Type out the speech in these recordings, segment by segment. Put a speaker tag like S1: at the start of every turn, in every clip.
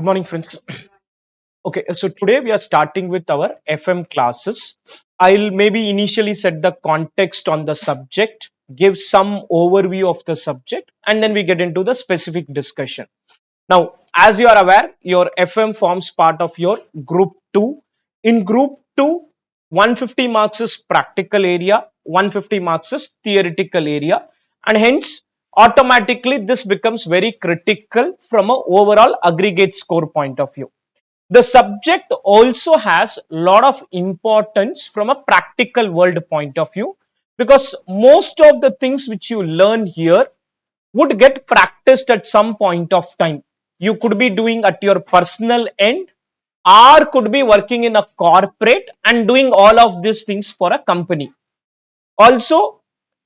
S1: Good morning, friends. Okay, so today we are starting with our FM classes. I'll maybe initially set the context on the subject, give some overview of the subject, and then we get into the specific discussion. Now, as you are aware, your FM forms part of your group 2. In group 2, 150 marks is practical area, 150 marks is theoretical area, and hence automatically this becomes very critical from a overall aggregate score point of view. The subject also has a lot of importance from a practical world point of view, because most of the things which you learn here would get practiced at some point of time. You could be doing at your personal end, or could be working in a corporate and doing all of these things for a company. Also,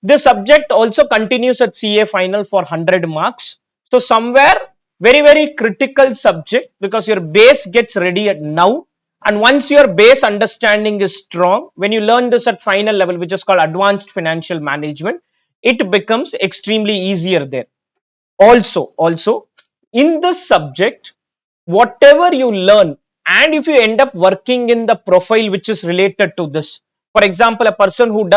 S1: the subject also continues at CA final for 100 marks. So somewhere very critical subject, because your base gets ready at now, and once your base understanding is strong, when you learn this at final level, which is called advanced financial management, it becomes extremely easier there. Also in this subject, whatever you learn, and if you end up working in the profile which is related to this, for example, a person who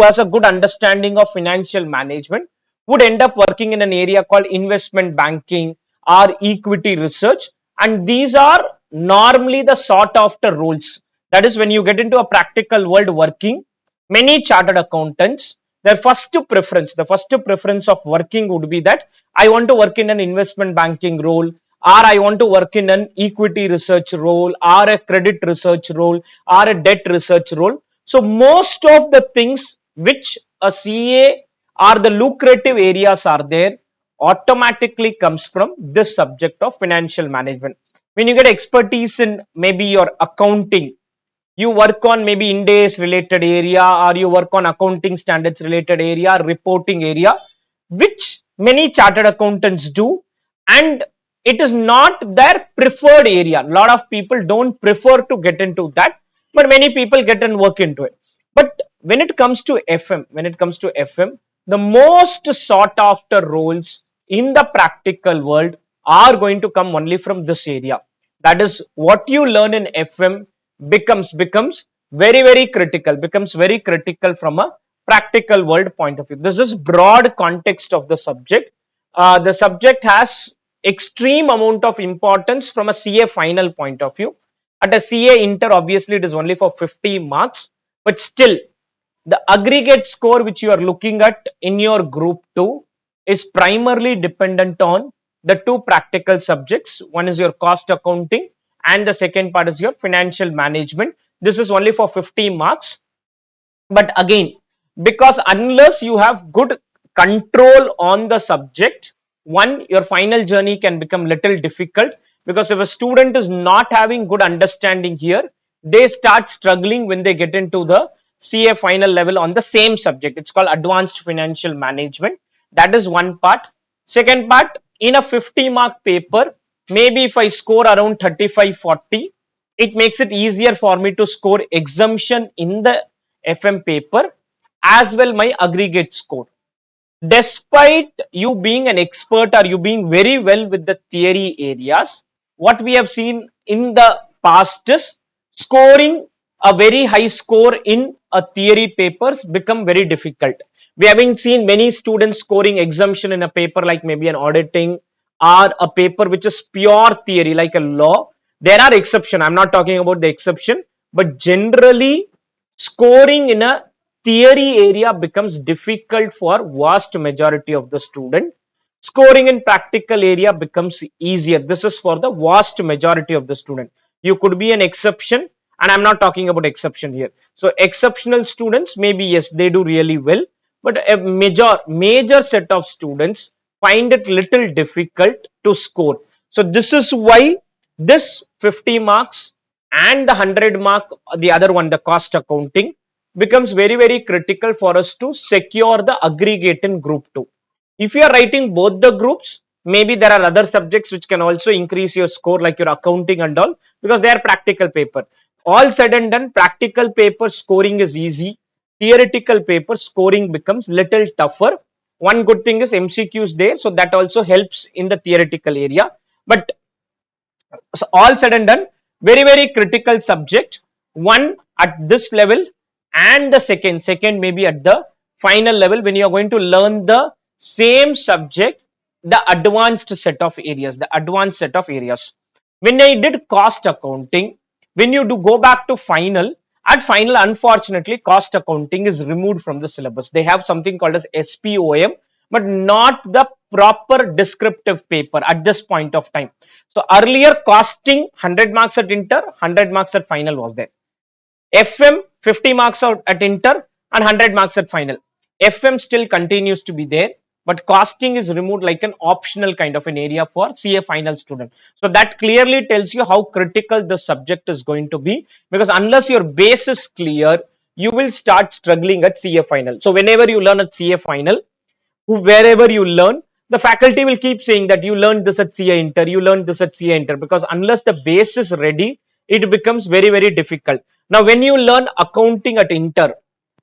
S1: has a good understanding of financial management would end up working in an area called investment banking or equity research, and these are normally the sought after roles. That is, when you get into a practical world working, many chartered accountants, their first preference of working would be that I want to work in an investment banking role, or I want to work in an equity research role, or a credit research role, or a debt research role. So most of the things which a CA or the lucrative areas are there automatically comes from this subject of financial management. When you get expertise in maybe your accounting, you work on maybe Ind AS related area, or you work on accounting standards related area, reporting area, which many chartered accountants do, and it is not their preferred area. A lot of people don't prefer to get into that, but many people get and work into it. But when it comes to FM, the most sought after roles in the practical world are going to come only from this area. That is, what you learn in FM becomes very critical from a practical world point of view. This is broad context of the subject. The subject has extreme amount of importance from a CA final point of view. At a CA inter, obviously it is only for 50 marks, but still the aggregate score which you are looking at in your group 2 is primarily dependent on the two practical subjects. One is your cost accounting, and the second part is your financial management. This is only for 50 marks. But again, because unless you have good control on the subject, one, your final journey can become little difficult, because if a student is not having good understanding here, they start struggling when they get into the CA final level on the same subject. It's called advanced financial management. That is one part. Second part, in a 50 mark paper, maybe if I score around 35-40, it makes it easier for me to score exemption in the FM paper as well my aggregate score. Despite you being an expert or you being very well with the theory areas, what we have seen in the past is scoring a very high score in a theory papers become very difficult. We haven't seen many students scoring exemption in a paper like maybe an auditing, or a paper which is pure theory like a law. There are exceptions. I'm not talking about the exception, but generally scoring in a theory area becomes difficult for vast majority of the student. Scoring in practical area becomes easier. This is for the vast majority of the student. You could be an exception, and I'm not talking about exception here. So exceptional students, maybe yes, they do really well, but a major set of students find it little difficult to score. So this is why this 50 marks and the 100 mark, the other one, the cost accounting, becomes very critical for us to secure the aggregate in group 2. If you are writing both the groups, maybe there are other subjects which can also increase your score, like your accounting and all, because they are practical paper. All said and done, practical paper scoring is easy. Theoretical paper scoring becomes little tougher. One good thing is MCQs there, so that also helps in the theoretical area. But So all said and done, very very critical subject, one at this level, and the second maybe at the final level, when you are going to learn the same subject, the advanced set of areas. When I did cost accounting, when you do go back to final, at final unfortunately cost accounting is removed from the syllabus. They have something called as SPOM, but not the proper descriptive paper at this point of time. So earlier costing 100 marks at inter, 100 marks at final was there. FM 50 marks out at inter and 100 marks at final. FM still continues to be there, but costing is removed like an optional kind of an area for CA final student. So that clearly tells you how critical the subject is going to be, because unless your base is clear, you will start struggling at CA final. So whenever you learn at CA final, wherever you learn, the faculty will keep saying that you learned this at CA Inter, you learned this at CA Inter, because unless the base is ready, it becomes very, very difficult. Now, when you learn accounting at Inter,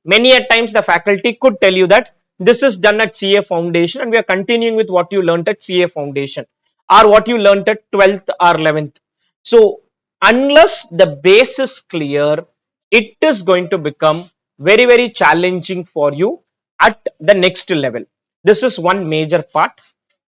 S1: many a times the faculty could tell you that this is done at CA Foundation and we are continuing with what you learned at CA Foundation or what you learned at 12th or 11th. So, unless the base is clear, it is going to become very, very challenging for you at the next level. This is one major part.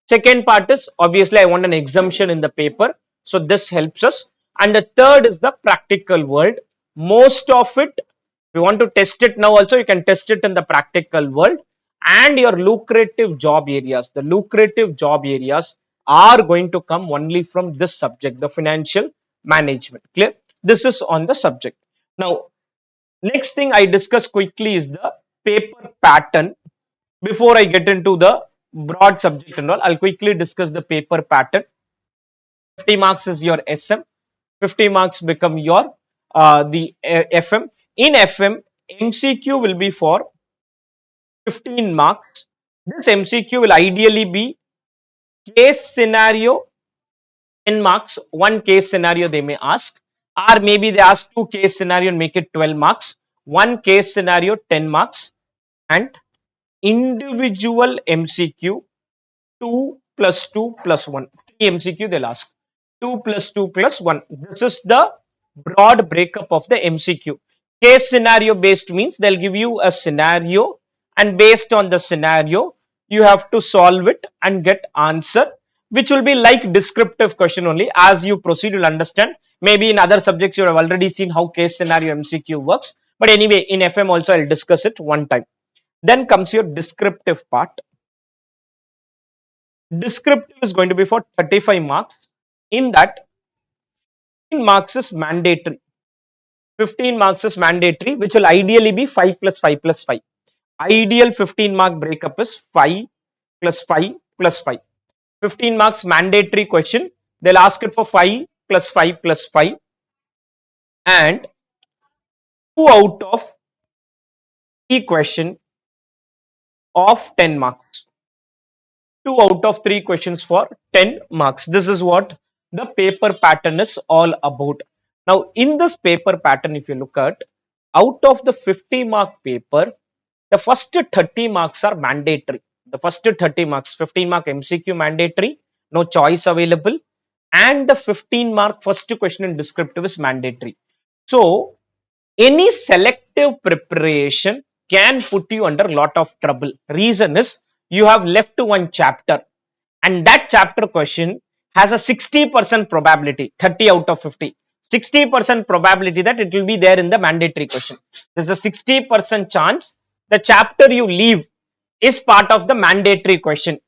S1: Second part is obviously I want an exemption in the paper. So this helps us. And the third is the practical world. Most of it, if you want to test it now also, you can test it in the practical world. And your lucrative job areas. The lucrative job areas are going to come only from this subject, the financial management. Clear? This is on the subject. Now, next thing I discuss quickly is the paper pattern. Before I get into the broad subject and all, I'll quickly discuss the paper pattern. 50 marks is your SM, 50 marks become your the FM. In FM, MCQ will be for 15 marks. This MCQ will ideally be case scenario 10 marks, one case scenario they may ask, or maybe they ask two case scenario and make it 12 marks, one case scenario 10 marks, and individual MCQ 2 plus 2 plus 1. 3 MCQ they'll ask. 2 plus 2 plus 1. This is the broad breakup of the MCQ. Case scenario based means they'll give you a scenario, and based on the scenario, you have to solve it and get answer, which will be like descriptive question only. As you proceed, you'll understand. Maybe in other subjects, you have already seen how case scenario MCQ works. But anyway, in FM also, I'll discuss it one time. Then comes your descriptive part. Descriptive is going to be for 35 marks. In that, 15 marks is mandatory. 15 marks is mandatory, which will ideally be 5 plus 5 plus 5. Ideal 15 mark breakup is 5 plus 5 plus 5. 15 marks mandatory question. They'll ask it for 5 plus 5 plus 5. And 2 out of 3 question of 10 marks. 2 out of 3 questions for 10 marks. This is what the paper pattern is all about. Now, in this paper pattern, if you look at, out of the 50 mark paper, the first 30 marks are mandatory. The first 30 marks, 15 mark MCQ mandatory, no choice available, and the 15 mark first question in descriptive is mandatory. So, any selective preparation can put you under a lot of trouble. Reason is you have left one chapter, and that chapter question has a 60% probability, 30 out of 50. 60% probability that it will be there in the mandatory question. There's a 60% chance the chapter you leave is part of the mandatory question.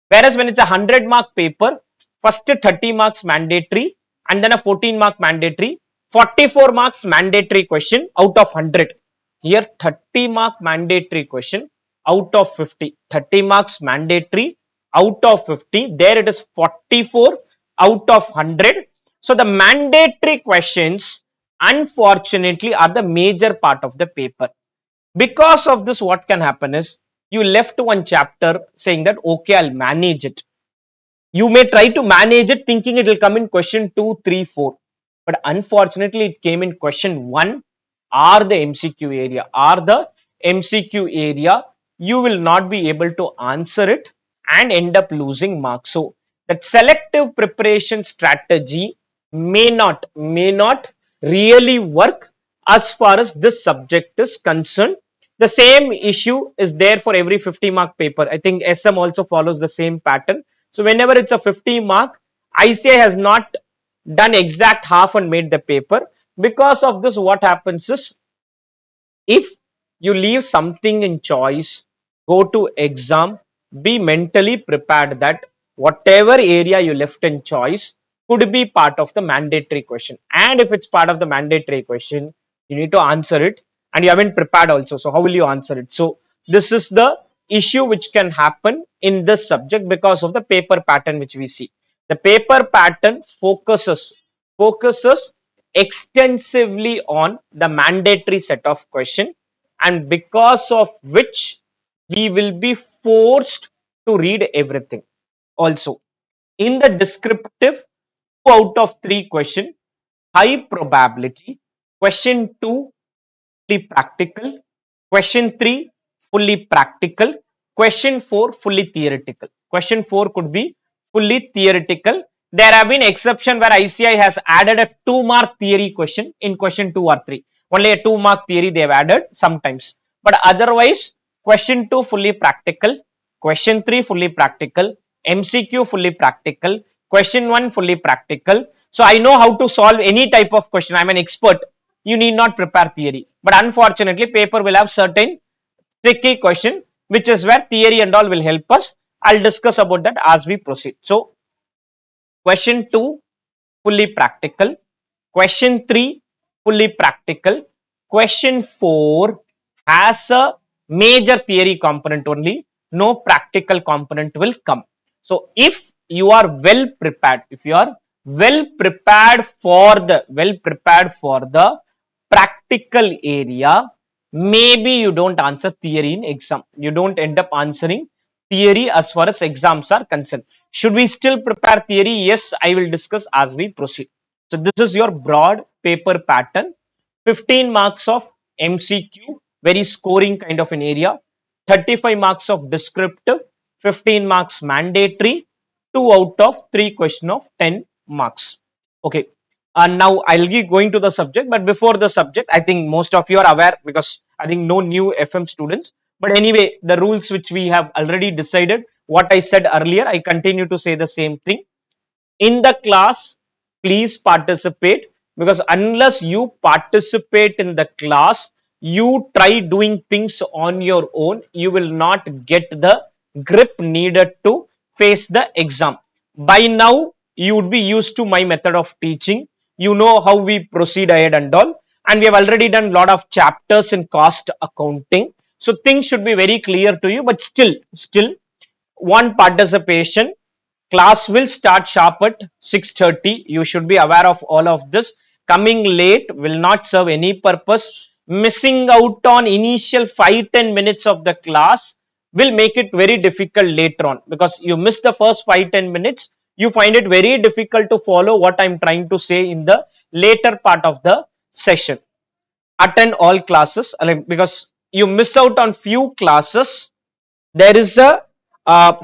S1: Whereas when it's a 100 mark paper, first 30 marks mandatory and then a 14 mark mandatory, 44 marks mandatory question out of 100. Here 30 mark mandatory question out of 50. 30 marks mandatory out of 50. There it is 44 out of 100. So the mandatory questions unfortunately are the major part of the paper. Because of this, what can happen is you left one chapter saying that okay, I'll manage it. You may try to manage it thinking it will come in question 2, 3, 4. But unfortunately, it came in question 1 or the MCQ area. Or the MCQ area, you will not be able to answer it and end up losing marks. So, that selective preparation strategy may not really work as far as this subject is concerned. The same issue is there for every 50-mark paper. I think SM also follows the same pattern. So whenever it's a 50-mark, ICI has not done exact half and made the paper. Because of this, what happens is, if you leave something in choice, go to exam, be mentally prepared that whatever area you left in choice could be part of the mandatory question. And if it's part of the mandatory question, you need to answer it, and you haven't prepared also. So, how will you answer it? So, this is the issue which can happen in this subject because of the paper pattern which we see. The paper pattern focuses extensively on the mandatory set of question, and because of which we will be forced to read everything. Also, in the descriptive, 2 out of 3 question, high probability. Question 2, fully practical. Question 3, fully practical. Question 4, fully theoretical. Question 4 could be fully theoretical. There have been exception where ICI has added a 2-mark theory question in question 2 or 3. Only a 2-mark theory they have added sometimes. But otherwise, question 2 fully practical, question 3 fully practical, MCQ fully practical, question 1 fully practical. So I know how to solve any type of question. I am an expert. You need not prepare theory. But unfortunately, paper will have certain tricky question, which is where theory and all will help us. I'll discuss about that as we proceed. So, question 2, fully practical. Question 3, fully practical. Question 4 has a major theory component only. No practical component will come. So, if you are well prepared, if you are well prepared for the practical area, maybe you don't answer theory in exam. You don't end up answering theory as far as exams are concerned. Should we still prepare theory? Yes, I will discuss as we proceed. So this is your broad paper pattern. 15 marks of MCQ, very scoring kind of an area. 35 marks of descriptive, 15 marks mandatory, 2 out of 3 question of 10 marks. Okay. And now I'll be going to the subject, but before the subject, I think most of you are aware because I think no new FM students. But anyway, the rules which we have already decided, what I said earlier, I continue to say the same thing. In the class, please participate, because unless you participate in the class, you try doing things on your own, you will not get the grip needed to face the exam. By now you would be used to my method of teaching. You know how we proceed ahead and all, and we have already done a lot of chapters in cost accounting, so things should be very clear to you. But still one participation. Class will start sharp at 6:30. You should be aware of all of this. Coming late will not serve any purpose. Missing out on initial 5-10 minutes of the class will make it very difficult later on, because you miss the first 5-10 minutes. You find it very difficult to follow what I'm trying to say in the later part of the session. Attend all classes, because you miss out on few classes, there is a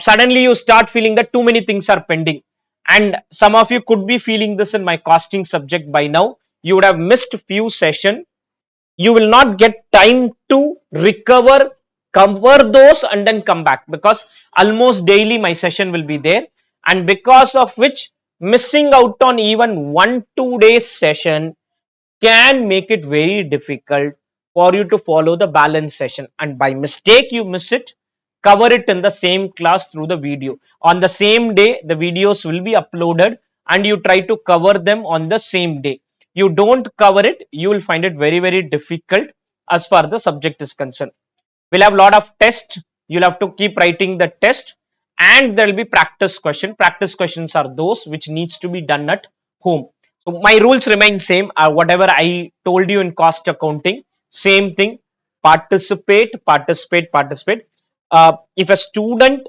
S1: suddenly you start feeling that too many things are pending, and some of you could be feeling this in my costing subject. By now you would have missed few session. You will not get time to recover, cover those and then come back, because almost daily my session will be there, and because of which missing out on even 1-2 days session can make it very difficult for you to follow the balance session, and by mistake you miss it, cover it in the same class through the video. On the same day the videos will be uploaded, and you try to cover them on the same day. You don't cover it, you will find it very difficult as far the subject is concerned. We'll have a lot of tests. You'll have to keep writing the test, and there will be practice question. Practice questions are those which needs to be done at home. So my rules remain same. Whatever I told you in cost accounting, same thing. Participate. If a student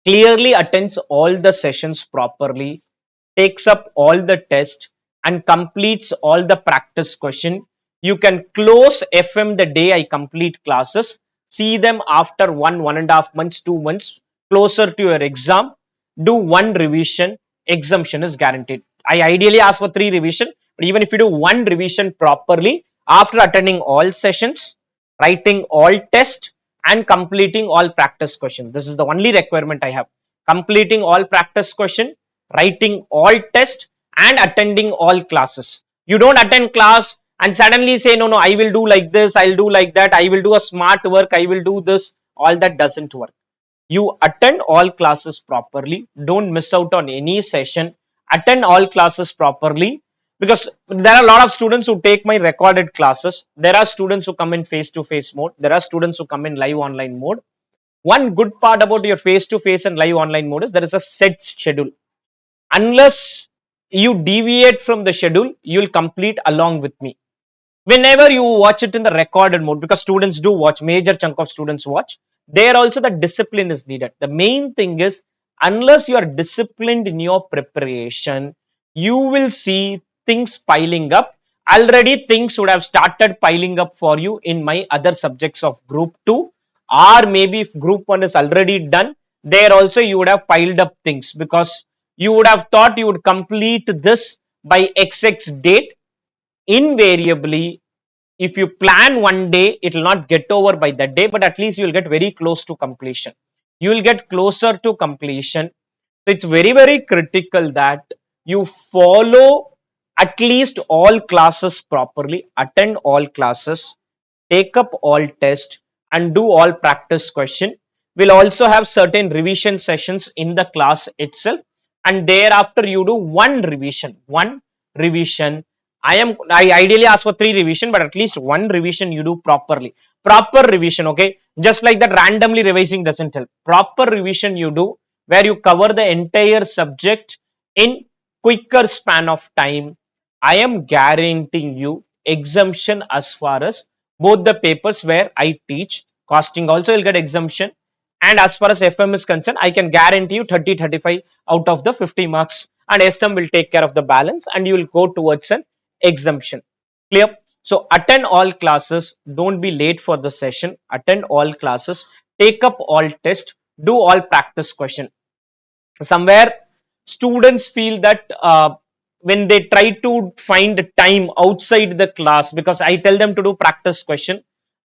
S1: clearly attends all the sessions properly, takes up all the tests, and completes all the practice question, you can close FM the day I complete classes. See them after 1.5 months, 2 months, closer to your exam. Do one revision, exemption is guaranteed. I ideally ask for 3 revision, but even if you do 1 revision properly after attending all sessions, writing all tests and completing all practice questions. This is the only requirement I have. Completing all practice question, writing all tests and attending all classes. You don't attend class and suddenly say, no, I will do like this, I'll do like that, I will do a smart work, I will do this. All that doesn't work. You attend all classes properly. Don't miss out on any session. Attend all classes properly, because there are a lot of students who take my recorded classes. There are students who come in face to face mode. There are students who come in live online mode. One good part about your face to face and live online mode is there is a set schedule. Unless you deviate from the schedule, you will complete along with me. Whenever you watch it in the recorded mode, because students do watch, major chunk of students watch, there also the discipline is needed. The main thing is, unless you are disciplined in your preparation, you will see things piling up. Already things would have started piling up for you in my other subjects of group 2, or maybe if group 1 is already done, there also you would have piled up things, because you would have thought you would complete this by XX date. Invariably, if you plan one day, it will not get over by that day, but at least you will get very close to completion. You will get closer to completion. So it's very, very critical that you follow at least all classes properly, attend all classes, take up all tests and do all practice question. We'll also have certain revision sessions in the class itself, and thereafter you do one revision. I ideally ask for 3 revision, but at least 1 revision you do properly. Proper revision, okay? Just like that, randomly revising doesn't help. Proper revision you do, where you cover the entire subject in quicker span of time. I am guaranteeing you exemption as far as both the papers where I teach. Costing also will get exemption, and as far as FM is concerned, I can guarantee you 30-35 out of the 50 marks, and SM will take care of the balance and you will go towards an exemption. Clear? So attend all classes, don't be late for the session, attend all classes, take up all tests, do all practice question. Somewhere students feel that when they try to find time outside the class, because I tell them to do practice question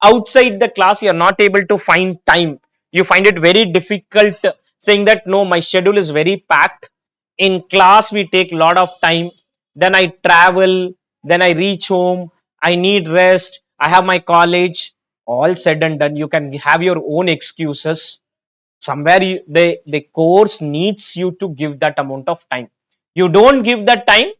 S1: outside the class, you are not able to find time, you find it very difficult, saying that no, my schedule is very packed, in class we take a lot of time, then I travel, then I reach home, I need rest, I have my college. All said and done, you can have your own excuses. Somewhere the course needs you to give that amount of time. You don't give that time,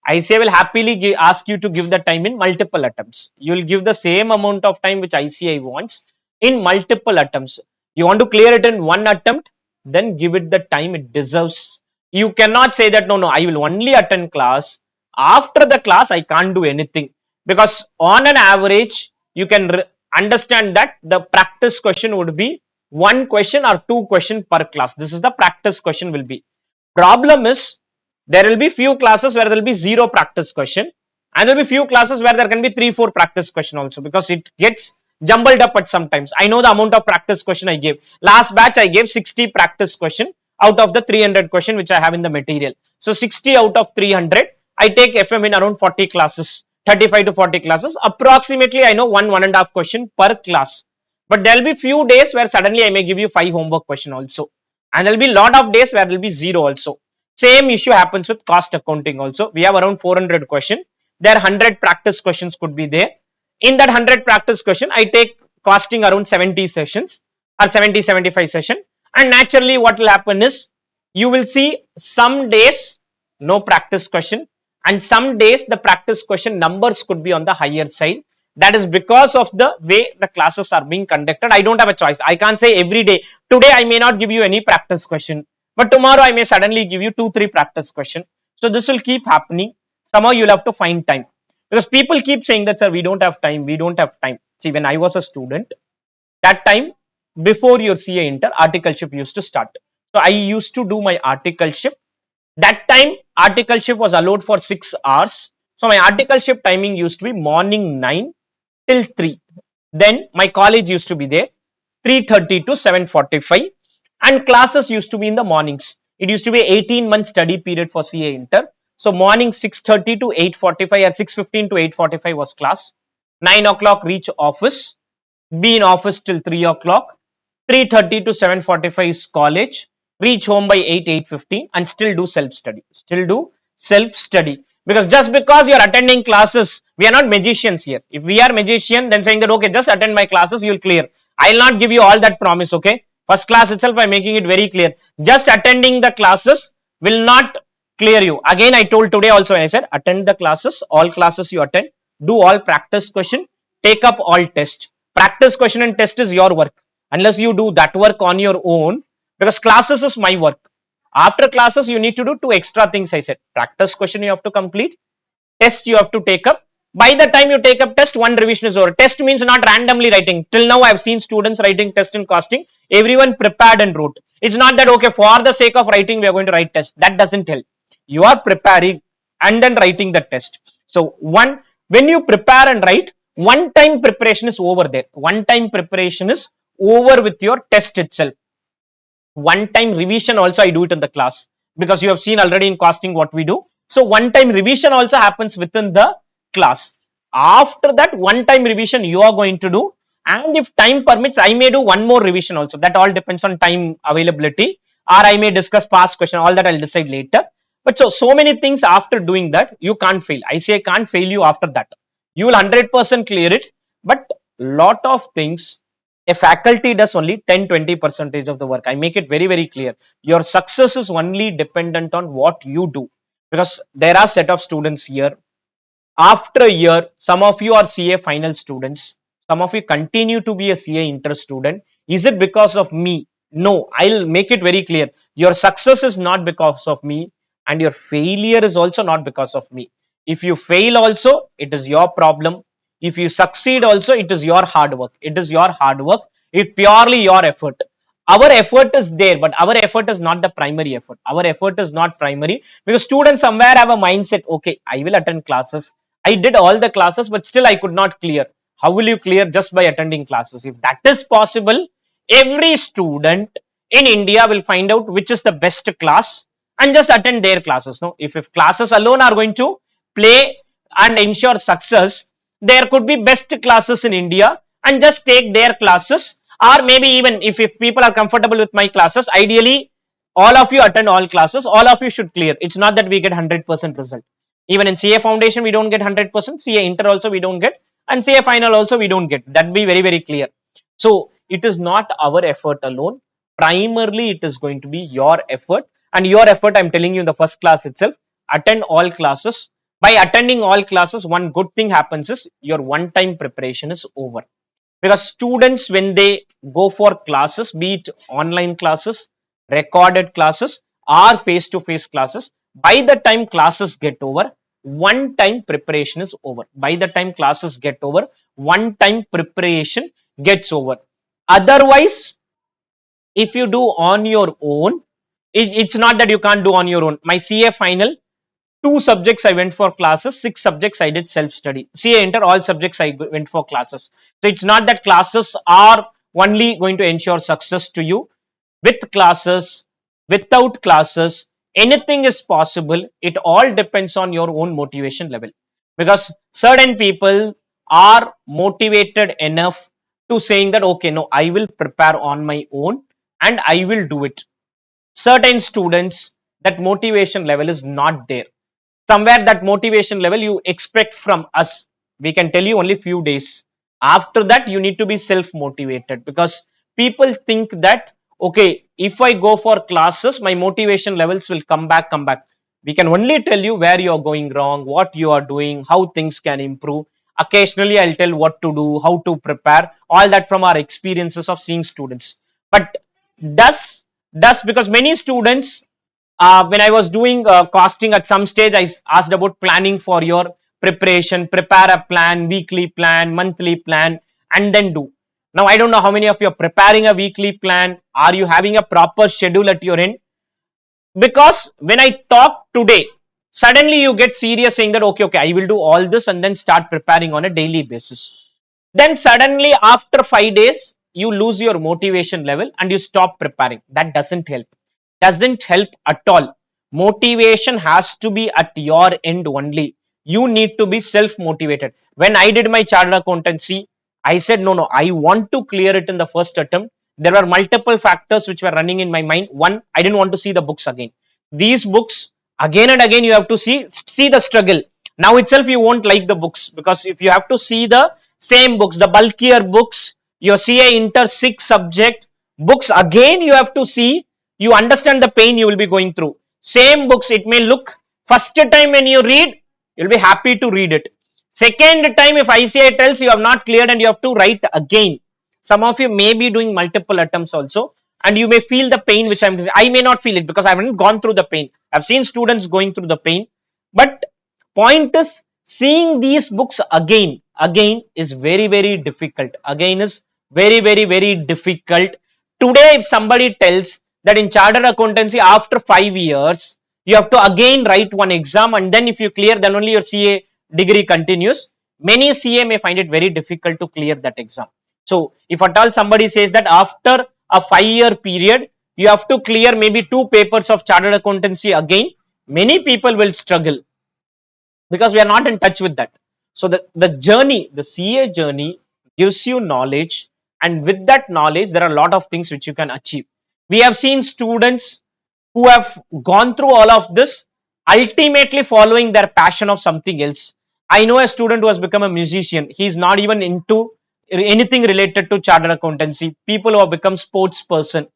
S1: ICA will happily ask you to give the time in multiple attempts. You will give the same amount of time which ICI wants in multiple attempts. You want to clear it in one attempt, then give it the time it deserves. You cannot say that no, I will only attend class, after the class I can't do anything, because on an average you can understand that the practice question would be 1 question or 2 question per class. This is the practice question will be. Problem is, there will be few classes where there will be 0 practice question, and there will be few classes where there can be 3-4 practice question also, because it gets jumbled up at sometimes. I know the amount of practice question I gave. Last batch I gave 60 practice question out of the 300 question which I have in the material. So 60 out of 300, I take FM in around 40 classes, 35 to 40 classes. Approximately I know 1.5 question per class. But there will be few days where suddenly I may give you 5 homework question also. And there will be lot of days where there will be 0 also. Same issue happens with cost accounting also. We have around 400 question. There 100 practice questions could be there. In that 100 practice question, I take costing around 70 sessions or 70-75 session. And naturally what will happen is, you will see some days no practice question, and some days the practice question numbers could be on the higher side. That is because of the way the classes are being conducted. I don't have a choice. I can't say every day, today I may not give you any practice question, but tomorrow I may suddenly give you 2-3 practice question. So this will keep happening. Somehow you'll have to find time, because people keep saying that, sir, we don't have time, we don't have time. See, when I was a student, that time before your CA inter, articleship used to start. So I used to do my articleship. That time articleship was allowed for 6 hours. So my articleship timing used to be morning 9 till 3. Then my college used to be there 3:30 to 7:45, and classes used to be in the mornings. It used to be 18-month study period for CA inter. So morning 6:30 to 8:45 or 6:15 to 8:45 was class. 9 o'clock reach office. Be in office till 3 o'clock. 3:30 to 7:45 is college. Reach home by 8:15 and still do self study. Still do self study. Because just because you are attending classes, we are not magicians here. If we are magician, then saying that okay, just attend my classes, you will clear. I will not give you all that promise, okay? First class itself, I am making it very clear. Just attending the classes will not clear you. Again, I told today also, I said attend the classes, all classes you attend, do all practice question, take up all test. Practice question and test is your work. Unless you do that work on your own, because classes is my work. After classes, you need to do two extra things. I said practice question you have to complete, test you have to take up. By the time you take up test, one revision is over. Test means not randomly writing. Till now, I have seen students writing test in costing. Everyone prepared and wrote. It's not that okay, for the sake of writing, we are going to write test. That doesn't help. You are preparing and then writing the test. So when you prepare and write, one time preparation is over there. One time preparation is over with your test itself. One time revision also I do it in the class, because you have seen already in costing what we do. So one time revision also happens within the class. After that one time revision you are going to do, and if time permits I may do one more revision also. That all depends on time availability, or I may discuss past question. All that I'll decide later. But so many things after doing that you can't fail. I say I can't fail you after that. You will 100% clear it, but lot of things a faculty does only 10-20 percentage of the work. I make it very very clear. Your success is only dependent on what you do, because there are set of students here. After a year, some of you are CA final students, some of you continue to be a CA inter student. Is it because of me? No, I'll make it very clear. Your success is not because of me, and your failure is also not because of me. If you fail also, it is your problem. If you succeed also, it is your hard work. It is your hard work. It's purely your effort. Our effort is there, but our effort is not the primary effort. Our effort is not primary, because students somewhere have a mindset, okay, I will attend classes. I did all the classes, but still I could not clear. How will you clear? Just by attending classes. If that is possible, every student in India will find out which is the best class and just attend their classes. No, if classes alone are going to play and ensure success, there could be best classes in India and just take their classes. Or maybe even if people are comfortable with my classes, ideally all of you attend all classes, all of you should clear. It's not that we get 100% result. Even in CA foundation we don't get 100%, CA inter also we don't get, and CA final also we don't get. That be very very clear. So it is not our effort alone. Primarily it is going to be your effort, and your effort I'm telling you in the first class itself. Attend all classes. By attending all classes, one good thing happens is your one time preparation is over. Because students, when they go for classes, be it online classes, recorded classes, or face to face classes, by the time classes get over, one time preparation is over. By the time classes get over, one time preparation gets over. Otherwise, if you do on your own, it's not that you can't do on your own. My CA final, 2 subjects I went for classes, 6 subjects I did self study. CA inter, all subjects I went for classes. So it's not that classes are only going to ensure success to you. With classes, without classes, anything is possible. It all depends on your own motivation level, because certain people are motivated enough to saying that okay, no, I will prepare on my own and I will do it. Certain students, that motivation level is not there. Somewhere that motivation level you expect from us, we can tell you only few days. After that you need to be self motivated, because people think that okay, if I go for classes my motivation levels will come back. We can only tell you where you are going wrong, what you are doing, how things can improve. Occasionally I'll tell what to do, how to prepare, all that from our experiences of seeing students. But does because many students, when I was doing costing at some stage, I asked about planning for your preparation, prepare a plan, weekly plan, monthly plan, and then do. Now, I don't know how many of you are preparing a weekly plan. Are you having a proper schedule at your end? Because when I talk today, suddenly you get serious saying that, okay, I will do all this and then start preparing on a daily basis. Then suddenly after 5 days, you lose your motivation level and you stop preparing. That doesn't help. Doesn't help at all. Motivation has to be at your end only. You need to be self motivated. When I did my chartered accountancy, I said, no, no, I want to clear it in the first attempt. There were multiple factors which were running in my mind. One, I didn't want to see the books again. These books, again and again, you have to see the struggle. Now itself, you won't like the books, because if you have to see the same books, the bulkier books, your CA Inter 6 subject books, again you have to see, you understand the pain you will be going through. Same books, it may look, first time when you read, you'll be happy to read it. Second time, if ICI tells you have not cleared and you have to write again, some of you may be doing multiple attempts also, and you may feel the pain which I may not feel it because I haven't gone through the pain. I've seen students going through the pain, but point is, seeing these books again is very difficult. Again is very difficult. Today, if somebody tells that in chartered accountancy after 5 years you have to again write one exam, and then if you clear, then only your CA degree continues, many CA may find it very difficult to clear that exam. So if at all somebody says that after a 5-year period you have to clear maybe 2 papers of chartered accountancy again, many people will struggle, because we are not in touch with that. So the journey, the CA journey gives you knowledge, and with that knowledge, there are a lot of things which you can achieve. We have seen students who have gone through all of this, ultimately following their passion of something else. I know a student who has become a musician. He's not even into anything related to chartered accountancy. People who have become sports person,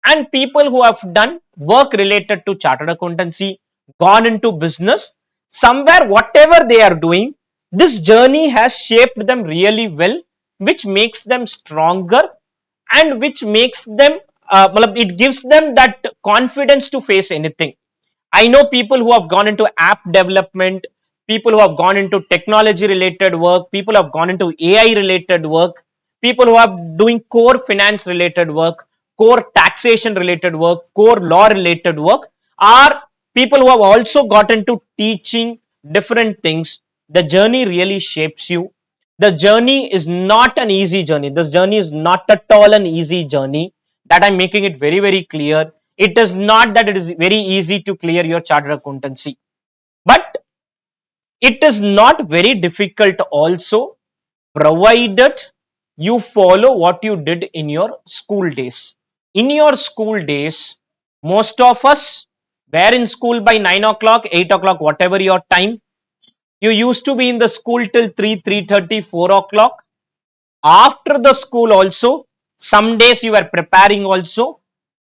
S1: and people who have done work related to chartered accountancy, gone into business, somewhere whatever they are doing, this journey has shaped them really well, which makes them stronger, and which makes them it gives them that confidence to face anything. I know people who have gone into app development, people who have gone into technology related work, people who have gone into AI related work, people who are doing core finance related work, core taxation related work, core law related work, are people who have also got into teaching different things. The journey really shapes you. The journey is not an easy journey. This journey is not at all an easy journey. That I'm making it very clear. It is not that it is very easy to clear your chartered accountancy, but it is not very difficult also, provided you follow what you did in your school days. In your school days, most of us were in school by 9 o'clock, 8 o'clock, whatever your time. You used to be in the school till 3:30, 4 o'clock. After the school also, some days you are preparing also,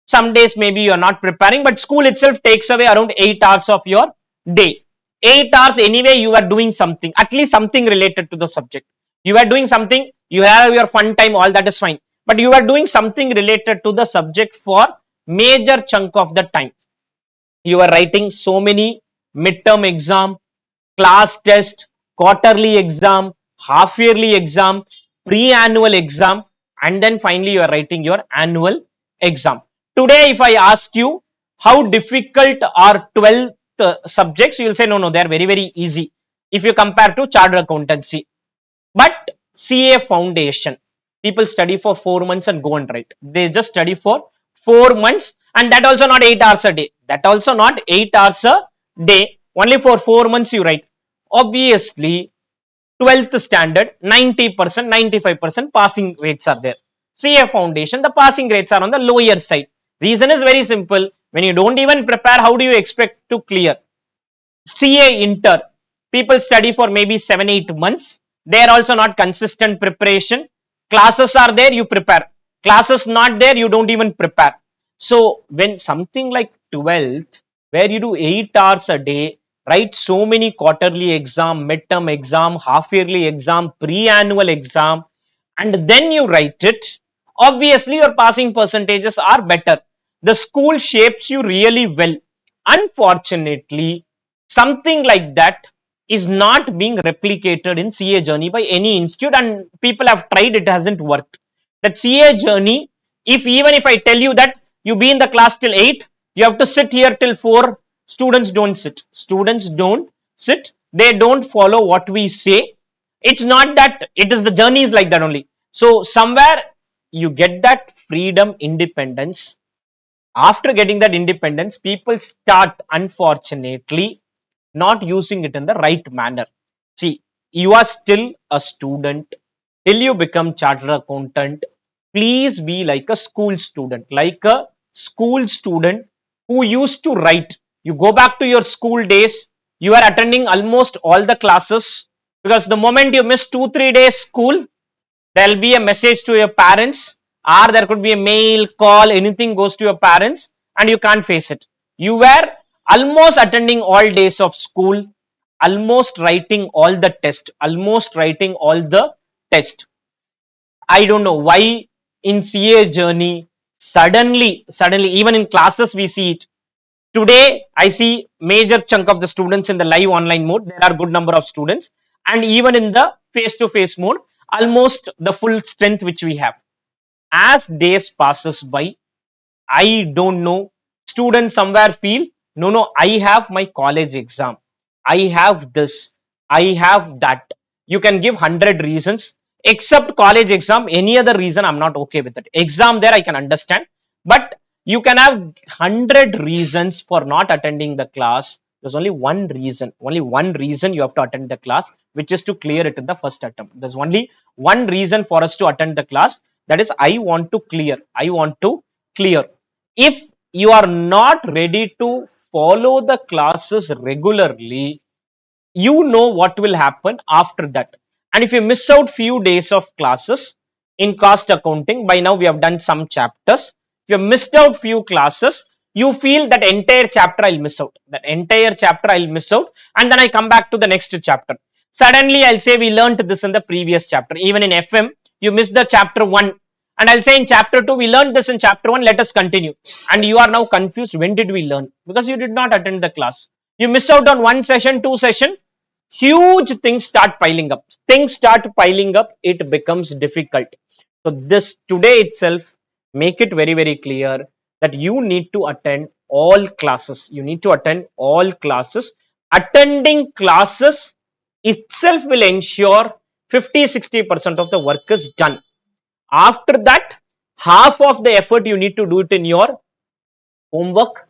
S1: some days maybe you are not preparing, but school itself takes away around 8 hours of your day. 8 hours anyway you are doing something, at least something related to the subject. You are doing something, you have your fun time, all that is fine, but you are doing something related to the subject for major chunk of the time. You are writing so many midterm exam, class test, quarterly exam, half yearly exam, pre-annual exam, and then finally you are writing your annual exam. Today, if I ask you how difficult are 12th subjects, you will say no, they are very easy if you compare to chartered accountancy. But CA foundation, people study for 4 months and go and write. They just study for 4 months, and that also not 8 hours a day. That also not 8 hours a day. Only for 4 months you write. Obviously, 12th standard, 90%, 95% passing rates are there. CA foundation, the passing rates are on the lower side. Reason is very simple. When you don't even prepare, how do you expect to clear? CA Inter, people study for maybe 7-8 months. They are also not consistent preparation. Classes are there, you prepare. Classes not there, you don't even prepare. So when something like 12th, where you do 8 hours a day, write so many quarterly exam, midterm exam, half yearly exam, pre-annual exam, and then you write it, obviously your passing percentages are better. The school shapes you really well. Unfortunately, something like that is not being replicated in CA journey by any institute, and people have tried, it hasn't worked. That CA journey, if even if I tell you that you be in the class till 8, you have to sit here till 4, students don't sit. Students don't sit. They don't follow what we say. It's not that, it is the journey is like that only. So somewhere you get that freedom, independence, After getting that independence, people start, unfortunately, not using it in the right manner. See, you are still a student till you become chartered accountant. Please be like a school student, like a school student who used to write. You go back to your school days, you are attending almost all the classes, because the moment you miss 2 3 days school, there'll be a message to your parents, or there could be a mail, call, anything goes to your parents, and you can't face it. You were almost attending all days of school, almost writing all the test, almost writing all the test. I don't know why in CA journey, suddenly even in classes we see it. Today I see major chunk of the students in the live online mode, there are good number of students, and even in the face to face mode, almost the full strength which we have. As days passes by, I don't know. Students somewhere feel, no, no, I have my college exam. I have this. I have that. You can give 100 reasons. Except college exam, any other reason, I'm not okay with it. Exam there, I can understand. But you can have 100 reasons for not attending the class. There's only one reason you have to attend the class, which is to clear it in the first attempt. There's only one reason for us to attend the class. That is, I want to clear. I want to clear. If you are not ready to follow the classes regularly, you know what will happen after that. And if you miss out few days of classes in cost accounting, by now we have done some chapters. If you missed out few classes, you feel that entire chapter I'll miss out, that entire chapter I'll miss out, and then I come back to the next chapter. Suddenly I'll say we learned this in the previous chapter. Even in FM, you missed the chapter 1, and I'll say in chapter 2 we learned this in chapter 1, let us continue. And you are now confused, when did we learn? Because you did not attend the class. You miss out on one session, two session, huge things start piling up. Things start piling up, it becomes difficult. So this today itself, make it very very clear that you need to attend all classes. You need to attend all classes. Attending classes itself will ensure 50 60% of the work is done. After that, half of the effort you need to do it in your homework,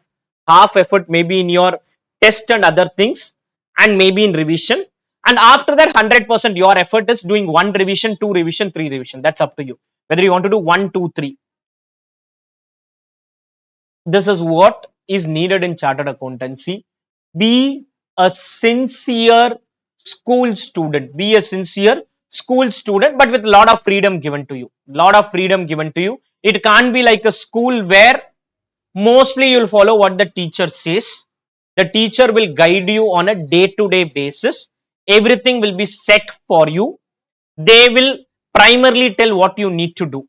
S1: half effort maybe in your test and other things, and maybe in revision. And after that, 100% your effort is doing one revision, two revision, three revision. That's up to you. Whether you want to do one, two, three. This is what is needed in chartered accountancy. Be a sincere school student. Be a sincere school student, but with a lot of freedom given to you. Lot of freedom given to you. It can't be like a school where mostly you'll follow what the teacher says. The teacher will guide you on a day to day basis. Everything will be set for you. They will primarily tell what you need to do.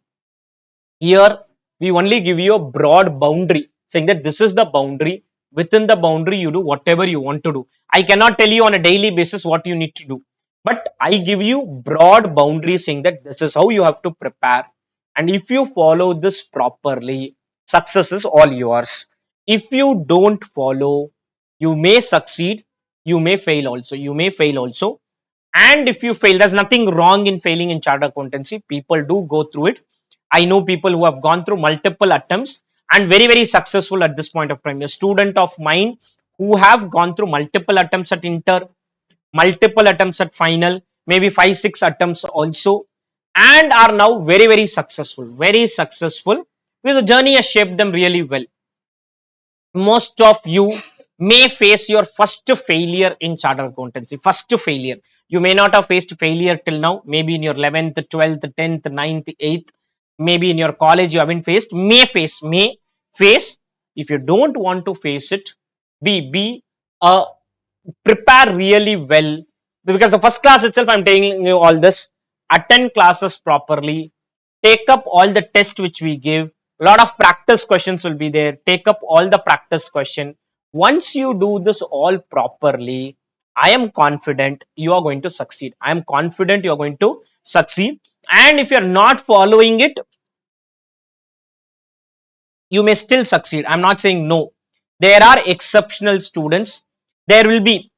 S1: Here, we only give you a broad boundary, saying that this is the boundary. Within the boundary, you do whatever you want to do. I cannot tell you on a daily basis what you need to do, but I give you broad boundaries, saying that this is how you have to prepare. And if you follow this properly, success is all yours. If you don't follow, you may succeed, you may fail also. You may fail also. And if you fail, there's nothing wrong in failing in chartered accountancy. People do go through it. I know people who have gone through multiple attempts and very, very successful at this point of time. A student of mine who have gone through multiple attempts at inter, multiple attempts at final, maybe 5 6 attempts also, and are now very, very successful. Very successful, because the journey has shaped them really well. Most of you may face your first failure in chartered accountancy. First failure. You may not have faced failure till now. Maybe in your 11th, 12th, 10th, 9th, 8th. Maybe in your college you haven't faced. May face. May face. If you don't want to face it, be prepare really well. Because the first class itself, I'm telling you all this. Attend classes properly. Take up all the tests which we give. A lot of practice questions will be there. Take up all the practice question. Once you do this all properly, I am confident you are going to succeed. I am confident you are going to succeed. And if you are not following it, you may still succeed. I'm not saying no. There are exceptional students. There will be.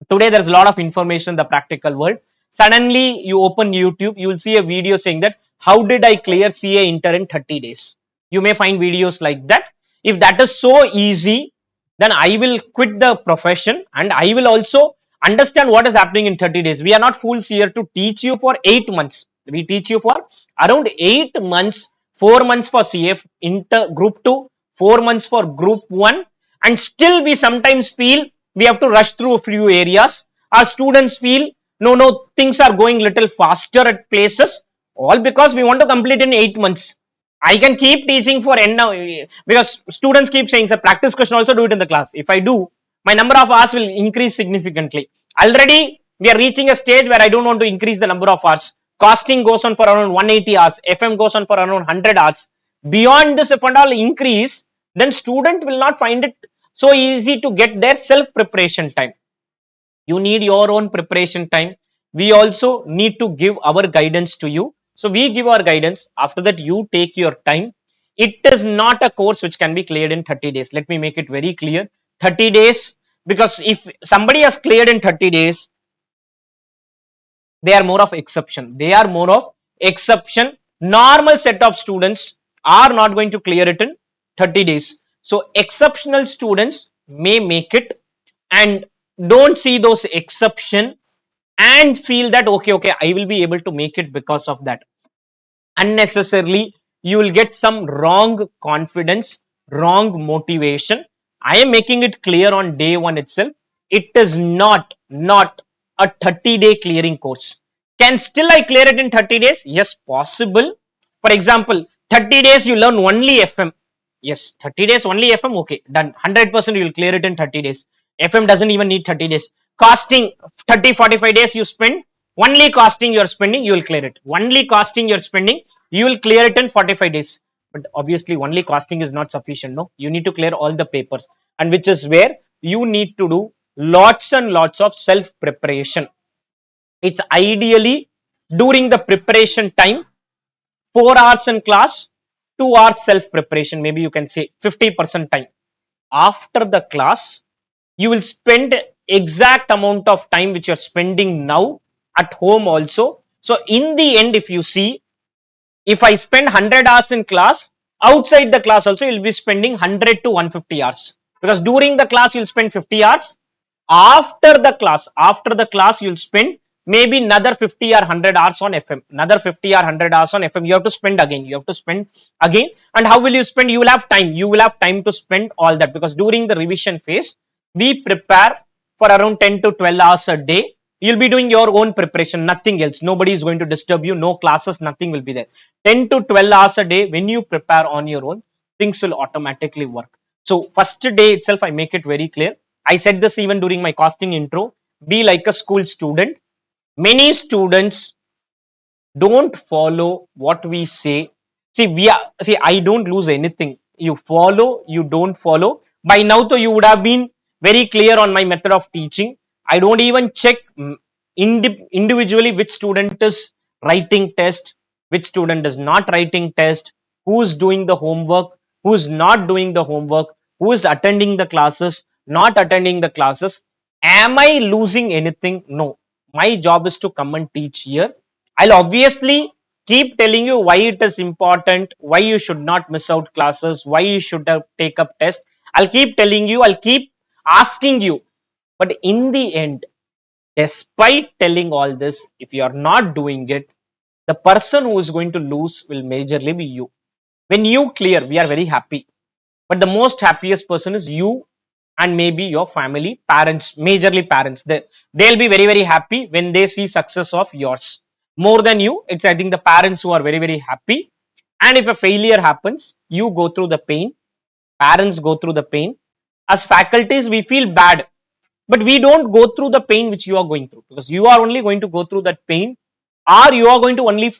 S1: Today there's a lot of information in the practical world. Suddenly you open YouTube, you will see a video saying that how did I clear CA inter in 30 days. You may find videos like that. If that is so easy, then I will quit the profession and I will also understand what is happening in 30 days. We are not fools here to teach you for 8 months. We teach you for around 8 months, 4 months for CF inter group 2, 4 months for group 1, and still we sometimes feel we have to rush through a few areas. Our students feel no, things are going little faster at places, all because we want to complete in 8 months. I can keep teaching for n now because students keep saying, "Sir, practice question also do it in the class." If I do, my number of hours will increase significantly. Already, we are reaching a stage where I don't want to increase the number of hours. Costing goes on for around 180 hours. FM goes on for around 100 hours. Beyond this, if at all increase, then student will not find it so easy to get their self preparation time. You need your own preparation time. We also need to give our guidance to you. So we give our guidance, after that you take your time. It is not a course which can be cleared in 30 days. Let me make it very clear. 30 days, because if somebody has cleared in 30 days, they are more of exception. They are more of exception. Normal set of students are not going to clear it in 30 days. So exceptional students may make it, and don't see those exception and feel that okay, I will be able to make it because of that. Unnecessarily you will get some wrong confidence, wrong motivation. I am making it clear on day one itself. It is not a 30-day clearing course. Can still I clear it in 30 days? Yes, possible. For example, 30 days you learn only FM. Yes, 30 days only FM. Okay, done. 100% you will clear it in 30 days. FM doesn't even need 30 days. Costing, 30-45 days you spend. Only costing you are spending, you will clear it. Only costing you are spending, you will clear it in 45 days. But obviously, only costing is not sufficient. No, you need to clear all the papers, and which is where you need to do lots and lots of self preparation. It's ideally during the preparation time, 4 hours in class, 2 hours self preparation. Maybe you can say 50% time. After the class, you will spend exact amount of time which you're spending now at home also. So in the end, if you see, if I spend 100 hours in class, outside the class also you'll be spending 100 to 150 hours, because during the class you'll spend 50 hours. After the class you'll spend maybe another 50 or 100 hours on FM, another 50 or 100 hours on FM. You have to spend again, and how will you spend? You will have time to spend all that, because during the revision phase we prepare for around 10 to 12 hours a day. You'll be doing your own preparation, nothing else. Nobody is going to disturb you, no classes, nothing will be there. 10 to 12 hours a day, when you prepare on your own, things will automatically work. So first day itself, I make it very clear. I said this even during my costing intro. Be like a school student. Many students don't follow what we say. See, I don't lose anything. You follow, you don't follow. By now, though, you would have been very clear on my method of teaching. I don't even check individually which student is writing test, which student is not writing test, who's doing the homework, who's not doing the homework, who is attending the classes, not attending the classes. Am I losing anything? No. My job is to come and teach here. I'll obviously keep telling you why it is important, why you should not miss out classes, why you should have take up tests. I'll keep telling you, I'll keep asking you. But in the end, despite telling all this, if you are not doing it, the person who is going to lose will majorly be you. When you clear, we are very happy. But the most happiest person is you and maybe your family, parents, majorly parents. They'll be very, very happy when they see success of yours. More than you, it's I think the parents who are very, very happy. And if a failure happens, you go through the pain, parents go through the pain. As faculties, we feel bad, but we don't go through the pain which you are going through, because you are only going to go through that pain, or you are going to only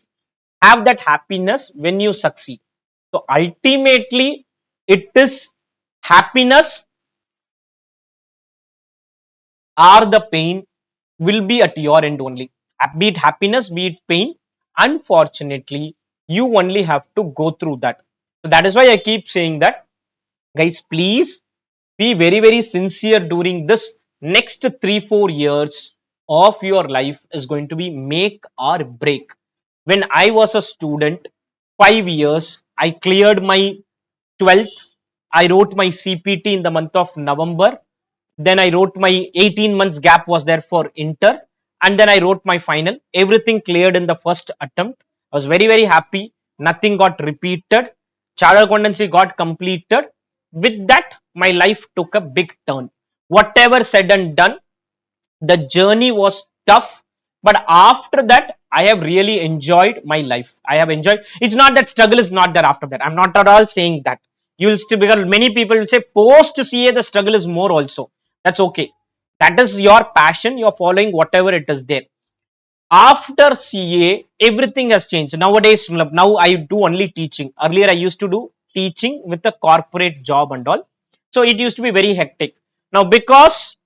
S1: have that happiness when you succeed. So ultimately, it is happiness or the pain will be at your end only. Be it happiness, be it pain. Unfortunately, you only have to go through that. So that is why I keep saying that, guys, please be very, very sincere during this next 3-4 years of your life is going to be make or break. When I was a student, 5 years, I cleared my 12th. I wrote my CPT in the month of November. Then I wrote my 18 months gap was there for inter, and then I wrote my final. Everything cleared in the first attempt. I was very very happy. Nothing got repeated. Charter accountancy got completed. With that, my life took a big turn. Whatever said and done, the journey was tough, but after that I have really enjoyed my life. I have enjoyed. It's not that struggle is not there after that. I'm not at all saying that. You will still, because many people will say post CA the struggle is more also. That's okay. That is your passion. You're following whatever it is there. After CA, everything has changed. Nowadays, now I do only teaching. Earlier, I used to do teaching with a corporate job and all. So it used to be very hectic. Now, because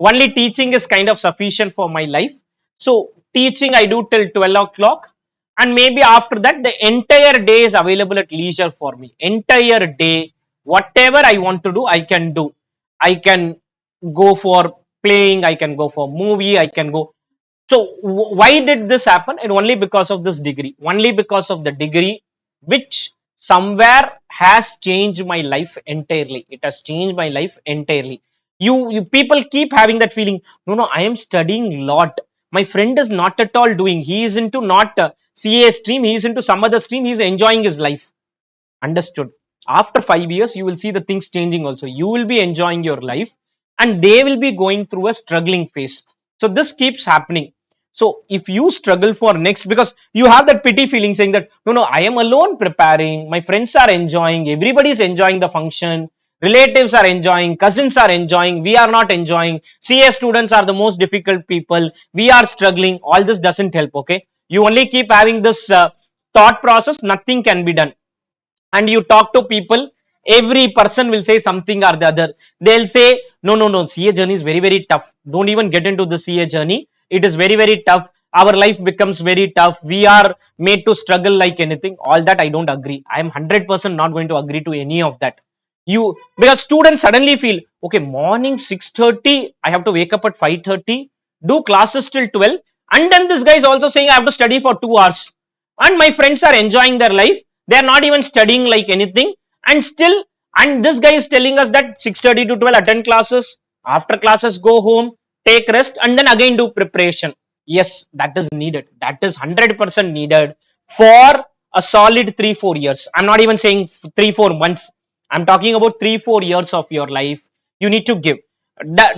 S1: only teaching is kind of sufficient for my life. So teaching I do till 12 o'clock. And maybe after that, the entire day is available at leisure for me. Entire day, whatever I want to do, I can do. I can go for playing, I can go for movie, I can go. So why did this happen? And only because of this degree. Only because of the degree, which somewhere has changed my life entirely. It has changed my life entirely. You people keep having that feeling. No, no, I am studying lot. My friend is not at all doing. He is into not CA stream. He is into some other stream. He is enjoying his life. Understood. After 5 years, you will see the things changing also. You will be enjoying your life, and they will be going through a struggling phase. So this keeps happening. So if you struggle for next, because you have that pity feeling saying that no, no, I am alone preparing, my friends are enjoying, everybody is enjoying the function, relatives are enjoying, cousins are enjoying, we are not enjoying, CA students are the most difficult people, we are struggling. All this doesn't help. Okay, you only keep having this thought process, nothing can be done. And you talk to people, every person will say something or the other. They'll say no, no, no, CA journey is very very tough. Don't even get into the CA journey. It is very very tough. Our life becomes very tough. We are made to struggle like anything. All that I don't agree. I am 100% not going to agree to any of that. You, because students suddenly feel okay, morning 6:30 I have to wake up at 5:30, do classes till 12, and then this guy is also saying I have to study for 2 hours, and my friends are enjoying their life. They are not even studying like anything, and still, and this guy is telling us that 6:30 to 12 attend classes, after classes go home, take rest, and then again do preparation. Yes, that is needed. That is 100% needed for a solid 3 4 years. I'm not even saying 3 4 months. I'm talking about 3 4 years of your life. You need to give.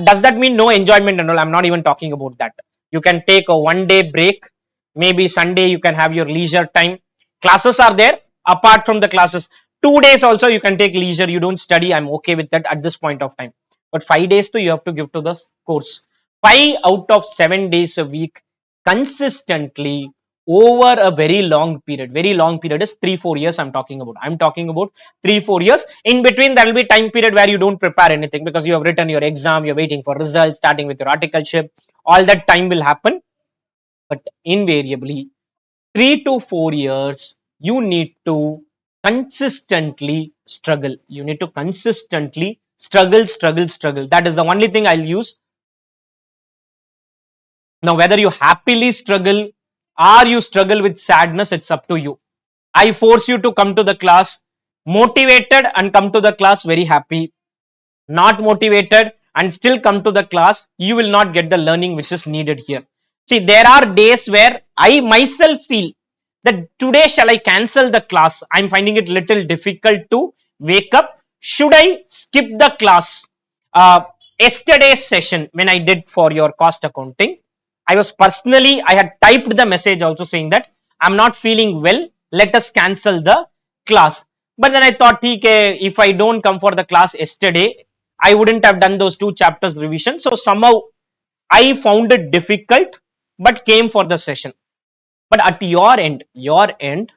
S1: Does that mean no enjoyment and all? I'm not even talking about that. You can take a 1 day break. Maybe Sunday you can have your leisure time. Classes are there. Apart from the classes, 2 days also you can take leisure. You don't study. I'm okay with that at this point of time. But 5 days too, you have to give to this course. 5 out of 7 days a week consistently over a very long period. Very long period is 3 4 years. I'm talking about 3 4 years. In between, there will be time period where you don't prepare anything because you have written your exam, you're waiting for results, starting with your articleship. All that time will happen. But invariably, 3 to 4 years, you need to consistently struggle. You need to consistently struggle, struggle, struggle. That is the only thing I'll use. Now, whether you happily struggle or you struggle with sadness, it's up to you. I force you to come to the class motivated and come to the class very happy. Not motivated and still come to the class, you will not get the learning which is needed here. See, there are days where I myself feel that today shall I cancel the class? I'm finding it little difficult to wake up. Should I skip the class? Uh, Yesterday's session when I did for your cost accounting, I was personally, I had typed the message also saying that I'm not feeling well. Let us cancel the class. But then I thought, okay, if I don't come for the class yesterday, I wouldn't have done those 2 chapters revision. So somehow I found it difficult, but came for the session. But at your end,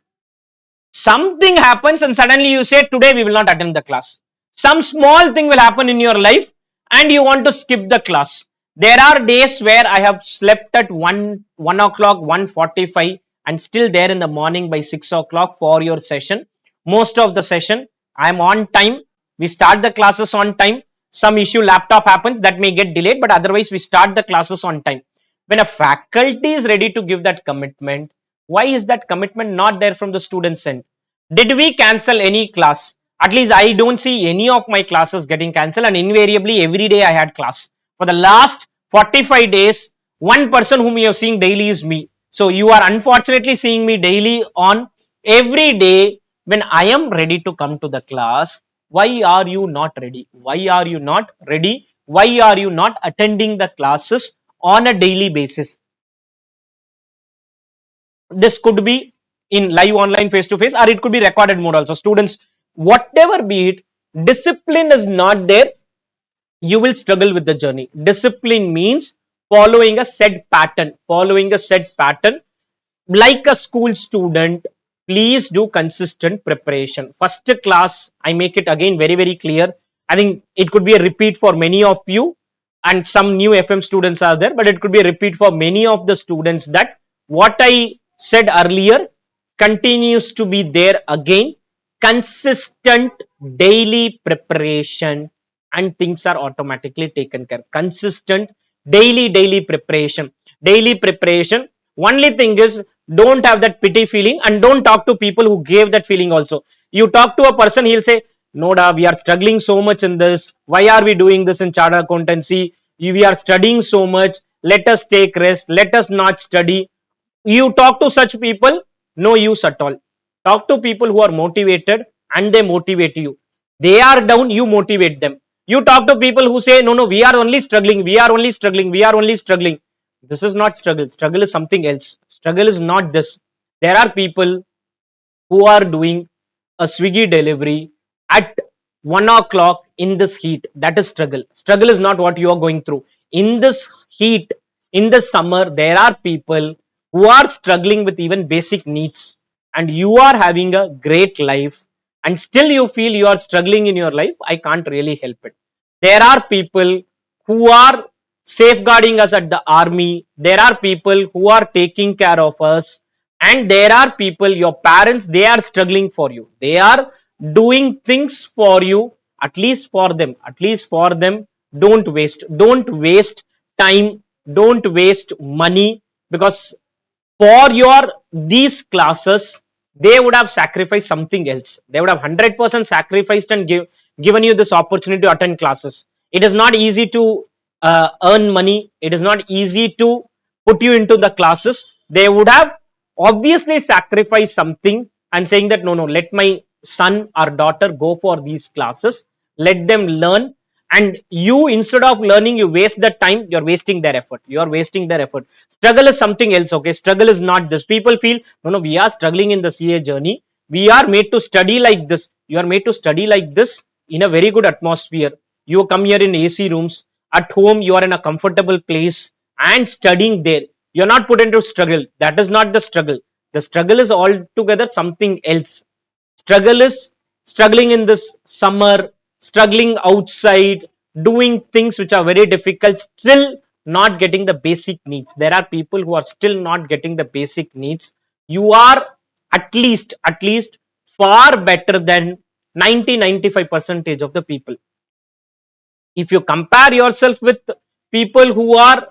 S1: something happens and suddenly you say, today we will not attend the class. Some small thing will happen in your life and you want to skip the class. There are days where I have slept at 1 o'clock, 1:45 and still there in the morning by 6 o'clock for your session. Most of the session, I am on time. We start the classes on time. Some issue laptop happens that may get delayed, but otherwise we start the classes on time. When a faculty is ready to give that commitment, why is that commitment not there from the students' end? Did we cancel any class? At least I don't see any of my classes getting cancelled, and invariably every day I had class. For the last 45 days, one person whom you are seeing daily is me. So you are unfortunately seeing me daily on every day when I am ready to come to the class. Why are you not ready? Why are you not ready? Why are you not attending the classes on a daily basis? This could be in live online face to face, or it could be recorded mode also. Students, whatever be it, discipline is not there, you will struggle with the journey. Discipline means following a set pattern, following a set pattern. Like a school student, please do consistent preparation. First class, I make it again very very clear. I think it could be a repeat for many of you, and some new FM students are there, but it could be a repeat for many of the students, that what I said earlier continues to be there again. Consistent daily preparation and things are automatically taken care. Consistent daily preparation. Daily preparation. Only thing is, don't have that pity feeling, and don't talk to people who gave that feeling also. You talk to a person, he'll say, no da, we are struggling so much in this. Why are we doing this in chartered accountancy? We are studying so much. Let us take rest. Let us not study. You talk to such people, no use at all. Talk to people who are motivated and they motivate you. They are down, you motivate them. You talk to people who say, no, no, we are only struggling, we are only struggling, we are only struggling. This is not struggle. Struggle is something else. Struggle is not this. There are people who are doing a Swiggy delivery at 1 o'clock in this heat. That is struggle. Struggle is not what you are going through. In this heat, in the summer, there are people who are struggling with even basic needs, and you are having a great life, and still you feel you are struggling in your life. I can't really help it. There are people who are safeguarding us at the army. There are people who are taking care of us, and there are people, your parents, they are struggling for you. They are doing things for you. At least for them, at least for them, don't waste time, don't waste money, because for your these classes they would have sacrificed something else. They would have 100% sacrificed and given you this opportunity to attend classes. It is not easy to earn money. It is not easy to put you into the classes. They would have obviously sacrificed something and saying that, no, no, let my son or daughter go for these classes, let them learn. And you, instead of learning, you waste the time. You're wasting their effort. You're wasting their effort. Struggle is something else. Okay, struggle is not this. People feel, no, no, we are struggling in the CA journey. We are made to study like this. You are made to study like this in a very good atmosphere. You come here in AC rooms. At home you are in a comfortable place and studying there. You're not put into struggle. That is not the struggle. The struggle is altogether something else. Struggle is struggling in this summer, struggling outside, doing things which are very difficult, still not getting the basic needs. There are people who are still not getting the basic needs. You are at least far better than 90-95 percentage of the people. If you compare yourself with people who are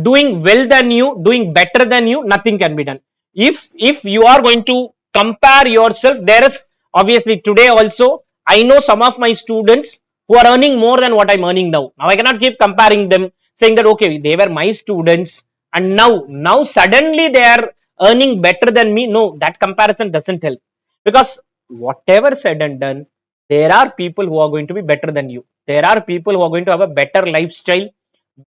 S1: doing well than you, doing better than you, nothing can be done. If you are going to compare yourself, there is obviously today also, I know some of my students who are earning more than what I'm earning now. Now I cannot keep comparing them, saying that okay, they were my students and now suddenly they are earning better than me. No, that comparison doesn't help, because whatever said and done, there are people who are going to be better than you. There are people who are going to have a better lifestyle,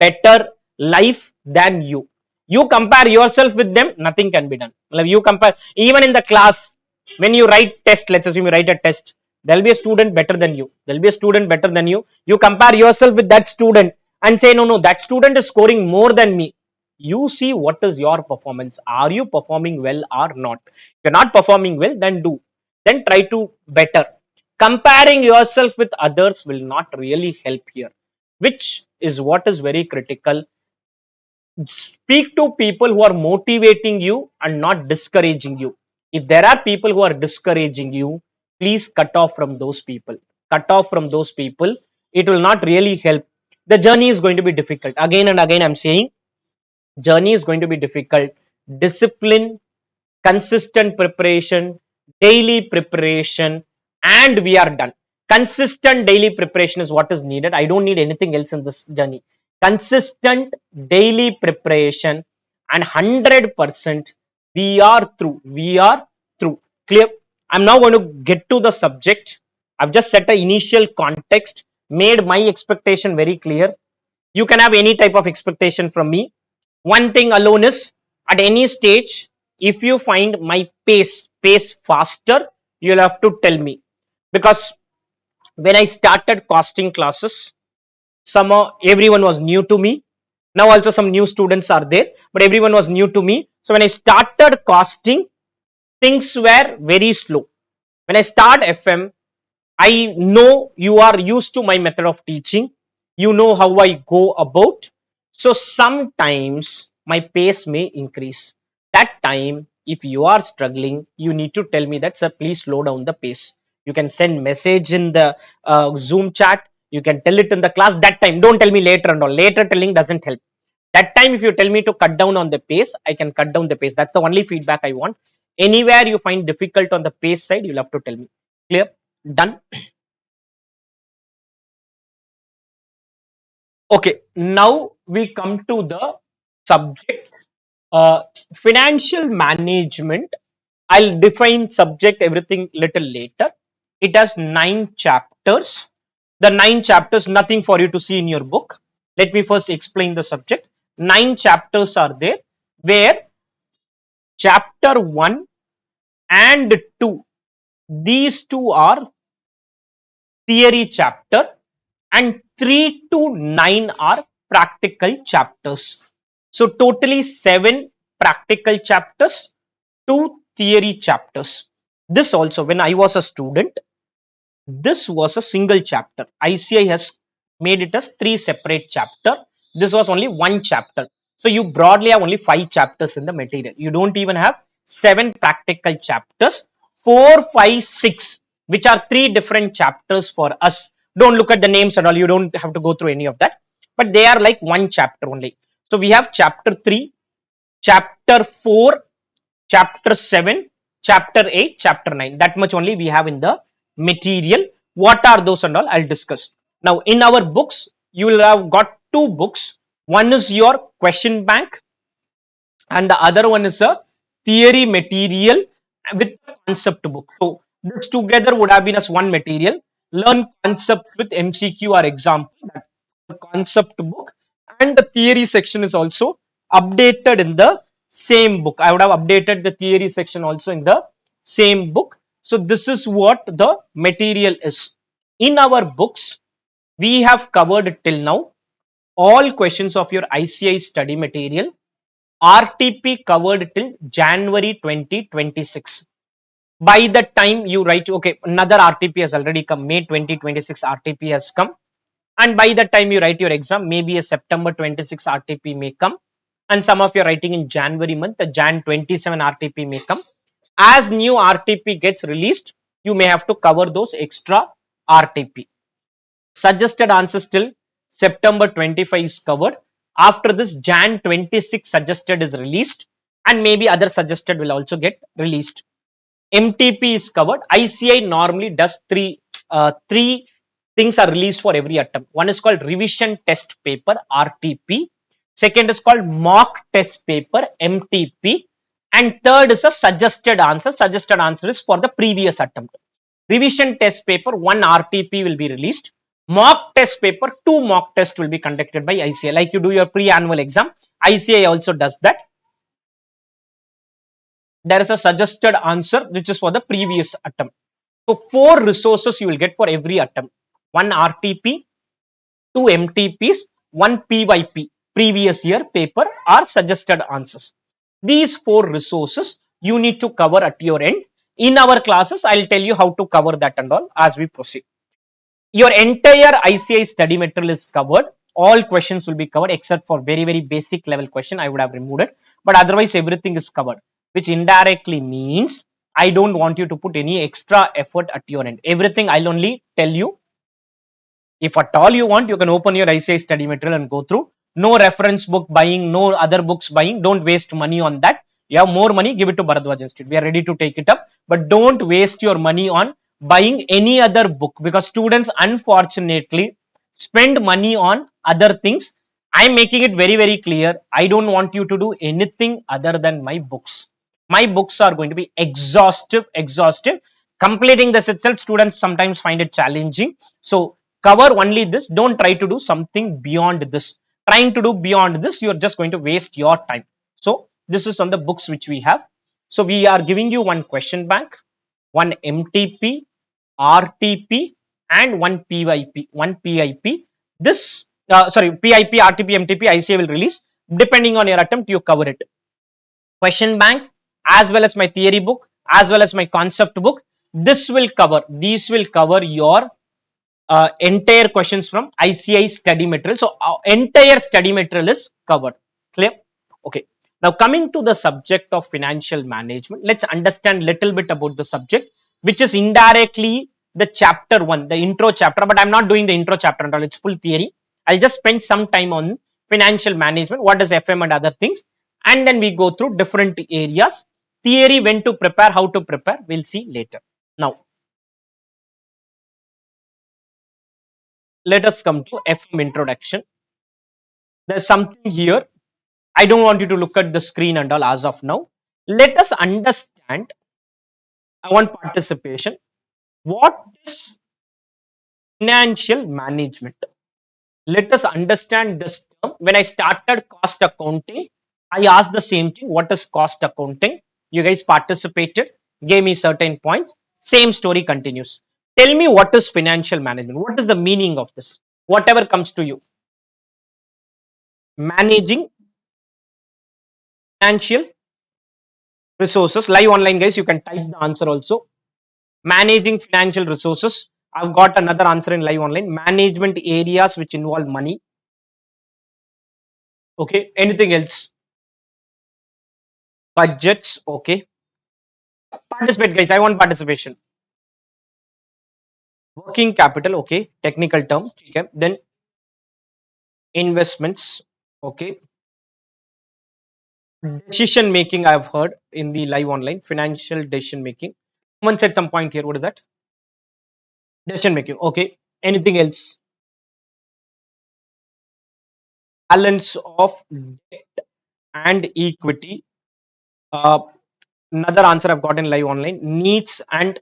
S1: better life than you. You compare yourself with them, nothing can be done. Like you compare even in the class, when you write test, let's assume you write a test, there'll be a student better than you. There'll be a student better than you. You compare yourself with that student and say, no, no, that student is scoring more than me. You see what is your performance. Are you performing well or not? If you're not performing well, then try to better. Comparing yourself with others will not really help here, which is what is very critical. Speak to people who are motivating you and not discouraging you. If there are people who are discouraging you, please cut off from those people. Cut off from those people. It will not really help. The journey is going to be difficult. Again and again, I'm saying, journey is going to be difficult. Discipline, consistent preparation, daily preparation, and we are done. Consistent daily preparation is what is needed. I don't need anything else in this journey. Consistent daily preparation and 100% we are through. We are through. Clear? I'm now going to get to the subject. I've just set an initial context, made my expectation very clear. You can have any type of expectation from me. One thing alone is, at any stage, if you find my pace faster, you'll have to tell me, because when I started costing classes, everyone was new to me. Now also some new students are there, but everyone was new to me. So when I started costing, things were very slow. When I start FM, I know you are used to my method of teaching. You know how I go about. So sometimes my pace may increase. That time, if you are struggling, you need to tell me that, sir, please slow down the pace. You can send message in the Zoom chat. You can tell it in the class. That time, don't tell me later and all. Later telling doesn't help. That time, if you tell me to cut down on the pace, I can cut down the pace. That's the only feedback I want. Anywhere you find difficult on the pace side, you'll have to tell me. Clear? Done? Okay, now we come to the subject, financial management. I'll define subject everything little later. It has 9 chapters. The 9 chapters, nothing for you to see in your book. Let me first explain the subject. 9 chapters are there, where chapter 1 and 2, these two are theory chapter, and 3 to 9 are practical chapters. So totally 7 practical chapters, 2 theory chapters. This also, when I was a student, this was a single chapter. ICI has made it as 3 separate chapter. This was only 1 chapter. So you broadly have only 5 chapters in the material. You don't even have 7 practical chapters. 4, 5, 6, which are 3 different chapters for us. Don't look at the names at all. You don't have to go through any of that. But they are like 1 chapter only. So we have chapter 3, chapter 4, chapter 7, chapter 8, chapter 9. That much only we have in the material. What are those and all? I'll discuss. Now, in our books, you will have got 2 books. One is your question bank, and the other one is a theory material with a concept book. So, this together would have been as one material. Learn concept with MCQ or example. The concept book, and the theory section is also updated in the same book. I would have updated the theory section also in the same book. So this is what the material is. In our books, we have covered till now all questions of your ICI study material. RTP covered till January 2026. By the time you write, okay, another RTP has already come. May 2026 RTP has come, and by the time you write your exam, maybe a September 26 RTP may come, and some of you are writing in January month, the Jan 27 RTP may come. As new RTP gets released, you may have to cover those extra RTP. Suggested answers till September 25 is covered. After this, Jan 26 suggested is released, and maybe other suggested will also get released. MTP is covered. ICI normally does three things are released for every attempt. One is called revision test paper, RTP. Second is called mock test paper, MTP. And third is a suggested answer. Suggested answer is for the previous attempt. Revision test paper, 1 RTP will be released. Mock test paper, 2 mock tests will be conducted by ICI. Like you do your pre-annual exam, ICI also does that. There is a suggested answer which is for the previous attempt. So 4 resources you will get for every attempt. 1 RTP, 2 MTPs, 1 PYP, previous year paper, or suggested answers. These 4 resources you need to cover at your end. In our classes, I'll tell you how to cover that and all as we proceed. Your entire ICI study material is covered. All questions will be covered except for very, very basic level question. I would have removed it, but otherwise everything is covered, which indirectly means I don't want you to put any extra effort at your end. Everything I'll only tell you. If at all you want, you can open your ICI study material and go through. No reference book buying, no other books buying. Don't waste money on that. You have more money, give it to Bharadwaj Institute. We are ready to take it up, but don't waste your money on buying any other book, because students unfortunately spend money on other things. I'm making it very very clear, I don't want you to do anything other than my books. My books are going to be exhaustive. Completing this itself, students sometimes find it challenging. So cover only this, don't try to do something beyond this. Trying to do beyond this, you're just going to waste your time. So this is on the books which we have. So we are giving you one question bank, one MTP, RTP, and one PYP. One PIP. This sorry, PIP, RTP, MTP, ICA will release. Depending on your attempt, you cover it. Question bank, as well as my theory book, as well as my concept book. This will cover. These will cover your entire questions from ICI study material. So entire study material is covered. Clear? Okay. Now coming to the subject of financial management, let's understand little bit about the subject, which is indirectly the chapter 1, the intro chapter. But I'm not doing the intro chapter at all. It's full theory. I'll just spend some time on financial management, what is FM and other things, and then we go through different areas. Theory, when to prepare, how to prepare, we'll see later. Now let us come to FM introduction. There's something here. I don't want you to look at the screen and all as of now. Let us understand. I want participation. What is financial management? Let us understand this term. When I started cost accounting, I asked the same thing. What is cost accounting? You guys participated, gave me certain points. Same story continues. Tell me, what is financial management? What is the meaning of this? Whatever comes to you. Managing financial resources. Live online, guys, you can type the answer also. Managing financial resources, I've got another answer in live online. Management areas which involve money. Okay, anything else? Budgets. Okay, participate, guys, I want participation. Working capital. Okay, technical term. Okay, then investments. Okay, decision making, I've heard in the live online. Financial decision making, someone said some point here. What is that? Decision making. Okay, anything else? Balance of debt and equity. uh, Another answer I've got in live online. Needs and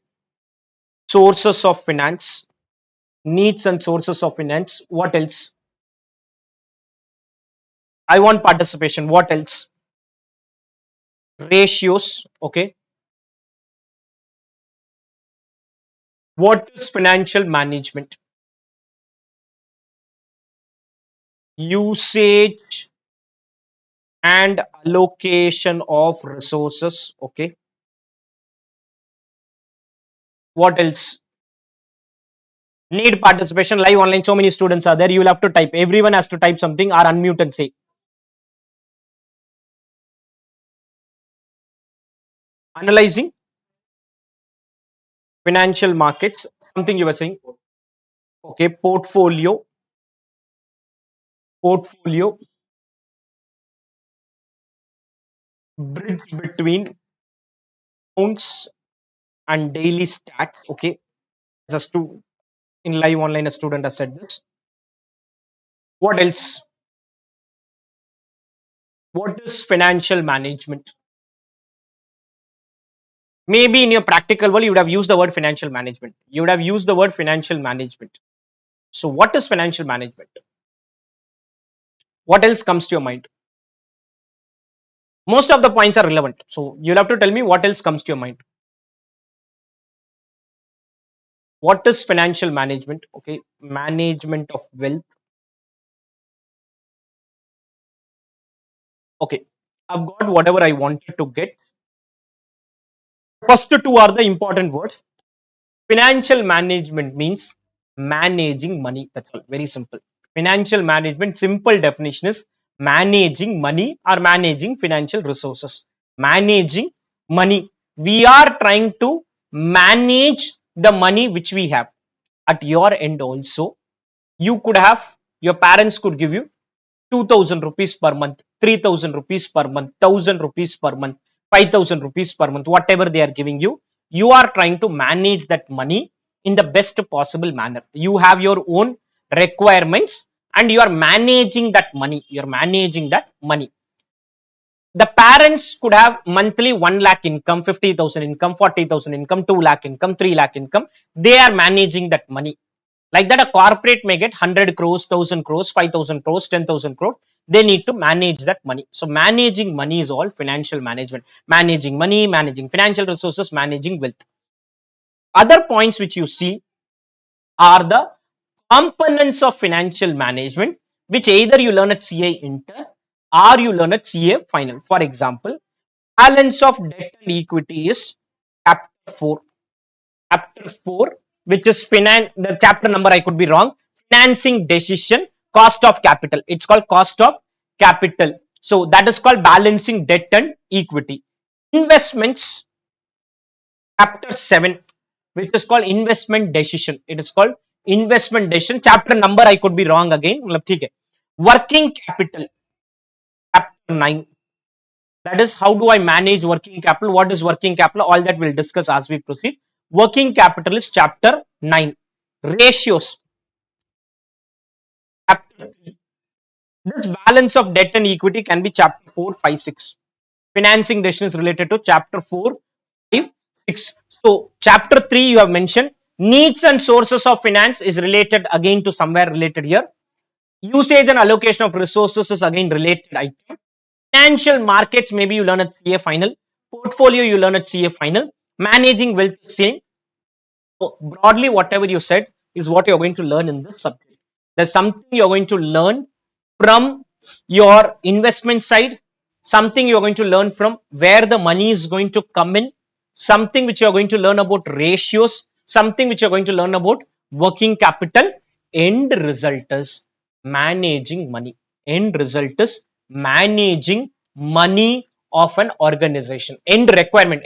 S1: sources of finance. Needs and sources of finance. What else? I want participation. What else? Ratios. Okay, what is financial management? Usage and allocation of resources. Okay, what else? Need participation. Live online, so many students are there. You will have to type. Everyone has to type something or unmute and say. Analyzing financial markets. Something you were saying. Okay, portfolio, bridge between accounts and daily stats. Okay, just to in live online, a student has said this. What else? What is financial management? Maybe in your practical world, you would have used the word financial management. You would have used the word financial management. So, what is financial management? What else comes to your mind? Most of the points are relevant. So, you'll have to tell me what else comes to your mind. What is financial management? Okay, management of wealth. Okay, I've got whatever I wanted to get. First two are the important words. Financial management means managing money. That's all. Very simple. Financial management, simple definition is managing money or managing financial resources. Managing money. We are trying to manage the money which we have. At your end also, you could have, your parents could give you 2000 rupees per month, 3000 rupees per month, 1000 rupees per month, 5000 rupees per month, whatever they are giving you. You are trying to manage that money in the best possible manner. You have your own requirements and you are managing that money. You are managing that money. The parents could have monthly 1 lakh income, 50,000 income, 40,000 income, 2 lakh income, 3 lakh income. They are managing that money. Like that, a corporate may get 100 crores, 1000 crores, 5000 crores, 10,000 crores. They need to manage that money. So, managing money is all financial management. Managing money, managing financial resources, managing wealth. Other points which you see are the components of financial management, which either you learn at CA Inter or you learn at CA Final. For example, balance of debt and equity is chapter 4. Chapter 4, which is finance, the chapter number I could be wrong. Financing decision, cost of capital. It's called cost of capital. So that is called balancing debt and equity. Investments, chapter 7, which is called investment decision. It is called investment decision. Chapter number I could be wrong again. Working capital, chapter 9. That is, how do I manage working capital? What is working capital? All that we'll discuss as we proceed. Working capital is chapter 9. Ratios, chapter 3. This balance of debt and equity can be chapter 4, 5, 6. Financing decisions related to chapter 4, 5, 6. So, chapter 3 you have mentioned. Needs and sources of finance is related again to somewhere related here. Usage and allocation of resources is again related item. Financial markets, maybe you learn at CA final. Portfolio, you learn at CA final. Managing wealth, same. So broadly, whatever you said is what you're going to learn in this subject. That's something you're going to learn from your investment side, something you're going to learn from where the money is going to come in, something which you're going to learn about ratios, something which you're going to learn about working capital. End result is managing money. End result is managing money of an organization. End requirement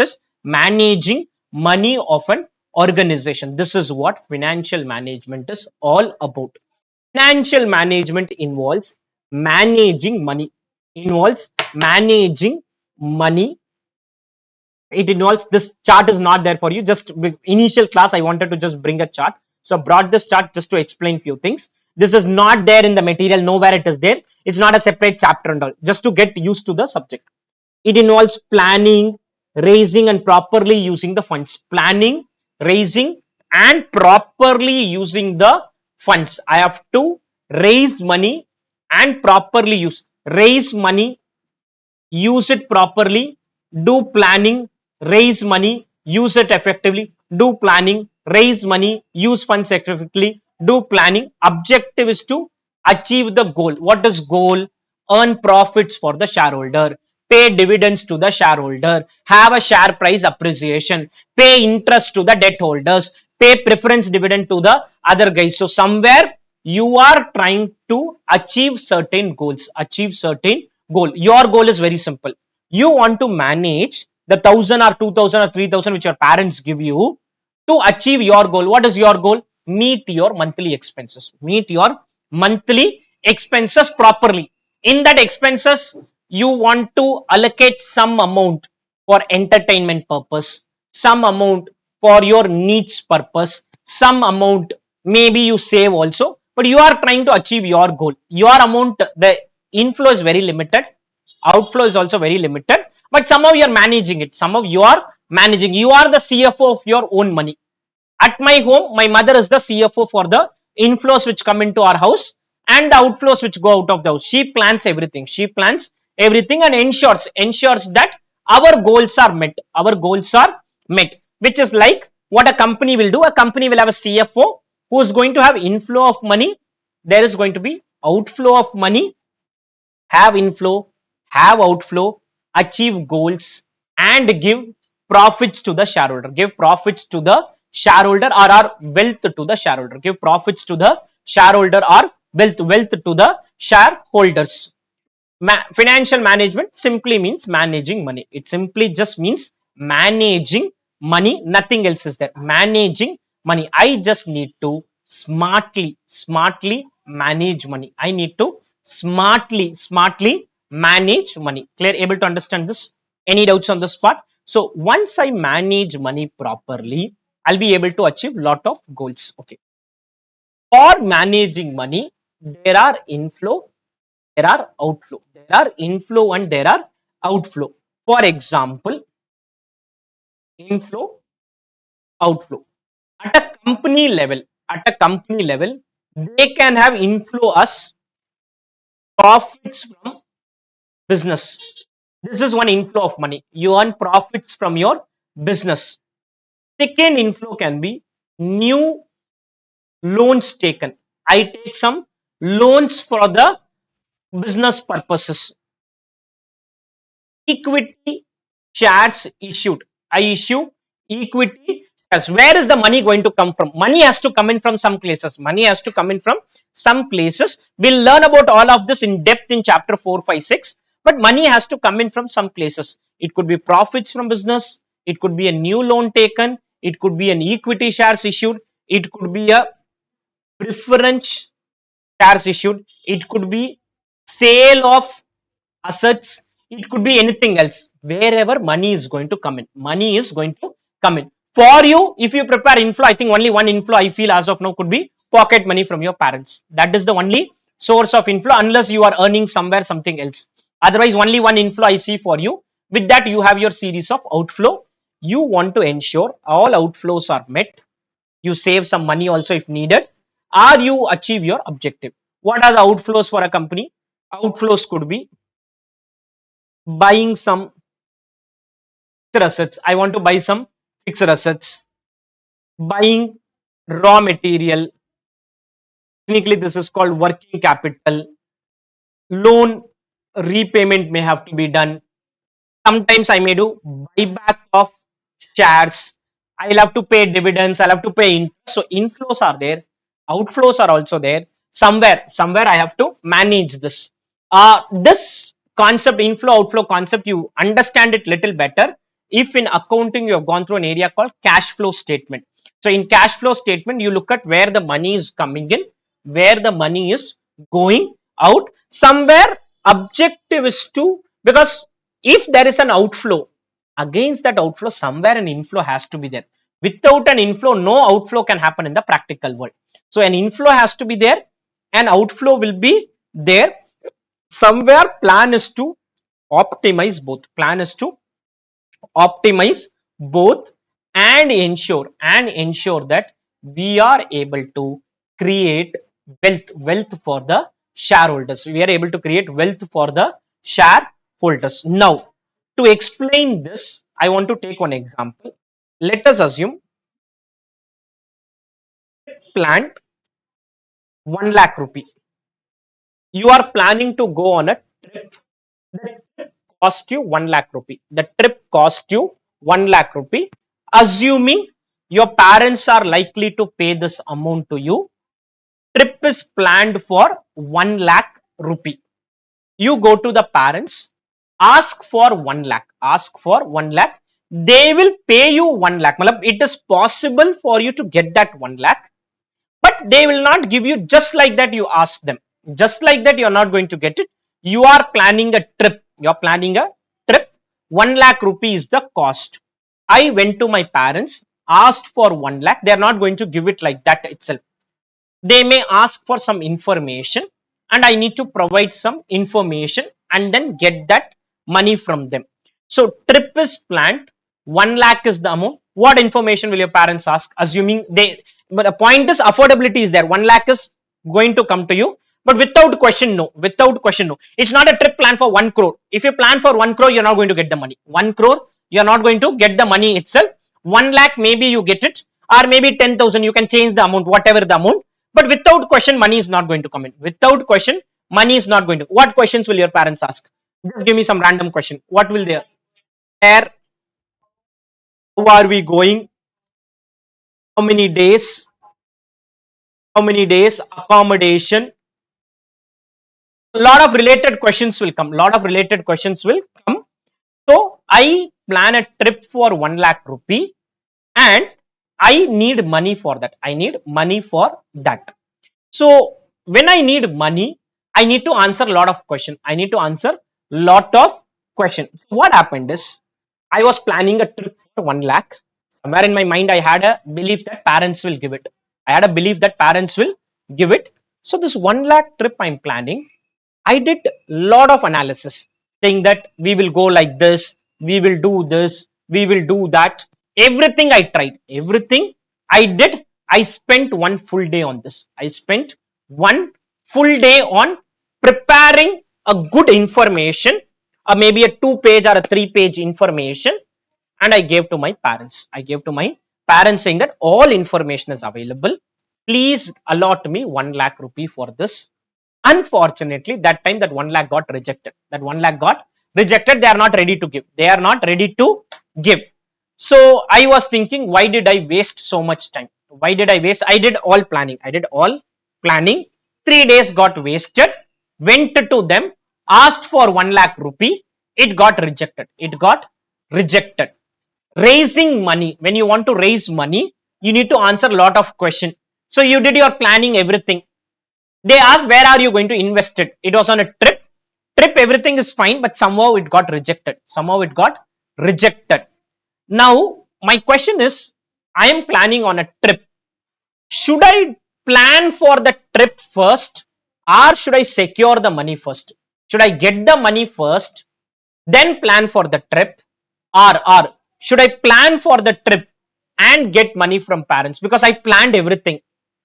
S1: is managing money of an organization. This is what financial management is all about. Financial management involves managing money. Involves managing money. It involves, this chart is not there for you. Just initial class, I wanted to just bring a chart. So brought this chart just to explain few things. This is not there in the material. Nowhere it is there. It's not a separate chapter and all. Just to get used to the subject. It involves planning, raising and properly using the funds. Planning, raising and properly using the funds. I have to raise money and properly use. Raise money, use it properly, do planning, raise money, use it effectively, do planning, raise money, use funds effectively, do planning. Objective is to achieve the goal. What is goal? Earn profits for the shareholder, pay dividends to the shareholder, have a share price appreciation, pay interest to the debt holders, pay preference dividend to the other guys. So somewhere you are trying to achieve certain goals, achieve certain goal. Your goal is very simple. You want to manage the 1000 or 2000 or 3000 which your parents give you to achieve your goal. What is your goal? Meet your monthly expenses. Meet your monthly expenses properly. In that expenses, you want to allocate some amount for entertainment purpose, some amount for your needs purpose, some amount maybe you save also, but you are trying to achieve your goal. Your amount, the inflow is very limited, outflow is also very limited, but somehow you are managing it. Somehow you are managing. You are the CFO of your own money. At my home, my mother is the CFO for the inflows which come into our house and the outflows which go out of the house. She plans everything. She plans everything and ensures that our goals are met. Our goals are met, which is like what a company will do. A company will have a CFO who is going to have inflow of money. There is going to be outflow of money, have inflow, have outflow, achieve goals, and give profits to the shareholder. Give profits to the shareholder or wealth to the shareholder. Give profits to the shareholder or wealth to the shareholders. Financial management simply means managing money. It simply just means managing money. Nothing else is there. Managing money. I just need to smartly manage money. I need to smartly manage money. Clear? Able to understand this? Any doubts on this part? So once I manage money properly, I'll be able to achieve lot of goals. Okay. For managing money, there are inflow, there are outflow. There are inflow and there are outflow. For example, inflow, outflow. At a company level, at a company level, they can have inflow as profits from business. This is one inflow of money. You earn profits from your business. Second inflow can be new loans taken. I take some loans for the business purposes. Equity shares issued. I issue equity shares. Where is the money going to come from? Money has to come in from some places. Money has to come in from some places. We'll learn about all of this in depth in chapter 4, 5, 6. But money has to come in from some places. It could be profits from business. It could be a new loan taken. It could be an equity shares issued. It could be a preference shares issued. It could be sale of assets. It could be anything else. Wherever money is going to come in, money is going to come in. For you, if you prepare inflow, I think only one inflow I feel as of now could be pocket money from your parents. That is the only source of inflow unless you are earning somewhere something else. Otherwise, only one inflow I see for you. With that, you have your series of outflow. You want to ensure all outflows are met. You save some money also if needed, or you achieve your objective. What are the outflows for a company? Outflows could be buying some fixed assets. I want to buy some fixed assets. Buying raw material. Technically, this is called working capital. Loan repayment may have to be done. Sometimes I may do buyback of shares. I'll have to pay dividends. I'll have to pay interest. So inflows are there. Outflows are also there. Somewhere I have to manage this. This concept, inflow outflow concept, you understand it little better if in accounting you have gone through an area called cash flow statement. So in cash flow statement, you look at where the money is coming in, where the money is going out. Somewhere objective is to, because if there is an outflow, against that outflow, somewhere an inflow has to be there. Without an inflow, no outflow can happen in the practical world. So an inflow has to be there, an outflow will be there. Somewhere plan is to optimize both. Plan is to optimize both and ensure that we are able to create wealth for the shareholders. We are able to create wealth for the shareholders. Now, to explain this, I want to take one example. Let us assume plant 1 lakh rupee. You are planning to go on a trip. The trip cost you 1 lakh rupee. The trip cost you 1 lakh rupee. Assuming your parents are likely to pay this amount to you, trip is planned for 1 lakh rupee. You go to the parents, ask for 1 lakh. Ask for 1 lakh. They will pay you 1 lakh. It is possible for you to get that 1 lakh, but they will not give you just like that. You ask them just like that, you are not going to get it. You are planning a trip. You are planning a trip. 1 lakh rupee is the cost. I went to my parents, asked for 1 lakh. They are not going to give it like that itself. They may ask for some information, and I need to provide some information and then get that money from them. So trip is planned. 1 lakh is the amount. What information will your parents ask? Assuming they, but the point is affordability is there. 1 lakh is going to come to you, but without question, no. Without question, no. It's not a trip plan for 1 crore. If you plan for 1 crore, you're not going to get the money. 1 crore, you're not going to get the money itself. 1 lakh, maybe you get it, or maybe 10,000. You can change the amount, whatever the amount. But without question, money is not going to come in. Without question, money is not going to. What questions will your parents ask? Just give me some random question. What will they? Where? How are we going? How many days? How many days? Accommodation. A lot of related questions will come. Lot of related questions will come. So I plan a trip for 1 lakh rupee, and I need money for that. I need money for that. So when I need money, I need to answer a lot of questions. I need to answer lot of questions. What happened is, I was planning a trip for 1 lakh. Somewhere in my mind, I had a belief that parents will give it. I had a belief that parents will give it. So this 1 lakh trip I'm planning, I did lot of analysis saying that we will go like this, we will do this, we will do that. Everything I tried, everything I did. I spent one full day on this. I spent one full day on preparing a good information, maybe a 2 page or a 3 page information, and I gave to my parents. I gave to my parents saying that all information is available. Please allot me 1 lakh rupee for this. Unfortunately, that time that 1 lakh got rejected. That 1 lakh got rejected. They are not ready to give. They are not ready to give. So I was thinking, why did I waste so much time? Why did I waste? I did all planning. I did all planning. 3 days got wasted. Went to them, asked for 1 lakh rupee. It got rejected. It got rejected. Raising money, when you want to raise money, you need to answer a lot of questions. So you did your planning, everything. They asked, where are you going to invest it? It was on a trip. Everything is fine, but somehow it got rejected. Somehow it got rejected. Now my question is, I am planning on a trip. Should I plan for the trip first, or should I secure the money first? Should I get the money first, then plan for the trip, or should I plan for the trip and get money from parents? Because I planned everything,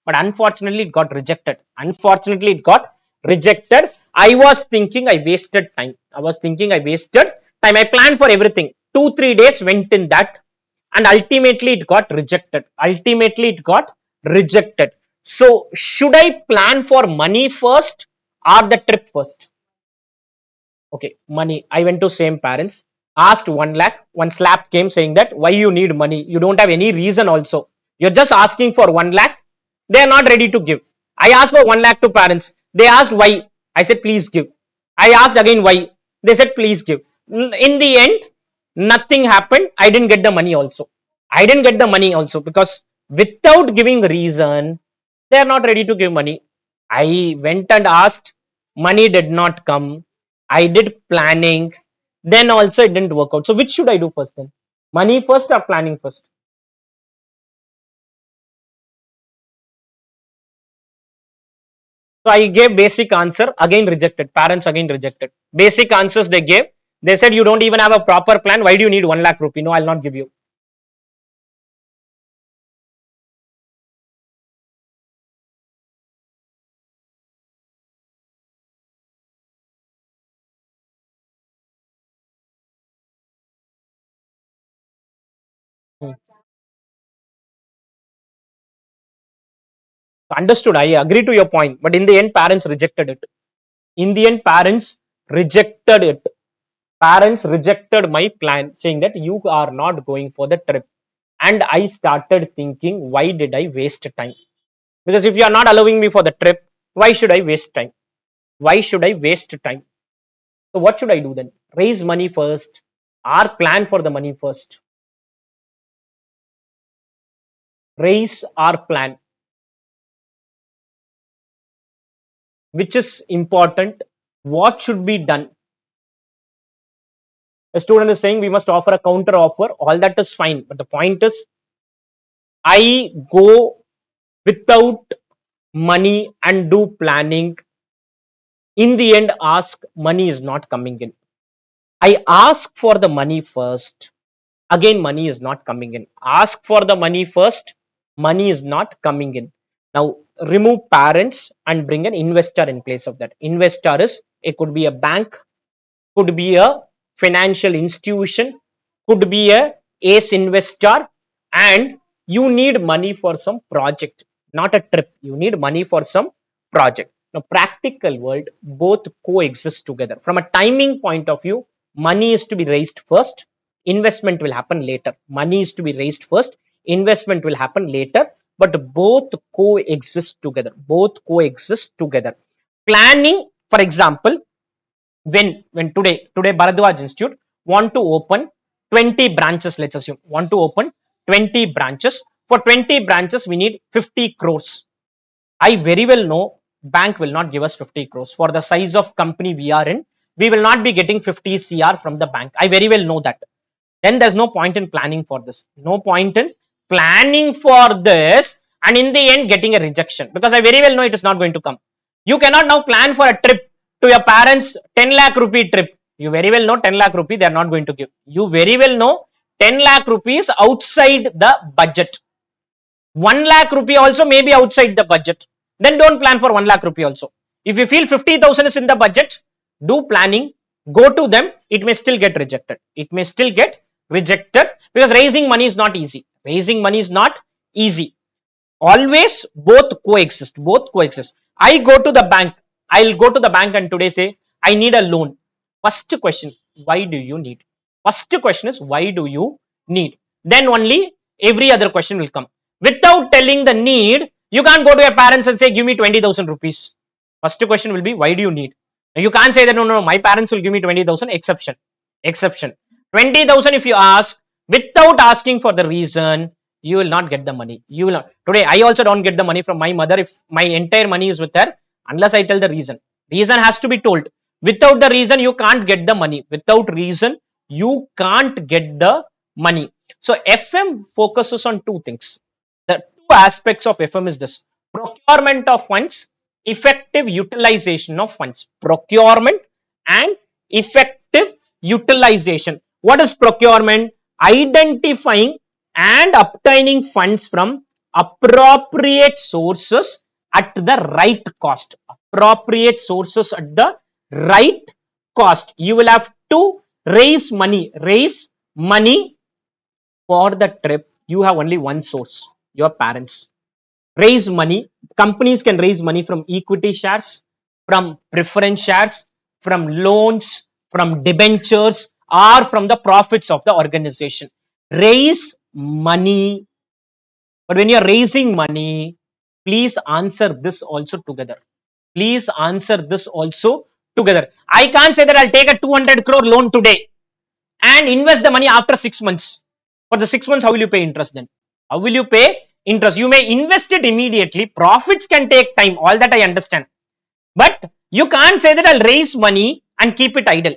S1: but unfortunately it got rejected. Unfortunately it got rejected. I was thinking I wasted time. I was thinking I wasted time. I planned for everything. 2 3 days went in that, and ultimately it got rejected. Ultimately it got rejected. So should I plan for money first or the trip first? Okay, money. I went to same parents, asked 1 lakh. One slap came saying that, why you need money? You don't have any reason also. You're just asking for 1 lakh. They are not ready to give. I asked for 1 lakh to parents. They asked why. I said, please give. I asked again why. They said, please give. In the end, nothing happened. I didn't get the money also. I didn't get the money also because without giving reason, they are not ready to give money. I went and asked, money did not come. I did planning, then also it didn't work out. So which should I do first then? Money first or planning first? So I gave basic answer, again rejected. Parents again rejected. Basic answers they gave. They said, you don't even have a proper plan. Why do you need 1 lakh rupee? No, I'll not give you. Hmm. Understood. I agree to your point. But in the end, parents rejected it. In the end, parents rejected it. Parents rejected my plan, saying that you are not going for the trip. And I started thinking, why did I waste time? Because if you are not allowing me for the trip, why should I waste time? Why should I waste time? So what should I do then? Raise money first or plan for the money first? Raise or plan? Which is important? What should be done? A student is saying we must offer a counter offer. All that is fine. But the point is, I go without money and do planning. In the end, ask, money is not coming in. I ask for the money first. Again, money is not coming in. Ask for the money first. Money is not coming in. Now, remove parents and bring an investor in place of that. Investor is, it could be a bank, could be a financial institution, could be a ace investor, and you need money for some project, not a trip. You need money for some project. Now, practical world, both coexist together. From a timing point of view, money is to be raised first, investment will happen later. Money is to be raised first, investment will happen later, but both coexist together. Both coexist together. Planning, for example, when today Bharadwaj Institute want to open 20 branches, let's assume want to open 20 branches. For 20 branches we need 50 crores. I very well know bank will not give us 50 crores. For the size of company we are in, we will not be getting 50 cr from the bank. I very well know that. then there's no point in planning for this. No point in planning for this, and in the end getting a rejection, because I very well know it is not going to come. You cannot now plan for a trip to your parents, 10 lakh rupee trip. You very well know 10 lakh rupee they are not going to give. You very well know 10 lakh rupees outside the budget. 1 lakh rupee also may be outside the budget. Then don't plan for 1 lakh rupee also. If you feel 50,000 is in the budget, do planning, go to them. It may still get rejected. It may still get rejected because raising money is not easy. Raising money is not easy. Always both coexist. Both coexist. I go to the bank. I'll go to the bank and today say, I need a loan. First question, why do you need? First question is, why do you need? Then only every other question will come. Without telling the need, you can't go to your parents and say, give me 20,000 rupees. First question will be, why do you need? You can't say that, no, my parents will give me 20,000, exception. 20,000 if you ask, without asking for the reason, you will not get the money. You will not. Today, I also don't get the money from my mother if my entire money is with her, unless I tell the reason. Reason has to be told. Without the reason, you can't get the money. Without reason, you can't get the money. So, FM focuses on two things. The two aspects of FM is this: procurement of funds, effective utilization of funds. Procurement and effective utilization. What is procurement? Identifying and obtaining funds from appropriate sources at the right cost. Appropriate sources at the right cost. You will have to raise money. Raise money for the trip. You have only one source, your parents. Raise money. Companies can raise money from equity shares, from preference shares, from loans, from debentures, or from the profits of the organization. Raise money. But when you are raising money, please answer this also together. Please answer this also together. I can't say that I'll take a 200 crore loan today and invest the money after 6 months. For the 6 months, how will you pay interest then? How will you pay interest? You may invest it immediately. Profits can take time. All that I understand. But you can't say that I'll raise money and keep it idle.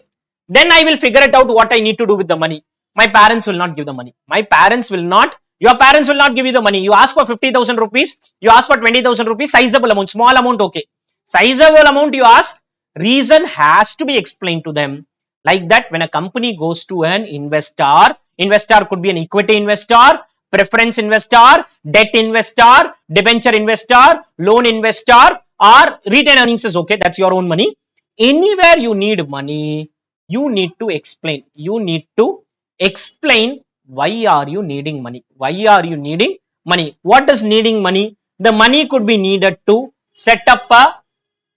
S1: Then I will figure it out what I need to do with the money. My parents will not give the money. My parents will not. Your parents will not give you the money. You ask for 50,000 rupees. You ask for 20,000 rupees. Sizable amount. Small amount, okay. Sizable amount you ask. Reason has to be explained to them. Like that, when a company goes to an investor, investor could be an equity investor, preference investor, debt investor, debenture investor, loan investor, or retained earnings is okay. That's your own money. Anywhere you need money, you need to explain. You need to explain why are you needing money. Why are you needing money? What is needing money? The money could be needed to set up a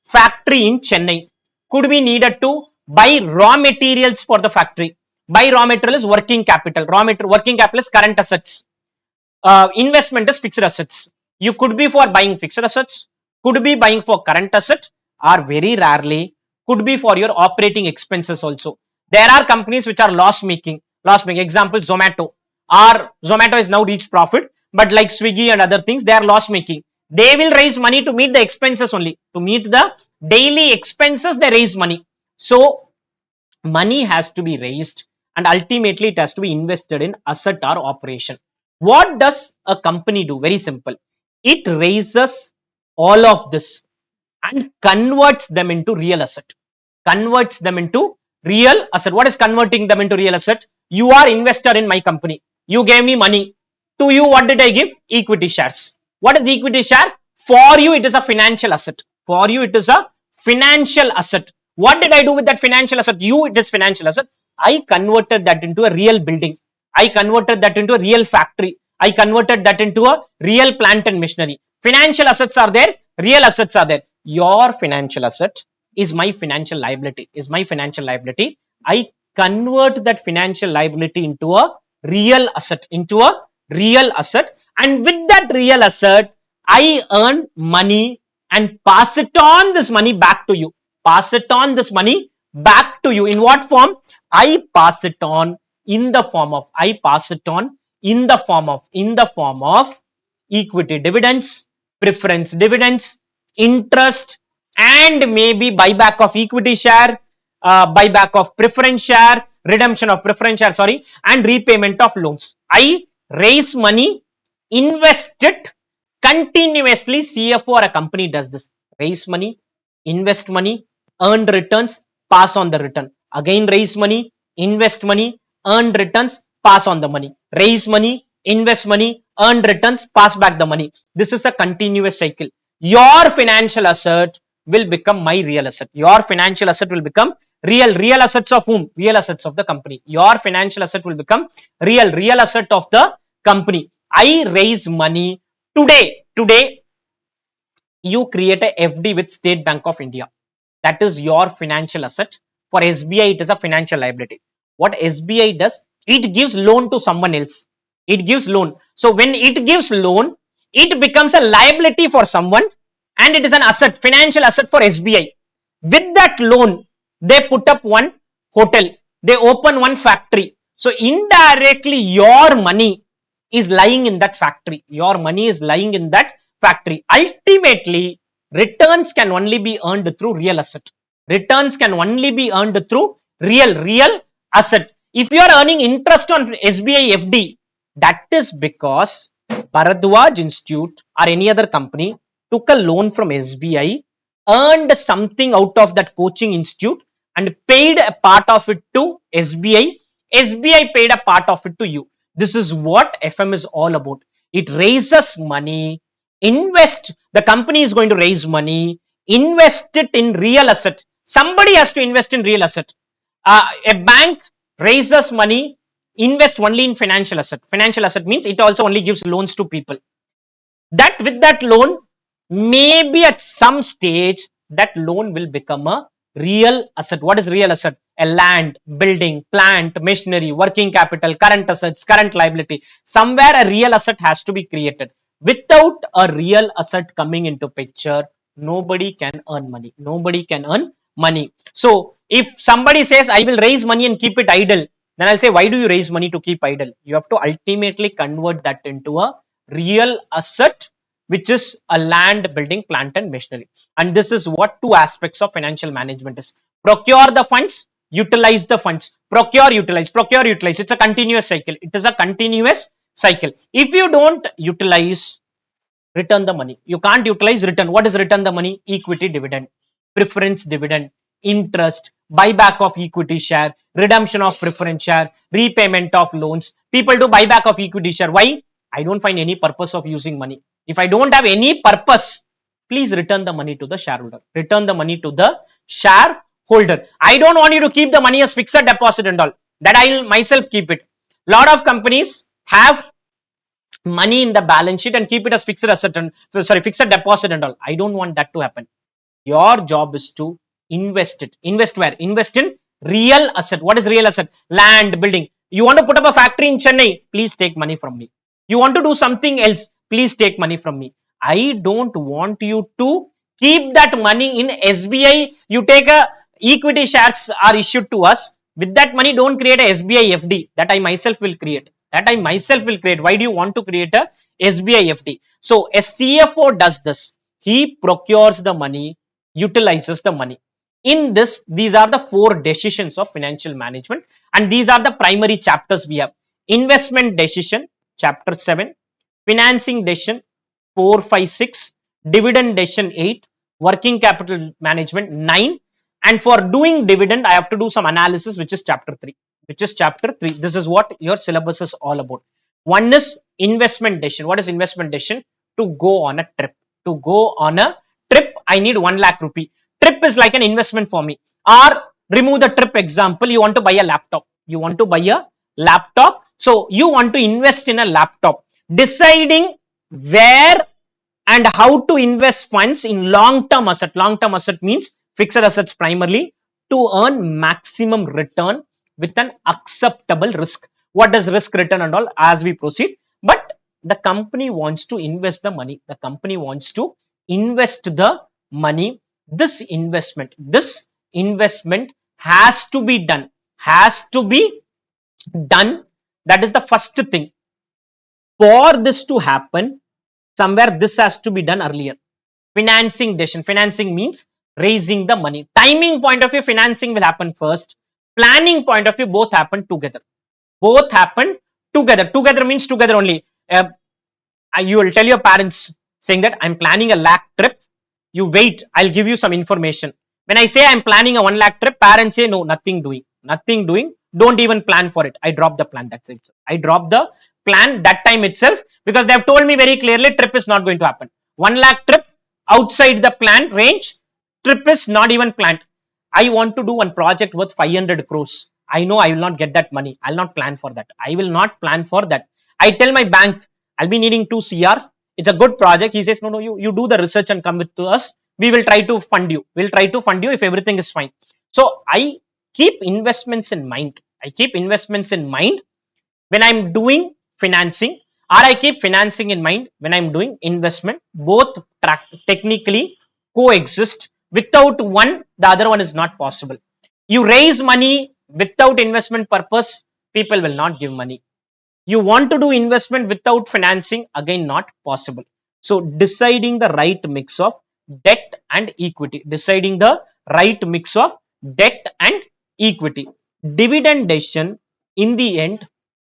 S1: factory in Chennai. Could be needed to buy raw materials for the factory. Buy raw material is working capital. Working capital is current assets. Investment is fixed assets. You could be for buying fixed assets, could be buying for current asset, or very rarely could be for your operating expenses also. There are companies which are loss making. Example, Zomato. Or Zomato is now reached profit, but like Swiggy and other things, they are loss making. They will raise money to meet the expenses only. To meet the daily expenses, they raise money. So money has to be raised, and ultimately it has to be invested in asset or operation. What does a company do? Very simple. It raises all of this and converts them into real asset. Converts them into real asset. What is converting them into real asset? You are investor in my company. You gave me money. To you, what did I give? Equity shares. What is equity share? For you, it is a financial asset. For you, it is a financial asset. What did I do with that financial asset? You, it is financial asset. I converted that into a real building. I converted that into a real factory. I converted that into a real plant and machinery. Financial assets are there. Real assets are there. Your financial asset is my financial liability. Is my financial liability. I convert that financial liability into a real asset. Into a real asset. And with that real asset, I earn money and pass it on this money back to you. Pass it on this money back to you. In what form? I pass it on in the form of, in the form of equity dividends, preference dividends, interest, and maybe buyback of equity share, buyback of preference share, redemption of preference share, sorry, and repayment of loans. I raise money, invest it continuously. CFO or a company does this: raise money, invest money, earn returns, pass on the return. Again raise money, invest money, earn returns, pass on the money. Raise money, invest money, earn returns, pass back the money. This is a continuous cycle. Your financial asset will become my real asset. Your financial asset will become real assets of whom? Real assets of the company. Your financial asset will become real asset of the company. I raise money today you create a FD with State Bank of India. That is your financial asset. For SBI, it is a financial liability. What SBI does, it gives loan to someone else. It gives loan. So when it gives loan, it becomes a liability for someone and it is an asset, financial asset for SBI. With that loan, they put up one hotel, they open one factory. So indirectly, your money is lying in that factory. Your money is lying in that factory. Ultimately, returns can only be earned through real asset. Returns can only be earned through real asset. If you are earning interest on SBI FD, that is because Bharadwaj Institute or any other company took a loan from SBI, earned something out of that coaching institute and paid a part of it to SBI. SBI paid a part of it to you. This is what FM is all about. It raises money, invest. The company is going to raise money, invest it in real asset. Somebody has to invest in real asset. A bank raises money, invest only in financial asset. Financial asset means it also only gives loans to people. That with that loan, maybe at some stage that loan will become a real asset. What is real asset? A land, building, plant, machinery, working capital, current assets, current liability. Somewhere a real asset has to be created. Without a real asset coming into picture, nobody can earn money. Nobody can earn money. So if somebody says I will raise money and keep it idle, then I'll say, why do you raise money to keep idle? You have to ultimately convert that into a real asset, which is a land, building, plant and machinery. And this is what two aspects of financial management is: procure the funds, utilize the funds. Procure, utilize, procure, utilize. It's a continuous cycle. It is a continuous cycle. If you don't utilize, return the money. You can't utilize, return. What is return the money? Equity dividend, preference dividend, interest, buyback of equity share, redemption of preference share, repayment of loans. People do buyback of equity share. Why? I don't find any purpose of using money. If I don't have any purpose, please return the money to the shareholder. Return the money to the shareholder. I don't want you to keep the money as fixed deposit and all. That I'll myself keep it. Lot of companies have money in the balance sheet and keep it as fixed asset and fixed deposit and all. I don't want that to happen. Your job is to invest it. Invest where? Invest in real asset. What is real asset? Land, building. You want to put up a factory in Chennai? Please take money from me. You want to do something else? Please take money from me. I don't want you to keep that money in SBI. You take a equity shares are issued to us. With that money, don't create a SBI FD. That I myself will create. Why do you want to create a SBI FD? So a CFO does this. He procures the money, utilizes the money. In this, these are the 4 decisions of financial management, and these are the primary chapters we have. Investment decision, chapter 7, financing decision 4, 5, 6, dividend decision 8, working capital management 9, and for doing dividend I have to do some analysis, which is chapter 3. This is what your syllabus is all about. One is investment decision. What is investment decision? To go on a trip. I need 1 lakh rupee. Trip is like an investment for me. Or remove the trip example, you want to buy a laptop. So you want to invest in a laptop. Deciding where and how to invest funds in long-term asset. Long-term asset means fixed assets primarily, to earn maximum return with an acceptable risk. What does risk, return and all as we proceed? But the company wants to invest the money. This investment has to be done. That is the first thing. For this to happen, somewhere this has to be done earlier. Financing decision. Financing means raising the money. Timing point of view, financing will happen first. planning point of view, both happen together. Both happen together. Together means together only. You will tell your parents saying that I'm planning a lakh trip. You wait, I'll give you some information. When I say I'm planning a 1 lakh trip, parents say no, nothing doing, nothing doing. Don't even plan for it. I drop the plan. That's it. I drop the plan that time itself because they have told me very clearly trip is not going to happen. 1 lakh trip outside the plan range, trip is not even planned. I want to do one project worth 500 crores. I know I will not get that money. I'll not plan for that. I will not plan for that. I tell my bank, I'll be needing 2 CR. It's a good project. He says, no, you do the research and come with to us. We will try to fund you. We'll try to fund you if everything is fine. So I keep investments in mind. I keep investments in mind when I'm doing financing, or I keep financing in mind when I'm doing investment. Both technically coexist. Without one, the other one is not possible. You raise money without investment purpose, people will not give money. You want to do investment without financing, again not possible. So deciding the right mix of debt and equity, deciding the right mix of debt and equity. Dividend decision, in the end,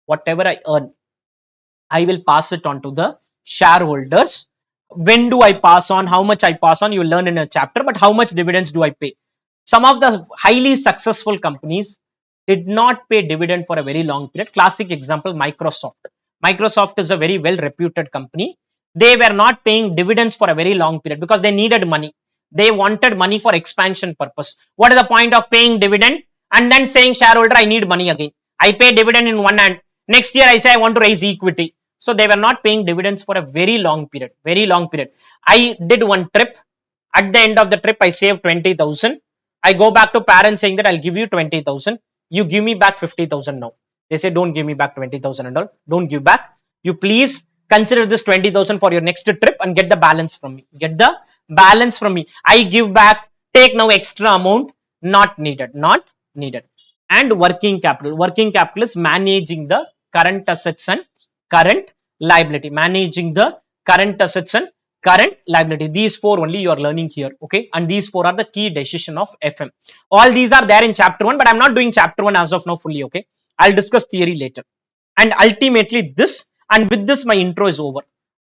S1: whatever I earn, I will pass it on to the shareholders. When do I pass on? How much I pass on? You will learn in a chapter, but how much dividends do I pay? Some of the highly successful companies did not pay dividend for a very long period. Classic example, Microsoft. Microsoft is a very well reputed company. They were not paying dividends for a very long period because they needed money. They wanted money for expansion purpose. What is the point of paying dividend and then saying shareholder, I need money again? I pay dividend in one hand. Next year I say I want to raise equity. So they were not paying dividends for a very long period. Very long period. I did one trip. At the end of the trip, I saved 20,000. I go back to parents saying that I'll give you 20,000. You give me back 50,000 now. They say, don't give me back 20,000 and all. Don't give back. You please consider this 20,000 for your next trip and get the balance from me. Get the balance from me. I give back. Take now extra amount. Not needed. Not needed. And working capital. Working capital is managing the current assets and current liability. Managing the current assets and current liability. These four only you are learning here. Okay. And these four are the key decision of FM. All these are there in chapter 1, but I'm not doing chapter 1 as of now fully. Okay. I'll discuss theory later. And ultimately this, and with this my intro is over.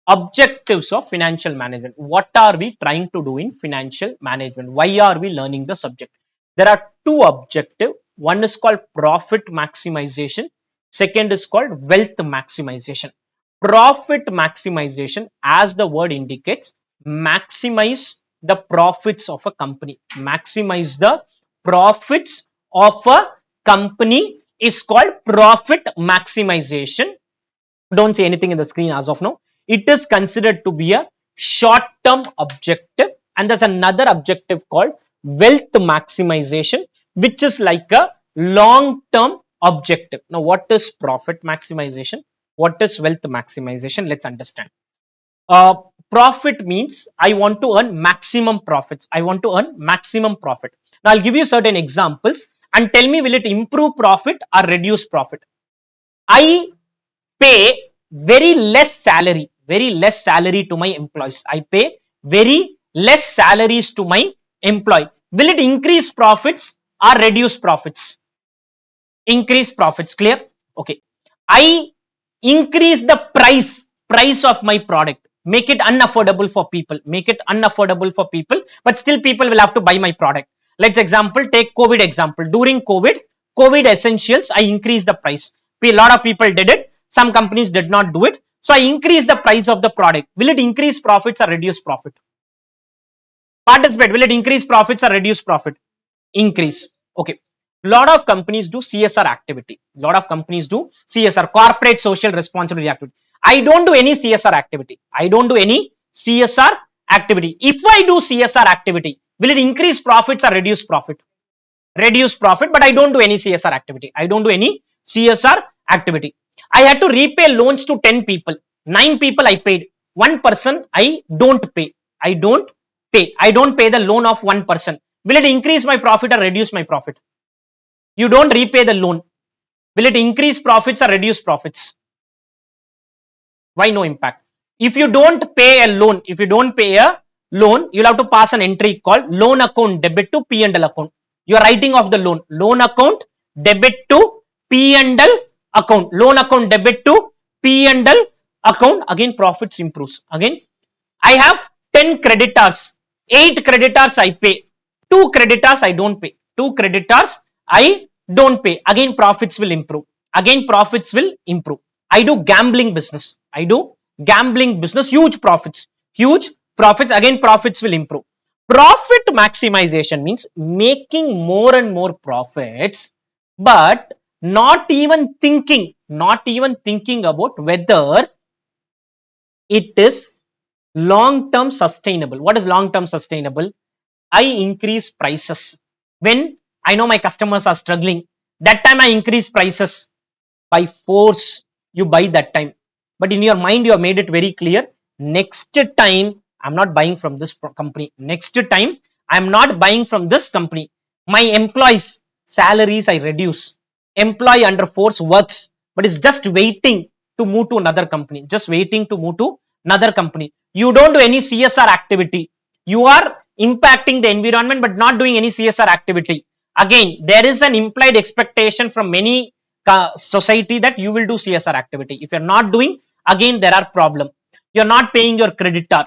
S1: Objectives of financial management. What are we trying to do in financial management? Why are we learning the subject? There are two objectives. One is called profit maximization. Second is called wealth maximization. Profit maximization, as the word indicates, maximize the profits of a company. Maximize the profits of a company is called profit maximization. Don't say anything in the screen as of now. It is considered to be a short-term objective, and there's another objective called wealth maximization, which is like a long-term objective. Now, what is profit maximization? What is wealth maximization? Let's understand. Profit means I want to earn maximum profits. I want to earn maximum profit. Now, I'll give you certain examples and tell me, will it improve profit or reduce profit? I pay very less salary to my employees. I pay very less salaries to my employee. Will it increase profits or reduce profits? Increase profits. Clear? Okay. I increase the price of my product, make it unaffordable for people, but still people will have to buy my product. Let's take COVID example. During COVID essentials, I increased the price. A lot of people did it. Some companies did not do it. So I increased the price of the product. Will it increase profits or reduce profit? Participate. Will it increase profits or reduce profit? Increase. Okay. Lot of companies do CSR activity. Corporate social responsibility activity. I don't do any CSR activity. If I do CSR activity, will it increase profits or reduce profit? Reduce profit, but I don't do any CSR activity. I had to repay loans to 10 people. 9 people I paid. One person I don't pay. I don't pay the loan of one person. Will it increase my profit or reduce my profit? You don't repay the loan. Will it increase profits or reduce profits? Why no impact? If you don't pay a loan, you'll have to pass an entry called loan account debit to P&L account. You are writing off the loan account debit to P&L account, loan account debit to P&L account, again profits improves. Again I have 10 creditors, 8 creditors I pay, 2 creditors I don't pay, 2 creditors I don't pay, again profits will improve, again profits will improve. I do gambling business, I do gambling business, huge profits, again profits will improve. Profit maximization means making more and more profits, but not even thinking about whether it is long term sustainable. What is long term sustainable? I increase prices when I know my customers are struggling. That time I increase prices by force. You buy that time, but in your mind you have made it very clear. Next time I'm not buying from this company. Next time I'm not buying from this company. My employees' salaries I reduce. Employee under force works, but is just waiting to move to another company. Just waiting to move to another company. You don't do any CSR activity. You are impacting the environment, but not doing any CSR activity. Again, there is an implied expectation from many society that you will do CSR activity. If you're not doing, again there are problem. You're not paying your creditor.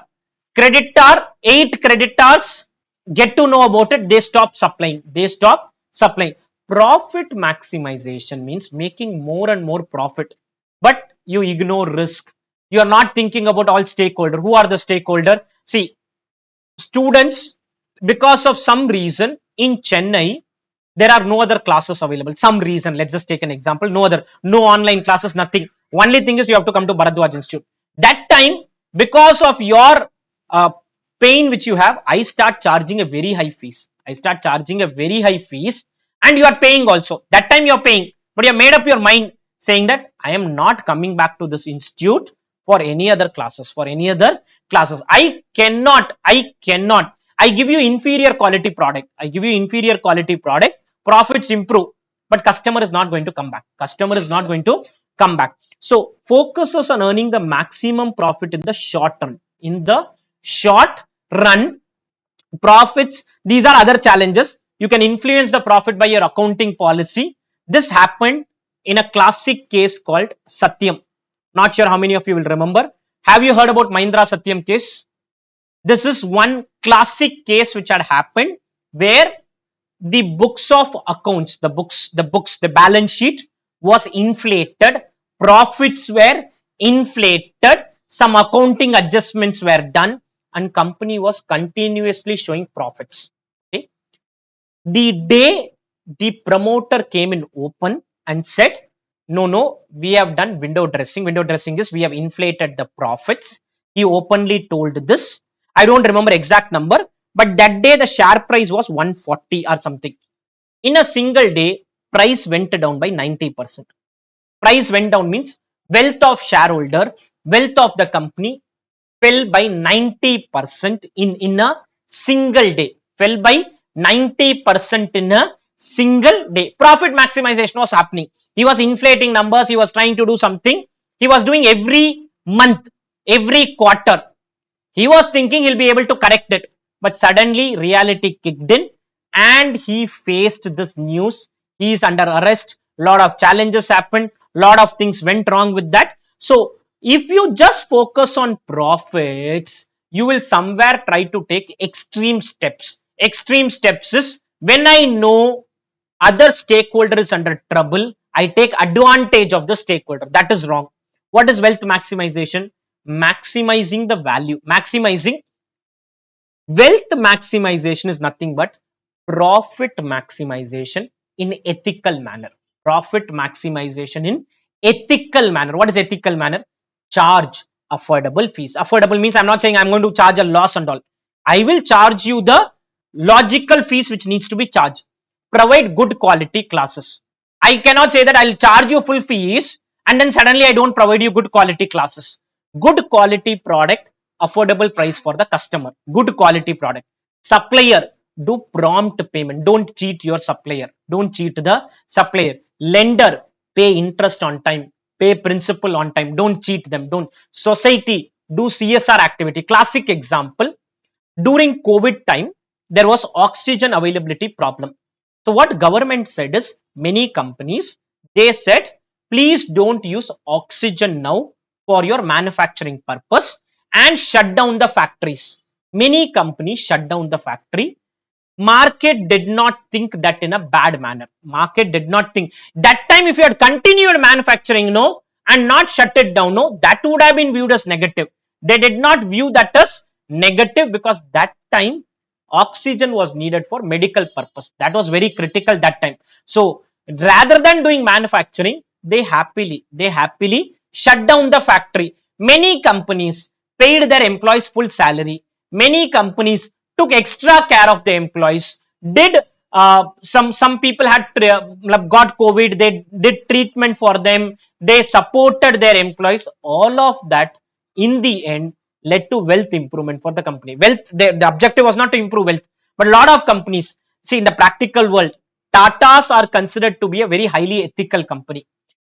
S1: Creditor, 8 creditors get to know about it, they stop supplying. They stop supplying. Profit maximization means making more and more profit, but you ignore risk. You are not thinking about all stakeholder. Who are the stakeholder? See, students, because of some reason in Chennai, there are no other classes available. Some reason, let's just take an example. No online classes, nothing. Only thing is you have to come to Bharadwaj Institute. That time, because of your pain which you have, I start charging a very high fees. I start charging a very high fees, and you are paying also. That time you are paying, but you have made up your mind saying that I am not coming back to this institute for any other classes. I cannot. I give you inferior quality product. Profits improve, but customer is not going to come back. So focuses on earning the maximum profit in the short run. In the short run, profits, these are other challenges. You can influence the profit by your accounting policy. This happened in a classic case called Satyam. Not sure how many of you will remember. Have you heard about Mahindra Satyam case? This is one classic case which had happened where the books of accounts, the balance sheet was inflated, profits were inflated, some accounting adjustments were done, and company was continuously showing profits. Okay. The day the promoter came in open and said, no, we have done window dressing. Window dressing is we have inflated the profits. He openly told this. I don't remember exact number, but that day the share price was 140 or something. In a single day, price went down by 90%. Price went down means wealth of shareholder, wealth of the company fell by 90% in a single day. Fell by 90% in a single day. Profit maximization was happening. He was inflating numbers. He was trying to do something. He was doing every month, every quarter. He was thinking he'll be able to correct it, but suddenly reality kicked in and he faced this news. He is under arrest. Lot of challenges happened. Lot of things went wrong with that. So if you just focus on profits, you will somewhere try to take extreme steps. Extreme steps is when I know other stakeholder is under trouble, I take advantage of the stakeholder. That is wrong. What is wealth maximization? Maximizing the value. Wealth maximization is nothing but profit maximization in ethical manner. Profit maximization in ethical manner. What is ethical manner? Charge affordable fees. Affordable means I'm not saying I'm going to charge a loss and all. I will charge you the logical fees which needs to be charged. Provide good quality classes. I cannot say that I'll charge you full fees and then suddenly I don't provide you good quality classes. Good quality product, affordable price for the customer. Good quality product. Supplier, do prompt payment. Don't cheat your supplier. Don't cheat the supplier. Lender, pay interest on time. Pay principal on time. Don't cheat them. Don't. Society, do CSR activity. Classic example. During COVID time, there was oxygen availability problem. So what government said is, many companies, they said, please don't use oxygen now for your manufacturing purpose and shut down the factories. Many companies shut down the factory. Market did not think that in a bad manner. Market did not think that time, if you had continued manufacturing, no, and not shut it down, no, that would have been viewed as negative. They did not view that as negative, because that time oxygen was needed for medical purpose. That was very critical that time. So rather than doing manufacturing, they happily shut down the factory. Many companies paid their employees full salary. Many companies took extra care of the employees. Did some people had got COVID, they did treatment for them, they supported their employees. All of that in the end led to wealth improvement for the company. Wealth, the objective was not to improve wealth, but a lot of companies, see, in the practical world, Tatas are considered to be a very highly ethical company,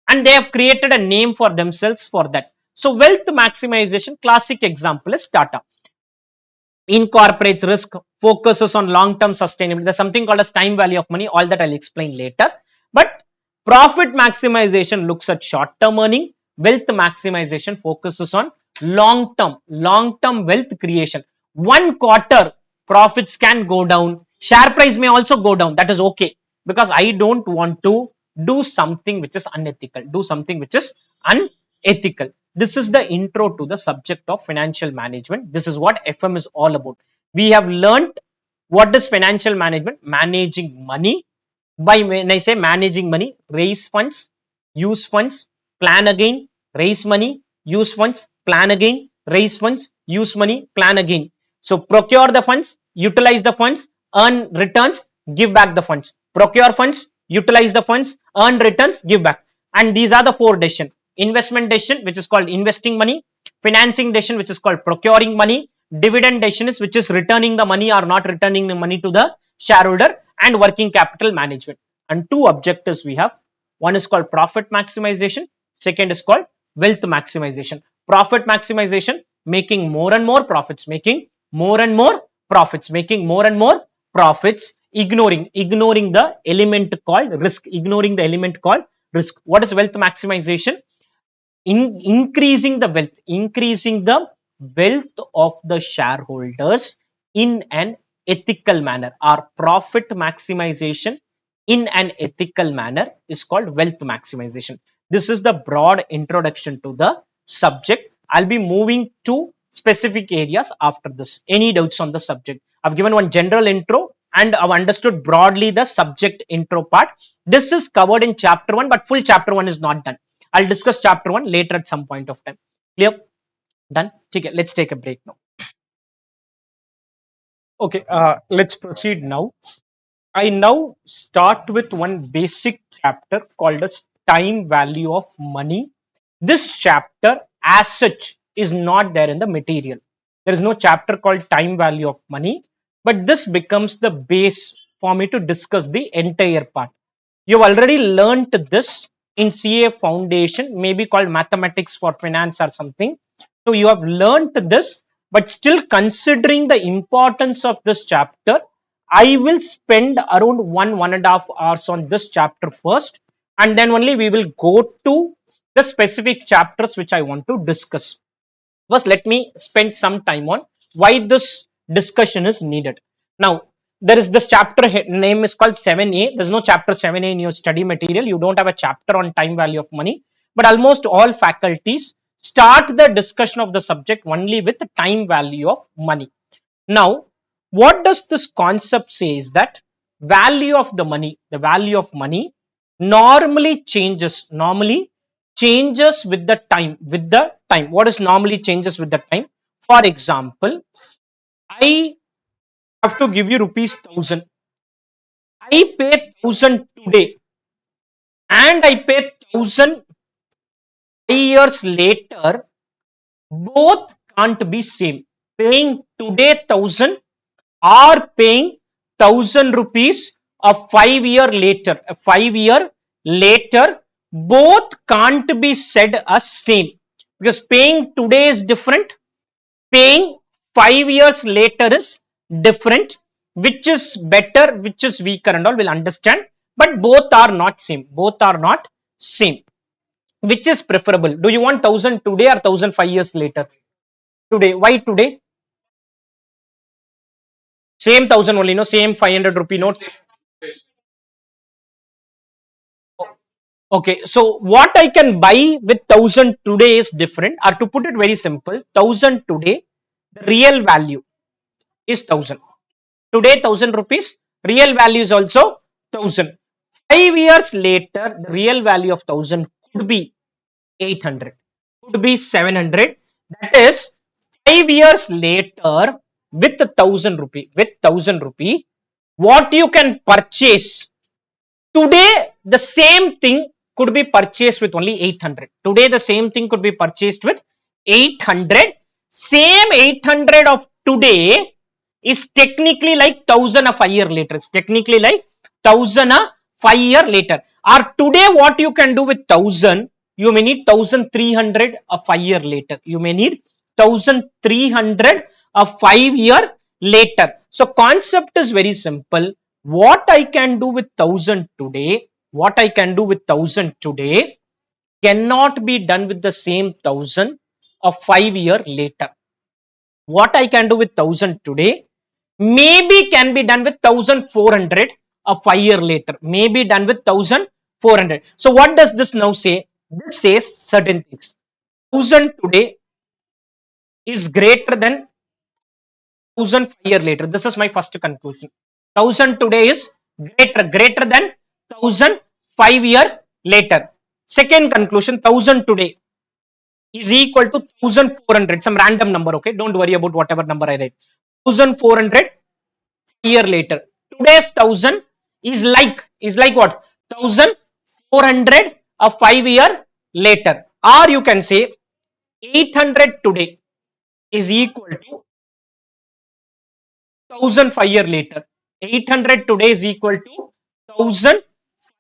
S1: and they have created a name for themselves for that. So wealth maximization, classic example is Tata. Incorporates risk, focuses on long-term sustainability. There's something called as time value of money. All that I'll explain later. But profit maximization looks at short-term earning. Wealth maximization focuses on long-term wealth creation. One quarter profits can go down. Share price may also go down. That is okay, because I don't want to do something which is unethical. Do something which is unethical. This is the intro to the subject of financial management. This is what FM is all about. We have learned what is financial management, managing money. By when I say managing money, raise funds, use funds, plan again, raise money, use funds, plan again, raise funds, use money, plan again. So procure the funds, utilize the funds, earn returns, give back the funds. Procure funds, utilize the funds, earn returns, give back. And these are the four decisions. Investment decision, which is called investing money. Financing decision, which is called procuring money. Dividend decision is which is returning the money or not returning the money to the shareholder. And working capital management. And two objectives we have. One is called profit maximization. Second is called wealth maximization. Profit maximization, making more and more profits, making more and more profits, making more and more profits, ignoring the element called risk, ignoring the element called risk. What is wealth maximization? Increasing the wealth of the shareholders in an ethical manner. Or profit maximization in an ethical manner is called wealth maximization. This is the broad introduction to the subject. I'll be moving to specific areas after this. Any doubts on the subject? I've given one general intro and I've understood broadly the subject intro part. This is covered in chapter 1, but full chapter 1 is not done. I'll discuss chapter 1 later at some point of time. Clear? Done? Okay, let's take a break now. Okay, let's proceed now. I now start with one basic chapter called as time value of money. This chapter as such is not there in the material. There is no chapter called time value of money, but this becomes the base for me to discuss the entire part. You've already learnt this in CA foundation, maybe called mathematics for finance or something. So you have learnt this, but still considering the importance of this chapter, I will spend around 1.5 hours on this chapter first, and then only we will go to the specific chapters which I want to discuss. First, let me spend some time on why this discussion is needed. Now, there is this chapter name is called 7A. There's no chapter 7A in your study material. You don't have a chapter on time value of money, but almost all faculties start the discussion of the subject only with the time value of money. Now, what does this concept say is that value of the value of money normally changes with the time. What is normally changes with the time? For example, I have to give you rupees 1000. I pay 1000 today and I pay 1000 years later. Both can't be same. Paying today 1000 or paying 1000 rupees a 5 year later. A 5 year later, both can't be said as same, because paying today is different, paying 5 years later is different. which is better, which is weaker and all, we'll understand. But both are not same, both are not same. Which is preferable? Do you want 1000 today or 1000 5 years later? Today. Why today? Same 1000 only, no? Same 500 rupee note. Okay, so what I can buy with 1000 today is different, or to put it very simple, 1000 today, the real value is 1000. Today 1000 rupees, real value is also 1000. 5 years later, the real value of 1000 could be 800, could be 700. That is, 5 years later, with 1000 rupee, with 1000 rupee, what you can purchase today, the same thing could be purchased with only 800. Today the same thing could be purchased with 800. Same 800 of today is technically like 1000 a 5 year later. It's technically like 1000 a 5 year later. Or today what you can do with 1000, you may need 1300 a 5 year later. You may need 1300 a 5 year later. So concept is very simple. What I can do with 1000 today, what I can do with 1000 today cannot be done with the same 1000 a 5 year later. What I can do with 1000 today maybe can be done with 1400 a 5 year later, maybe done with 1400. So what does this now say? This says certain things. 1000 today is greater than 1000 5 year later. This is my first conclusion. 1000 today is greater than 1000 5 year later. Second conclusion, 1000 today is equal to 1400, some random number. Okay, don't worry about whatever number I write. 1400 year later. Today's 1000 is like what? 1400 a 5 year later. Or you can say 800 today is equal to 1000 5 year later. 800 today is equal to 1000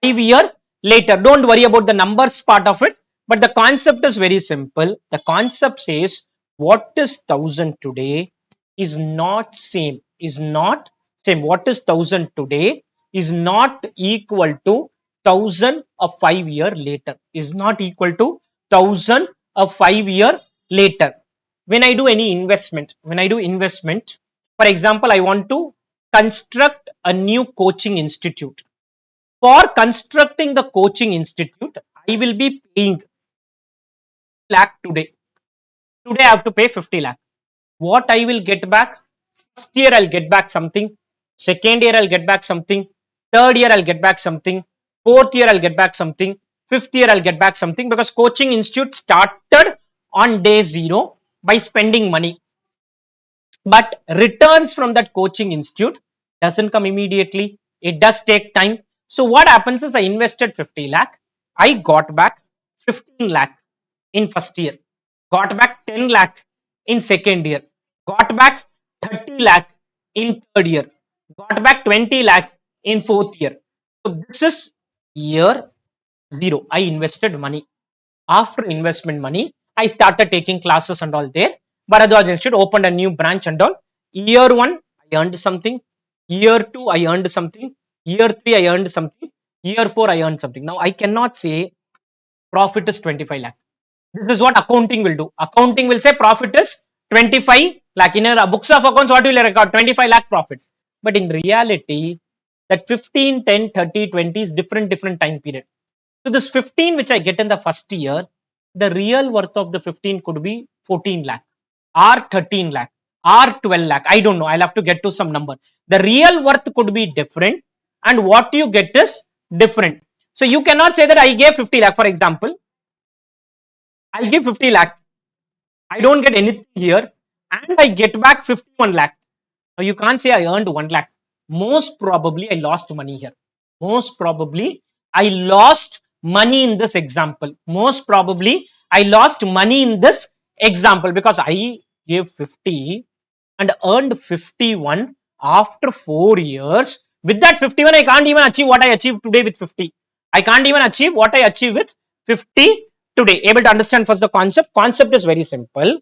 S1: 5 year later. Don't worry about the numbers part of it, but the concept is very simple. The concept says what is 1000 today is not same, is not same. What is 1000 today is not equal to 1000 a 5 year later, is not equal to 1000 a 5 year later. When I do any investment, when I do investment, for example, I want to construct a new coaching institute. For constructing the coaching institute, I will be paying lakh today. Today I have to pay 50 lakh. What I will get back? First year I'll get back something. Second year I'll get back something. Third year I'll get back something. Fourth year I'll get back something. Fifth year I'll get back something, because coaching institute started on day zero by spending money. But returns from that coaching institute doesn't come immediately. It does take time. So what happens is I invested 50 lakh. I got back 15 lakh in first year, got back 10 lakh in second year, got back 30 lakh in third year, got back 20 lakh in fourth year. So this is year zero. I invested money. After investment money, I started taking classes and all there. Bharadwaj Institute opened a new branch and all. Year one, I earned something. Year two, I earned something. Year three, I earned something. Year four, I earned something. Now I cannot say profit is 25 lakh. This is what accounting will do. Accounting will say profit is 25 lakh. In our books of accounts, what will you record? 25 lakh profit. But in reality, that 15, 10, 30, 20 is different time period. So this 15 which I get in the first year, the real worth of the 15 could be 14 lakh or 13 lakh or 12 lakh. I don't know. I'll have to get to some number. The real worth could be different and what you get is different. So you cannot say that I gave 50 lakh. For example, I'll give 50 lakh. I don't get anything here and I get back 51 lakh. Now you can't say I earned 1 lakh. Most probably I lost money here. Most probably I lost money in this example. Most probably I lost money in this example, because I gave 50 and earned 51 after 4 years. With that 51, I can't even achieve what I achieved today with 50. I can't even achieve what I achieved with 50 today. Able to understand first the concept? Concept is very simple.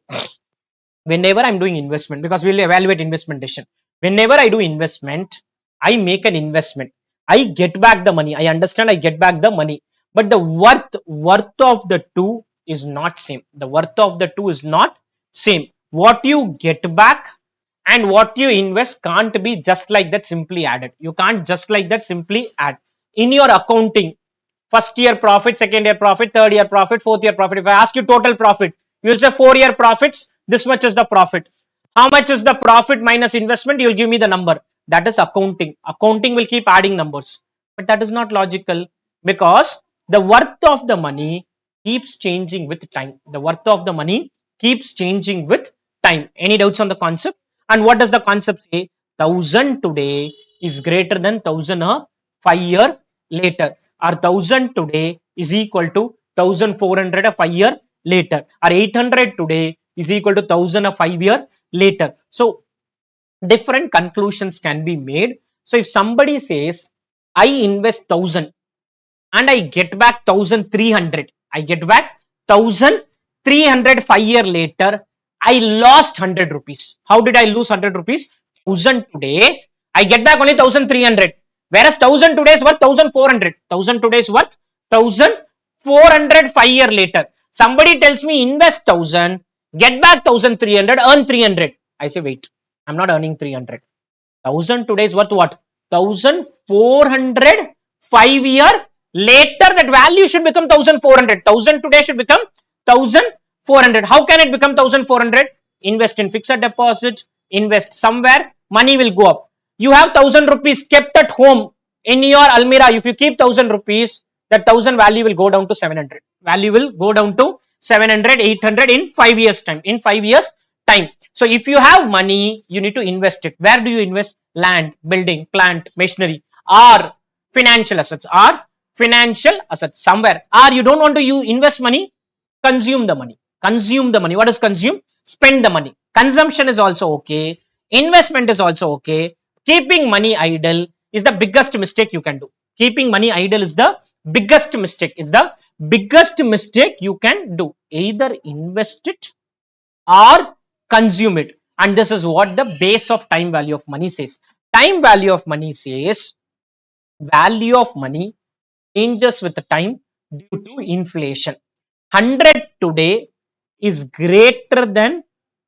S1: Whenever I'm doing investment, because we'll evaluate investment decision. Whenever I do investment, I make an investment. I get back the money. I understand I get back the money. But the worth of the two is not same. The worth of the two is not same. What you get back and what you invest can't be just like that simply added. You can't just like that simply add. In your accounting, first year profit, second year profit, third year profit, fourth year profit. If I ask you total profit, you'll say 4 year profits, this much is the profit. How much is the profit minus investment? You'll give me the number. That is accounting. Accounting will keep adding numbers. But that is not logical, because the worth of the money keeps changing with time. The worth of the money keeps changing with time. Any doubts on the concept? And what does the concept say? 1,000 today is greater than 1,000 a 5 year later, or 1,000 today is equal to 1,400 a 5 year later, or 800 today is equal to 1,000 a 5 year later. So different conclusions can be made. So if somebody says I invest 1,000 and I get back 1,300, I get back 1,300 5 year later, I lost 100 rupees. How did I lose 100 rupees? 1,000 today, I get back only 1,300, whereas 1,000 today is worth 1,400. 1,000 today is worth 1,400 5 year later. Somebody tells me invest 1,000, get back 1,300, earn 300. I say wait, I'm not earning 300. 1,000 today is worth what? 1,400 5 year later. That value should become 1,400. 1,000 today should become 1,400. How can it become 1,400? Invest in fixed deposit, invest somewhere, money will go up. You have 1,000 rupees kept at home in your Almira. If you keep 1,000 rupees, that 1,000 value will go down to 700. Value will go down to 700, 800 in 5 years time. In 5 years time. So if you have money, you need to invest it. Where do you invest? Land, building, plant, machinery, or financial assets, or financial assets somewhere. Or you don't want to invest money, consume the money. Consume the money. What is consume? Spend the money. Consumption is also okay. Investment is also okay. Keeping money idle is the biggest mistake you can do. Keeping money idle is the biggest mistake. Is the biggest mistake you can do. Either invest it or consume it. And this is what the base of time value of money says. Time value of money says value of money changes with the time due to inflation. 100 today is greater than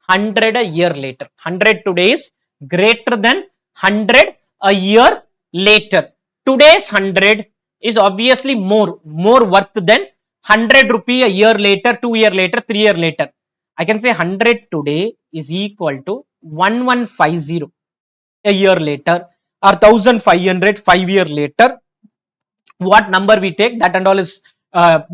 S1: 100 a year later. 100 today is greater than 100 a year later. Today's 100 is obviously more worth than 100 rupee a year later, 2 year later, 3 year later. I can say 100 today is equal to 1150 a year later, or 1,500 5 year later. What number we take, that and all is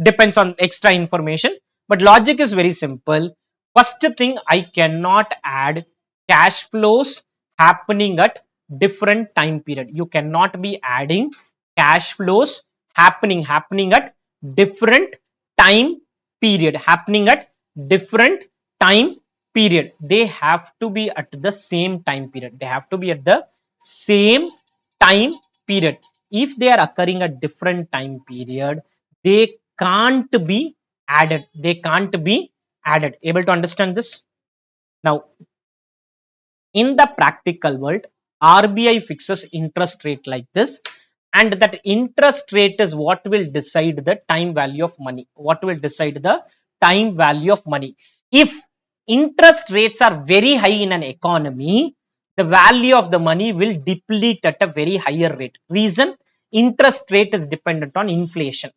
S1: depends on extra information, but logic is very simple. First thing, I cannot add cash flows happening at different time period. You cannot be adding cash flows happening at different time period. Happening at different time period. They have to be at the same time period. They have to be at the same time period. If they are occurring at different time period, they can't be added. They can't be added. Able to understand this? Now, in the practical world, RBI fixes interest rate like this, and that interest rate is what will decide the time value of money. What will decide the time value of money? If interest rates are very high in an economy, the value of the money will deplete at a very higher rate. Reason? Interest rate is dependent on inflation.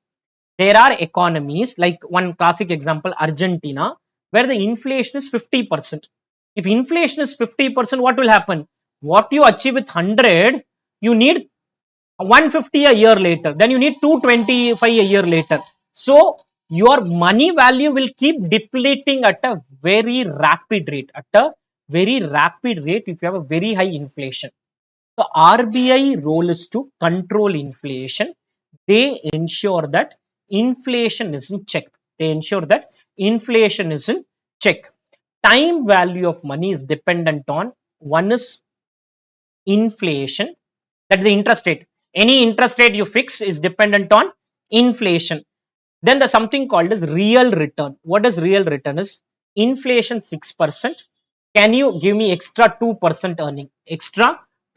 S1: There are economies like one classic example, Argentina, where the inflation is 50%. If inflation is 50%, what will happen? What you achieve with 100, you need 150 a year later, then you need 225 a year later. So your money value will keep depleting at a very rapid rate. At a very rapid rate if you have a very high inflation. The RBI role is to control inflation. They ensure that inflation is in check. They ensure that inflation is in check. Time value of money is dependent on, one is inflation, that is the interest rate. Any interest rate you fix is dependent on inflation. Then there's something called as real return. What is real return? Is inflation 6%, can you give me extra 2% earning? Extra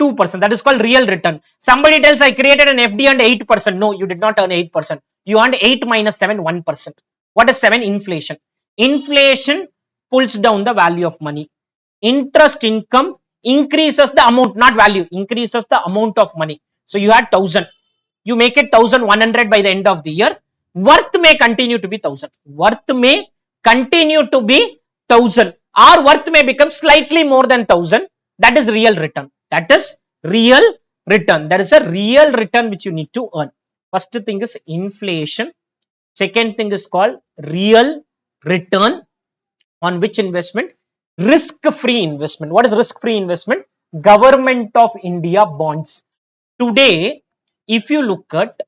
S1: 2%. That is called real return. Somebody tells I created an FD and 8%. No, you did not earn 8%. You earned 8 minus 7, 1%. What is 7? Inflation. Inflation pulls down the value of money. Interest income increases the amount, not value, increases the amount of money. So you had 1000. You make it 1100 by the end of the year. Worth may continue to be 1000. Worth may continue to be 1000. Our worth may become slightly more than 1000. That is real return. That is real return. That is a real return which you need to earn. First thing is inflation. Second thing is called real return. On which investment? Risk-free investment. What is risk-free investment? Government of India bonds. Today, if you look at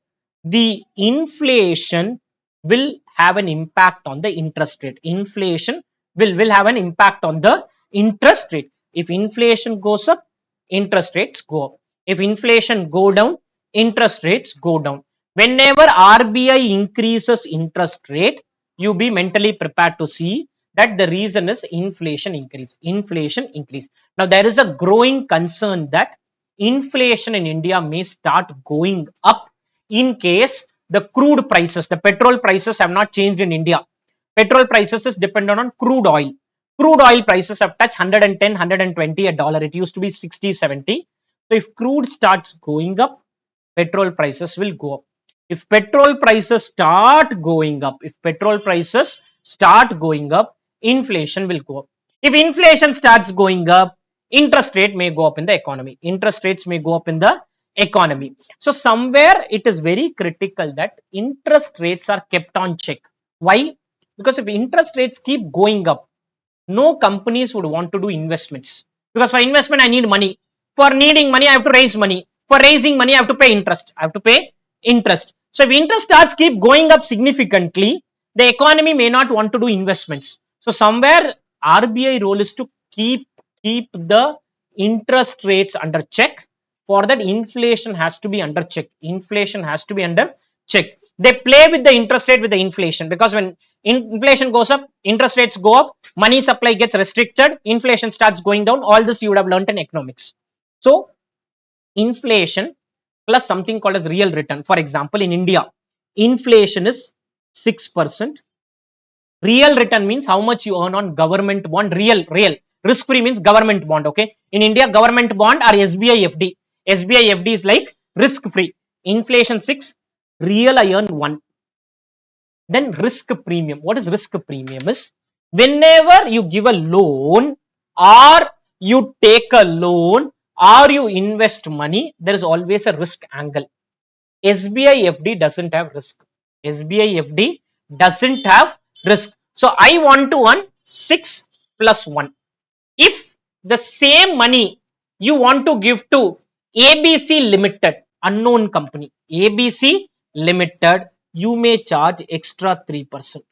S1: the inflation will have an impact on the interest rate. Inflation will have an impact on the interest rate. If inflation goes up, interest rates go up. If inflation go down, interest rates go down. Whenever RBI increases interest rate, you be mentally prepared to see that the reason is inflation increase. Inflation increase. Now there is a growing concern that inflation in India may start going up in case the crude prices, the petrol prices have not changed in India. Petrol prices is dependent on crude oil. Crude oil prices have touched 110, 120 a dollar. It used to be 60, 70. So if crude starts going up, petrol prices will go up. If petrol prices start going up, inflation will go up. If inflation starts going up, interest rate may go up in the economy. Interest rates may go up in the economy. So somewhere it is very critical that interest rates are kept on check. Why? Because if interest rates keep going up, no companies would want to do investments. Because for investment, I need money. For needing money, I have to raise money. For raising money, I have to pay interest. So if interest starts keep going up significantly, the economy may not want to do investments. So somewhere RBI role is to keep the interest rates under check. For that, inflation has to be under check. They play with the interest rate with the inflation, because when inflation goes up, interest rates go up, money supply gets restricted, inflation starts going down. All this you would have learnt in economics. So inflation plus something called as real return. For example, in India, inflation is 6%. Real return means how much you earn on government bond. Real. Risk free means government bond. Okay. In India, government bond or SBI FD. SBI FD is like risk free. Inflation 6. Real I earn 1. Then risk premium. What is risk premium? Is whenever you give a loan or you take a loan or you invest money, there is always a risk angle. SBI FD doesn't have risk. So I want to earn 6 plus 1. If the same money you want to give to ABC Limited, unknown company, ABC Limited, you may charge extra 3%,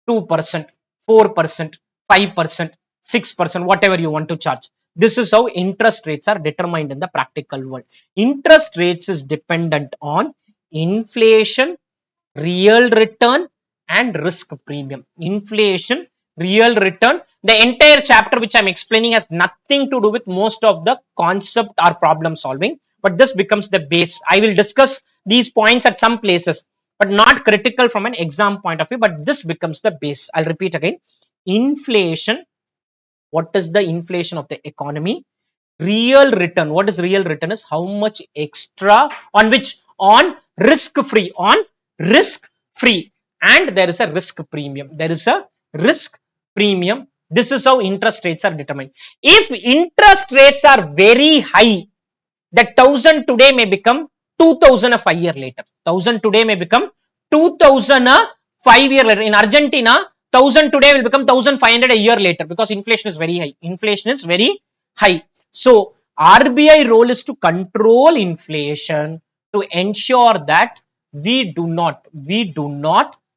S1: 2%, 4%, 5%, 6%, whatever you want to charge. This is how interest rates are determined in the practical world. Interest rates is dependent on inflation, real return, and risk premium. Inflation, real return. The entire chapter which I'm explaining has nothing to do with most of the concept or problem solving, but this becomes the base. I will discuss these points at some places, but not critical from an exam point of view, but this becomes the base. I'll repeat again. Inflation. What is the inflation of the economy? Real return. What is real return? Is how much extra on which? On risk free. And there is a risk premium. This is how interest rates are determined. If interest rates are very high, that 1000 today may become 2000 a 5 year later. 1000 today may become 2000 a 5 year later. In Argentina, 1000 today will become 1500 a year later, because inflation is very high. So RBI role is to control inflation, to ensure that we do not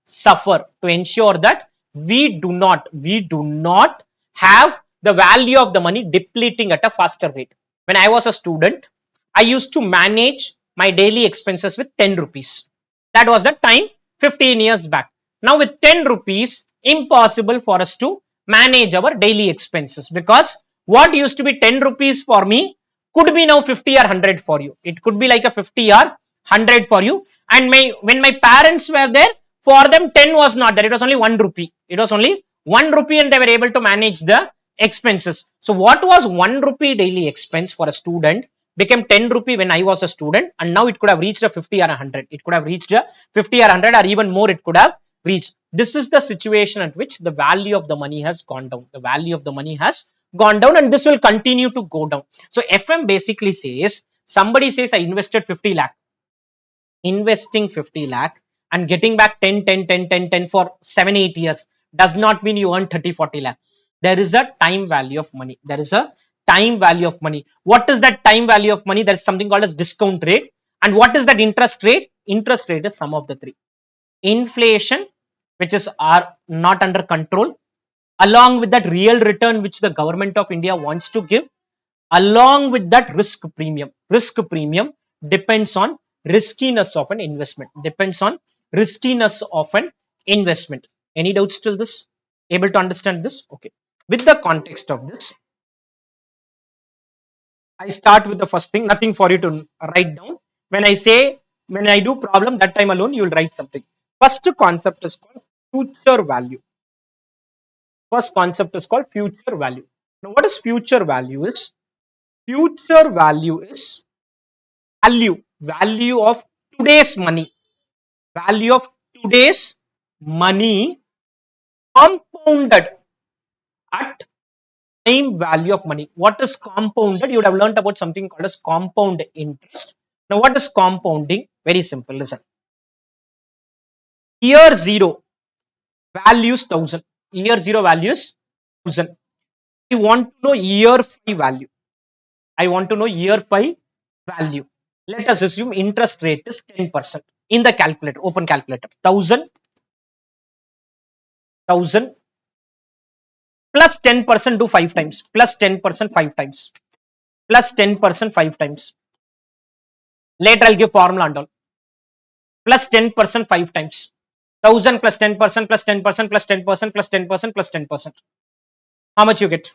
S1: suffer, to ensure that we do not have the value of the money depleting at a faster rate. When I was a student, I used to manage my daily expenses with 10 rupees. That was the time 15 years back. Now with 10 rupees, impossible for us to manage our daily expenses, because What used to be 10 rupees for me could be now 50 or 100 for you. It could be like a 50 or 100 for you. And when my parents were there, for them 10 was not there. It was only 1 rupee. It was only 1 rupee and they were able to manage the expenses. So what was 1 rupee daily expense for a student became 10 rupee when I was a student, and now it could have reached a 50 or 100. It could have reached a 50 or 100 or even more it could have reached. This is the situation at which the value of the money has gone down. The value of the money has gone down and this will continue to go down. So FM basically says, somebody says I invested 50 lakh, investing 50 lakh and getting back 10, 10, 10, 10, 10 for 7, 8 years does not mean you earn 30, 40 lakh. There is a time value of money. There is a time value of money. What is that time value of money? There is something called as discount rate. And what is that interest rate? Interest rate is sum of the three. Inflation, which is not under control, along with that real return which the government of India wants to give, along with that risk premium. Risk premium depends on riskiness of an investment. Depends on riskiness of an investment. Any doubts till this? Able to understand this? Okay. With the context of this, I start with the first thing, nothing for you to write down. When I do problem, that time alone you will write something. First concept is called future value. First concept is called future value. Now, what is future value is? Future value is value of today's money. Value of today's money compounded at time value of money. What is compounded? You would have learned about something called as compound interest. Now, what is compounding? Very simple. Listen. Year 0 values 1000. Year 0 values 1000. I want to know year 5 value. I want to know year 5 value. Let us assume interest rate is 10% in the calculator, open calculator. 1000 plus 10% do 5 times, plus 10% 5 times, plus 10% 5 times. Later I'll give formula and all. Plus 10% 5 times. 1000 plus 10% plus 10% plus 10% plus 10% plus 10%. How much you get?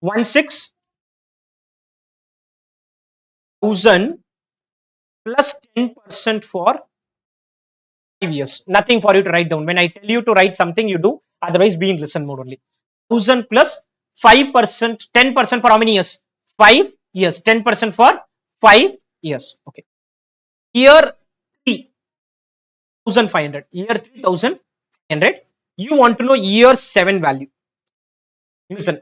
S1: 16,000 plus 10% for 5 years. Nothing for you to write down. When I tell you to write something, you do. Otherwise, be in listen mode only. 1000 plus 5%, 10% for how many years? 5 years. 10% for 5 years. Okay. Year 3, 1500. Year 3500. You want to know year 7 value. Listen.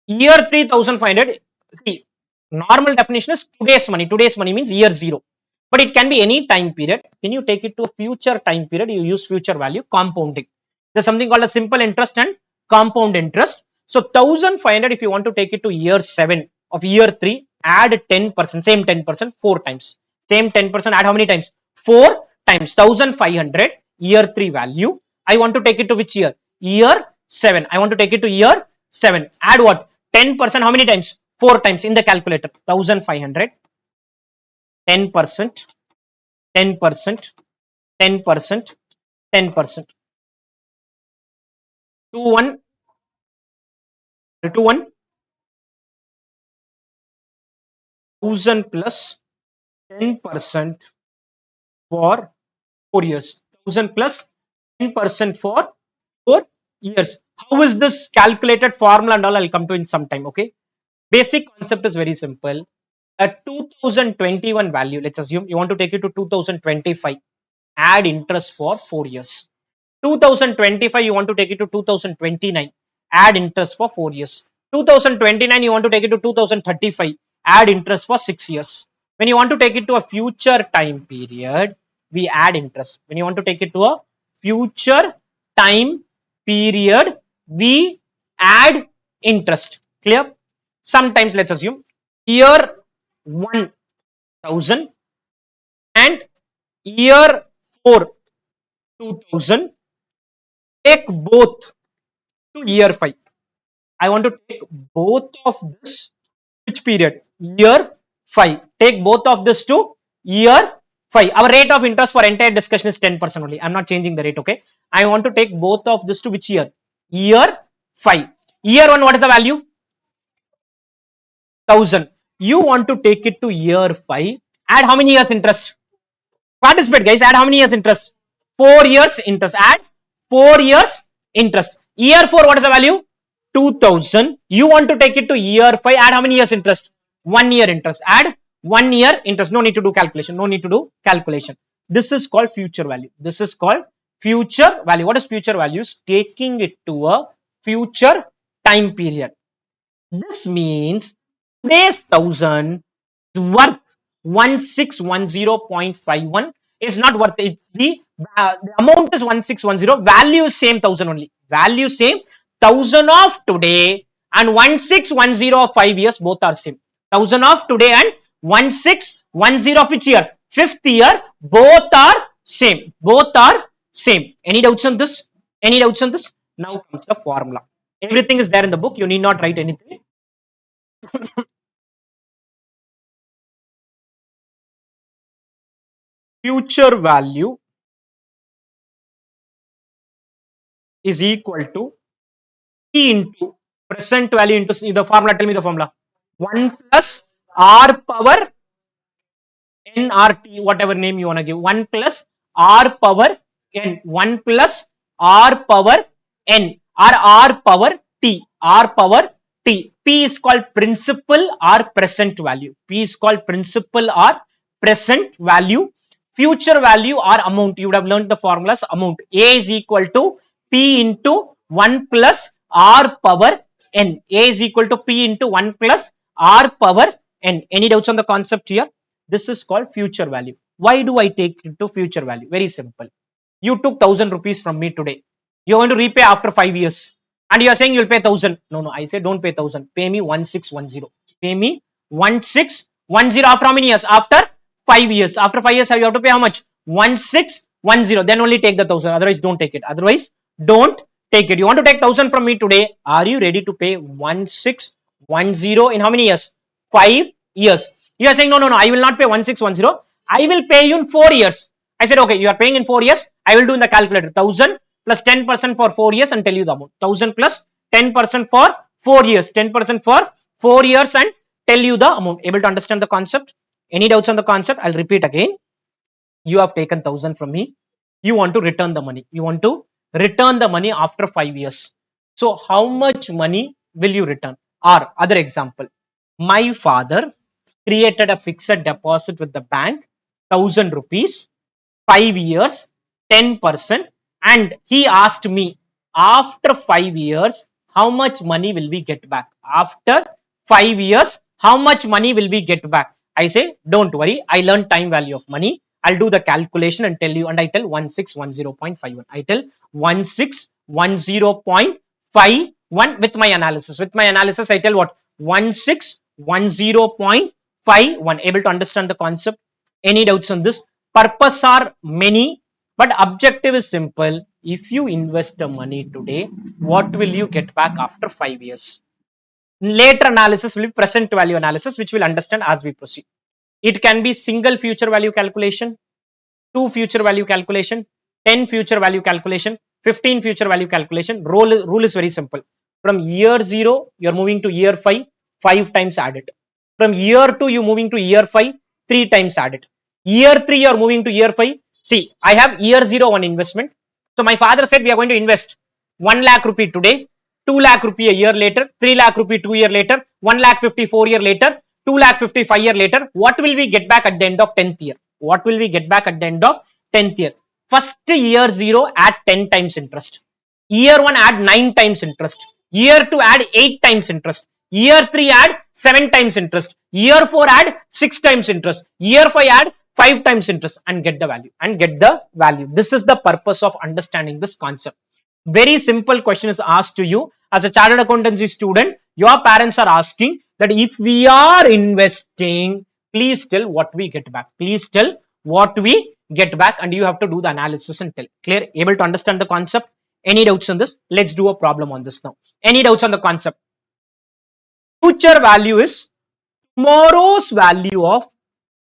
S1: Year 3500. See, normal definition is today's money. Today's money means year 0. But it can be any time period. When you take it to a future time period, you use future value compounding. There's something called a simple interest and compound interest. So 1500, if you want to take it to year 7 of year 3, add 10%, same 10%, 4 times. Same 10%, add how many times? 4 times. 1500, year 3 value. I want to take it to which year? Year 7. I want to take it to year 7. Add what? 10%, how many times? 4 times in the calculator. 1500. 10%, 10%, 10%, 10%. 2 1 1000 plus 10% for 4 years. 1000 plus 10% for 4 years. How is this calculated? Formula and all I'll come to in some time. Okay. Basic concept is very simple. A 2021 value, let's assume you want to take it to 2025. Add interest for 4 years. 2025 you want to take it to 2029. Add interest for 4 years. 2029 you want to take it to 2035. Add interest for 6 years. When you want to take it to a future time period, we add interest. When you want to take it to a future time period, we add interest. Clear? Sometimes let's assume year 1000 and year 4 2000. Take both to year 5. I want to take both of this. Which period? Year 5. Take both of this to year 5. Our rate of interest for entire discussion is 10% only. I'm not changing the rate. Okay. I want to take both of this to which year? Year 5. Year 1, what is the value? 1000. You want to take it to year 5. Add how many years interest? Participate, guys. Add how many years interest? 4 years interest. Add 4 years interest. Year 4, what is the value? 2000. You want to take it to year 5. Add how many years interest? 1 year interest. Add 1 year interest. No need to do calculation. No need to do calculation. This is called future value. This is called future value. What is future value? Taking it to a future time period. This means today's 1000 is worth 1610.51. It's not worth it. The amount is 1610. Value is same 1000 only. Value same. 1000 of today and 1610 of 5 years both are same. 1000 of today and 1610 of which year? 5th year. Both are same. Both are same. Any doubts on this? Any doubts on this? Now comes the formula. Everything is there in the book. You need not write anything. Future value is equal to P into present value into the formula. Tell me the formula. 1 plus R power NRT, whatever name you want to give. 1 plus R power N. 1 plus R power N or R power T. R power T. P is called principal or present value. P is called principal or present value. Future value or amount. You would have learned the formulas. Amount. A is equal to P into 1 plus R power N. A is equal to P into 1 plus R power N. Any doubts on the concept here? This is called future value. Why do I take it to future value? Very simple. You took 1000 rupees from me today. You are going to repay after 5 years. And you are saying you will pay 1000. No, I say don't pay 1000. Pay me 1610. Pay me 1610 after how many years? After 5 years. After 5 years, you have to pay how much? 1610. Then only take the 1000. Otherwise, don't take it. Otherwise, don't take it. You want to take 1000 from me today. Are you ready to pay 1610 in how many years? 5 years. You are saying, no, I will not pay 1610. I will pay you in 4 years. I said, okay, you are paying in 4 years. I will do in the calculator. 1000 plus 10% for 4 years and tell you the amount. 1000 plus 10% for 4 years. 10% for 4 years and tell you the amount. Able to understand the concept? Any doubts on the concept? I'll repeat again. You have taken 1000 from me. You want to return the money. You want to return the money after 5 years. So how much money will you return? Or other example, my father created a fixed deposit with the bank, 1000 rupees, 5 years, 10%, and he asked me, after 5 years, how much money will we get back? After 5 years, how much money will we get back? I say, don't worry, I learned time value of money. I'll do the calculation and tell you, and I tell 1610.51. I tell 1610.51 with my analysis. With my analysis, I tell what? 1610.51. Able to understand the concept? Any doubts on this? Purpose are many, but objective is simple. If you invest the money today, what will you get back after 5 years? Later analysis will be present value analysis, which we'll understand as we proceed. It can be single future value calculation, 2 future value calculation, 10 future value calculation, 15 future value calculation. Rule is very simple. From year 0, you're moving to year 5, 5 times add it. From year 2, you're moving to year 5, 3 times add it. Year 3, you're moving to year 5. See, I have year 0 one investment. So my father said we are going to invest 1 lakh rupee today, 2 lakh rupee a year later, 3 lakh rupee 2 year later, 1 lakh 54 year later, 2 lakh 55 year later. What will we get back at the end of 10th year? What will we get back at the end of 10th year? First year 0 add 10 times interest. Year 1 add 9 times interest. Year 2 add 8 times interest. Year 3 add 7 times interest. Year 4 add 6 times interest. Year 5 add 5 times interest and get the value. This is the purpose of understanding this concept. Very simple question is asked to you as a chartered accountancy student. Your parents are asking that if we are investing, please tell what we get back. Please tell what we get back, and you have to do the analysis and tell. Clear? Able to understand the concept? Any doubts on this? Let's do a problem on this now. Any doubts on the concept? Future value is tomorrow's value of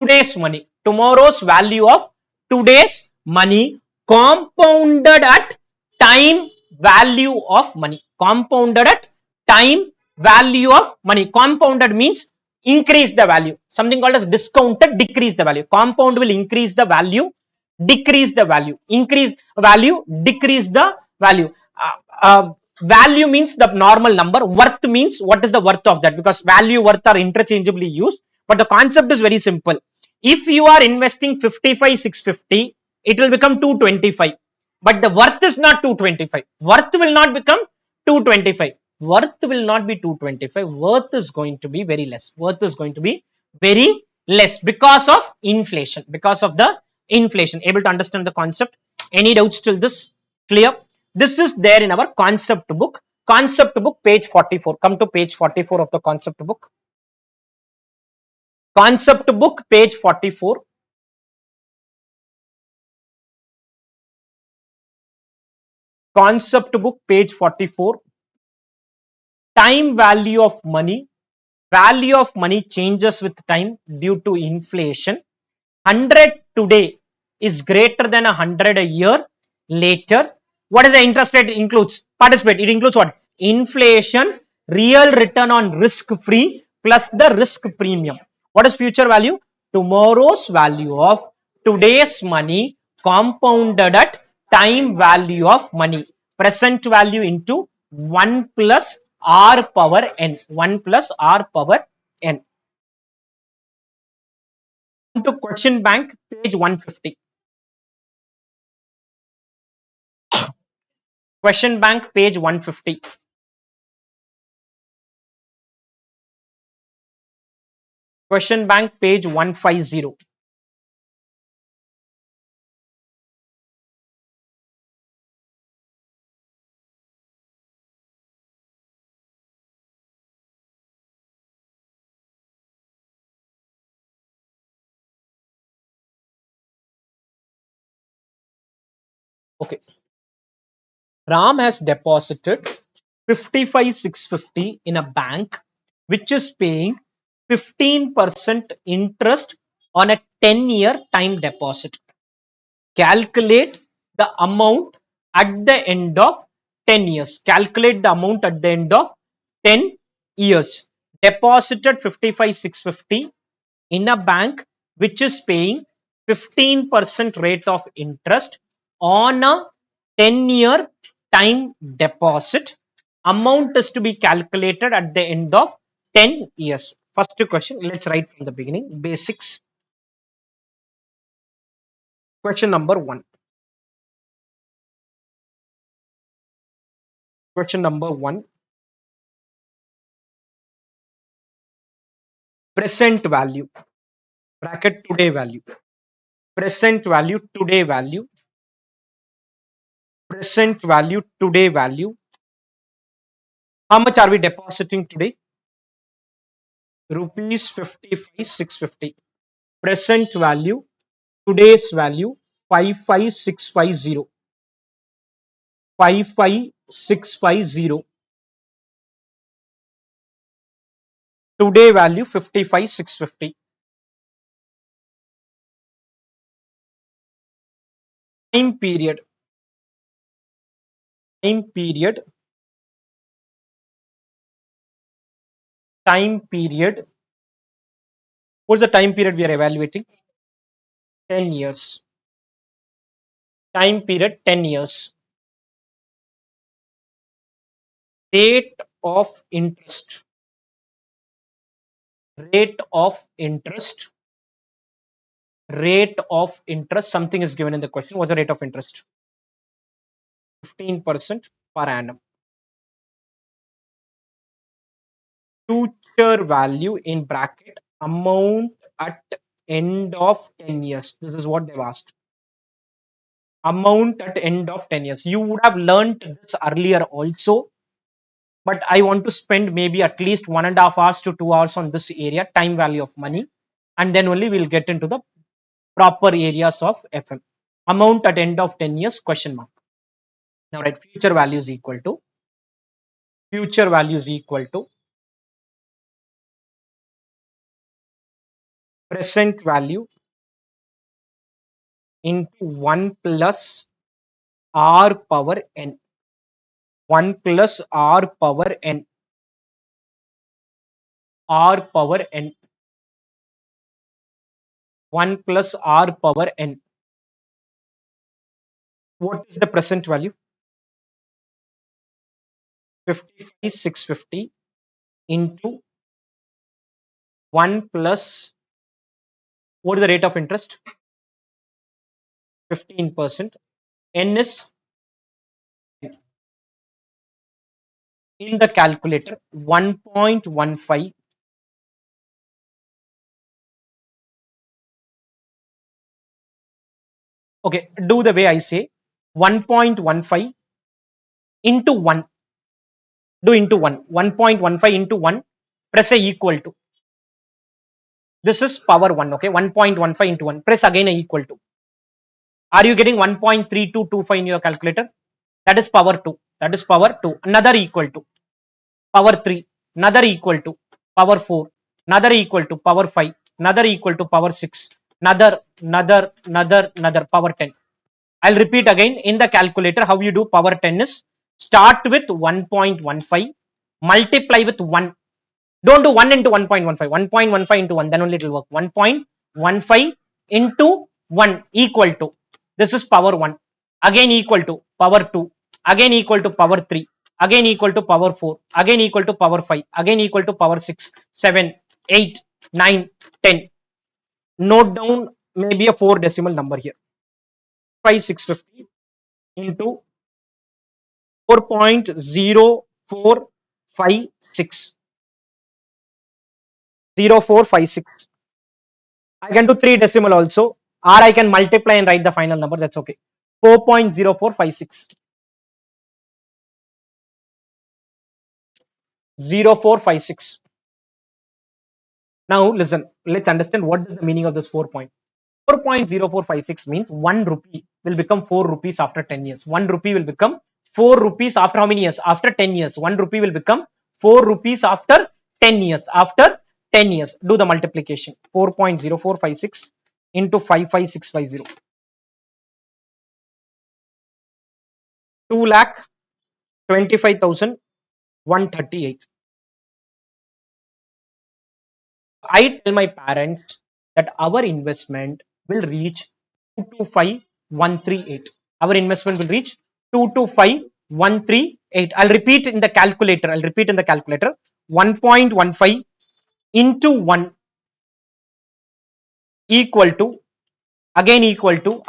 S1: today's money. Tomorrow's value of today's money compounded at time value of money. Compounded at time value of money. Compounded means increase the value. Something called as discounted, decrease the value. Compound will increase the value, decrease the value. Increase value, decrease the value. uh, uh, Value means the normal number. Worth means what is the worth of that, because value, worth are interchangeably used, but the concept is very simple. If you are investing 55 650, it will become 225, but the worth is not 225. Worth will not become 225. Worth will not be 225. Worth is going to be very less. Worth is going to be very less because of inflation. Because of the inflation. Able to understand the concept? Any doubts till this? Clear? This is there in our concept book. Concept book, page 44. Come to page 44 of the concept book. Concept book, page 44. Concept book, page 44. Time value of money. Value of money changes with time due to inflation. 100 today is greater than 100 a year later. What is the interest rate includes? Participate. It includes what? Inflation, real return on risk free plus the risk premium. What is future value? Tomorrow's value of today's money compounded at time value of money. Present value into 1 plus r power n. 1 plus r power n. To question bank, page 150. Question bank, page 150. Question bank, page 150. Okay. Ram has deposited 55 650 in a bank which is paying 15% interest on a 10-year time deposit. Calculate the amount at the end of 10 years. Calculate the amount at the end of 10 years. Deposited 55 650 in a bank which is paying 15% rate of interest on a 10-year time deposit. Amount is to be calculated at the end of 10 years. First question, let's write from the beginning. Basics. Question number 1. Question number 1. Present value. Bracket today value. Present value, today value. Present value, today value. How much are we depositing today? Rupees 55 650. Present value, today's value 55650. 55650. Today value 55 650. Time period. Time period. Time period. What's the time period we are evaluating? 10 years. Time period 10 years. Rate of interest. Rate of interest. Rate of interest. Something is given in the question. What's the rate of interest? 15% per annum. Future value in bracket amount at end of 10 years. This is what they've asked. Amount at end of 10 years. You would have learned this earlier also, but I want to spend maybe at least 1.5 hours to 2 hours on this area, time value of money, and then only we'll get into the proper areas of FM. Amount at end of 10 years, question mark. Now write future value is equal to, future value is equal to present value into 1 plus r power n. 1 plus r power n. r power n, 1 plus r power n. What is the present value? 55,650 into 1 plus, what is the rate of interest? 15%. N is in the calculator 1.15. Okay, do the way I say, 1.15 into 1. Do into 1. 1.15 into 1. Press a equal to. This is power 1. Okay, 1.15 into 1. Press again a equal to. Are you getting 1.3225 in your calculator? That is power 2. That is power 2. Another equal to power 3. Another equal to power 4. Another equal to power 5. Another equal to power 6. Another power 10. I'll repeat again in the calculator how you do power 10 is start with 1.15, multiply with 1. Don't do 1 into 1.15, 1.15 into 1, then only it will work. 1.15 into 1 equal to, this is power 1, again equal to power 2, again equal to power 3, again equal to power 4, again equal to power 5, again equal to power 6, 7, 8, 9, 10. Note down maybe a 4 decimal number here. 5650 into 4.0456. 0456. I can do 3 decimal also, or I can multiply and write the final number. That's okay. 4.0456. 0456. Now listen, let's understand what is the meaning of this 4.0456 means 1 rupee will become 4 rupees after 10 years. 1 rupee will become 4 rupees after how many years? After 10 years. 1 rupee will become 4 rupees after 10 years. After 10 years. Do the multiplication. 4.0456 into 55650. 2,25,138. I tell my parents that our investment will reach 225,138. Our investment will reach 225,138. I'll repeat in the calculator. 1.15 into 1 equal to, again equal to,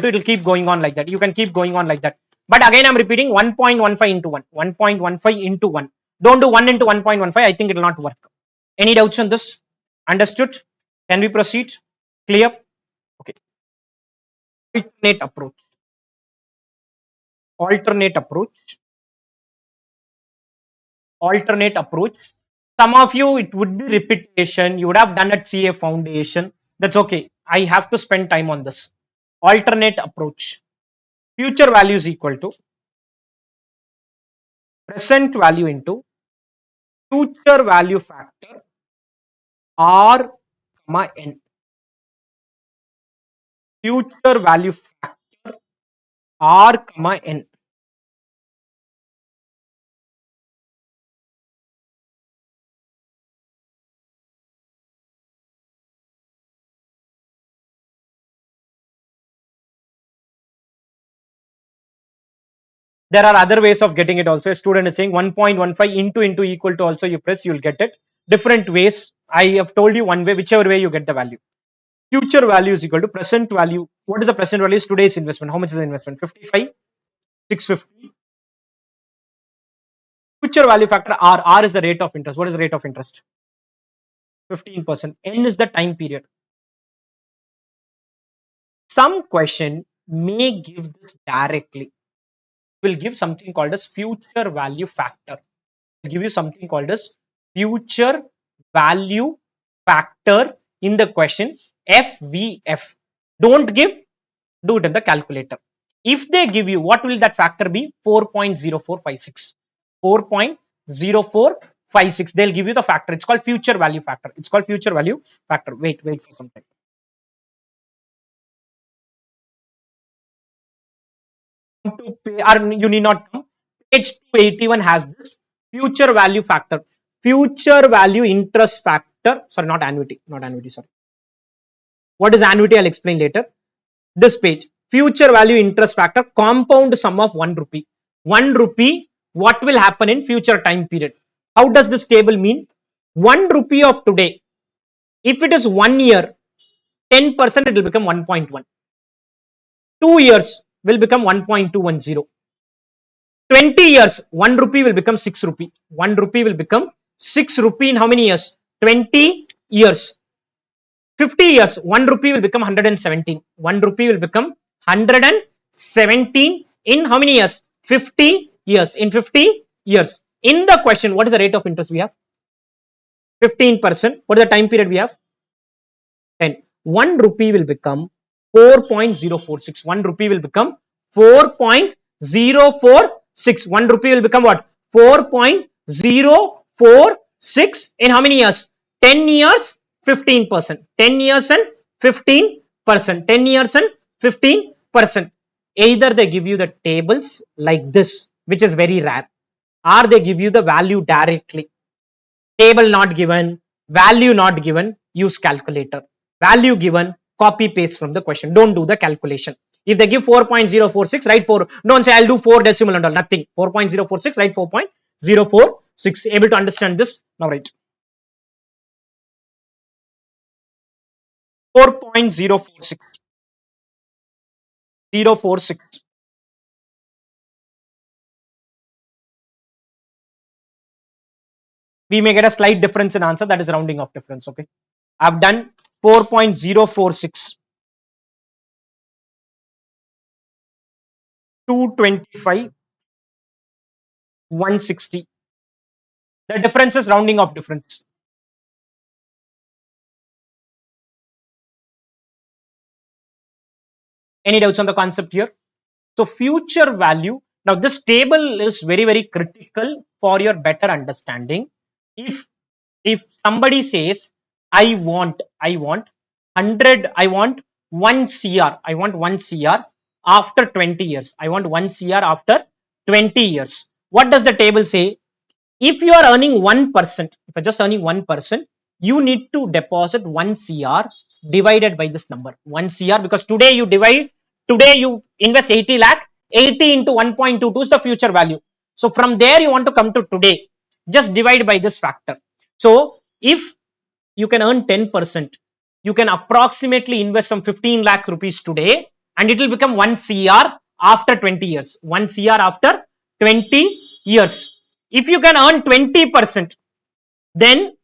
S1: it will keep going on like that. You can keep going on like that. But again, I'm repeating 1.15 into 1. 1.15 into 1. Don't do 1 into 1.15. I think it will not work. Any doubts on this? Understood? Can we proceed? Clear? Okay. Alternate approach. Alternate approach. Alternate approach. Some of you, it would be repetition. You would have done at CA foundation. That's okay. I have to spend time on this. Alternate approach. Future value is equal to present value into future value factor R, comma N. Future value factor R, comma N. There are other ways of getting it also. A student is saying 1.15 into equal to, also you press, you will get it. Different ways. I have told you one way, whichever way you get the value. Future value is equal to present value. What is the present value? Is today's investment. How much is the investment? 55,650. Future value factor R. R is the rate of interest. What is the rate of interest? 15%. N is the time period. Some question may give this directly. Will give something called as future value factor. Give you something called as future value factor in the question. FVF. Don't give, do it in the calculator. If they give you, what will that factor be? 4.0456. 4.0456. They'll give you the factor. It's called future value factor. It's called future value factor. Wait for some time. To pay, or you need not come. Page 281 has this future value factor. future value interest factor, sorry, not annuity, not annuity, sorry. What is annuity? I'll explain later. This page, future value interest factor, compound sum of 1 rupee. 1 rupee, what will happen in future time period? How does this table mean? 1 rupee of today, if it is 1 year, 10% it will become 1.1. 2 years will become 1.210. 20 years, 1 rupee will become 6 rupee. 1 rupee will become 6 rupee in how many years? 20 years. 50 years, 1 rupee will become 117. 1 rupee will become 117 in how many years? 50 years. In 50 years. In the question, what is the rate of interest we have? 15%. What is the time period we have? 10. 1 rupee will become 4.046. 1 rupee will become 4.046. 1 rupee will become what? 4.046 in how many years? 10 years, 15%. 10 years and 15%. 10 years and 15%. Either they give you the tables like this, which is very rare, or they give you the value directly. Table not given, value not given, use calculator. Value given, copy paste from the question. Don't do the calculation. If they give 4.046, write 4. Don't say I'll do 4 decimal and all. Nothing. 4.046, write 4.046. Able to understand this? Now write 4.046. 046. We may get a slight difference in answer, that is rounding off difference. Okay, I've done 4.046. 225, 160. The difference is rounding off difference. Any doubts on the concept here? So future value. Now this table is very, very critical for your better understanding. If somebody says, I want 100, I want 1 CR, I want 1 CR after 20 years. I want 1 CR after 20 years. What does the table say? If you are earning 1%, if you're just earning 1%, you need to deposit 1 CR divided by this number 1 CR, because today you invest 80 lakh, 80 into 1.22 is the future value. So from there you want to come to today, just divide by this factor. So if you can earn 10%, you can approximately invest some 15 lakh rupees today and it will become 1 CR after 20 years. 1 CR after 20 years. If you can earn 20%, then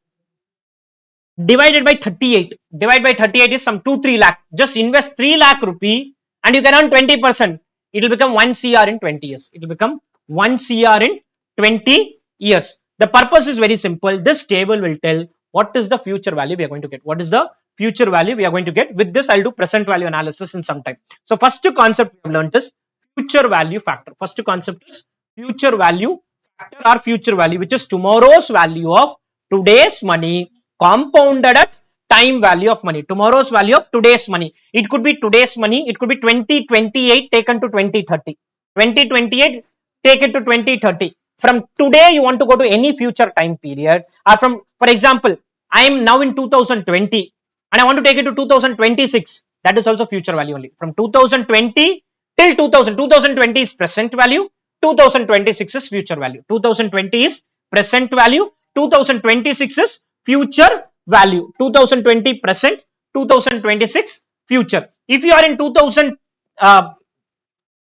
S1: divided by 38. Divide by 38 is some 2-3 lakh. Just invest 3 lakh rupee and you can earn 20%. It will become 1 CR in 20 years. It will become 1 CR in 20 years. The purpose is very simple. This table will tell what is the future value we are going to get. What is the future value we are going to get? With this, I'll do present value analysis in some time. So first concept we have learned is future value factor. First concept is future value factor or future value, which is tomorrow's value of today's money compounded at time value of money. Tomorrow's value of today's money. It could be today's money. It could be 2028 taken to 2030. 2028 take it to 2030. From today you want to go to any future time period, or from, for example, I am now in 2020 and I want to take it to 2026. That is also future value only. From 2020 till 2020 is present value. 2026 is future value. 2020 is present value. 2026 is future value. 2020 present, 2026 future. If you are in 2000,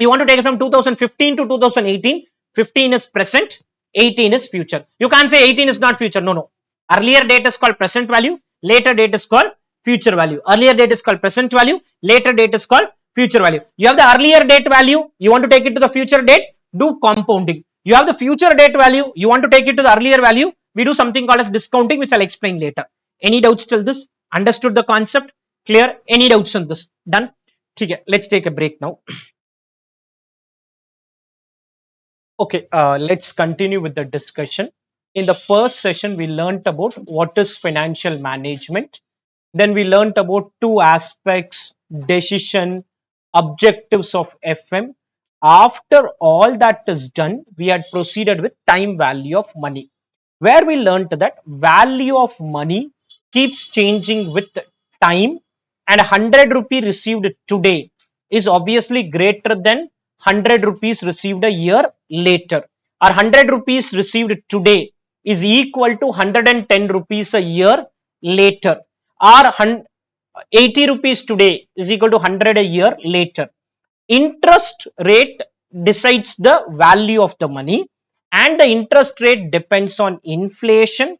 S1: you want to take it from 2015 to 2018, 15 is present, 18 is future. You can't say 18 is not future. No. Earlier date is called present value, later date is called future value. Earlier date is called present value, later date is called future value. You have the earlier date value, you want to take it to the future date, do compounding. You have the future date value, you want to take it to the earlier value, we do something called as discounting, which I'll explain later. Any doubts till this? Understood the concept? Clear? Any doubts on this? Done? Okay, let's take a break now. Okay, let's continue with the discussion. In the first session, we learned about what is financial management. Then we learned about two aspects, decision, objectives of FM. After all that is done, we had proceeded with time value of money. where we learned that value of money keeps changing with time, and 100 rupee received today is obviously greater than 100 rupees received a year later, or 100 rupees received today is equal to 110 rupees a year later, or 80 rupees today is equal to 100 a year later. Interest rate decides the value of the money, and the interest rate depends on inflation,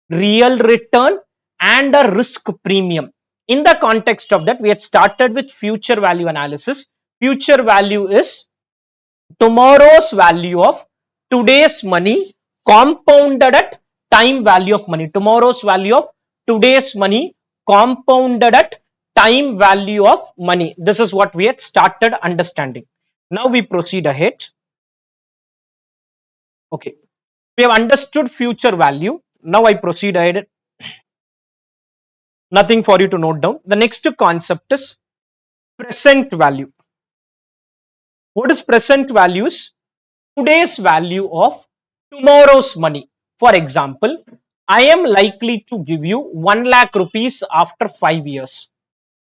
S1: real return, and a risk premium. In the context of that, we had started with future value analysis. Future value is tomorrow's value of today's money compounded at time value of money. Tomorrow's value of today's money compounded at time value of money. This is what we had started understanding. Now we proceed ahead. Okay, we have understood future value. Now I proceed ahead. Nothing for you to note down. The next concept is present value. What is present values? Today's value of tomorrow's money. For example, I am likely to give you 1 lakh rupees after 5 years.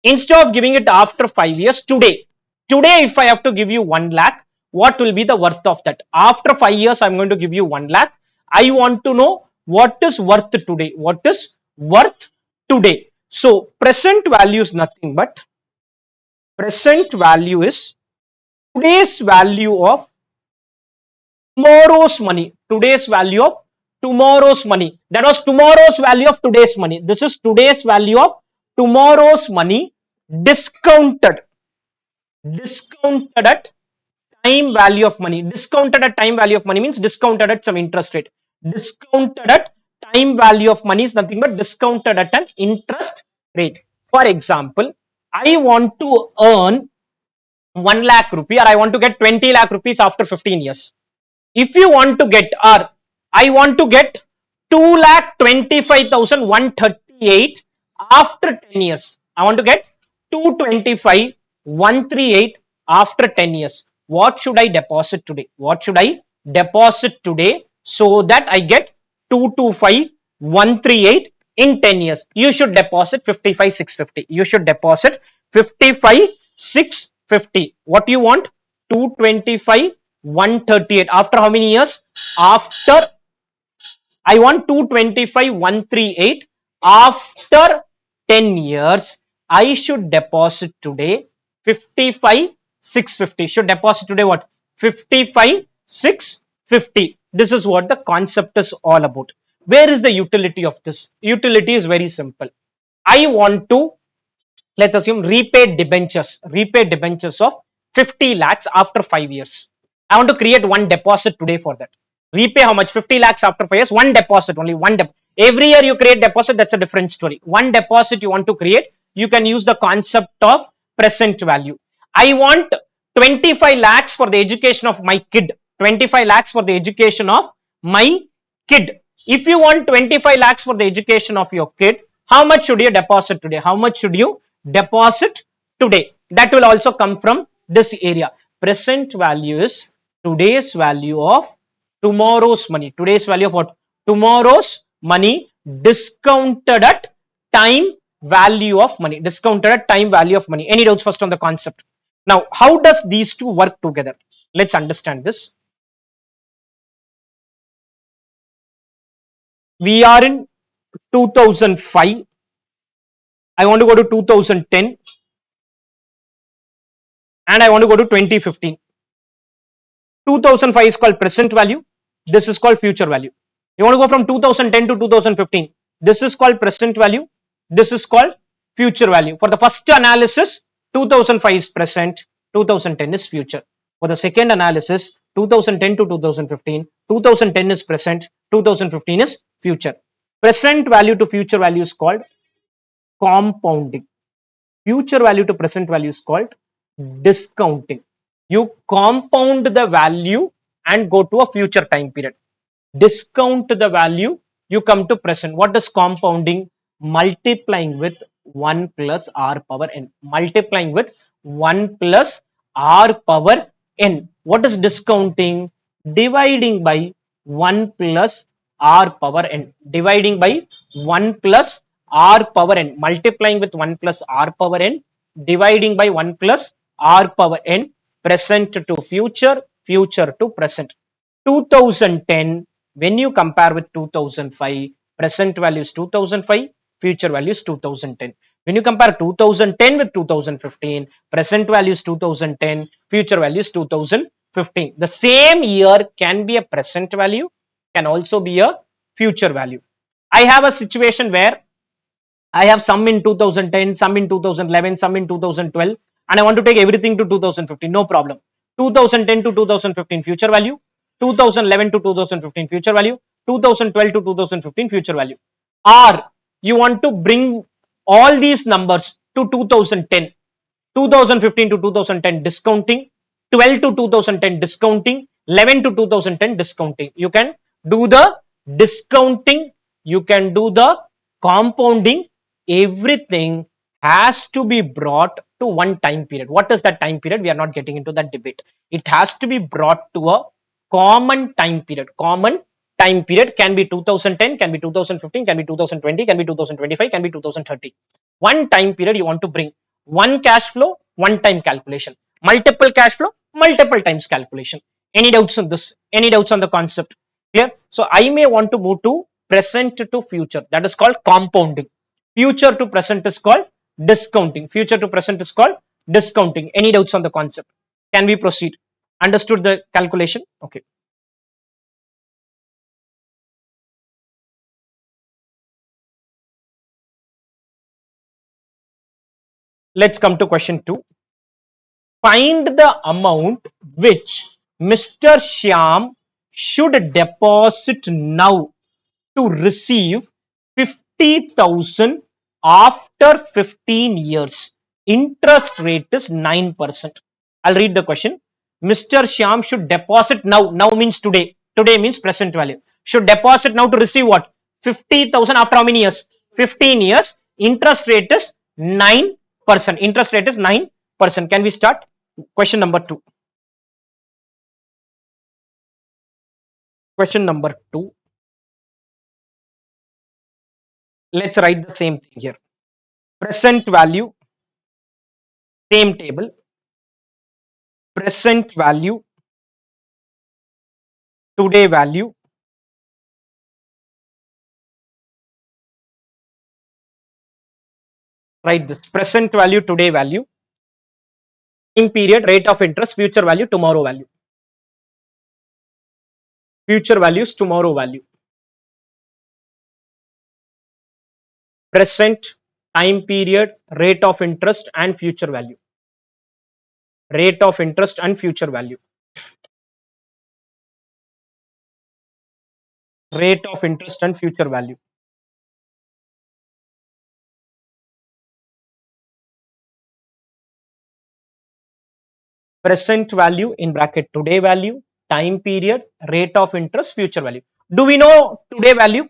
S1: Instead of giving it after 5 years, today if I have to give you 1 lakh, what will be the worth of that? After 5 years, I'm going to give you 1 lakh. I want to know what is worth today. What is worth today? So present value is nothing but present value is today's value of tomorrow's money. Today's value of tomorrow's money. That was tomorrow's value of today's money. This is today's value of tomorrow's money discounted. Discounted at time value of money. Discounted at time value of money means discounted at some interest rate. Discounted at time value of money is nothing but discounted at an interest rate. For example, I want to earn 1 lakh rupee, or I want to get 20 lakh rupees after 15 years. If you want to get, or I want to get 2,25,138 after 10 years. I want to get 225,138 after 10 years. What should I deposit today? What should I deposit today so that I get 225,138 in 10 years? You should deposit 55,650. You should deposit 55,650. What do you want? 225,138 after how many years? After, I want 225,138 after 10 years. I should deposit today 55,650. Should deposit today what? 55,650. This is what the concept is all about. Where is the utility of this? Utility is very simple. I want to, let's assume, repay debentures of 50 lakhs after 5 years. I want to create one deposit today for that. Repay how much? 50 lakhs after 5 years. One deposit, only one every year you create deposit, that's a different story. One deposit you want to create, you can use the concept of present value. I want 25 lakhs for the education of my kid. 25 lakhs for the education of my kid. If you want 25 lakhs for the education of your kid, how much should you deposit today? How much should you deposit today? That will also come from this area. Present value is today's value of tomorrow's money. Today's value of what? Tomorrow's money discounted at time value of money. Discounted at time value of money. Any doubts first on the concept? Now, how does these two work together? Let's understand this. We are in 2005. I want to go to 2010 and I want to go to 2015. 2005 is called present value. This is called future value. You want to go from 2010 to 2015. This is called present value. This is called future value. For the first analysis, 2005 is present, 2010 is future. For the second analysis, 2010 to 2015, 2010 is present, 2015 is future. Present value to future value is called compounding. Future value to present value is called discounting. You compound the value and go to a future time period. Discount the value, you come to present. What is compounding? Multiplying with 1 plus r power n. Multiplying with 1 plus r power n. What is discounting? Dividing by 1 plus r power n, dividing by 1 plus r power n, multiplying with 1 plus r power n, dividing by 1 plus r power n, present to future, future to present. 2010, when you compare with 2005, present value is 2005, future value is 2010. When you compare 2010 with 2015, present value is 2010, future value is 2015. The same year can be a present value, can also be a future value. I have a situation where I have some in 2010, some in 2011, some in 2012, and I want to take everything to 2015. No problem. 2010 to 2015 future value, 2011 to 2015 future value, 2012 to 2015 future value. Or you want to bring all these numbers to 2010, 2015 to 2010 discounting, 12 to 2010 discounting, 11 to 2010 discounting. You can do the discounting, you can do the compounding. Everything has to be brought to one time period. What is that time period? We are not getting into that debate. It has to be brought to a common time period. Common time period can be 2010, can be 2015, can be 2020, can be 2025, can be 2030. One time period you want to bring. One cash flow, one time calculation. Multiple cash flow, multiple times calculation. Any doubts on this? Any doubts on the concept? Clear? So I may want to move to present to future. That is called compounding. Future to present is called discounting. Future to present is called discounting. Any doubts on the concept? Can we proceed? Understood the calculation? Okay. Let's come to question 2. Find the amount which Mr. Shyam should deposit now to receive 50,000 after 15 years. Interest rate is 9%. I'll read the question. Mr. Shyam should deposit now. Now means today. Today means present value. Should deposit now to receive what? 50,000 after how many years? 15 years. Interest rate is 9%. Interest rate is 9%. Can we start? Question number 2. Question number 2. Let's write the same thing here. Present value, same table. Present value, today value. Write this. Present value, today value. Time period, rate of interest, future value, tomorrow value. Future values, tomorrow value. Present, time period, rate of interest and future value. Rate of interest and future value. Rate of interest and future value. Present value in bracket today value, time period, rate of interest, future value. Do we know today value?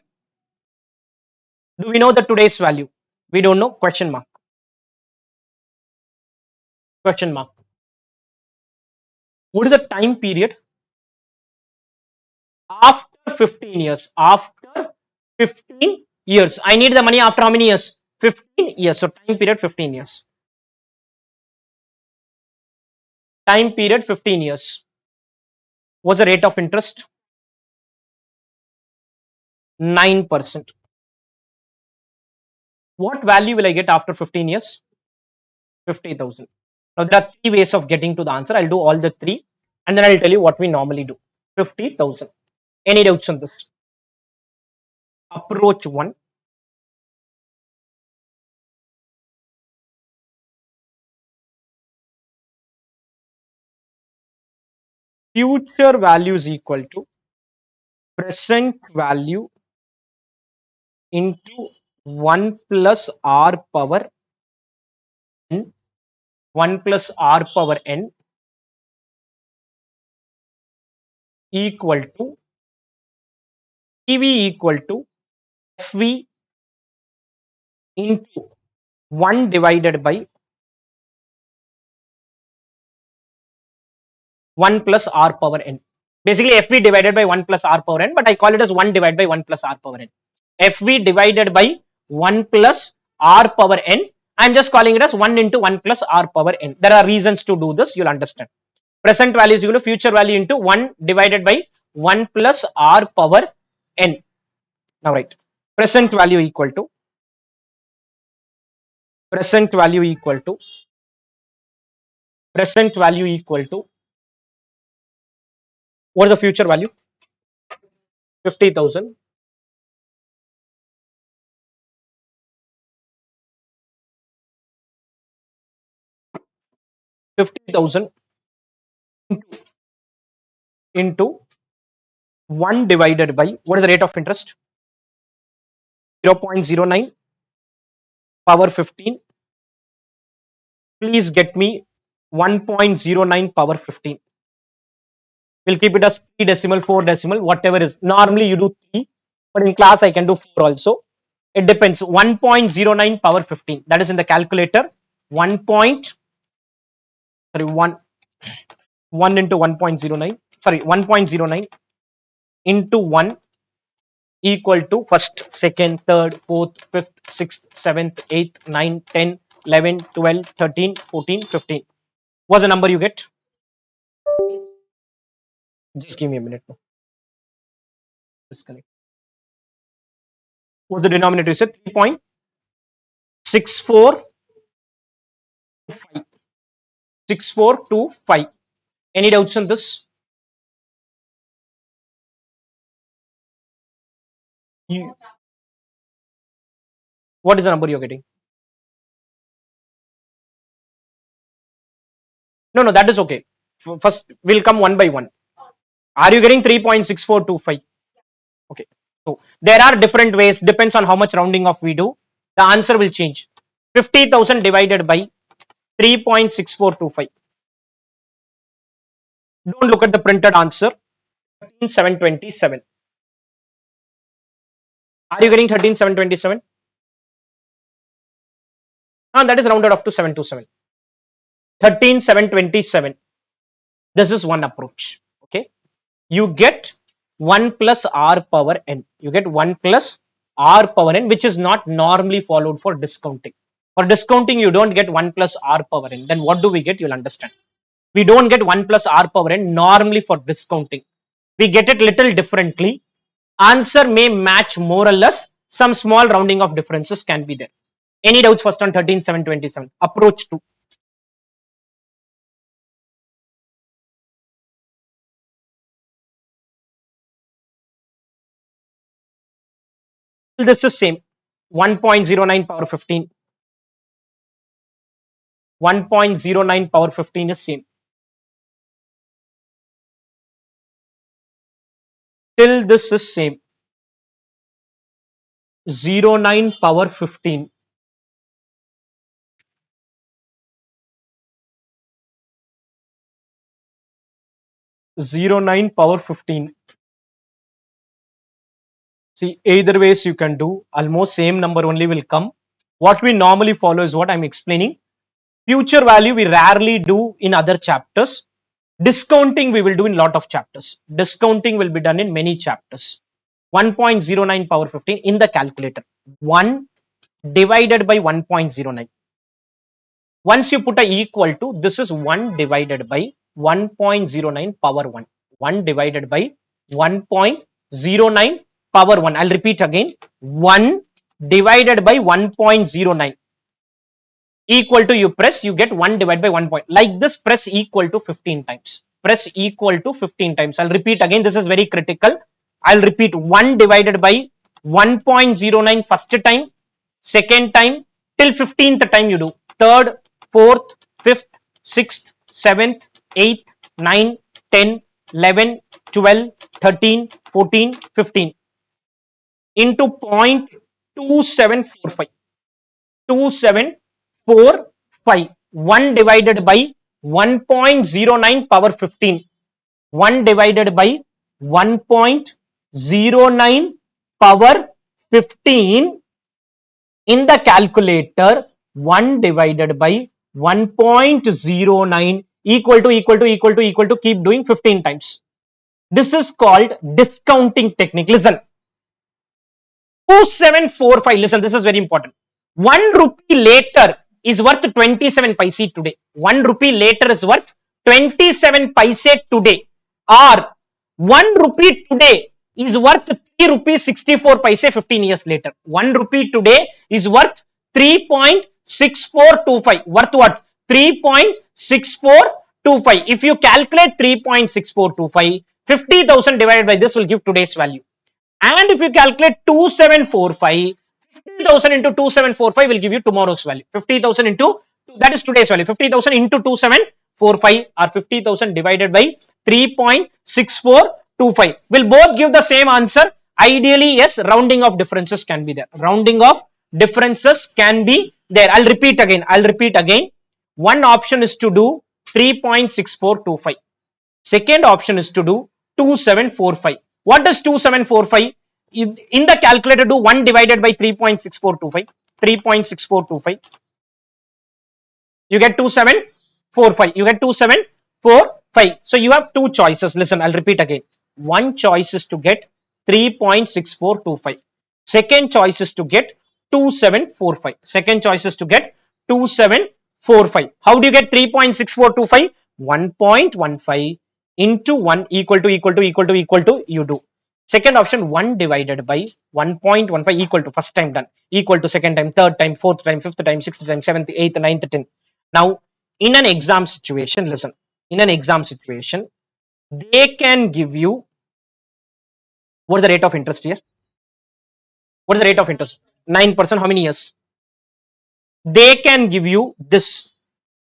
S1: Do we know the today's value? We don't know? Question mark. Question mark. What is the time period? After 15 years. After 15 years. I need the money after how many years? 15 years. So time period 15 years. Time period 15 years. What's the rate of interest? 9%. What value will I get after 15 years? 50,000. Now there are 3 ways of getting to the answer. I'll do all the 3 and then I'll tell you what we normally do. 50,000. Any doubts on this? Approach 1. Future value is equal to present value into 1 plus r power n, 1 plus r power n equal to PV equal to FV into 1 divided by 1 plus r power n. Basically fv divided by 1 plus r power n, but I call it as 1 divided by 1 plus r power n. Fv divided by 1 plus r power n, I'm just calling it as 1 into 1 plus r power n. There are reasons to do this, you'll understand. Present value is equal to future value into 1 divided by 1 plus r power n. Now write present value equal to present value equal to present value equal to what is the future value? 50,000 50,000 into 1 divided by what is the rate of interest? 0.09 power 15. Please get me 1.09 power 15. We'll keep it as 3 decimal, 4 decimal, whatever is. Normally you do 3, but in class I can do 4 also. It depends. 1.09 power 15. That is in the calculator. 1 into 1.09. Sorry, 1.09 into 1 equal to first, second, third, fourth, fifth, sixth, seventh, eighth, 9, 10, 11, 12, 13, 14, 15. What's the number you get? Just give me a minute. Disconnect. What's the denominator? You said 3.6425. 6425. Any doubts on this? You, what is the number you're getting? No, no, that is okay. First, we'll come one by one. Are you getting 3.6425? Okay. So there are different ways, depends on how much rounding off we do. The answer will change. 50,000 divided by 3.6425. Don't look at the printed answer. 13,727. Are you getting 13,727? And that is rounded off to 727. 13,727. This is one approach. Okay. You get 1 plus r power n. You get 1 plus r power n, which is not normally followed for discounting. For discounting, you don't get 1 plus r power n. Then what do we get? You'll understand. We don't get 1 plus r power n normally for discounting. We get it little differently. Answer may match more or less. Some small rounding of differences can be there. Any doubts first on 13,727? Approach 2. This is same. 1.09 power 15. 1.09 power 15 is same. Till this is same. 0.9 power 15. 0.9 power 15. See, either ways you can do, almost same number only will come. What we normally follow is what I'm explaining. Future value we rarely do in other chapters. Discounting we will do in lot of chapters. Discounting will be done in many chapters. 1.09 power 15 in the calculator. 1 divided by 1.09. Once you put a equal to, this is 1 divided by 1.09 power 1. 1 divided by 1.09 power 1. I'll repeat again. 1 divided by 1.09 equal to, you press, you get 1 divided by 1 point. Like this, press equal to 15 times. Press equal to 15 times. I'll repeat again. This is very critical. I'll repeat. 1 divided by 1.09 first time, second time, till 15th time you do. Third, fourth, fifth, sixth, seventh, eighth, 9, 10, 11, 12, 13, 14, 15 into 0.2745. 2745. 1 divided by 1.09 power 15. 1 divided by 1.09 power 15 in the calculator. 1 divided by 1.09 equal to keep doing 15 times. This is called discounting technique. Listen, 2745. Listen, this is very important. 1 rupee later is worth 27 paise today. 1 rupee later is worth 27 paise today. Or 1 rupee today is worth 3 rupees 64 paise 15 years later. 1 rupee today is worth 3.6425. Worth what? 3.6425. If you calculate 3.6425, 50,000 divided by this will give today's value. And if you calculate 2745, 50,000 into 2745 will give you tomorrow's value. 50,000 into, that is today's value. 50,000 into 2745 or 50,000 divided by 3.6425 will both give the same answer. Ideally, yes, rounding of differences can be there. Rounding of differences can be there. I'll repeat again. One option is to do 3.6425. Second option is to do 2745. What is 2745? In the calculator, do 1 divided by 3.6425. 3.6425. You get 2745. You get 2745. So you have two choices. Listen, I'll repeat again. One choice is to get 3.6425. Second choice is to get 2745. Second choice is to get 2745. How do you get 3.6425? 1.15 into 1 equal to you do. Second option, 1 divided by 1.15 equal to, first time done, equal to second time, third time, fourth time, fifth time, sixth time, seventh, eighth, ninth, 10th. Now, in an exam situation, listen, in an exam situation, they can give you, what is the rate of interest here? What is the rate of interest? 9%. How many years? They can give you this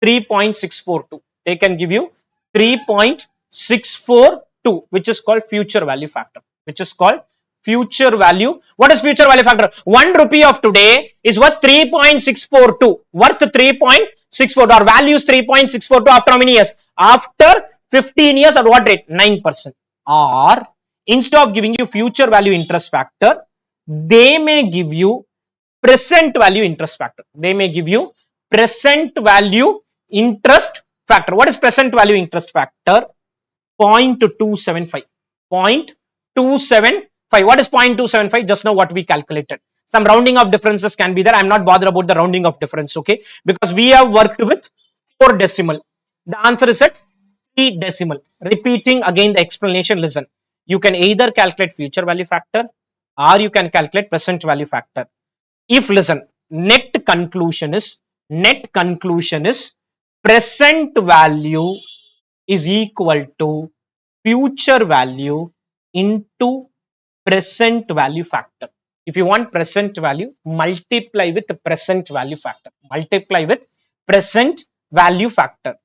S1: 3.642. They can give you 3.642, which is called future value factor. Which is called future value. What is future value factor? 1 rupee of today is worth 3.642. Worth 3.64. Our value is 3.642 after how many years? After 15 years at what rate? 9%. Or instead of giving you future value interest factor, they may give you present value interest factor. They may give you present value interest factor. What is present value interest factor? 0.275. 0.275. What is 0.275? Just now what we calculated. Some rounding of differences can be there. I'm not bothered about the rounding of difference, okay? Because we have worked with 4 decimal. The answer is at 3 decimal. Repeating again the explanation, listen. You can either calculate future value factor or you can calculate present value factor. If, listen, net conclusion is present value is equal to future value into present value factor. If you want present value, multiply with the present value factor. Multiply with present value factor.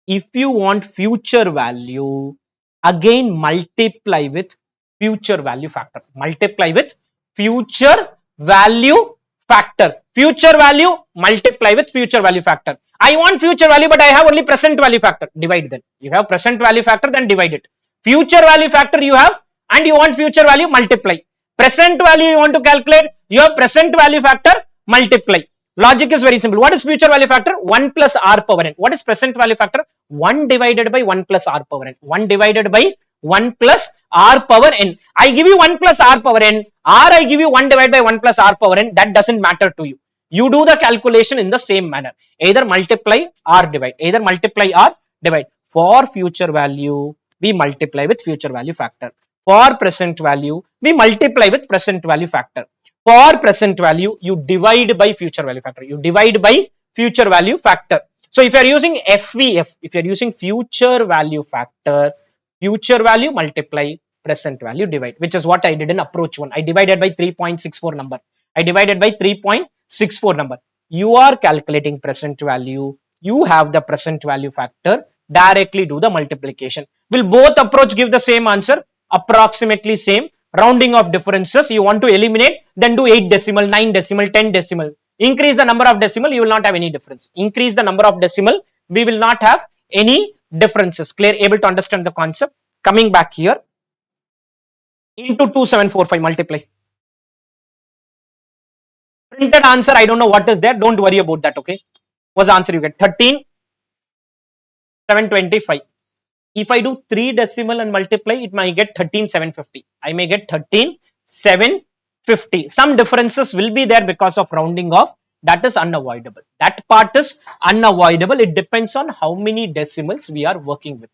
S1: If you want future value, again multiply with future value factor. Multiply with future value factor. Future value, multiply with future value factor. I want future value, but I have only present value factor. Divide then. You have present value factor, then divide it. Future value factor you have, and you want future value, multiply. Present value you want to calculate, you have present value factor, multiply. Logic is very simple. What is future value factor? 1 plus r power n. What is present value factor? 1 divided by 1 plus r power n. 1 divided by 1 plus r power n. I give you 1 plus r power n, or I give you 1 divided by 1 plus r power n. That doesn't matter to you. You do the calculation in the same manner. Either multiply or divide. Either multiply or divide. For future value, we multiply with future value factor. For present value, we multiply with present value factor. For present value, you divide by future value factor. You divide by future value factor. So if you are using FVF, if you are using future value factor, future value multiply, present value divide, which is what I did in approach 1. I divided by 3.64 number. I divided by 3.64 number. You are calculating present value. You have the present value factor. Directly do the multiplication. Will both approach give the same answer? Approximately same. Rounding of differences you want to eliminate, then do 8 decimal, 9 decimal, 10 decimal. Increase the number of decimal, you will not have any difference. Increase the number of decimal, we will not have any differences. Clear? Able to understand the concept? Coming back here, into 2745 multiply. Printed answer, I don't know what is there. Don't worry about that, okay? What's the answer you get? 13,725. If I do 3 decimal and multiply, it might get 13,750. I may get 13,750. Some differences will be there because of rounding off. That is unavoidable. That part is unavoidable. It depends on how many decimals we are working with.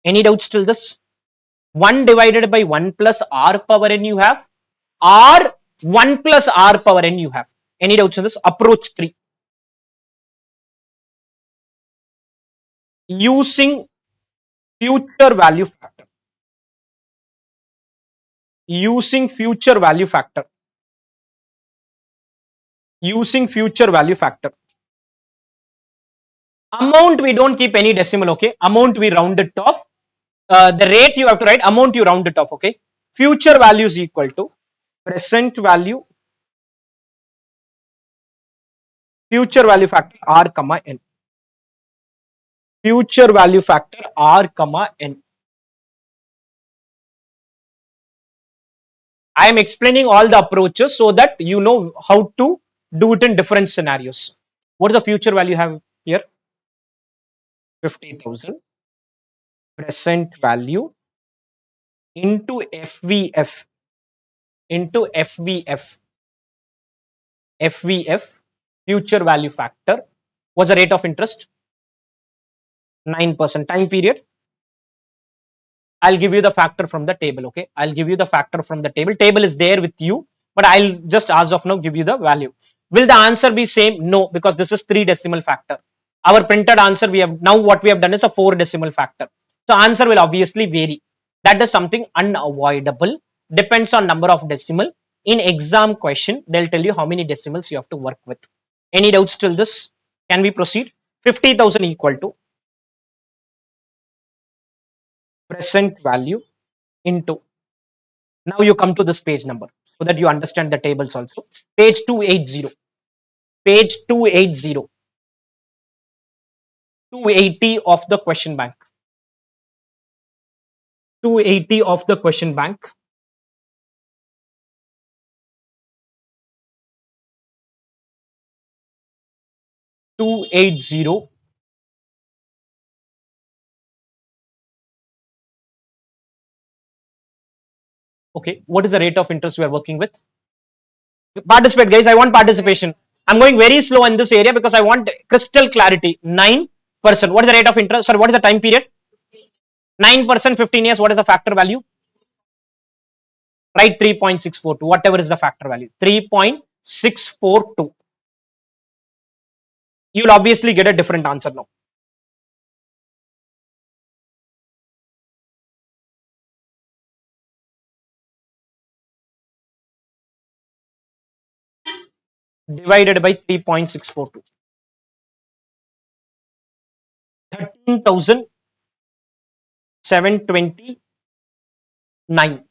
S1: Any doubts till this? 1 divided by 1 plus r power n you have, or 1 plus r power n you have. Any doubts in this? Approach 3. Using future value factor. Using future value factor. Using future value factor. Amount we don't keep any decimal, okay? Amount we round it off. The rate you have to write, amount you round it off, okay? Future value is equal to present value, future value factor r comma n. Future value factor r comma n. I am explaining all the approaches so that you know how to do it in different scenarios. What is the future value have here? 50,000. Present value into FVF. Into FVF. FVF, future value factor. What's the rate of interest? 9%. Time period? I'll give you the factor from the table, okay? I'll give you the factor from the table. Table is there with you, but I'll just as of now give you the value. Will the answer be same? No, because this is 3 decimal factor. Our printed answer, we have now what we have done is a 4 decimal factor. So answer will obviously vary. That is something unavoidable. Depends on number of decimal. In exam question, they'll tell you how many decimals you have to work with. Any doubts till this? Can we proceed? 50,000 equal to present value into. Now you come to this page number so that you understand the tables also. Page 280. Page 280. 280 of the question bank. 280 of the question bank. Two eight zero. Okay, what is the rate of interest we are working with? Participate, guys. I want participation. I'm going very slow in this area because I want crystal clarity. 9%. What is the rate of interest? Sorry, what is the time period? 9%, 15 years. What is the factor value? Write 3.642. Whatever is the factor value. 3.642. You'll obviously get a different answer now. Divided by 3.642. 13,729.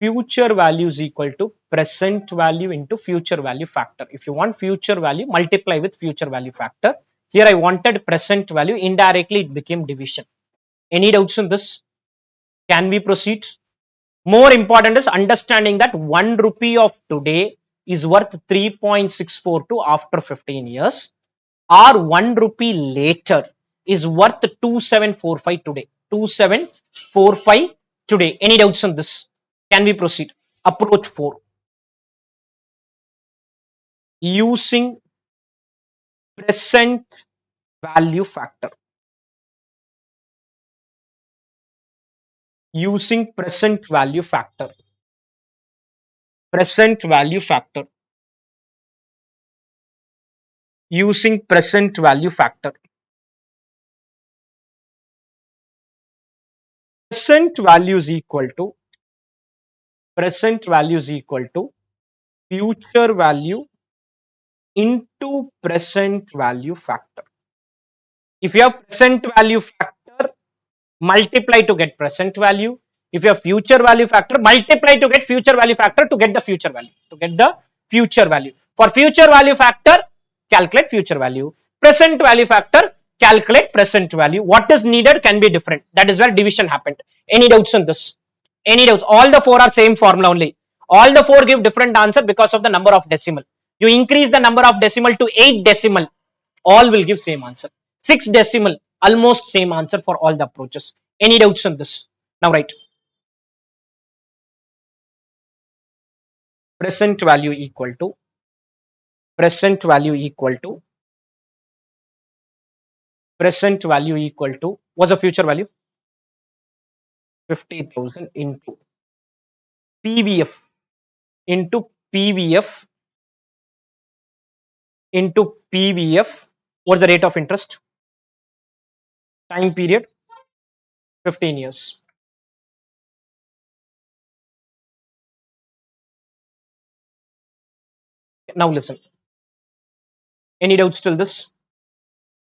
S1: Future value is equal to present value into future value factor. If you want future value, multiply with future value factor. Here I wanted present value. Indirectly, it became division. Any doubts in this? Can we proceed? More important is understanding that 1 rupee of today is worth 3.642 after 15 years, or 1 rupee later is worth 2745 today. 2745 today. Any doubts on this? Can we proceed? Approach 4. Using present value factor. Using present value factor. Present value factor. Using present value factor. Present value is equal to future value into present value factor. If you have present value factor, multiply to get present value. If you have future value factor, multiply to get future value factor to get the future value. For future value factor, calculate future value. Present value factor, calculate present value. What is needed can be different. That is where division happened. Any doubts on this? Any doubts? All the 4 are same formula only. All the 4 give different answer because of the number of decimal. You increase the number of decimal to 8 decimal. all will give same answer. 6 decimal, almost same answer for all the approaches. Any doubts on this? Now write present value equal to present value equal to present value equal to what's the future value? 50,000 into PVF into PVF into PVF. What's the rate of interest? Time period 15 years. Now listen. Any doubts till this?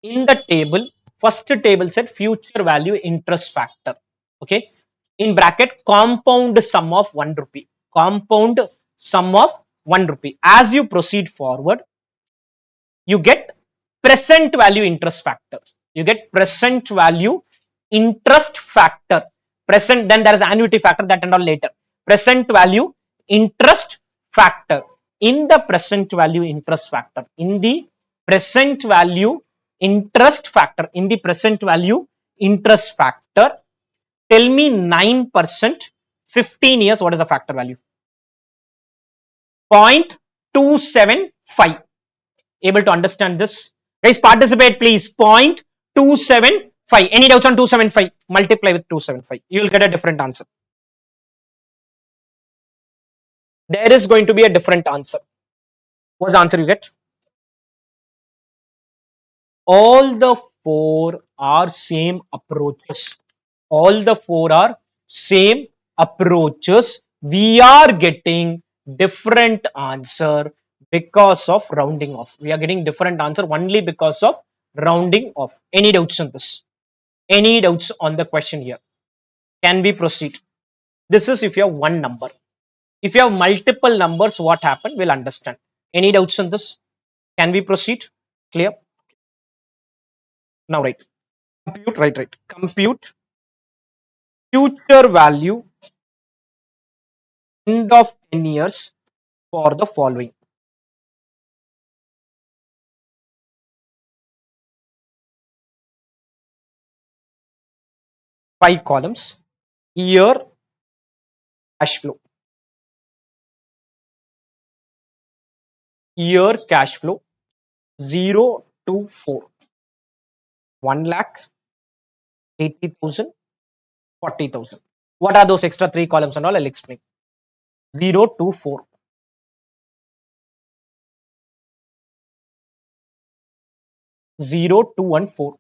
S1: In the table, first table said future value interest factor. Okay. In bracket, compound sum of 1 rupee. Compound sum of 1 rupee. As you proceed forward, you get present value interest factor. You get present value interest factor. Present, then there is annuity factor, that and all later. Present value interest factor. In the present value interest factor, in the present value interest factor, in the present value interest factor, tell me 9%, 15 years, what is the factor value? 0.275. Able to understand this? Guys, participate please. 0.275. Any doubts on 275? Multiply with 275. You will get a different answer. There is going to be a different answer. What's the answer you get? All the four are same approaches. All the four are same approaches. We are getting different answer because of rounding off. We are getting different answer only because of rounding off. Any doubts on this? Any doubts on the question here? Can we proceed? This is if you have one number. If you have multiple numbers, what happened? We'll understand. Any doubts on this? Can we proceed? Clear? Now write. Compute, right. Compute future value end of 10 years for the following. Five columns. Year cash flow. Year cash flow 0 to 4. 1 lakh, 80,000, 40,000. What are those extra 3 columns and all? I'll explain. 0 to 4. 0 to 1, 4.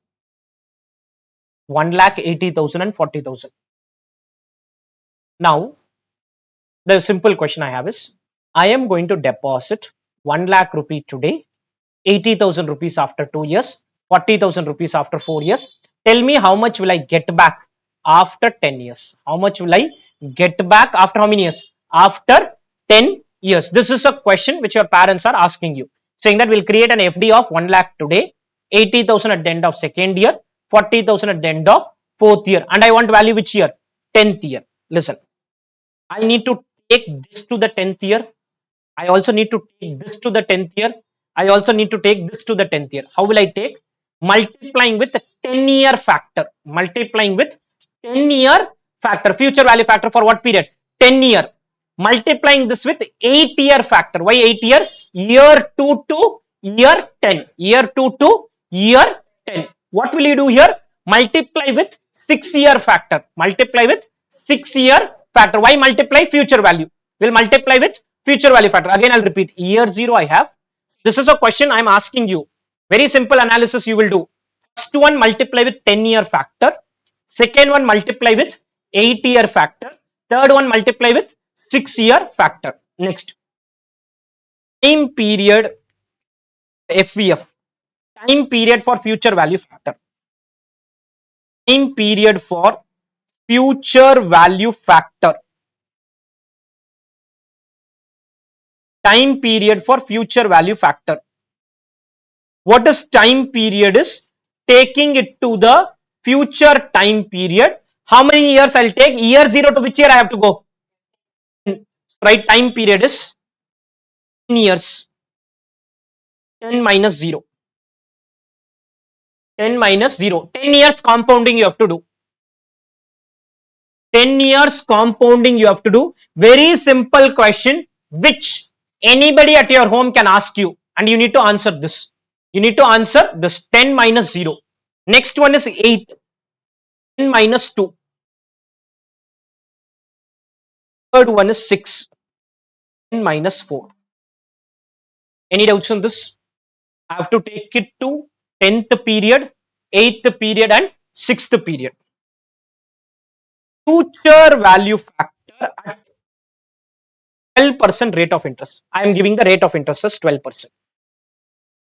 S1: 1 lakh, 80,000 and 40,000. Now, the simple question I have is, I am going to deposit 1 lakh rupee today, 80,000 rupees after 2 years, 40,000 rupees after 4 years. Tell me how much will I get back after 10 years? How much will I get back after how many years? After 10 years. This is a question which your parents are asking you, saying that we'll create an FD of 1 lakh today, 80,000 at the end of second year, 40,000 at the end of fourth year, and I want value which year? 10th year. Listen, I need to take this to the 10th year. I also need to take this to the 10th year. I also need to take this to the 10th year. How will I take? Multiplying with the 10-year factor. Multiplying with 10-year factor. Future value factor for what period? 10 year. Multiplying this with 8-year factor. Why 8 year? Year 2 to year 10. Year 2 to year 10. What will you do here? Multiply with 6-year factor. Multiply with 6-year factor. Why multiply? Future value. We'll multiply with future value factor. Again, I'll repeat. Year 0 I have. This is a question I'm asking you. Very simple analysis you will do. First one multiply with 10-year factor. Second one multiply with 8-year factor. Third one multiply with 6-year factor. Next. Time period FVF. Time period for future value factor. Time period for future value factor. Time period for future value factor. What is time period is taking it to the future time period. How many years I'll take? Year 0 to which year I have to go? Right, time period is 10 years. 10 minus 0. 10 minus 0. 10 years compounding you have to do. 10 years compounding you have to do. Very simple question which anybody at your home can ask you, and you need to answer this. You need to answer this 10 minus 0. Next one is 8. 10 minus 2. Third one is 6. 10 minus 4. Any doubts on this? I have to take it to 10th period, 8th period and 6th period. Future value factor at 12% rate of interest. I am giving the rate of interest as 12%.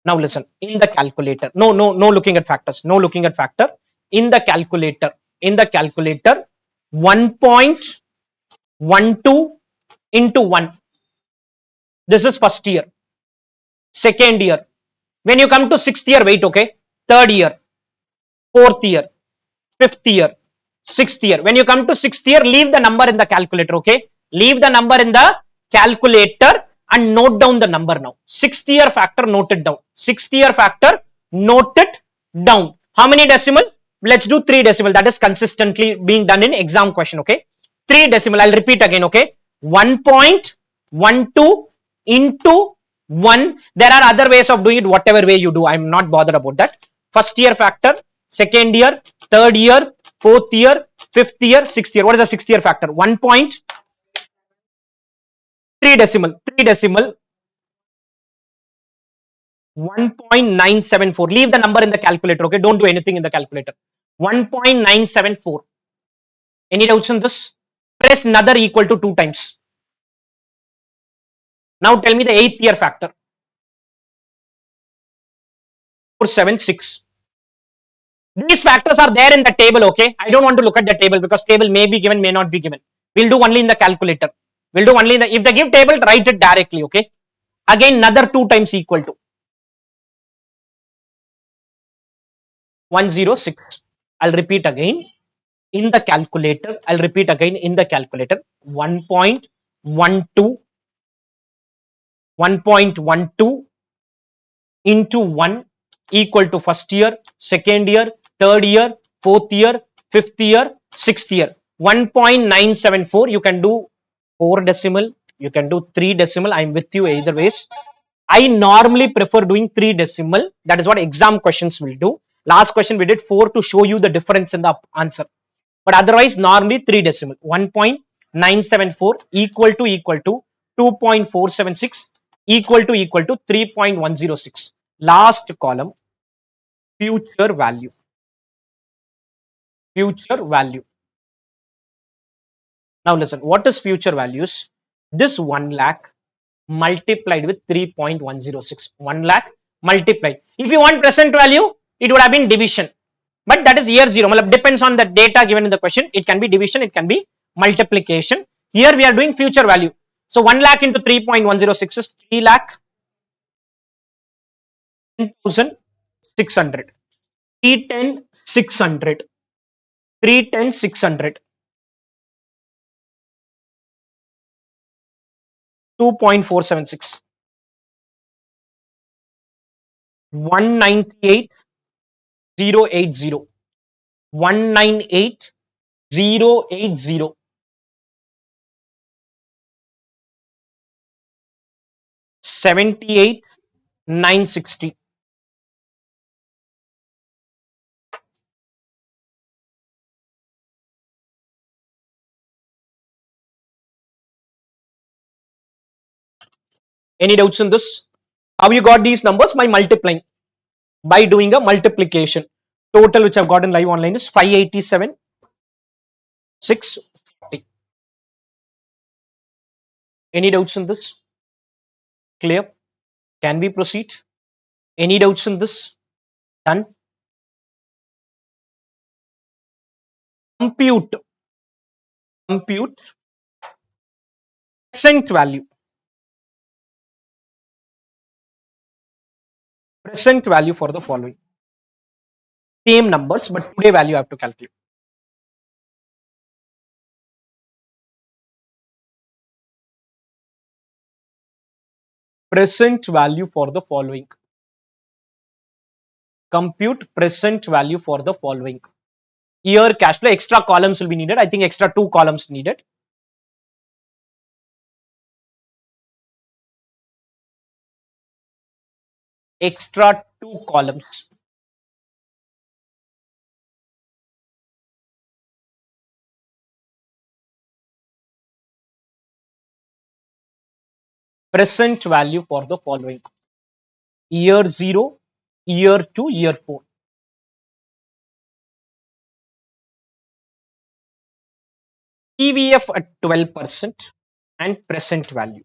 S1: Now listen, in the calculator, no looking at factors, no looking at factor. In the calculator, 1.12 into 1. This is first year. Second year. When you come to sixth year, wait, okay. Third year, fourth year, fifth year, sixth year. When you come to sixth year, leave the number in the calculator, okay. Leave the number in the calculator and note down the number now. Sixth year factor, note it down. Sixth year factor, note it down. How many decimal? Let's do 3 decimal. That is consistently being done in exam question, okay. 3 decimal. I'll repeat again, okay. 1.12 into 1. There are other ways of doing it, whatever way you do. I'm not bothered about that. First year factor, second year, third year, fourth year, fifth year, sixth year. What is the sixth year factor? 1.3 decimal. 3 decimal. 1.974. Leave the number in the calculator, okay. Don't do anything in the calculator. 1.974. Any doubts on this? Press another equal to 2 times. Now tell me the 8th year factor. 476. These factors are there in the table, okay. I don't want to look at the table because table may be given, may not be given. We'll do only in the calculator. We'll do only in the, if they give table, write it directly, okay. Again, another 2 times equal to 106. I'll repeat again in the calculator. I'll repeat again in the calculator. 1.12 into 1 equal to first year, second year, third year, fourth year, fifth year, sixth year. 1.974. You can do 4 decimal, you can do 3 decimal. I'm with you either ways. I normally prefer doing 3 decimal. That is what exam questions will do. Last question we did 4 to show you the difference in the answer. But otherwise, normally 3 decimal. 1.974 equal to 2.476 equal to 3.106. Last column, future value. Future value. Now listen, what is future values? This 1 lakh multiplied with 3.106. 1 lakh multiplied. If you want present value, it would have been division. But that is year 0. Depends on the data given in the question. It can be division, it can be multiplication. Here we are doing future value. So 1 lakh into 3.106 is 3 lakh 10,600. 310 600. 310 600. 2.476. 198 080. 198 080. 78 960. Any doubts in this? How you got these numbers? By multiplying, by doing a multiplication. Total which I've got in live online is 587 640. Any doubts in this? Clear? Can we proceed? Any doubts in this? Done. Compute present value. Present value for the following. Same numbers, but today value I have to calculate. Present value for the following. compute present value for the following. Year cash flow, extra columns will be needed. I think extra 2 columns needed. Extra 2 columns. Present value for the following. Year 0, year 2, year 4. PVF at 12% and present value.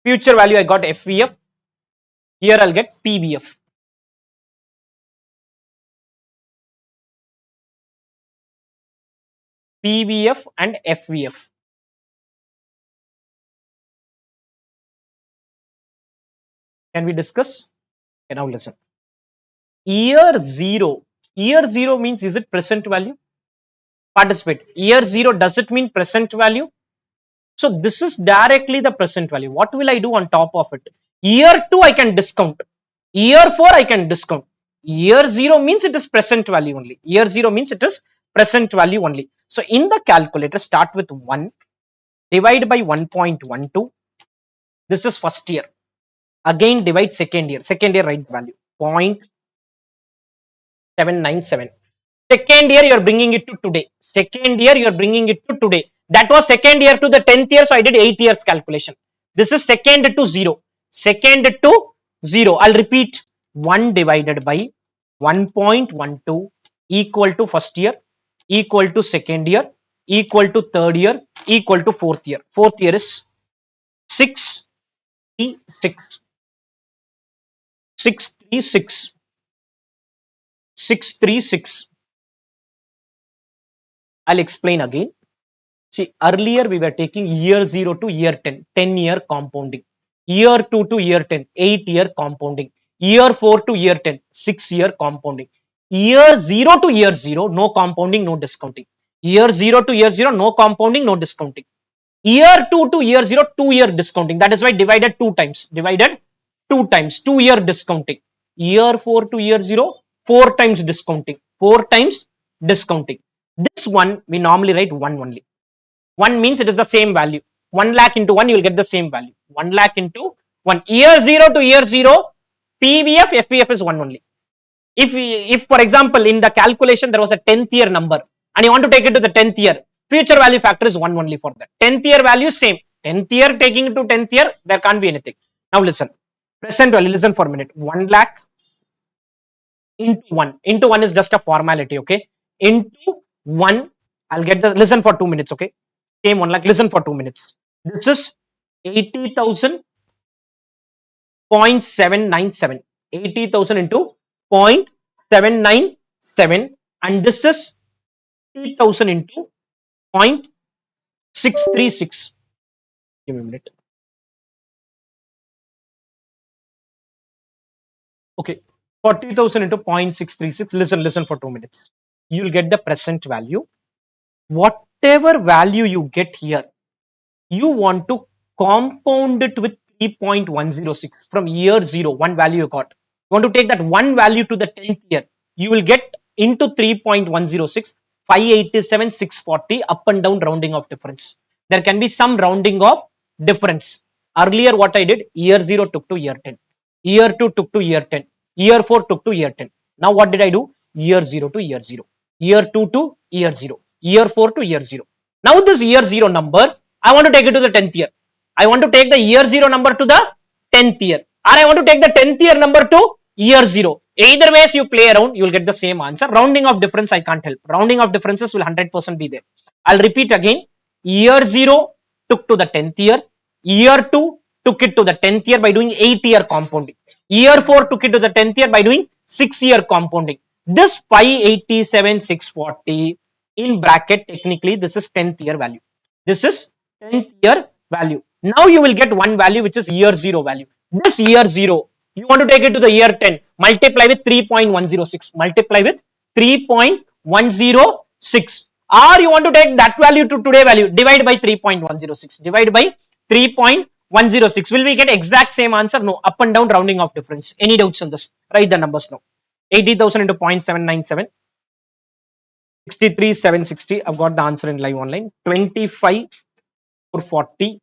S1: Future value I got FVF. Here I'll get PVF. PVF and FVF. Can we discuss? Okay, now listen. Year 0. Year 0 means, is it present value? Participate. Year 0, does it mean present value? So this is directly the present value. What will I do on top of it? Year 2 I can discount. Year 4 I can discount. Year 0 means it is present value only. Year 0 means it is present value only. So in the calculator, start with 1, divide by 1.12. This is first year. Again divide second year. Second year right value 0.797. Second year you are bringing it to today. Second year you are bringing it to today. That was second year to the 10th year, so I did 8 years calculation. This is second to 0. Second to 0. I'll repeat. 1 divided by 1.12 equal to first year, equal to second year, equal to third year, equal to fourth year. Fourth year is 636. 636. 636. I'll explain again. See, earlier we were taking year 0 to year 10, 10 year compounding. Year 2 to year 10, 8 year compounding. Year 4 to year 10, 6 year compounding. Year 0 to year 0, no compounding, no discounting. Year 0 to year 0, no compounding, no discounting. Year 2 to year 0, 2 year discounting. That is why divided 2 times. Divided 2 times, 2 year discounting. Year 4 to year 0, 4 times discounting. 4 times discounting. This one we normally write 1 only. 1 means it is the same value. 1 lakh into 1, you will get the same value. 1 lakh into 1. Year 0 to year 0, PVF, FVF is 1 only. If for example, in the calculation, there was a 10th year number and you want to take it to the 10th year, future value factor is 1 only for that. 10th year value, same. 10th year taking it to 10th year, there can't be anything. Now listen. Present value, listen for a minute. 1 lakh into 1. Into 1 is just a formality, okay? Into 1, I'll get the, listen for 2 minutes, okay? Same 1 lakh, listen for 2 minutes. This is 80,000.797. 80,000 into 0.797, and this is 80,000 into 0.636. Give me a minute. Okay, 40,000 into 0.636. Listen for 2 minutes. You'll get the present value. Whatever value you get here, you want to compound it with 3.106 from year 0, one value you got. You want to take that one value to the 10th year. You will get into 3.106, 587, 640, up and down rounding of difference. There can be some rounding of difference. Earlier what I did, year 0 took to year 10. Year 2 took to year 10. Year 4 took to year 10. Now what did I do? Year 0 to year 0. Year 2 to year 0. Year 4 to year 0. Now this year 0 number, I want to take it to the 10th year. I want to take the year 0 number to the 10th year. Or I want to take the 10th year number to year 0. Either ways you play around, you will get the same answer. Rounding of difference, I can't help. Rounding of differences will 100% be there. I'll repeat again. Year 0 took to the 10th year. Year 2 took it to the 10th year by doing 8 year compounding. Year 4 took it to the 10th year by doing 6 year compounding. This 587, 640 in bracket, technically this is 10th year value. This is 10th year value. Now you will get one value which is year 0 value. This year 0, you want to take it to the year 10, multiply with 3.106, multiply with 3.106, or you want to take that value to today value, divide by 3.106, divide by 3.106. 106. Will we get exact same answer? No. Up and down rounding off difference. Any doubts on this? Write the numbers now. 80,000 into 0.797. 63,760. I've got the answer in live online. 25,440.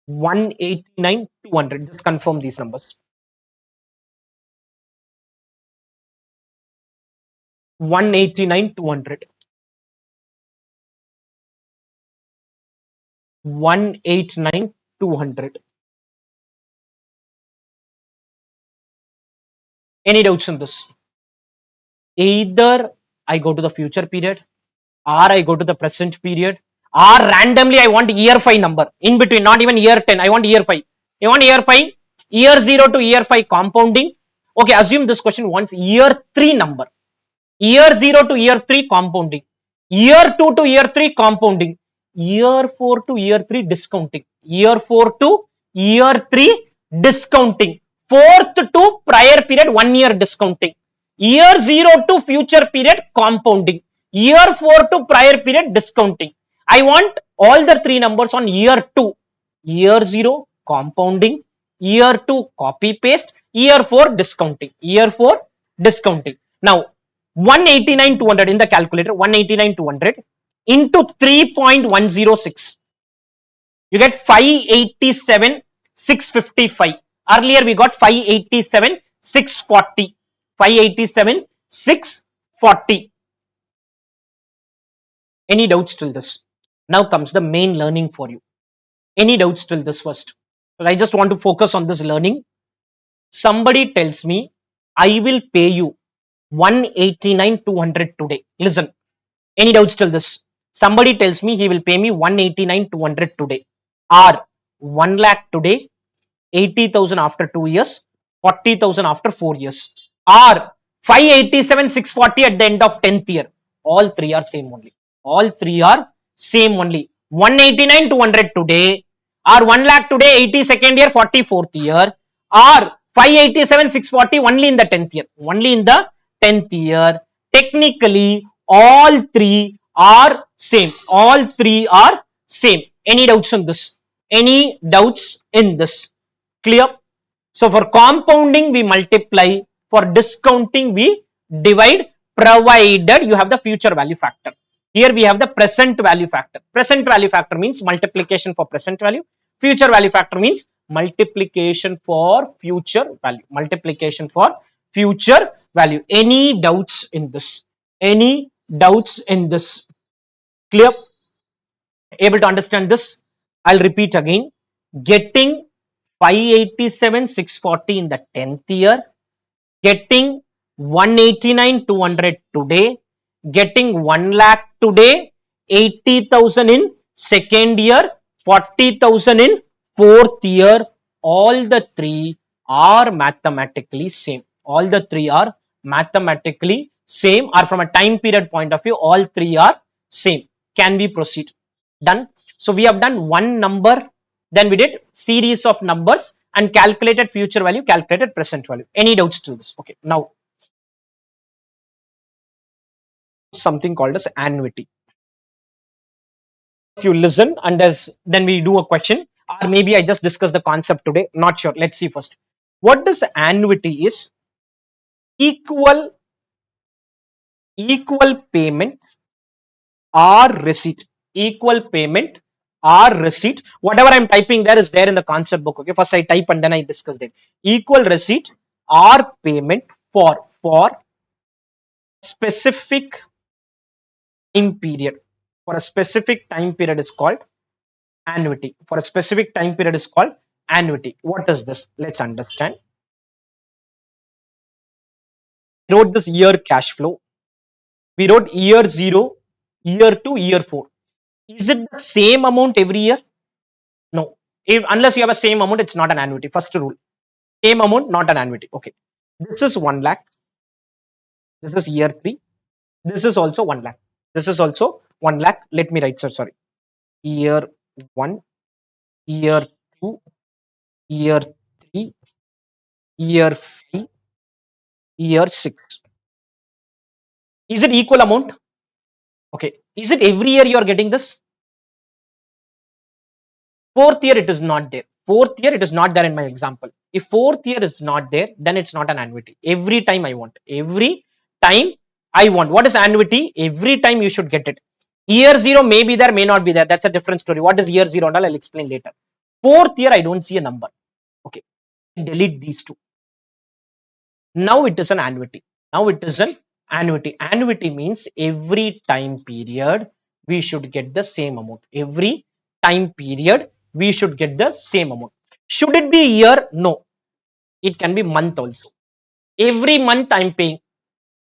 S1: 189, 200. Just confirm these numbers. 189, 200. 189, 200. Any doubts on this? Either I go to the future period, or I go to the present period, or randomly I want year 5 number in between, not even year 10. I want year 5. You want year 5? Year 0 to year 5 compounding. Okay, assume this question wants year 3 number. Year 0 to year 3 compounding. Year 2 to year 3 compounding. Year 4 to year 3 discounting. Year 4 to year 3 discounting. Fourth to prior period 1 year discounting. Year 0 to future period compounding. Year 4 to prior period discounting. I want all the three numbers on year 2. Year 0 compounding. Year 2 copy paste. Year 4 discounting. Year 4 discounting. Now 189 200 in the calculator, 189 200 into 3.106, you get 587 655. Earlier we got 587 640. 587 640. Any doubts till this? Now comes the main learning for you. Any doubts till this first? But I just want to focus on this learning. Somebody tells me I will pay you 189 200 today. Listen, any doubts till this? Somebody tells me he will pay me 189 200 today, or 1 lakh today, 80,000 after 2 years, 40,000 after 4 years, or 587 640 at the end of 10th year. All three are same only. All three are same only. 189 200 today, or 1 lakh today, 82nd year, 44th year, or 587 640 only in the 10th year. Only in the 10th year. Technically, all three are same. All three are same. Any doubts on this? Any doubts in this? Clear? So for compounding we multiply, for discounting we divide, provided you have the future value factor. Here we have the present value factor. Present value factor means multiplication for present value. Future value factor means multiplication for future value. Multiplication for future value. Any doubts in this? Any doubts in this? Clear? Able to understand this? I'll repeat again. Getting 587 640 in the 10th year, getting 189 200 today, getting 1 lakh today, 80,000 in second year, 40,000 in fourth year. All the three are mathematically same. All the three are mathematically same, or from a time period point of view, all three are same. Can we proceed? Done. So we have done one number, then we did series of numbers and calculated future value, calculated present value. Any doubts to this? Okay, now something called as annuity. You listen and then we do a question, or maybe I just discuss the concept today, not sure. Let's see first. What does annuity is? Equal payment or receipt. Equal payment or receipt. Whatever I'm typing there is there in the concept book. Okay, first I type and then I discuss that. Equal receipt or payment for specific time period. For a specific time period is called annuity. For a specific time period is called annuity. What is this? Let's understand. We wrote this year cash flow. We wrote year 0, year 2, year 4. Is it the same amount every year? No. Unless you have a same amount, it's not an annuity. First rule. Same amount, not an annuity. Okay. This is 1 lakh. This is year 3. This is also 1 lakh. This is also 1 lakh. Let me write, sir. Sorry. Year 1, year 2, year 3, year 5, year 6. Is it equal amount? Okay. Is it every year you are getting this? Fourth year it is not there. Fourth year it is not there in my example. If fourth year is not there, then it's not an annuity. Every time I want, every time I want. What is annuity? Every time you should get it. Year zero may be there, may not be there. That's a different story. What is year zero and all, I'll explain later. Fourth year I don't see a number. Okay, delete these two. Now it is an annuity. Now it is an annuity. Annuity means every time period we should get the same amount. Every time period we should get the same amount. Should it be year? No. It can be month also. Every month I'm paying.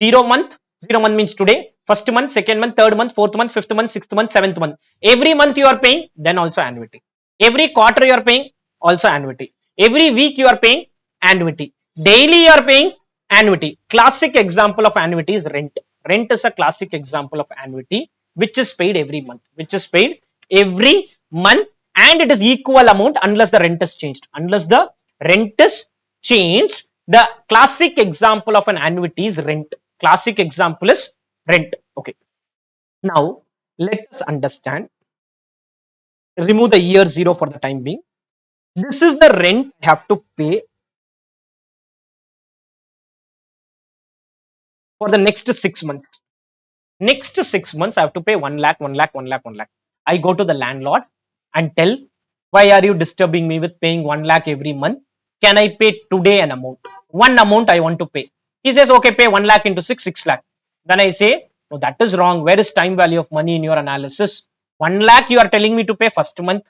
S1: 0 month, 0 month means today, first month, second month, third month, fourth month, fifth month, sixth month, seventh month. Every month you are paying, then also annuity. Every quarter you are paying, also annuity. Every week you are paying, annuity. Daily you are paying, annuity. Classic example of annuity is rent. Rent is a classic example of annuity which is paid every month, which is paid every month, and it is equal amount unless the rent is changed. Unless the rent is changed, the classic example of an annuity is rent. Classic example is rent. Okay. Now let us understand. Remove the year zero for the time being. This is the rent I have to pay for the next 6 months. Next 6 months, I have to pay 1 lakh, 1 lakh, 1 lakh, 1 lakh. I go to the landlord and tell, why are you disturbing me with paying 1 lakh every month? Can I pay today an amount? One amount I want to pay. He says, okay, pay 1 lakh into 6, 6 lakh. Then I say, no, that is wrong. Where is time value of money in your analysis? 1 lakh you are telling me to pay first month,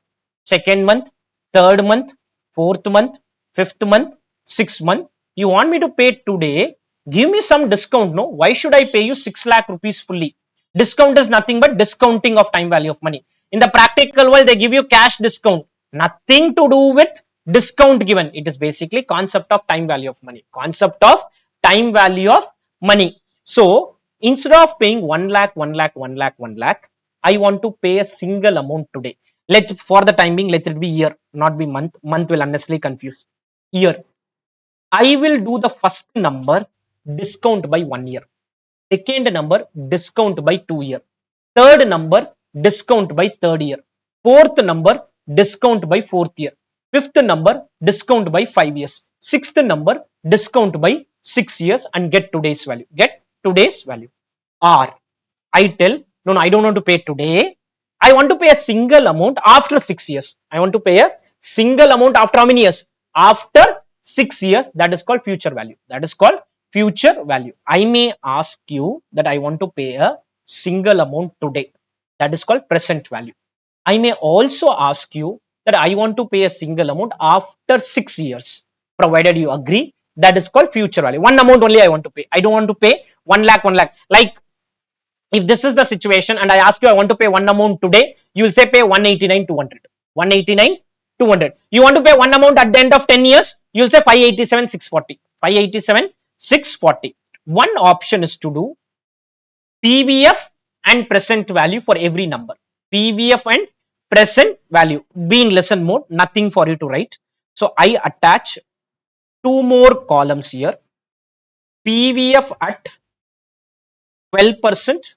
S1: second month, third month, fourth month, fifth month, sixth month. You want me to pay today? Give me some discount. No, why should I pay you 6 lakh rupees fully? Discount is nothing but discounting of time value of money. In the practical world, they give you cash discount. Nothing to do with discount given. It is basically concept of time value of money. Concept of time value of money. So instead of paying 1 lakh, 1 lakh, 1 lakh, 1 lakh, I want to pay a single amount today. Let for the time being, let it be year, not be month. Month will unnecessarily confuse. Year. I will do the first number discount by 1 year. Second number discount by 2 year. Third number discount by third year. Fourth number discount by fourth year. Fifth number discount by 5 years. Sixth number discount by 6 years and get today's value. Get today's value. Or I tell, no, I don't want to pay today. I want to pay a single amount after 6 years. I want to pay a single amount after how many years? After 6 years. That is called future value. That is called future value. I may ask you that I want to pay a single amount today. That is called present value. I may also ask you that I want to pay a single amount after 6 years, provided you agree. That is called future value. One amount only I want to pay. I don't want to pay 1 lakh, 1 lakh. Like if this is the situation and I ask you, I want to pay one amount today, you will say pay 189, 200. 189, 200. You want to pay one amount at the end of 10 years, you will say 587, 640. 587, 640. One option is to do PVF and present value for every number. PVF and present value. Be in lesson mode, nothing for you to write. So I attach two more columns here. PVF at 12%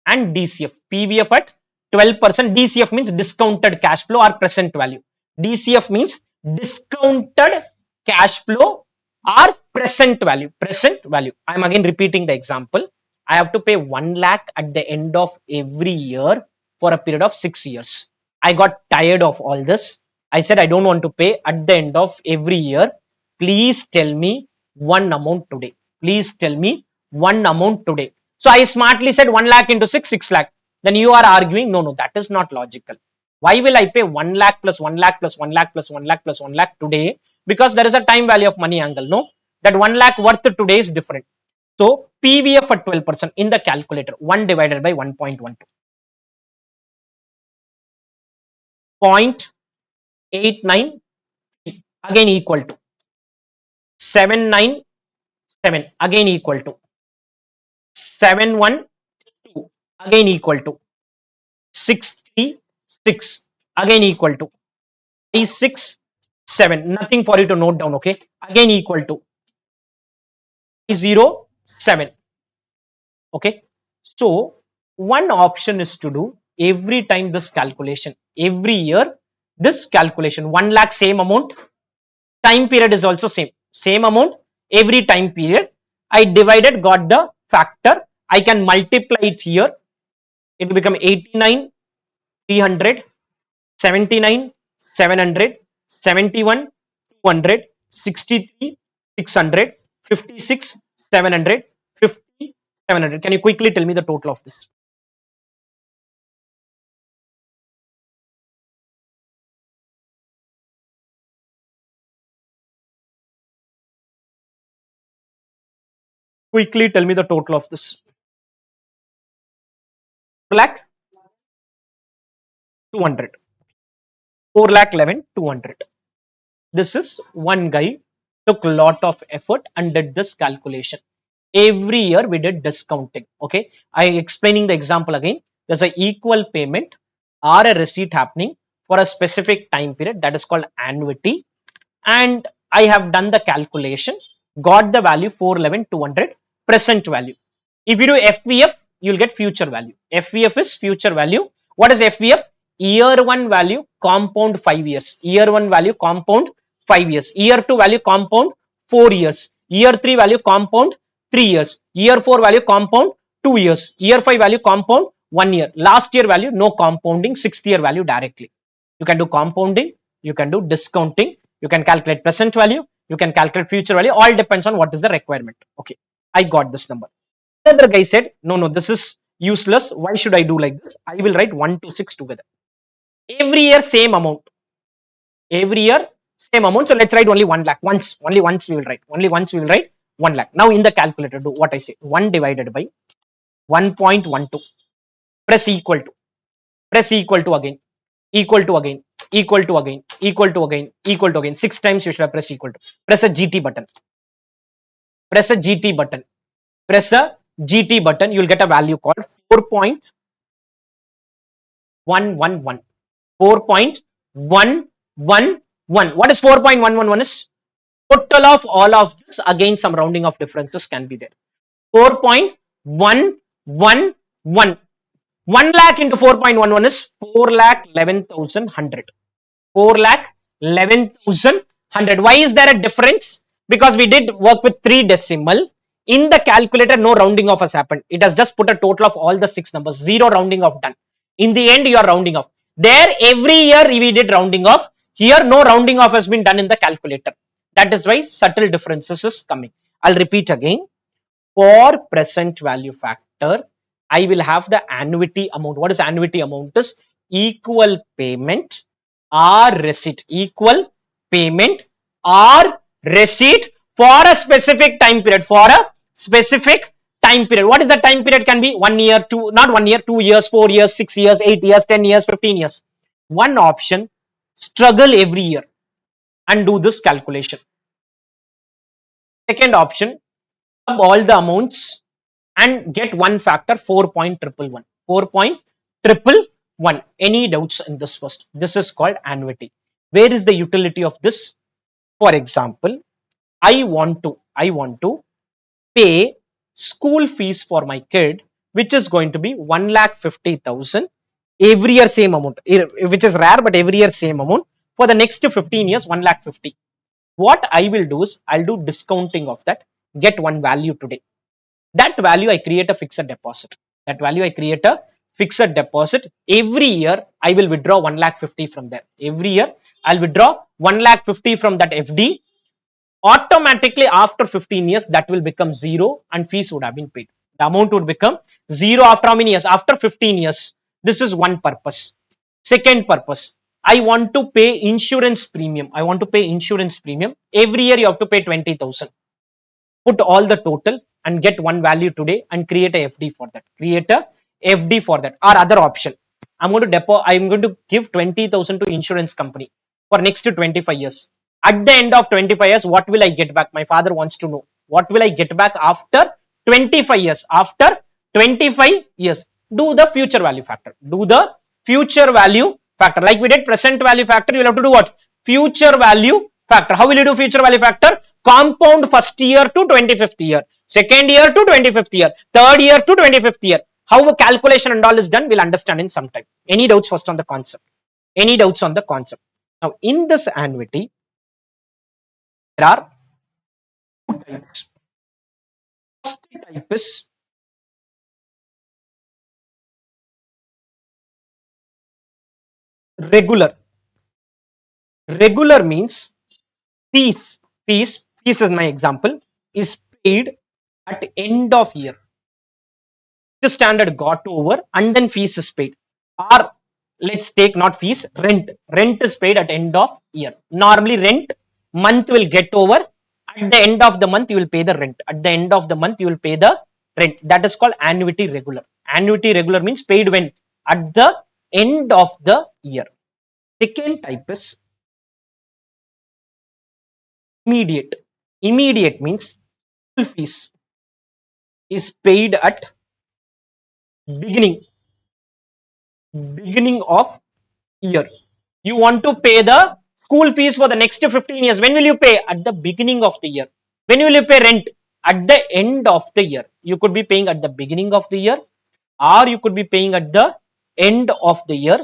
S1: and DCF. PVF at 12%. DCF means discounted cash flow or present value. DCF means discounted cash flow or present value. Present value. I am again repeating the example. I have to pay 1 lakh at the end of every year for a period of 6 years. I got tired of all this. I said I don't want to pay at the end of every year. Please tell me one amount today. Please tell me one amount today. So I smartly said 1 lakh into 6, 6 lakh. Then you are arguing, no, that is not logical. Why will I pay 1 lakh plus 1 lakh plus 1 lakh plus 1 lakh plus 1 lakh today? Because there is a time value of money angle. No, that 1 lakh worth today is different. So PVF at 12% in the calculator, 1 divided by 1.12. 0.89 again equal to 797 again equal to 712 again equal to 636 again equal to 367. Nothing for you to note down. Okay, again equal to 307. Okay, so one option is to do every time this calculation every year this calculation. 1 lakh same amount, time period is also same amount every time period. I divided, got the factor. I can multiply it here. It will become 89 300, 79 700, 71 200, 63 600, 56 700, 50 700. Can you quickly tell me the total of this? Quickly tell me the total of this. 4 lakh 200. 4 lakh 11 200. This is one guy took a lot of effort and did this calculation. Every year we did discounting. Okay, I explaining the example again. There's a equal payment or a receipt happening for a specific time period, that is called annuity, and I have done the calculation, got the value 411 200 present value. If you do FVF, you'll get future value. FVF is future value. What is FVF? Year 1 value compound 5 years. Year 1 value compound 5 years. Year 2 value compound 4 years. Year 3 value compound 3 years. Year 4 value compound 2 years. Year 5 value compound 1 year. Last year value no compounding, 6th year value directly. You can do compounding, you can do discounting, you can calculate present value, you can calculate future value, all depends on what is the requirement. Okay, I got this number. The other guy said, no, this is useless. Why should I do like this? I will write 1 to 6 together. Every year, same amount. Every year, same amount. So let's write only 1 lakh. Only once we will write. Only once we will write 1 lakh. Now in the calculator, do what I say. 1 divided by 1.12. Press equal to. Press equal to again. Equal to again. Equal to again. Equal to again. Equal to again. 6 times you should have pressed equal to. Press a GT button. Press a GT button. Press a GT button. You will get a value called 4.111. 4.111. What is 4.111 is? Total of all of this, again some rounding of differences can be there. 4.111. 1 lakh into 4.11 is 4,11,100. 4,11,100. Why is there a difference? Because we did work with 3 decimal. In the calculator, no rounding off has happened. It has just put a total of all the 6 numbers. 0 rounding off done. In the end, you are rounding off. There, every year we did rounding off. Here, no rounding off has been done in the calculator. That is why subtle differences is coming. I'll repeat again. For present value factor, I will have the annuity amount. What is annuity amount? Is equal payment or receipt. Equal payment or receipt for a specific time period. For a specific time period. What is the time period? Can be 1 year, 2, not 1 year, 2 years, 4 years, 6 years, 8 years, 10 years, 15 years. One option, struggle every year and do this calculation. Second option, sub all the amounts and get one factor 4.111. 4.111. Any doubts in this first? This is called annuity. Where is the utility of this? For example, I want to pay school fees for my kid, which is going to be 1,50,000 every year, same amount, which is rare, but every year same amount for the next 15 years, 1,50,000. What I will do is I'll do discounting of that, get one value today. That value I create a fixed deposit. That value I create a fixed deposit. Every year I will withdraw 1,50,000 from there. Every year I'll withdraw 1,50,000 from that FD. Automatically after 15 years that will become 0 and fees would have been paid. The amount would become 0 after how many years? After 15 years. This is one purpose. Second purpose, I want to pay insurance premium. I want to pay insurance premium. Every year you have to pay 20,000. Put all the total and get one value today and create a FD for that. Create a FD for that. Or other option, I'm going to give 20,000 to insurance company for next to 25 years. At the end of 25 years, what will I get back? My father wants to know. What will I get back after 25 years? After 25 years, do the future value factor. Do the future value factor. Like we did present value factor, you will have to do what? Future value factor. How will you do future value factor? Compound first year to 25th year, second year to 25th year, third year to 25th year. How a calculation and all is done, we'll understand in some time. Any doubts first on the concept? Any doubts on the concept? Now, in this annuity, there are two types. First type is regular. Regular means fees is my example, is paid at end of year. The standard got over and then fees is paid. Or let's take not fees, rent. Rent is paid at end of year. Normally rent month will get over. At the end of the month you will pay the rent. At the end of the month you will pay the rent. That is called annuity regular. Annuity regular means paid when? At the end of the year. Second type is immediate. Immediate means full fees is paid at beginning beginning of year. You want to pay the school fees for the next 15 years. When will you pay? At the beginning of the year. When will you pay rent? At the end of the year. You could be paying at the beginning of the year, or you could be paying at the end of the year.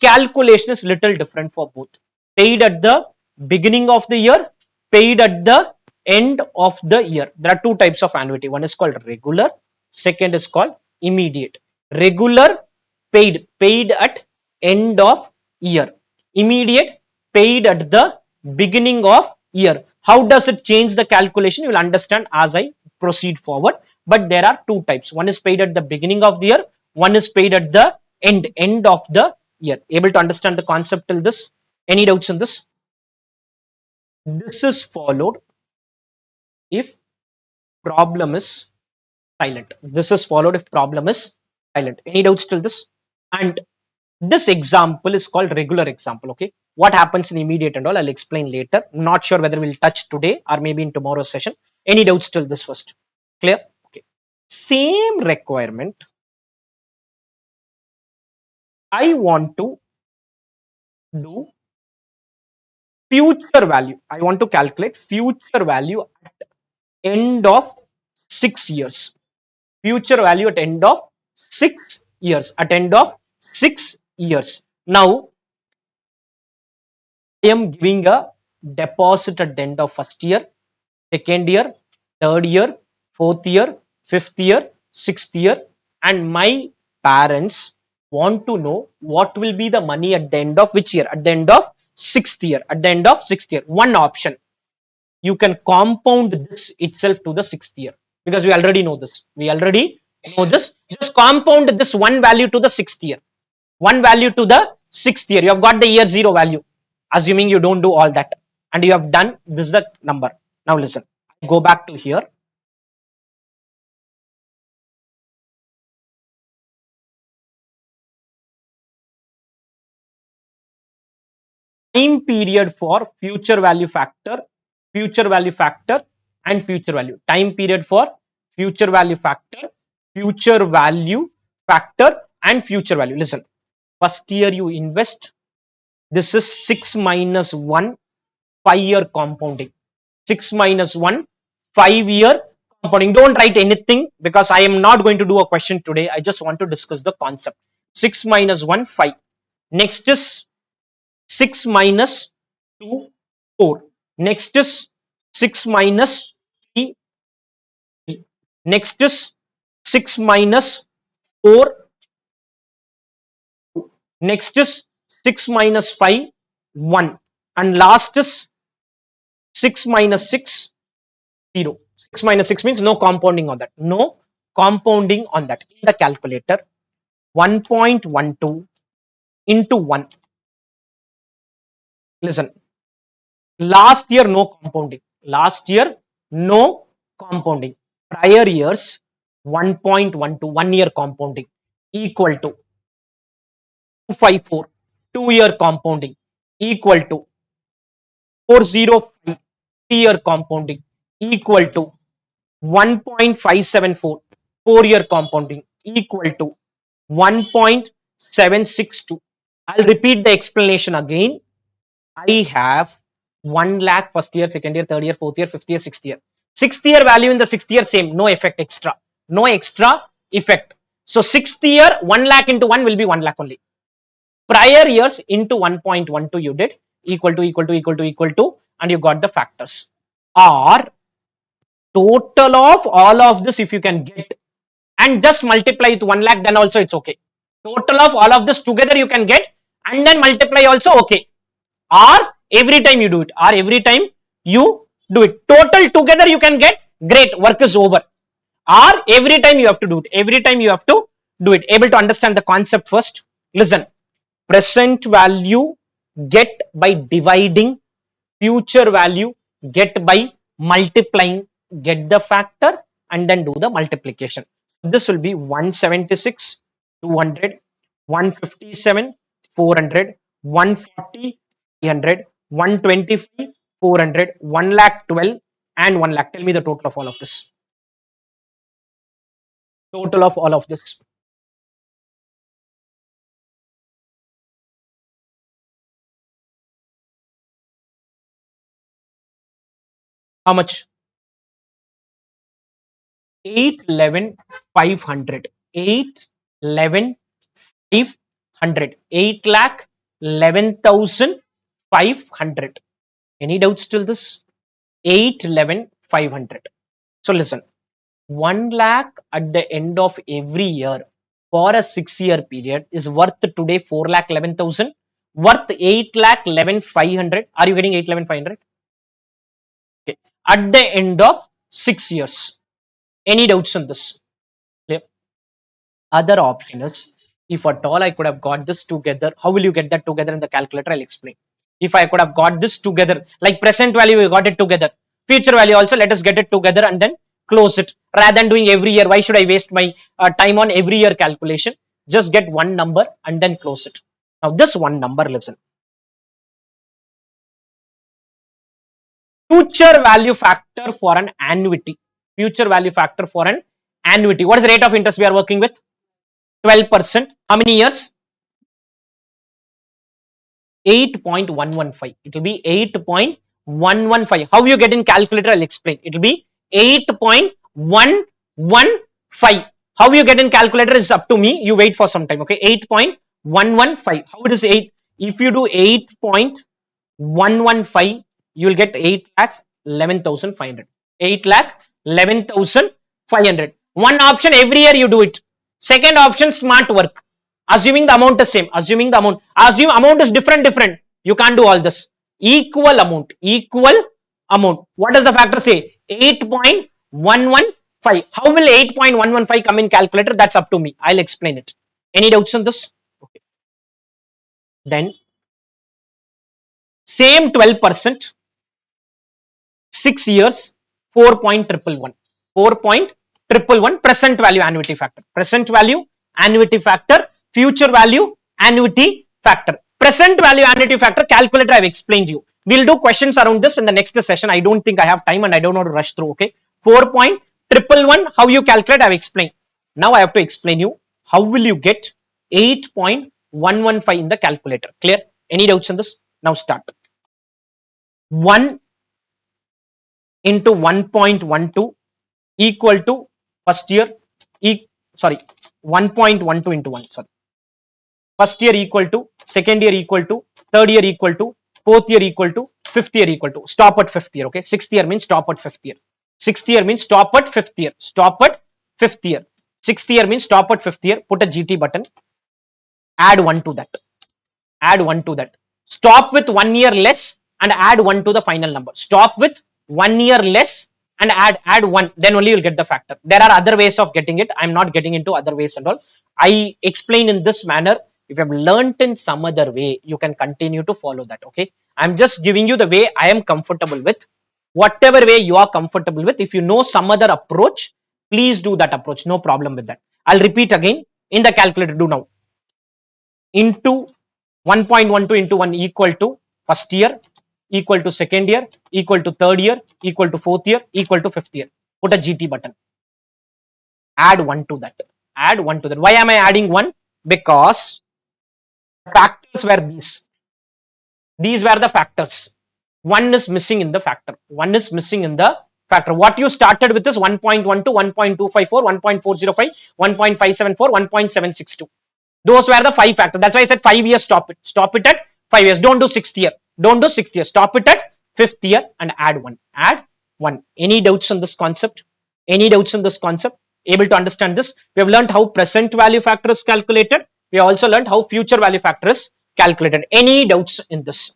S1: Calculation is little different for both. Paid at the beginning of the year, paid at the end of the year. There are two types of annuity. One is called regular, second is called immediate. Regular, paid at end of year. Immediate, paid at the beginning of year. How does it change the calculation? You will understand as I proceed forward. But there are two types. One is paid at the beginning of the year, one is paid at the end of the year. Able to understand the concept till this? Any doubts in this? This is followed if problem is silent. This is followed if problem is silent. Any doubts till this? And this example is called regular example. Okay, what happens in immediate and all I'll explain later. Not sure whether we'll touch today or maybe in tomorrow's session. Any doubts till this first? Clear? Okay. Same requirement. I want to do future value. I want to calculate future value at end of 6 years. Future value at end of 6 years. At end of 6 years. Now, I am giving a deposit at the end of first year, second year, third year, fourth year, fifth year, sixth year, and my parents want to know what will be the money at the end of which year? At the end of sixth year. At the end of sixth year. One option. You can compound this itself to the sixth year because we already know this. We already know this. Just compound this one value to the sixth year. One value to the sixth year. You have got the year zero value. Assuming you don't do all that. And you have done this is the number. Now listen. Go back to here. Time period for future value factor, and future value. Time period for future value factor, and future value. Listen, first year you invest. This is 6 minus 1, 5-year compounding. 6 minus 1, 5-year compounding. Don't write anything because I am not going to do a question today. I just want to discuss the concept. 6 minus 1, 5. Next is 6 minus 2, 4. Next is 6 minus 3. Next is 6 minus 4. Next is 6 minus 5, 1. And last is 6 minus 6, 0. 6 minus 6 means no compounding on that. No compounding on that. In the calculator, 1.12 into 1. Listen, last year no compounding. Last year no compounding. Prior years 1.12, 1 year compounding equal to 254, 2-year compounding equal to 405, 3-year compounding equal to 1.574, 4-year compounding equal to 1.762. I'll repeat the explanation again. I have 1 lakh first year, second year, third year, fourth year, fifth year, sixth year. Sixth year value in the sixth year same, no effect extra. No extra effect. So sixth year 1 lakh into 1 will be 1 lakh only. Prior years into 1.12 you did. equal to equal to equal to equal to, and you got the factors. Or total of all of this if you can get, and just multiply with 1 lakh, then also it's okay. Total of all of this together you can get, and then multiply also okay. Or every time you do it, or every time you do it, total together you can get, great, work is over. Or every time you have to do it, every time you have to do it. Able to understand the concept first? Listen, present value get by dividing, future value get by multiplying, get the factor and then do the multiplication. This will be 176, 200, 157, 400, 140, 300, 125, 400, 1 lakh 12 and 1 lakh. Tell me the total of all of this. Total of all of this. How much? 8, 11, 500. 8, 11, 500. 8 lakh 11,500. Any doubts till this? 8, 11, 500. So listen, 1 lakh at the end of every year for a 6-year period is worth today 4 lakh 11,000, worth 8 lakh 11,500. Are you getting 8, 11,500? Okay. At the end of 6 years. Any doubts on this? Clear? Other option is, if at all I could have got this together, how will you get that together in the calculator? I'll explain. If I could have got this together, like present value, we got it together. Future value also, let us get it together and then close it. Rather than doing every year, why should I waste my time on every year calculation? Just get one number and then close it. Now this one number, listen. Future value factor for an annuity. Future value factor for an annuity. What is the rate of interest we are working with? 12%. How many years? 8.115. It will be 8.115. How you get in calculator? I'll explain. It will be 8.115. How you get in calculator is up to me. You wait for some time. Okay. 8.115. How it is 8? If you do 8.115, you will get 8 lakh 11,500. 8 lakh 11,500. One option every year you do it. Second option, smart work. Assuming the amount is same. Assuming the amount. Assume amount is different. You can't do all this. Equal amount. Equal amount. What does the factor say? 8.115. How will 8.115 come in calculator? That's up to me. I'll explain it. Any doubts on this? Okay. Then same 12%. 6 years. 4.111. 4.111 present value annuity factor. Present value annuity factor. Future value annuity factor. Present value annuity factor calculator I have explained to you. We'll do questions around this in the next session. I don't think I have time and I don't want to rush through. Okay. 4.111 how you calculate I have explained. Now I have to explain you how will you get 8.115 in the calculator. Clear? Any doubts on this? Now start. 1 into 1.12 equal to first year, 1.12 into 1, sorry. First year equal to, second year equal to, third year equal to, fourth year equal to, fifth year equal to. Stop at fifth year, okay? Sixth year means stop at fifth year. Sixth year means stop at fifth year. Stop at fifth year. Sixth year means stop at fifth year. Put a GT button. Add 1 to that. Add 1 to that. Stop with 1 year less and add 1 to the final number. Stop with 1 year less and add 1, then only you'll get the factor. There are other ways of getting it. I'm not getting into other ways and all. I explain in this manner. If you have learnt in some other way, you can continue to follow that. Okay. I'm just giving you the way I am comfortable with. Whatever way you are comfortable with. If you know some other approach, please do that approach. No problem with that. I'll repeat again in the calculator. Do now. Into 1.12 into 1 equal to first year, equal to second year, equal to third year, equal to fourth year, equal to fifth year. Put a GT button. Add 1 to that. Add 1 to that. Why am I adding 1? Because factors were these. These were the factors. 1 is missing in the factor. 1 is missing in the factor. What you started with is 1.12, 1.254, 1.405, 1.574, 1.762. Those were the 5 factors. That's why I said 5 years stop it. Stop it at 5 years. Don't do 6th year. Don't do 6th year. Stop it at 5th year and add 1. Add 1. Any doubts on this concept? Any doubts on this concept? Able to understand this? We have learned how present value factor is calculated. We have also learned how future value factor is calculated. Any doubts in this?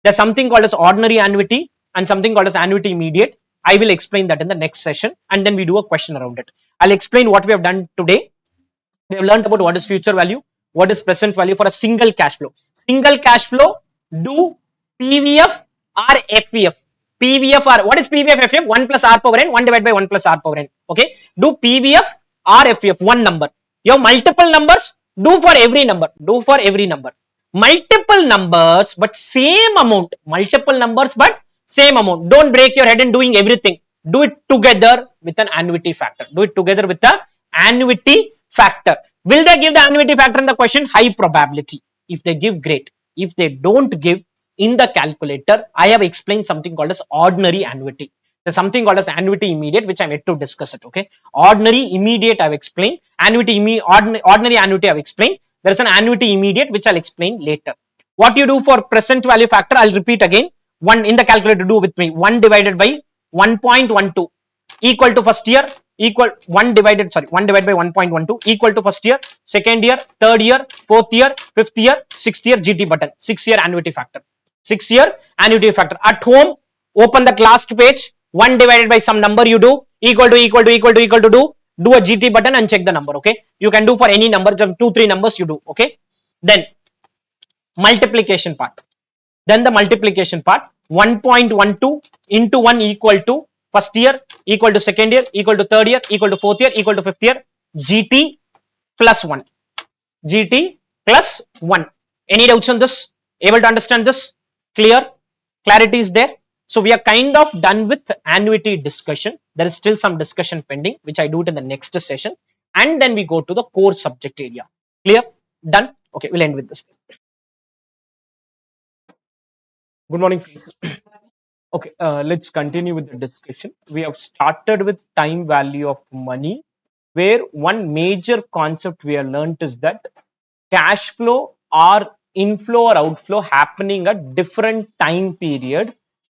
S1: There's something called as ordinary annuity and something called as annuity immediate. I will explain that in the next session, and then we do a question around it. I'll explain what we have done today. We have learned about what is future value, what is present value for a single cash flow. Single cash flow, do PVF or FVF. PVF or what is PVF FVF? 1 plus R power n, 1 divided by 1 plus R power n. Okay. Do PVF or FVF, one number. You have multiple numbers, do for every number. Do for every number. Multiple numbers but same amount. Multiple numbers but same amount. Don't break your head in doing everything. Do it together with an annuity factor. Do it together with the annuity factor. Will they give the annuity factor in the question? High probability. If they give, great. If they don't give, in the calculator, I have explained something called as ordinary annuity. There's something called as annuity immediate, which I'm yet to discuss it. Okay. Ordinary immediate I've explained. Ordinary annuity I've explained. There is an annuity immediate, which I'll explain later. What you do for present value factor, I'll repeat again. 1 in the calculator, do with me. 1 divided by 1.12 equal to first year, equal 1 divided by 1.12 equal to first year, second year, third year, fourth year, fifth year, sixth year, GT button, 6-year annuity factor. 6-year annuity factor. At home, open the last page, 1 divided by some number you do, equal to do a GT button and check the number. Okay. You can do for any number, just 2-3 numbers you do. Okay. Then multiplication part. Then the multiplication part, 1.12 into 1 equal to first year, equal to second year, equal to third year, equal to fourth year, equal to fifth year, GT plus 1. GT plus 1. Any doubts on this? Able to understand this? Clear? Clarity is there? So we are kind of done with annuity discussion. There is still some discussion pending, which I do it in the next session. And then we go to the core subject area. Clear? Done? Okay, we'll end with this. Good morning. Okay, let's continue with the discussion. We have started with time value of money, where one major concept we have learned is that cash flow or inflow or outflow happening at different time period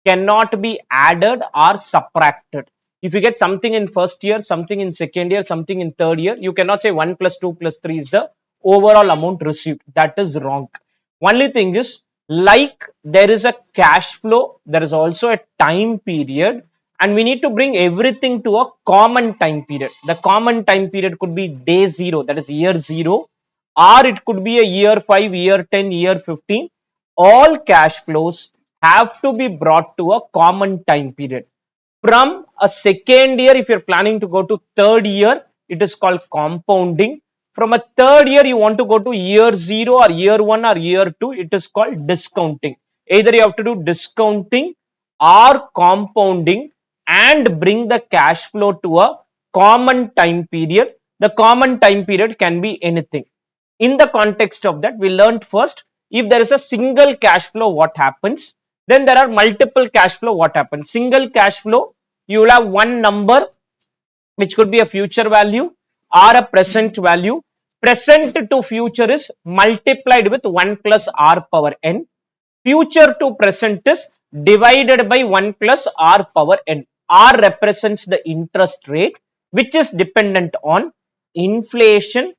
S1: cannot be added or subtracted. If you get something in first year, something in second year, something in third year, you cannot say 1 plus 2 plus 3 is the overall amount received. That is wrong. Only thing is, like there is a cash flow, there is also a time period, and we need to bring everything to a common time period. The common time period could be day 0, that is year 0, or it could be a year 5, year 10, year 15. All cash flows have to be brought to a common time period. From a second year, if you're planning to go to third year, it is called compounding. From a third year, you want to go to year 0 or year 1 or year 2, it is called discounting. Either you have to do discounting or compounding and bring the cash flow to a common time period. The common time period can be anything. In the context of that, we learned first, if there is a single cash flow, what happens? Then there are multiple cash flow, what happens? Single cash flow, you will have one number, which could be a future value or a present value. Present to future is multiplied with 1 plus R power n. Future to present is divided by 1 plus R power n. R represents the interest rate, which is dependent on inflation,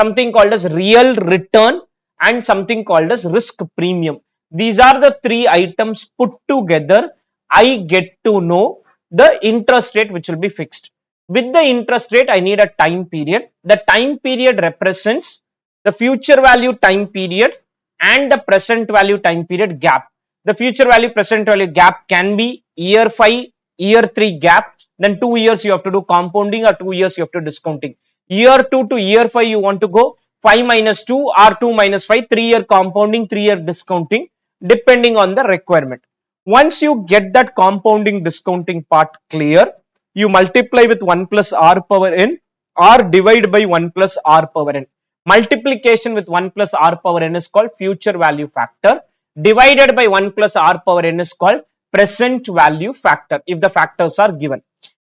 S1: something called as real return, and something called as risk premium. These are the 3 items put together. I get to know the interest rate which will be fixed. With the interest rate, I need a time period. The time period represents the future value time period and the present value time period gap. The future value, present value gap can be year 5, year 3 gap. Then 2 years you have to do compounding, or 2 years you have to discounting. Year 2 to year 5 you want to go 5 minus 2 or 2 minus 5, 3-year compounding, 3-year discounting, depending on the requirement. Once you get that compounding discounting part clear, you multiply with 1 plus R power n or divide by 1 plus R power n. Multiplication with 1 plus R power n is called future value factor. Divided by 1 plus R power n is called present value factor, if the factors are given.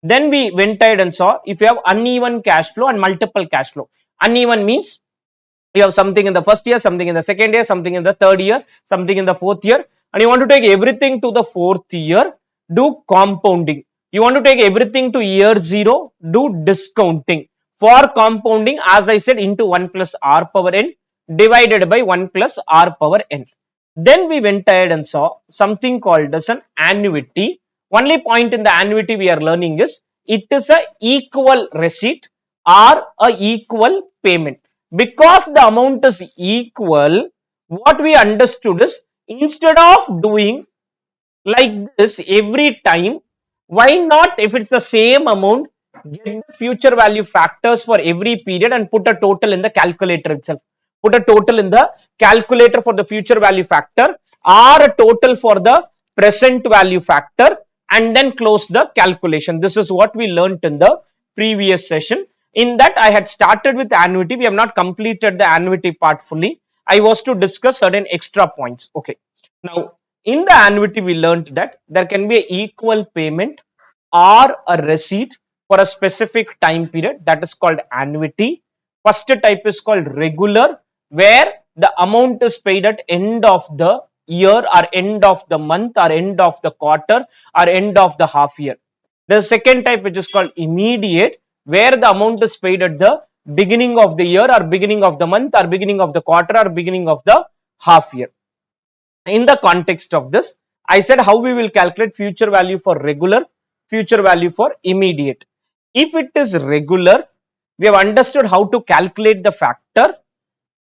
S1: Then we went ahead and saw, if you have uneven cash flow and multiple cash flow. Uneven means you have something in the first year, something in the second year, something in the third year, something in the fourth year. and you want to take everything to the fourth year, do compounding. You want to take everything to year 0, do discounting. For compounding, as I said, into 1 plus r power n divided by 1 plus r power n. Then we went ahead and saw something called as an annuity. Only point in the annuity we are learning is it is a equal receipt or a equal payment. Because the amount is equal, what we understood is instead of doing like this every time, why not, if it's the same amount, get the future value factors for every period and put a total in the calculator itself. Put a total in the calculator for the future value factor or a total for the present value factor, and then close the calculation. This is what we learnt in the previous session. In that, I had started with annuity. We have not completed the annuity part fully. I was to discuss certain extra points. Okay. Now, in the annuity, we learned that there can be an equal payment or a receipt for a specific time period, that is called annuity. First type is called regular, where the amount is paid at end of the year or end of the month or end of the quarter or end of the half year. The second type, which is called immediate, where the amount is paid at the beginning of the year or beginning of the month or beginning of the quarter or beginning of the half year. In the context of this, I said how we will calculate future value for regular, future value for immediate. If it is regular, we have understood how to calculate the factor.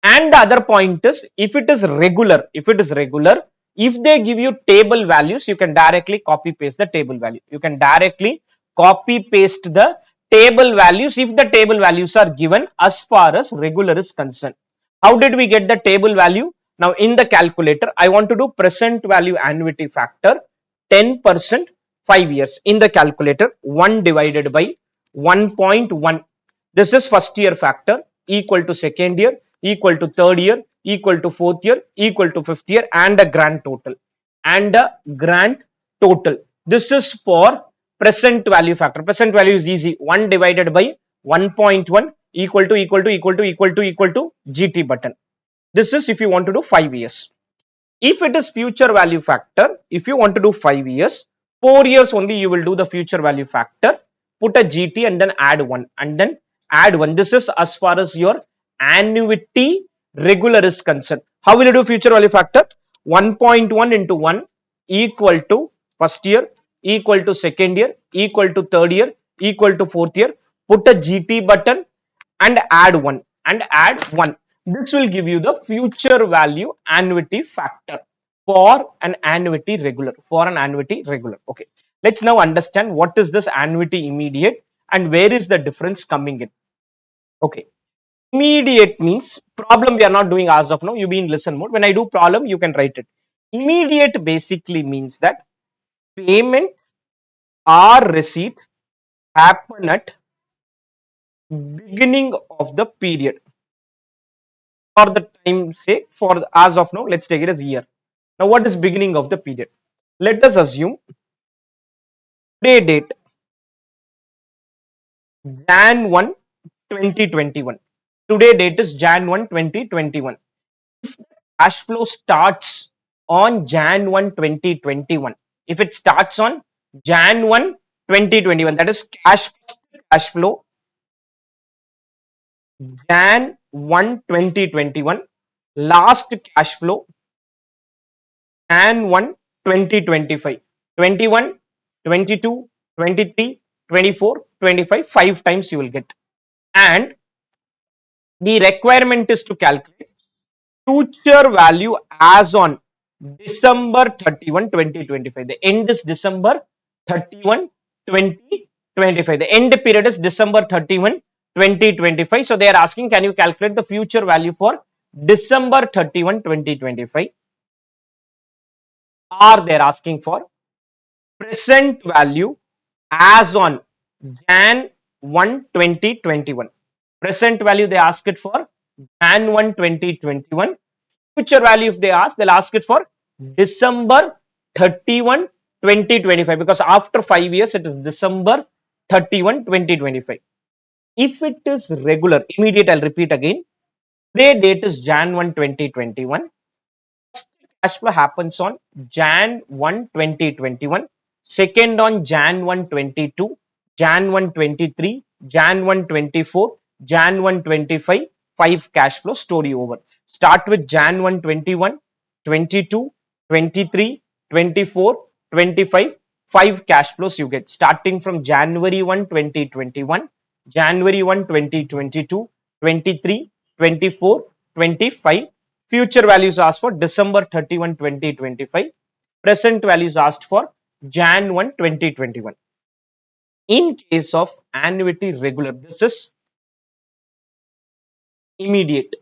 S1: And the other point is, if it is regular, if they give you table values, you can directly copy paste the table value. You can directly copy paste the table values if the table values are given as far as regular is concerned. How did we get the table value? Now in the calculator, I want to do present value annuity factor 10% 5 years. In the calculator, 1 divided by 1.1. This is first year factor equal to second year, equal to third year, equal to fourth year, equal to fifth year, and a grand total. This is for present value factor. Present value is easy. 1 divided by 1.1 equal to GT button. This is if you want to do 5 years. If it is future value factor, if you want to do 5 years, 4 years only you will do the future value factor, put a GT and then add 1 and then add 1. This is as far as your annuity regular is concerned. How will you do future value factor? 1.1 into 1 equal to first year, equal to second year, equal to third year, equal to fourth year. Put a GT button and add 1 and add 1. This will give you the future value annuity factor for an annuity regular. Okay. Let's now understand what is this annuity immediate and where is the difference coming in. Okay. Immediate means problem we are not doing as of now. You be in listen mode. When I do problem, you can write it. Immediate basically means that payment or receipt happen at beginning of the period. For the time sake, for as of now, let's take it as year. Now, what is beginning of the period? Let us assume today date Jan 1, 2021. Today date is Jan 1, 2021. If the cash flow starts on Jan 1, 2021, if it starts on Jan 1, 2021, that is cash flow Jan 1, 2021, last cash flow Jan 1, 2025, 21, 22, 23, 24, 25, 5 times you will get. And the requirement is to calculate future value as on December 31, 2025. The end is December 31, 2025. The end period is December 31, 2025. So they are asking, can you calculate the future value for December 31, 2025? Or they are asking for present value as on Jan 1, 2021. Present value they ask it for Jan 1, 2021. Future value if they ask, they'll ask it for December 31, 2025, because after 5 years it is December 31, 2025. If it is regular, immediate, I'll repeat again. Today date is Jan 1, 2021. cash flow happens on Jan 1, 2021, second on Jan 1, 22, Jan 1, 23, Jan 1, 24, Jan 1, 25, 5 cash flow story over. Start with Jan 1, 21, 22, 23, 24, 25, 5 cash flows you get starting from January 1, 2021, January 1, 2022, 23, 24, 25. Future values asked for December 31, 2025. Present values asked for Jan 1, 2021. In case of annuity regular, this is immediate.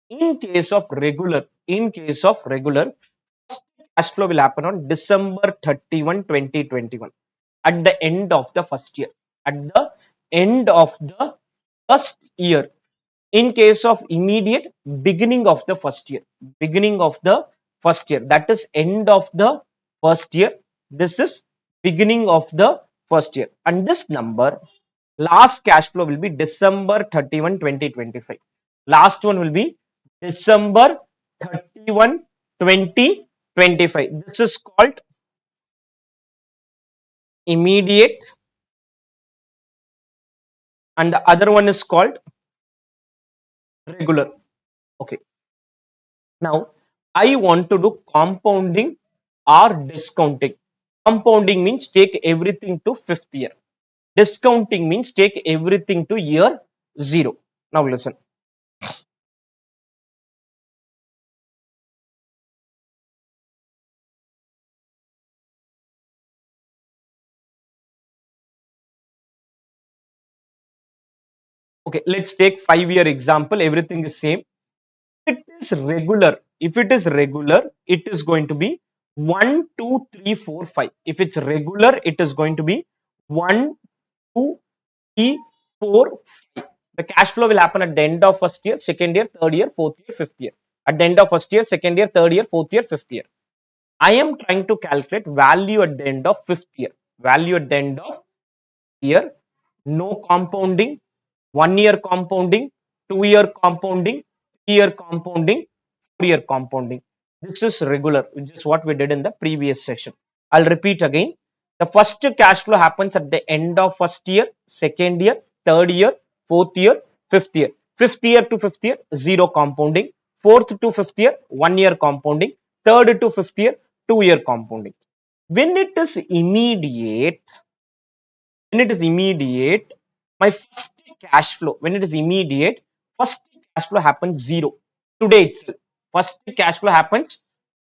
S1: In case of regular, first cash flow will happen on December 31, 2021 at the end of the first year. At the end of the first year. In case of immediate, beginning of the first year. Beginning of the first year. That is end of the first year. This is beginning of the first year. And this number, last cash flow will be December 31, 2025. Last one will be December 31, 2025. This is called immediate and the other one is called regular. Okay. Now I want to do compounding or discounting. Compounding means take everything to fifth year. Discounting means take everything to year 0. Now listen. Okay, let's take 5-year example. Everything is same. If it is regular, it is going to be 1, 2, 3, 4, 5. If it's regular, it is going to be 1, 2, 3, 4, 5. The cash flow will happen at the end of first year, second year, third year, fourth year, fifth year. At the end of first year, second year, third year, fourth year, fifth year. I am trying to calculate value at the end of fifth year. Value at the end of year. No compounding, 1 year compounding, 2-year compounding, 3-year compounding, 4-year compounding. This is regular, which is what we did in the previous session. I'll repeat again. The first cash flow happens at the end of first year, second year, third year, fourth year, fifth year. Fifth year to fifth year, 0 compounding. Fourth to fifth year, 1 year compounding. Third to fifth year, 2-year compounding. When it is immediate, my first cash flow, when it is immediate, first cash flow happens 0 today itself. First cash flow happens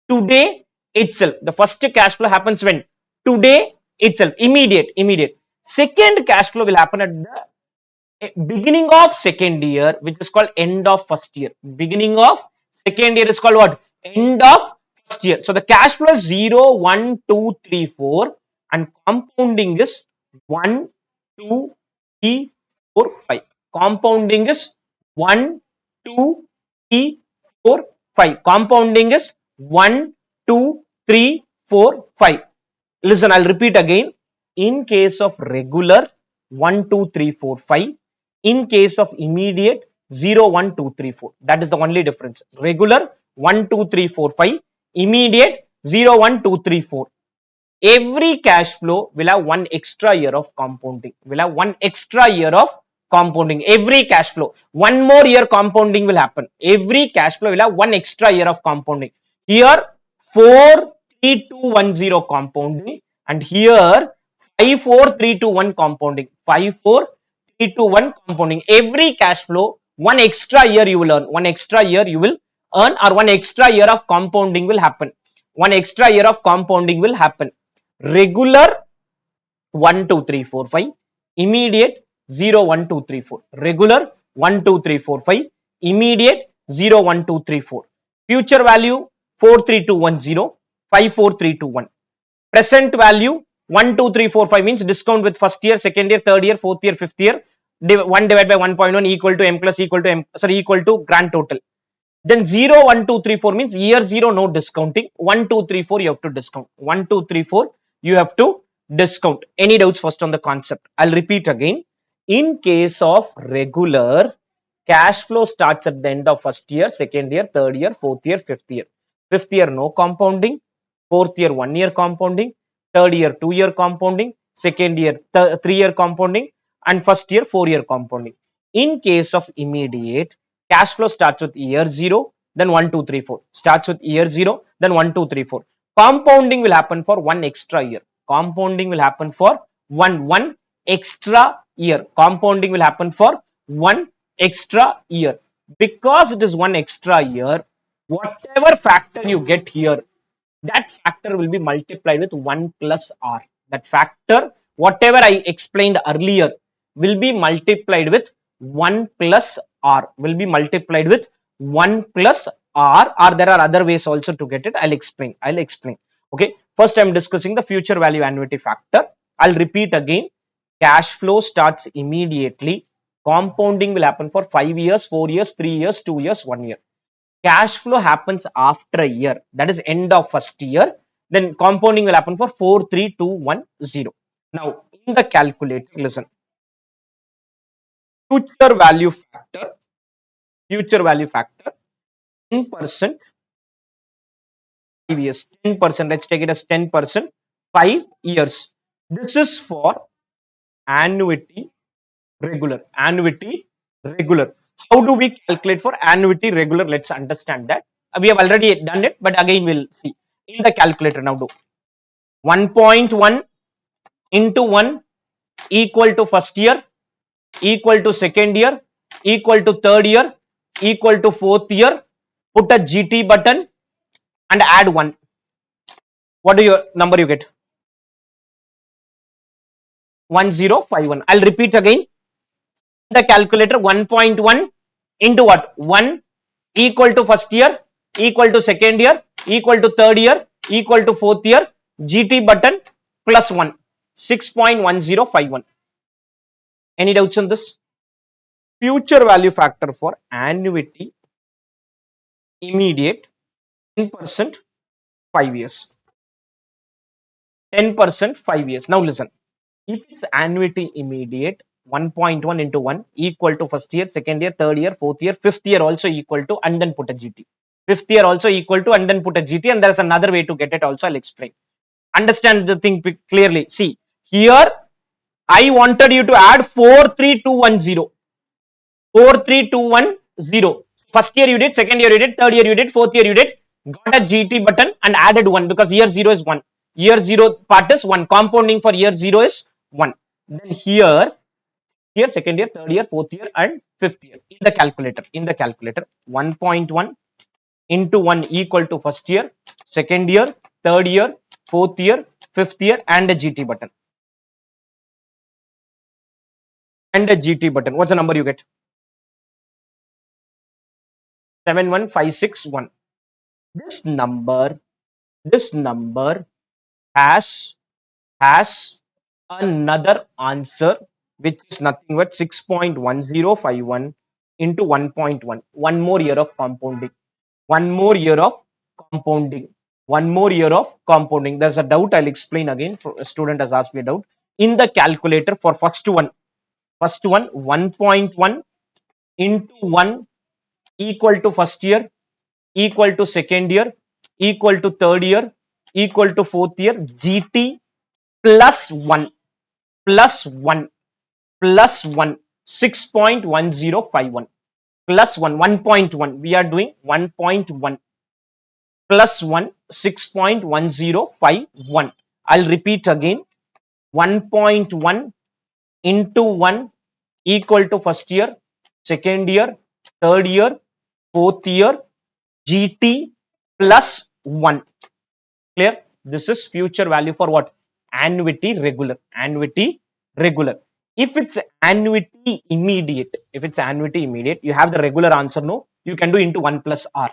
S1: today itself. The first cash flow happens when? Today itself. Immediate. Second cash flow will happen at the beginning of second year, which is called end of first year. Beginning of second year is called what? End of first year. So the cash flow is 0, 1, 2, 3, 4 and compounding is 1, 2, 3, 4, 5. Compounding is 1, 2, 3, 4, 5. Compounding is 1, 2, 3, 4, 5. Listen, I'll repeat again. In case of regular, 1, 2, 3, 4, 5. In case of immediate, 0, 1, 2, 3, 4. That is the only difference. Regular, 1, 2, 3, 4, 5. Immediate, 0, 1, 2, 3, 4. Every cash flow will have 1 extra year of compounding. Every cash flow. 1 more year compounding will happen. Every cash flow will have 1 extra year of compounding. Here, 4, 3, 2, 1, 0 compounding. And here, 5, 4, 3, 2, 1 compounding. 5, 4, 3, 2, 1 compounding. Every cash flow, 1 extra year you will earn. 1 extra year you will earn or 1 extra year of compounding will happen. 1 extra year of compounding will happen. Regular 1, 2, 3, 4, 5. Immediate 0, 1, 2, 3, 4. Regular 1, 2, 3, 4, 5. Immediate 0, 1, 2, 3, 4. Future value 4, 3, 2, 1, 0. 5, 4, 3, 2, 1. Present value 1, 2, 3, 4, 5 means discount with first year, second year, third year, fourth year, fifth year. 1 divided by 1.1 equal to m plus equal to grand total. Then 0, 1, 2, 3, 4 means year 0 no discounting. 1, 2, 3, 4 you have to discount. 1, 2, 3, 4 you have to discount. Any doubts first on the concept? I'll repeat again. In case of regular, cash flow starts at the end of first year, second year, third year, fourth year, fifth year. fifth year no compounding, fourth year 1 year compounding, third year 2 year compounding, second year 3 year compounding, and first year 4 year compounding. In case of immediate, cash flow starts with year 0, then 1, 2, 3, 4. Starts with year 0, then 1, 2, 3, 4. Compounding will happen for one extra year. Compounding will happen for one extra year. Compounding will happen for one extra year. Because it is one extra year, whatever factor you get here, that factor will be multiplied with 1 plus r. That factor, whatever I explained earlier, will be multiplied with 1 plus r, will be multiplied with 1 plus r, or there are other ways also to get it. I'll explain. Okay, first I'm discussing the future value annuity factor. I'll repeat again. Cash flow starts immediately. Compounding will happen for 5 years, 4 years, 3 years, 2 years, 1 year. Cash flow happens after a year, that is end of first year. Then compounding will happen for 4, 3, 2, 1, 0. Now in the calculator, listen, future value factor, 10%, 5 years, 10%, let's take it as 10%, 5 years. This is for annuity regular. How do we calculate for annuity regular? Let's understand that. We have already done it, but again we'll see in the calculator. Now do 1.1 into 1 equal to first year, equal to second year, equal to third year, equal to fourth year. Put a GT button and add 1. What do your number you get? 1051. I'll repeat again. The calculator, 1.1 into what? 1 equal to first year, equal to second year, equal to third year, equal to fourth year, GT button plus 1, 6.1051. Any doubts on this? Future value factor for annuity immediate, 10%, 5 years. 10%, 5 years. Now listen, if it's annuity immediate, 1.1 into 1 equal to first year, second year, third year, fourth year, fifth year also equal to, and then put a GT. Fifth year also equal to, and then put a GT, and there's another way to get it also. I'll explain. Understand the thing clearly. See, here I wanted you to add 43210. 43210. First year you did, second year you did, third year you did, fourth year you did. Got a GT button and added 1 because year 0 is 1. Year 0 part is 1. Compounding for year 0 is 1. Then here, second year, third year, fourth year, and fifth year. In the calculator, 1.1 into 1 equal to first year, second year, third year, fourth year, fifth year, and a GT button. What's the number you get? 71561. This number has another answer, which is nothing but 6.1051 into 1.1. One more year of compounding. There's a doubt. I'll explain again. A student has asked me a doubt. In the calculator for first one, 1.1 into 1 equal to first year, equal to second year, equal to third year, equal to fourth year, GT plus 1, 6.1051 plus 1, 1.1. We are doing 1.1 plus 1, 6.1051. I'll repeat again. 1.1 into 1 equal to first year, second year, third year, fourth year, GT plus 1. Clear? This is future value for what? Annuity regular. If it's annuity immediate, you have the regular answer. No, you can do into 1 plus r.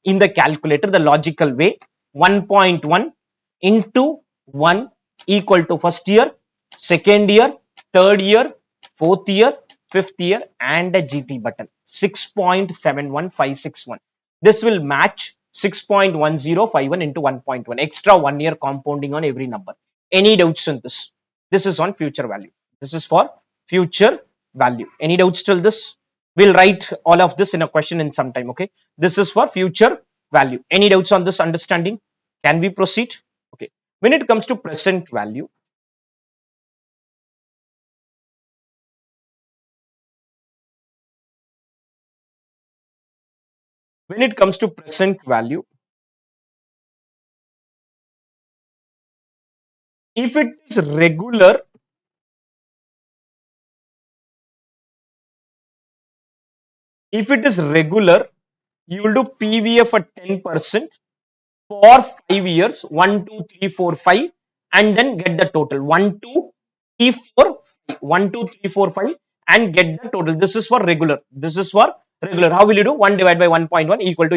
S1: In the calculator, the logical way, 1.1 into 1 equal to first year, second year, third year, fourth year, fifth year, and a GT button. 6.71561. This will match 6.1051 into 1.1. Extra 1 year compounding on every number. Any doubts on this? This is on future value. This is for future value. Any doubts till this? We'll write all of this in a question in some time. Okay. This is for future value. Any doubts on this understanding? Can we proceed? Okay. When it comes to present value, when it comes to present value, if it is regular, if it is regular, you will do PVF at 10% for 5 years, 1, 2, 3, 4, 5, and then get the total 1, 2, 3, 4, 5, 1, 2, 3, 4, 5, and get the total. This is for regular. This is for regular. How will you do? 1 divided by 1.1 equal to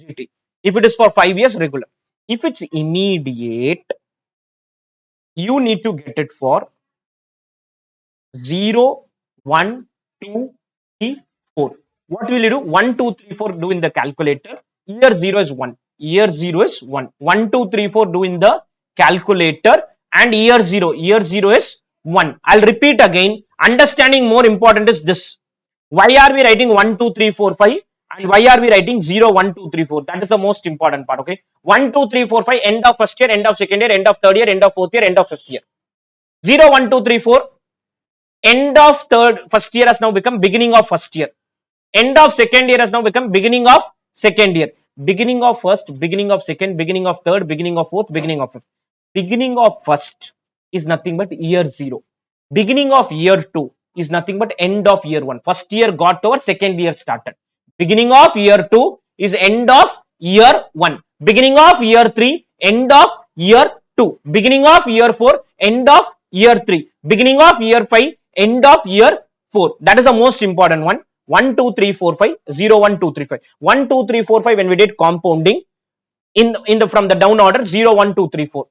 S1: GT. If it is for 5 years, regular. If it's immediate, you need to get it for 0, 1, 2, 3, 4. What will you do? 1, 2, 3, 4 do in the calculator. Year 0 is 1. Year 0 is 1. 1, 2, 3, 4 do in the calculator, and year 0. Year 0 is 1. I'll repeat again. Understanding more important is this. Why are we writing 1, 2, 3, 4, 5? And why are we writing 0, 1, 2, 3, 4? That is the most important part. Okay. 1, 2, 3, 4, 5. End of first year, end of second year, end of third year, end of fourth year, end of fifth year. 0, 1, 2, 3, 4. End of first year has now become beginning of first year. End of second year has now become beginning of second year. Beginning of first, beginning of second, beginning of third, beginning of fourth, beginning of fifth. Beginning of first is nothing but year 0. Beginning of year 2 is nothing but end of year 1. First year got over, second year started. Beginning of year 2 is end of year 1. Beginning of year 3, end of year 2. Beginning of year 4, end of year 3. Beginning of year 5, end of year 4. That is the most important one. 1, 2, 3, 4, 5, 0, 1, 2, 3, 5. 1, 2, 3, 4, 5 when we did compounding in the from the down order 0, 1, 2, 3, 4.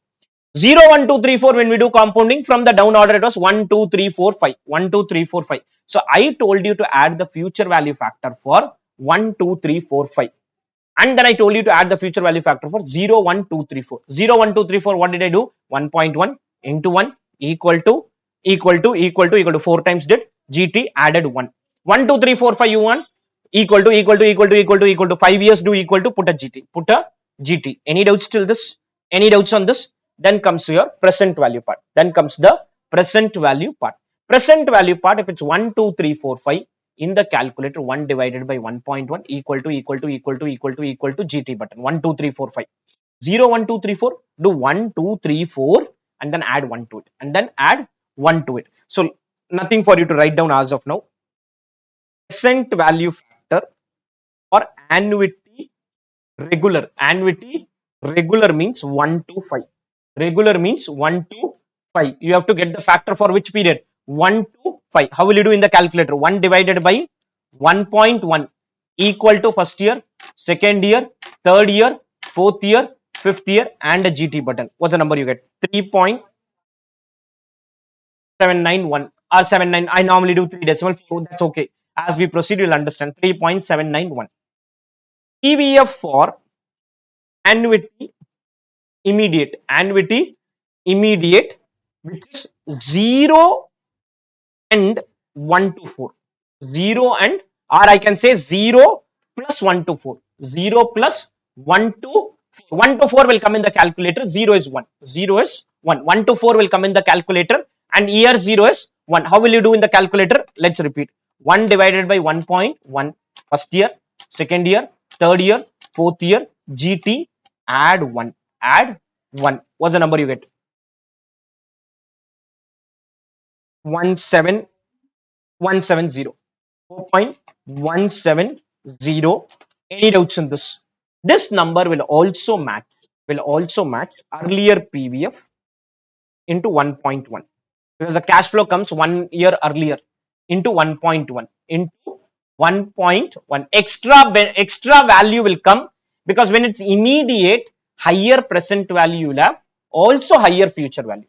S1: 0, 1, 2, 3, 4 when we do compounding from the down order it was 1, 2, 3, 4, 5. 1, 2, 3, 4, 5. So I told you to add the future value factor for 1, 2, 3, 4, 5. And then I told you to add the future value factor for 0, 1, 2, 3, 4. 0, 1, 2, 3, 4, what did I do? 1.1 into 1 equal to 4 times did GT added 1. 1, 2, 3, 4, 5 you want equal to 5 years do equal to put a GT. Any doubts till this? Any doubts on this? Then comes your present value part. Then comes the present value part. Present value part, if it's 1, 2, 3, 4, 5 in the calculator, 1 divided by 1.1 equal to GT button. 1, 2, 3, 4, 5. 0, 1, 2, 3, 4. Do 1, 2, 3, 4 and then add 1 to it. And then add 1 to it. So nothing for you to write down as of now. Present value factor or annuity regular. Annuity regular means 1 to 5. Regular means 1 to 5. You have to get the factor for which period? 1 to 5. How will you do in the calculator? 1 divided by 1.1 equal to first year, second year, third year, fourth year, fifth year, and a GT button. What's the number you get? 3.791 or 79. I normally do 3 decimal. So that's okay. As we proceed, you'll understand. 3.791. PVF for annuity immediate. Annuity immediate, which is 0 and 1 to 4. 0 and, or I can say 0 plus 1 to 4. 0 plus 1 to 4. 1 to 4 will come in the calculator. 0 is 1. 0 is 1. 1 to 4 will come in the calculator. And year 0 is 1. How will you do in the calculator? Let's repeat. 1 divided by 1.1. First year, second year, third year, fourth year, GT, add 1. Add 1. What's the number you get? 17170. 4.170. Any doubts in this? This number will also match earlier PVF into 1.1 because the cash flow comes 1 year earlier into 1.1 into 1.1. Extra value will come because when it's immediate, higher present value will have, also higher future value,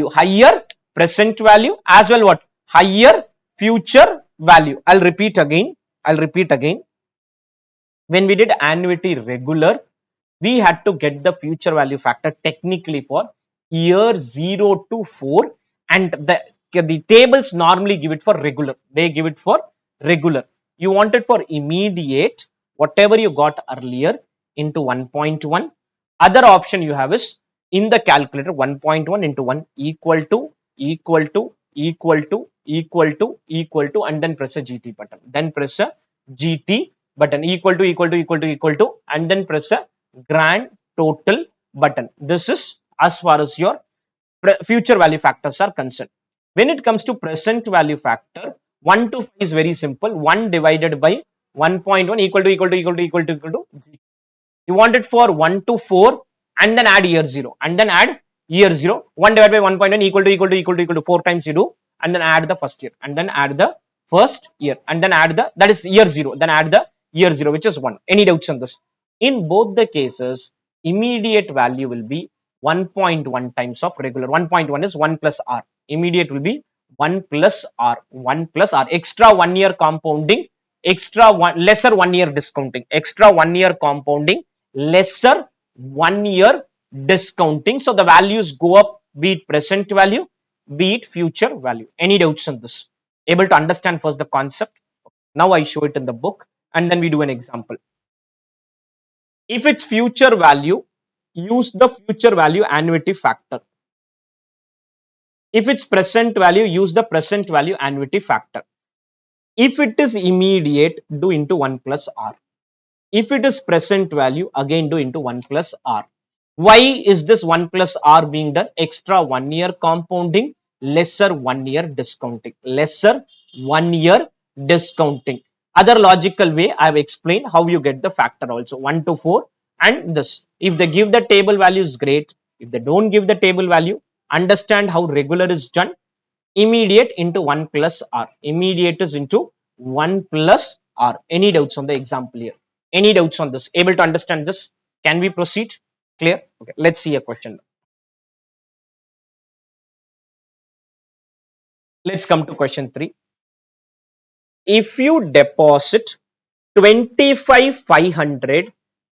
S1: higher present value as well what? Higher future value. I'll repeat again. When we did annuity regular, we had to get the future value factor technically for year 0 to 4, and the tables normally give it for regular. They give it for regular. You want it for immediate, whatever you got earlier into 1.1. Other option you have is in the calculator 1.1 into 1 equal to and then press a GT button. Then press a GT button equal to and then press a grand total button. This is as far as your future value factors are concerned. When it comes to present value factor, 1 to 5 is very simple. 1 divided by 1.1 equal to. You want it for 1 to 4 and then add year 0 and then add year 0. 1 divided by 1.1 equal to 4 times you do and then add the first year and then add the first year and then add the, that is year 0, then add the year 0, which is 1. Any doubts on this? In both the cases, immediate value will be 1.1 times of regular. 1.1 is 1 plus r. Immediate will be 1 plus r. 1 plus r. Extra 1 year compounding, extra one, lesser 1 year discounting, extra 1 year compounding, lesser 1 year discounting. So the values go up, be it present value, be it future value. Any doubts on this? Able to understand first the concept? Now I show it in the book and then we do an example. If it's future value, use the future value annuity factor. If it's present value, use the present value annuity factor. If it is immediate, do into 1 plus r. If it is present value, again do into 1 plus r. Why is this 1 plus r being done? Extra 1 year compounding, lesser 1 year discounting. Lesser 1 year discounting. Other logical way, I have explained how you get the factor also. 1 to 4 and this. If they give the table value is great. If they don't give the table value, understand how regular is done. Immediate into 1 plus r. Immediate is into 1 plus r. Any doubts on the example here? Any doubts on this? Able to understand this? Can we proceed? Clear? Okay, let's see a question. Let's come to question 3. If you deposit 25,500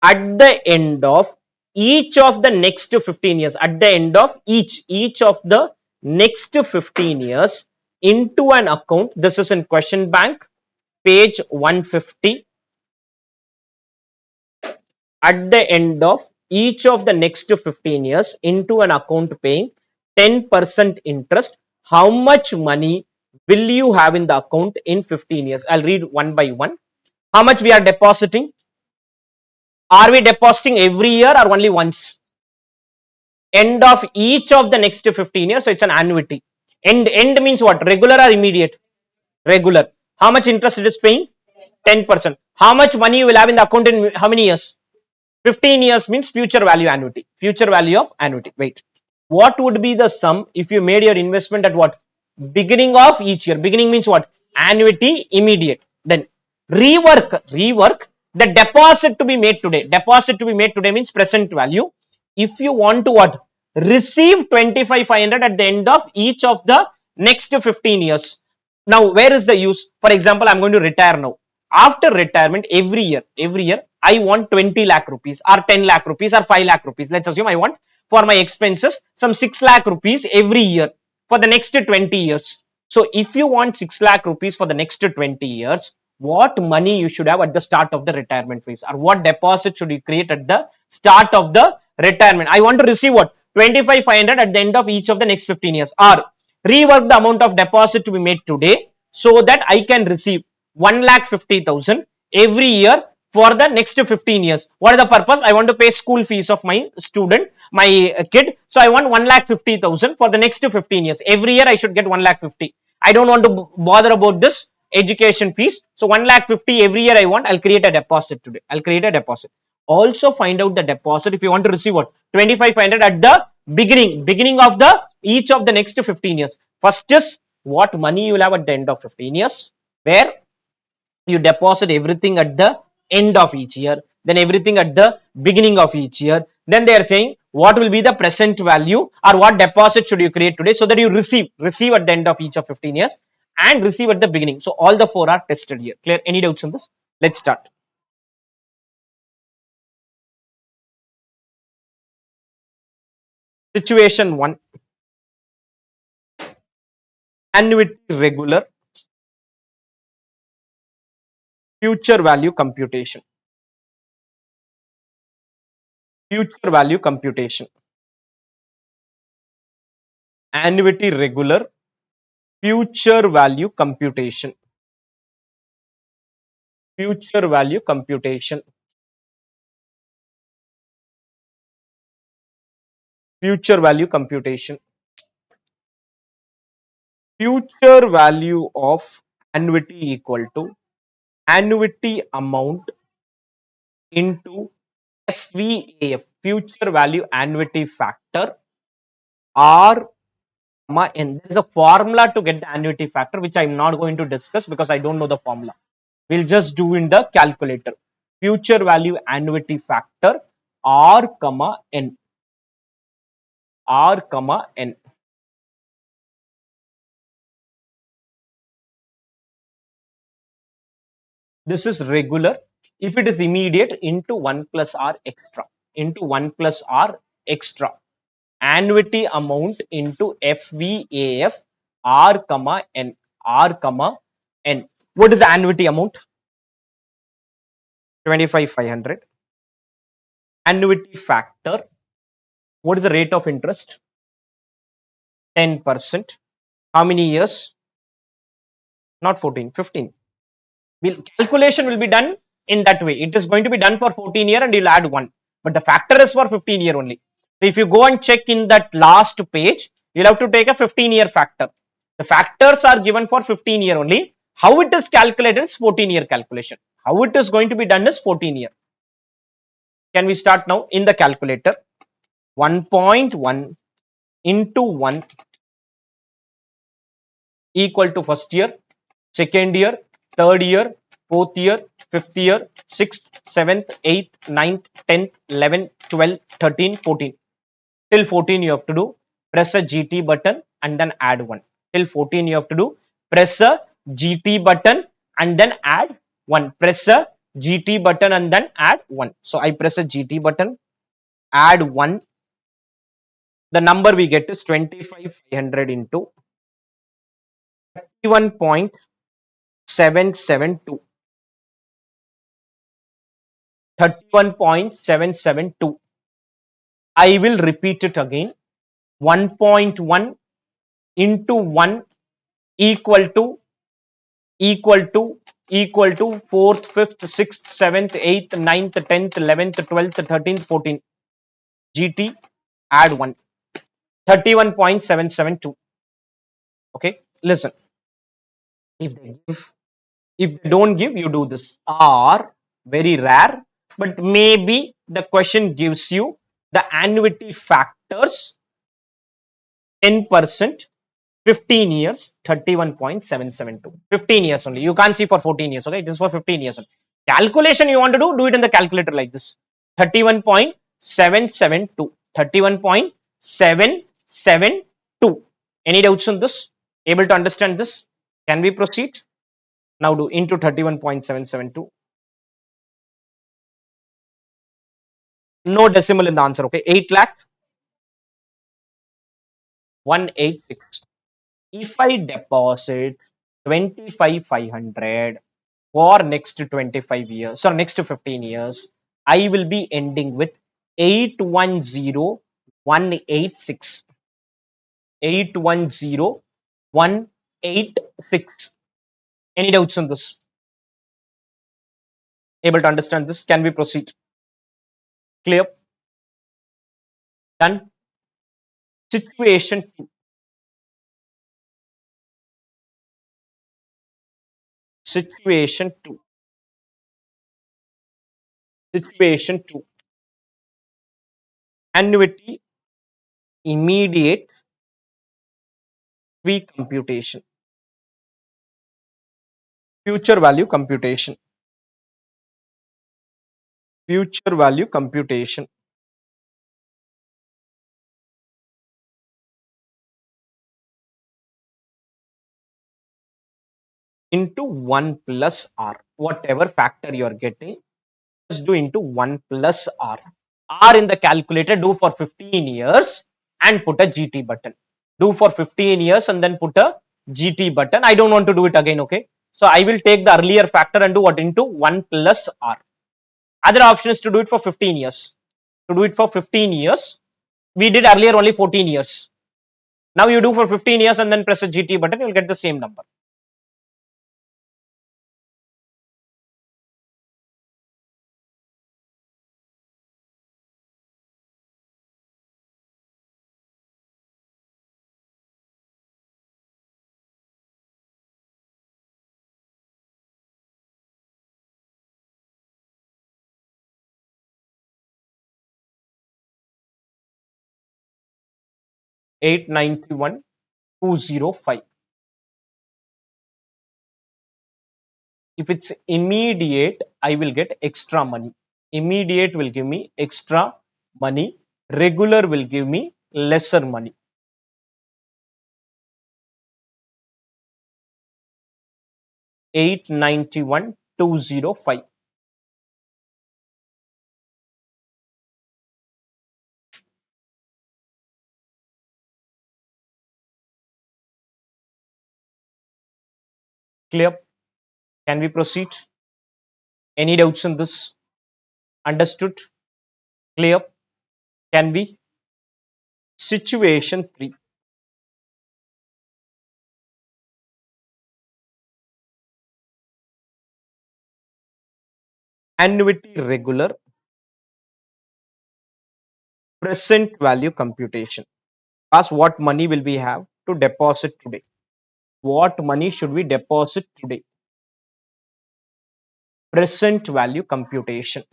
S1: at the end of each of the next 15 years, at the end of each of the next 15 years into an account, this is in question bank, page 150. At the end of each of the next 15 years into an account paying 10% interest, how much money will you have in the account in 15 years? I'll read one by one. How much we are depositing? Are we depositing every year or only once? End of each of the next 15 years, so it's an annuity. End means what? Regular or immediate? Regular. How much interest it is paying? 10%. How much money you will have in the account in how many years? 15 years means future value annuity. Future value of annuity. Wait. What would be the sum if you made your investment at what? Beginning of each year. Beginning means what? Annuity, immediate. Then rework the deposit to be made today. Deposit to be made today means present value. If you want to what? Receive 25,500 at the end of each of the next 15 years. Now, where is the use? For example, I'm going to retire now. After retirement, every year, I want 20 lakh rupees or 10 lakh rupees or 5 lakh rupees. Let's assume I want for my expenses some 6 lakh rupees every year for the next 20 years. So, if you want 6 lakh rupees for the next 20 years, what money you should have at the start of the retirement phase, or what deposit should you create at the start of the retirement? I want to receive what? 25,500 at the end of each of the next 15 years, or rework the amount of deposit to be made today so that I can receive 1,50,000 every year for the next 15 years. What is the purpose? I want to pay school fees of my student, my kid. So I want 1,50,000 for the next 15 years. Every year I should get 1,50,000. I don't want to bother about this education fees. So 1,50,000 every year I want. I'll create a deposit today. I'll create a deposit. Also find out the deposit if you want to receive what? 25,500 at the beginning of the each of the next 15 years. First is what money you will have at the end of 15 years, where you deposit everything at the end of each year, then everything at the beginning of each year. Then they are saying what will be the present value or what deposit should you create today so that you receive at the end of each of 15 years and receive at the beginning. So all the four are tested here. Clear? Any doubts on this? Let's start. Situation 1, annuity regular. future value computation, future value computation, annuity regular, future value computation, future value computation, future value computation, future value of annuity equal to annuity amount into FVAF, future value annuity factor, R comma N. There is a formula to get the annuity factor, which I am not going to discuss because I don't know the formula. We'll just do in the calculator. Future value annuity factor R comma N. R comma N. This is regular. If it is immediate, into 1 plus R extra. Into 1 plus R extra. Annuity amount into FVAF R comma N. R comma N. What is the annuity amount? 25,500. Annuity factor. What is the rate of interest? 10%. How many years? Not 14, 15. Calculation will be done in that way. It is going to be done for 14 year and you'll add 1. But the factor is for 15 year only. So if you go and check in that last page, you'll have to take a 15-year factor. The factors are given for 15 year only. How it is calculated is 14-year calculation. How it is going to be done is 14 year. Can we start now in the calculator? 1.1 into 1 equal to first year, second year, third year, fourth year, fifth year, sixth, seventh, eighth, ninth, 10th, 11th, 12th, 13, 14. Till 14 you have to do, press a GT button and then add 1. Till 14 you have to do, press a GT button and then add 1. Press a GT button and then add 1. So I press a GT button, add 1. The number we get is 25,500 into 31.772. 31.772. I will repeat it again. 1.1 into 1 equal to 4th, 5th, 6th, 7th, 8th, 9th, 10th, 11th, 12th, 13th, 14th. GT, add 1. 31.772. Okay, listen. If they don't give, you do this. Or very rare, but maybe the question gives you the annuity factors 10%, 15 years, 31.772. 15 years only. You can't see for 14 years. Okay, it is for 15 years only. Calculation you want to do it in the calculator like this. 31.772. 31.772. Any doubts on this? Able to understand this? Can we proceed? Now do into 31.772. No decimal in the answer. Okay, 8 lakh 186. If I deposit 25,500 for next 25 years or next 15 years, I will be ending with 810,186. 810,186. Any doubts on this? Able to understand this? Can we proceed? Clear? Done? Situation 2. Situation 2. Situation 2. Annuity immediate computation. Future value computation. Future value computation. Into 1 plus R. Whatever factor you are getting, just do into 1 plus R. R in the calculator, do for 15 years and put a GT button. Do for 15 years and then put a GT button. I don't want to do it again, okay? So I will take the earlier factor and do what into 1 plus r. Other option is to do it for 15 years. To do it for 15 years, we did earlier only 14 years. Now you do for 15 years and then press a GT button, you will get the same number. Eight ninety one 205. If it's immediate, I will get extra money. Immediate will give me extra money. Regular will give me lesser money. 891 205. Clear? Can we proceed? Any doubts in this? Understood? Clear? Can we? Situation 3. Annuity regular present value computation. Ask what money will we have to deposit today? What money should we deposit today? Present value computation.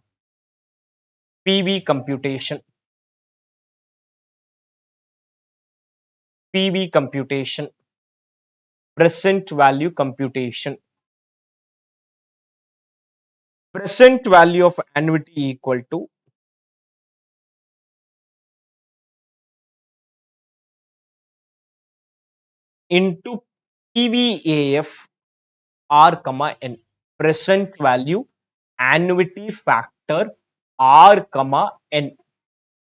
S1: PV computation. PV computation. Present value computation. Present value of annuity equal to into PVAF R comma N. Present value annuity factor R comma N.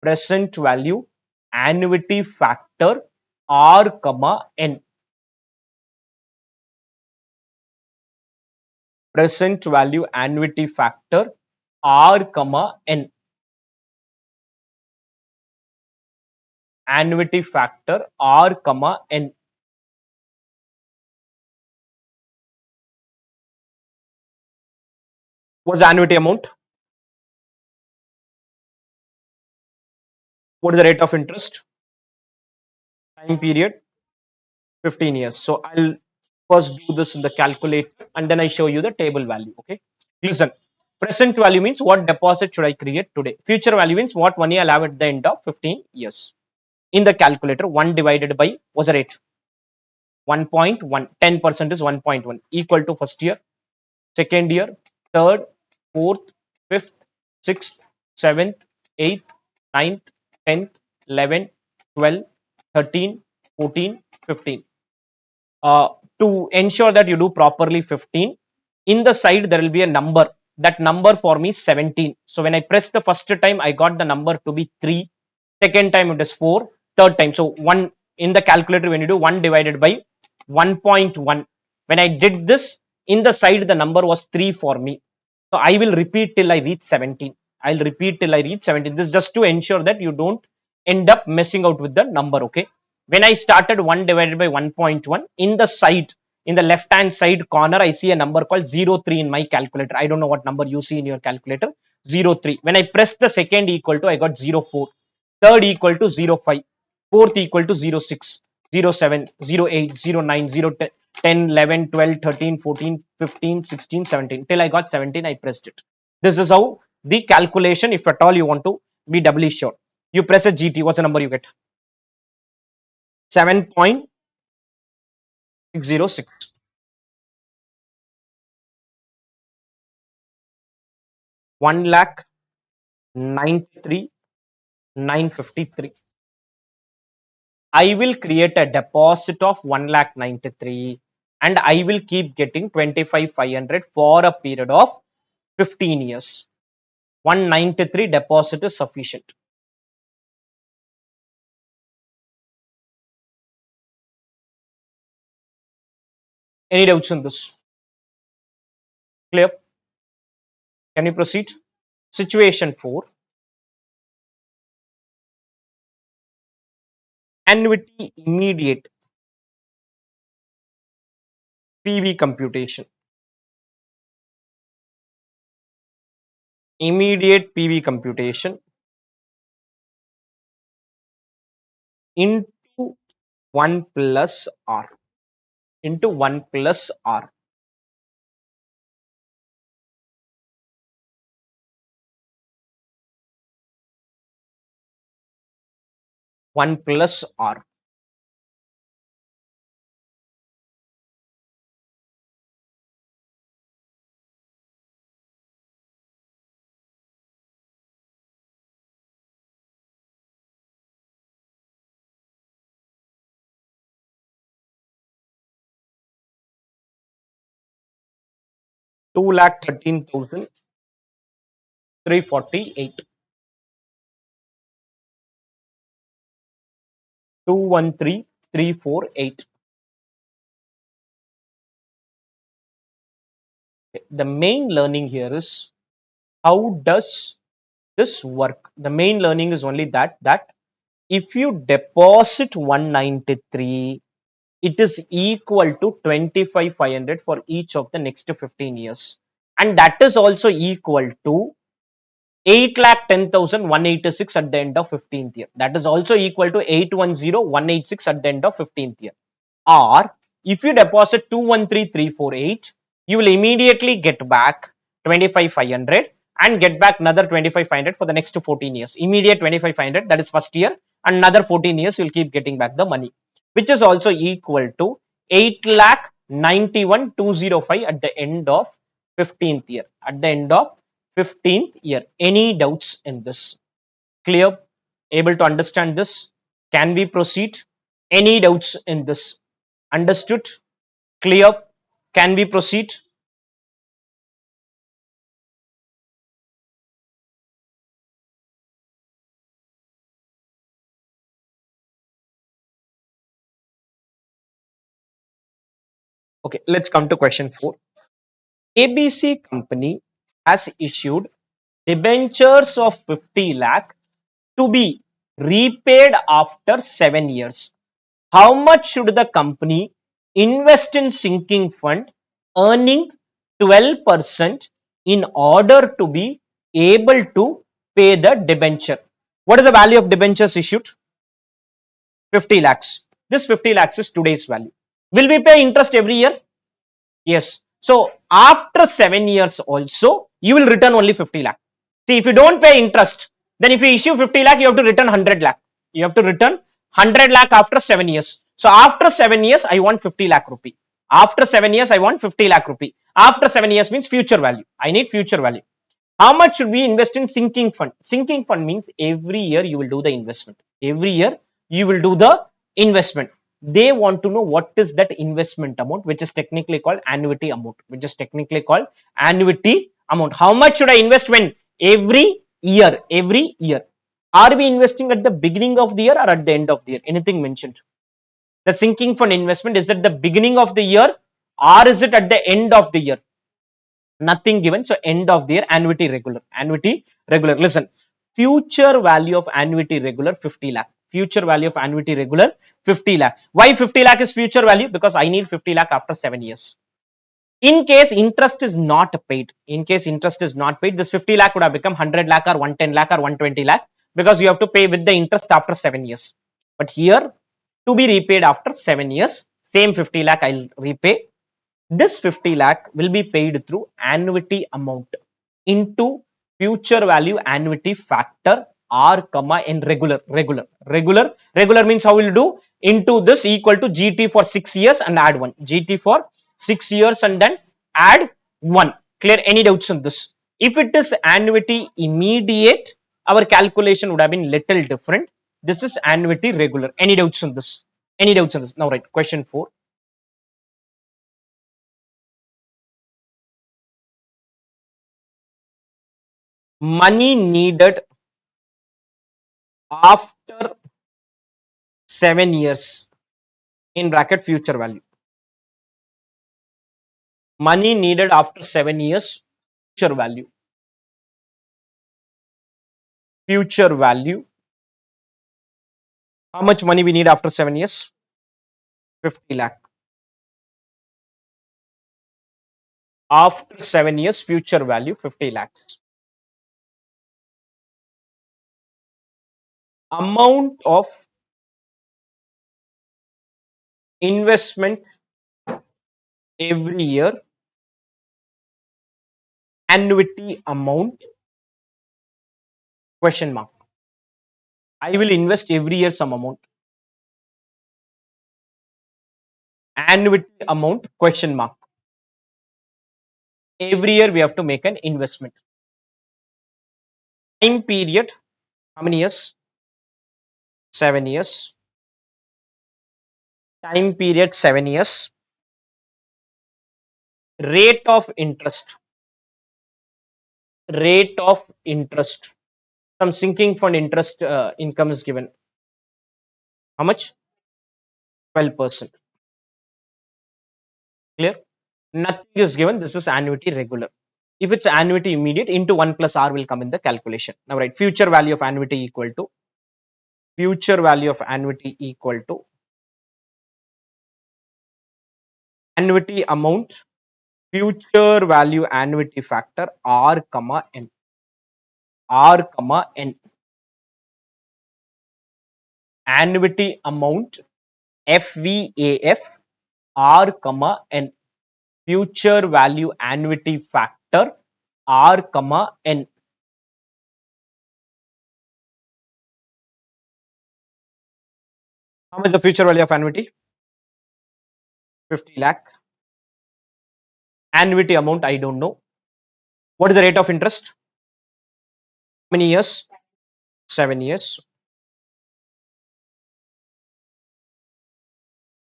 S1: Present value annuity factor R comma N. Present value annuity factor R comma N. Annuity factor R comma N. What's the annuity amount? What is the rate of interest? Time period 15 years. So I'll first do this in the calculator and then I show you the table value. Okay. Listen. Present value means what deposit should I create today. Future value means what money I'll have at the end of 15 years. In the calculator, 1 divided by what's the rate? 1.1. 10% is 1.1 equal to first year, second year, third, fourth, fifth, sixth, seventh, eighth, ninth, 10th, 11th, 12th, 13, 14, 15. To ensure that you do properly 15, in the side there will be a number. That number for me is 17. So when I press the first time, I got the number to be 3. Second time it is 4. Third time. So 1 in the calculator, when you do 1 divided by 1.1. When I did this, in the side the number was 3 for me. So I will repeat till I reach 17. I'll repeat till I reach 17. This is just to ensure that you don't end up messing out with the number. Okay. When I started 1 divided by 1.1, in the side, in the left hand side corner, I see a number called 03 in my calculator. I don't know what number you see in your calculator. 03. When I press the second equal to, I got 04. Third equal to 05. Fourth equal to 06. 07, 08, 09, 010, 10, 11, 12, 13, 14, 15, 16, 17. Till I got 17, I pressed it. This is how the calculation, if at all you want to be doubly sure. You press a GT, what's the number you get? 7.606. 1 lakh 93 953. I will create a deposit of 1 lakh 93 and I will keep getting 25,500 for a period of 15 years. 193 deposit is sufficient. Any doubts on this? Clear? Can you proceed? Situation 4. Annuity immediate PV computation. Immediate PV computation into 1 plus R. Into 1 plus R. 1 plus R. Two lakh 13,348. 213,348. The main learning here is how does this work? The main learning is only that if you deposit 193, it is equal to 25,500 for each of the next 15 years, and that is also equal to 8,10,186 at the end of 15th year. That is also equal to 810,186 at the end of 15th year. Or if you deposit 213,348, you will immediately get back 25,500 and get back another 25,500 for the next 14 years. Immediate 25,500, that is first year, and another 14 years you will keep getting back the money, which is also equal to 8,91,205 at the end of 15th year. At the end of 15th year. Any doubts in this? Clear? Able to understand this? Can we proceed? Any doubts in this? Understood? Clear? Can we proceed? Okay, let's come to question 4. ABC company has issued debentures of 50 lakh to be repaid after 7 years. How much should the company invest in sinking fund earning 12% in order to be able to pay the debenture? What is the value of debentures issued? 50 lakhs. This 50 lakhs is today's value. Will we pay interest every year? Yes. So after 7 years also, you will return only 50 lakh. See, if you don't pay interest, then if you issue 50 lakh, you have to return 100 lakh. You have to return 100 lakh after 7 years. So after 7 years, I want 50 lakh rupee. After 7 years, I want 50 lakh rupee. After 7 years means future value. I need future value. How much should we invest in sinking fund? Sinking fund means every year you will do the investment. Every year you will do the investment. They want to know what is that investment amount, which is technically called annuity amount, which is technically called annuity amount. How much should I invest when? Every year, every year. Are we investing at the beginning of the year or at the end of the year? Anything mentioned? The sinking fund investment is at the beginning of the year or is it at the end of the year? Nothing given. So end of the year, annuity regular. Annuity regular. Listen, future value of annuity regular 50 lakh. Future value of annuity regular 50 lakh. Why 50 lakh is future value? Because I need 50 lakh after 7 years. In case interest is not paid, this 50 lakh would have become 100 lakh or 110 lakh or 120 lakh because you have to pay with the interest after 7 years. But here to be repaid after 7 years, same 50 lakh I'll repay. This 50 lakh will be paid through annuity amount into future value annuity factor R comma in regular means how will do into this equal to GT for 6 years and add 1 GT for 6 years and then add 1. Clear? Any doubts on this? If it is annuity immediate, our calculation would have been little different. This is annuity regular. Any doubts on this? Any doubts on this? Now right, question 4. Money needed after 7 years in bracket future value. Money needed after 7 years, future value. Future value. How much money we need after 7 years? 50 lakh. After 7 years, future value 50 lakhs. Amount of investment every year, annuity amount, question mark. I will invest every year some amount. Annuity amount, question mark. Every year we have to make an investment. Time period, how many years? 7 years. Time period 7 years. Rate of interest. Rate of interest. Some sinking fund interest income is given. How much? 12%. Clear? Nothing is given. This is annuity regular. If it's annuity immediate, into 1 plus R will come in the calculation. Now, right, future value of annuity equal to annuity amount, future value annuity factor R comma N. R comma N. Annuity amount FVAF R comma N. Future value annuity factor R comma N. How much is the future value of annuity? 50 lakh. Annuity amount I don't know. What is the rate of interest? How many years? 7 years.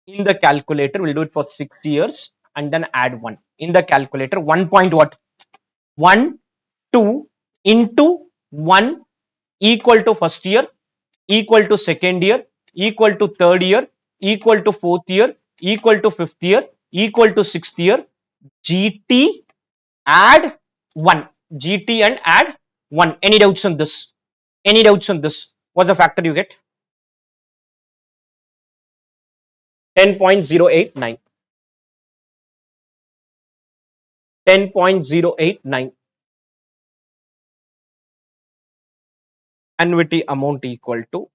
S1: In the calculator, we'll do it for 6 years and then add 1. In the calculator, 1 point what? 1, 2 into 1 equal to first year, equal to second year, equal to third year, equal to fourth year, equal to fifth year, equal to sixth year. GT add 1. GT and add 1. Any doubts on this? Any doubts on this? What's the factor you get? 10.089. 10.089. Annuity amount equal to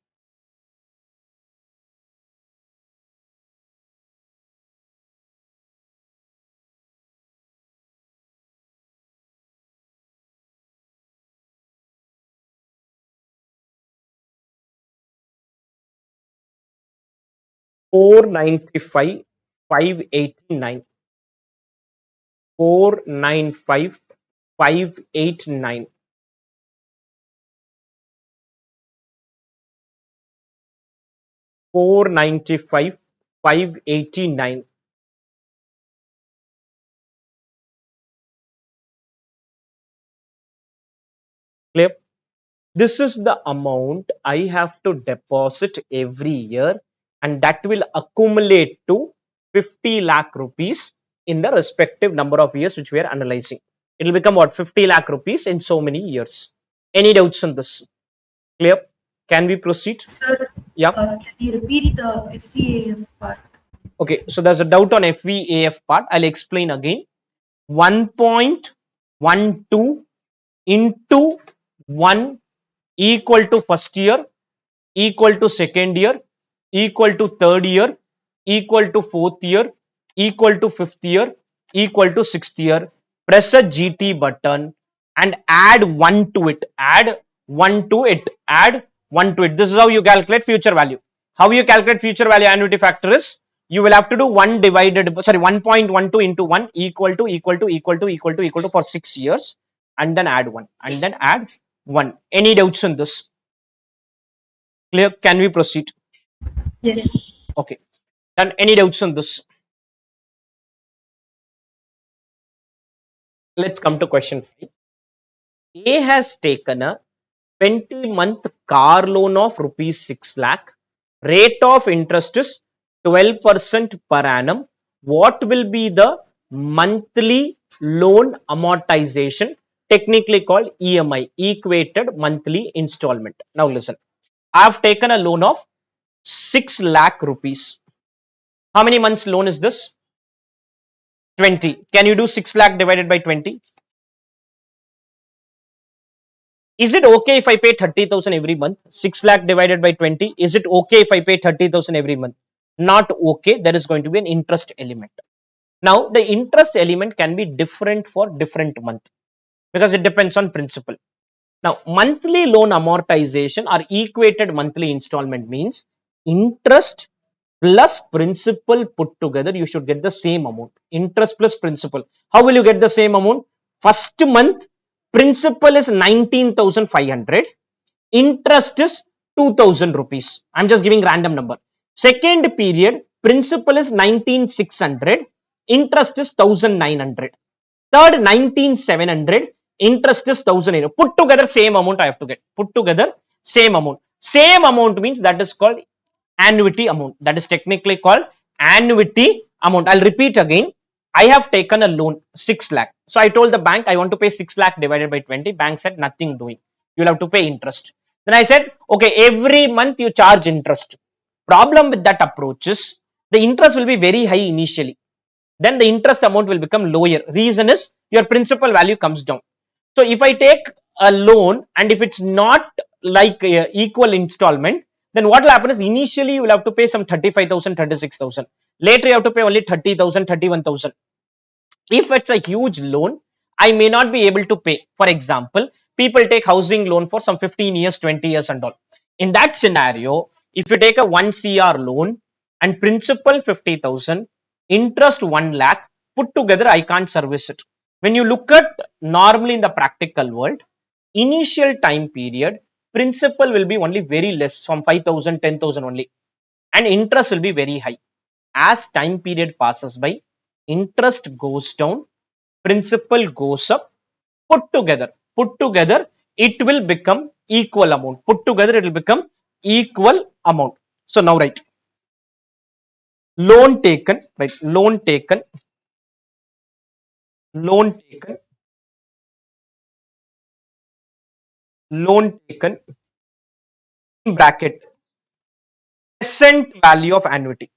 S1: 495 589. 495 589. 495 589. 'Clear? This is the amount I have to deposit every year, and that will accumulate to 50 lakh rupees in the respective number of years which we are analyzing. It will become what? 50 lakh rupees in so many years. Any doubts on this? Clear? Can we proceed?
S2: Sir,
S1: Yeah.
S2: can you repeat the FCAF part?
S1: Okay, so there's a doubt on FVAF part. I'll explain again. 1.12 into 1 equal to first year, equal to second year, equal to third year, equal to fourth year, equal to fifth year, equal to sixth year. Press a GT button and add 1 to it. Add 1 to it. Add 1 to it. This is how you calculate future value. How you calculate future value annuity factor is, you will have to do 1.12 into 1 equal to for 6 years, and then add 1 and then add 1. Any doubts on this? Clear? Can we proceed?
S2: Yes.
S1: Okay. Then any doubts on this? Let's come to question 5. A has taken a 20-month car loan of rupees 6 lakh. Rate of interest is 12% per annum. What will be the monthly loan amortization, technically called EMI, equated monthly installment. Now listen, I have taken a loan of 6 lakh rupees. How many months loan is this? 20. Can you do 6 lakh divided by 20? Is it okay if I pay 30,000 every month? 6 lakh divided by 20. Is it okay if I pay 30,000 every month? Not okay. There is going to be an interest element. Now, the interest element can be different for different month because it depends on principal. Now, monthly loan amortization or equated monthly installment means interest plus principal put together, you should get the same amount. Interest plus principal. How will you get the same amount? First month, principal is 19,500. Interest is 2,000 rupees. I'm just giving random number. Second period, principal is 19,600. Interest is 1,900. Third, 19,700. Interest is 1,000. Put together same amount I have to get. Put together same amount. Same amount means that is called annuity amount. That is technically called annuity amount. I'll repeat again. I have taken a loan 6 lakh. So I told the bank I want to pay 6 lakh divided by 20. Bank said nothing doing. You'll have to pay interest. Then I said, okay, every month you charge interest. Problem with that approach is the interest will be very high initially. Then the interest amount will become lower. Reason is your principal value comes down. So if I take a loan and if it's not like equal installment, then what will happen is initially you will have to pay some 35,000, 36,000. Later you have to pay only 30,000, 31,000. If it's a huge loan, I may not be able to pay. For example, people take housing loan for some 15 years, 20 years and all. In that scenario, if you take a 1 CR loan and principal 50,000, interest 1 lakh, put together I can't service it. When you look at normally in the practical world, initial time period, principal will be only very less from 5,000, 10,000 only, and interest will be very high. As time period passes by, interest goes down, principal goes up, put together, it will become equal amount. Put together, it will become equal amount. So now write loan taken, right? Loan taken, loan taken in bracket present value of annuity.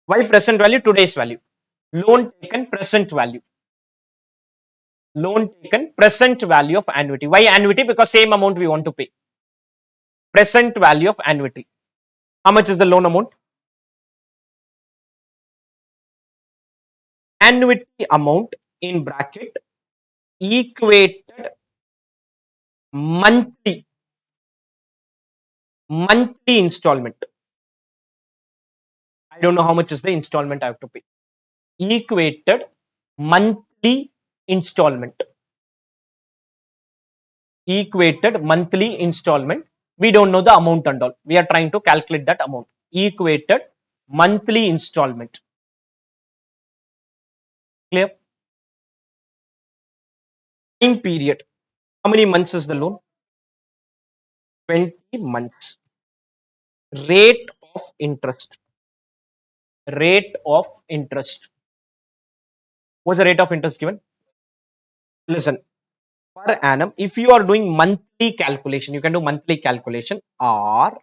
S1: Why present value? Today's value. Loan taken present value. Loan taken present value of annuity. Why annuity? Because same amount we want to pay. Present value of annuity. How much is the loan amount? Annuity amount in bracket equated monthly installment. I don't know how much is the installment I have to pay. Equated monthly installment. Equated monthly installment. We don't know the amount and all. We are trying to calculate that amount. Equated monthly installment. Clear? Time period. How many months is the loan? 20 months. Rate of interest. Rate of interest. What's the rate of interest given? Listen, per annum, if you are doing monthly calculation, you can do monthly calculation or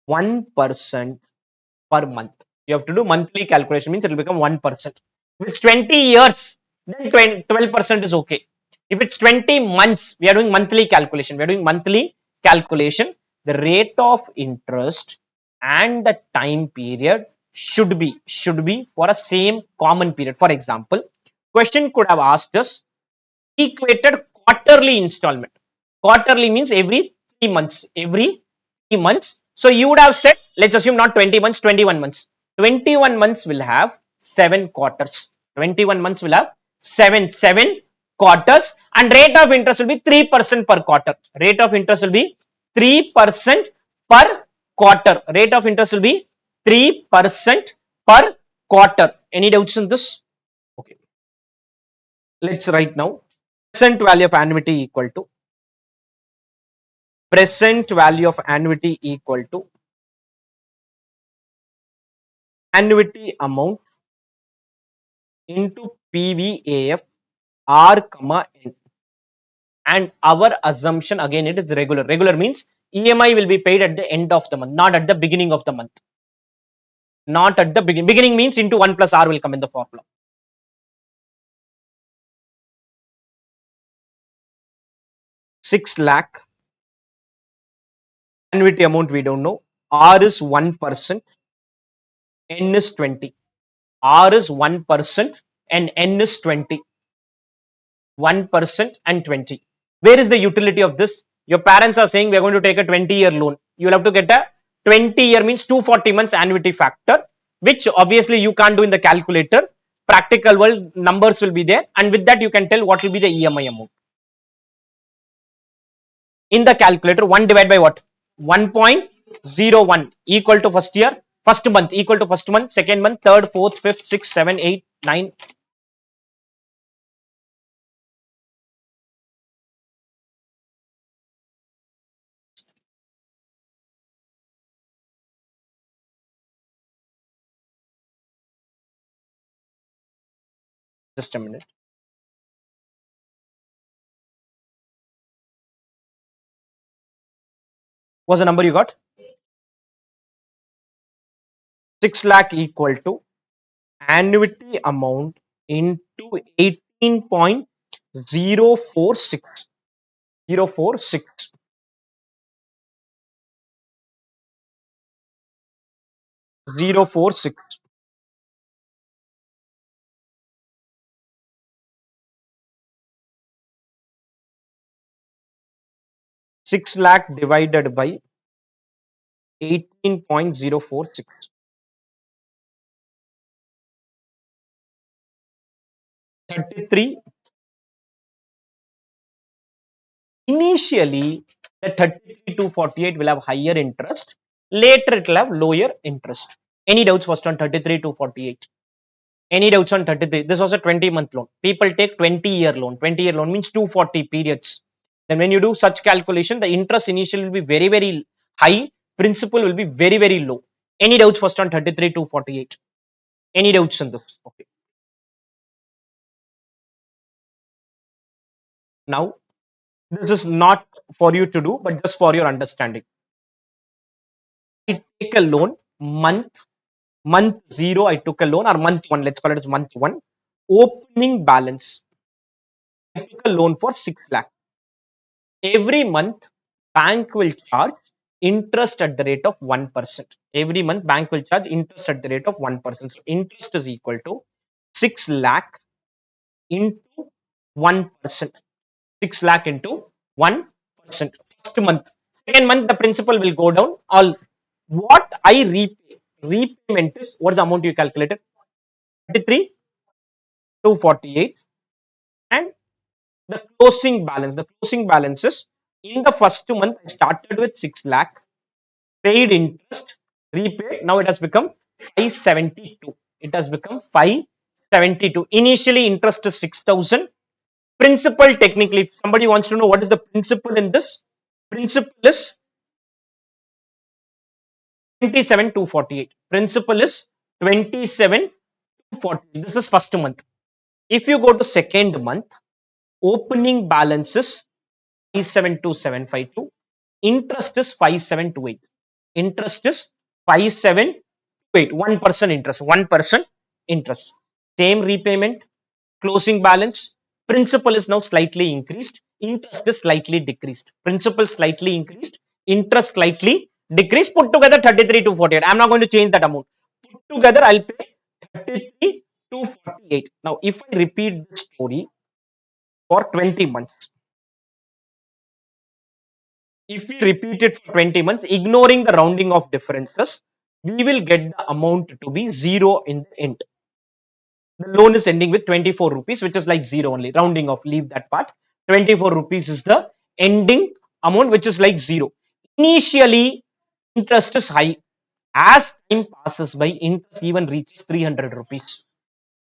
S1: 1% per month. You have to do monthly calculation, means it will become 1%. If it's 20 years, then 12% is okay. If it's 20 months, we are doing monthly calculation. We are doing monthly calculation. The rate of interest and the time period should be for a same common period. For example, question could have asked us equated quarterly installment. Quarterly means every 3 months. Every 3 months. So you would have said, let's assume not 20 months, 21 months. 21 months will have 7 quarters. 21 months will have 7 quarters, and rate of interest will be 3% per quarter. Rate of interest will be 3% per quarter. Rate of interest will be 3% per quarter. Any doubts in this? Okay. Let's write now. Present value of annuity equal to annuity amount into PVAF R, comma N. And our assumption again, it is regular. Regular means EMI will be paid at the end of the month, not at the beginning of the month. Not at the beginning. Beginning means into 1 plus R will come in the formula. 6 lakh annuity amount we don't know. R is 1%, N is 20. R is 1% and N is 20. 1% and 20. Where is the utility of this? Your parents are saying we are going to take a 20-year loan. You will have to get a 20-year means 240 months annuity factor, which obviously you can't do in the calculator. Practical world numbers will be there, and with that you can tell what will be the EMI amount. In the calculator, 1 divided by what? 1.01 equal to first year, first month equal to first month, second month, third, fourth, fifth, sixth, seven, eight, nine. Just a minute. What's the number you got? 6 lakh equal to annuity amount into 18.046. 046. 046. 6 lakh divided by 18.046. 33. Initially, the 33 to 48 will have higher interest. Later, it will have lower interest. Any doubts first on 33 to 48? Any doubts on 33? This was a 20-month loan. People take 20-year loan. 20-year loan means 240 periods. Then when you do such calculation, the interest initially will be very, very high. Principal will be very, very low. Any doubts first on 33 to 48? Any doubts on this? Okay. Now, this is not for you to do, but just for your understanding. I take a loan month 0, I took a loan, or month 1, let's call it as month 1. Opening balance, I took a loan for 6 lakh. Every month, bank will charge interest at the rate of 1%. Every month, bank will charge interest at the rate of 1%. So, interest is equal to 6 lakh into 1%. 6 lakh into 1%. First month. Second month, the principal will go down. All what I repay, repayment is what is the amount you calculated? 33 to 48, and the closing balance. The closing balance is in the first month I started with 6 lakh, paid interest, repaid. Now it has become 572. It has become 572. Initially, interest is 6,000. Principal, technically, if somebody wants to know what is the principal in this, principal is 27,248. Principal is 27,248. This is first month. If you go to second month, opening balance is 572,752. Interest is 5,728. Interest is 5,728. 1% interest. 1% interest. Same repayment. Closing balance. Principal is now slightly increased. Interest is slightly decreased. Principal slightly increased. Interest slightly decreased. Put together 33 to 48. I'm not going to change that amount. Put together, I'll pay 33 to 48. Now, if I repeat this story for 20 months, if we repeat it for 20 months, ignoring the rounding of differences, we will get the amount to be 0 in the end. The loan is ending with 24 rupees, which is like 0 only. Rounding off, leave that part. 24 rupees is the ending amount, which is like 0. Initially, interest is high. As time passes by, interest even reaches 300 rupees.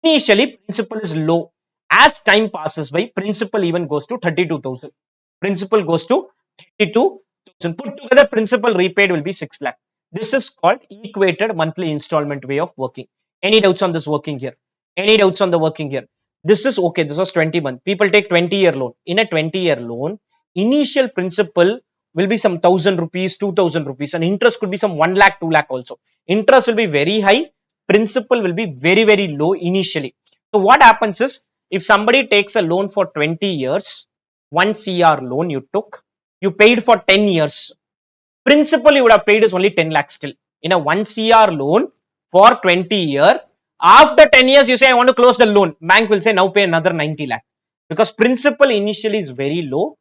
S1: Initially, principal is low. As time passes by, principal even goes to 32,000. Principal goes to 32,000. Put together, principal repaid will be 6 lakh. This is called equated monthly installment way of working. Any doubts on this working here? Any doubts on the working here? This is okay, this was 20 months. People take 20-year loan. In a 20-year loan, initial principal will be some 1,000 rupees, 2,000 rupees, and interest could be some 1 lakh, 2 lakh also. Interest will be very high, principal will be very, very low initially. So what happens is, if somebody takes a loan for 20 years, 1 CR loan you took, you paid for 10 years, principal you would have paid is only 10 lakhs still. In a 1 CR loan for 20 year, after 10 years you say I want to close the loan, bank will say now pay another 90 lakh, because principal initially is very low,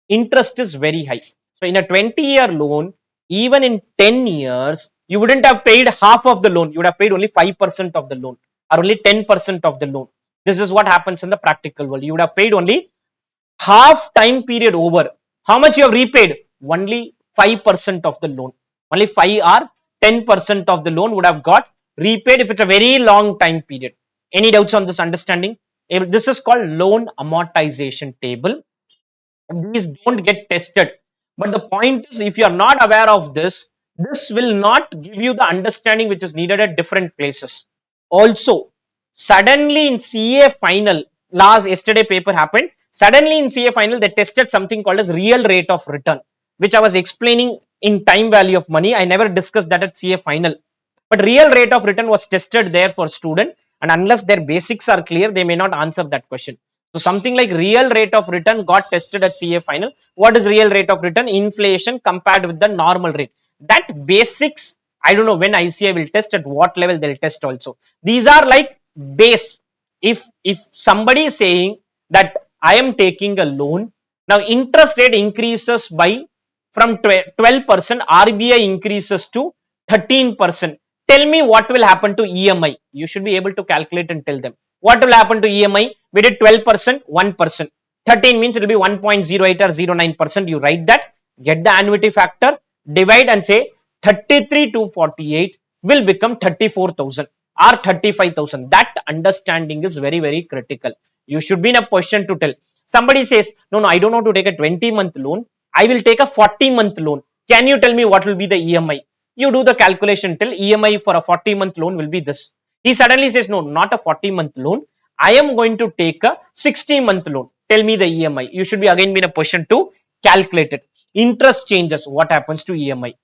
S1: interest is very high. So in a 20-year loan, even in 10 years, you wouldn't have paid half of the loan, you would have paid only 5% of the loan or only 10% of the loan. This is what happens in the practical world. You would have paid only half time period over. How much you have repaid? Only 5% of the loan. Only 5 or 10% of the loan would have got repaid if it's a very long time period. Any doubts on this understanding? This is called loan amortization table. These don't get tested. But the point is, if you are not aware of this, this will not give you the understanding which is needed at different places. Also, suddenly in CA final, yesterday paper happened. Suddenly in CA final, they tested something called as real rate of return, which I was explaining in time value of money. I never discussed that at CA final. But real rate of return was tested there for student, and unless their basics are clear, they may not answer that question. So something like real rate of return got tested at CA final. What is real rate of return? Inflation compared with the normal rate. That basics, I don't know when ICI will test, at what level they'll test also. These are like base. If somebody is saying that I am taking a loan, now interest rate increases by from 12%, RBI increases to 13%. Tell me what will happen to EMI. You should be able to calculate and tell them. What will happen to EMI? We did 12%, 1%. 13 means it will be 1.08 or 0.9%. You write that, get the annuity factor, divide and say 33,248 will become 34,000 or 35,000. That understanding is very, very critical. You should be in a position to tell. Somebody says, no, I don't want to take a 20-month loan. I will take a 40-month loan. Can you tell me what will be the EMI? You do the calculation till EMI for a 40-month loan will be this. He suddenly says, no, not a 40-month loan. I am going to take a 60-month loan. Tell me the EMI. You should be again be in a position to calculate it. Interest changes. What happens to EMI?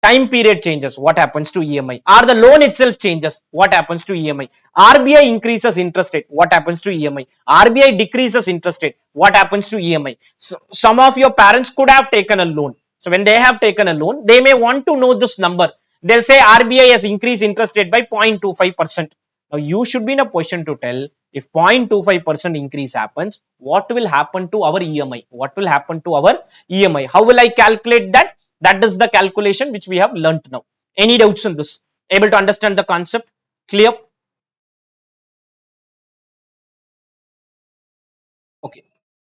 S1: Time period changes. What happens to EMI? Or the loan itself changes. What happens to EMI? RBI increases interest rate. What happens to EMI? RBI decreases interest rate. What happens to EMI? So, some of your parents could have taken a loan. So when they have taken a loan, they may want to know this number. They'll say RBI has increased interest rate by 0.25%. Now you should be in a position to tell, if 0.25% increase happens, what will happen to our EMI? What will happen to our EMI? How will I calculate that? That is the calculation which we have learnt now. Any doubts in this? Able to understand the concept? Clear? Okay.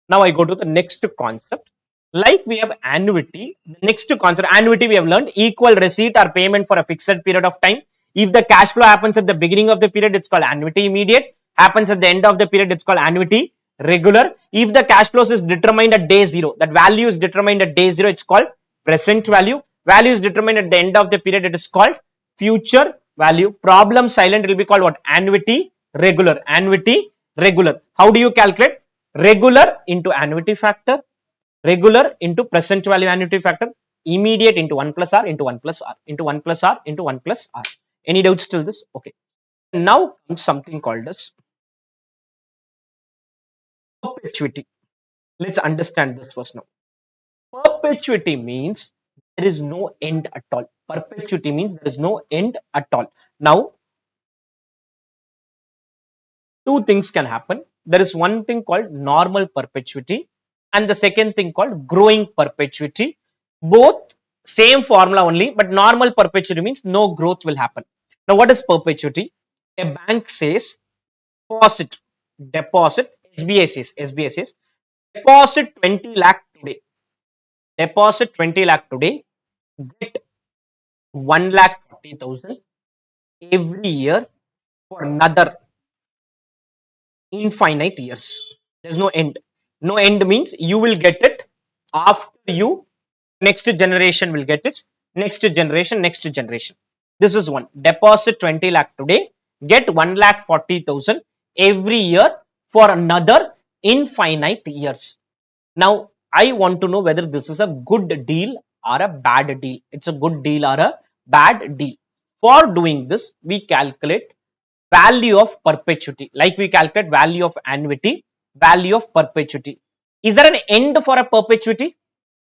S1: Now I go to the next concept. Like we have annuity, the next concept, annuity we have learned, equal receipt or payment for a fixed period of time. If the cash flow happens at the beginning of the period, it's called annuity immediate. Happens at the end of the period, it's called annuity regular. If the cash flows is determined at day zero, that value is determined at day zero, it's called present value. Value is determined at the end of the period, it is called future value. Problem silent, it will be called what? Annuity regular. Annuity regular. How do you calculate? Regular into annuity factor, regular into present value annuity factor, immediate into 1 plus r into 1 plus r into 1 plus r into 1 plus r. Any doubts till this? Okay. Now comes something called as perpetuity. Let's understand this first now. Perpetuity means there is no end at all. Perpetuity means there is no end at all. Now, two things can happen. There is one thing called normal perpetuity and the second thing called growing perpetuity. Both same formula only, but normal perpetuity means no growth will happen. Now, what is perpetuity? A bank says deposit, SBI says, deposit 20 lakh today. Deposit 20 lakh today, get 1 lakh 40,000 every year for another infinite years. There's no end. No end means you will get it after you, next generation will get it, next generation, next generation. This is one. Deposit 20 lakh today, get 1 lakh 40,000 every year for another infinite years. Now, I want to know whether this is a good deal or a bad deal. It's a good deal or a bad deal. For doing this, we calculate value of perpetuity. Like we calculate value of annuity, value of perpetuity. Is there an end for a perpetuity?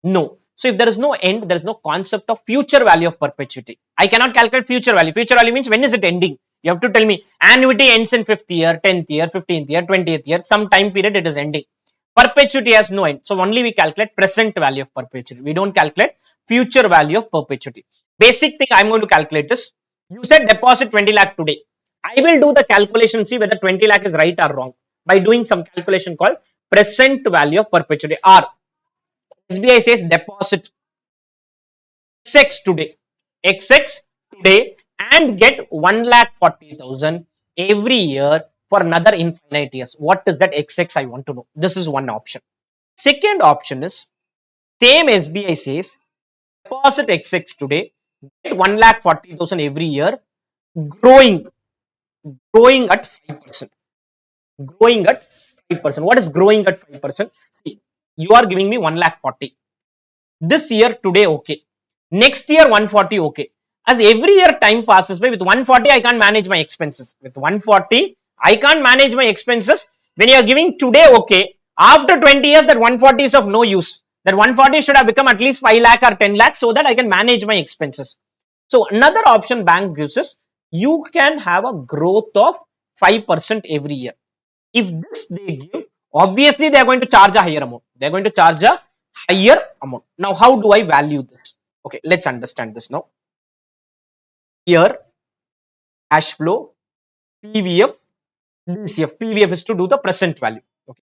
S1: No. So if there is no end, there is no concept of future value of perpetuity. I cannot calculate future value. Future value means when is it ending? You have to tell me annuity ends in 5th year, 10th year, 15th year, 20th year, some time period it is ending. Perpetuity has no end. So only we calculate present value of perpetuity. We don't calculate future value of perpetuity. Basic thing I'm going to calculate is, you said deposit 20 lakh today. I will do the calculation, see whether 20 lakh is right or wrong by doing some calculation called present value of perpetuity. Or SBI says deposit XX today, XX today, and get 1,40,000 every year for another infinite years. What is that XX? I want to know. This is one option. Second option is, same SBI says deposit XX today, get 1,40,000 every year, growing, growing at 5%. Growing at 5%. What is growing at 5%? You are giving me 1,40,000. This year today okay, next year 140 okay. As every year time passes by, with 140 I can't manage my expenses. With 140 I can't manage my expenses. When you are giving today okay, after 20 years that 140 is of no use. That 140 should have become at least 5 lakh or 10 lakh so that I can manage my expenses. So another option bank gives us, you can have a growth of 5% every year. If this they give, obviously they are going to charge a higher amount. They are going to charge a higher amount. Now, how do I value this? Okay, let's understand this now. Here, cash flow, PVF, DCF. PVF is to do the present value. Okay.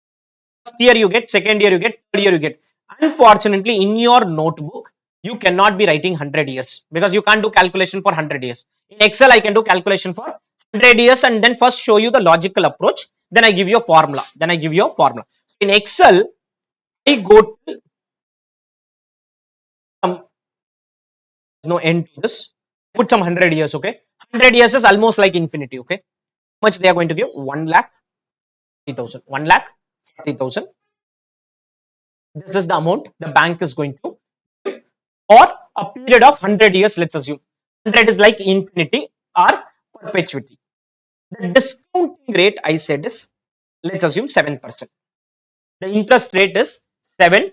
S1: First year you get, second year you get, third year you get. Unfortunately, in your notebook, you cannot be writing 100 years because you can't do calculation for 100 years. In Excel, I can do calculation for 100 years and then first show you the logical approach. Then I give you a formula. Then I give you a formula. In Excel, I go to some, no end to this. Put some 100 years, okay? 100 years is almost like infinity, okay? How much they are going to give? 1,40,000. 1,40,000. This is the amount the bank is going to give for a period of 100 years, let's assume. 100 is like infinity or perpetuity. The discounting rate I said is, let's assume 7%. The interest rate is 7%.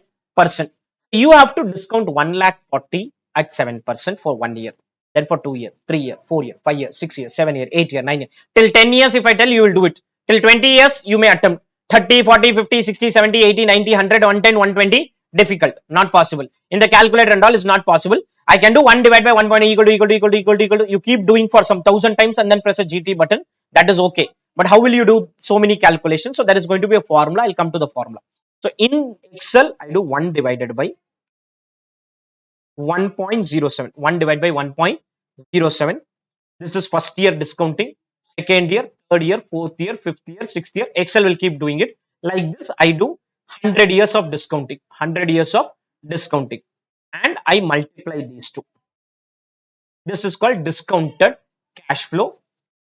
S1: You have to discount 1,40,000 at 7% for 1 year. Then for 2 year, 3 year, 4 year, 5 year, 6 year, 7 year, 8 year, 9 year. Till 10 years, if I tell you, will do it. Till 20 years, you may attempt. 30, 40, 50, 60, 70, 80, 90, 100, 110, 120. Difficult. Not possible. In the calculator and all is not possible. I can do 1 divided by 1 equal to equal to equal to equal to equal to. You keep doing for some 1,000 times and then press a GT button. That is okay. But how will you do so many calculations? So there is going to be a formula. I'll come to the formula. So in Excel, I do 1 divided by 1.07. 1 divided by 1.07. This is first year discounting, second year, third year, fourth year, fifth year, sixth year. Excel will keep doing it. Like this, I do 100 years of discounting. 100 years of discounting. And I multiply these two. This is called discounted cash flow.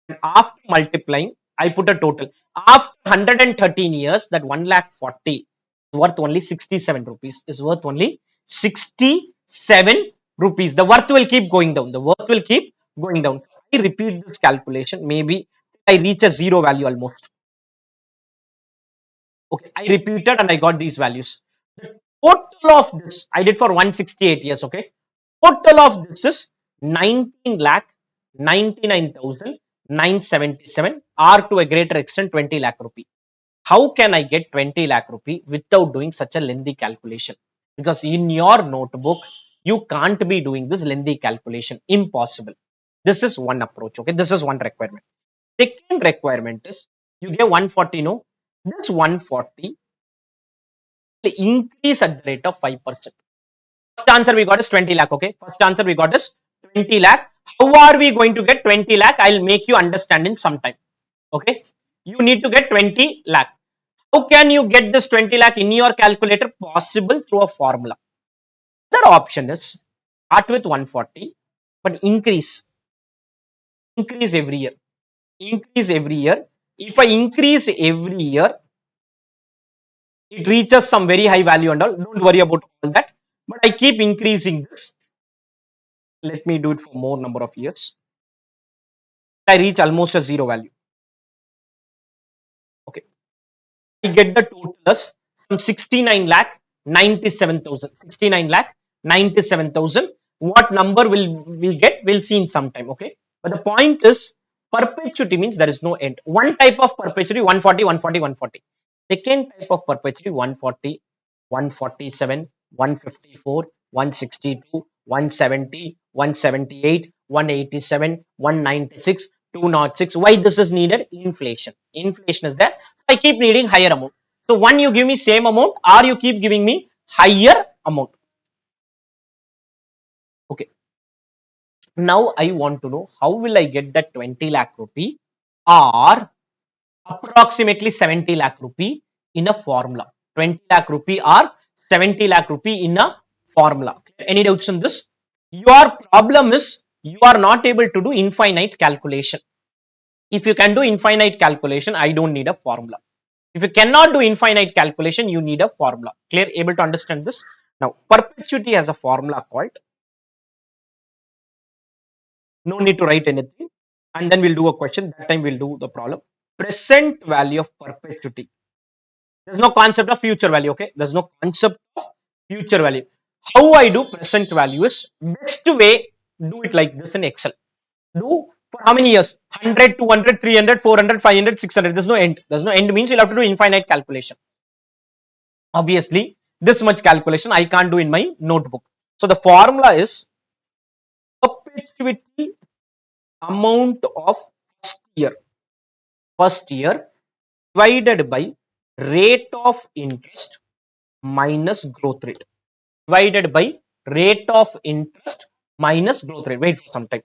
S1: And after multiplying, I put a total. After 113 years, that 1,40,000 is worth only 67 rupees. Is worth only 67 rupees. The worth will keep going down. The worth will keep going down. I repeat this calculation. Maybe I reach a zero value almost. Okay, I repeated and I got these values. The total of this I did for 168 years. Okay, total of this is 19 lakh 99,977 or to a greater extent 20 lakh rupee. How can I get 20 lakh rupee without doing such a lengthy calculation? Because in your notebook, you can't be doing this lengthy calculation. Impossible. This is one approach. Okay, this is one requirement. Second requirement is, you get 140. No, this 140 increase at the rate of 5%. First answer we got is 20 lakh. Okay, first answer we got is 20 lakh. How are we going to get 20 lakh? I'll make you understand in some time. Okay, you need to get 20 lakh. How can you get this 20 lakh in your calculator? Possible through a formula. Other option is, start with 140 but increase every year. Increase every year. If I increase every year, it reaches some very high value and all. Don't worry about all that. But I keep increasing this. Let me do it for more number of years. I reach almost a zero value. Okay. I get the total as some 69 lakh 97,000. 69 lakh 97,000. What number will we get? We'll see in some time. Okay. But the point is, perpetuity means there is no end. One type of perpetuity 140, 140, 140. Second type of perpetuity 140, 147, 154, 162, 170, 178, 187, 196, 206. Why this is needed? Inflation. Inflation is there. I keep needing higher amount. So one you give me same amount or you keep giving me higher amount. Okay. Now I want to know how will I get that 20 lakh rupee or approximately 70 lakh rupee in a formula. 20 lakh rupee or 70 lakh rupee in a formula. Any doubts on this? Your problem is you are not able to do infinite calculation. If you can do infinite calculation, I don't need a formula. If you cannot do infinite calculation, you need a formula. Clear? Able to understand this? Now, perpetuity has a formula called, no need to write anything, and then we'll do a question. That time we'll do the problem. Present value of perpetuity. There's no concept of future value. Okay, there's no concept of future value. How I do present value is best way, do it like this in Excel. Do for how many years? 100, 200, 300, 400, 500, 600. There's no end. There's no end means you'll have to do infinite calculation. Obviously, this much calculation I can't do in my notebook. So the formula is perpetuity amount of first year divided by rate of interest minus growth rate, divided by rate of interest minus growth rate. Wait for some time.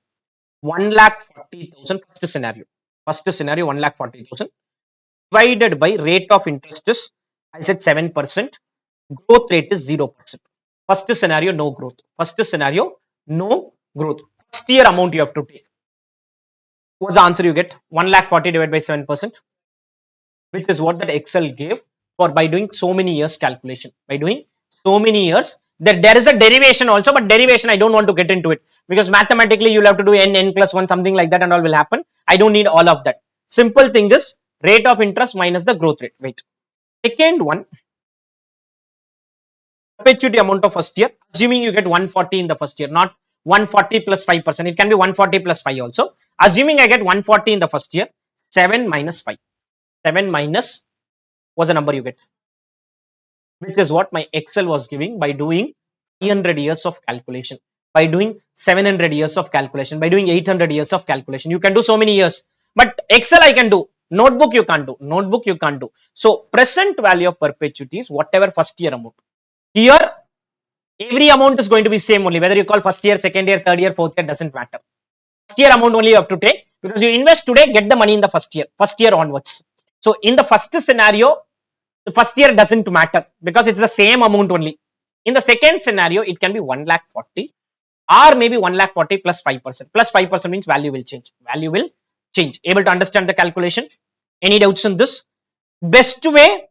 S1: 1,40,000 first scenario. First scenario 1,40,000 divided by rate of interest is, I said 7%. Growth rate is 0%. First scenario no growth. First scenario no growth. First year amount you have to take. What's the answer you get? 1,40,000 divided by 7%, which is what that Excel gave for by doing so many years calculation. By doing so many years, there is a derivation also, but derivation I don't want to get into it because mathematically you'll have to do n plus 1 something like that and all will happen. I don't need all of that. Simple thing is rate of interest minus the growth rate. Wait. Second one, perpetuity amount of first year, assuming you get 140 in the first year, not 140 plus 5%. It can be 140 plus 5 also. Assuming I get 140 in the first year, 7 minus 5. 7 minus, what's the number you get? Which is what my Excel was giving by doing 300 years of calculation, by doing 700 years of calculation, by doing 800 years of calculation. You can do so many years, but Excel I can do. Notebook you can't do. Notebook you can't do. So present value of perpetuity is whatever first year amount. Here, every amount is going to be same only. Whether you call first year, second year, third year, fourth year, doesn't matter. First year amount only you have to take because you invest today, get the money in the first year onwards. So in the first scenario, the first year doesn't matter because it's the same amount only. In the second scenario, it can be 1,40,000 or maybe 1,40,000 plus 5%. Plus 5% means value will change. Value will change. Able to understand the calculation? Any doubts on this? Best way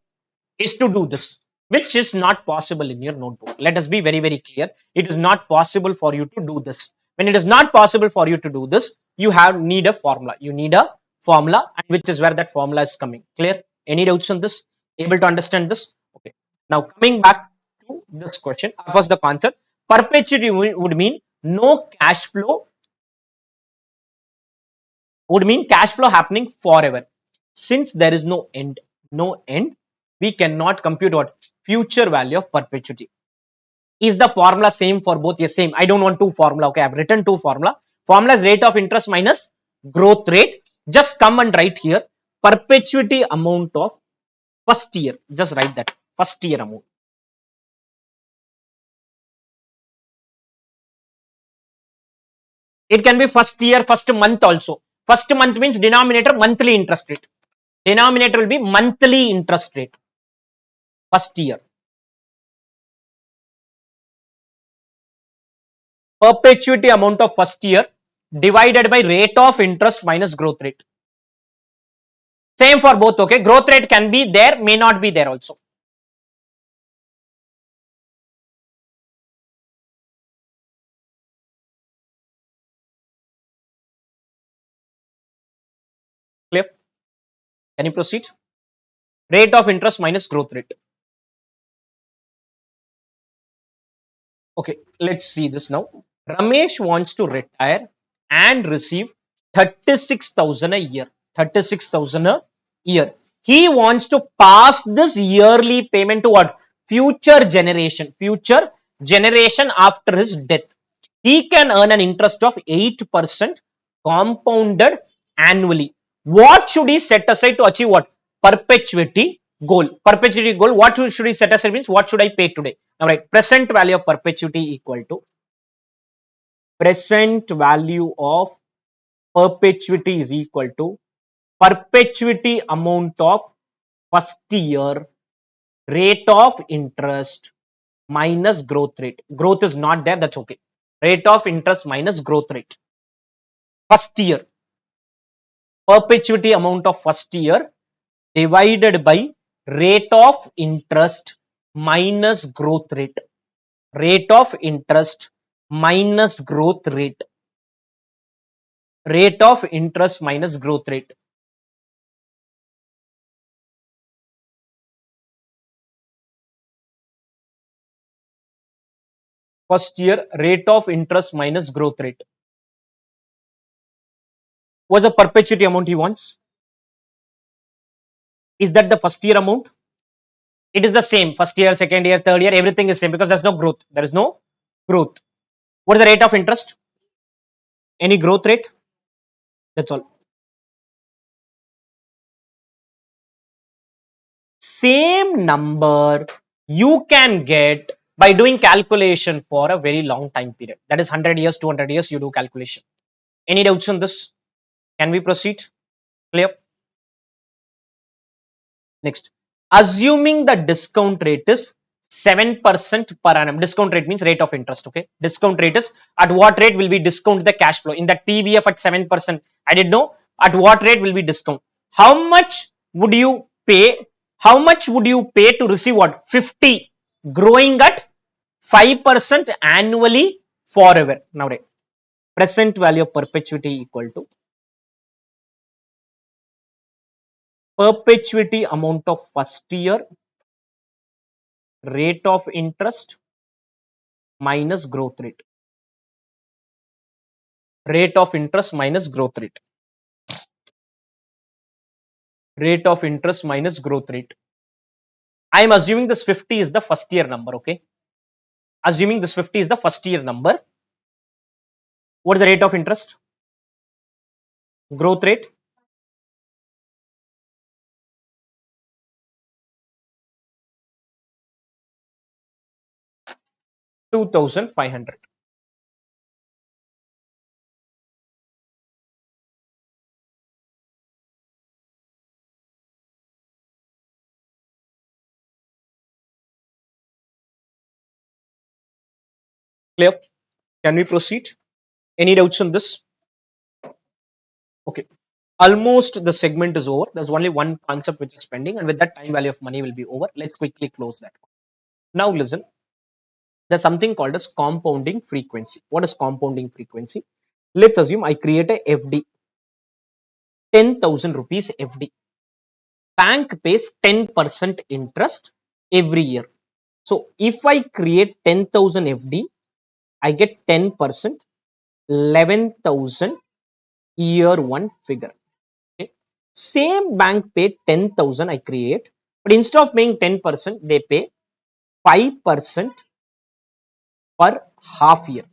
S1: is to do this, which is not possible in your notebook. Let us be very, very clear. It is not possible for you to do this. When it is not possible for you to do this, you need a formula. You need a formula, and which is where that formula is coming. Clear? Any doubts on this? Able to understand this? Okay. Now coming back to this question, first the concept. Perpetuity would mean no cash flow, would mean cash flow happening forever. Since there is no end, we cannot compute what? Future value of perpetuity. Is the formula same for both? Yes, same. I don't want two formula. Okay, I've written two formula. Formula is rate of interest minus growth rate. Just come and write here perpetuity amount of first year. Just write that first year amount. It can be first year, first month also. First month means denominator monthly interest rate. Denominator will be monthly interest rate. First year. Perpetuity amount of first year divided by rate of interest minus growth rate. Same for both, okay? Growth rate can be there, may not be there also. Clear? Can you proceed? Rate of interest minus growth rate. Okay, let's see this now. Ramesh wants to retire and receive 36,000 a year. 36,000 a year. He wants to pass this yearly payment to what? Future generation. Future generation after his death. He can earn an interest of 8% compounded annually. What should he set aside to achieve what? Perpetuity goal. Perpetuity goal. What should he set aside means what should I pay today? Now, right, present value of perpetuity equal to present value of perpetuity is equal to perpetuity amount of first year rate of interest minus growth rate. Growth is not there, that's okay. Rate of interest minus growth rate. First year perpetuity amount of first year divided by rate of interest minus growth rate. Rate of interest minus growth rate. Rate of interest minus growth rate. First year rate of interest minus growth rate. What's the perpetuity amount he wants? Is that the first year amount? It is the same. First year, second year, third year, everything is same because there's no growth. There is no growth. What is the rate of interest? Any growth rate? That's all. Same number you can get by doing calculation for a very long time period. That is 100 years, 200 years, you do calculation. Any doubts on this? Can we proceed? Clear? Next, assuming the discount rate is 7% per annum. Discount rate means rate of interest. Okay. Discount rate is at what rate will we discount the cash flow? In that PVF at 7%. I didn't know at what rate will we discount. How much would you pay? How much would you pay to receive what? 50 growing at 5% annually forever. Now, right. Present value of perpetuity equal to perpetuity amount of first year rate of interest minus growth rate. Rate of interest minus growth rate. Rate of interest minus growth rate. I am assuming this 50 is the first year number. Okay. Assuming this 50 is the first year number. What is the rate of interest? Growth rate? $2,500. Clear? Can we proceed? Any doubts on this? Okay. Almost the segment is over. There's only one concept which is pending, and with that, time value of money will be over. Let's quickly close that. Now, listen. There's something called as compounding frequency. What is compounding frequency? Let's assume I create a FD, 10,000 rupees FD. Bank pays 10% interest every year. So if I create 10,000 FD, I get 10%, 11,000 year one figure. Okay. Same bank paid 10,000 I create, but instead of paying 10%, they pay 5% per half year.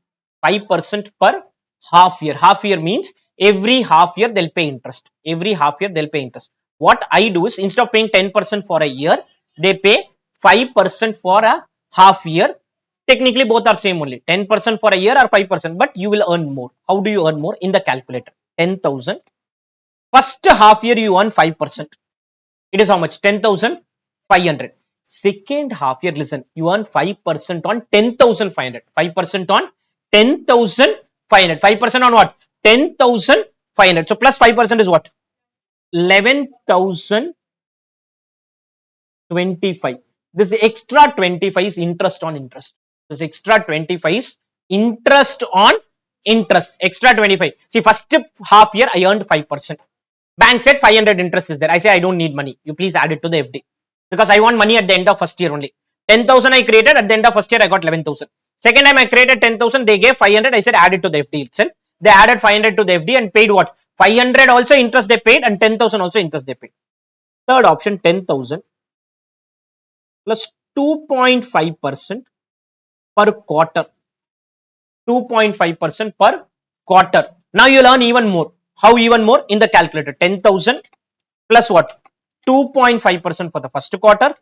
S1: 5% per half year. Half year means every half year they'll pay interest. Every half year they'll pay interest. What I do is instead of paying 10% for a year, they pay 5% for a half year. Technically both are same only. 10% for a year or 5%, but you will earn more. How do you earn more? In the calculator. 10,000. First half year you earn 5%. It is how much? 10,500. Second half year, listen, you earn 5% on 10,500. 5% on 10,500. 5% on what? 10,500. So plus 5% is what? 11,025. This extra 25 is interest on interest. This extra 25 is interest on interest. Extra 25. See, first half year I earned 5%. Bank said 500 interest is there. I say I don't need money. You please add it to the FD because I want money at the end of first year only. 10,000 I created, at the end of first year I got 11,000. Second time I created 10,000, they gave 500. I said add it to the FD itself. They added 500 to the FD and paid what? 500 also interest they paid and 10,000 also interest they paid. Third option, 10,000 plus 2.5% per quarter. 2.5% per quarter. Now you will earn even more. How even more? In the calculator. 10,000 plus what? 2.5% for the first quarter,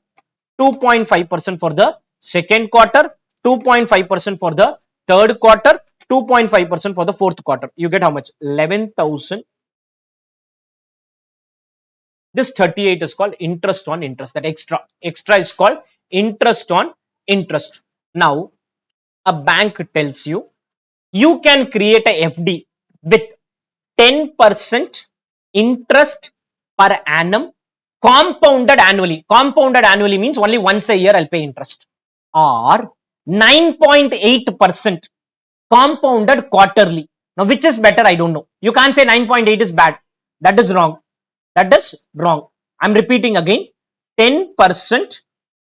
S1: 2.5% for the second quarter, 2.5% for the third quarter, 2.5% for the fourth quarter. You get how much? 11,000. This 38 is called interest on interest. That extra is called interest on interest. Now a bank tells you you can create a FD with 10% interest per annum compounded annually. Compounded annually means only once a year I'll pay interest, or 9.8% compounded quarterly. Now which is better? I don't know. You can't say 9.8 is bad. That is wrong. That is wrong. I'm repeating again. 10%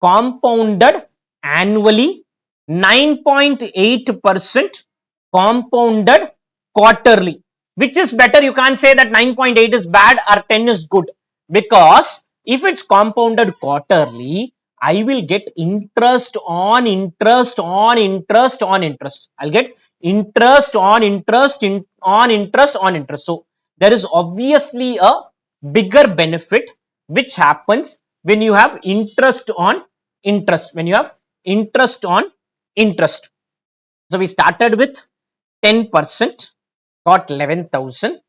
S1: compounded annually, 9.8% compounded quarterly. Which is better? You can't say that 9.8 is bad or 10 is good, because if it's compounded quarterly, I will get interest on interest on interest on interest. I'll get interest on interest on interest on interest. So there is obviously a bigger benefit which happens when you have interest on interest, when you have interest on interest. So we started with 10%, got 11,000.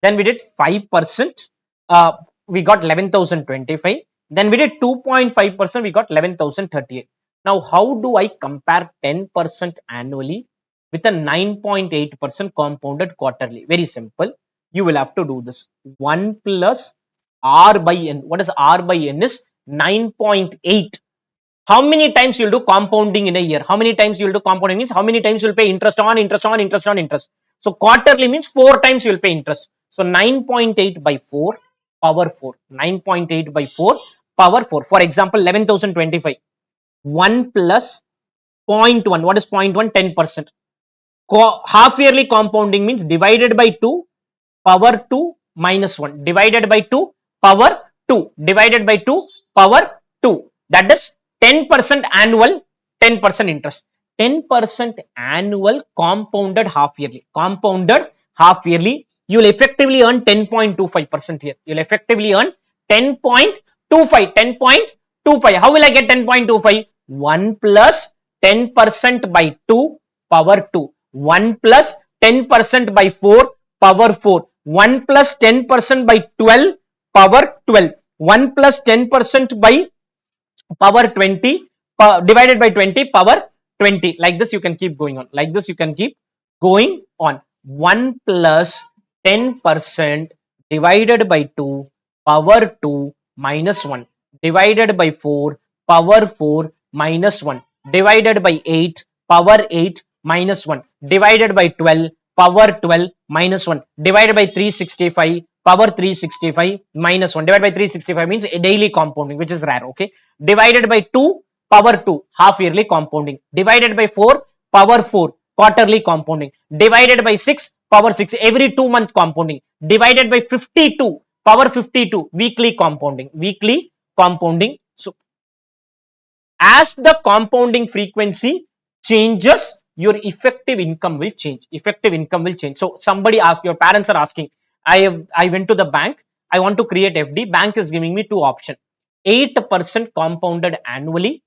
S1: Then we did 5%, we got 11,025. Then we did 2.5%, we got 11,038. Now how do I compare 10% annually with a 9.8% compounded quarterly? Very simple. You will have to do this. 1 plus R by N. What is R by N? Is 9.8. How many times you will do compounding in a year? How many times you will do compounding means how many times you will pay interest on interest on interest on interest. So quarterly means 4 times you will pay interest. So 9.8 by 4 power 4. 9.8 by 4 power 4. For example, 11,025. 1 plus 0.1. What is 0.1? 10%. Half yearly compounding means divided by 2 power 2 minus 1 divided by 2 power 2 divided by 2 power 2. That is 10% annual, 10% interest. 10% annual compounded half yearly. Compounded half yearly, you will effectively earn 10.25% here. You will effectively earn 10.25. 10.25. How will I get 10.25? 1 plus 10% by 2 power 2. 1 plus 10% by 4 power 4. 1 plus 10% by 12 power 12. 1 plus 10% by power 20 divided by 20 power 20. Like this you can keep going on. Like this you can keep going on. 1 plus 10% divided by 2 power 2 minus 1 divided by 4 power 4 minus 1 divided by 8 power 8 minus 1 divided by 12 power 12 minus 1 divided by 365 power 365 minus 1 divided by 365 means a daily compounding, which is rare. Okay, divided by 2 power 2 half yearly compounding, divided by 4 power 4 quarterly compounding, divided by 6 power 6 every 2-month compounding, divided by 52 power 52 weekly compounding. Weekly compounding. So as the compounding frequency changes, your effective income will change. Effective income will change. So somebody asked, your parents are asking, I went to the bank, I want to create FD. Bank is giving me two options: 8% compounded annually,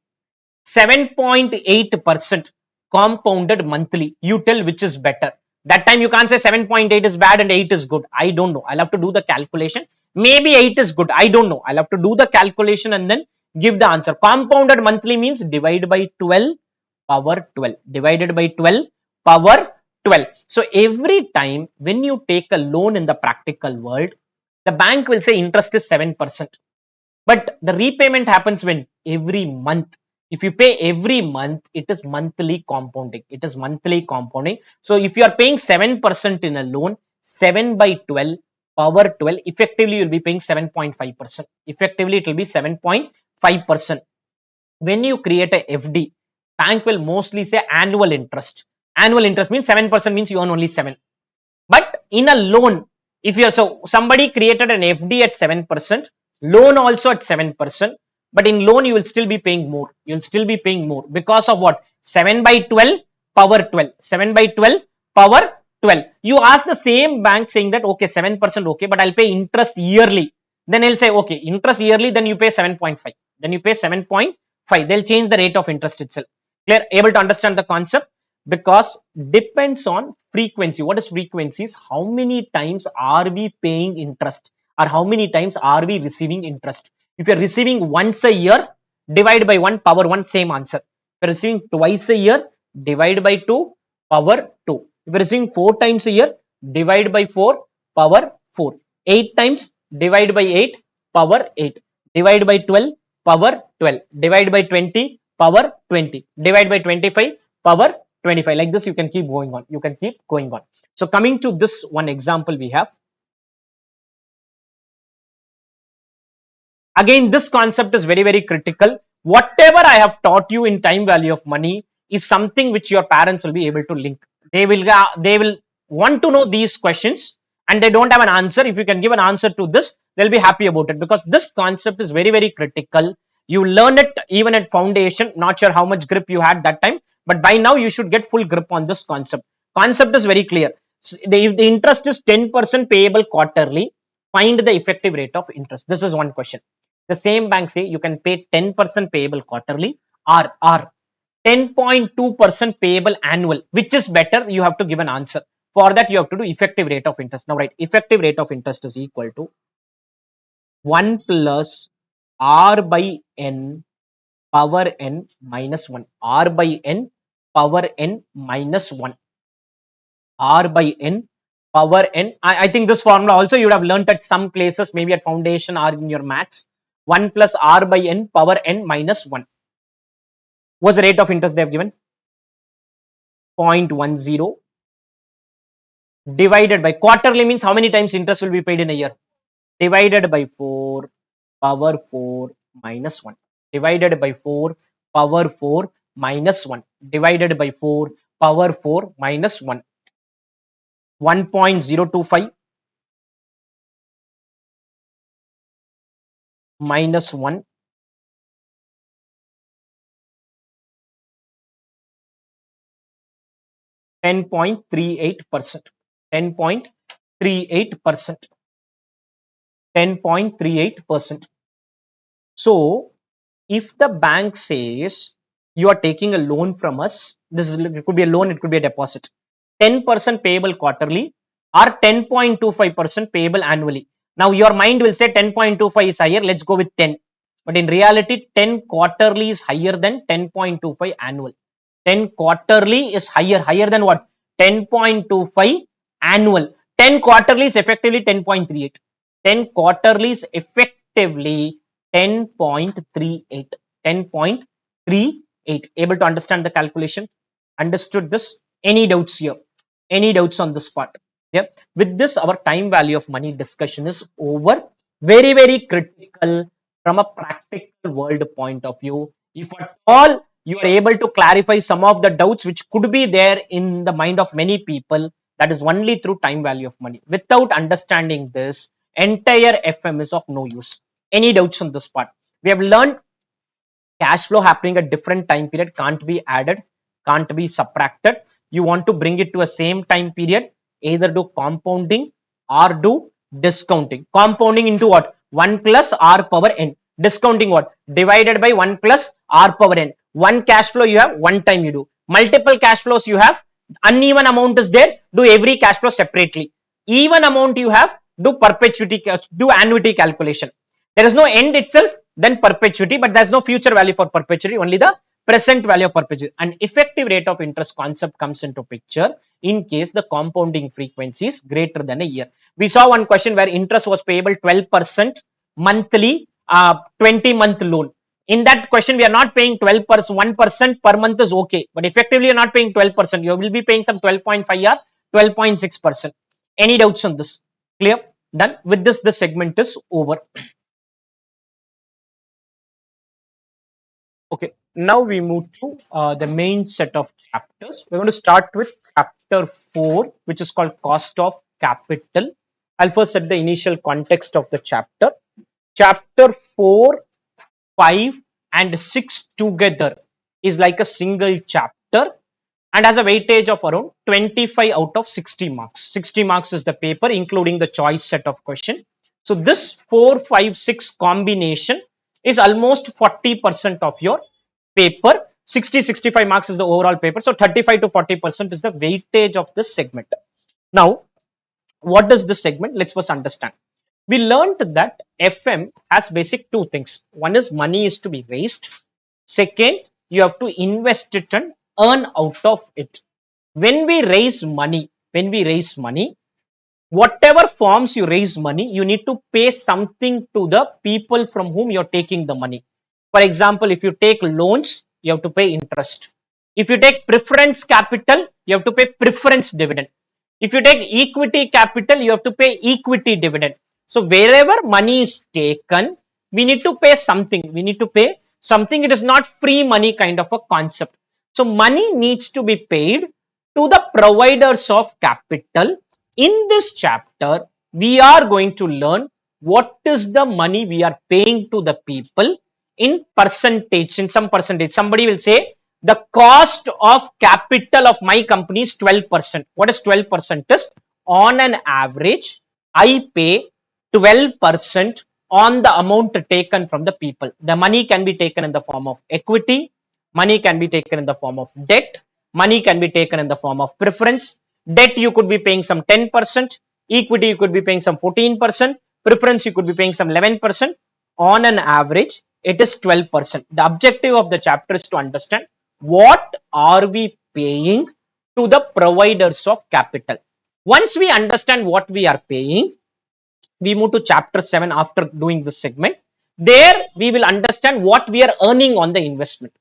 S1: 7.8% compounded monthly. You tell which is better. That time you can't say 7.8 is bad and 8 is good. I don't know. I'll have to do the calculation. Maybe 8 is good. I don't know. I'll have to do the calculation and then give the answer. Compounded monthly means divide by 12 power 12. Divided by 12 power 12. So every time when you take a loan in the practical world, The bank will say interest is 7%. But the repayment happens when? Every month. If you pay every month, it is monthly compounding. It is monthly compounding. So if you are paying 7% in a loan, 7 by 12 power 12, effectively you'll be paying 7.5%. Effectively it will be 7.5%. When you create a FD, bank will mostly say annual interest. Annual interest means 7% means you earn only 7. But in a loan, if you are, so somebody created an FD at 7%, loan also at 7%, but in loan you will still be paying more. You will still be paying more because of what? 7 by 12 power 12. 7 by 12 power 12. You ask the same bank saying that okay, 7% okay, but I'll pay interest yearly. Then he'll say okay, interest yearly, then you pay 7.5. Then you pay 7.5. They'll change the rate of interest itself. Clear? Able to understand the concept? Because depends on frequency. What is frequency? Is how many times are we paying interest or how many times are we receiving interest. If you're receiving once a year, divide by 1 power 1, same answer. If you're receiving twice a year, divide by 2 power 2. If you're receiving 4 times a year, divide by 4 power 4. 8 times, divide by 8 power 8. Divide by 12 power 12. Divide by 20 power 20. Divide by 25 power 25. Like this you can keep going on. You can keep going on. So coming to this one example we have. Again, this concept is very, very critical. Whatever I have taught you in time value of money is something which your parents will be able to link. They will want to know these questions and they don't have an answer. If you can give an answer to this, they'll be happy about it because this concept is very, very critical. You learn it even at foundation. Not sure how much grip you had that time, but by now you should get full grip on this concept. Concept is very clear. So if the interest is 10% payable quarterly, find the effective rate of interest. This is one question. The same bank say you can pay 10% payable quarterly or 10.2% payable annual. Which is better? You have to give an answer. For that, you have to do effective rate of interest. Now, right, effective rate of interest is equal to 1 plus R by N power N minus 1. R by N power N minus 1. R by N power N. I think this formula also you would have learnt at some places, maybe at foundation or in your maths. 1 plus R by N power N minus 1. What's the rate of interest they have given? 0.10 divided by quarterly means how many times interest will be paid in a year? Divided by 4 power 4 minus 1. Divided by 4 power 4 minus 1. Divided by 4 power 4 minus 1. 1.025 minus 1. 10.38%. 10.38%. 10.38%. So if the bank says you are taking a loan from us, this is, it could be a loan, it could be a deposit, 10% payable quarterly or 10.25% payable annually. Now your mind will say 10.25 is higher, let's go with 10. But in reality, 10 quarterly is higher than 10.25 annual. 10 quarterly is higher than what? 10.25 annual. 10 quarterly is effectively 10.38. 10 quarterly is effectively 10.38. 10.38. Able to understand the calculation? Understood this? Any doubts here? Any doubts on this part? Yeah. With this, our time value of money discussion is over. Very, very critical from a practical world point of view. If at all you are able to clarify some of the doubts which could be there in the mind of many people, that is only through time value of money. Without understanding this, entire FM is of no use. Any doubts on this part? We have learned cash flow happening at different time period can't be added, can't be subtracted. You want to bring it to a same time period, either do compounding or do discounting. Compounding into what? 1 plus R power N. Discounting what? Divided by 1 plus R power N. One cash flow you have, one time you do. Multiple cash flows you have, uneven amount is there, do every cash flow separately. Even amount you have, do perpetuity, do annuity calculation. There is no end itself, then perpetuity, but there's no future value for perpetuity, only the present value of purchase. An effective rate of interest concept comes into picture in case the compounding frequency is greater than a year. We saw one question where interest was payable 12% monthly, 20-month loan. In that question, we are not paying 12%, 1% per month is okay, but effectively you're not paying 12%. You will be paying some 12.5 or 12.6%. Any doubts on this? Clear? Done. With this, the segment is over. Okay, now we move to the main set of chapters. We're going to start with chapter 4, which is called cost of capital. I'll first set the initial context of the chapter. Chapter 4, 5 and 6 together is like a single chapter and has a weightage of around 25 out of 60 marks. 60 marks is the paper including the choice set of question. So this 4, 5, 6 combination is almost 40% of your paper. 60, 65 marks is the overall paper. So 35 to 40% is the weightage of this segment. Now, what is this segment? Let's first understand. We learned that FM has basic two things. One is money is to be raised. Second, you have to invest it and earn out of it. When we raise money, whatever forms you raise money, you need to pay something to the people from whom you're taking the money. For example, if you take loans, you have to pay interest. If you take preference capital, you have to pay preference dividend. If you take equity capital, you have to pay equity dividend. So wherever money is taken, we need to pay something. We need to pay something. It is not free money kind of a concept. So money needs to be paid to the providers of capital. In this chapter, we are going to learn what is the money we are paying to the people in percentage, in some percentage. Somebody will say the cost of capital of my company is 12%. What is 12%? Is on an average, I pay 12% on the amount taken from the people. The money can be taken in the form of equity, money can be taken in the form of debt, money can be taken in the form of preference. Debt you could be paying some 10%, equity you could be paying some 14%, preference you could be paying some 11%. On an average, it is 12%. The objective of the chapter is to understand what are we paying to the providers of capital. Once we understand what we are paying, we move to chapter 7 after doing this segment. There we will understand what we are earning on the investment.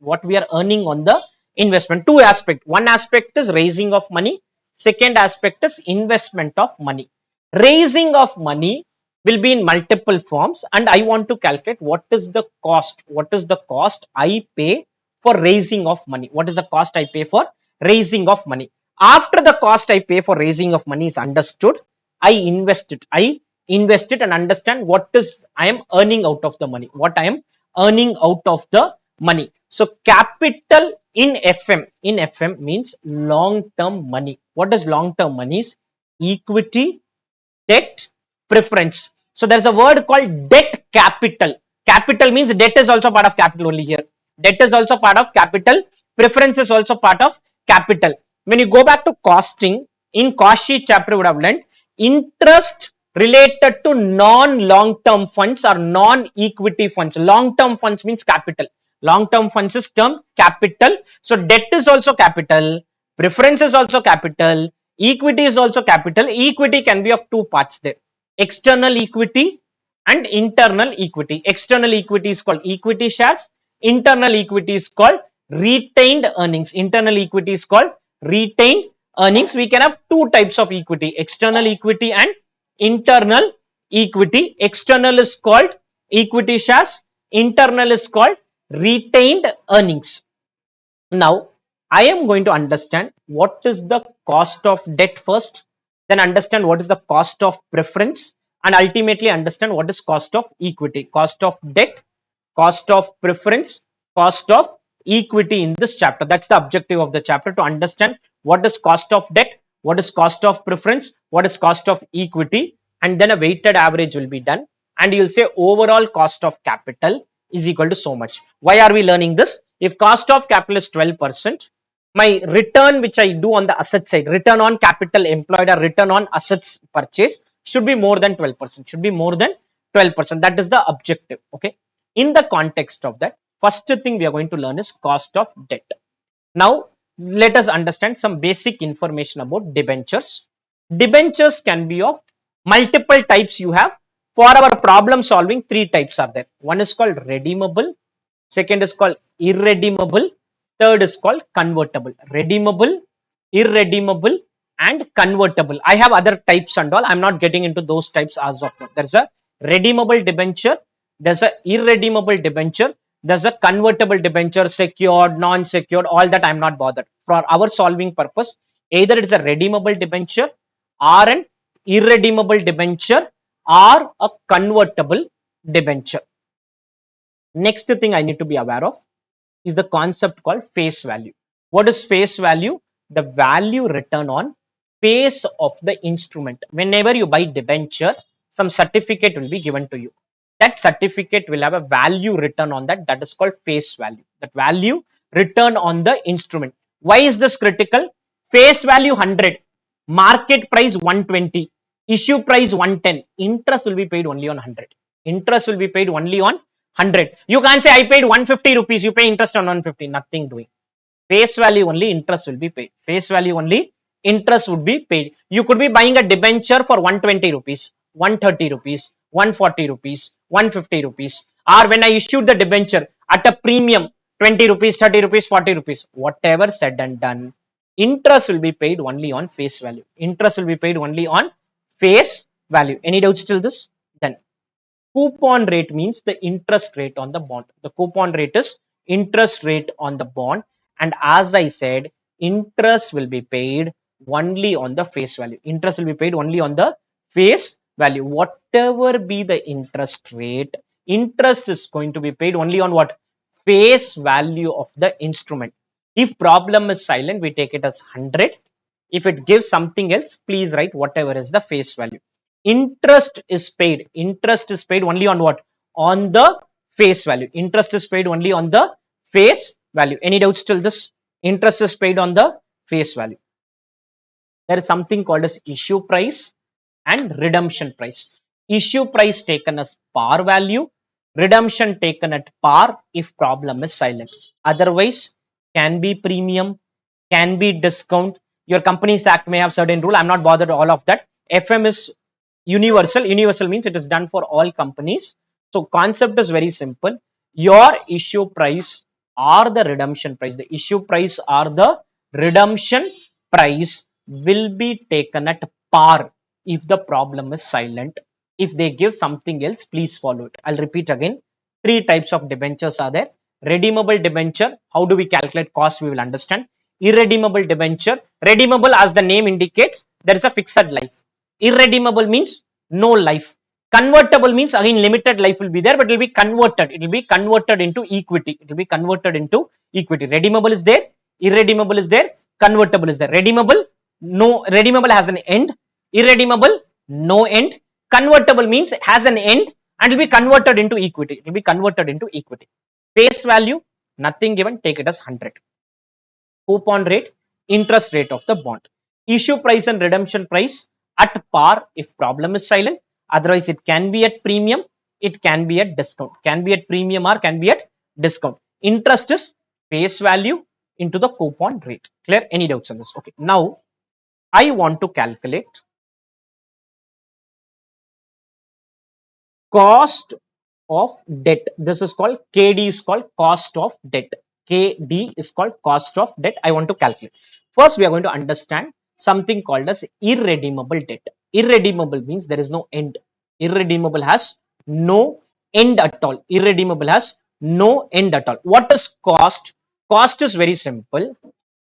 S1: Two aspects. One aspect is raising of money. Second aspect is investment of money. Raising of money will be in multiple forms, and I want to calculate what is the cost. What is the cost I pay for raising of money? What is the cost I pay for raising of money? After the cost I pay for raising of money is understood, I invest it. I invest it and understand what is I am earning out of the money. What I am earning out of the money. So capital in FM means long term money. What is long term money? Is equity, debt, preference. So there's a word called debt capital. Capital means debt is also part of capital only here. Debt is also part of capital. Preference is also part of capital. When you go back to costing, in cost sheet chapter would have learned interest related to non-long-term funds or non-equity funds. Long-term funds means capital. Long-term funds is term capital. So debt is also capital. Preference is also capital. Equity is also capital. Equity can be of two parts there. External equity and internal equity. External equity is called equity shares. Internal equity is called retained earnings. Internal equity is called retained earnings. We can have two types of equity, external equity and internal equity. External is called equity shares. Internal is called retained earnings. Now, I am going to understand what is the cost of debt first, then understand what is the cost of preference, and ultimately understand what is cost of equity. Cost of debt, cost of preference, cost of equity in this chapter. That's the objective of the chapter, to understand what is cost of debt, what is cost of preference, what is cost of equity, and then a weighted average will be done, and you'll say overall cost of capital is equal to so much. Why are we learning this? If cost of capital is 12%, my return which I do on the asset side, return on capital employed or return on assets purchased, should be more than 12%. Should be more than 12%. That is the objective. Okay. In the context of that, First thing we are going to learn is cost of debt. Now, let us understand some basic information about debentures. Debentures can be of multiple types you have. For our problem solving, three types are there. One is called redeemable, second is called irredeemable, third is called convertible. Redeemable, irredeemable, and convertible. I have other types and all. I'm not getting into those types as of now. There's a redeemable debenture, there's a irredeemable debenture, there's a convertible debenture, secured, non-secured, all that I'm not bothered. For our solving purpose, either it's a redeemable debenture or an irredeemable debenture or a convertible debenture. Next thing I need to be aware of is the concept called face value. What is face value? The value written on face of the instrument. Whenever you buy debenture, some certificate will be given to you. That certificate will have a value written on that. That is called face value. That value written on the instrument. Why is this critical? Face value 100, market price 120, issue price 110. Interest will be paid only on 100. Interest will be paid only on 100. You can't say I paid 150 rupees, you pay interest on 150. Nothing doing. Face value only, interest will be paid. Face value only, interest would be paid. You could be buying a debenture for 120 rupees, 130 rupees, 140 rupees, 150 rupees. Or when I issued the debenture at a premium, 20 rupees, 30 rupees, 40 rupees, whatever said and done, interest will be paid only on face value. Interest will be paid only on face value. Any doubts till this? Then coupon rate means the interest rate on the bond. The coupon rate is interest rate on the bond, and as I said, interest will be paid only on the face value. Interest will be paid only on the face value. Whatever be the interest rate, interest is going to be paid only on what? Face value of the instrument. If problem is silent, we take it as 100. If it gives something else, please write whatever is the face value. Interest is paid. Interest is paid only on what? On the face value. Interest is paid only on the face value. Any doubts till this? Interest is paid on the face value. There is something called as issue price and redemption price. Issue price taken as par value, redemption taken at par if problem is silent. Otherwise, can be premium, can be discount. Your company's act may have certain rule. I'm not bothered all of that. FM is universal. Universal means it is done for all companies. So concept is very simple. Your issue price or the redemption price. The issue price or the redemption price will be taken at par if the problem is silent. If they give something else, please follow it. I'll repeat again. Three types of debentures are there. Redeemable debenture. How do we calculate cost? We will understand. Irredeemable debenture. Redeemable, as the name indicates, there is a fixed life. Irredeemable means no life. Convertible means again limited life will be there, but it will be converted. It will be converted into equity. It will be converted into equity. Redeemable is there. Irredeemable is there. Convertible is there. Redeemable, no. Redeemable has an end. Irredeemable, no end. Convertible means it has an end and will be converted into equity. It will be converted into equity. Face value, nothing given. Take it as 100. Coupon rate, interest rate of the bond. Issue price and redemption price at par if problem is silent. Otherwise, it can be at premium, it can be at discount. Can be at premium or can be at discount. Interest is face value into the coupon rate. Clear? Any doubts on this? Okay. Now, I want to calculate cost of debt. This is called KD is called cost of debt. KD is called cost of debt. I want to calculate. First, we are going to understand something called as irredeemable debt. Irredeemable means there is no end. Irredeemable has no end at all. Irredeemable has no end at all. What is cost? Cost is very simple.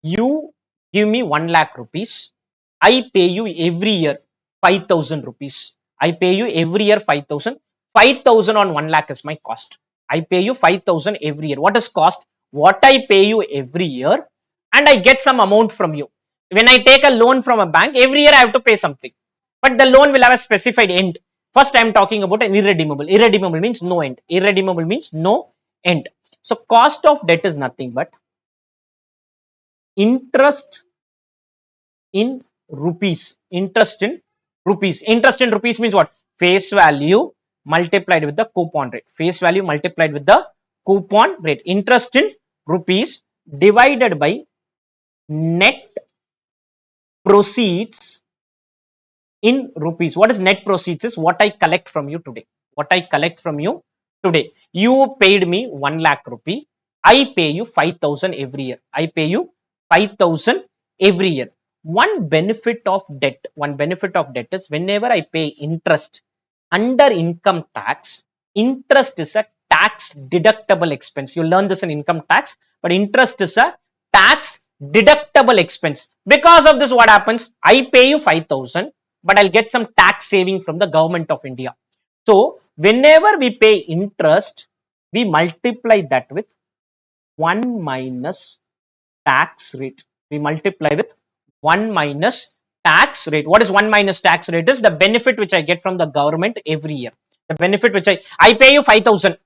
S1: You give me 1 lakh rupees. I pay you every year 5,000 rupees. I pay you every year 5,000. 5,000 on 1 lakh is my cost. I pay you 5,000 every year. What is cost? What I pay you every year and I get some amount from you. When I take a loan from a bank, every year I have to pay something. But the loan will have a specified end. First, I am talking about an irredeemable. Irredeemable means no end. Irredeemable means no end. So, cost of debt is nothing but interest in rupees. Interest in rupees. Interest in rupees means what? Face value multiplied with the coupon rate. Face value multiplied with the coupon rate. Interest in rupees divided by net proceeds in rupees. What is net proceeds? Is what I collect from you today. What I collect from you today. You paid me 1 lakh rupee. I pay you 5,000 every year. I pay you 5,000 every year. One benefit of debt is whenever I pay interest under income tax, interest is a tax deductible expense. You learn this in income tax, but interest is a tax deductible expense. Because of this, what happens? I pay you 5,000, but I'll get some tax saving from the government of India. So whenever we pay interest, we multiply that with 1 minus tax rate. We multiply with 1 minus tax rate. What is 1 minus tax rate? Is the benefit which I get from the government every year. The benefit which I pay you 5,000.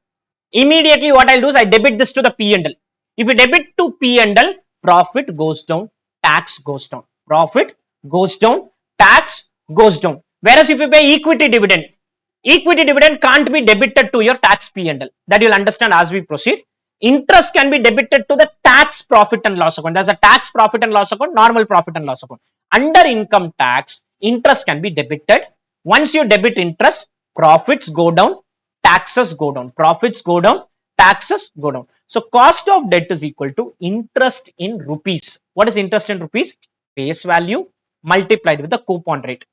S1: Immediately what I'll do is I debit this to the P&L. If you debit to P&L, profit goes down, tax goes down. Profit goes down, tax goes down. Whereas if you pay equity dividend can't be debited to your tax P&L. That you'll understand as we proceed. Interest can be debited to the tax profit and loss account. There's a tax profit and loss account, normal profit and loss account. Under income tax, interest can be debited. Once you debit interest, profits go down, taxes go down. Profits go down, taxes go down. So cost of debt is equal to interest in rupees. What is interest in rupees? Face value multiplied with the coupon rate.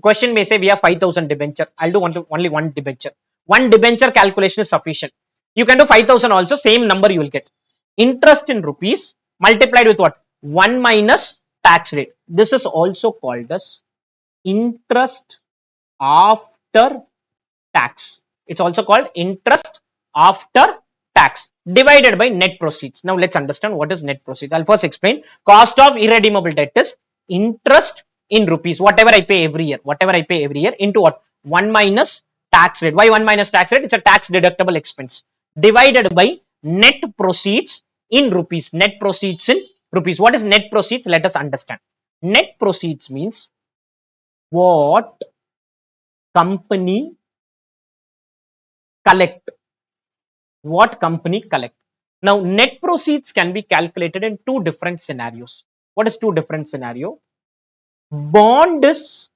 S1: Question may say we have 5,000 debenture. I'll do only one debenture. One debenture calculation is sufficient. You can do 5,000 also, same number you will get. Interest in rupees multiplied with what? 1 minus tax rate. This is also called as interest after tax. It's also called interest after tax divided by net proceeds. Now let's understand what is net proceeds. I'll first explain. Cost of irredeemable debt is interest in rupees, whatever I pay every year, into what? 1 minus tax rate. Why 1 minus tax rate? It's a tax deductible expense. Divided by net proceeds in rupees. Net proceeds in rupees. What is net proceeds? Let us understand. Net proceeds means what company collect. What company collect. Now, net proceeds can be calculated in two different scenarios. What is two different scenario? Bond is,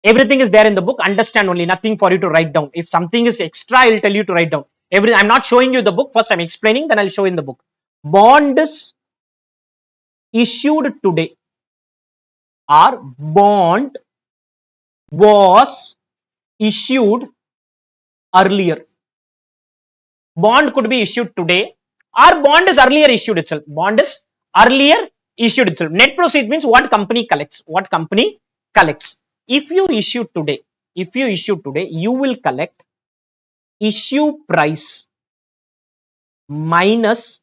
S1: everything is there in the book, understand only, nothing for you to write down. If something is extra, I will tell you to write down. I'm not showing you the book, first I'm explaining, then I'll show in the book. Bond is issued today or bond was issued earlier. Bond could be issued today or bond is earlier issued itself. Bond is earlier issued itself. Net proceeds means what company collects. What company collects. If you issue today, you will collect issue price minus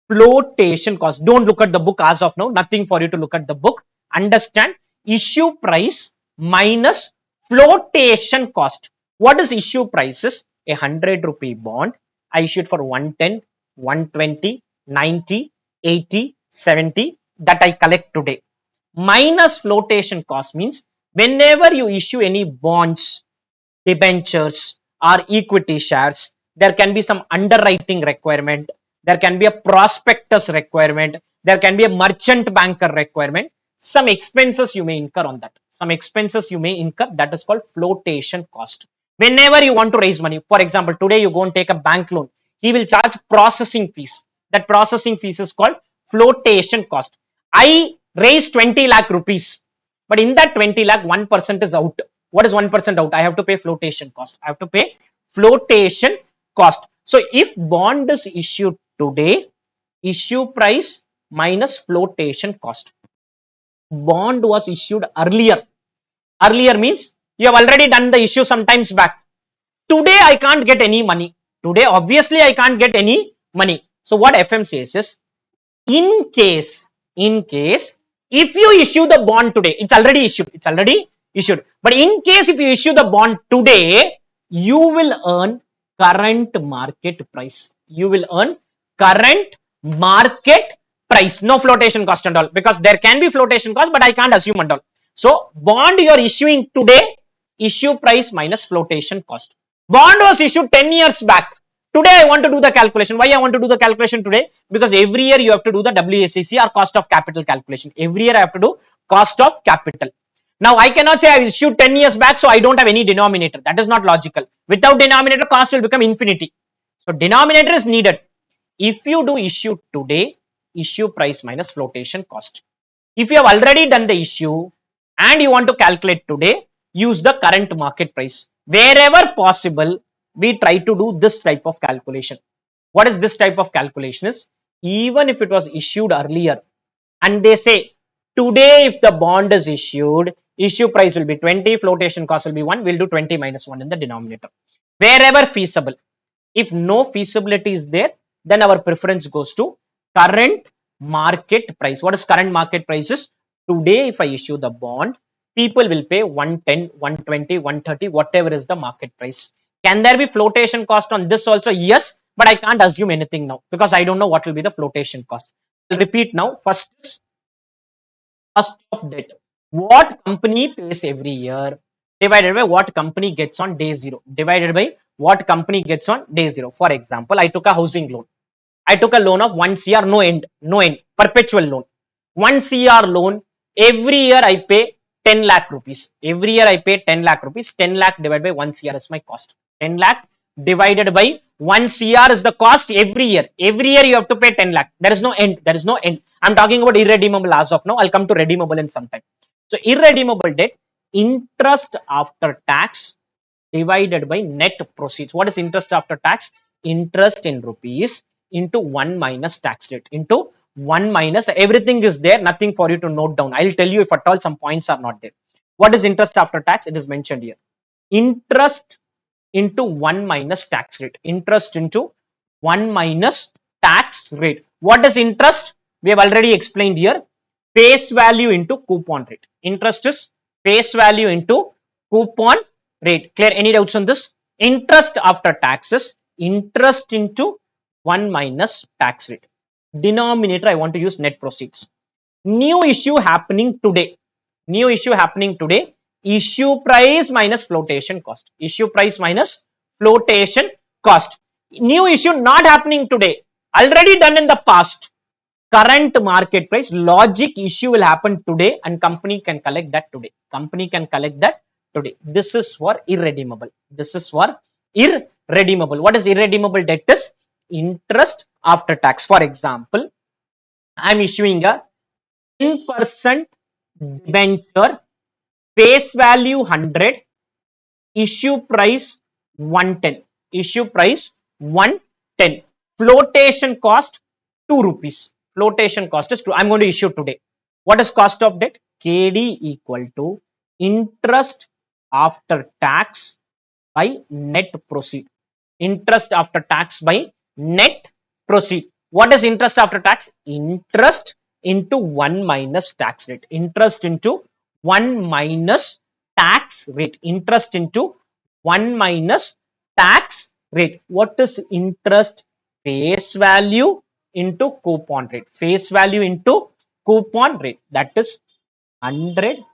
S1: flotation cost. Don't look at the book as of now. Nothing for you to look at the book. Understand issue price minus flotation cost. What is issue prices? A 100 rupee bond. I issued for 110, 120, 90, 80, 70 that I collect today. Minus flotation cost means whenever you issue any bonds, debentures or equity shares, there can be some underwriting requirement, there can be a prospectus requirement, there can be a merchant banker requirement. Some expenses you may incur on that. That is called flotation cost. Whenever you want to raise money, for example, today you go and take a bank loan, he will charge processing fees. That processing fees is called flotation cost. I raised 20 lakh rupees, but in that 20 lakh, 1% is out. What is 1% out? I have to pay flotation cost. So if bond is issued today, issue price minus flotation cost. Bond was issued earlier. Earlier means you have already done the issue sometimes back. Today I can't get any money. Today obviously I can't get any money. So what FM says is, in case if you issue the bond today, it's already issued. But in case if you issue the bond today, you will earn current market price. No flotation cost and all, because there can be flotation cost, but I can't assume and all. So bond you are issuing today, issue price minus flotation cost. Bond was issued 10 years back. Today I want to do the calculation. Why I want to do the calculation today? Because every year you have to do the WACC or cost of capital calculation. Every year I have to do cost of capital. Now I cannot say I issued 10 years back, so I don't have any denominator. That is not logical. Without denominator, cost will become infinity. So denominator is needed. If you do issue today, issue price minus flotation cost. If you have already done the issue and you want to calculate today, use the current market price. Wherever possible, we try to do this type of calculation. What is this type of calculation is, even if it was issued earlier and they say today if the bond is issued, issue price will be 20, flotation cost will be 1, we'll do 20 minus 1 in the denominator. Wherever feasible. If no feasibility is there, then our preference goes to current market price. What is current market prices? Today, if I issue the bond, people will pay 110, 120, 130, whatever is the market price. Can there be flotation cost on this also? Yes, but I can't assume anything now because I don't know what will be the flotation cost. I'll repeat now. First is cost of debt. What company pays every year divided by what company gets on day zero divided by what company gets on day zero. For example, I took a housing loan. I took a loan of 1 CR, no end, perpetual loan. 1 CR loan, every year I pay 10 lakh rupees. Every year I pay 10 lakh rupees. 10 lakh divided by 1 CR is my cost. 10 lakh divided by 1 CR is the cost every year. Every year you have to pay 10 lakh. There is no end. There is no end. I'm talking about irredeemable as of now. I'll come to redeemable in some time. So irredeemable debt, interest after tax divided by net proceeds. What is interest after tax? Interest in rupees into 1 minus tax rate into 1 minus everything is there, nothing for you to note down. I'll tell you if at all some points are not there. What is interest after tax? It is mentioned here. Interest into 1 minus tax rate. Interest into 1 minus tax rate. What is interest? We have already explained here. Face value into coupon rate. Interest is face value into coupon rate. Clear? Any doubts on this? Interest after taxes, interest into 1 minus tax rate. Denominator, I want to use net proceeds. New issue happening today. New issue happening today. Issue price minus flotation cost. Issue price minus flotation cost. New issue not happening today. Already done in the past. Current market price. Logic issue will happen today and company can collect that today. Company can collect that today. This is for irredeemable. This is for irredeemable. What is irredeemable debt? Is interest after tax. For example, I am issuing a 10% debenture, face value 100, issue price 110. Issue price 110. Flotation cost 2 rupees. Flotation cost is 2. I'm going to issue today. What is cost of debt? KD equal to interest after tax by net proceed. Interest after tax by net proceed. What is interest after tax? Interest into 1 minus tax rate. Interest into 1 minus tax rate. Interest into 1 minus tax rate. What is interest? Face value into coupon rate. Face value into coupon rate. That is 100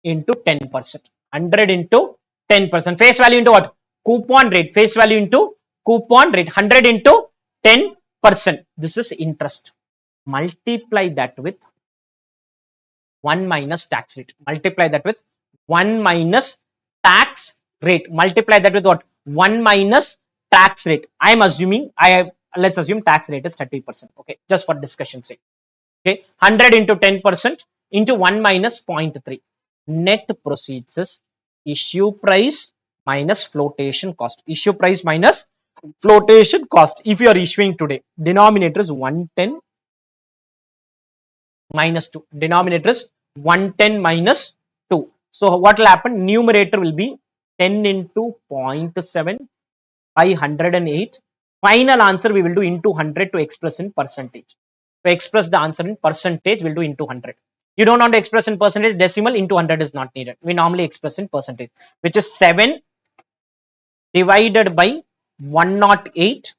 S1: into 10%. 100 into 10%. Face value into what? Coupon rate. Face value into coupon rate. 100 into 10%. This is interest. Multiply that with 1 minus tax rate. Multiply that with 1 minus tax rate. Multiply that with what? 1 minus tax rate. I am assuming, let's assume tax rate is 30%. Okay, just for discussion sake. Okay, 100 into 10% into 1 minus 0.3. Net proceeds is issue price minus flotation cost. Issue price minus flotation cost. If you are issuing today, denominator is 110 minus 2. Denominator is 110 minus 2. So what will happen? Numerator will be 10 into 0.7 by 108. Final answer we will do into 100 to express in percentage. To express the answer in percentage, we'll do into 100. You don't want to express in percentage, decimal into 100 is not needed. We normally express in percentage, which is 7 divided by 108.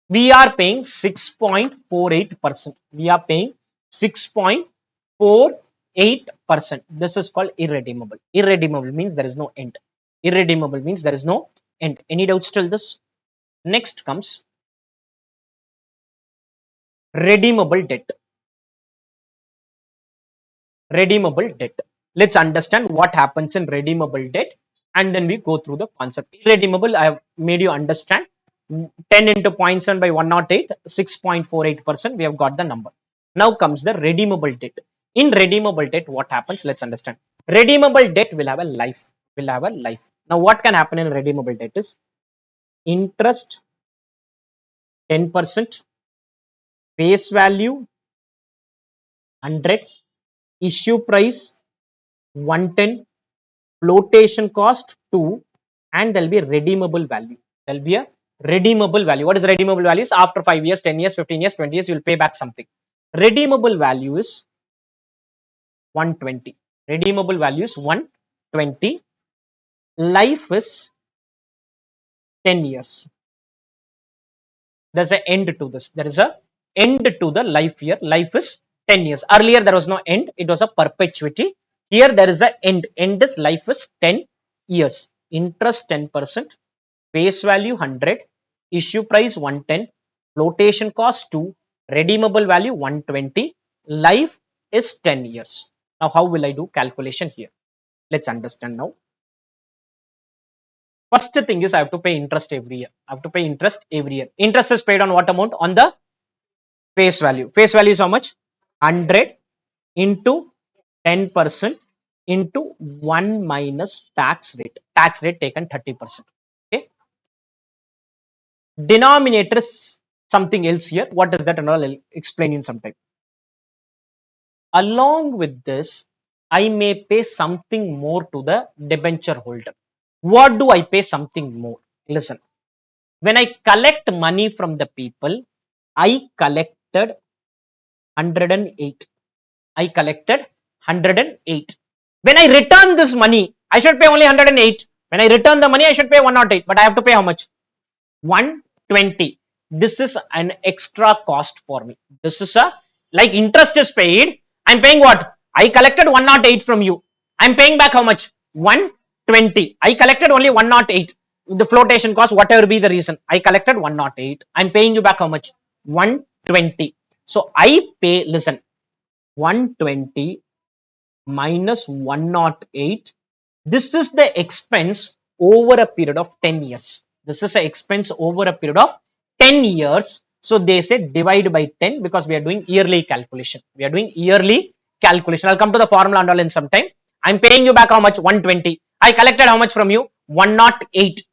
S1: We are paying 6.48%. We are paying 6.48%. This is called irredeemable. Irredeemable means there is no end. Irredeemable means there is no end. Any doubts till this? Next comes redeemable debt. Redeemable debt. Let's understand what happens in redeemable debt and then we go through the concept. Irredeemable, I have made you understand. 10 into zero point 0.7 by 108, 6.48%. We have got the number. Now comes the redeemable debt. In redeemable debt, what happens? Let's understand. Redeemable debt will have a life. Will have a life. Now, what can happen in redeemable debt is interest 10%, face value 100, issue price 110, flotation cost 2, and there will be a redeemable value. There will be a redeemable value. What is redeemable values? After 5 years, 10 years, 15 years, 20 years, you will pay back something. Redeemable value is 120. Redeemable value is 120. Life is 10 years. There's an end to this. There is a end to the life here. Life is 10 years. Earlier there was no end. It was a perpetuity. Here there is an end. End is life is 10 years. Interest 10%. Face value 100. Issue price 110. Flotation cost 2. Redeemable value 120. Life is 10 years. Now how will I do calculation here? Let's understand now. First thing is I have to pay interest every year. I have to pay interest every year. Interest is paid on what amount? On the face value. Face value is how much? 100 into 10% into 1 minus tax rate. Tax rate taken 30%. Okay. Denominator is something else here. What is that? And I'll explain in some time. Along with this, I may pay something more to the debenture holder. What do I pay something more? Listen. When I collect money from the people, I collected 108. I collected 108. When I return this money, I should pay only 108. When I return the money, I should pay 108. But I have to pay how much? 120. This is an extra cost for me. This is a, like interest is paid. I'm paying what? I collected 108 from you. I'm paying back how much? 120. I collected only 108. The flotation cost, whatever be the reason, I collected 108. I'm paying you back how much? 120. So I pay, listen, 120 minus 108. This is the expense over a period of 10 years. This is an expense over a period of 10 years. So they say divide by 10 because we are doing yearly calculation. We are doing yearly calculation. I'll come to the formula and all in some time. I'm paying you back how much? 120. I collected how much from you? 108.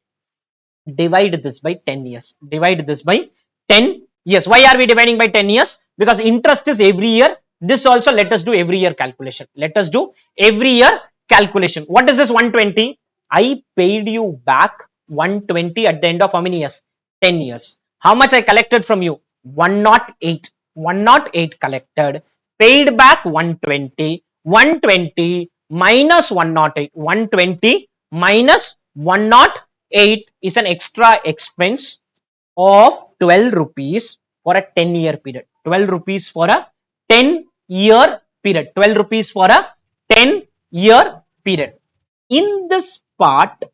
S1: Divide this by 10 years. Divide this by 10 years. Why are we dividing by 10 years? Because interest is every year. This also let us do every year calculation. Let us do every year calculation. What is this 120? I paid you back 120 at the end of how many years? 10 years. How much I collected from you? 108. 108 collected. Paid back 120. 120 minus 108. 120 minus 108 is an extra expense of 12 rupees for a 10-year period. 12 rupees for a 10-year period. 12 rupees for a 10-year period. In this part,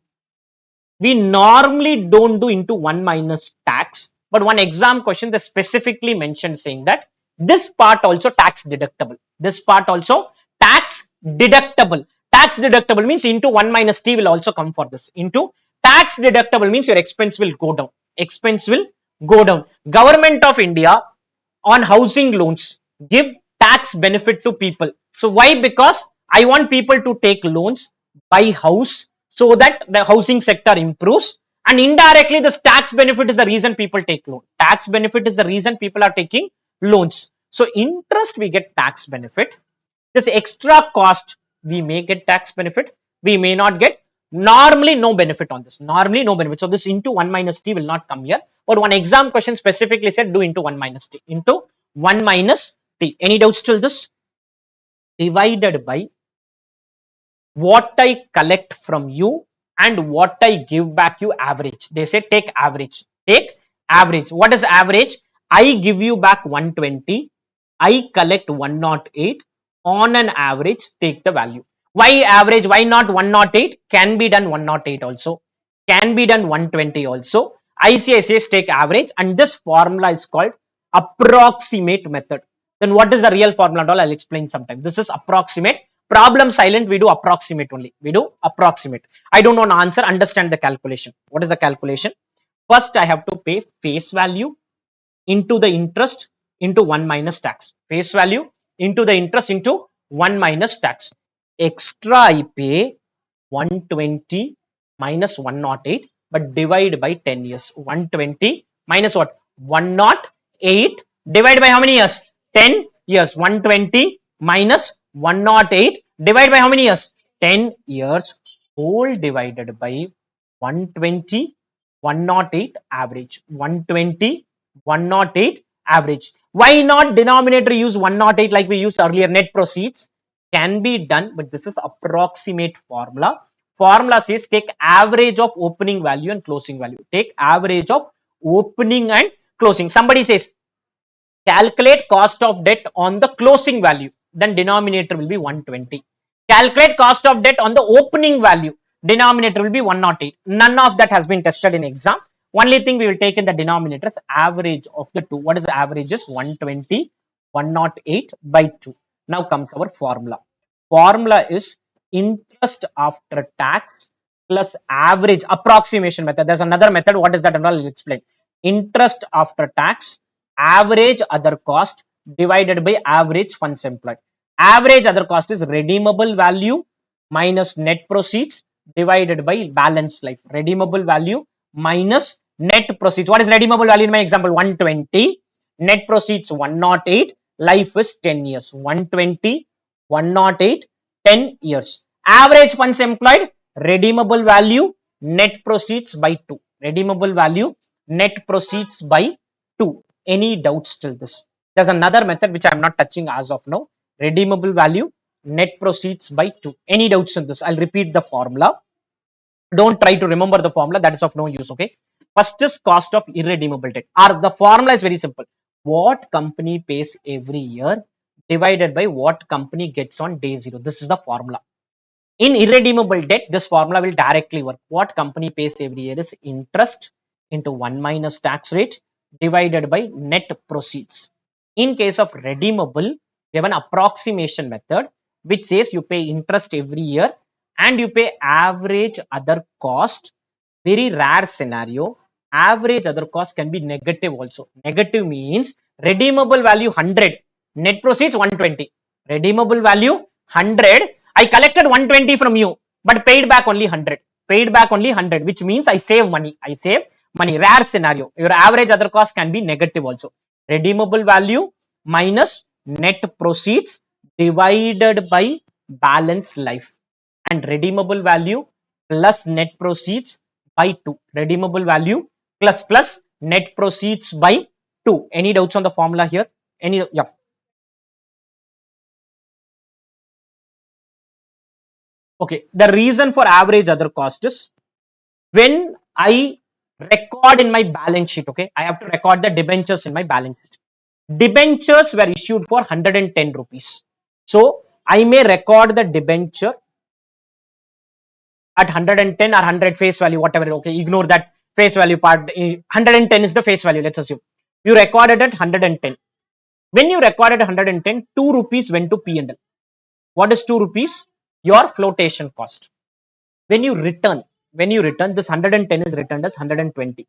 S1: we normally don't do into 1 minus tax, but one exam question they specifically mentioned saying that this part also tax deductible. This part also tax deductible. Tax deductible means into 1 minus t will also come for this. Into tax deductible means your expense will go down. Expense will go down. Government of India on housing loans give tax benefit to people. So why? Because I want people to take loans, buy house so that the housing sector improves, and indirectly this tax benefit is the reason people take loan. Tax benefit is the reason people are taking loans. So interest we get tax benefit. This extra cost we may get tax benefit, we may not get. Normally no benefit on this. Normally no benefit. So this into 1 minus t will not come here. But one exam question specifically said do into 1 minus t. Into 1 minus t. Any doubts till this? Divided by what I collect from you and what I give back you average. They say take average. Take average. What is average? I give you back 120. I collect 108. On an average, take the value. Why average? Why not 108? Can be done 108 also. Can be done 120 also. ICICIs take average, and this formula is called approximate method. Then what is the real formula and all? I'll explain sometime. This is approximate. Problem silent, we do approximate only. We do approximate. I don't want to answer, understand the calculation. What is the calculation? First, I have to pay face value into the interest into 1 minus tax. Face value into the interest into 1 minus tax. Extra I pay 120 minus 108, but divide by 10 years. 120 minus what? 108 divide by how many years? 10 years. 120 minus 108 divide by how many years? 10 years. Whole divided by 120 108 average. 120 108 average. Why not denominator use 108 like we used earlier? Net proceeds can be done, but this is approximate formula. Formula says take average of opening value and closing value. Take average of opening and closing. Somebody says calculate cost of debt on the closing value, then denominator will be 120. Calculate cost of debt on the opening value, denominator will be 108. None of that has been tested in exam. Only thing we will take in the denominator is average of the two. What is the average? Is 120, 108 by 2. Now come to our formula. Formula is interest after tax plus average approximation method. There's another method. What is that? I'll explain. Interest after tax, average other cost divided by average funds employed. Average other cost is redeemable value minus net proceeds divided by balance life. Redeemable value minus net proceeds. What is redeemable value in my example? 120. Net proceeds 108. Life is 10 years. 120, 108, 10 years. Average funds employed, redeemable value, net proceeds by 2. Redeemable value, net proceeds by 2. Any doubts till this? There's another method which I'm not touching as of now. Redeemable value, net proceeds by 2. Any doubts in this? I'll repeat the formula. Don't try to remember the formula. That is of no use. Okay. First is cost of irredeemable debt. Or the formula is very simple. What company pays every year divided by what company gets on day 0. This is the formula. In irredeemable debt, this formula will directly work. What company pays every year is interest into 1 minus tax rate divided by net proceeds. In case of redeemable, we have an approximation method which says you pay interest every year and you pay average other cost. Very rare scenario. Average other cost can be negative also. Negative means redeemable value 100, net proceeds 120. Redeemable value 100. I collected 120 from you, but paid back only 100. Paid back only 100, which means I save money. I save money. Rare scenario. Your average other cost can be negative also. Redeemable value minus net proceeds divided by balance life, and redeemable value plus net proceeds by 2. Redeemable value plus net proceeds by 2. Any doubts on the formula here? Any? Yeah. Okay. The reason for average other cost is when I record in my balance sheet. Okay. I have to record the debentures in my balance sheet. Debentures were issued for 110 rupees. So I may record the debenture at 110 or 100 face value, whatever. Okay, ignore that face value part. 110 is the face value. Let's assume you recorded at 110. When you recorded 110, 2 rupees went to P&L. What is 2 rupees? Your flotation cost. When you return this 110 is returned as 120.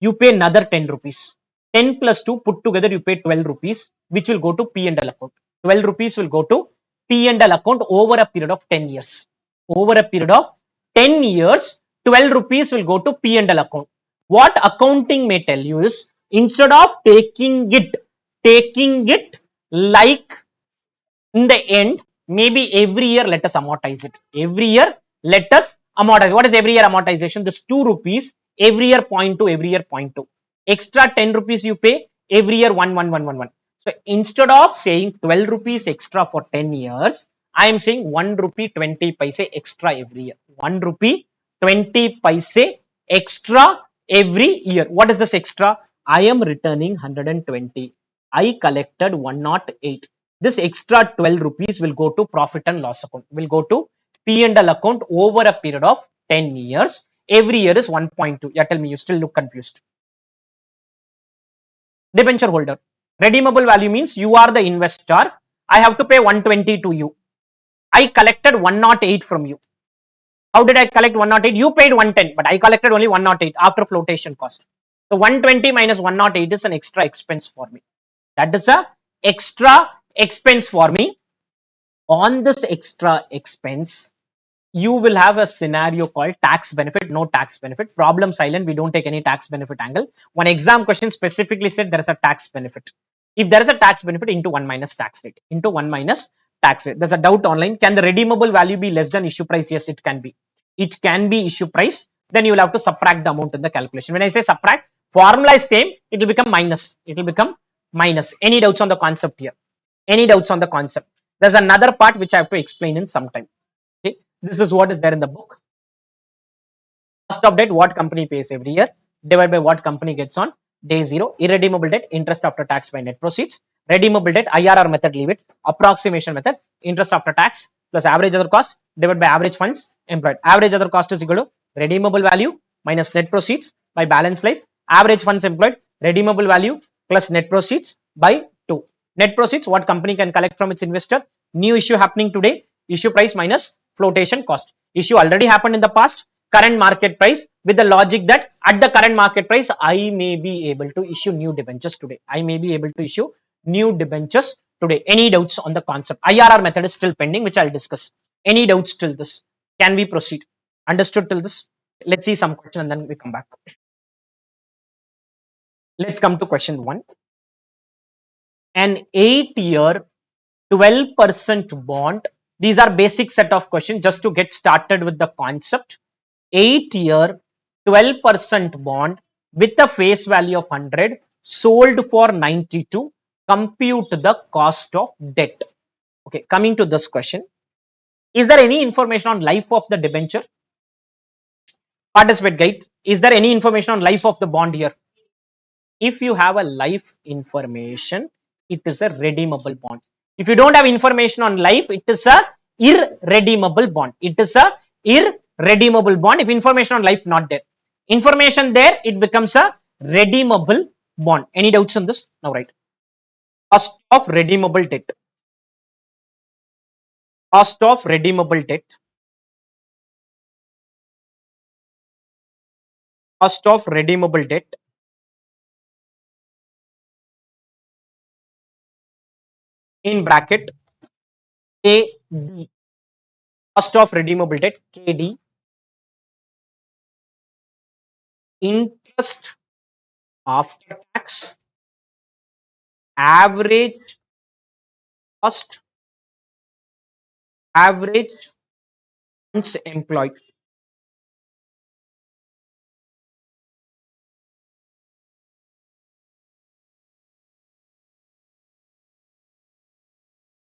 S1: You pay another 10 rupees. 10 plus 2 put together you pay 12 rupees, which will go to P&L account. 12 rupees will go to P&L account over a period of 10 years. Over a period of 10 years, 12 rupees will go to P&L account. What accounting may tell you is, instead of taking it like in the end, maybe every year let us amortize it. Every year let us amortize. What is every year amortization? This 2 rupees every year 0.2, every year 0.2. Extra 10 rupees you pay every year 1. So instead of saying 12 rupees extra for 10 years, I am saying 1 rupee 20 paise extra every year. 1 rupee 20 paise extra every year. What is this extra? I am returning 120. I collected 108. this extra 12 rupees will go to profit and loss account, will go to P&L account over a period of 10 years. Every year is 1.2. Yeah, tell me, you still look confused. Debenture holder. Redeemable value means you are the investor. I have to pay 120 to you. I collected 108 from you. How did I collect 108? You paid 110, but I collected only 108 after flotation cost. So 120 minus 108 is an extra expense for me. That is a extra expense for me. On this extra expense, you will have a scenario called tax benefit, no tax benefit. Problem silent, we don't take any tax benefit angle. One exam question specifically said there is a tax benefit. If there is a tax benefit, into 1 minus tax rate, into 1 minus tax rate. There's a doubt online. Can the redeemable value be less than issue price? Yes, it can be. It can be issue price. Then you will have to subtract the amount in the calculation. When I say subtract, formula is same. It will become minus. It will become minus. Any doubts on the concept here? Any doubts on the concept? There's another part which I have to explain in some time. Okay, this is what is there in the book. Cost of debt, what company pays every year, divided by what company gets on day zero. Irredeemable debt, interest after tax by net proceeds. Redeemable debt, IRR method, leave it. Approximation method, interest after tax plus average other cost divided by average funds employed. Average other cost is equal to redeemable value minus net proceeds by balance life. Average funds employed, redeemable value plus net proceeds by 2. Net proceeds, what company can collect from its investor. New issue happening today, issue price minus flotation cost. Issue already happened in the past, current market price, with the logic that at the current market price, I may be able to issue new debentures today. I may be able to issue new debentures today. Any doubts on the concept? IRR method is still pending, which I'll discuss. Any doubts till this? Can we proceed? Understood till this? Let's see some question and then we come back. Let's come to question 1. An 8-year 12% bond. These are basic set of questions just to get started with the concept. 8-year 12% bond with a face value of 100 sold for 92. Compute the cost of debt. Okay, coming to this question. Is there any information on life of the debenture? Participate guide. Is there any information on life of the bond here? If you have a life information, it is a redeemable bond. If you don't have information on life, it is a irredeemable bond. It is a irredeemable bond. If information on life not there, information there, it becomes a redeemable bond. Any doubts on this? Now right. Cost of redeemable debt. Cost of redeemable debt. Cost of redeemable debt. In bracket KD. Cost of redeemable debt KD. Interest after tax. Average cost. Average funds employed.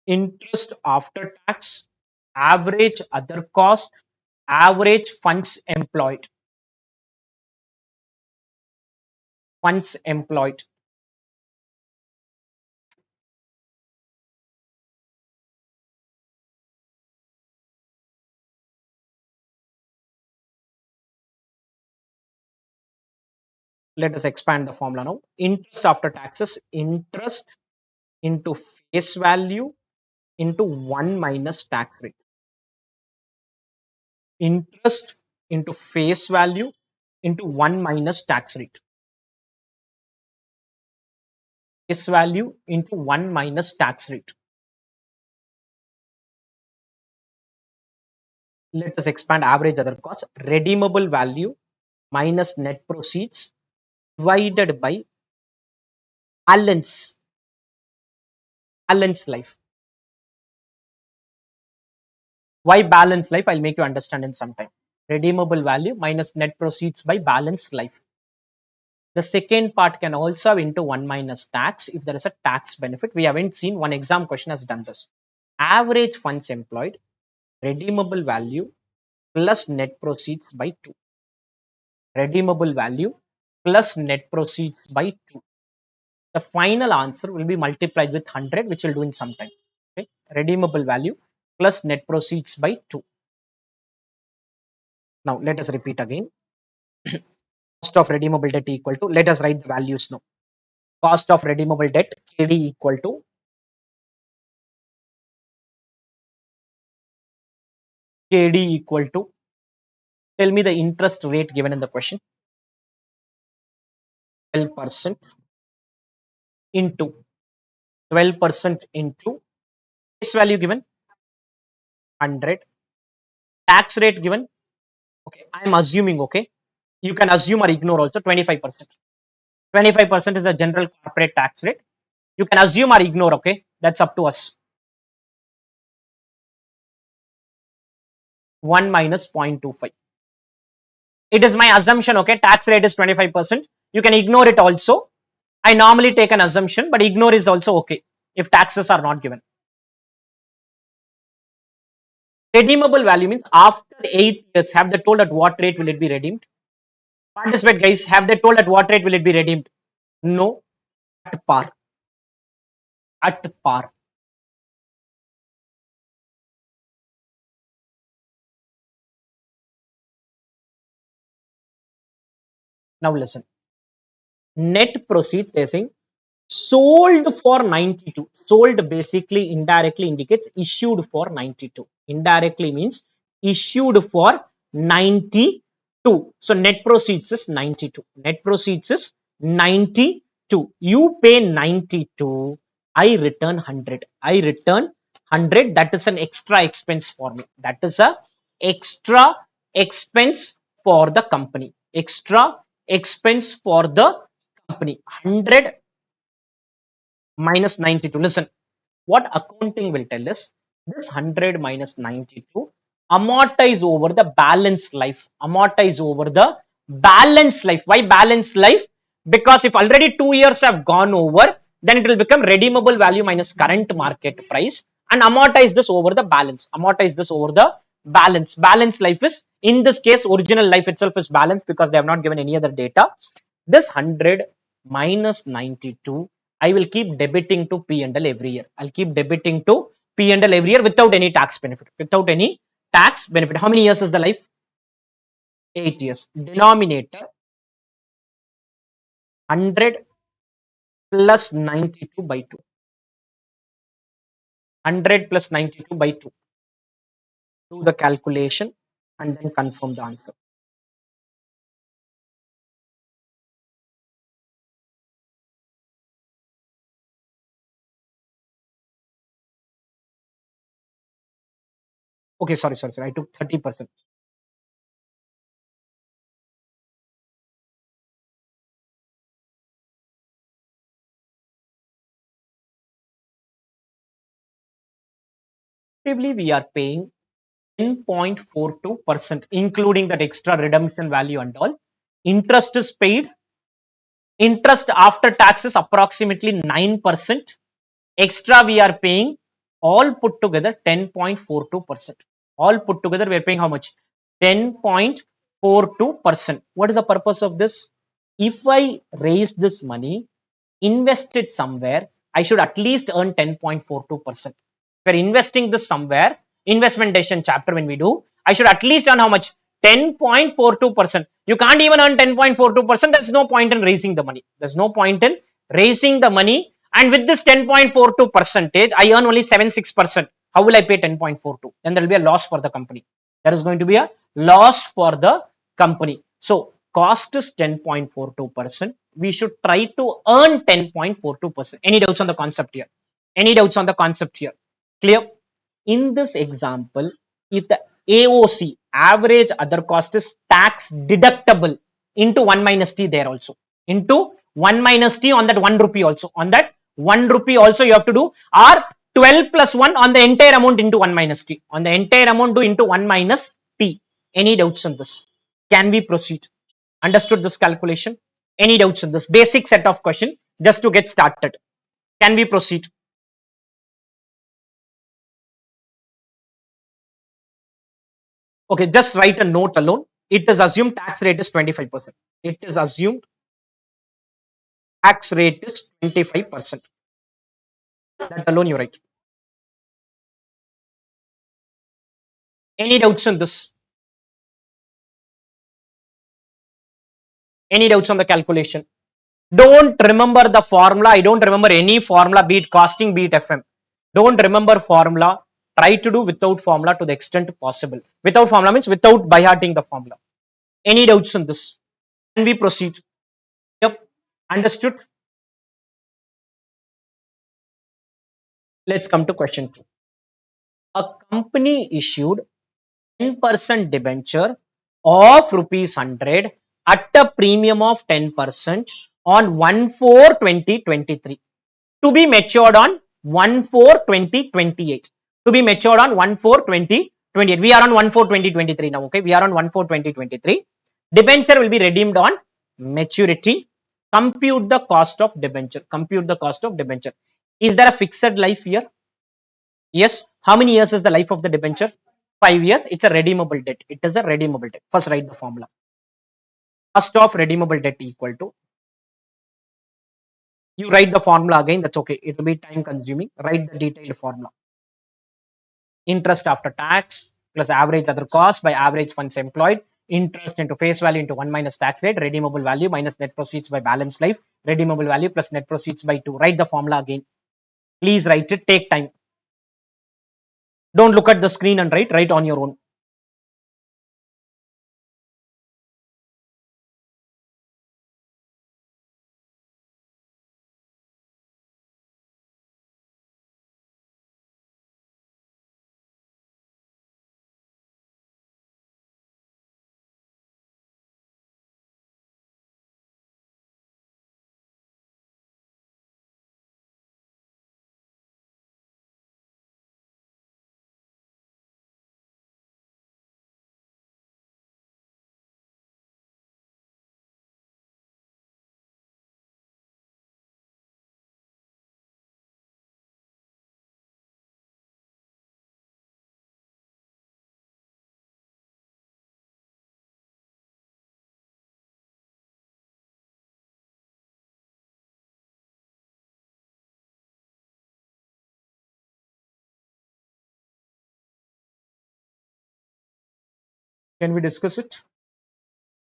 S1: Interest after tax, average other cost, average funds employed. Funds employed. Let us expand the formula now. Interest after taxes, interest into face value into 1 minus tax rate. Interest into face value into 1 minus tax rate. Face value into 1 minus tax rate. Let us expand average other costs. Redeemable value minus net proceeds divided by balance life. Why balance life? I'll make you understand in some time. Redeemable value minus net proceeds by balance life. The second part can also have into 1 minus tax if there is a tax benefit. We haven't seen, one exam question has done this. Average funds employed, redeemable value plus net proceeds by 2. Redeemable value plus net proceeds by 2. The final answer will be multiplied with 100, which we'll do in some time. Okay, redeemable value plus net proceeds by 2. Now let us repeat again. Cost of redeemable debt equal to, let us write the values now. Cost of redeemable debt KD equal to KD equal to, tell me the interest rate given in the question, 12% into 12% into this value given 100, tax rate given, okay, I am assuming, okay, you can assume or ignore also 25%. 25% is a general corporate tax rate. You can assume or ignore, okay, that's up to us. 1 minus 0.25. It is my assumption, okay, tax rate is 25%. You can ignore it also. I normally take an assumption, but ignore is also okay if taxes are not given. Redeemable value means after 8 years, have they told at what rate will it be redeemed? Participate, guys. Have they told at what rate will it be redeemed? No, at par. At par. Now listen. Net proceeds, they're saying sold for 92. Sold basically indirectly indicates issued for 92. Indirectly means issued for 92. So net proceeds is 92. Net proceeds is 92. You pay 92. I return 100. I return 100. That is an extra expense for me. That is a extra expense for the company. Extra expense for the company. 100 minus 92. Listen, what accounting will tell us, this 100 minus 92 amortize over the balance life. Amortize over the balance life. Why balance life? Because if already 2 years have gone over, then it will become redeemable value minus current market price and amortize this over the balance. Amortize this over the balance. Balance life is, in this case, original life itself is balanced because they have not given any other data. This 100 minus 92, I will keep debiting to P&L every year. I'll keep debiting to P&L every year without any tax benefit. Without any tax benefit. How many years is the life? 8 years. Denominator 100 plus 92 by 2. 100 plus 92 by 2. Do the calculation and then confirm the answer. Okay, sorry. I took 30%. Effectively, we are paying 10.42%, including that extra redemption value and all. Interest is paid. Interest after taxes approximately 9%. Extra we are paying, all put together 10.42%. All put together we are paying how much? 10.42%. What is the purpose of this? If I raise this money, invest it somewhere, I should at least earn 10.42%. If we're investing this somewhere, investment decision chapter when we do, I should at least earn how much? 10.42%. You can't even earn 10.42%. There's no point in raising the money. There's no point in raising the money. And with this 10.42 percentage, I earn only 76%. How will I pay 10.42? Then there will be a loss for the company. There is going to be a loss for the company. So cost is 10.42%. We should try to earn 10.42%. Any doubts on the concept here? Any doubts on the concept here? Clear? In this example, if the AOC, average other cost, is tax deductible into 1 minus T there also. Into 1 minus T on that 1 rupee also. On that 1 rupee also you have to do, or 12 plus 1 on the entire amount into 1 minus T. On the entire amount do into 1 minus T. Any doubts on this? Can we proceed? Understood this calculation? Any doubts on this? Basic set of questions just to get started. Can we proceed? Okay, just write a note alone. It is assumed tax rate is 25%. It is assumed tax rate is 25%. That alone you write. Any doubts on this? Any doubts on the calculation? Don't remember the formula. I don't remember any formula, be it costing, be it FM. Don't remember formula. Try to do without formula to the extent possible. Without formula means without by hearting the formula. Any doubts on this? Can we proceed? Yep. Understood? Let's come to question 2. A company issued 10% debenture of rupees 100 at a premium of 10% on 1/4/2023 to be matured on 1/4/2028, to be matured on 1/4/2028. We are on 1/4/2023 now. Okay, we are on 1/4/2023. Debenture will be redeemed on maturity. Compute the cost of debenture. Compute the cost of debenture. Is there a fixed life here? Yes. How many years is the life of the debenture? 5 years. It's a redeemable debt. It is a redeemable debt. First write the formula. Cost of redeemable debt equal to, you write the formula again, that's okay. It will be time consuming. Write the detailed formula. Interest after tax plus average other cost by average funds employed, interest into face value into 1 minus tax rate, redeemable value minus net proceeds by balance life, redeemable value plus net proceeds by 2. Write the formula again. Please write it. Take time. Don't look at the screen and write on your own. Can we discuss it?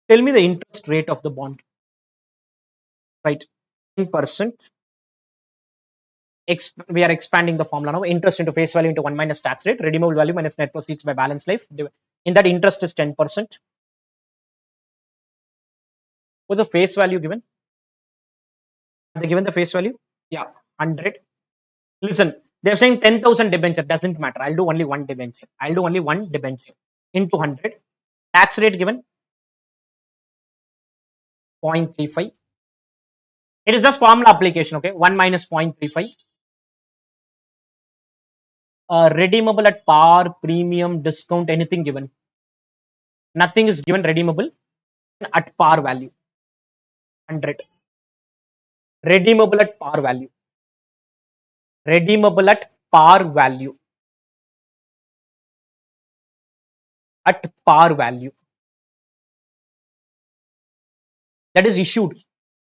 S1: Tell me the interest rate of the bond. Right, 10%. We are expanding the formula now. Interest into face value into 1 minus tax rate, redeemable value minus net proceeds by balance life. In that, interest is 10%. What's the face value given? Are they given the face value? Yeah, 100. Listen, they're saying 10,000 debenture. Doesn't matter. I'll do only one debenture. I'll do only one debenture into 100. Tax rate given 0.35. It is just formula application. Okay, 1 minus 0.35. Redeemable at par, premium, discount, anything given. Nothing is given redeemable at par value. 100. Redeemable at par value. Redeemable at par value. At par value. That is issued.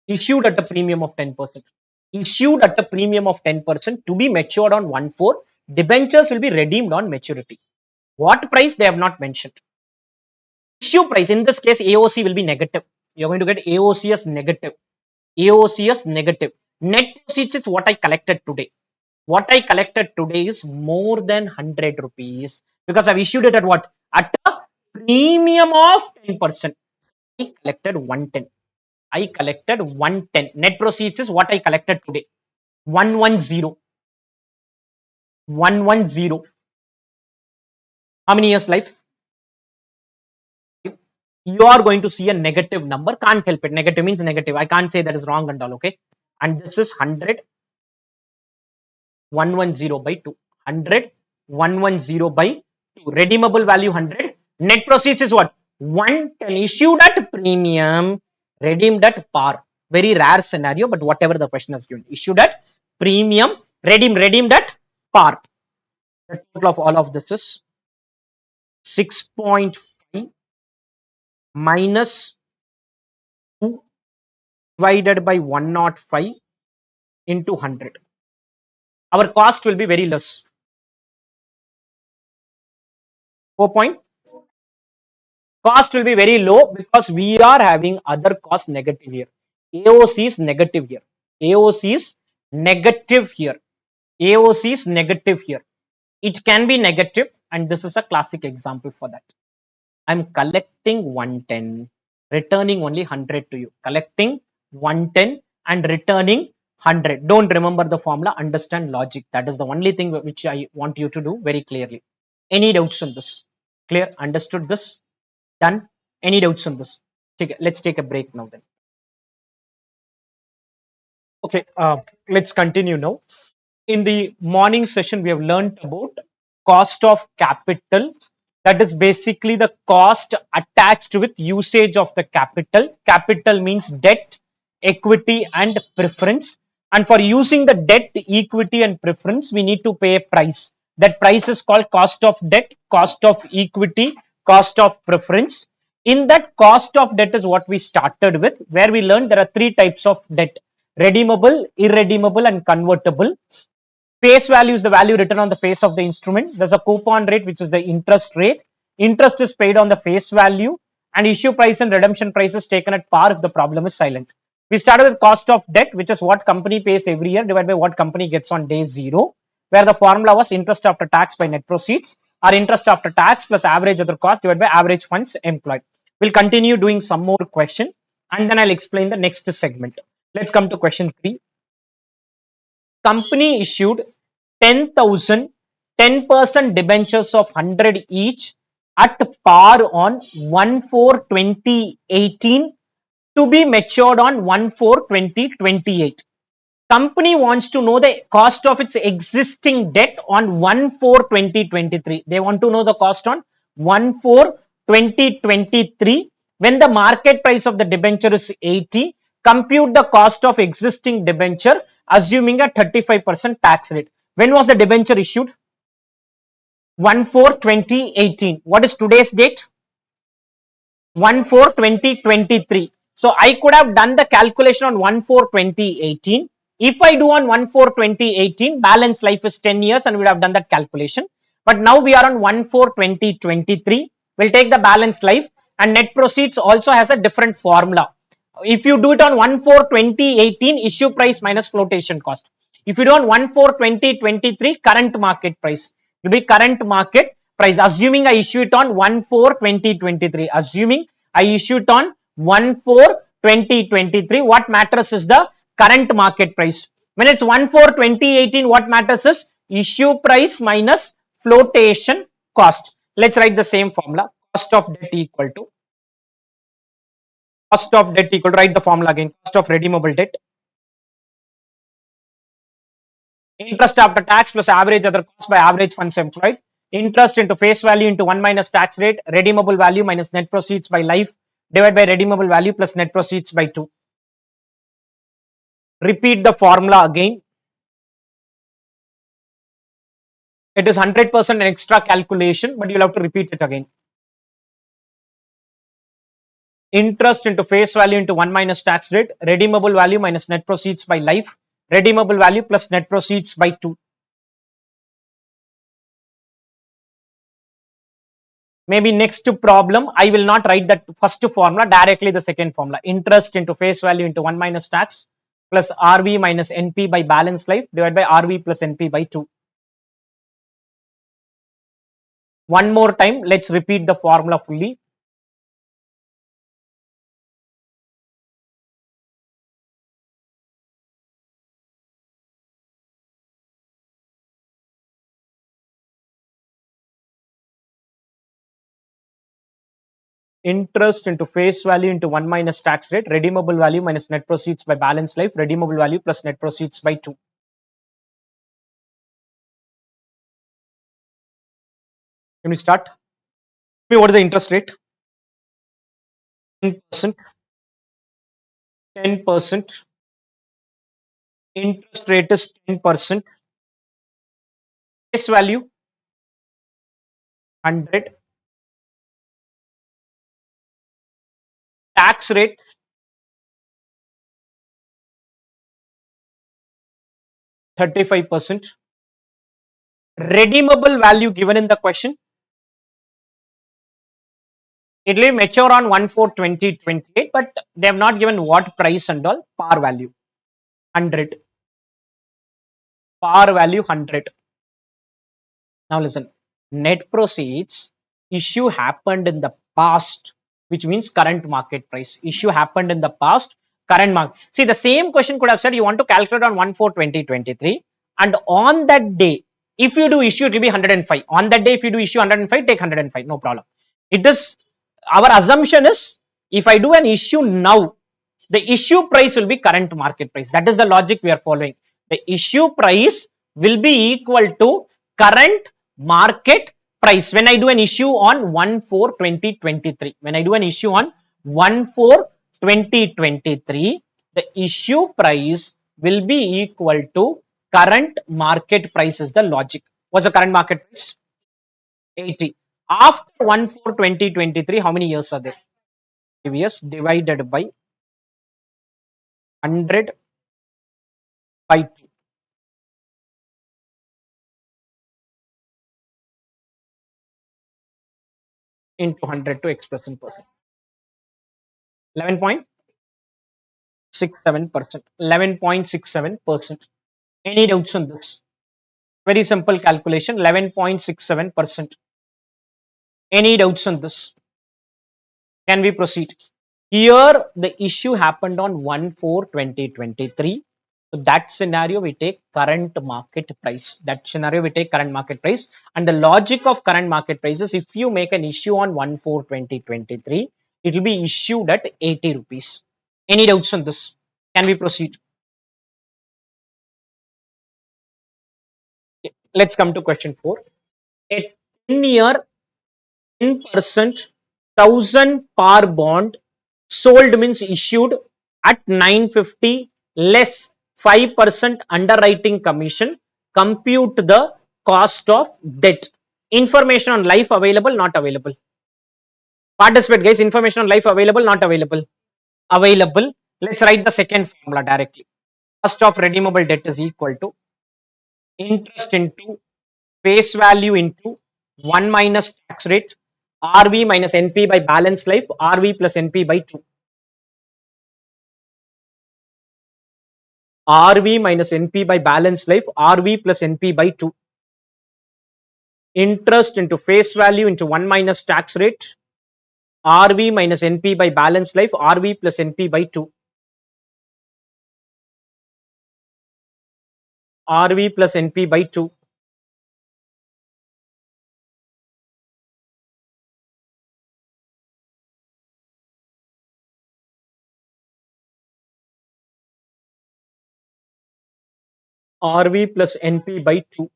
S1: Issued at a premium of 10%. Issued at a premium of 10% to be matured on 1/4. Debentures will be redeemed on maturity. What price they have not mentioned. Issue price, in this case AOC will be negative. You're going to get AOC as negative. AOC as negative. Net proceeds is what I collected today. What I collected today is more than 100 rupees because I've issued it at what? At a premium of 10%. I collected 110. I collected 110. Net proceeds is what I collected today. 110. 110. How many years life? You are going to see a negative number. Can't help it. Negative means negative. I can't say that is wrong and all. Okay. And this is 100. 110 by 2. 100. 110 by 2. Redeemable value 100. Net proceeds is what? 110. Issued at premium. Redeemed at par. Very rare scenario, but whatever the question is given. Issued at premium. Redeemed at par. The total of all of this is 6.5 minus 2 divided by 105 into 100. Our cost will be very less. 4 point. Cost will be very low because we are having other cost negative here. AOC is negative here. AOC is negative here. AOC is negative here. It can be negative, and this is a classic example for that. I'm collecting 110, returning only 100 to you. Collecting 110 and returning 100. Don't remember the formula, understand logic. That is the only thing which I want you to do very clearly. Any doubts on this? Clear? Understood this? Done? Any doubts on this? Let's take a break now then. Okay, let's continue now. In the morning session, we have learned about cost of capital. That is basically the cost attached with usage of the capital. Capital means debt, equity, and preference. And for using the debt, equity, and preference, we need to pay a price. That price is called cost of debt, cost of equity, cost of preference. In that cost of debt is what we started with, where we learned there are three types of debt: redeemable, irredeemable, and convertible. Face value is the value written on the face of the instrument. There's a coupon rate, which is the interest rate. Interest is paid on the face value, and issue price and redemption price is taken at par if the problem is silent. We started with cost of debt, which is what company pays every year divided by what company gets on day zero, where the formula was interest after tax by net proceeds, or interest after tax plus average other cost divided by average funds employed. We'll continue doing some more question, and then I'll explain the next segment. Let's come to question 3. Company issued 10,000 10% debentures of 100 each at par on 1/4/2018 to be matured on 1/4/2028. Company wants to know the cost of its existing debt on 1/4/2023. They want to know the cost on 1/4/2023 when the market price of the debenture is 80. Compute the cost of existing debenture assuming a 35% tax rate. When was the debenture issued? 1/4/2018. What is today's date? 1/4/2023. So I could have done the calculation on 1/4/2018. If I do on 1/4/2018, balance life is 10 years and we would have done that calculation. But now we are on 1/4/2023. We'll take the balance life, and net proceeds also has a different formula. If you do it on 1/4/2018, issue price minus flotation cost. If you do on 1/4/2023, current market price will be current market price, assuming I issue it on 1/4/2023. Assuming I issue it on 1/4/2023, what matters is the current market price. When it's 1/4/2018, what matters is issue price minus flotation cost. Let's write the same formula. Cost of debt equal to write the formula again. Cost of redeemable debt, interest after tax plus average other cost by average funds employed. Interest into face value into 1 minus tax rate, redeemable value minus net proceeds by life divided by redeemable value plus net proceeds by 2. Repeat the formula again. It is 100% an extra calculation, but you'll have to repeat it again. Interest into face value into 1 minus tax rate, redeemable value minus net proceeds by life, redeemable value plus net proceeds by 2. Maybe next problem, I will not write that first formula, directly the second formula. Interest into face value into 1 minus tax plus RV minus NP by balance life divided by RV plus NP by 2. One more time, let's repeat the formula fully. Interest into face value into 1 minus tax rate, redeemable value minus net proceeds by balance life, redeemable value plus net proceeds by 2. Can we start? What is the interest rate? 10%. 10%. Interest rate is 10%. Face value 100. Tax rate 35%. Redeemable value given in the question It will mature on 1/4/2028, but they have not given what price and all. Par value 100. Par value 100. Now listen, net proceeds issue happened in the past, which means current market price. Issue happened in the past, current market. See, the same question could have said you want to calculate on 1/4/2023, and on that day, if you do issue, it will be 105. On that day, if you do issue 105, take 105, no problem. It is our assumption is if I do an issue now, the issue price will be current market price. That is the logic we are following. The issue price will be equal to current market price when I do an issue on 1/4/2023. When I do an issue on 1/4/2023, the issue price will be equal to current market price is the logic. What's the current market price? 80. After 1/4/2023, how many years are there? 5 years divided by 100 by 2 into 100 to express in percent. 11.67%. 11.67%. Any doubts on this? Very simple calculation. 11.67%. Any doubts on this? Can we proceed? Here the issue happened on 1/4/2023. So that scenario we take current market price. That scenario we take current market price. And the logic of current market price is if you make an issue on 1/4/2023, it will be issued at 80 rupees. Any doubts on this? Can we proceed? Let's come to question 4. A 10-year 10% 1000 par bond sold means issued at 950 less 5% underwriting commission. Compute the cost of debt. Information on life available, not available. Participate guys, information on life available, not available. Available. Let's write the second formula directly. Cost of redeemable debt is equal to interest into face value into 1 minus tax rate RV minus NP by balance life RV plus NP by 2. RV minus NP by balance life RV plus NP by 2. Interest into face value into 1 minus tax rate RV minus NP by balance life RV plus NP by 2. RV plus NP by 2. RV plus NP by 2.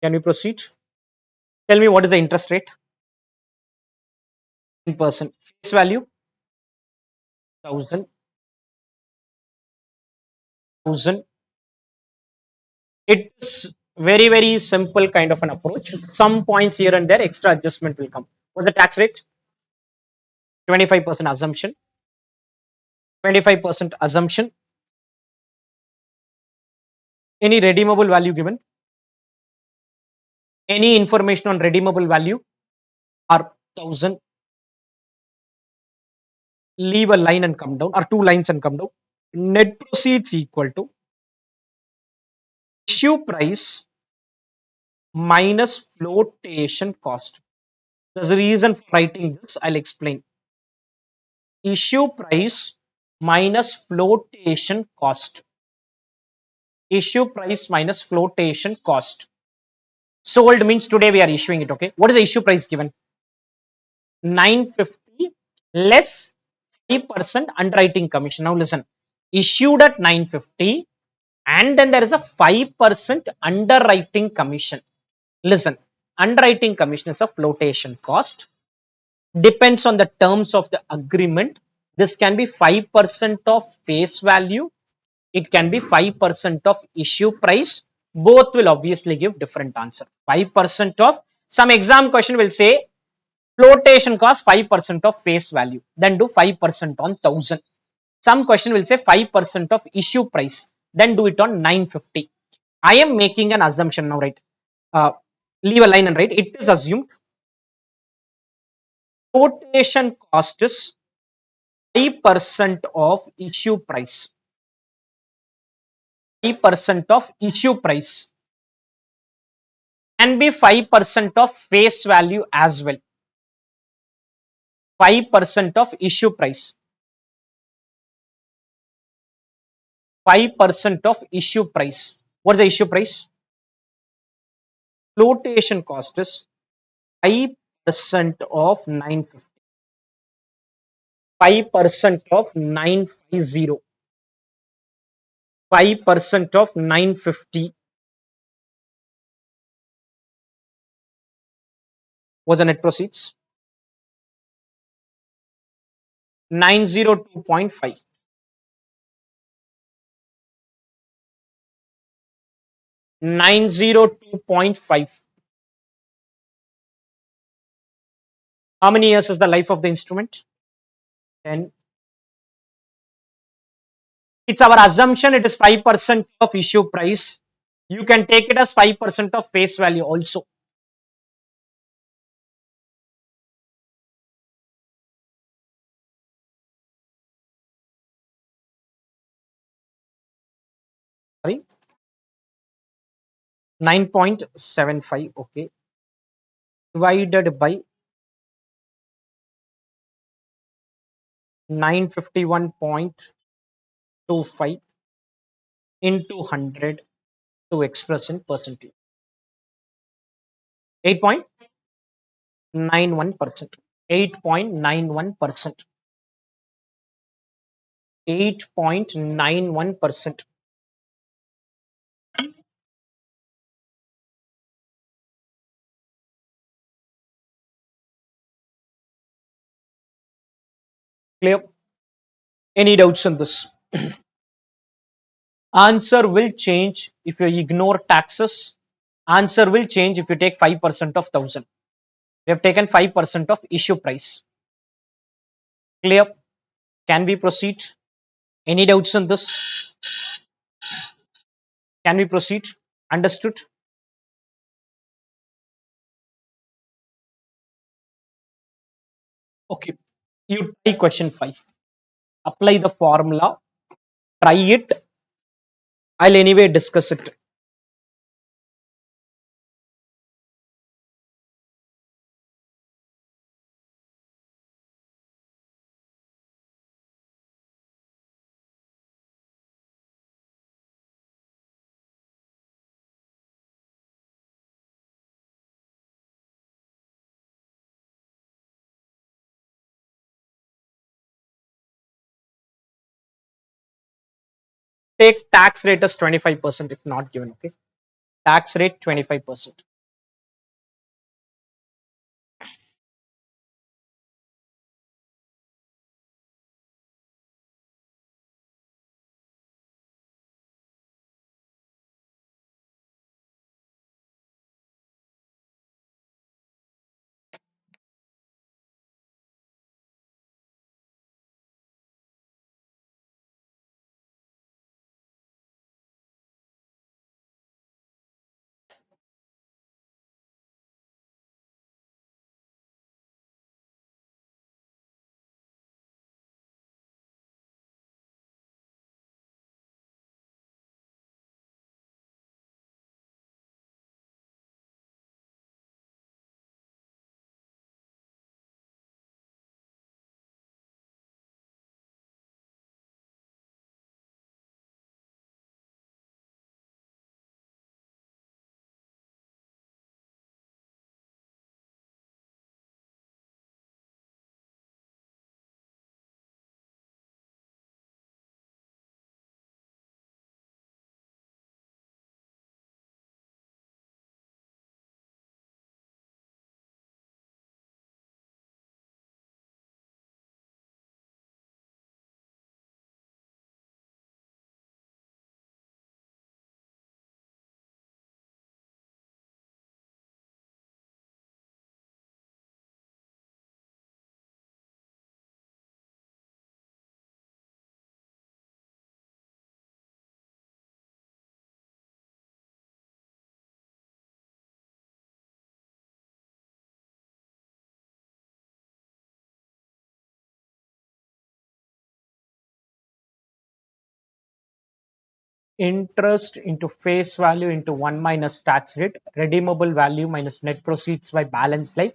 S1: Can we proceed? Tell me what is the interest rate? 10%. Face value 1000. It is very simple kind of an approach. Some points here and there extra adjustment will come. What's the tax rate? 25% assumption. 25% assumption. Any redeemable value given? Any information on redeemable value? Or 1000. Leave a line and come down, or 2 lines and come down. Net proceeds equal to issue price minus flotation cost. There's a reason for writing this. I'll explain. Issue price minus flotation cost. Issue price minus flotation cost. Sold means today we are issuing it. Okay. What is the issue price given? 950 less 5% underwriting commission. Now listen. Issued at 950 and then there is a 5% underwriting commission. Listen. Underwriting commission is a flotation cost. Depends on the terms of the agreement. This can be 5% of face value. It can be 5% of issue price. Both will obviously give different answer. 5% of some exam question will say flotation cost 5% of face value. Then do 5% on 1000. Some question will say 5% of issue price. Then do it on 950. I am making an assumption now, right? uh, leave a line and write. It is assumed quotation cost is 5% of issue price. 5% of issue price can be 5% of face value as well. 5% of issue price. 5% of issue price. What is the issue price? Flotation cost is 5% of 950. 5% of 950. 5% of 950 was the net proceeds. 902.5. 902.5. How many years is the life of the instrument? 10. It's our assumption it is 5% of issue price. You can take it as 5% of face value also. Sorry, 9.75. Okay. Divided by 951.25 into 100 to express in percentage. 8.91%. 8.91%. 8.91%. Clear? Any doubts on this? Answer will change if you ignore taxes. Answer will change if you take 5% of 1000. We have taken 5% of issue price. Clear? Can we proceed? Any doubts on this? Can we proceed? Understood? Okay. You try question 5. Apply the formula. Try it. I'll anyway discuss it. Take tax rate as 25% if not given. Okay. Tax rate 25%. Interest into face value into 1 minus tax rate, redeemable value minus net proceeds by balance life.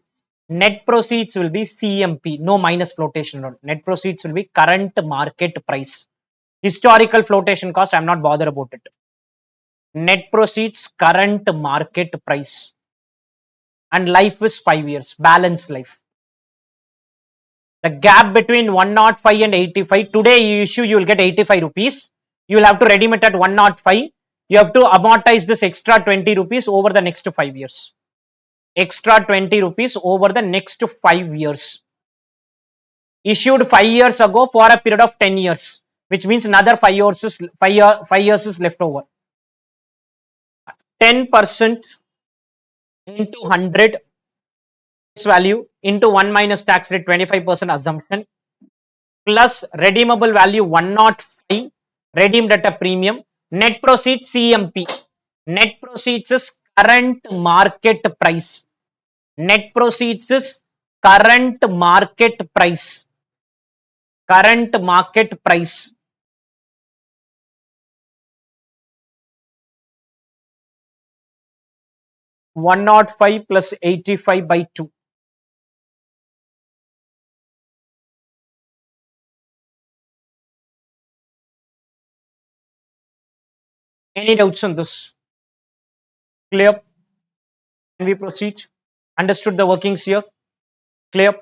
S1: Net proceeds will be CMP, no minus flotation loan. Net proceeds will be current market price. Historical flotation cost, I'm not bothered about it. Net proceeds, current market price. And life is 5 years, balance life. The gap between 105 and 85, today you issue, you will get 85 rupees. You will have to redeem it at 105. You have to amortize this extra 20 rupees over the next 5 years. Extra 20 rupees over the next 5 years. Issued 5 years ago for a period of 10 years, which means another 5 years is left over. 10% into 100 value into 1 minus tax rate 25% assumption plus redeemable value 105 redeemed at a premium. Net proceeds CMP. Net proceeds is current market price. Net proceeds is current market price. Current market price. One not 5 plus 85 by 2. Any doubts on this? Clear? Can we proceed? Understood the workings here? Clear?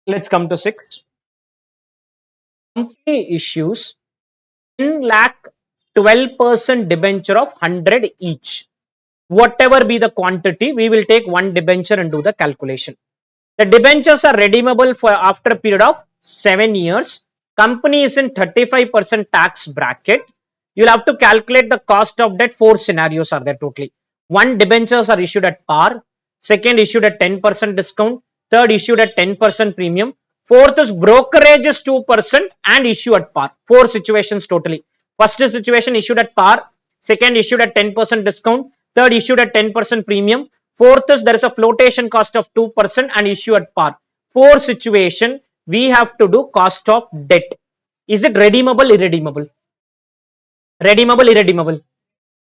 S1: Let's come to 6. Company issues 10 lakh 12% debenture of 100 each. Whatever be the quantity, we will take one debenture and do the calculation. The debentures are redeemable for after a period of 7 years. Company is in 35% tax bracket. You'll have to calculate the cost of debt. 4 scenarios are there totally. One, debentures are issued at par. Second, issued at 10% discount. Third, issued at 10% premium. Fourth is brokerage is 2% and issue at par. 4 situations totally. First situation issued at par. Second, issued at 10% discount. Third, issued at 10% premium. Fourth is there is a flotation cost of 2% and issue at par. 4 situation we have to do cost of debt. Is it redeemable, irredeemable? Redeemable, irredeemable?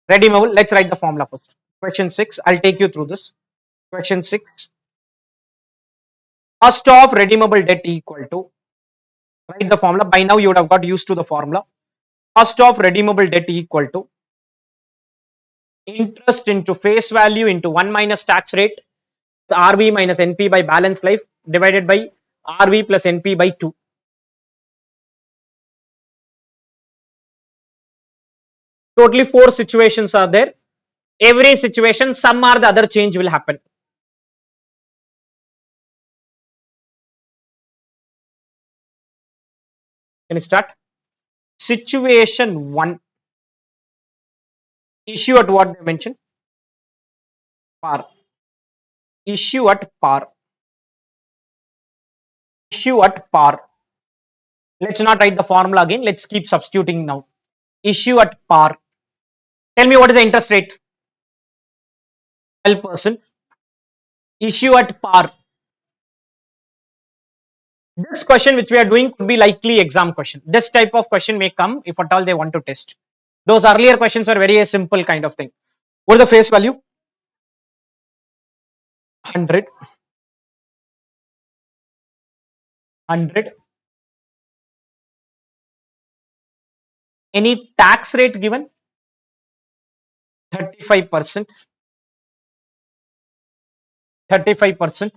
S1: Redeemable. Let's write the formula first. Question 6. I'll take you through this. Question 6. Cost of redeemable debt equal to, write the formula. By now you would have got used to the formula. Cost of redeemable debt equal to interest into face value into 1 minus tax rate, RV minus NP by balance life divided by RV plus NP by 2. Totally 4 situations are there. Every situation, some or the other change will happen. Can you start? Situation 1. Issue at what they mentioned? Par. Issue at par. Issue at par. Let's not write the formula again. Let's keep substituting now. Issue at par. Tell me what is the interest rate? 12%. Issue at par. This question which we are doing could be likely exam question. This type of question may come if at all they want to test. Those earlier questions are very simple kind of thing. What is the face value? 100. 100. Any tax rate given? 35%. 35%.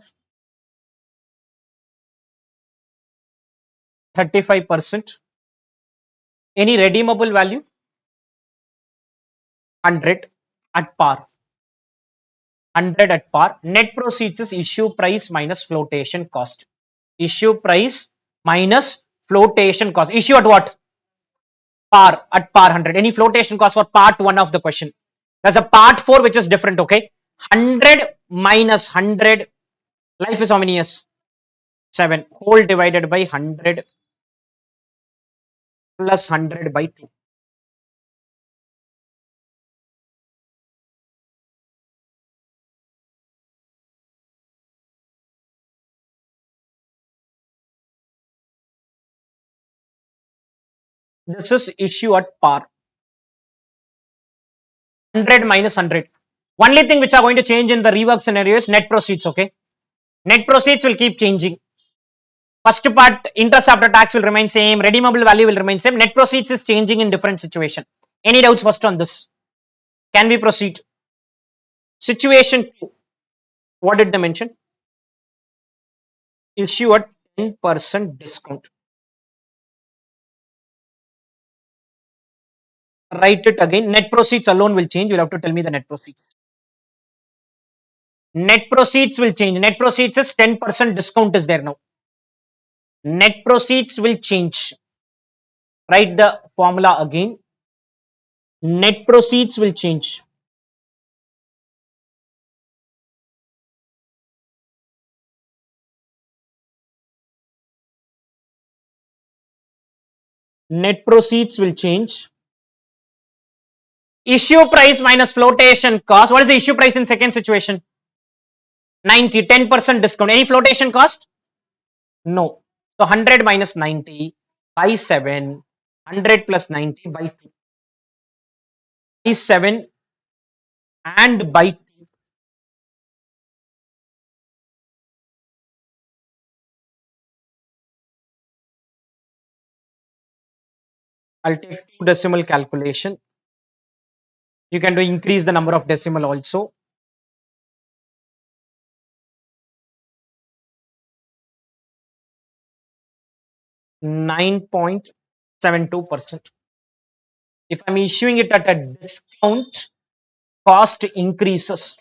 S1: 35%. Any redeemable value? 100 at par. 100 at par. Net proceeds is issue price minus flotation cost. Issue price minus flotation cost. Issue at what? Par. At par 100. Any flotation cost for part 1 of the question. There's a part 4 which is different, okay? 100 minus 100. Life is how many years? 7. Whole divided by 100 plus 100 by 2. This is issue at par. 100 minus 100. Only thing which are going to change in the rework scenario is net proceeds. Okay, net proceeds will keep changing. First part, interest after tax will remain same, redeemable value will remain same. Net proceeds is changing in different situation. Any doubts first on this? Can we proceed? Situation 2. What did they mention? Issue at 10% discount. Write it again. Net proceeds alone will change. You'll have to tell me the net proceeds. Net proceeds will change. Net proceeds is 10% discount is there now. Net proceeds will change. Write the formula again. Net proceeds will change. Net proceeds will change. Issue price minus flotation cost. What is the issue price in second situation? 90, 10% discount. Any flotation cost? No. So 100 minus 90 by 7, 100 plus 90 by 2. By 7 and by 2. I'll take 2 decimal calculation. You can do increase the number of decimal also. 9.72%. If I'm issuing it at a discount, cost increases.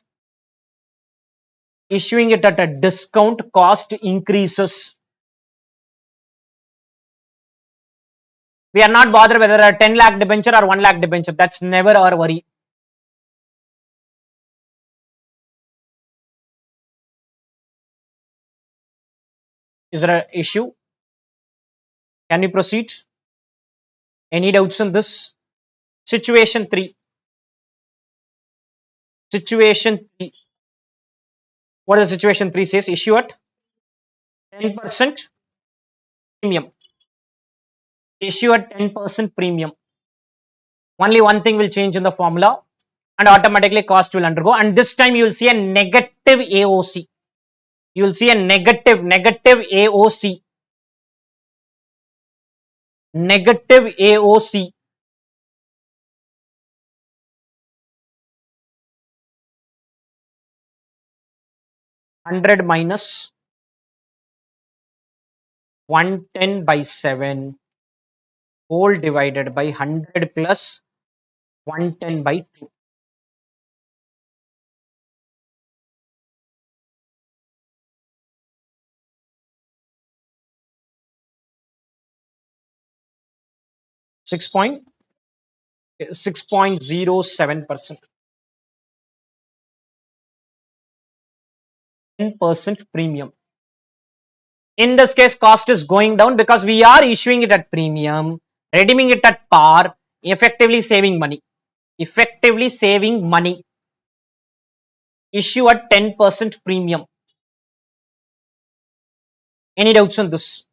S1: Issuing it at a discount, cost increases. We are not bothered whether a 10 lakh debenture or 1 lakh debenture. That's never our worry. Is there an issue? Can we proceed? Any doubts on this? Situation 3. Situation 3. What does situation 3 says? Issue at 10% premium. Issue at 10% premium. Only one thing will change in the formula and automatically cost will undergo, and this time you will see a negative AOC. You will see a negative AOC. Negative AOC. Hundred minus 110 by 7 whole divided by 100 plus 110 by 2. Six point 6.07%. 10% premium. In this case, cost is going down because we are issuing it at premium, redeeming it at par, effectively saving money. Effectively saving money. Issue at 10% premium. Any doubts on this?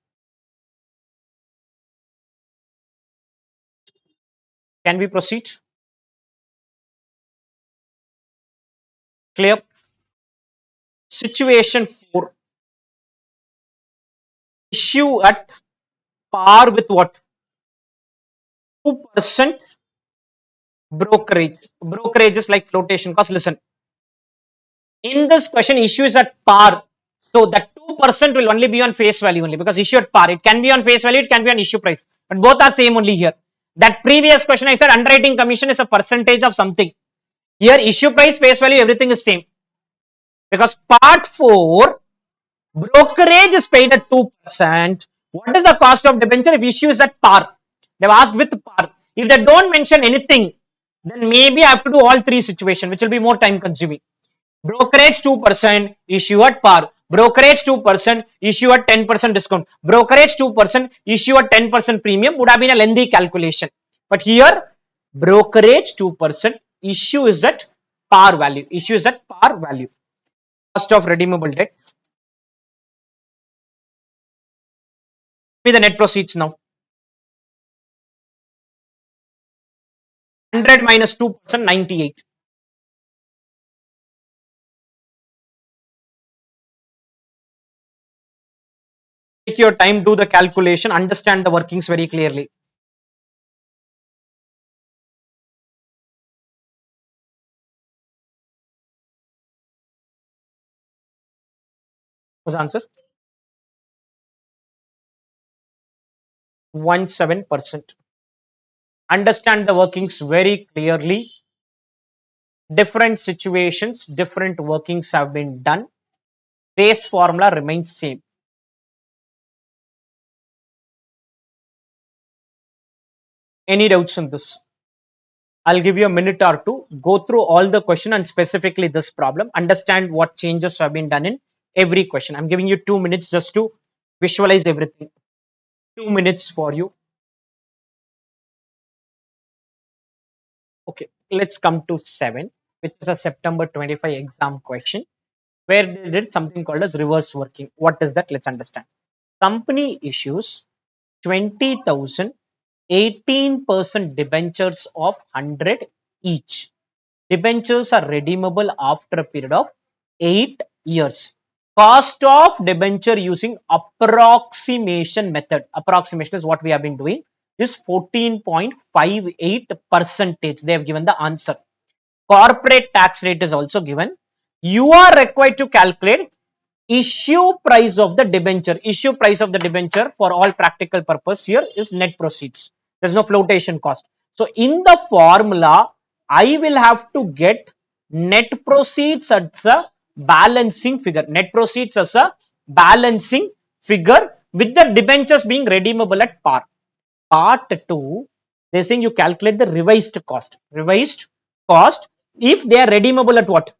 S1: Can we proceed? Clear? Situation 4. Issue at par with what? 2% brokerage. Brokerage is like flotation cost. Listen, in this question, issue is at par. So that 2% will only be on face value only, because issue at par. It can be on face value, it can be on issue price. But both are same only here. That previous question I said underwriting commission is a percentage of something. Here issue price, face value, everything is same. Because part 4, brokerage is paid at 2%. What is the cost of debenture if issue is at par? They have asked with par. If they don't mention anything, then maybe I have to do all 3 situations, which will be more time consuming. Brokerage 2%, issue at par. Brokerage 2%, issue at 10% discount. Brokerage 2%, issue at 10% premium would have been a lengthy calculation. But here, brokerage 2%, issue is at par value. Issue is at par value. Cost of redeemable debt. Be the net proceeds now. 100 minus 2%, 98. Take your time, do the calculation, understand the workings very clearly. What's the answer? 17%. Understand the workings very clearly. Different situations, different workings have been done. Base formula remains same. Any doubts on this? I'll give you a minute or two. Go through all the question and specifically this problem. Understand what changes have been done in every question. I'm giving you 2 minutes just to visualize everything. 2 minutes for you. Okay, let's come to 7, which is a September 25 exam question where they did something called as reverse working. What is that? Let's understand. Company issues 20,000 18% debentures of 100 each. Debentures are redeemable after a period of 8 years. Cost of debenture using approximation method. Approximation is what we have been doing. Is 14.58 percentage. They have given the answer. Corporate tax rate is also given. You are required to calculate issue price of the debenture. Issue price of the debenture for all practical purpose here is net proceeds. There's no flotation cost. So in the formula, I will have to get net proceeds as a balancing figure. Net proceeds as a balancing figure with the debentures being redeemable at par. Part 2, they're saying you calculate the revised cost. Revised cost if they are redeemable at what?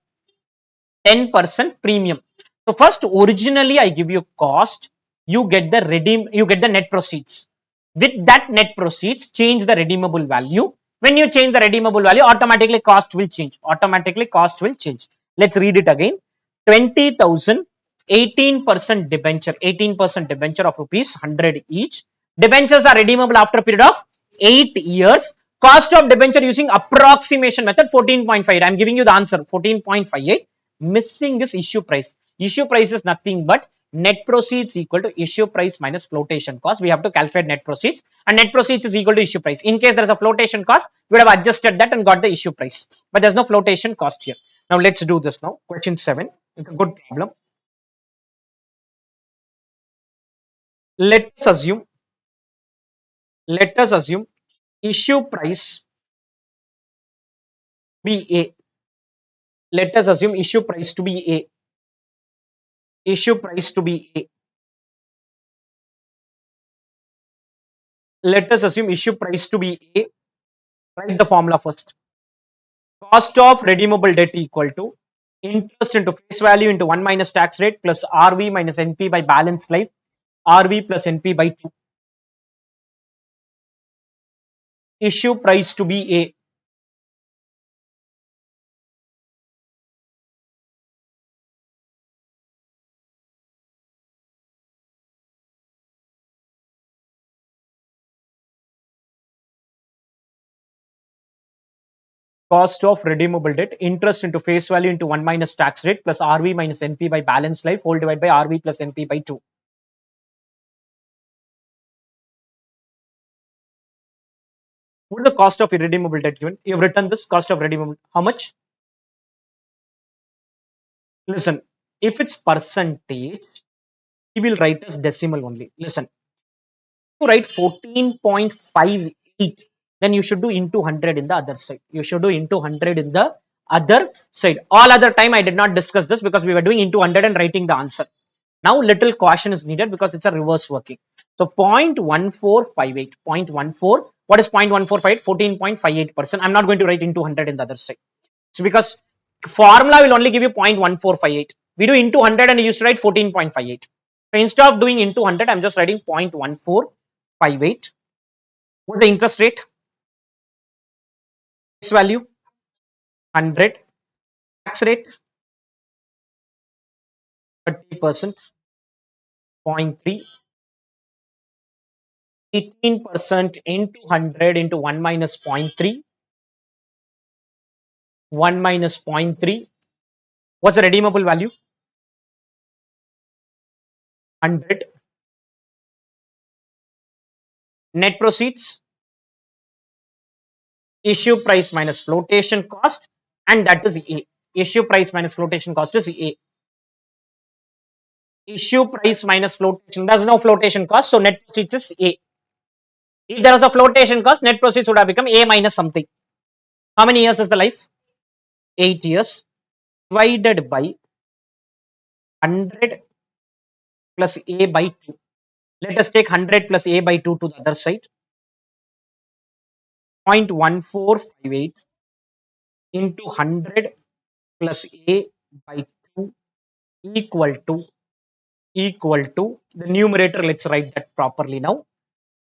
S1: 10% premium. So first, originally I give you cost, you get the net proceeds. With that net proceeds, change the redeemable value. When you change the redeemable value, automatically cost will change. Automatically cost will change. Let's read it again. 20,000, 18% debenture, 18% debenture of rupees 100 each. Debentures are redeemable after a period of 8 years. Cost of debenture using approximation method 14.5. I am giving you the answer 14.58. Missing is issue price. Issue price is nothing but net proceeds equal to issue price minus flotation cost. We have to calculate net proceeds, and net proceeds is equal to issue price. In case there is a flotation cost, we would have adjusted that and got the issue price, but there's no flotation cost here. Now let's do this now. Question 7. It's a good problem. Let us assume, let us assume issue price be A. Let us assume issue price to be A. Issue price to be A. Let us assume issue price to be A. Write the formula first. Cost of redeemable debt equal to interest into face value into 1 minus tax rate plus RV minus NP by balance life, RV plus NP by 2. Issue price to be A. Cost of redeemable debt, interest into face value into 1 minus tax rate plus RV minus NP by balance life whole divided by RV plus NP by 2. What is the cost of irredeemable debt given? You have written this cost of redeemable. How much? Listen, if it's percentage, we will write as decimal only. Listen, to write 14.58, then you should do into 100 in the other side. You should do into 100 in the other side. All other time I did not discuss this because we were doing into 100 and writing the answer. Now little caution is needed because it's a reverse working. So 0.1458, 0.14, what is 0.1458? 14.58%. I'm not going to write into 100 in the other side. So because formula will only give you 0.1458. We do into 100 and you used to write 14.58. So instead of doing into 100, I'm just writing 0.1458. What is the interest rate? Face value 100. Tax rate 30%. 0.3. 18% into 100 into 1 minus 0.3. 1 minus 0.3. What's the redeemable value? 100. Net proceeds, issue price minus flotation cost, and that is A. Issue price minus flotation cost is A. Issue price minus flotation, there's no flotation cost, so net proceeds is A. If there was a flotation cost, net proceeds would have become A minus something. How many years is the life? 8 years, divided by 100 plus A by 2. Let us take 100 plus A by 2 to the other side. 0.1458 into 100 plus A by 2 equal to the numerator. Let's write that properly now.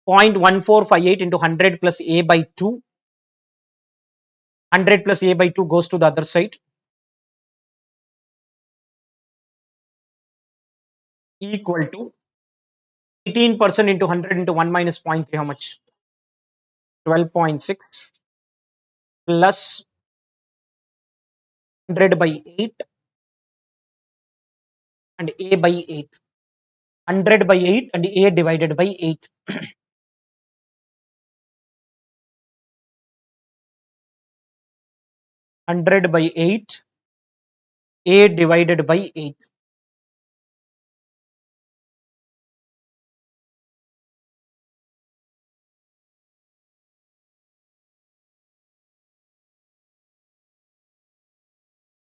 S1: 0.1458 into 100 plus A by 2. 100 plus A by 2 goes to the other side, equal to 18% into 100 into 1 minus 0.3. How much? 12.6 plus 100 by 8 and A by 8. 100 by 8 and A divided by 8. 100 by 8, A divided by 8.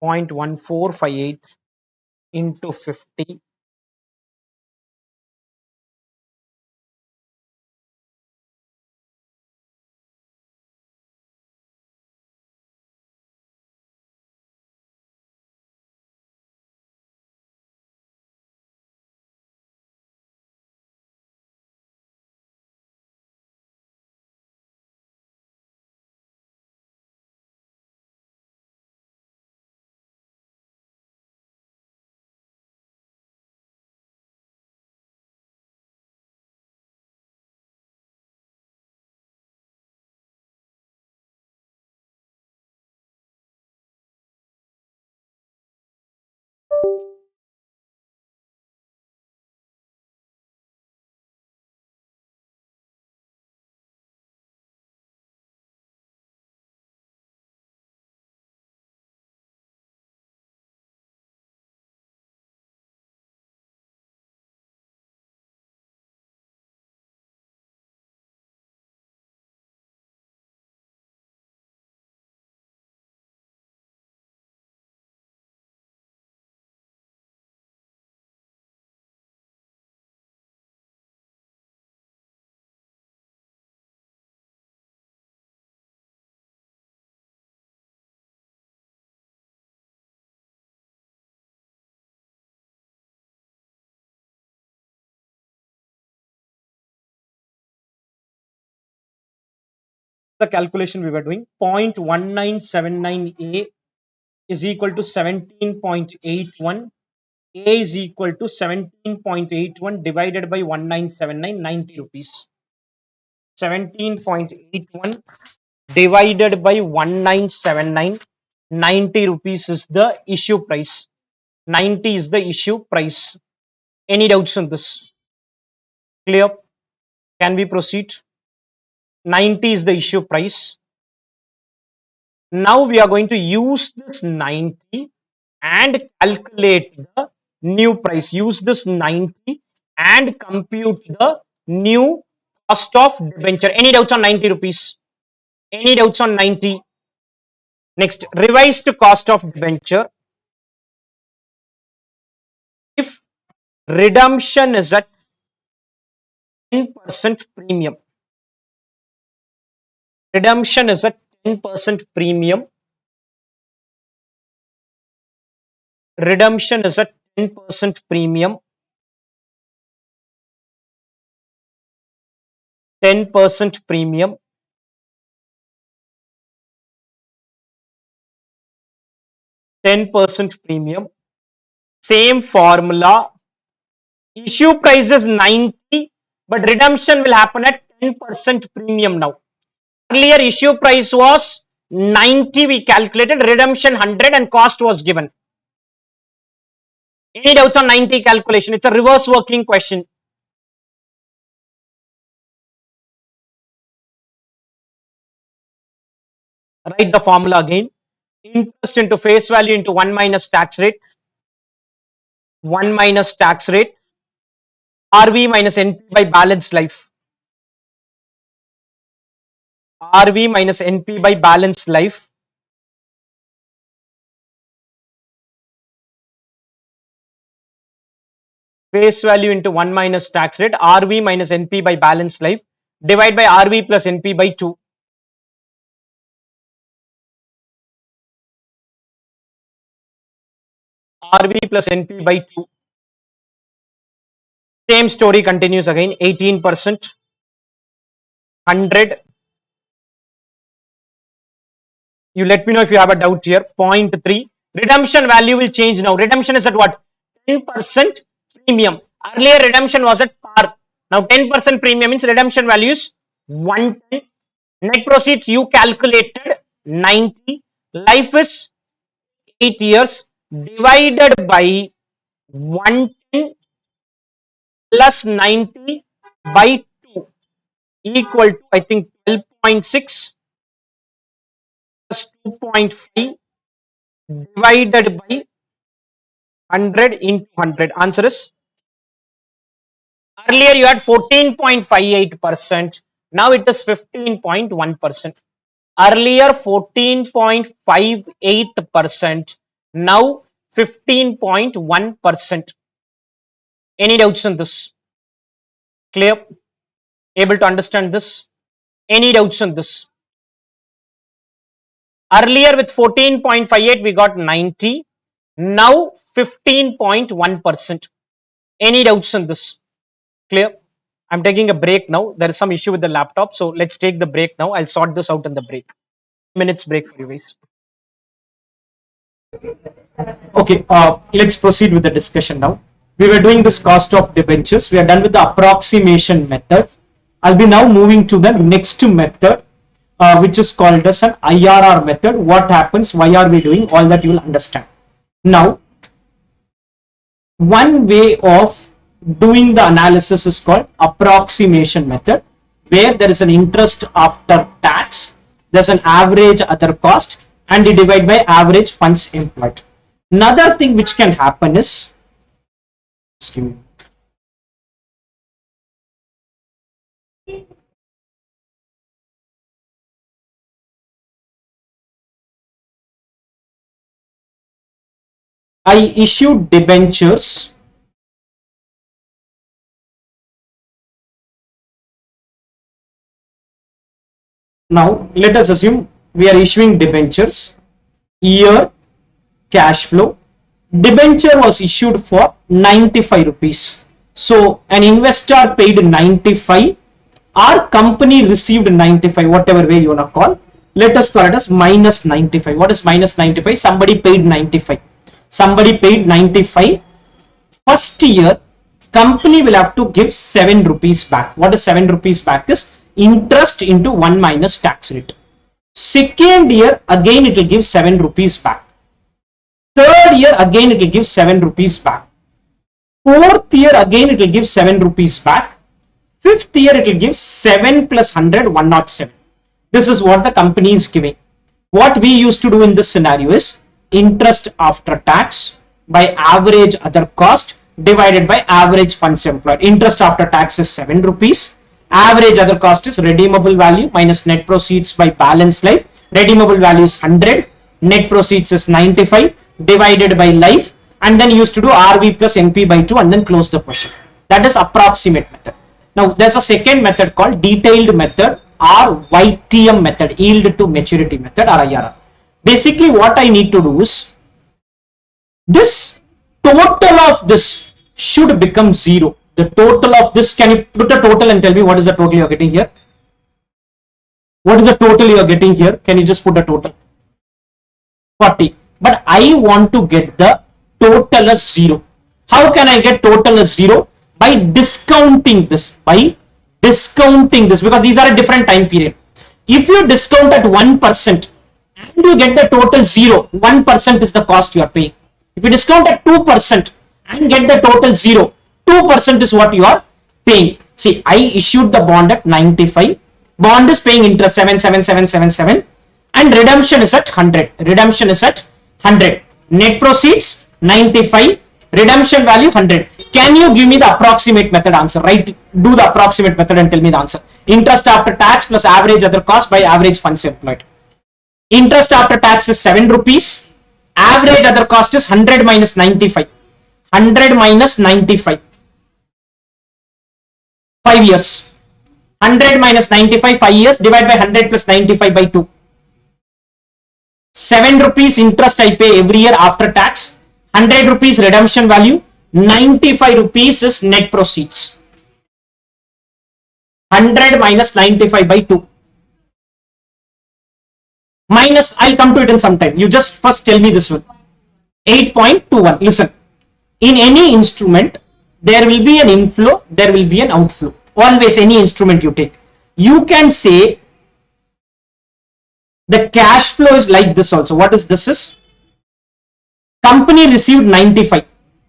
S1: Point 1458 into 50. The calculation we were doing, 0.1979A is equal to 17.81. A is equal to 17.81 divided by 1979, 90 rupees. 17.81 divided by 1979, 90 rupees is the issue price. 90 is the issue price. Any doubts on this? Clear? Can we proceed? 90 is the issue price. Now we are going to use this 90 and calculate the new price. Use this 90 and compute the new cost of debenture. Any doubts on 90 rupees? Any doubts on 90? Next, revised cost of debenture. If redemption is at 10% premium, redemption is at 10% premium, redemption is at 10% premium, 10% premium, 10% premium, same formula. Issue price is 90, but redemption will happen at 10% premium now. Earlier issue price was 90 we calculated, redemption 100 and cost was given. Any doubts on 90 calculation? It's a reverse working question. Write the formula again. Interest into face value into 1 minus tax rate. 1 minus tax rate. RV minus NP by balanced life. RV minus NP by balanced life. Face value into 1 minus tax rate. RV minus NP by balanced life. Divide by RV plus NP by 2. RV plus NP by 2. Same story continues again. 18%. 100. You let me know if you have a doubt here. 0.3. Redemption value will change now. Redemption is at what? 10% premium. Earlier redemption was at par. Now 10% premium means redemption value is 110. Net proceeds you calculated 90. Life is 8 years divided by 110 plus 90 by 2 equal to I think 12.6 plus 2.5 divided by 100 into 100. Answer is, earlier you had 14.58%. Now it is 15.1%. Earlier 14.58%. Now 15.1%. Any doubts on this? Clear? Able to understand this? Any doubts on this? Earlier with 14.58 we got 90. Now 15.1%. Any doubts on this? Clear? I'm taking a break now. There is some issue with the laptop. So let's take the break now. I'll sort this out in the break. Minutes break for you guys. Okay, let's proceed with the discussion now. We were doing this cost of debentures. We are done with the approximation method. I'll be now moving to the next method, which is called as an IRR method. What happens? Why are we doing? All that you will understand. Now, one way of doing the analysis is called approximation method, where there is an interest after tax, there's an average other cost, and you divide by average funds employed. Another thing which can happen is, excuse me, I issued debentures now. Let us assume we are issuing debentures. Year cash flow, debenture was issued for 95 rupees. So an investor paid 95, our company received 95, whatever way you want to call. Let us call it as minus 95. What is minus 95? Somebody paid 95. Somebody paid 95. First year, company will have to give 7 rupees back. What is 7 rupees back? Is interest into 1 minus tax rate. Second year, again it will give 7 rupees back. Third year, again it will give 7 rupees back. Fourth year, again it will give 7 rupees back. Fifth year, it will give 7 plus 100, 107. This is what the company is giving. What we used to do in this scenario is interest after tax by average other cost divided by average funds employed. Interest after tax is 7 rupees. Average other cost is redeemable value minus net proceeds by balance life. Redeemable value is 100. Net proceeds is 95 divided by life, and then used to do RV plus NP by 2 and then close the question. That is approximate method. Now there's a second method called detailed method or YTM method, yield to maturity method, or IRR. Basically what I need to do is this total of this should become 0. The total of this, can you put a total and tell me what is the total you are getting here? What is the total you are getting here? Can you just put a total? 40. But I want to get the total as 0. How can I get total as 0? By discounting this. By discounting this, because these are a different time period. If you discount at 1%,
S3: and you get the total 0, 1% is the cost you are paying. If you discount at 2% and get the total 0, 2% is what you are paying. See, I issued the bond at 95. Bond is paying interest 77777 and redemption is at 100. Redemption is at 100. Net proceeds 95. Redemption value 100. Can you give me the approximate method answer? Right? Do the approximate method and tell me the answer. Interest after tax plus average other cost by average funds employed. Interest after tax is 7 rupees. Average other cost is 100 minus 95. 100 minus 95. 5 years. 100 minus 95, 5 years. Divide by 100 plus 95 by 2. 7 rupees interest I pay every year after tax. 100 rupees redemption value. 95 rupees is net proceeds. 100 minus 95 by 2. Minus, I'll come to it in some time. You just first tell me this one. 8.21. Listen. In any instrument, there will be an inflow, there will be an outflow. Always, any instrument you take. You can say the cash flow is like this also. What is this is? Company received 95.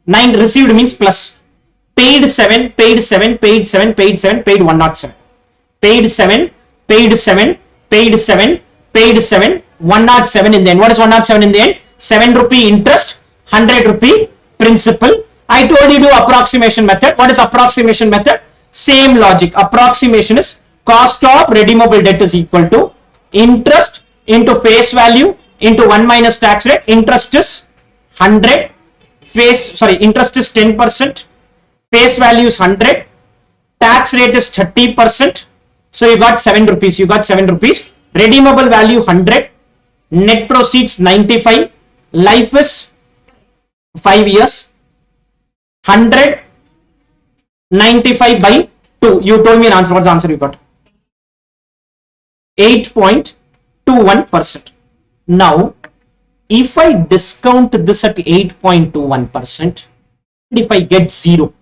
S3: 9 received means plus. Paid 7, paid 7, paid 7, paid 7, paid 107. Paid 7, paid 7, paid 7, paid 7, 107 in the end. What is 107 in the end? 7 rupee interest, 100 rupee principal. I told you do approximation method. What is approximation method? Same logic. Approximation is cost of redeemable debt is equal to interest into face value into 1 minus tax rate. Interest is 100. Interest is 10%. Face value is 100. Tax rate is 30%. So you got 7 rupees. You got 7 rupees. Redeemable value 100. Net proceeds 95. Life is 5 years. 100. 95 by 2. You told me an answer. What's the answer you got? 8.21%. Now, if I discount this at 8.21%, if I get 0,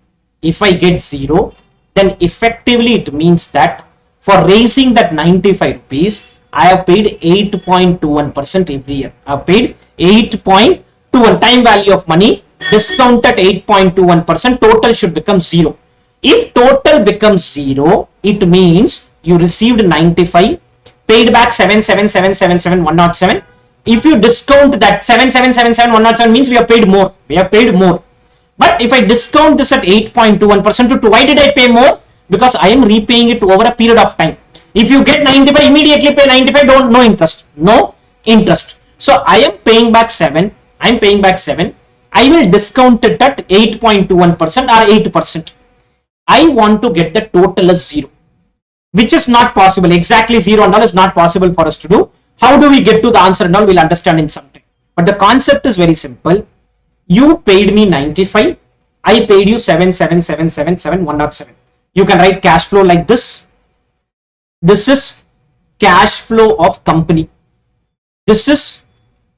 S3: then effectively it means that for raising that 95 rupees, I have paid 8.21% every year. I have paid 8.21 time value of money, discount at 8.21%, total should become 0. If total becomes 0, it means you received 95, paid back 77777 If you discount that 7777107 means we have paid more. But if I discount this at 8.21%, why did I pay more? Because I am repaying it over a period of time. If you get 95, immediately pay 95, no interest. So I am paying back 7. I will discount it at 8.21% or 8%. I want to get the total as 0, which is not possible. Exactly 0 and all is not possible for us to do. How do we get to the answer and all? We'll understand in some time. But the concept is very simple. You paid me 95. I paid you 77777 You can write cash flow like this. This is cash flow of company. This is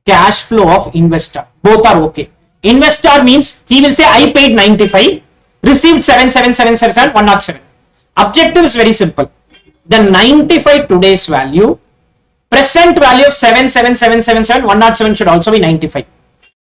S3: cash flow of investor. Both are okay. Investor means he will say I paid 95, received 77777 Objective is very simple. The 95 today's value, present value of 77777 should also be 95.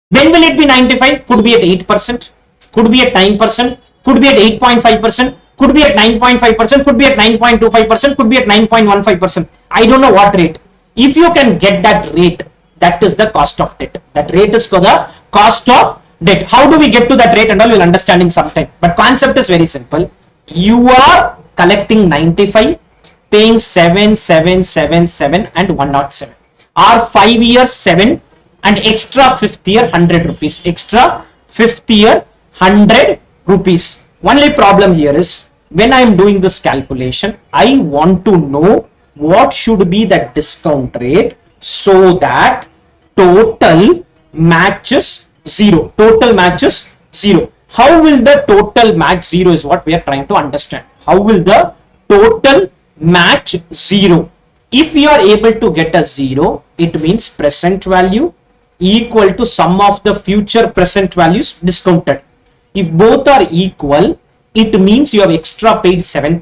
S3: When will it be 95? Could be at 8%, could be at 9%, could be at 8.5%, could be at 9.5%, could be at 9.25%, could be at 9.15%. I don't know what rate. If you can get that rate, that is the cost of debt. That rate is called the cost of debt. How do we get to that rate and all? We'll understand in some time. But concept is very simple. You are collecting 95, paying 7777 and 107. Or 5 years 7 and extra 5th year 100 rupees. Extra 5th year 100 rupees. Only problem here is when I am doing this calculation, I want to know what should be the discount rate so that total matches 0. Total matches 0. How will the total match 0 is what we are trying to understand. How will the total match 0? If you are able to get a 0, it means present value equal to sum of the future present values discounted. If both are equal, it means you have extra paid 7%,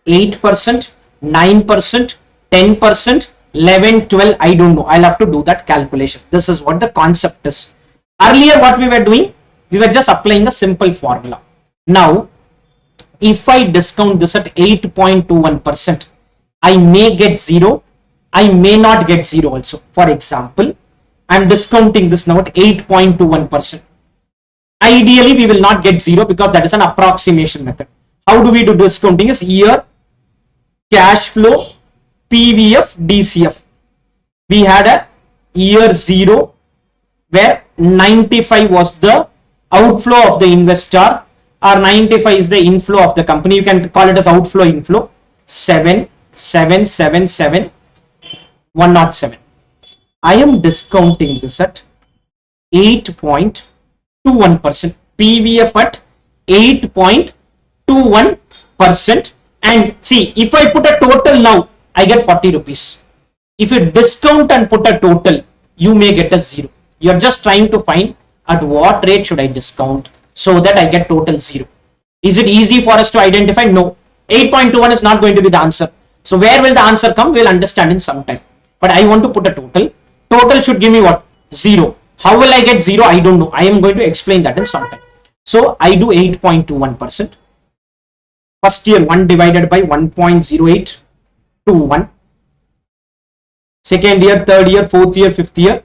S3: 8%, 9%, 10%, 11, 12, I don't know. I'll have to do that calculation. This is what the concept is. Earlier, what we were doing, we were just applying a simple formula. Now, if I discount this at 8.21%, I may get 0. I may not get 0 also. For example, I'm discounting this now at 8.21%. Ideally, we will not get 0 because that is an approximation method. How do we do discounting? Is year, cash flow, PVF, DCF. We had a year 0 where 95 was the outflow of the investor, or 95 is the inflow of the company. You can call it as outflow, inflow. 107. I am discounting this at 8.21%. PVF at 8.21%. And see, if I put a total now, I get 40 rupees. If you discount and put a total, you may get a 0. You're just trying to find at what rate should I discount so that I get total 0. Is it easy for us to identify? No. 8.21 is not going to be the answer. So where will the answer come? We'll understand in some time. But I want to put a total. Total should give me what? 0. How will I get 0? I don't know. I am going to explain that in some time. So I do 8.21%. First year 1 divided by 1.0821. Second year, third year, fourth year, fifth year.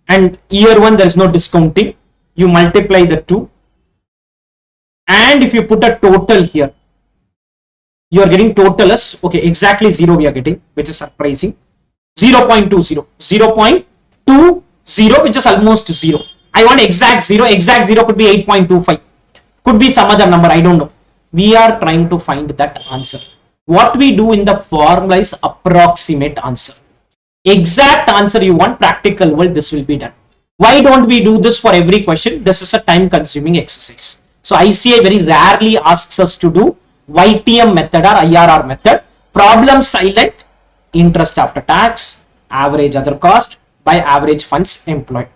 S3: And year 1 there is no discounting. You multiply the 2. And if you put a total here, you are getting total as, okay, exactly 0 we are getting, which is surprising. 0.20. 0.20, which is almost 0. I want exact 0. Exact 0 could be 8.25. Could be some other number. I don't know. We are trying to find that answer. What we do in the formula is approximate answer. Exact answer you want, practical world, this will be done. Why don't we do this for every question? This is a time consuming exercise. So ICA very rarely asks us to do YTM method or IRR method. Problem silent, interest after tax, average other cost by average funds employed.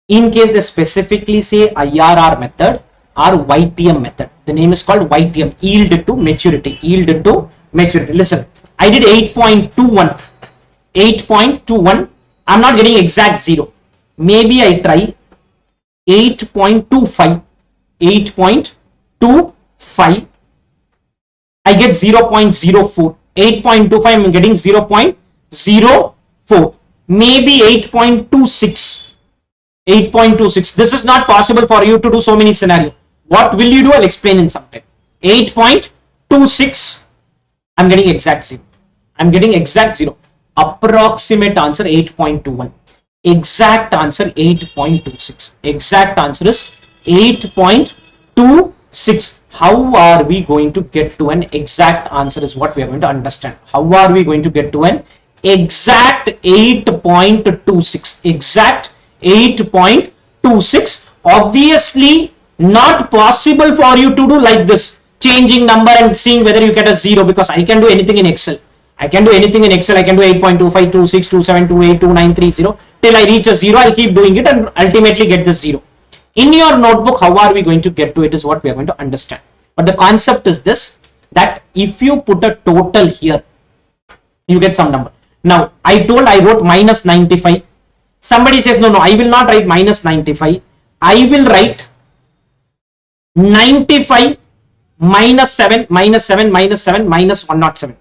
S3: In case they specifically say IRR method or YTM method, the name is called YTM, yield to maturity. Yield to maturity. Listen, I did 8.21. 8.21. I'm not getting exact 0. Maybe I try 8.25. 8.25. I get 0.04. 8.25. I'm getting 0.04. Maybe 8.26. 8.26. This is not possible for you to do so many scenarios. What will you do? I'll explain in some time. 8.26. I'm getting exact 0. I'm getting exact 0. Approximate answer 8.21. Exact answer 8.26. Exact answer is 8.26. How are we going to get to an exact answer is what we are going to understand. How are we going to get to an exact 8.26? Exact 8.26. Obviously not possible for you to do like this, changing number and seeing whether you get a 0, because I can do anything in Excel. I can do anything in Excel. I can do 8.25, 26, 27, 28, 29, 30 till I reach a 0. I'll keep doing it and ultimately get the 0. In your notebook, how are we going to get to it is what we are going to understand. But the concept is this, that if you put a total here, you get some number. Now, I wrote minus 95. Somebody says, no, I will not write minus 95. I will write 95 minus 7, minus 7, minus 7, minus 107.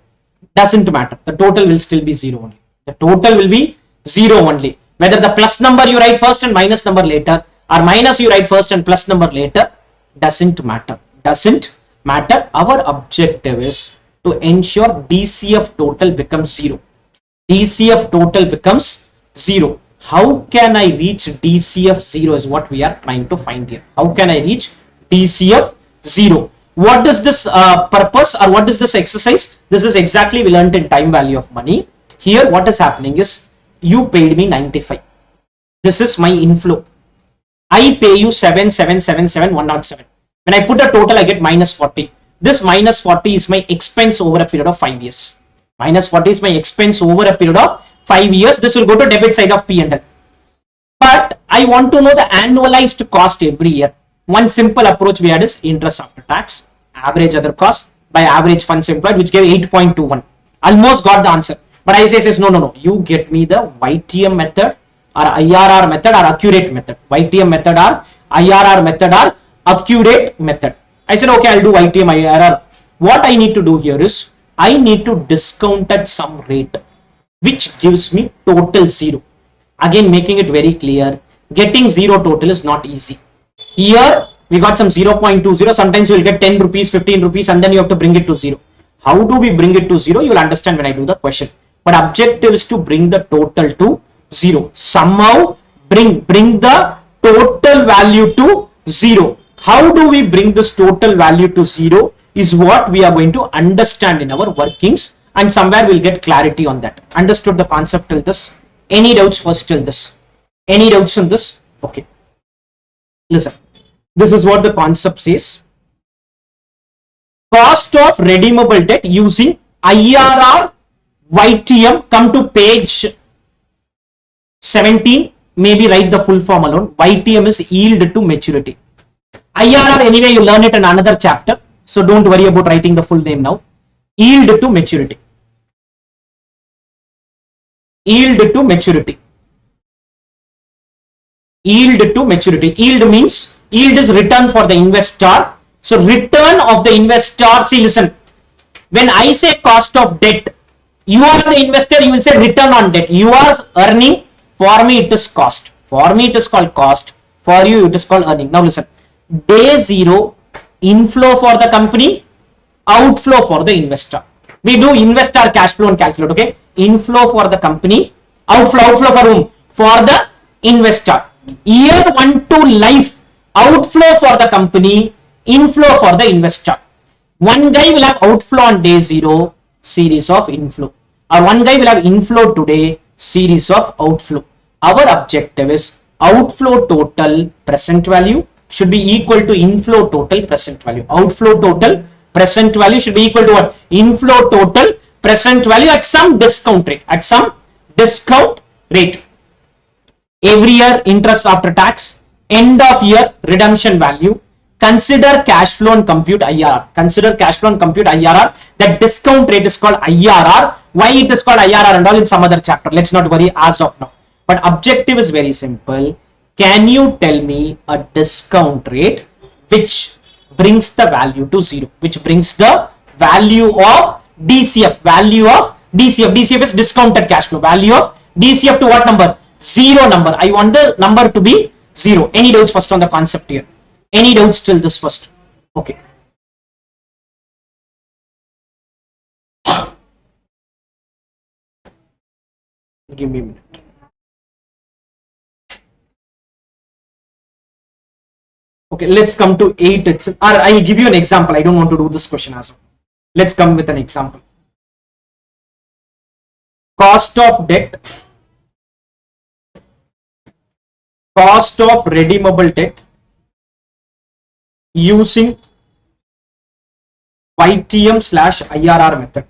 S3: Doesn't matter. The total will still be 0 only. The total will be 0 only. Whether the plus number you write first and minus number later, or minus you write first and plus number later, doesn't matter. Doesn't matter. Our objective is to ensure DCF total becomes 0. DCF total becomes 0. How can I reach DCF 0 is what we are trying to find here. How can I reach DCF 0? What is this purpose, or what is this exercise? This is exactly we learned in time value of money. Here what is happening is you paid me 95. This is my inflow. I pay you 7,777,107. When I put a total, I get minus 40. This minus 40 is my expense over a period of 5 years. Minus 40 is my expense over a period of 5 years. This will go to debit side of P&L. But I want to know the annualized cost every year. One simple approach we had is interest after tax, average other cost by average funds employed, which gave 8.21. Almost got the answer. But ICICI says, no, no, no, you get me the YTM method or IRR method or accurate method. YTM method or IRR method or accurate method. I said, okay, I'll do YTM IRR. What I need to do here is, I need to discount at some rate, which gives me total zero. Again, making it very clear, getting zero total is not easy. Here, we got some 0.20. Sometimes you will get 10 rupees, 15 rupees, and then you have to bring it to zero. How do we bring it to zero? You will understand when I do the question. But objective is to bring the total to zero. Somehow bring the total value to zero. How do we bring this total value to zero is what we are going to understand in our workings, and somewhere we'll get clarity on that. Understood the concept till this? Any doubts first till this? Any doubts on this? Okay. Listen. This is what the concept says. Cost of redeemable debt using IRR YTM. Come to page 17. Maybe write the full form alone. YTM is yield to maturity. IRR, anyway, you learn it in another chapter. So don't worry about writing the full name now. Yield to maturity. Yield to maturity. Yield to maturity. Yield means, yield is return for the investor. So return of the investor. See, listen. When I say cost of debt, you are the investor, you will say return on debt. You are earning. For me, it is cost. For me, it is called cost. For you, it is called earning. Now listen. Day zero, inflow for the company, outflow for the investor. We do investor cash flow and calculate, okay? Inflow for the company, outflow for whom? For the investor. Year 1 to life, outflow for the company, inflow for the investor. One guy will have outflow on day zero, series of inflow. Or one guy will have inflow today, series of outflow. Our objective is outflow total present value should be equal to inflow total present value. Outflow total present value should be equal to what? Inflow total present value at some discount rate. At some discount rate. Every year interest after tax, end of year redemption value. Consider cash flow and compute IRR. Consider cash flow and compute IRR. That discount rate is called IRR. Why it is called IRR and all in some other chapter. Let's not worry as of now. But objective is very simple. Can you tell me a discount rate which brings the value to zero? Which brings the value of DCF. Value of DCF. DCF is discounted cash flow. Value of DCF to what number? Zero number. I want the number to be zero. Any doubts first on the concept here? Any doubts till this first? Okay. Give me a minute. Okay, let's come to 8 itself. Or I'll give you an example. I don't want to do this question as well. Let's come with an example. Cost of debt. Cost of redeemable debt using YTM/IRR method.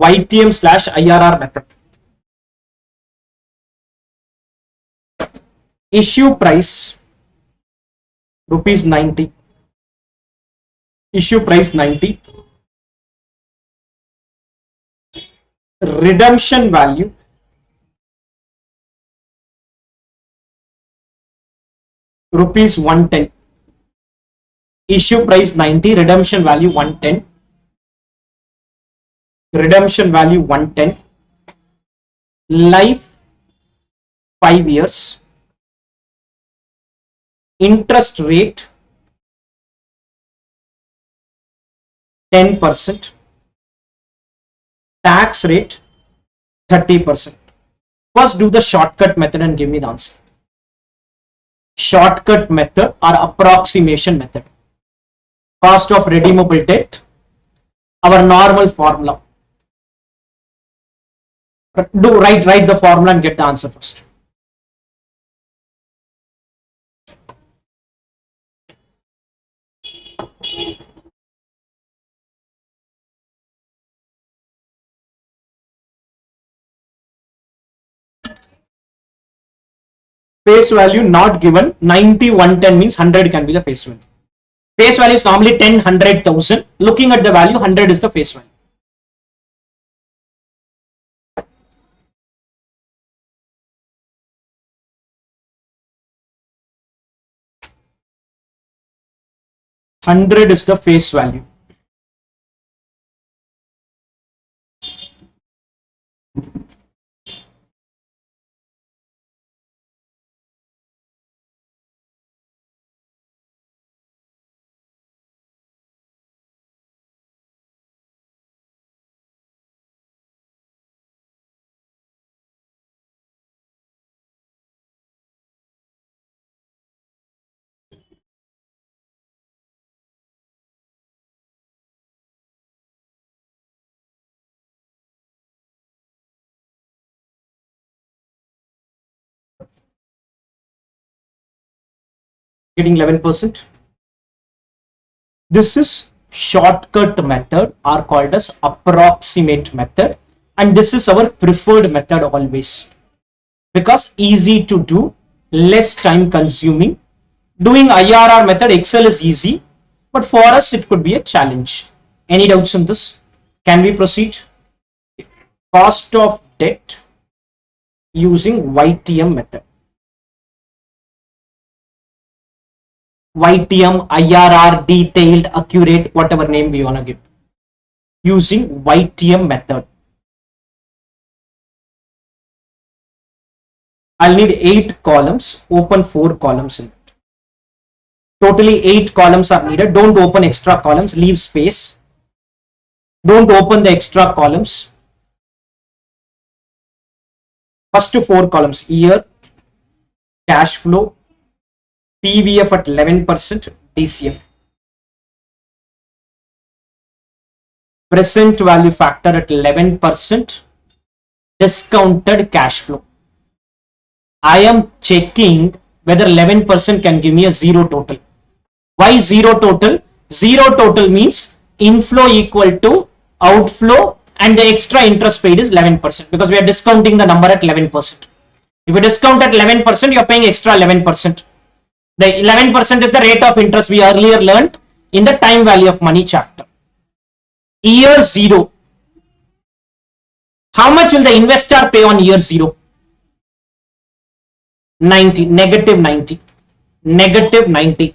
S3: YTM/IRR method. Issue price rupees 90. Issue price 90. Redemption value rupees 110. Issue price 90. Redemption value 110. Redemption value 110. Life 5 years. Interest rate 10%. Tax rate 30%. First do the shortcut method and give me the answer. Shortcut method or approximation method. Cost of redeemable debt. Our normal formula. Write the formula and get the answer first. Face value not given. 90, 110 means 100 can be the face value. Face value is normally 10, 100,000. Looking at the value, 100 is the face value. Hundred is the face value. Getting 11%. This is shortcut method are called as approximate method, and this is our preferred method always because easy to do, less time consuming. Doing IRR method Excel is easy, but for us it could be a challenge. Any doubts on this? Can we proceed? Cost of debt using YTM method. YTM, IRR, detailed, accurate, whatever name we want to give. Using YTM method. I'll need 8 columns, open 4 columns in it. Totally 8 columns are needed. Don't open extra columns, leave space. Don't open the extra columns. First 4 columns, year, cash flow, PVF at 11%, DCF. Present value factor at 11%, discounted cash flow. I am checking whether 11% can give me a zero total. Why zero total? Zero total means inflow equal to outflow and the extra interest paid is 11% because we are discounting the number at 11%. If you discount at 11%, you are paying extra 11%. The 11% is the rate of interest we earlier learned in the time value of money chapter. Year 0. How much will the investor pay on year 0? 90, negative 90, negative 90.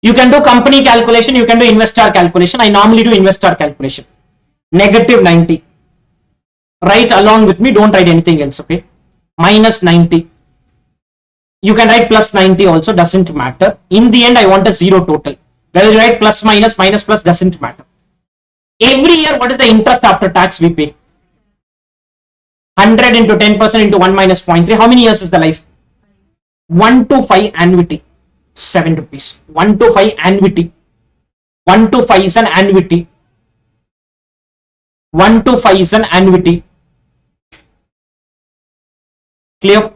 S3: You can do company calculation, you can do investor calculation. I normally do investor calculation. Negative 90. Write along with me, don't write anything else, okay? Minus 90. You can write plus 90 also, doesn't matter. In the end, I want a zero total. Whether you write plus minus, minus plus, doesn't matter. Every year, what is the interest after tax we pay? 100 into 10% into 1 minus 0.3. How many years is the life? 1 to 5 annuity. 7 rupees. 1 to 5 annuity. 1 to 5 is an annuity. 1 to 5 is an annuity. Clear?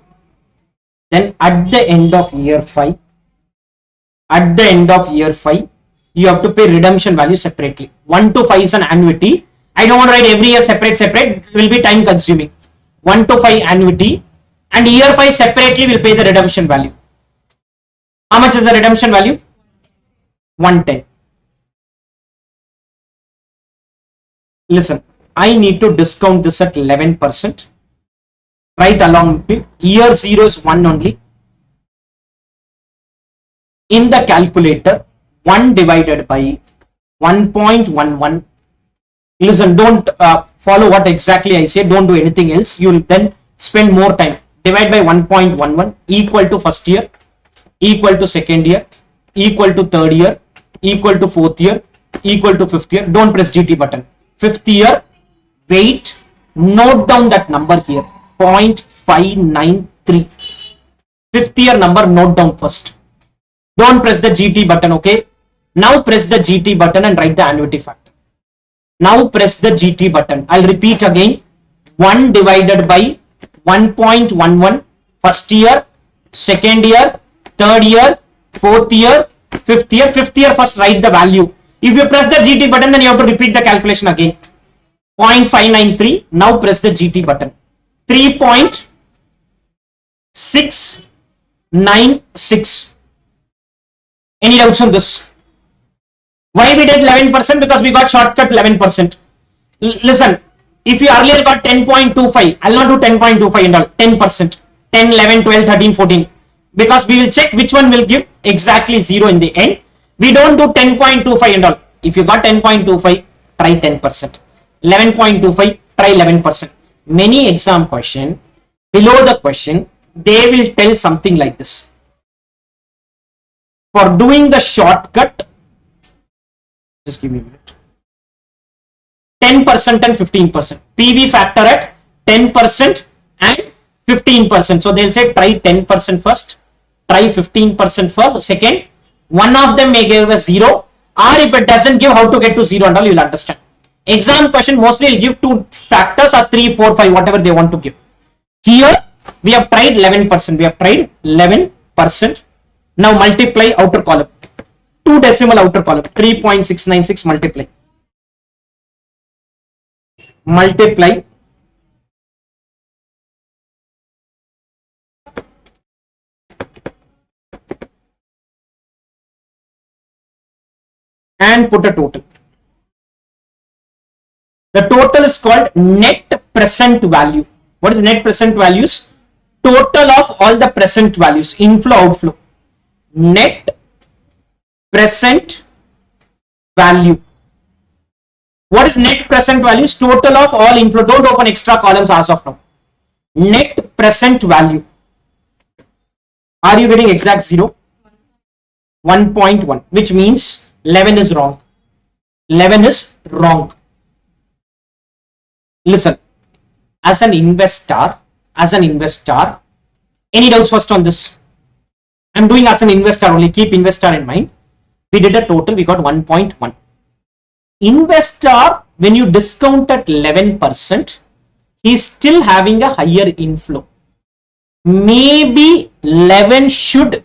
S3: Then at the end of year 5, you have to pay redemption value separately. 1 to 5 is an annuity. I don't want to write every year separate, it will be time consuming. 1 to 5 annuity and year 5 separately will pay the redemption value. How much is the redemption value? 110. Listen, I need to discount this at 11%. Right along with year 0 is 1 only. In the calculator, 1 divided by 1.11. Listen, don't follow what exactly I say. Don't do anything else. You will then spend more time. Divide by 1.11 equal to first year, equal to second year, equal to third year, equal to fourth year, equal to fifth year. Don't press GT button. Fifth year, wait, note down that number here. 0.593. Fifth year number, note down first. Don't press the GT button, okay? Now press the GT button and write the annuity factor. Now press the GT button. I'll repeat again. 1 divided by 1.11. First year, second year, third year, fourth year, fifth year. Fifth year first write the value. If you press the GT button, then you have to repeat the calculation again. 0.593. Now press the GT button. 3.696. Any doubts on this? Why we did 11%? Because we got shortcut 11%. Listen, if you earlier got 10.25, I'll not do 10.25 and all, 10%, 10, 11, 12, 13, 14, because we will check which one will give exactly 0 in the end. We don't do 10.25 and all. If you got 10.25, try 10%. 11.25, try 11%. Many exam question, below the question, they will tell something like this. For doing the shortcut, just give me a minute. 10% and 15%. PV factor at 10% and 15%. So they'll say try 10% first, try 15% first, second. One of them may give us 0, or if it doesn't give, how to get to 0 and all, you'll understand. Exam question mostly will give 2 factors or 3, 4, 5, whatever they want to give. Here we have tried 11%. We have tried 11%. Now multiply outer column. 2 decimal outer column. 3.696 multiply. Multiply and put a total. The total is called net present value. What is net present values? Total of all the present values, inflow, outflow. Net present value. What is net present values? Total of all inflow. Don't open extra columns as of now. Net present value. Are you getting exact 0? 1.1, which means 11 is wrong. 11 is wrong. Listen, as an investor, any doubts first on this? I'm doing as an investor only, keep investor in mind. We did a total, we got 1.1. Investor, when you discount at 11%, he's still having a higher inflow. Maybe 11 should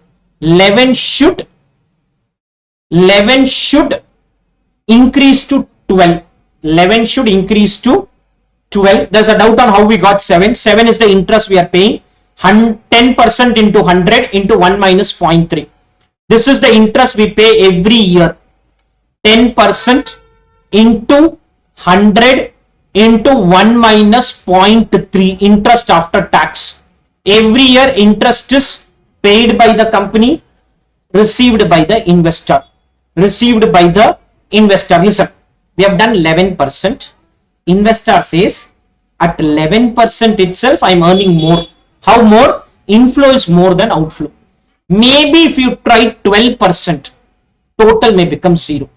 S3: increase to 12. 11 should increase to 12. There's a doubt on how we got 7. 7 is the interest we are paying. 10% into 100 into 1 minus 0.3. This is the interest we pay every year. 10% into 100 into 1 minus 0.3 interest after tax. Every year interest is paid by the company, received by the investor. Listen, we have done 11%. Investor says at 11% itself I am earning more. How more? Inflow is more than outflow. Maybe if you try 12%, total may become 0.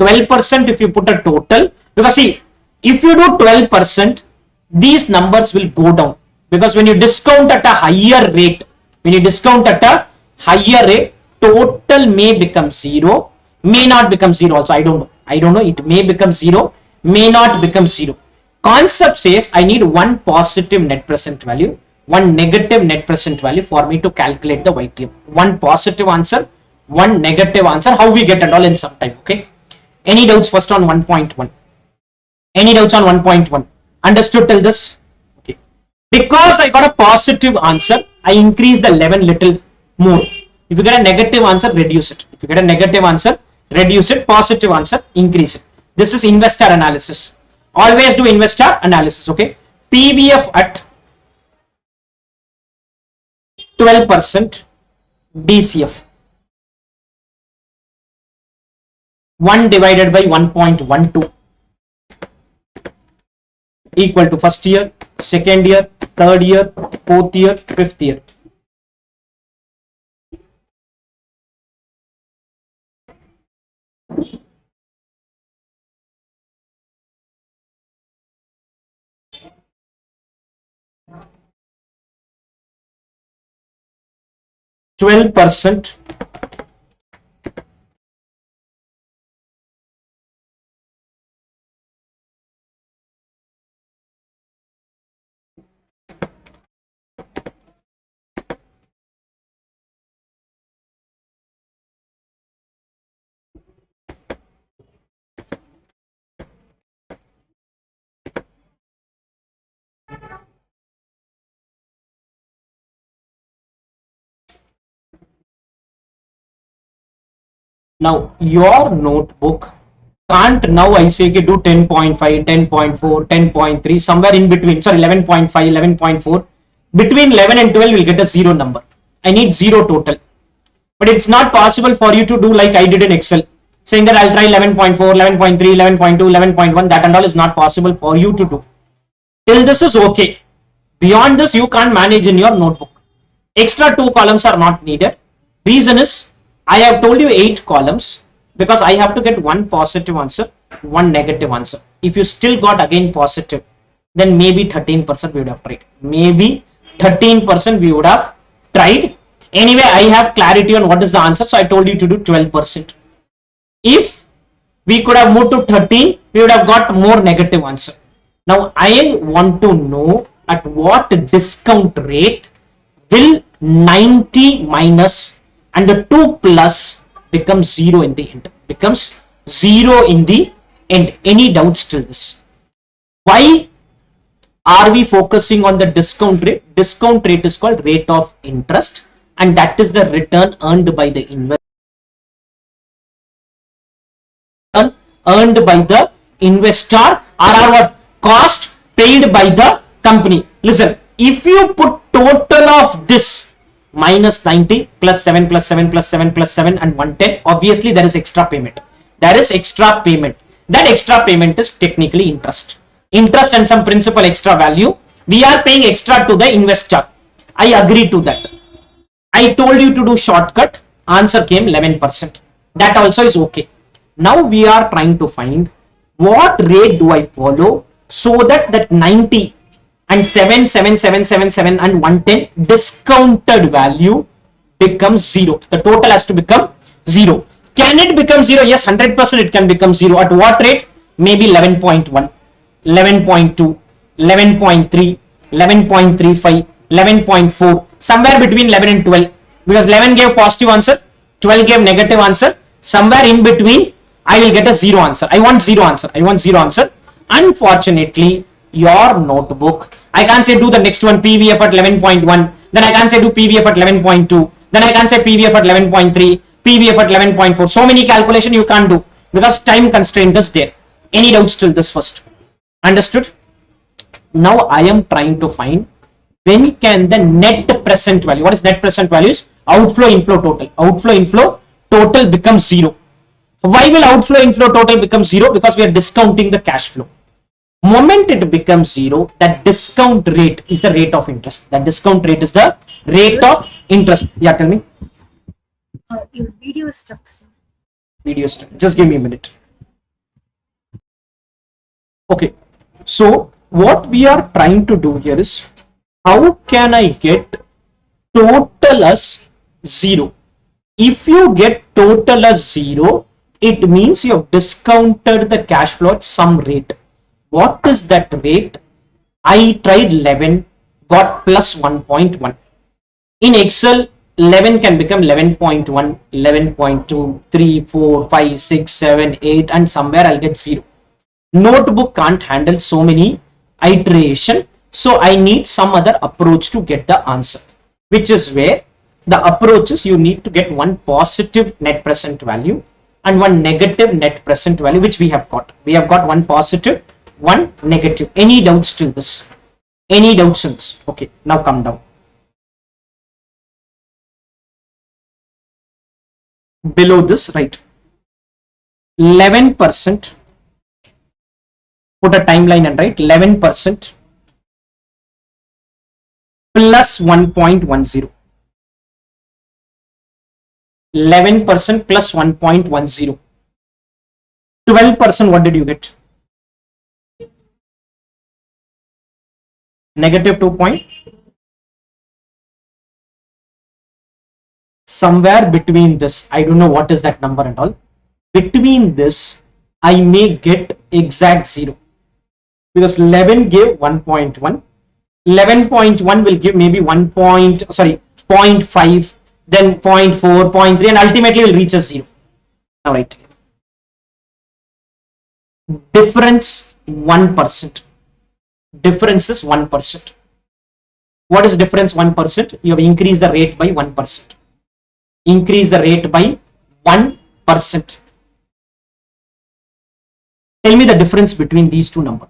S3: 12% if you put a total, because see, if you do 12%, these numbers will go down, because when you discount at a higher rate, total may become 0, may not become 0 also. I don't know. It may become 0, may not become 0. Concept says I need one positive net present value, one negative net present value for me to calculate the YTM. One positive answer, one negative answer. How we get and all in some time. Okay. Any doubts first on 1.1? Any doubts on 1.1? Understood till this? Okay. Because I got a positive answer, I increase the 11 little more. If you get a negative answer, reduce it. If you get a negative answer, reduce it. Positive answer, increase it. This is investor analysis. Always do investor analysis. Okay. PVF at 12%, DCF 1 divided by 1.12 equal to first year, second year, third year, fourth year, fifth year. %, Now your notebook can't now I say do 10.5, 10.4, 10.3, somewhere in between, sorry, 11.5, 11.4. Between 11 and 12 we'll get a zero number. I need zero total. But it's not possible for you to do like I did in Excel, saying that I'll try 11.4, 11.3, 11.2, 11.1. That and all is not possible for you to do. Till this is okay. Beyond this, you can't manage in your notebook. Extra 2 columns are not needed. Reason is, I have told you 8 columns because I have to get one positive answer, one negative answer. If you still got again positive, then maybe 13% we would have tried. Maybe 13% we would have tried. Anyway, I have clarity on what is the answer, so I told you to do 12%. If we could have moved to 13, we would have got more negative answer. Now, I want to know at what discount rate will 90 minus and the 2 plus become 0 in the end. Becomes 0 in the end. Any doubts till this? Why are we focusing on the discount rate? Discount rate is called rate of interest, and that is the return earned by the investor. Earned by the investor or our cost paid by the company. Listen, if you put total of this minus 90 plus 7 plus 7 plus 7 plus 7 and 110, obviously there is extra payment. There is extra payment. That extra payment is technically interest. Interest and some principal extra value. We are paying extra to the investor. I agree to that. I told you to do shortcut. Answer came 11%. That also is okay. Now we are trying to find what rate do I follow so that 90 and 7, 7, 7, 7, 7 and 110 discounted value becomes 0. The total has to become 0. Can it become 0? Yes, 100% it can become 0. At what rate? Maybe 11.1, 11.2, 11.3, 11.35, 11.4, somewhere between 11 and 12. Because 11 gave positive answer, 12 gave negative answer. Somewhere in between, I will get a 0 answer. I want 0 answer. I want 0 answer. Unfortunately, your notebook, I can't say do the next one PVF at 11.1. Then I can't say do PVF at 11.2. Then I can't say PVF at 11.3. PVF at 11.4. So many calculation you can't do because time constraint is there. Any doubts till this first? Understood? Now I am trying to find when can the net present value. What is net present values? Outflow, inflow, total. Outflow, inflow, total becomes 0. Why will outflow, inflow, total become 0? Because we are discounting the cash flow. Moment it becomes 0, that discount rate is the rate of interest. That discount rate is the rate of interest. Yeah, tell me.
S2: Your video is stuck, sir.
S3: Video stuck. Just give me a minute. Okay. So what we are trying to do here is, how can I get total as 0? If you get total as 0, it means you have discounted the cash flow at some rate. What is that rate? I tried 11, got plus 1.1. In Excel, 11 can become 11.1, 11.2, 3, 4, 5, 6, 7, 8, and somewhere I'll get 0. Notebook can't handle so many iteration, so I need some other approach to get the answer, which is where the approach is you need to get one positive net present value and one negative net present value, which we have got. We have got one positive, one negative. Any doubts till this? Any doubts in this? Okay, now come down. Below this, right? 11%. Put a timeline and write 11% plus 1.10. 11% plus 1.10. 12%, what did you get? Negative 2 point. Somewhere between this, I don't know what is that number and all. Between this, I may get exact 0. Because 11 gave 1.1. 11.1 will give maybe 0.5, then 0.4, 0.3, and ultimately will reach a 0. All right. Difference 1%. Difference is 1%. What is difference 1%? You have increased the rate by 1%. Increase the rate by 1%. percent. Tell me the difference between these two numbers.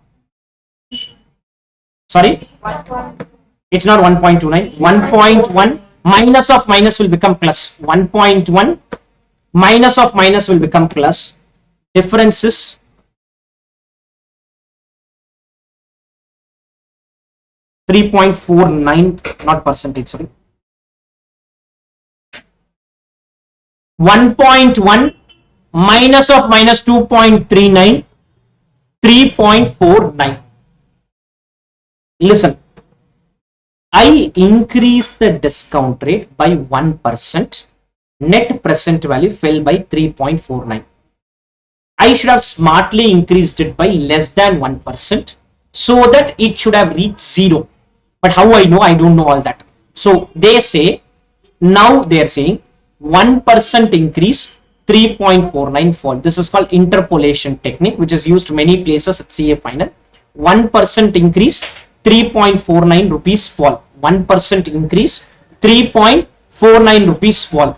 S3: Sorry? It's not 1.29. 1.1 minus of minus will become plus. 1.1 minus of minus will become plus. Difference is 3.49, not percentage, sorry. 1.1 minus of minus 2.39, 3.49. Listen, I increase the discount rate by 1%. Net present value fell by 3.49. I should have smartly increased it by less than 1% so that it should have reached 0. But how I know? I don't know all that. So they say, now they are saying 1% increase, 3.49 fall. This is called interpolation technique, which is used many places at CA final. 1% increase, 3.49 rupees fall. 1% increase, 3.49 rupees fall.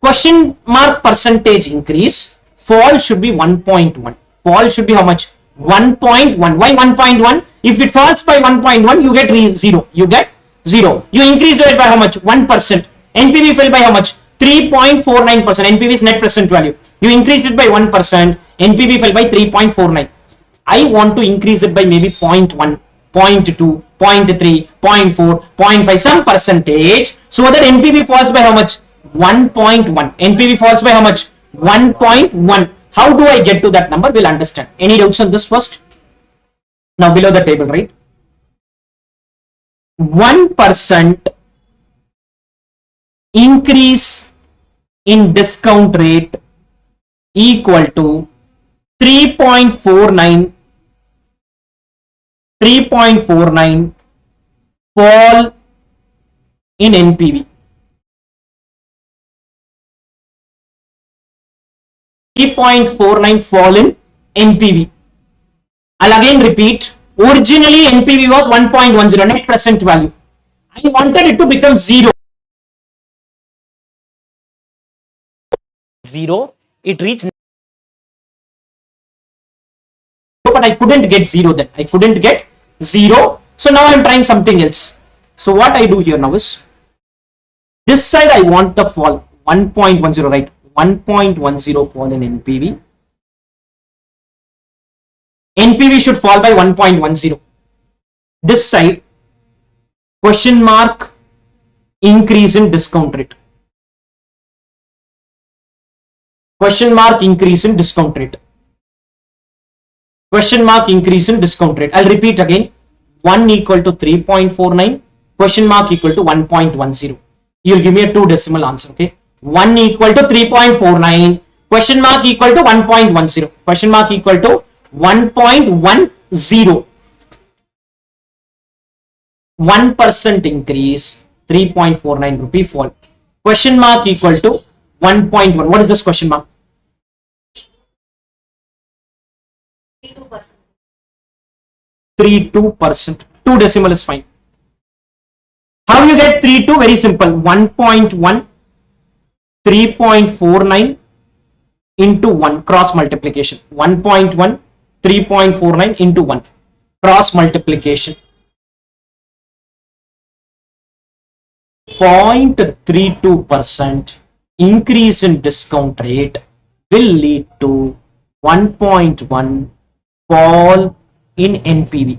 S3: Question mark percentage increase, fall should be 1.1. Fall should be how much? 1.1. Why 1.1? If it falls by 1.1, you get 0. You get 0. You increase it by how much? 1%. NPV fell by how much? 3.49%. NPV is net present value. You increase it by 1%. NPV fell by 3.49. I want to increase it by maybe 0.1, 0.2, 0.3, 0.4, 0.5, some percentage, so that NPV falls by how much? 1.1. NPV falls by how much? 1.1. How do I get to that number? We'll understand. Any doubts on this first? Now below the table, right? 1% increase in discount rate equal to 3.49 fall in NPV. 3.49 fall in NPV. I'll again repeat. Originally NPV was 1.10 net present value. I wanted it to become 0.
S1: It reached,
S3: but I couldn't get 0 then. I couldn't get 0. So now I'm trying something else. So what I do here now is, this side I want the fall 1.10, right? 1.10 fall in NPV. NPV should fall by 1.10. This side, question mark increase in discount rate. Question mark increase in discount rate. Question mark increase in discount rate. I'll repeat again. 1 equal to 3.49. Question mark equal to 1.10. You'll give me a 2 decimal answer. Okay. 1 equal to 3.49. Question mark equal to 1.10. Question mark equal to 1.10. 1% increase, 3.49 rupee fall. Question mark equal to 1.1. What is this question mark? 32%. 2 decimal is fine. How you get 32? Very simple. 1.1, 3.49 into 1, cross multiplication. 1.1, 3.49 into 1, cross multiplication. 0.32% increase in discount rate will lead to 1.1 fall in NPV.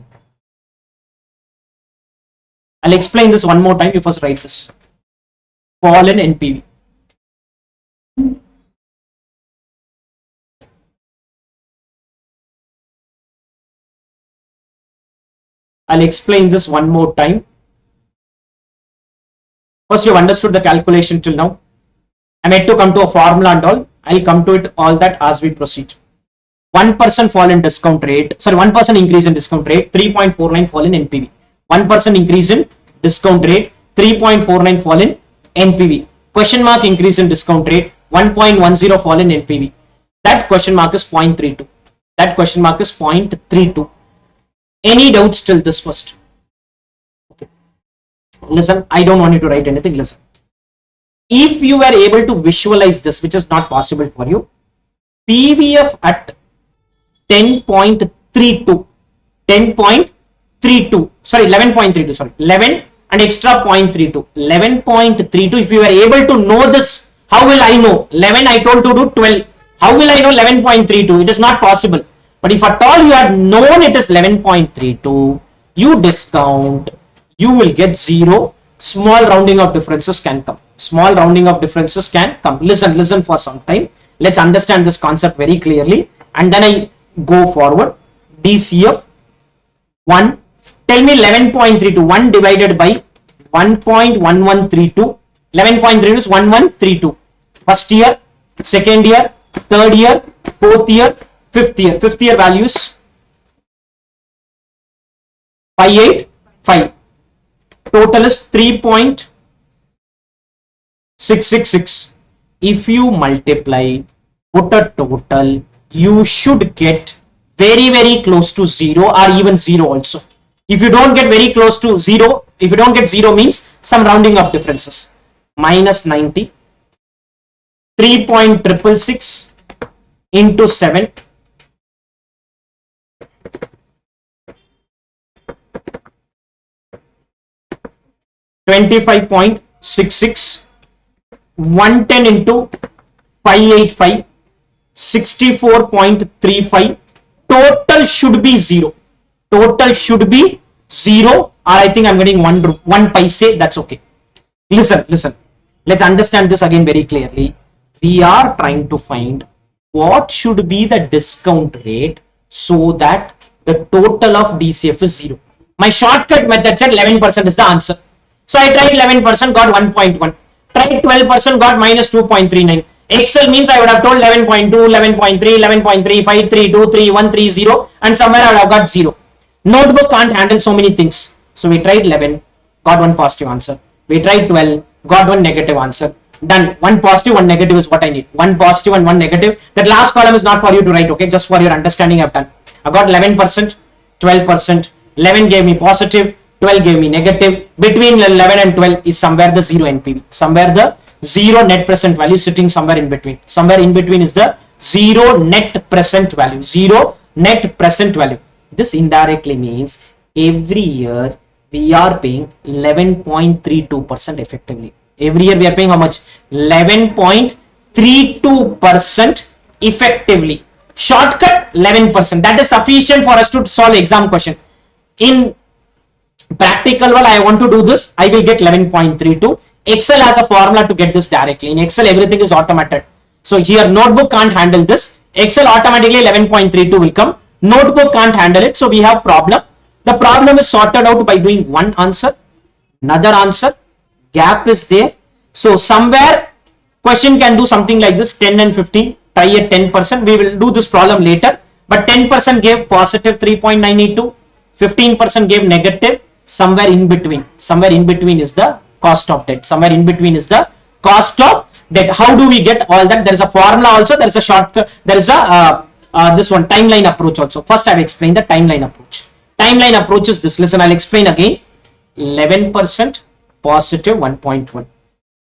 S3: I'll explain this one more time. You first write this. Fall in NPV. I'll explain this one more time. First, you have understood the calculation till now. I'm yet to come to a formula and all. I'll come to it all that as we proceed. 1% fall in discount rate. Sorry, 1% increase in discount rate. 3.49 fall in NPV. 1% increase in discount rate. 3.49 fall in NPV. Question mark increase in discount rate. 1.10 fall in NPV. That question mark is 0.32. That question mark is 0.32. Any doubts till this first? Okay. Listen, I don't want you to write anything. Listen. If you were able to visualize this, which is not possible for you, PVF at 10.32, 10.32, sorry, 11.32, sorry, 11 and extra 0.32, 11.32. If you were able to know this, how will I know? 11 I told to do 12. How will I know 11.32? It is not possible. But if at all you had known it is 11.32, you discount, you will get 0. Small rounding of differences can come. Small rounding of differences can come. Listen for some time. Let's understand this concept very clearly. And then I go forward. DCF 1. Tell me 11.32. 1 divided by 1.1132. 11.32 is 1132. First year, second year, third year, fourth year, fifth year. Fifth year values 585. Total is 3.666. If you multiply, put a total, you should get very close to 0 or even 0 also. If you don't get very close to 0, if you don't get 0 means some rounding of differences. Minus 90, 3.666 into 7. 25.66, 110 into 585, 64.35. Total should be 0. Total should be 0, or I think I'm getting 1 paise. That's okay. Listen. Let's understand this again very clearly. We are trying to find what should be the discount rate so that the total of DCF is 0. My shortcut method said 11% is the answer. So I tried 11%, got 1.1. Tried 12%, got minus 2.39. Excel means I would have told 11.2, 11.3, 11.35, 32, 31, 30, and somewhere I would have got 0. Notebook can't handle so many things. So we tried 11, got one positive answer. We tried 12, got one negative answer. Done. One positive, one negative is what I need. One positive and one negative. That last column is not for you to write, okay? Just for your understanding, I've done. I got 11%, 12%. 11 gave me positive, 12 gave me negative. Between 11 and 12 is somewhere the 0 NPV. Somewhere the 0 net present value sitting somewhere in between. Somewhere in between is the 0 net present value. 0 net present value. This indirectly means every year we are paying 11.32% effectively. Every year we are paying how much? 11.32% effectively. Shortcut 11%. That is sufficient for us to solve exam question. In practical world, I want to do this. I will get 11.32. Excel has a formula to get this directly. In Excel, everything is automated. So here notebook can't handle this. Excel automatically 11.32 will come. Notebook can't handle it. So we have problem. The problem is sorted out by doing one answer, another answer, gap is there. So somewhere question can do something like this, 10 and 15, try at 10%. We will do this problem later. But 10% gave positive 3.982, 15% gave negative. Somewhere in between is the cost of debt. Somewhere in between is the cost of debt. How do we get all that? There is a formula also. There is a shortcut. There is a this one timeline approach also. First, I have explained the timeline approach. Timeline approach is this. Listen, I'll explain again. 11% positive 1.1,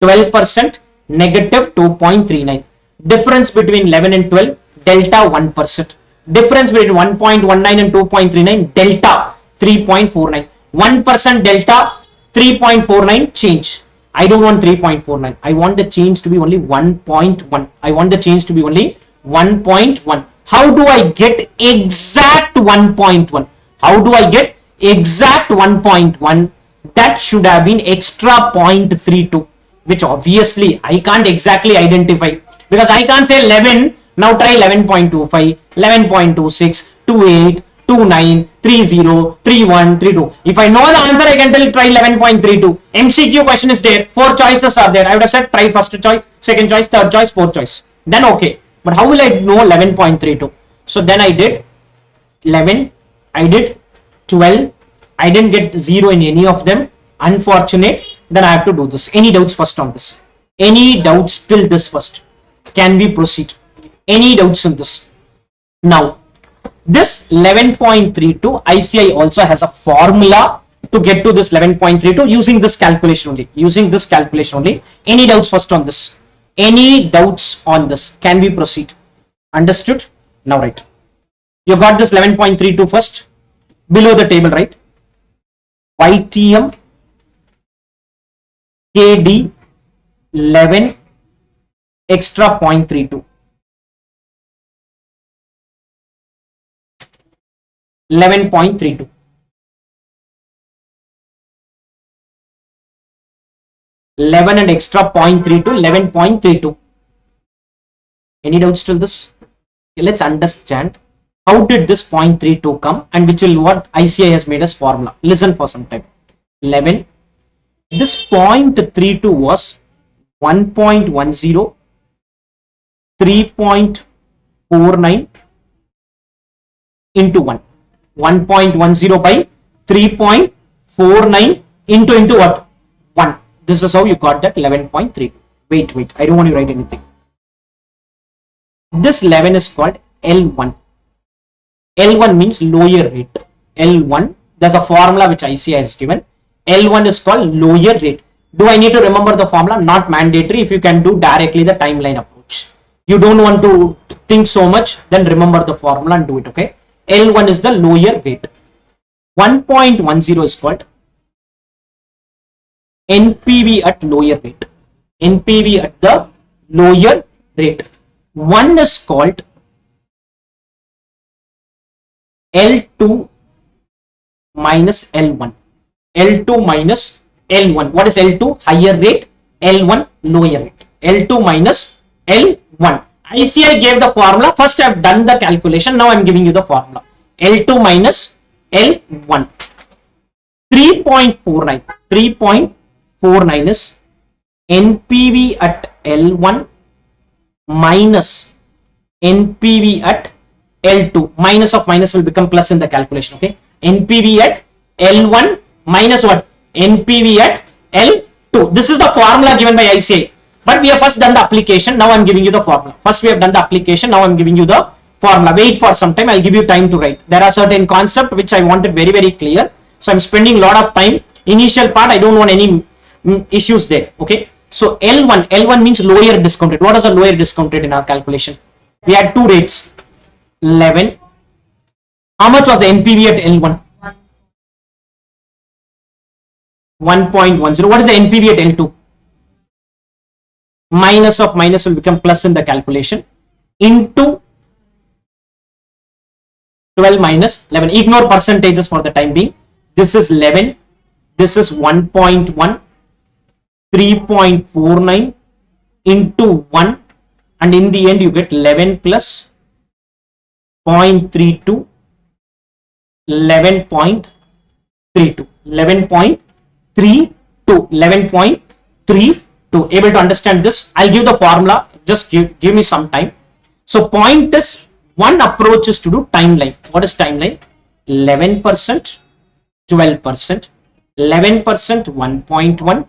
S3: 12% negative 2.39. Difference between 11 and 12 delta 1%. Difference between 1.19 and 2.39 delta 3.49. 1% delta 3.49 change. I don't want 3.49. I want the change to be only 1.1. I want the change to be only 1.1. How do I get exact 1.1? How do I get exact 1.1? That should have been extra 0.32, which obviously I can't exactly identify because I can't say 11. Now try 11.25, 11.26, 28, 29, 30, 31, 32. If I know the answer, I can tell you try 11.32. MCQ question is there. 4 choices are there. I would have said try first choice, second choice, third choice, fourth choice. Then okay. But how will I know 11.32? So then I did 11. I did 12. I didn't get 0 in any of them. Unfortunate. Then I have to do this. Any doubts first on this? Any doubts till this first? Can we proceed? Any doubts in this? Now, this 11.32 ICI also has a formula to get to this 11.32 using this calculation only. Using this calculation only. Any doubts first on this? Any doubts on this? Can we proceed? Understood? Now right. You got this 11.32 first. Below the table, right? YTM KD 11 extra 0.32. 11.32. And extra 0.32, 11.32. Any doubts till this? Okay, let's understand how did this 0.32 come and which will what ICI has made as formula. Listen for some time. 11. This 0.32 was 1.10, 3.49 into 1. 1.10 by 3.49 into what? 1. This is how you got that 11.32. Wait, I don't want to write anything. This 11 is called L1. L1 means lower rate. L1, there's a formula which ICI has given. L1 is called lower rate. Do I need to remember the formula? Not mandatory. If you can do directly the timeline approach. You don't want to think so much, then remember the formula and do it, okay? L1 is the lower rate. 1.10 is called NPV at lower rate. NPV at the lower rate. 1 is called L2 minus L1. L2 minus L1. What is L2? Higher rate. L1 lower rate. L2 minus L1. ICI gave the formula. First I have done the calculation. Now I am giving you the formula. L2 minus L1. 3.49. 3.49 is NPV at L1 minus NPV at L2. Minus of minus will become plus in the calculation. Okay. NPV at L1 minus what? NPV at L2. This is the formula given by ICI. But we have first done the application. Now I am giving you the formula. First we have done the application. Now I am giving you the formula. Wait for some time. I'll give you time to write. There are certain concepts which I wanted very, very clear. So I'm spending a lot of time. Initial part, I don't want any issues there. Okay. So L1 means lower discount rate. What is the lower discount rate in our calculation? We had two rates. 11. How much was the NPV at L1? 1.10. What is the NPV at L2? Minus of minus will become plus in the calculation into 12 minus 11. Ignore percentages for the time being. This is 11. This is 1.1. 3.49 into 1. And in the end, you get 11 plus 0.32. 11.32. 11.32. 11.32. Able to understand this? I'll give the formula. Just give me some time. So point is, one approach is to do timeline. What is timeline? 11%, 12%, 11%, 1.1,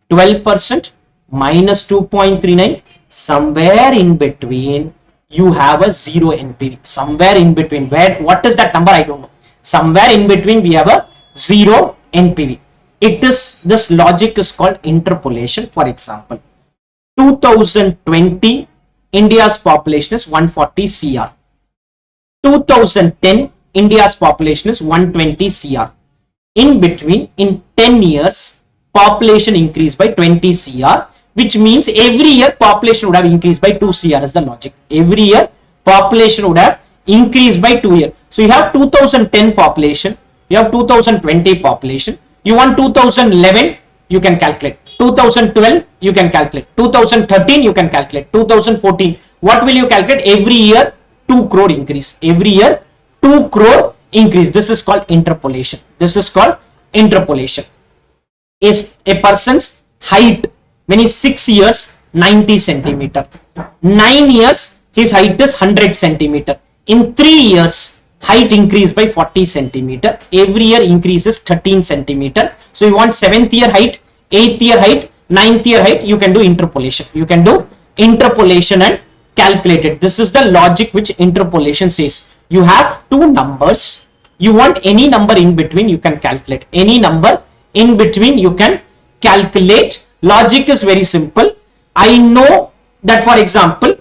S3: 12%, minus 2.39. Somewhere in between, you have a zero NPV. Somewhere in between. What is that number? I don't know. Somewhere in between, we have a zero NPV. This logic is called interpolation. For example, 2020, India's population is 140 CR. 2010, India's population is 120 CR. In between, in 10 years, population increased by 20 CR, which means every year population would have increased by 2 CR is the logic. Every year population would have increased by 2 years. So you have 2010 population, you have 2020 population. You want 2011, you can calculate. 2012, you can calculate. 2013, you can calculate. 2014, what will you calculate? Every year, 2 crore increase. Every year, 2 crore increase. This is called interpolation. This is called interpolation. Is a person's height when he's 6 years, 90 centimeter. 9 years, his height is 100 centimeter. In 3 years, height increased by 40 centimeter. Every year increases 13 centimeter. So you want 7th year height, 8th year height, 9th year height. You can do interpolation. You can do interpolation and calculate it. This is the logic which interpolation says. You have two numbers. You want any number in between, you can calculate. Any number in between, you can calculate. Logic is very simple. I know that, for example,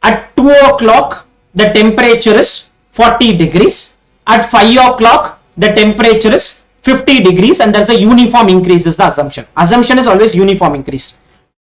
S3: at 2 o'clock, the temperature is 40 degrees. At 5 o'clock, the temperature is 50 degrees, and there's a uniform increase is the assumption. Assumption is always uniform increase.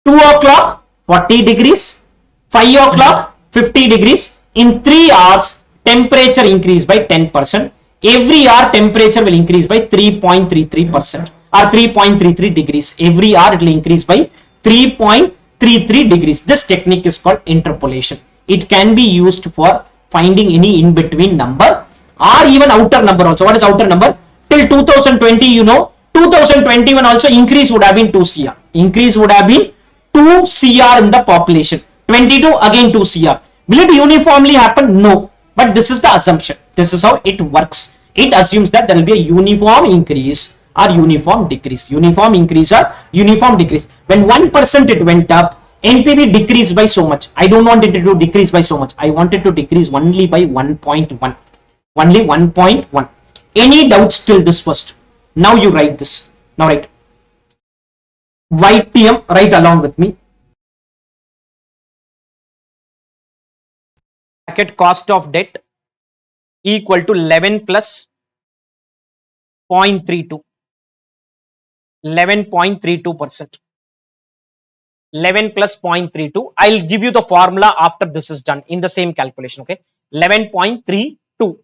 S3: 2 o'clock, 40 degrees. 5 o'clock, 50 degrees. In 3 hours, temperature increase by 10%. Every hour, temperature will increase by 3.33% or 3.33 degrees. Every hour, it will increase by 3.33 degrees. This technique is called interpolation. It can be used for finding any in-between number or even outer number also. What is outer number? Till 2020, you know, 2021 also increase would have been 2 CR. Increase would have been 2 CR in the population. 22 again 2 CR. Will it uniformly happen? No. But this is the assumption. This is how it works. It assumes that there will be a uniform increase or uniform decrease. Uniform increase or uniform decrease. When 1% it went up, NPV decreased by so much. I don't want it to decrease by so much. I want it to decrease only by 1.1. Only 1.1. Any doubts till this first? Now you write this. Now write. YTM, write along with me.
S1: Bracket cost of debt equal to 11 plus 0.32. 11.32%. 11 plus 0.32. I'll give you the formula after this is done in the same calculation. Okay. 11.32.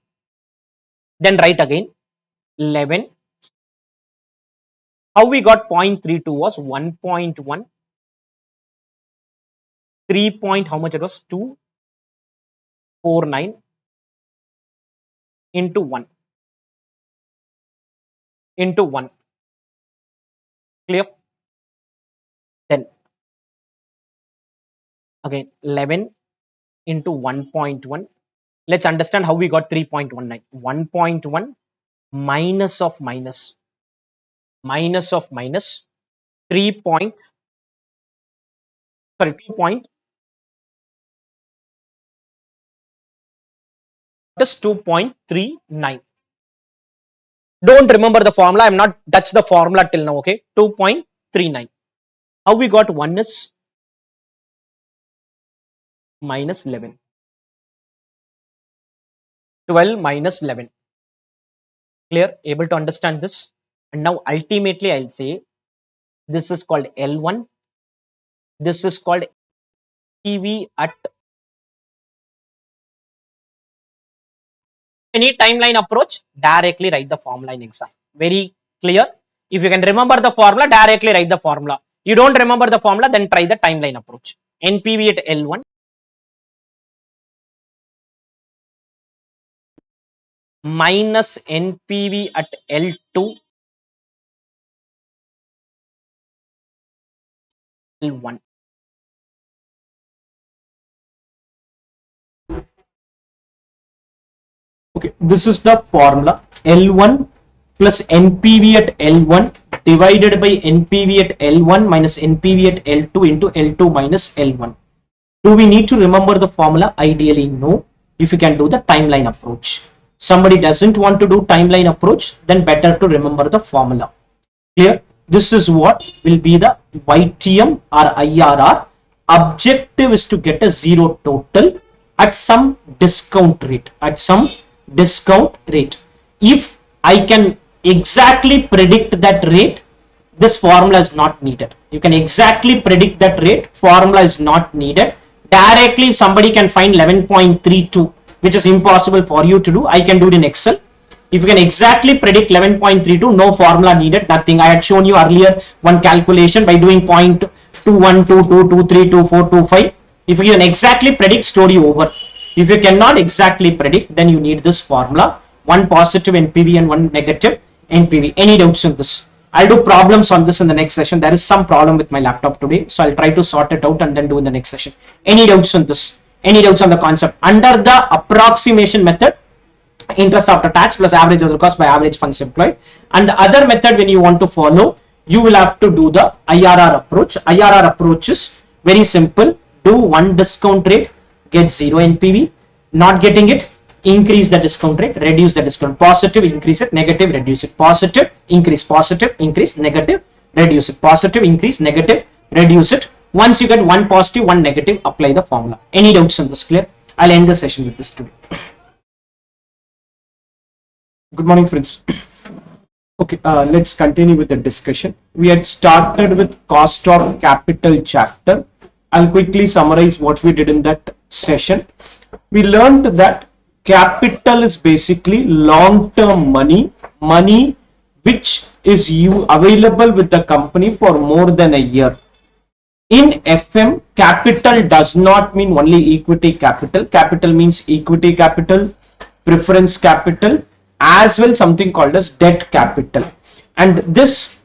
S1: Then write again 11. How we got 0.32 was 1.1. 3 point, how much it was? 249 into 1. Into 1. Clear? Then again 11 into 1.1. Let's understand how we got 3.19. 1.1 minus of minus. Minus of minus 3 point, sorry, 2 point, just 2.39. Don't remember the formula. I'm not touch the formula till now. Okay, 2.39. How we got 1 is minus 11. 12 minus 11. Clear? Able to understand this? And now ultimately I'll say this is called L1. This is called PV at any timeline approach. Directly write the formula in exam. Very clear. If you can remember the formula, directly write the formula. You don't remember the formula, then try the timeline approach. NPV at L1 minus NPV at L2 L1.
S3: Okay, this is the formula. L1 plus NPV at L1 divided by NPV at L1 minus NPV at L2 into L2 minus L1. Do we need to remember the formula? Ideally, no. If you can do the timeline approach. Somebody doesn't want to do timeline approach, then better to remember the formula. Clear? This is what will be the YTM or IRR. Objective is to get a zero total at some discount rate. At some discount rate. If I can exactly predict that rate, this formula is not needed. You can exactly predict that rate, formula is not needed. Directly, if somebody can find 11.32, which is impossible for you to do, I can do it in Excel. If you can exactly predict 11.32, no formula needed, nothing. I had shown you earlier one calculation by doing 0.21, 22, 23, 24, 25. If you can exactly predict, story over. If you cannot exactly predict, then you need this formula. One positive NPV and one negative NPV. Any doubts on this? I'll do problems on this in the next session. There is some problem with my laptop today, so I'll try to sort it out and then do in the next session. Any doubts on this? Any doubts on the concept? Under the approximation method, interest after tax plus average other cost by average funds employed. And the other method, when you want to follow, you will have to do the IRR approach. IRR approach is very simple. Do one discount rate, get zero NPV. Not getting it, increase the discount rate, reduce the discount, positive, increase it, negative, reduce it, positive, increase, negative, reduce it, positive, increase, negative, reduce it. Once you get one positive, one negative, apply the formula. Any doubts on this? Clear? I'll end the session with this today. Good morning, friends. Okay, let's continue with the discussion. We had started with cost of capital chapter. I'll quickly summarize what we did in that session. We learned that capital is basically long-term money which is available with the company for more than a year. In FM, capital does not mean only equity capital. Capital means equity capital, preference capital, as well something called as debt capital. And this,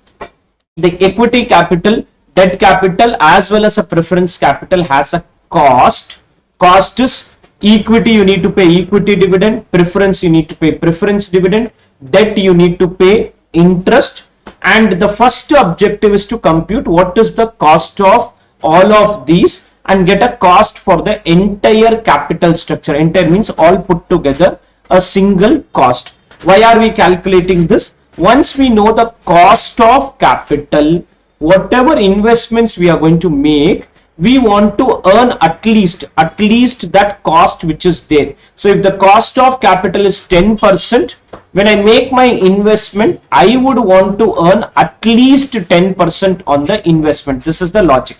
S3: the equity capital, debt capital, as well as a preference capital has a cost. Cost is equity, you need to pay equity dividend, preference you need to pay preference dividend, debt you need to pay interest. And the first objective is to compute what is the cost of all of these and get a cost for the entire capital structure. Entire means all put together, a single cost. Why are we calculating this? Once we know the cost of capital, whatever investments we are going to make, we want to earn at least that cost which is there. So if the cost of capital is 10%, when I make my investment, I would want to earn at least 10% on the investment. This is the logic.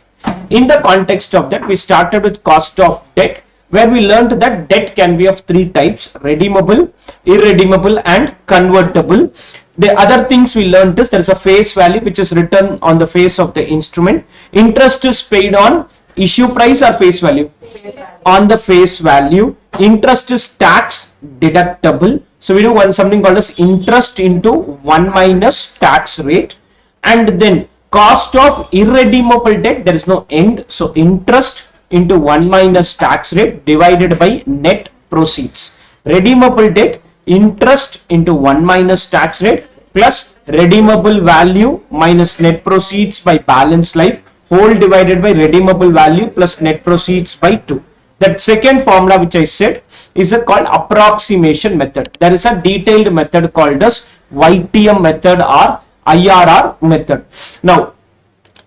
S3: In the context of that, we started with cost of debt, where we learned that debt can be of three types: redeemable, irredeemable, and convertible. The other things we learned is there is a face value which is written on the face of the instrument. Interest is paid on issue price or face value? On the face value. Interest is tax deductible. So we do something called as interest into 1 minus tax rate. And then cost of irredeemable debt, there is no end. So interest into 1 minus tax rate divided by net proceeds. Redeemable debt, interest into 1 minus tax rate plus redeemable value minus net proceeds by balance life, whole divided by redeemable value plus net proceeds by 2. That second formula which I said is called approximation method. There is a detailed method called as YTM method or IRR method. Now,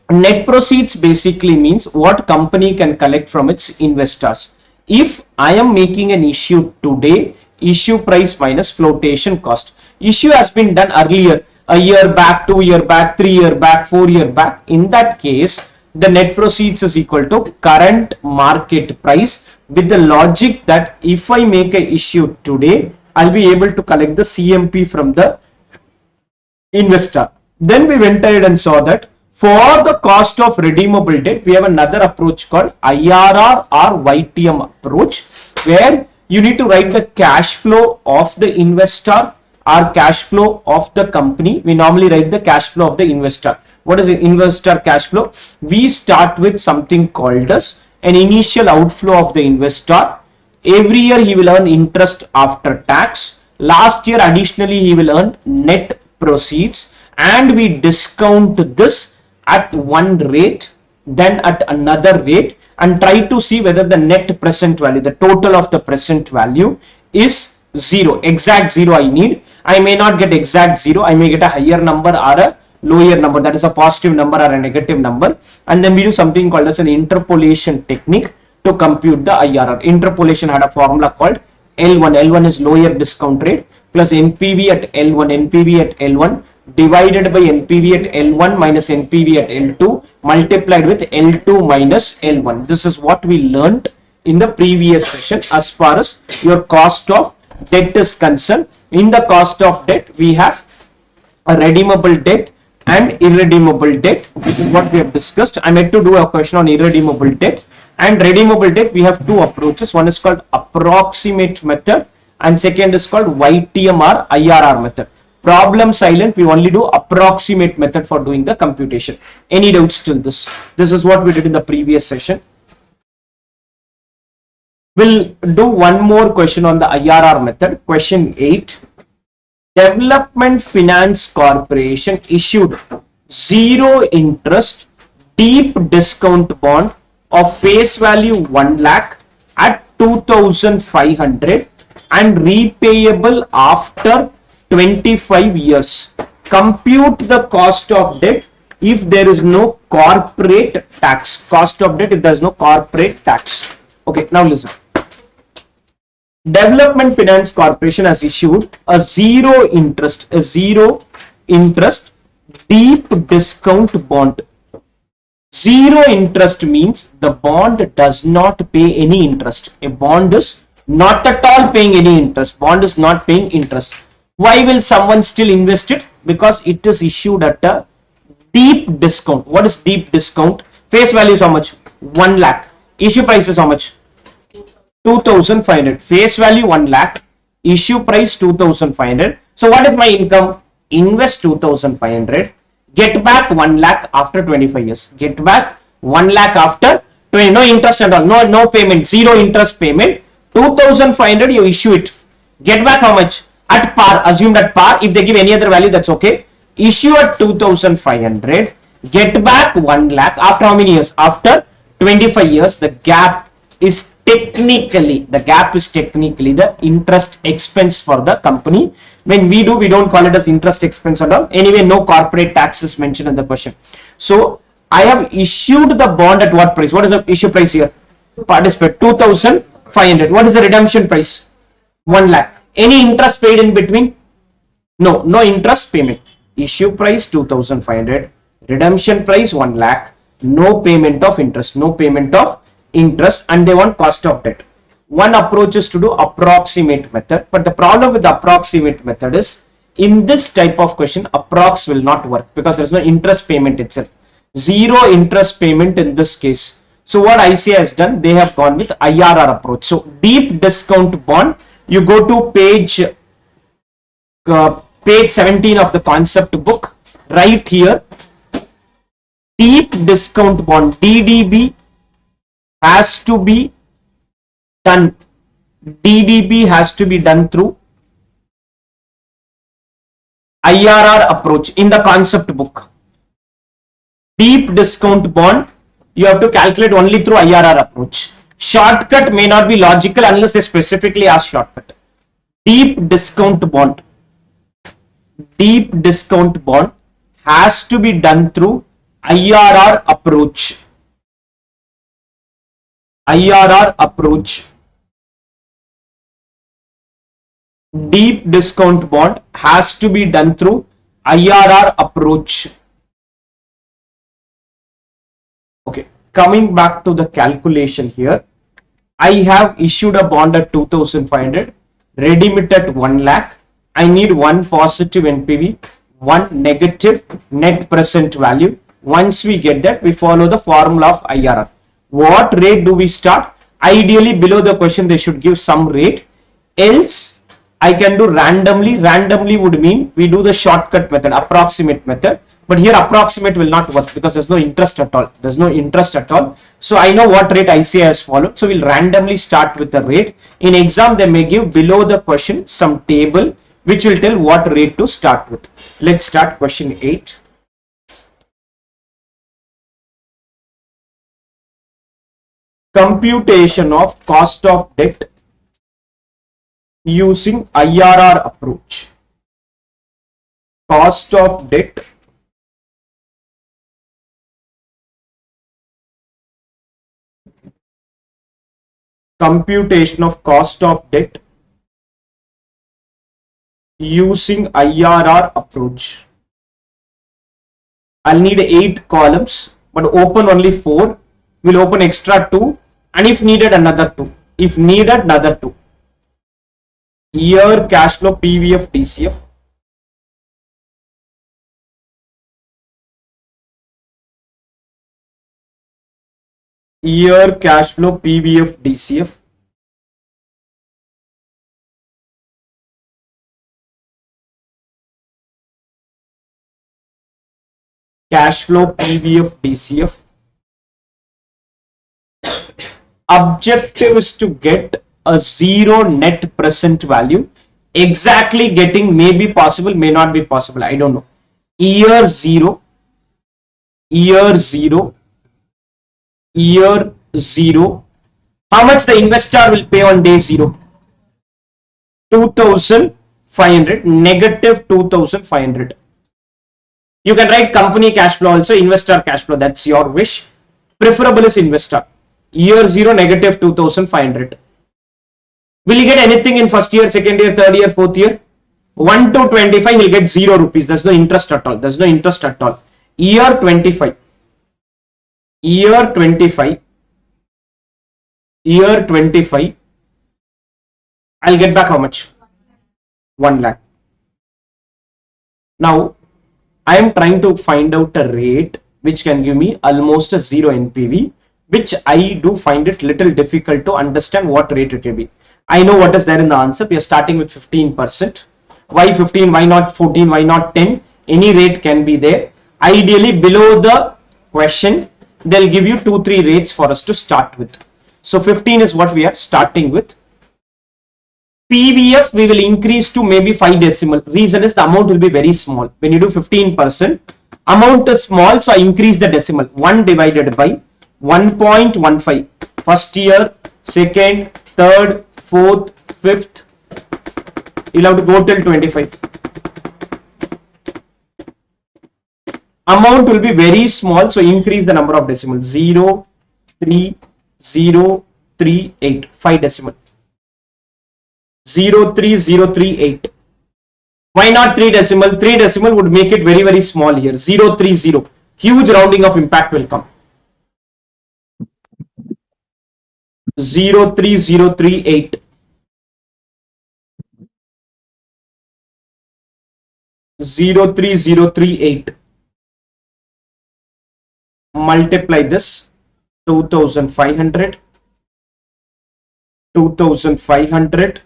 S3: net proceeds basically means what company can collect from its investors. If I am making an issue today, issue price minus flotation cost. Issue has been done earlier, a year back, 2 year back, 3 year back, 4 year back. In that case, the net proceeds is equal to current market price, with the logic that if I make a issue today, I'll be able to collect the CMP from the investor. Then we went ahead and saw that for the cost of redeemable debt, we have another approach called IRR or YTM approach, where you need to write the cash flow of the investor or cash flow of the company. We normally write the cash flow of the investor. What is the investor cash flow? We start with something called as an initial outflow of the investor. Every year he will earn interest after tax. Last year additionally he will earn net proceeds, and we discount this at one rate, then at another rate, and try to see whether the net present value, the total of the present value, is 0. Exact 0 I need. I may not get exact 0. I may get a higher number or a lower number, that is a positive number or a negative number. And then we do something called as an interpolation technique to compute the IRR. Interpolation had a formula called L1. L1 is lower discount rate plus NPV at L1. NPV at L1 divided by NPV at L1 minus NPV at L2 multiplied with L2 minus L1. This is what we learned in the previous session as far as your cost of debt is concerned. In the cost of debt, we have a redeemable debt and irredeemable debt, which is what we have discussed. I'm yet to do a question on irredeemable debt and redeemable debt. We have two approaches. One is called approximate method and second is called YTM or IRR method. Problem silent, we only do approximate method for doing the computation. Any doubts till this? This is what we did in the previous session. We'll do one more question on the IRR method. Question 8. Development Finance Corporation issued 0 interest deep discount bond of face value 1 lakh at 2,500 and repayable after 25 years. Compute the cost of debt if there is no corporate tax. Cost of debt if there is no corporate tax. Okay, now listen. Development Finance Corporation has issued a zero interest deep discount bond. Zero interest means the bond does not pay any interest. A bond is not at all paying any interest. Bond is not paying interest. Why will someone still invest it? Because it is issued at a deep discount. What is deep discount? Face value is how much? 1 lakh. Issue price is how much? 2,500. Face value 1 lakh. Issue price 2,500. So what is my income? Invest 2,500. Get back 1 lakh after 25 years. Get back 1 lakh after 20. No interest at all. No payment. Zero interest payment. 2,500 you issue it. Get back how much? At par. Assumed at par. If they give any other value, that's okay. Issue at 2,500. Get back 1 lakh after how many years? After 25 years. The gap is technically the interest expense for the company. When we don't call it as interest expense at all. Anyway, no corporate tax is mentioned in the question. So I have issued the bond at what price? What is the issue price here? Participate 2,500. What is the redemption price? 1 lakh. Any interest paid in between? No interest payment. Issue price 2,500. Redemption price 1 lakh. No payment of interest. And they want cost of debt. One approach is to do approximate method, but the problem with the approximate method is in this type of question approx will not work because there is no interest payment itself. Zero interest payment in this case. So what ICA has done, they have gone with IRR approach. So deep discount bond, you go to page 17 of the concept book. Right here, deep discount bond DDB has to be done. DDB has to be done through IRR approach in the concept book. Deep discount bond, you have to calculate only through IRR approach. Shortcut may not be logical unless they specifically ask shortcut. Deep discount bond has to be done through IRR approach. Deep discount bond has to be done through IRR approach. Okay, coming back to the calculation here, I have issued a bond at 2,500, redeem it at 1 lakh. I need one positive NPV, one negative net present value. Once we get that, we follow the formula of IRR. What rate do we start? Ideally, below the question, they should give some rate. Else, I can do randomly. Randomly would mean we do the shortcut method, approximate method. But here, approximate will not work because there's no interest at all. So I know what rate ICA has followed. So we'll randomly start with the rate. In exam, they may give below the question some table which will tell what rate to start with. Let's start question 8. Computation of cost of debt using IRR approach. Cost of debt computation of cost of debt using IRR approach. I'll need 8 columns, but open only 4. We'll open extra 2, and if needed another 2. Year cash flow PVF DCF. Year cash flow PVF DCF. Cash flow PVF DCF. Objective is to get a zero net present value. Exactly getting may be possible, may not be possible. I don't know. Year 0, year 0, year 0. How much the investor will pay on day 0? 2,500, negative 2,500. You can write company cash flow also, investor cash flow, that's your wish. Preferable is investor. Year 0, negative 2,500. Will he get anything in first year, second year, third year, fourth year? 1 to 25, he'll get 0 rupees. There's no interest at all. There's no interest at all. Year 25. Year 25. Year 25. I'll get back how much? 1 lakh. Now, I am trying to find out a rate which can give me almost a 0 NPV, which I do find it little difficult to understand what rate it will be. I know what is there in the answer. We are starting with 15%. Why 15? Why not 14? Why not 10? Any rate can be there. Ideally, below the question, they'll give you 2-3 rates for us to start with. So 15 is what we are starting with. PVF we will increase to maybe 5 decimal. Reason is the amount will be very small. When you do 15%, amount is small, so I increase the decimal. 1 divided by 1.15. First year, second, third, fourth, fifth. You'll have to go till 25. Amount will be very small, so increase the number of decimals. 0, 3, 0, 3, 8. 5 decimal. 03038. Why not 3 decimal? 3 decimal would make it very, very small here. 030. Huge rounding of impact will come. 03038. 03038. Multiply this. 2500. 2500.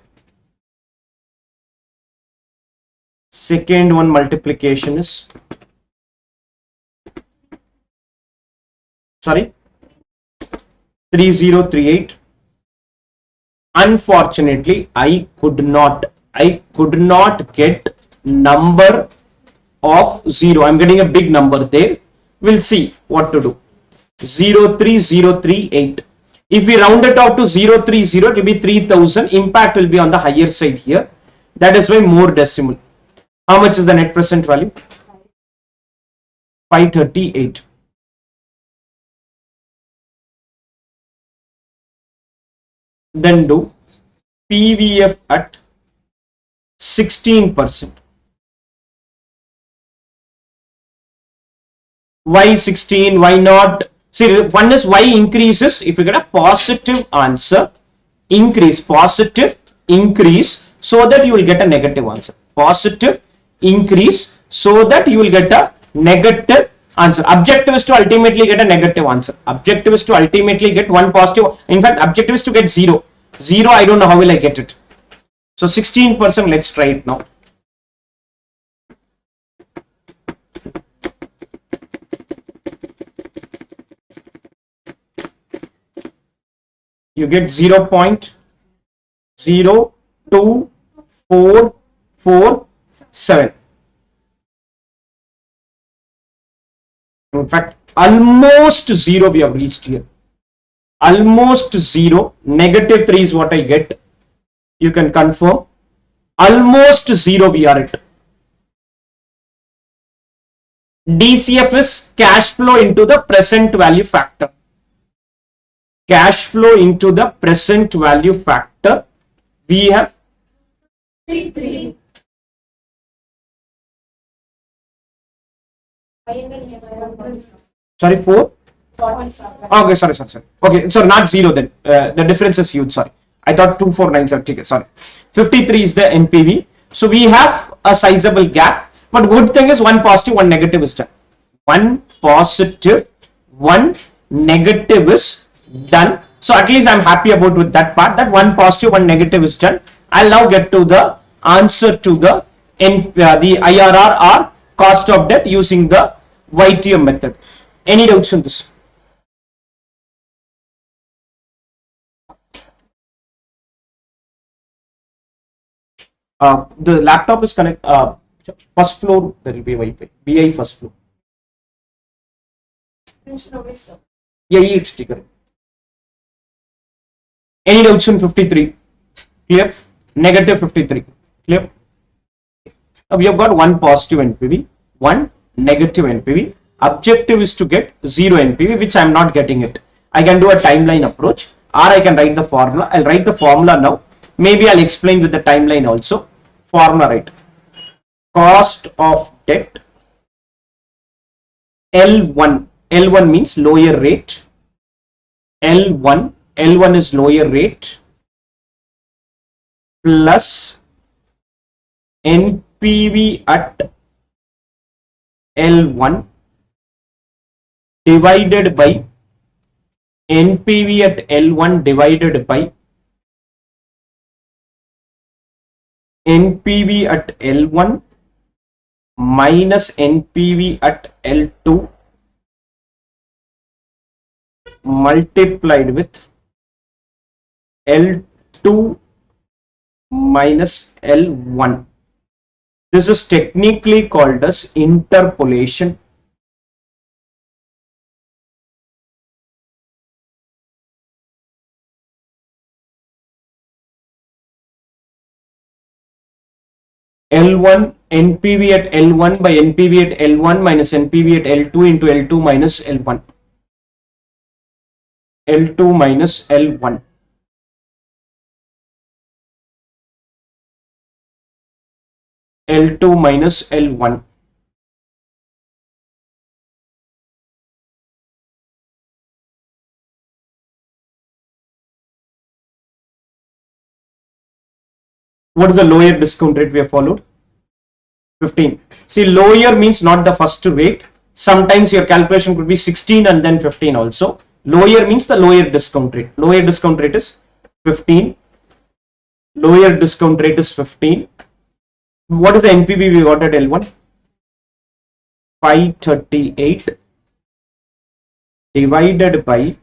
S3: Second one multiplication is, sorry, 3038. Unfortunately, I could not get number of 0. I'm getting a big number there. We'll see what to do. 03038. If we round it out to 030, it will be 3000. Impact will be on the higher side here. That is why more decimal. How much is the net present value? 538. Then do PVF at 16%. Why 16? Why not? See, one is why increases. If you get a positive answer, increase, positive increase, so that you will get a negative answer. Positive increase, so that you will get a negative answer. Objective is to ultimately get a negative answer. Objective is to ultimately get one positive. In fact, objective is to get 0. 0, I don't know how will I get it. So 16%, let's try it now. You get 0.02447. In fact, almost 0 we have reached here. Almost 0. Negative 3 is what I get. You can confirm. Almost 0 we are at. DCF is cash flow into the present value factor. Cash flow into the present value factor. We have
S2: 3.
S3: Sorry, 4. Okay, sorry. Okay, so not 0 then. The difference is huge. Sorry, I thought 2497. Sorry, 53 is the NPV. So we have a sizable gap. But good thing is one positive, one negative is done. One positive, one negative is done. So at least I'm happy about with that part. That one positive, one negative is done. I'll now get to the answer to the IRR or cost of debt using the YTM method. Any doubts on this? The laptop is connected. First floor, there will be Wi-Fi. BI first floor. Yeah, it's sticker. Any doubts on 53? Clear? negative 53. Clear? Now we have got one positive NPV, one negative NPV. Objective is to get 0 NPV, which I am not getting it. I can do a timeline approach, or I can write the formula. I'll write the formula now. Maybe I'll explain with the timeline also. Formula, right? Cost of debt L1. L1 means lower rate. L1 is lower rate plus NPV at L1 divided by NPV at L1 divided by NPV at L1 minus NPV at L2 multiplied with L2 minus L1. This is technically called as interpolation. L1 NPV at L1 by NPV at L1 minus NPV at L2 into L2 minus L1. L2 minus L1. L2 minus L1. What is the lower discount rate we have followed? 15. See, lower means not the first rate. Sometimes your calculation could be 16 and then 15 also. Lower means the lower discount rate. Lower discount rate is 15. Lower discount rate is 15. What is the NPV we got at L1? 538 divided by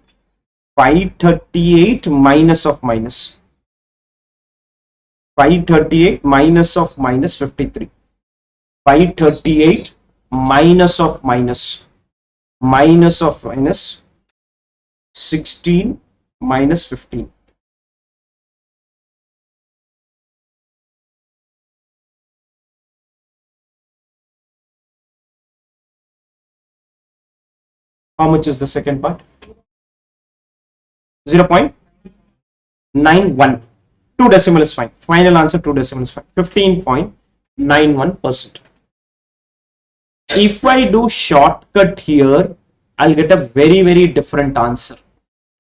S3: 538 minus of minus. 538 minus of minus 53. 538 minus of minus. Minus of minus 16 minus 15. How much is the second part? 0.91. 2 decimal is fine. Final answer 2 decimal is fine. 15.91%. If I do shortcut here, I'll get a very different answer.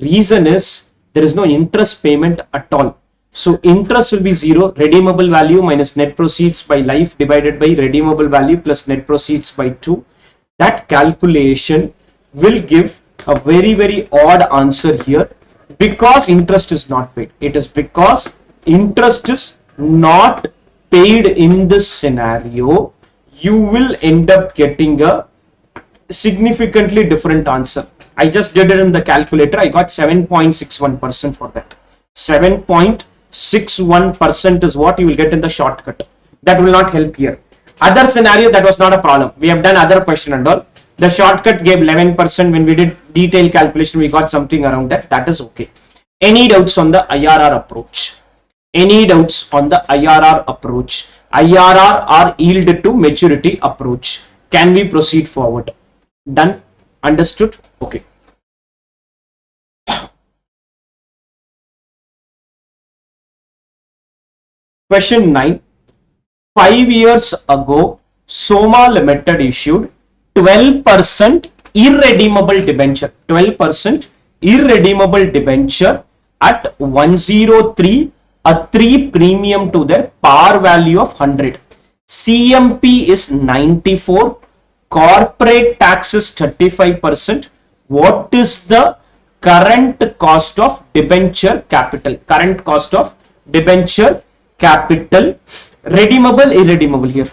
S3: Reason is there is no interest payment at all. So interest will be 0. Redeemable value minus net proceeds by life divided by redeemable value plus net proceeds by 2. That calculation will give a very odd answer here because interest is not paid. It is because interest is not paid in this scenario. You will end up getting a significantly different answer. I just did it in the calculator. I got 7.61% for that. 7.61% is what you will get in the shortcut. That will not help here. Other scenario, that was not a problem. We have done other question and all. The shortcut gave 11%. When we did detailed calculation, we got something around that. That is okay. Any doubts on the IRR approach? Any doubts on the IRR approach? IRR or yield to maturity approach. Can we proceed forward? Done? Understood? Okay. Question 9. 5 years ago, Soma Limited issued 12% irredeemable debenture. 12% irredeemable debenture at 103, a 3 premium to their par value of 100. CMP is 94. Corporate tax is 35%. What is the current cost of debenture capital? Current cost of debenture capital. Redeemable, irredeemable here.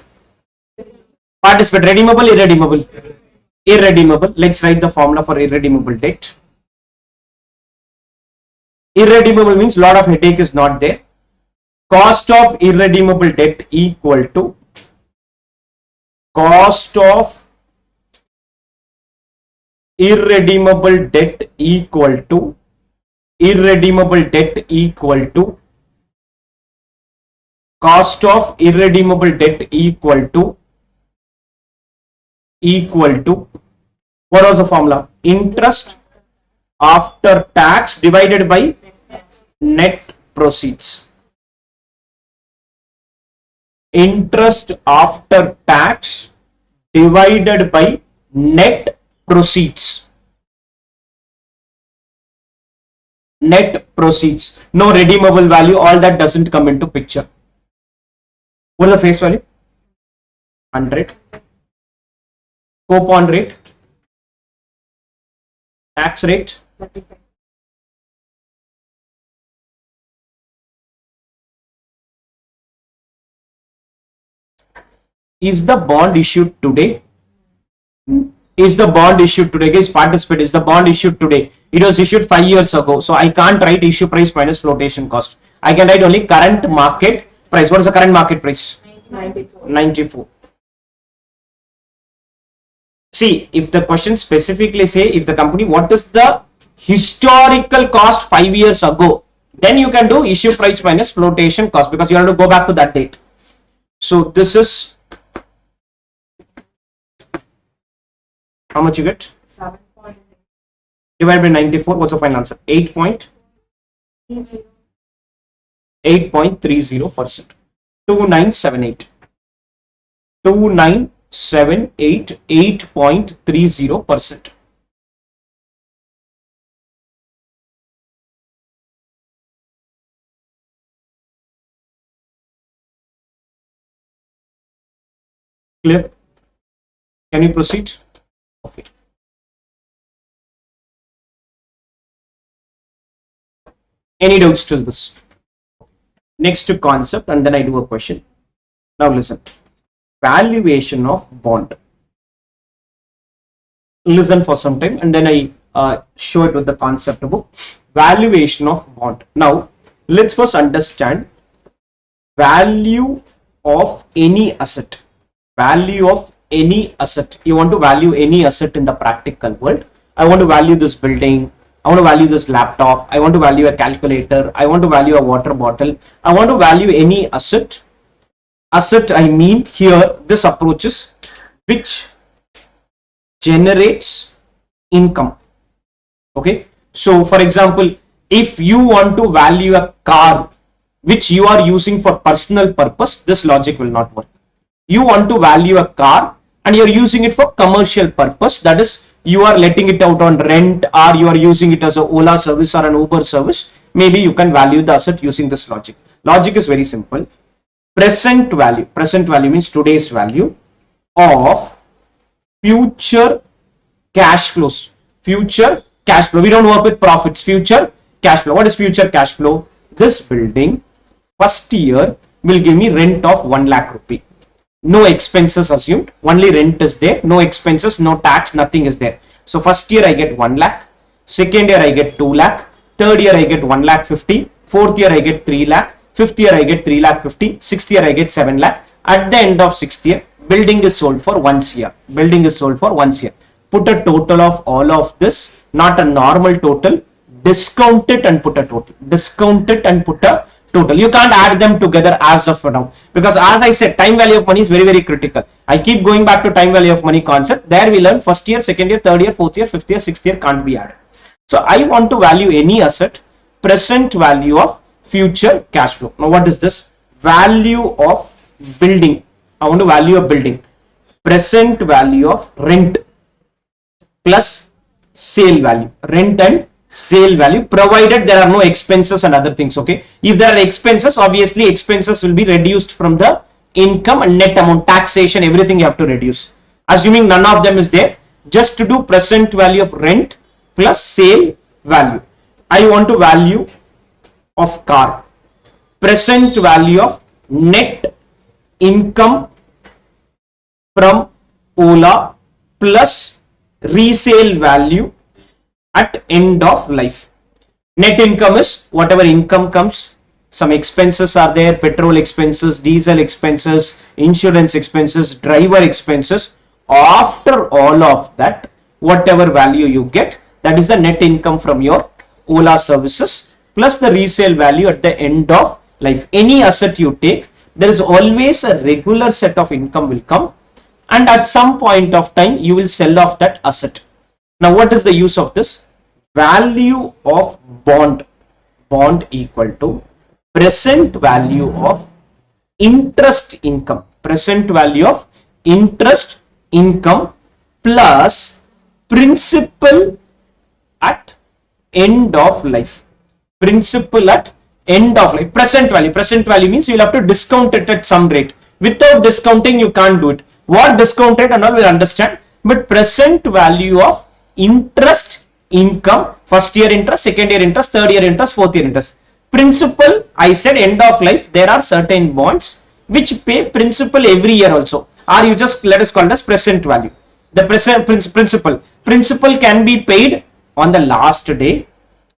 S3: Participate. Redeemable, irredeemable. Irredeemable. Let's write the formula for irredeemable debt. Irredeemable means lot of headache is not there. Cost of irredeemable debt equal to cost of irredeemable debt equal to cost of irredeemable debt equal to what was the formula? Interest after tax divided by net proceeds. Interest after tax divided by net proceeds. Net proceeds. No redeemable value. All that doesn't come into picture. What is the face value? 100. Coupon rate. Tax rate. Is the bond issued today? Is the bond issued today? Guys, participate. Is the bond issued today? It was issued 5 years ago. So I can't write issue price minus flotation cost. I can write only current market price. What is the current market price? 94. See, if the question specifically say, if the company, what is the historical cost 5 years ago, then you can do issue price minus flotation cost, because you have to go back to that date. So this is how much you get?
S2: 7 point.
S3: Divided by 94. What's the final answer? 8.30%. 2978. 2978. 8.30%. Clear? Can you proceed? Okay. Any doubts till this? Next to concept, and then I do a question. Now listen. Valuation of bond. Listen for some time, and then I show it with the concept book. Valuation of bond. Now let's first understand value of any asset. Value of any asset. You want to value any asset in the practical world. I want to value this building. I want to value this laptop. I want to value a calculator. I want to value a water bottle. I want to value any asset. Asset, I mean here, this approach is which generates income. Okay. So for example, if you want to value a car which you are using for personal purpose, this logic will not work. You want to value a car and you're using it for commercial purpose, that is, you are letting it out on rent, or you are using it as a Ola service or an Uber service, maybe you can value the asset using this logic. Logic is very simple. Present value means today's value of future cash flows. Future cash flow. We don't work with profits. Future cash flow. What is future cash flow? This building first year will give me rent of 1 lakh rupee. No expenses assumed, only rent is there, no expenses, no tax, nothing is there. So first year I get 1 lakh, second year I get 2 lakh, third year I get 1 lakh 50, fourth year I get 3 lakh, fifth year I get 3 lakh 50, sixth year I get 7 lakh. At the end of sixth year, building is sold for 1 year. Building is sold for 1 year. Put a total of all of this, not a normal total, discount it and put a total. Discount it and put a total. You can't add them together as of now, because as I said, time value of money is very, very critical. I keep going back to time value of money concept. There we learn first year, second year, third year, fourth year, fifth year, sixth year can't be added. So I want to value any asset, present value of future cash flow. Now what is this? Value of building. I want to value a building. Present value of rent plus sale value. Rent and sale value, provided there are no expenses and other things. Okay, if there are expenses, obviously expenses will be reduced from the income, and net amount, taxation, everything you have to reduce. Assuming none of them is there, just to do present value of rent plus sale value. I want to value of car, present value of net income from Ola plus resale value at end of life. Net income is whatever income comes, some expenses are there, petrol expenses, diesel expenses, insurance expenses, driver expenses. After all of that, whatever value you get, that is the net income from your Ola services plus the resale value at the end of life. Any asset you take, there is always a regular set of income will come, and at some point of time you will sell off that asset. Now what is the use of this? Value of bond equal to present value of interest income, present value of interest income plus principal at end of life, principal at end of life. Present value means you'll have to discount it at some rate. Without discounting you can't do it. What discount rate and all we'll understand, but present value of interest income, first year interest, second year interest, third year interest, fourth year interest. Principal, I said end of life, there are certain bonds which pay principal every year also, or you just let us call it as present value. The present principal can be paid on the last day,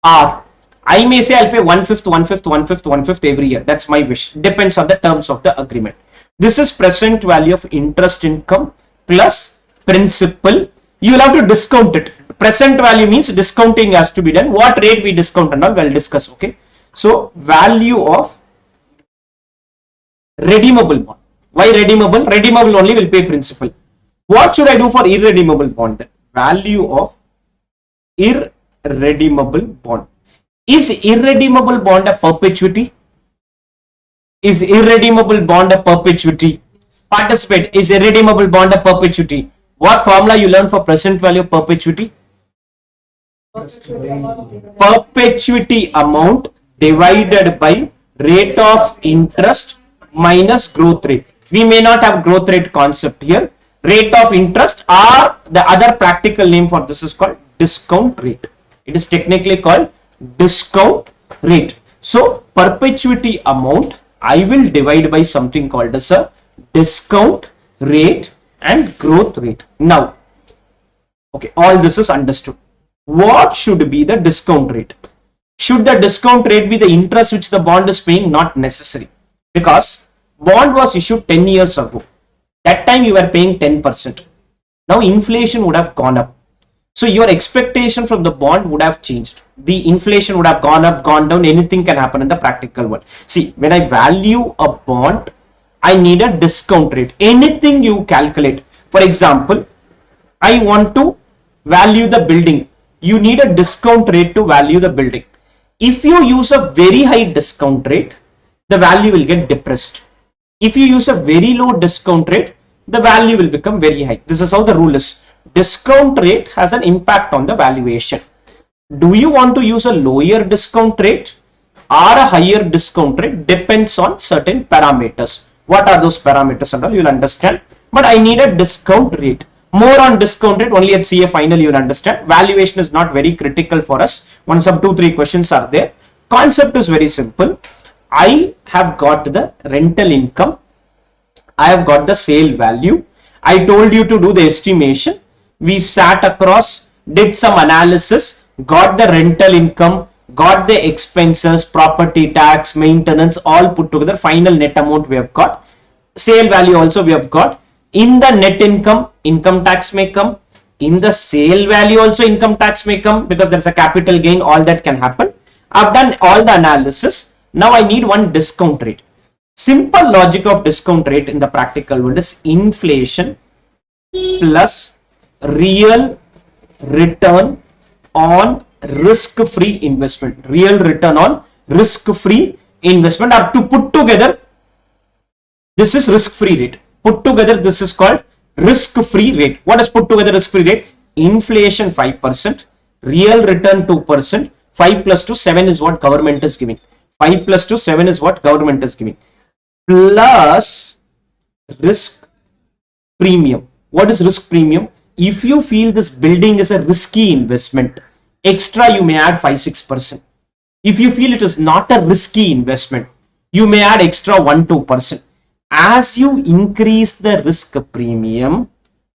S3: or I may say I'll pay 1/5, 1/5, 1/5, 1/5 every year. That's my wish. Depends on the terms of the agreement. This is present value of interest income plus principal. You will have to discount it. Present value means discounting has to be done. What rate we discount and all we'll discuss. Okay. So value of redeemable bond. Why redeemable? Redeemable only will pay principal. What should I do for irredeemable bond then? Value of irredeemable bond. Is irredeemable bond a perpetuity? Is irredeemable bond a perpetuity? Participate. Is irredeemable bond a perpetuity? What formula you learn for present value of perpetuity? Perpetuity amount divided by rate of interest minus growth rate. We may not have growth rate concept here. Rate of interest, or the other practical name for this is called discount rate. It is technically called discount rate. So perpetuity amount I will divide by something called as a discount rate and growth rate. Now, okay, all this is understood. What should be the discount rate? Should the discount rate be the interest which the bond is paying? Not necessary, because bond was issued 10 years ago. That time you were paying 10%. Now inflation would have gone up. So your expectation from the bond would have changed. The inflation would have gone up, gone down. Anything can happen in the practical world. See, when I value a bond, I need a discount rate. Anything you calculate. For example, I want to value the building. You need a discount rate to value the building. If you use a very high discount rate, the value will get depressed. If you use a very low discount rate, the value will become very high. This is how the rule is. Discount rate has an impact on the valuation. Do you want to use a lower discount rate or a higher discount rate? Depends on certain parameters. What are those parameters and all you will understand. But I need a discount rate. More on discount rate only at CA final you will understand. Valuation is not very critical for us. Once some 2-3 questions are there. Concept is very simple. I have got the rental income. I have got the sale value. I told you to do the estimation. We sat across, did some analysis, got the rental income, got the expenses, property tax, maintenance, all put together. Final net amount we have got. Sale value also we have got. In the net income, income tax may come. In the sale value also income tax may come, because there's a capital gain, all that can happen. I've done all the analysis. Now I need one discount rate. Simple logic of discount rate in the practical world is inflation plus real return on risk-free investment. Real return on risk-free investment, or to put together, this is risk-free rate. Put together, this is called risk-free rate. What is put together risk-free rate? Inflation 5%, real return 2%, 5 plus 2, 7 is what government is giving. 5 plus 2, 7 is what government is giving. Plus risk premium. What is risk premium? If you feel this building is a risky investment, extra you may add 5-6%. If you feel it is not a risky investment, you may add extra 1-2%. As you increase the risk premium,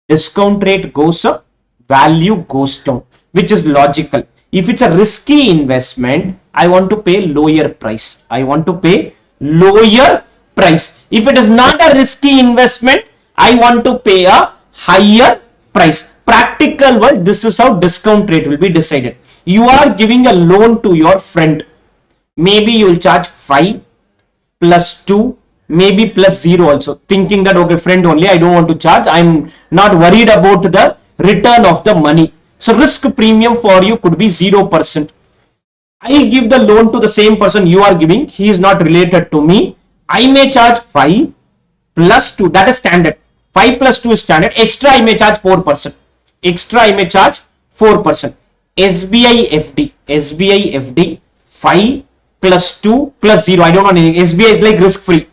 S3: discount rate goes up, value goes down, which is logical. If it's a risky investment, I want to pay lower price. I want to pay lower price. If it is not a risky investment, I want to pay a higher price. Practical world, this is how discount rate will be decided. You are giving a loan to your friend. Maybe you will charge 5 plus 2, maybe plus 0 also, thinking that okay, friend only, I don't want to charge, I'm not worried about the return of the money. So risk premium for you could be 0%. I give the loan to the same person you are giving, he is not related to me, I may charge 5 plus 2, that is standard. 5 plus 2 is standard. Extra I may charge 4%. Extra I may charge 4%. SBI FD 5 plus 2 plus 0. I don't want anything. SBI is like risk free.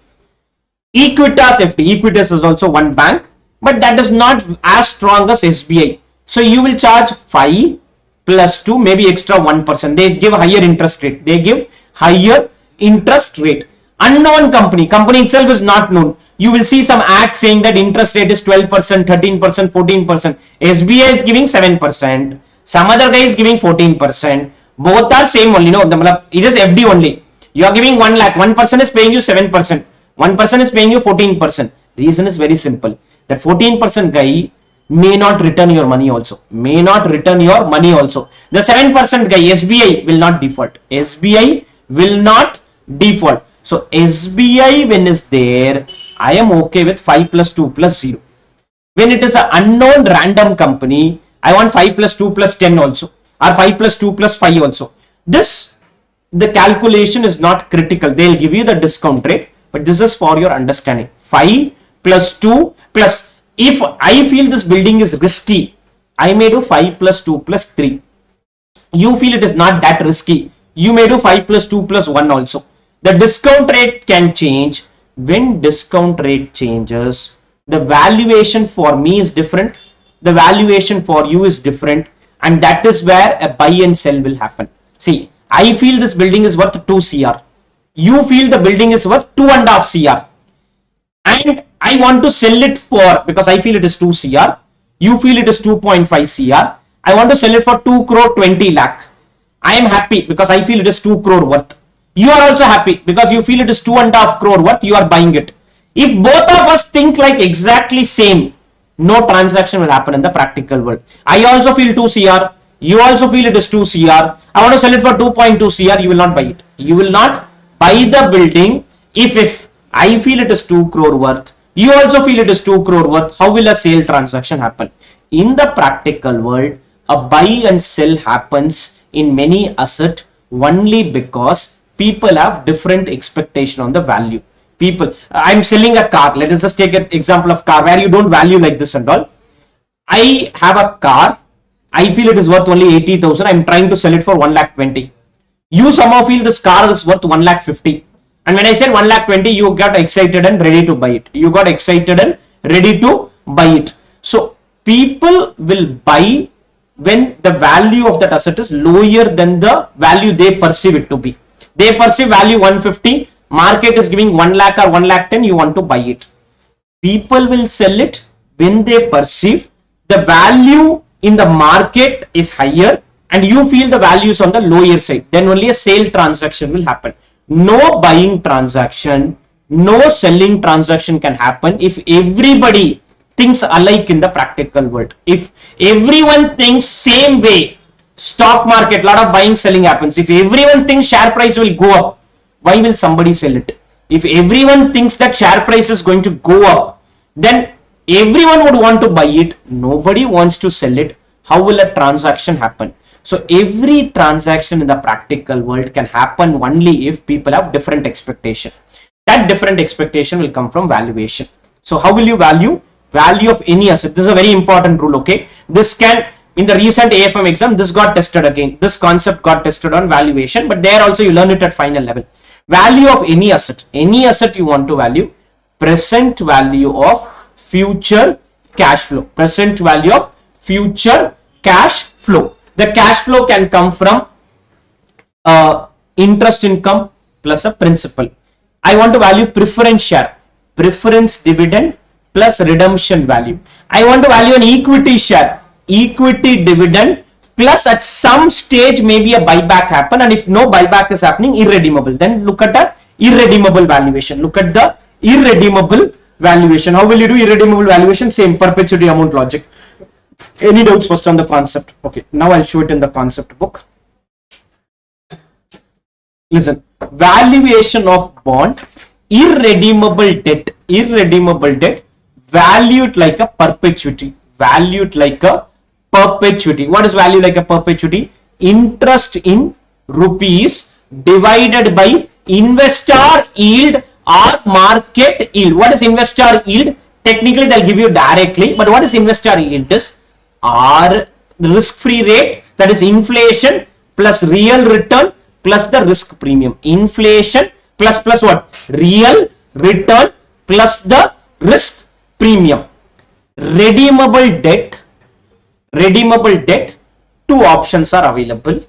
S3: Equitas FD. Equitas is also one bank, but that is not as strong as SBI. So you will charge 5 plus 2, maybe extra 1%. They give higher interest rate. They give higher interest rate. Unknown company itself is not known. You will see some ads saying that interest rate is 12%, 13%, 14%. SBI is giving 7%. Some other guy is giving 14%. Both are same only. No, it is FD only. You are giving 1 lakh. One person is paying you 7%. One person is paying you 14%. Reason is very simple. That 14% guy may not return your money also. May not return your money also. The 7% guy, SBI, will not default. SBI will not default. So SBI when is there, I am okay with 5 plus 2 plus 0. When it is an unknown random company, I want 5 plus 2 plus 10 also, or 5 plus 2 plus 5 also. This, the calculation is not critical. They will give you the discount rate, but this is for your understanding. 5 plus 2 plus, if I feel this building is risky, I may do 5 plus 2 plus 3. You feel it is not that risky, you may do 5 plus 2 plus 1 also. The discount rate can change. When discount rate changes, the valuation for me is different, the valuation for you is different, and that is where a buy and sell will happen. See, I feel this building is worth 2 CR. You feel the building is worth 2.5 CR. And I want to sell it for, because I feel it is 2 CR, you feel it is 2.5 CR, I want to sell it for 2 crore 20 lakh. I am happy because I feel it is 2 crore worth. You are also happy because you feel it is 2.5 crore worth, you are buying it. If both of us think like exactly same, no transaction will happen in the practical world. I also feel 2 CR, you also feel it is 2 CR, I want to sell it for 2.2 CR, you will not buy it. You will not buy the building if I feel it is 2 crore worth, you also feel it is 2 crore worth, how will a sale transaction happen? In the practical world, a buy and sell happens in many assets only because people have different expectation on the value. People, I'm selling a car. Let us just take an example of car where you don't value like this and all. I have a car. I feel it is worth only 80,000. I'm trying to sell it for 1,20,000. You somehow feel this car is worth 1,50,000. And when I said 1,20,000, you got excited and ready to buy it. You got excited and ready to buy it. So people will buy when the value of that asset is lower than the value they perceive it to be. They perceive value 150, market is giving 1 lakh or 1,10,000, you want to buy it. People will sell it when they perceive the value in the market is higher and you feel the value is on the lower side. Then only a sale transaction will happen. No buying transaction, no selling transaction can happen if everybody thinks alike in the practical world. If everyone thinks same way, stock market, lot of buying selling happens. If everyone thinks share price will go up, why will somebody sell it? If everyone thinks that share price is going to go up, then everyone would want to buy it. Nobody wants to sell it. How will a transaction happen? So every transaction in the practical world can happen only if people have different expectation. That different expectation will come from valuation. So how will you value? Value of any asset. This is a very important rule, okay? This can, in the recent AFM exam, this got tested again. This concept got tested on valuation, but there also you learn it at final level. Value of any asset you want to value, present value of future cash flow. Present value of future cash flow. The cash flow can come from interest income plus a principal. I want to value preference share, preference dividend plus redemption value. I want to value an equity share, equity dividend plus at some stage maybe a buyback happen, and if no buyback is happening, irredeemable. Then look at the irredeemable valuation. Look at the irredeemable valuation. How will you do irredeemable valuation? Same perpetuity amount logic. Any doubts first on the concept? Okay, now I'll show it in the concept book. Listen, valuation of bond irredeemable debt valued like a perpetuity. What is value like a perpetuity? Interest in rupees divided by investor yield or market yield. What is investor yield? Technically they'll give you directly, but what is investor yield is R risk-free rate, that is inflation plus real return plus the risk premium. Inflation plus what? Real return plus the risk premium. Redeemable debt, two options are available.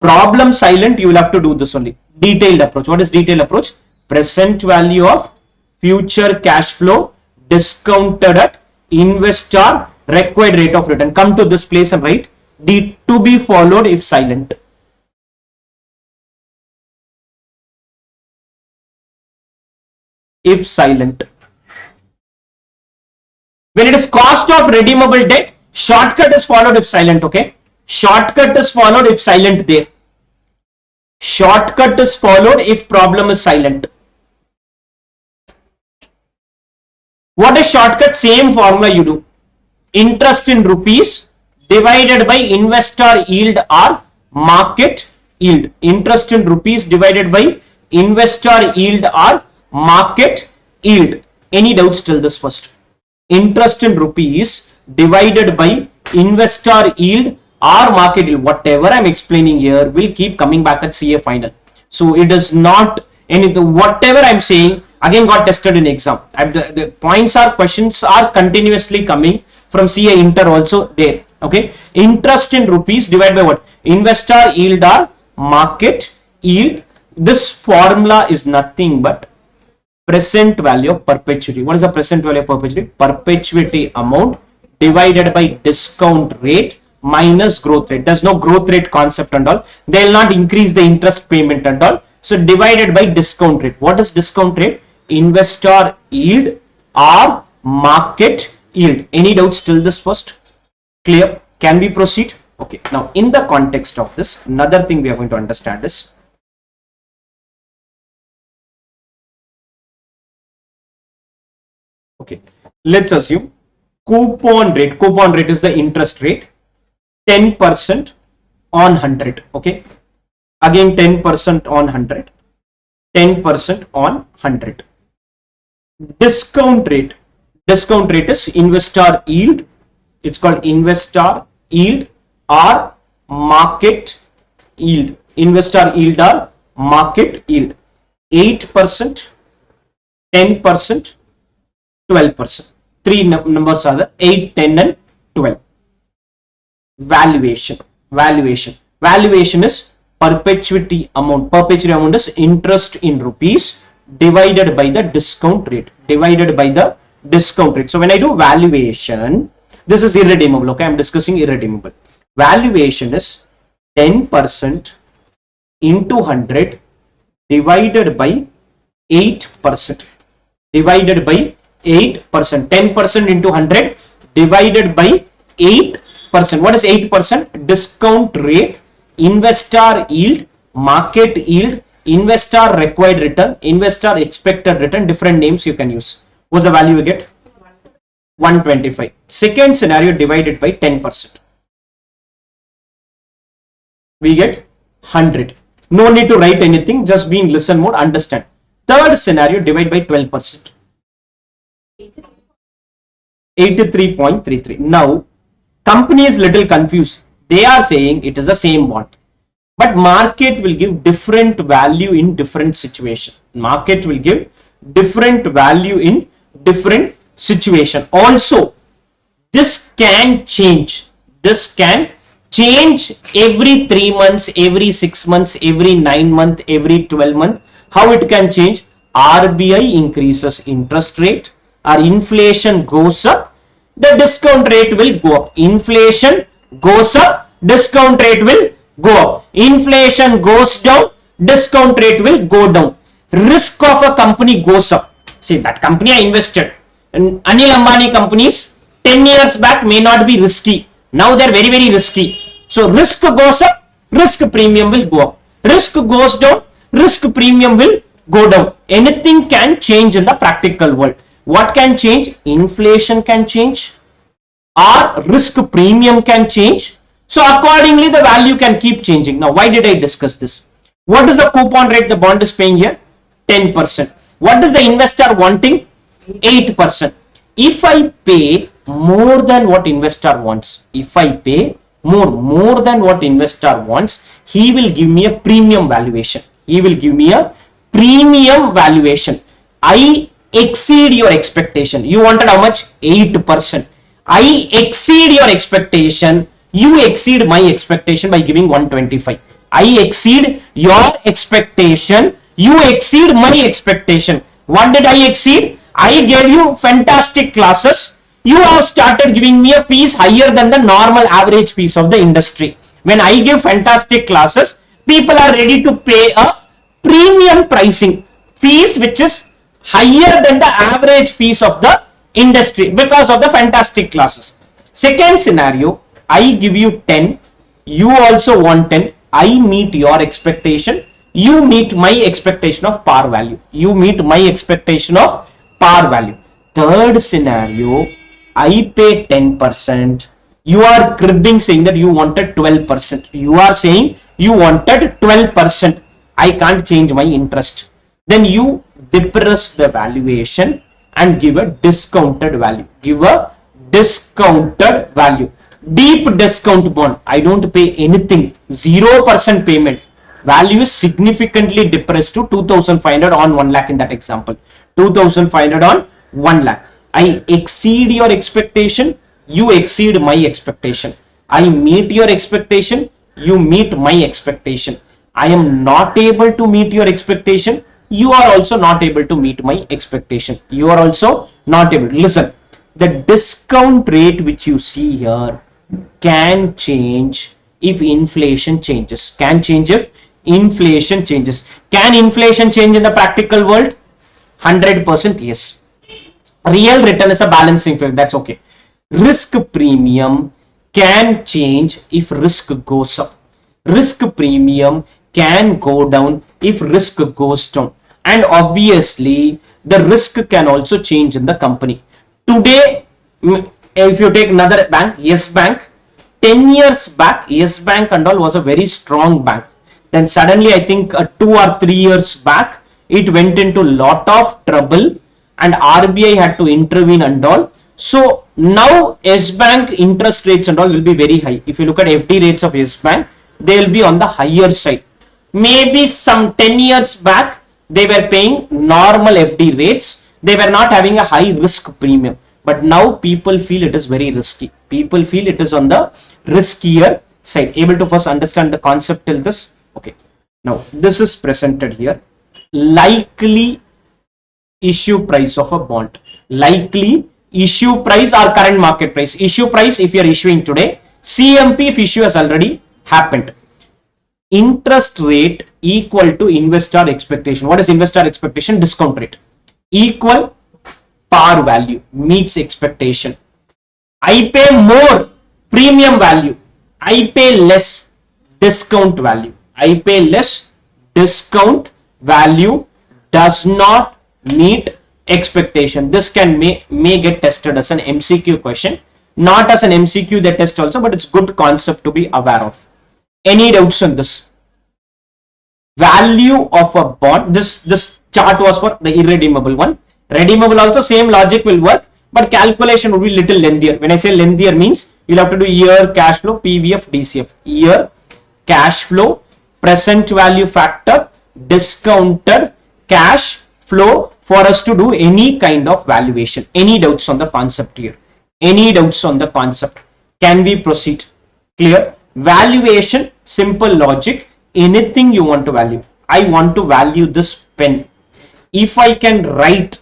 S3: Problem silent, you will have to do this only. Detailed approach. What is detailed approach? Present value of future cash flow discounted at investor required rate of return. Come to this place and write the to be followed if silent. If silent. When it is cost of redeemable debt, shortcut is followed if silent. Okay, shortcut is followed if silent there. Shortcut is followed if problem is silent. What is shortcut? Same formula you do. Interest in rupees divided by investor yield or market yield. Interest in rupees divided by investor yield or market yield. Any doubts till this first? Interest in rupees divided by investor yield or market yield. Whatever I'm explaining here will keep coming back at CA final. So it is not anything. Whatever I'm saying again got tested in exam. The points are questions are continuously coming from CA Inter also there. Okay, interest in rupees divided by what? Investor yield or market yield. This formula is nothing but present value of perpetuity. What is the present value of perpetuity? Perpetuity amount divided by discount rate minus growth rate. There's no growth rate concept and all. They will not increase the interest payment and all. So divided by discount rate. What is discount rate? Investor yield or market yield. Any doubts till this first? Clear? Can we proceed? Okay. Now in the context of this, another thing we are going to understand is okay, let's assume coupon rate. Coupon rate is the interest rate. 10% on 100. Okay. Again 10% on 100. 10% on 100. Discount rate. Discount rate is investor yield. It's called investor yield or market yield. Investor yield or market yield. 8%, 10%, 12%. Three numbers are the 8, 10 and 12. Valuation. Valuation is perpetuity amount. Perpetuity amount is interest in rupees divided by the discount rate. So when I do valuation, this is irredeemable. Okay, I'm discussing irredeemable. Valuation is 10% into 100 divided by 8%. Divided by 8%. 10% into 100 divided by 8%. What is 8%? Discount rate, investor yield, market yield, investor required return, investor expected return. Different names you can use. What's the value we get? 125. Second scenario divided by 10%. We get 100. No need to write anything. Just be in listen mode. Understand. Third scenario divide by 12%. 83.33. Now, company is little confused. They are saying it is the same bond, but market will give different value in different situation. Market will give different value in different situation. Also, this can change. This can change every 3 months, every 6 months, every 9 months, every 12 months. How it can change? RBI increases interest rate, or inflation goes up, the discount rate will go up. Inflation goes up, discount rate will go up. Inflation goes down, discount rate will go down. Risk of a company goes up. See, that company I invested in Anil Ambani companies 10 years back may not be risky. Now they're very, very risky. So risk goes up, risk premium will go up. Risk goes down, risk premium will go down. Anything can change in the practical world. What can change? Inflation can change, or risk premium can change. So accordingly, the value can keep changing. Now, why did I discuss this? What is the coupon rate the bond is paying here? 10%. What is the investor wanting? 8%. If I pay more than what investor wants, if I pay more than what investor wants, he will give me a premium valuation. He will give me a premium valuation. I exceed your expectation. You wanted how much? 8%. I exceed your expectation. You exceed my expectation by giving 125. I exceed your expectation. You exceed my expectation. What did I exceed? I gave you fantastic classes. You have started giving me a fees higher than the normal average fees of the industry. When I give fantastic classes, people are ready to pay a premium pricing fees which is higher than the average fees of the industry because of the fantastic classes. Second scenario, I give you 10, you also want 10, I meet your expectation, you meet my expectation of par value. You meet my expectation of par value. Third scenario, I pay 10%. You are cribbing saying that you wanted 12%. You are saying you wanted 12%. I can't change my interest. Then you depress the valuation and give a discounted value. Give a discounted value. Deep discount bond. I don't pay anything. 0% payment. Value is significantly depressed to 2,500 on 1 lakh in that example. 2,500 on 1 lakh. I exceed your expectation. You exceed my expectation. I meet your expectation. You meet my expectation. I am not able to meet your expectation. You are also not able to meet my expectation. You are also not able. Listen, the discount rate which you see here can change if inflation changes. Can change if inflation changes. Can inflation change in the practical world? 100% yes. Real return is a balancing factor. That's okay. Risk premium can change if risk goes up. Risk premium can go down if risk goes down. And obviously, the risk can also change in the company. Today, if you take another bank, Yes Bank, 10 years back, Yes Bank and all was a very strong bank. Then suddenly, I think 2 or 3 years back, it went into a lot of trouble and RBI had to intervene and all. So now Yes Bank interest rates and all will be very high. If you look at FD rates of Yes Bank, they will be on the higher side. Maybe some 10 years back, they were paying normal FD rates. They were not having a high risk premium. But now people feel it is very risky. People feel it is on the riskier side. Able to first understand the concept till this? Okay. Now, this is presented here. Likely issue price of a bond. Likely issue price or current market price. Issue price if you are issuing today. CMP if issue has already happened. Interest rate equal to investor expectation. What is investor expectation? Discount rate. Equal par value meets expectation. I pay more premium value. I pay less discount value. I pay less discount value does not meet expectation. This can may get tested as an MCQ question. Not as an MCQ they test also, but it's good concept to be aware of. Any doubts on this? Value of a bond. This chart was for the irredeemable one. Redeemable also same logic will work, but calculation will be little lengthier. When I say lengthier means you'll have to do year cash flow, PVF, DCF. Year cash flow, present value factor, discounted cash flow for us to do any kind of valuation. Any doubts on the concept here? Any doubts on the concept? Can we proceed? Clear? Valuation, simple logic. Anything you want to value. I want to value this pen. If I can write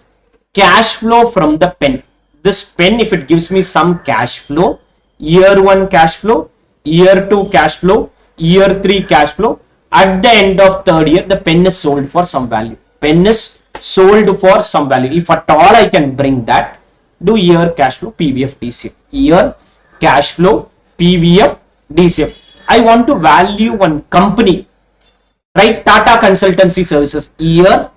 S3: cash flow from the pen, this pen, if it gives me some cash flow, year 1 cash flow, year 2 cash flow, year 3 cash flow, at the end of 3rd year, the pen is sold for some value. Pen is sold for some value. If at all I can bring that, do year cash flow, PVF, DCF. Year cash flow, PVF, DCF. I want to value one company, right? Tata Consultancy Services. Year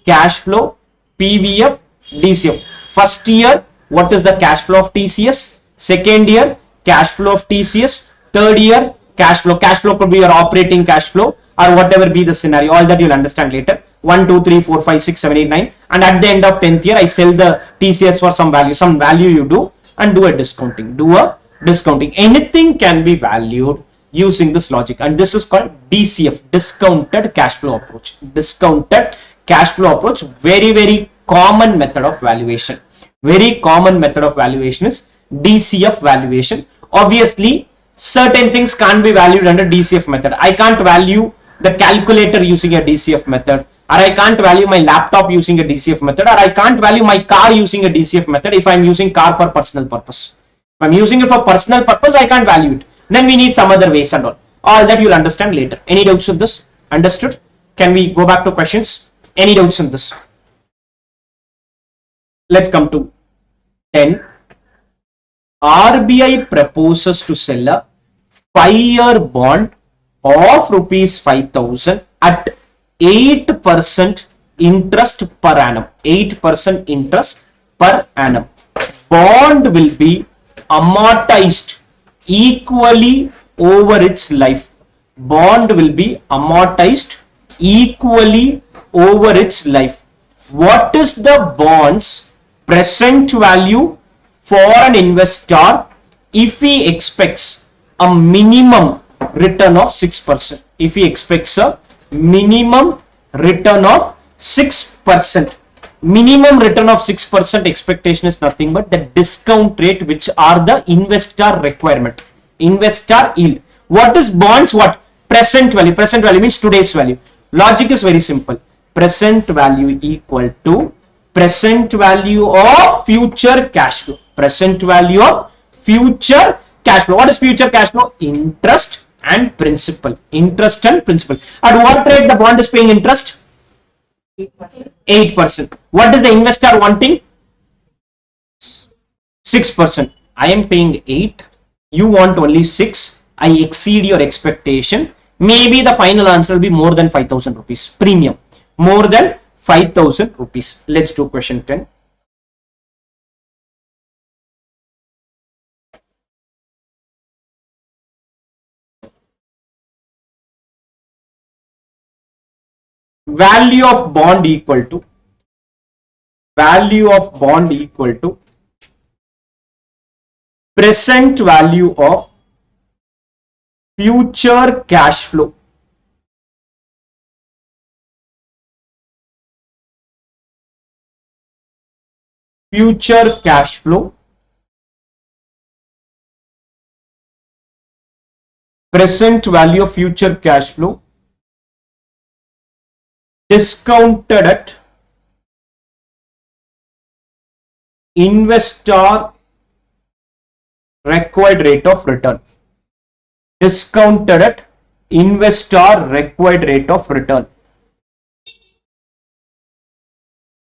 S3: cash flow, PVF, DCF. First year, what is the cash flow of TCS? Second year, cash flow of TCS. Third year, cash flow. Cash flow could be your operating cash flow or whatever be the scenario. All that you'll understand later. 1, 2, 3, 4, 5, 6, 7, 8, 9. And at the end of 10th year, I sell the TCS for some value. Some value you do and do a discounting. Do a discounting. Anything can be valued using this logic, and this is called DCF, discounted cash flow approach. Discounted cash flow approach, very common method of valuation. Very common method of valuation is DCF valuation. Obviously, certain things can't be valued under DCF method. I can't value the calculator using a DCF method, or I can't value my laptop using a DCF method, or I can't value my car using a DCF method if I'm using car for personal purpose. If I'm using it for personal purpose, I can't value it. Then we need some other ways and all. All that you'll understand later. Any doubts on this? Understood? Can we go back to questions? Any doubts on this? Let's come to 10. RBI proposes to sell a 5-year bond of rupees 5,000 at 8% interest per annum. 8% interest per annum. Bond will be amortized equally over its life. Bond will be amortized equally over its life. What is the bond's present value for an investor if he expects a minimum return of 6%? If he expects a minimum return of 6%. Minimum return of 6% expectation is nothing but the discount rate, which are the investor requirement. Investor yield. What is bonds? What? Present value. Present value means today's value. Logic is very simple. Present value equal to present value of future cash flow. Present value of future cash flow. What is future cash flow? Interest and principal. Interest and principal. At what rate the bond is paying interest? 8%. What is the investor wanting? 6%. I am paying 8. You want only 6. I exceed your expectation. Maybe the final answer will be more than 5,000 rupees. Premium. More than 5,000 rupees. Let's do question 10. Value of bond equal to present value of future cash flow. Future cash flow. Present value of future cash flow discounted at investor required rate of return. Discounted at investor required rate of return.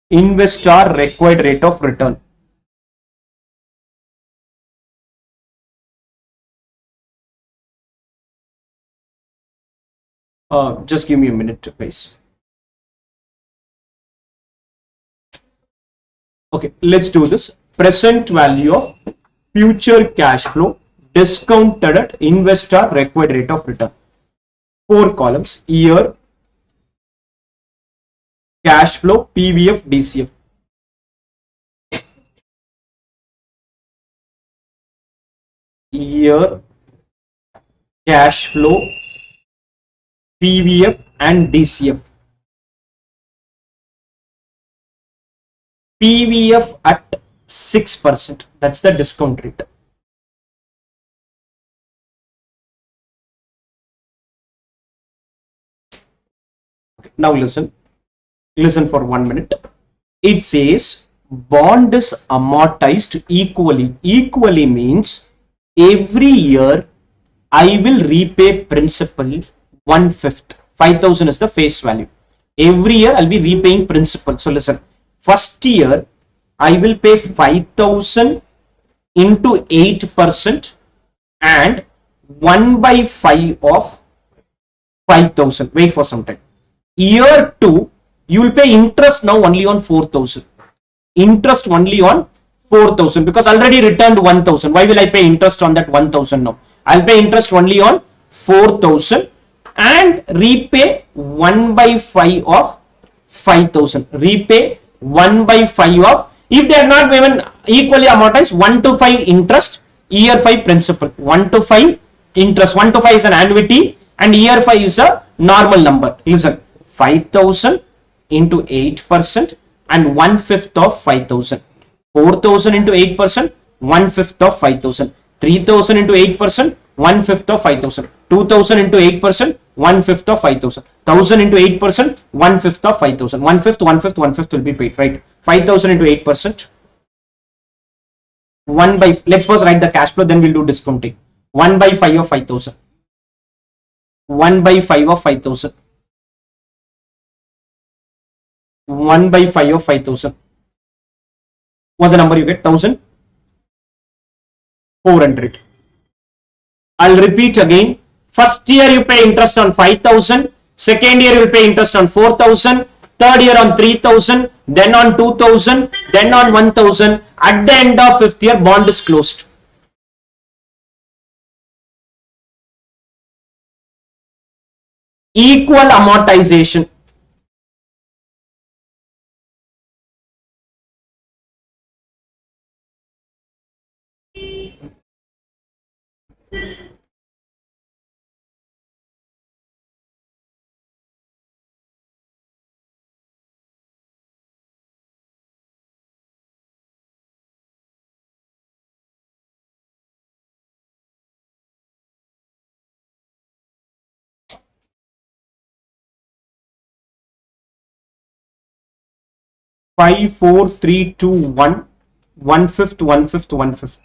S3: Investor required rate of return. Just give me a minute, guys. Okay, let's do this. Present value of future cash flow discounted at investor required rate of return. 4 columns. Year, cash flow, PVF, DCF. Year, cash flow, PVF and DCF. PVF at 6%. That's the discount rate. Okay, now listen for 1 minute. It says bond is amortized equally. Equally means every year I will repay principal 1/5. 5,000 is the face value. Every year I'll be repaying principal. So listen. First year, I will pay 5,000 into 8% and 1/5 of 5,000. Wait for some time. Year 2, You will pay interest now only on 4,000. Interest only on 4,000 because already returned 1,000. Why will I pay interest on that 1,000 now? I'll pay interest only on 4,000 and repay 1 by 5 of 5,000. Repay 1 by 5 of, if they are not even equally amortized, 1 to 5 interest, year 5 principal. 1 to 5 interest. 1 to 5 is an annuity and year 5 is a normal number. Listen, 5,000 into 8% and 1/5 of 5,000. 4,000 into 8%, 1/5 of 5,000. 3,000 into 8%, 1/5 of 5,000. 2,000 into 8%, 1/5 of 5,000. 1,000 into 8%, 1/5 of 5,000. 1/5, 1/5, 1/5 will be paid, right? 5,000 into 8%. 1 by, let's first write the cash flow, then we'll do discounting. 1 by 5 of 5,000. 1 by 5 of 5,000. 1 by 5 of 5,000. What's the number you get? 1,400. I'll repeat again. First year you pay interest on 5,000. Second year you will pay interest on 4,000. Third year on 3,000. Then on 2,000. Then on 1,000. At the end of fifth year, bond is closed. Equal amortization. Five, four, three, two, one. 1/5, 1/5, 1/5.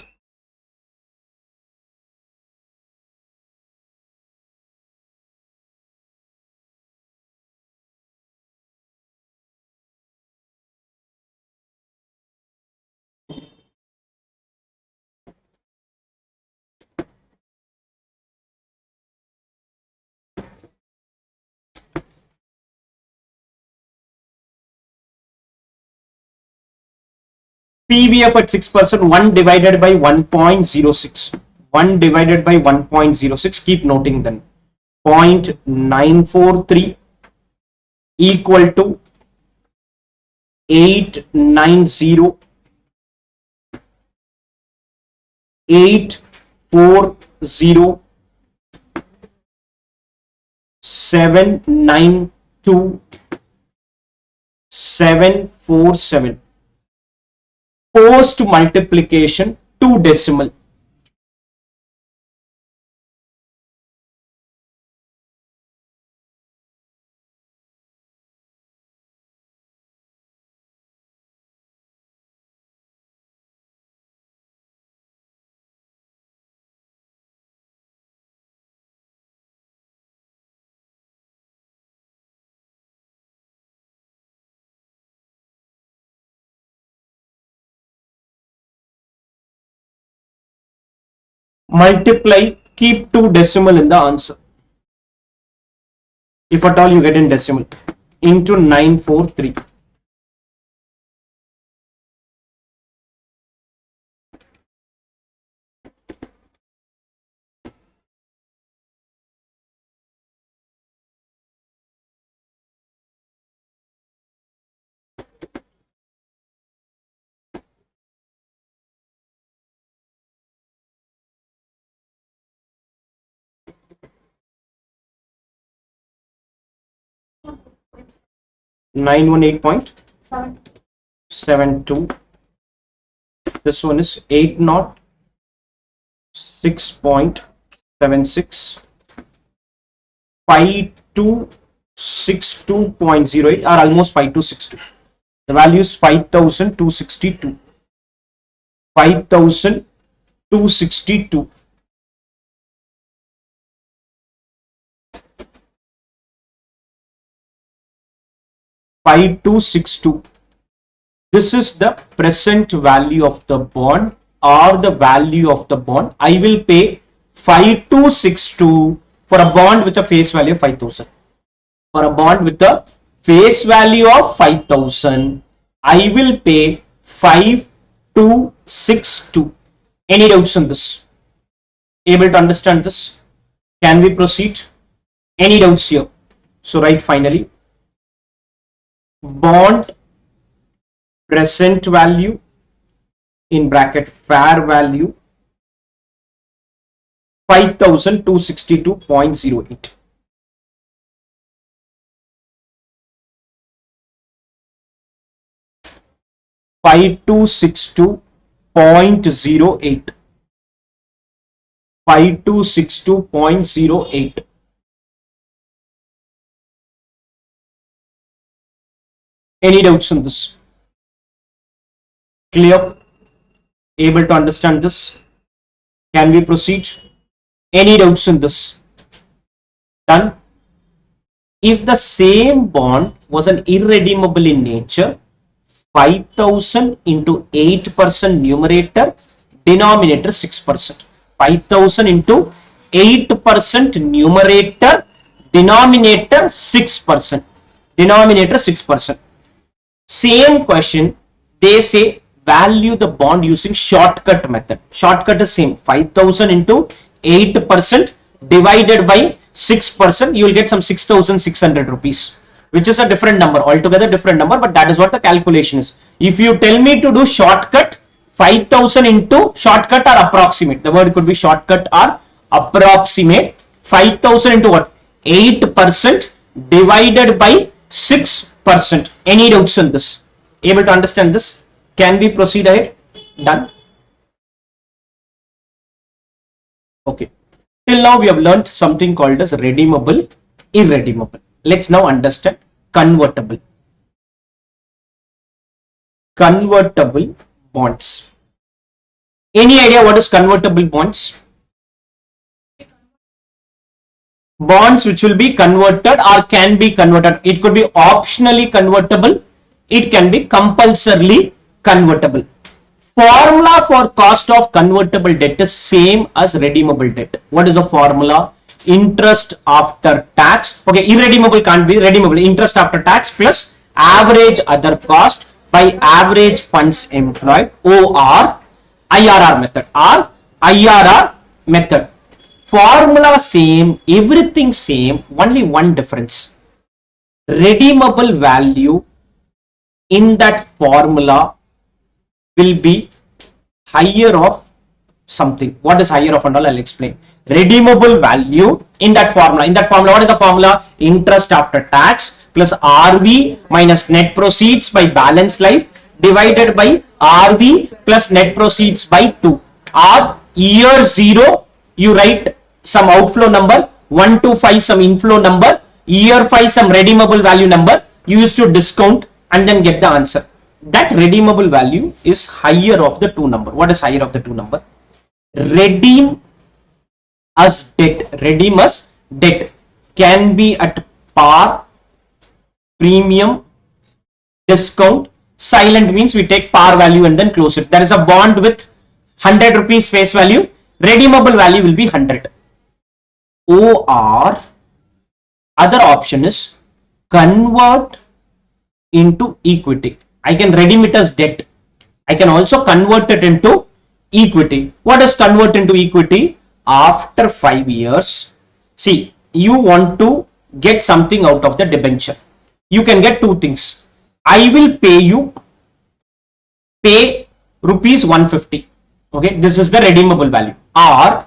S3: PVF at 6%, 1 divided by 1.06. 1 divided by 1.06. Keep noting then. 0.943 equal to 890 840 792 747. Post multiplication 2 decimal. Multiply, keep 2 decimal in the answer. If at all you get in decimal, into 943. Nine one 8.72. This one is 806.76. 5262.08 or almost 5262. The value is 5,262. 5,262. This is the present value of the bond or the value of the bond. I will pay 5,262 for a bond with a face value of 5,000. For a bond with a face value of 5,000. I will pay 5262. Any doubts on this? Able to understand this? Can we proceed? Any doubts here? So write finally, bond present value in bracket fair value 5262.08. $5262.08. 5262.08. Any doubts on this? Clear? Able to understand this? Can we proceed? Any doubts in this? Done. If the same bond was an irredeemable in nature, 5,000 into 8% numerator, denominator 6%. 5,000 into 8% numerator, denominator 6%. Denominator 6%. Same question, they say value the bond using shortcut method. Shortcut is same, 5,000 into 8% divided by 6%, you will get some 6,600 rupees, which is a different number, altogether different number, but that is what the calculation is. If you tell me to do shortcut, 5,000 into shortcut or approximate, the word could be shortcut or approximate, 5,000 into what? 8% divided by 6%. Any doubts on this? Able to understand this? Can we proceed ahead? Done. Okay. Till now we have learned something called as redeemable, irredeemable. Let's now understand convertible. Convertible bonds. Any idea what is convertible bonds? Bonds which will be converted or can be converted. It could be optionally convertible. It can be compulsorily convertible. Formula for cost of convertible debt is same as redeemable debt. What is the formula? Interest after tax. Okay, irredeemable can't be redeemable. Interest after tax plus average other cost by average funds employed, or IRR method. Or IRR method. Formula same, everything same, only one difference. Redeemable value in that formula will be higher of something. What is higher of and all? I'll explain. Redeemable value in that formula. In that formula, what is the formula? Interest after tax plus RV minus net proceeds by balance life divided by RV plus net proceeds by 2. Or year 0, you write some outflow number, 1 to 5 some inflow number, year 5 some redeemable value number. You used to discount and then get the answer. That redeemable value is higher of the two number. What is higher of the two number? Redeem as debt. Redeem as debt can be at par, premium, discount. Silent means we take par value and then close it. There is a bond with 100 rupees face value. Redeemable value will be 100. Or other option is convert into equity. I can redeem it as debt. I can also convert it into equity. What is convert into equity? After 5 years, see, you want to get something out of the debenture. You can get two things. I will pay rupees 150. Okay, this is the redeemable value. Or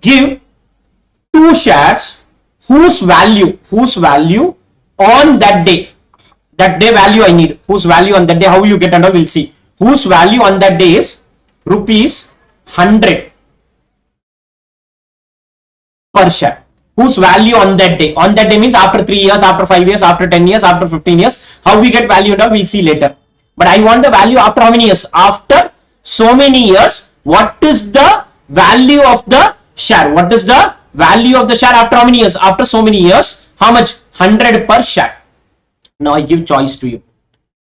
S3: give 2 shares whose value on that day value I need, whose value on that day, how you get and all we'll see, whose value on that day is rupees 100 per share, whose value on that day means after 3 years, after 5 years, after 10 years, after 15 years, how we get value and all we'll see later. But I want the value after how many years? After so many years, what is the value of the share? What is the value of the share after how many years? After so many years, how much? 100 per share. Now I give choice to you.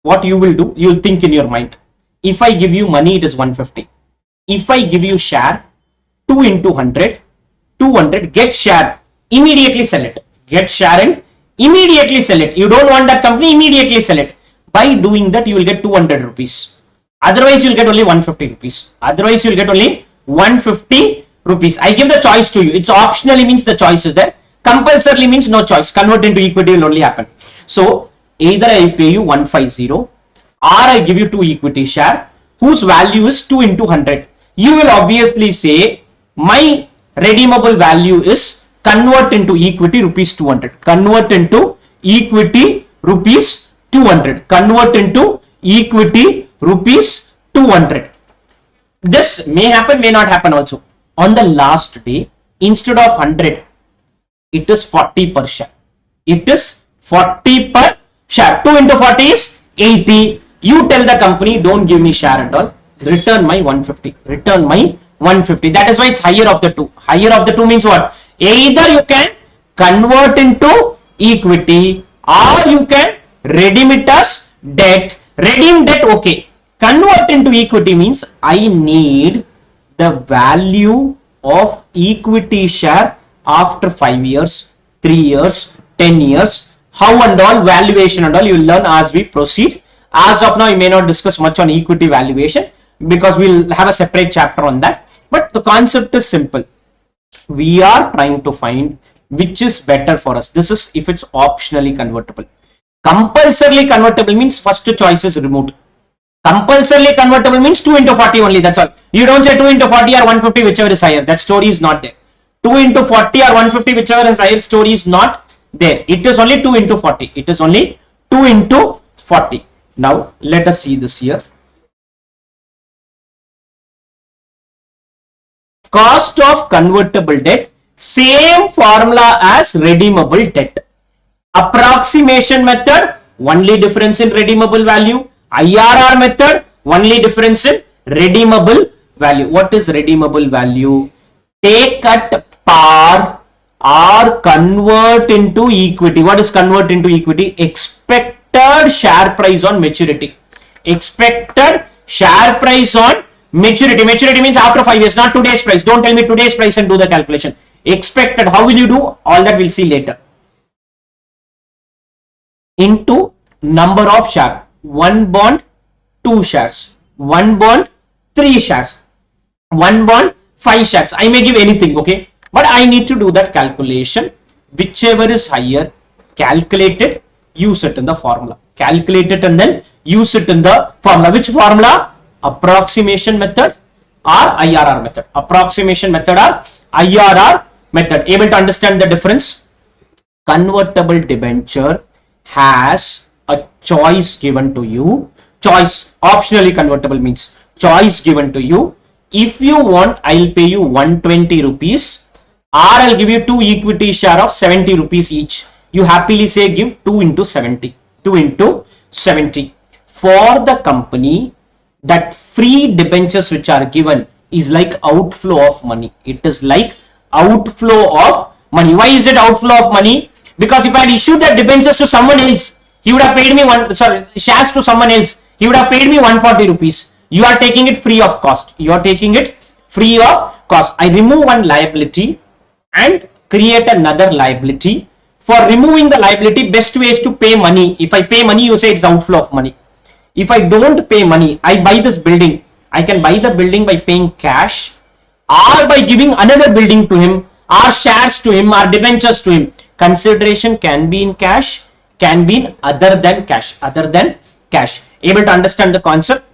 S3: What you will do, you will think in your mind. If I give you money, it is 150. If I give you share, 2 into 100, 200, get share, immediately sell it. Get share and Immediately sell it. You don't want that company, immediately sell it. By doing that, you will get 200 rupees. Otherwise, you'll get only 150 rupees. Otherwise, you'll get only 150 rupees. I give the choice to you. It's optionally means the choice is there. Compulsorily means no choice. Convert into equity will only happen. So either I pay you 150 or I give you 2 equity share whose value is 2 into 100. You will obviously say my redeemable value is convert into equity rupees 200. Convert into equity rupees 200. Convert into equity rupees 200. This may happen, may not happen also. On the last day, instead of 100, it is 40 per share. It is 40 per share. 2 into 40 is 80. You tell the company, don't give me share at all. Return my 150. Return my 150. That is why it's higher of the two. Higher of the two means what? Either you can convert into equity or you can redeem it as debt. Redeem debt, okay. Convert into equity means I need the value of equity share after 5 years, 3 years, 10 years. How and all, valuation and all, you will learn as we proceed. As of now, you may not discuss much on equity valuation because we'll have a separate chapter on that. But the concept is simple. We are trying to find which is better for us. This is if it's optionally convertible. Compulsorily convertible means first choice is removed. Compulsorily convertible means 2 into 40 only, that's all. You don't say 2 into 40 or 150, whichever is higher. That story is not there. 2 into 40 or 150, whichever is higher, story is not there. It is only 2 into 40. It is only 2 into 40. Now, let us see this here. Cost of convertible debt, same formula as redeemable debt. Approximation method, only difference in redeemable value. IRR method, only difference in redeemable value. What is redeemable value? Take at par or convert into equity. What is convert into equity? Expected share price on maturity. Expected share price on maturity. Maturity means after 5 years, not today's price. Don't tell me today's price and do the calculation. Expected, how will you do? All that we'll see later. Into number of share. 1 bond, 2 shares. 1 bond, 3 shares. 1 bond, 5 shares. I may give anything, okay? But I need to do that calculation. Whichever is higher, calculate it, use it in the formula. Calculate it and then use it in the formula. Which formula? Approximation method or IRR method. Approximation method or IRR method. Able to understand the difference? Convertible debenture has a choice given to you. Choice, optionally convertible means choice given to you. If you want, I'll pay you 120 rupees or I'll give you 2 equity share of 70 rupees each. You happily say give 2 into 70. 2 into 70. For the company, that free debentures which are given is like outflow of money. It is like outflow of money. Why is it outflow of money? Because if I had issued that debentures to someone else, he would have paid me shares to someone else. He would have paid me 140 rupees. You are taking it free of cost. You are taking it free of cost. I remove one liability and create another liability. For removing the liability, best way is to pay money. If I pay money, you say it's outflow of money. If I don't pay money, I buy this building. I can buy the building by paying cash or by giving another building to him or shares to him or debentures to him. Consideration can be in cash, can be in other than cash. Other than cash. Able to understand the concept?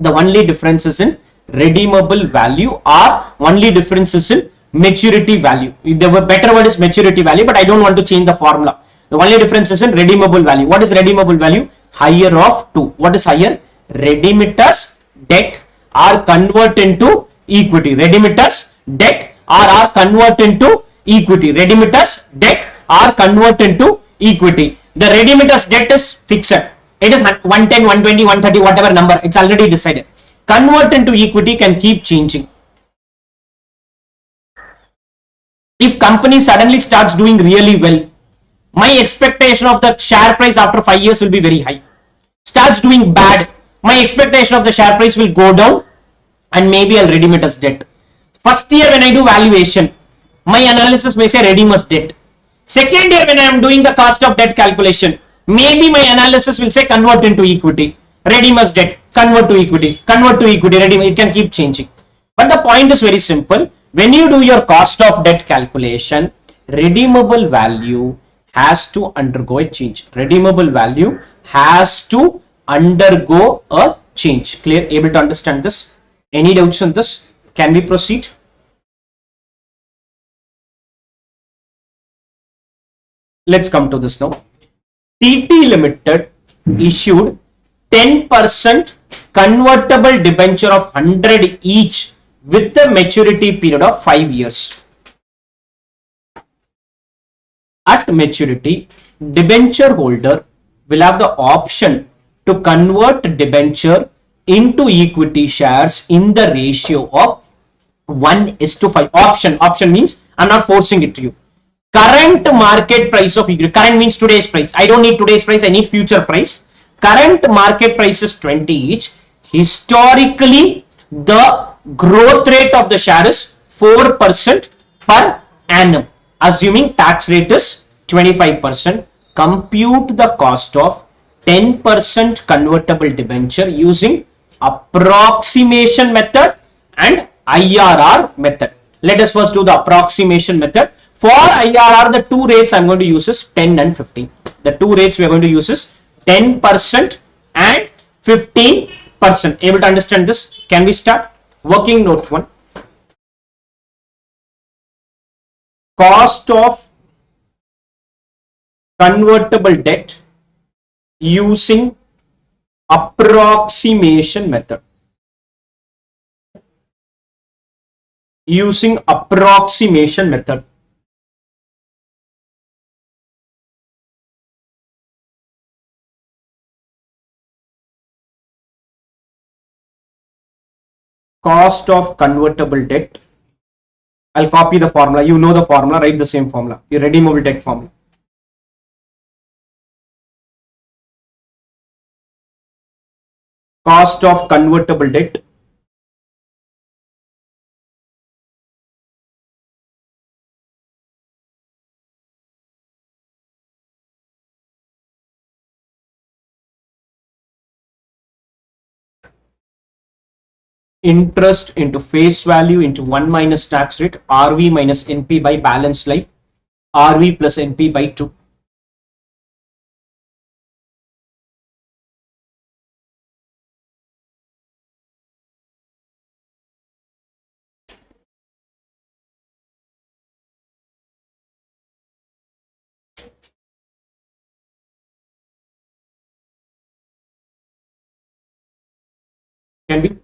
S3: The only difference is in redeemable value or only difference is in maturity value. The better word is maturity value, but I don't want to change the formula. The only difference is in redeemable value. What is redeemable value? Higher of 2. What is higher? Redeem it as debt or convert into equity. Redeem it as debt or convert into equity. Redeem it as debt or convert into equity. The redeem it as debt is fixed. It is 110, 120, 130, whatever number. It's already decided. Convert into equity can keep changing. If company suddenly starts doing really well, my expectation of the share price after 5 years will be very high. Starts doing bad, my expectation of the share price will go down and maybe I'll redeem it as debt. First year when I do valuation, my analysis may say redeem as debt. Second year, when I am doing the cost of debt calculation, maybe my analysis will say convert into equity, redeemer's debt, convert to equity, redeem. It can keep changing. But the point is very simple. When you do your cost of debt calculation, redeemable value has to undergo a change. Redeemable value has to undergo a change. Clear? Able to understand this? Any doubts on this? Can we proceed? Let's come to this now. TT Limited issued 10% convertible debenture of 100 each with a maturity period of 5 years. At maturity, debenture holder will have the option to convert debenture into equity shares in the ratio of 1:5. Option means I'm not forcing it to you. Current market price of equity. Current means today's price. I don't need today's price. I need future price. Current market price is 20 each. Historically, the growth rate of the share is 4% per annum. Assuming tax rate is 25%. Compute the cost of 10% convertible debenture using approximation method and IRR method. Let us first do the approximation method. For IRR, the two rates I'm going to use is 10 and 15. The two rates we are going to use is 10% and 15%. Able to understand this? Can we start? Working note 1. Cost of convertible debt using approximation method. Using approximation method. Cost of convertible debt. I'll copy the formula. You know the formula, write the same formula. Your redeemable debt formula. Cost of convertible debt interest into face value into 1 minus tax rate, RV minus NP by balance life, RV plus NP by 2. Can we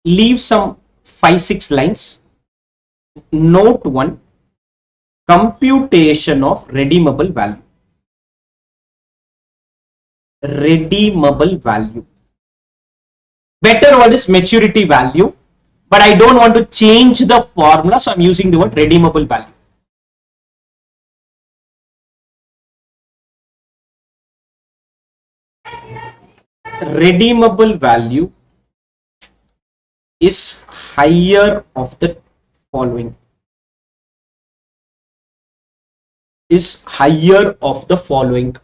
S3: leave some 5-6 lines? Note 1. Computation of redeemable value. Redeemable value. Better word is maturity value, but I don't want to change the formula, so I'm using the word redeemable value. Redeemable value is higher of the following. Is higher of the following.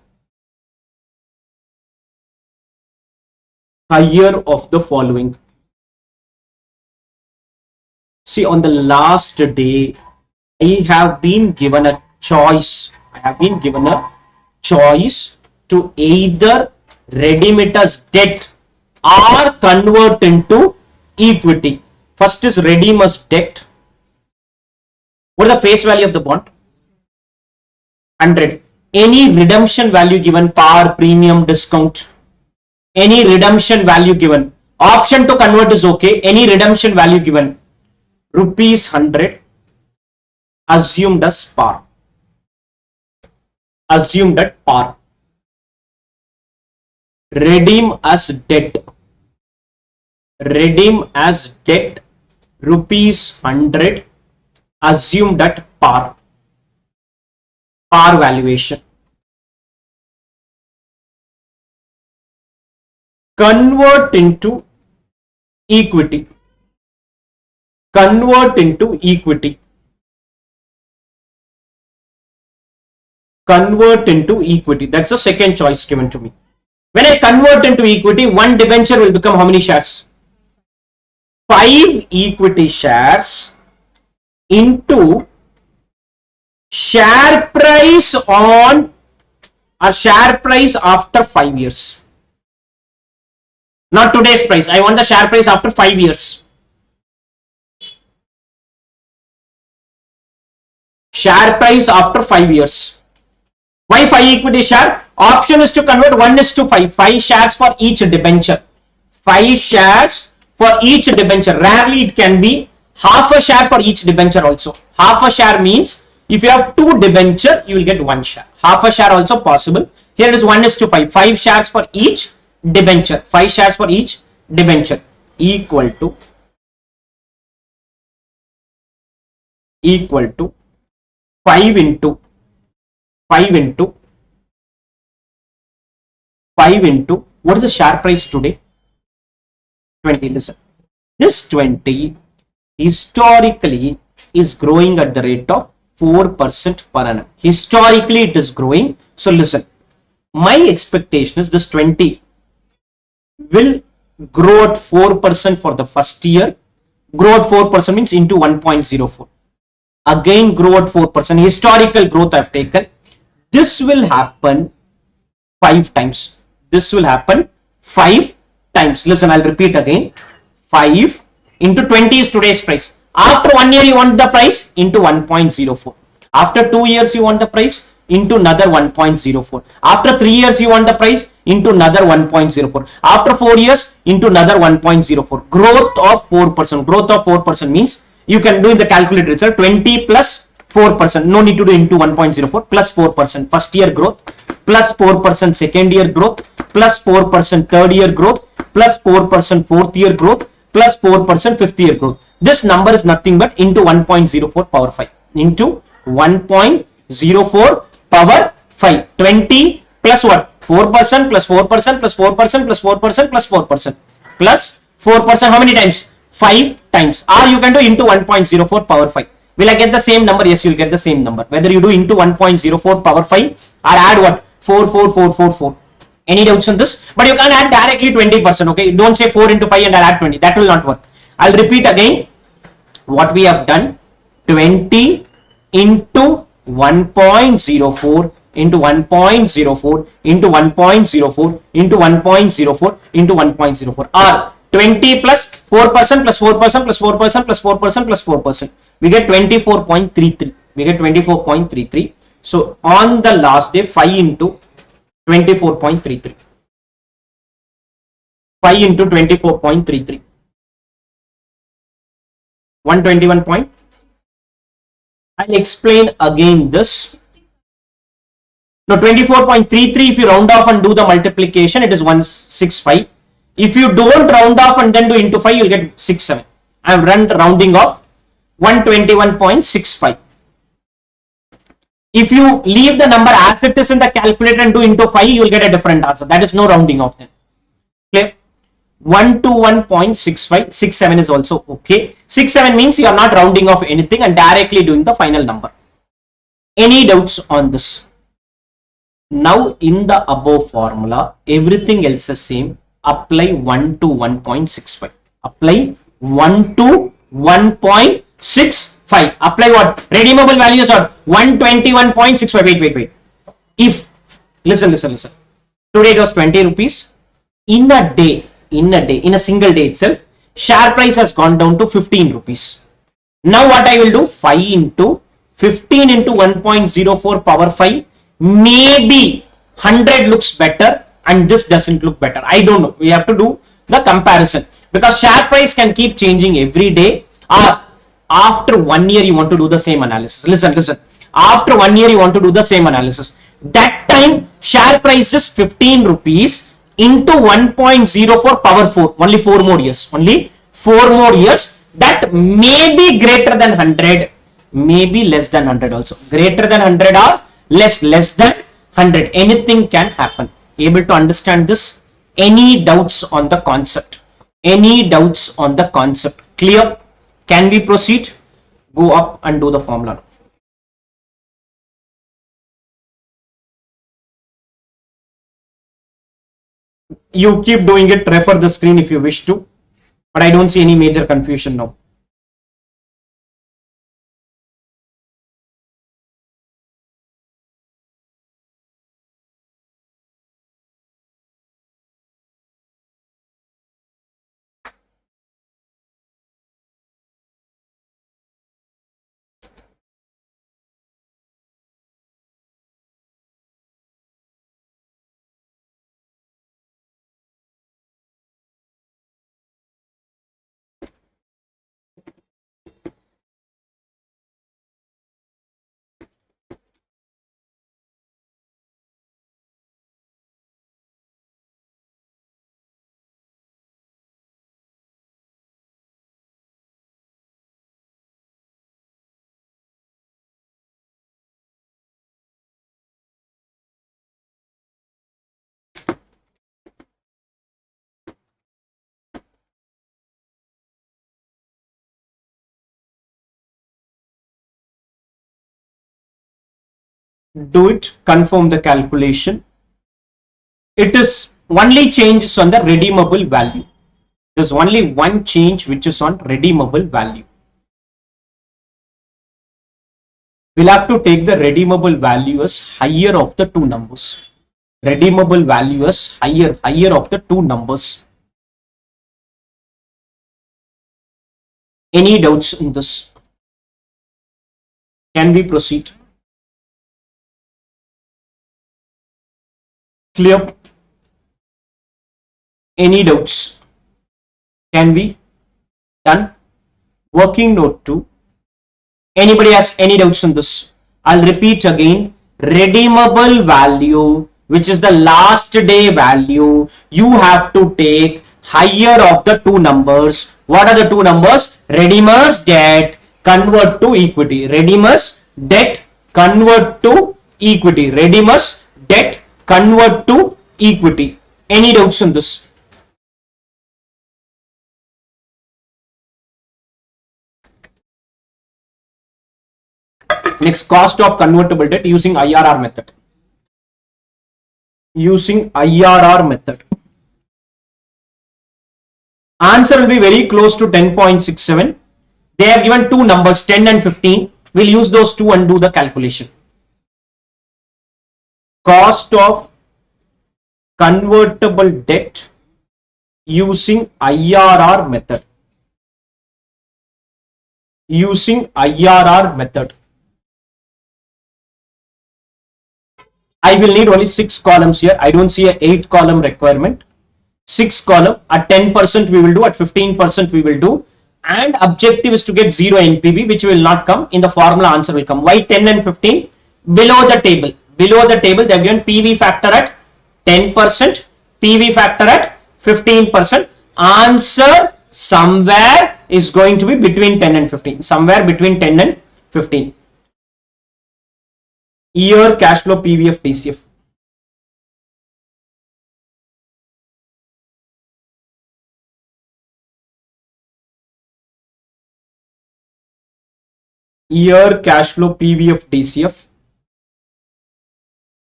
S3: Higher of the following. See, on the last day, I have been given a choice. I have been given a choice to either redeem it as debt or convert into equity. First is redeem as debt. What is the face value of the bond? 100. Any redemption value given, par, premium, discount. Any redemption value given. Option to convert is okay. Any redemption value given. Rupees 100. Assumed as par. Assumed at par. Redeem as debt. Redeem as debt. Rupees 100. Assumed at par. Par valuation. Convert into equity. Convert into equity. convert into equity. That's the second choice given to me. When I convert into equity, one debenture will become how many shares? 5 equity shares into share price on or share price after 5 years. Not today's price. I want the share price after 5 years. Share price after 5 years. Why 5 equity share? Option is to convert 1:5. 5 shares for each debenture. 5 shares for each debenture. Rarely it can be half a share for each debenture also. Half a share means if you have 2 debenture, you will get 1 share. Half a share also possible. Here it is 1:5. 5 shares for each debenture. 5 shares for each debenture equal to 5 into 5 into what is the share price today? 20. Listen, this 20 historically is growing at the rate of 4% per annum. Historically it is growing. So listen, my expectation is this 20 will grow at 4% for the first year. Grow at 4% means into 1.04. Again grow at 4%. Historical growth I have taken. This will happen 5 times. This will happen 5 times. Listen, I'll repeat again. 5 into 20 is today's price. After 1 year you want the price into 1.04. After 2 years you want the price into another 1.04. After 3 years you want the price into another 1.04. After 4 years into another 1.04. Growth of 4%. Growth of 4% means you can do in the calculator itself 20 plus 4%. No need to do into 1.04 plus 4%. First year growth plus 4% second year growth plus 4% third year growth plus 4% fourth year growth plus 4% fifth year growth. This number is nothing but into 1.04 power 5. Into 1.04 power 5. 20 plus what? 4% plus 4% plus 4% plus 4% plus 4% plus 4%. How many times? 5 times. Or you can do into 1.04 power 5. Will I get the same number? Yes, you will get the same number. Whether you do into 1.04 power 5 or add what? 4. Any doubts on this? But you can't add directly 20%. Okay, don't say 4 into 5 and I'll add 20. That will not work. I'll repeat again what we have done. 20 into 1.04 into 1.04 into 1.04 into 1.04 into 1.04 or 20 plus 4% plus 4% plus 4% plus 4% plus 4%. We get 24.33. We get 24.33. So on the last day, 5 into 24.33. 5 into 24.33. 121 point. I'll explain again this. Now 24.33, if you round off and do the multiplication, it is 165. If you don't round off and then do into 5, you'll get 67. I have run rounding off 121.65. If you leave the number as it is in the calculator and do into 5, you will get a different answer. That is no rounding off then. Clear? 121.65. 67 is also okay. 67 means you are not rounding off anything and directly doing the final number. Any doubts on this? Now in the above formula, everything else is same. Apply 1 to 1.65. Apply 1 to 1.65. Apply what? Redeemable values are 121.65. Wait. If, listen. Today it was 20 rupees. In a single day itself, share price has gone down to 15 rupees. Now what I will do? 5 into 15 into 1.04 power 5. Maybe 100 looks better and this doesn't look better. I don't know. We have to do the comparison because share price can keep changing every day. Or after 1 year you want to do the same analysis. Listen. After 1 year you want to do the same analysis. That time share price is 15 rupees into 1.04 power 4. Only 4 more years. Only 4 more years. That may be greater than 100. Maybe less than 100 also. Greater than 100 or less than 100. Anything can happen. Able to understand this? Any doubts on the concept? Any doubts on the concept? Clear? Can we proceed? Go up and do the formula. You keep doing it, refer the screen if you wish to, but I don't see any major confusion now. Do it, confirm the calculation. It is only changes on the redeemable value. There's only one change which is on redeemable value. We'll have to take the redeemable value as higher of the two numbers. Redeemable value as higher of the two numbers. Any doubts in this? Can we proceed? Clear? Any doubts? Can we? Done? Working note 2. Anybody has any doubts on this? I'll repeat again. Redeemable value, which is the last day value, you have to take higher of the two numbers. What are the two numbers? Redeemer's debt convert to equity. Redeemer's debt convert to equity. Redeemer's debt convert to equity. Any doubts on this? Next, cost of convertible debt using IRR method. Using IRR method. Answer will be very close to 10.67. They have given two numbers, 10 and 15. We'll use those two and do the calculation. Cost of convertible debt using IRR method. Using IRR method. I will need only 6 columns here. I don't see a 8 column requirement. 6 column. At 10% we will do, at 15% we will do, and objective is to get 0 NPV, which will not come. In the formula answer will come. Why 10 and 15? Below the table they have given PV factor at 10%, PV factor at 15%. Answer somewhere is going to be between 10 and 15. Somewhere between 10 and 15. Year cash flow PVF DCF. Year cash flow PVF DCF.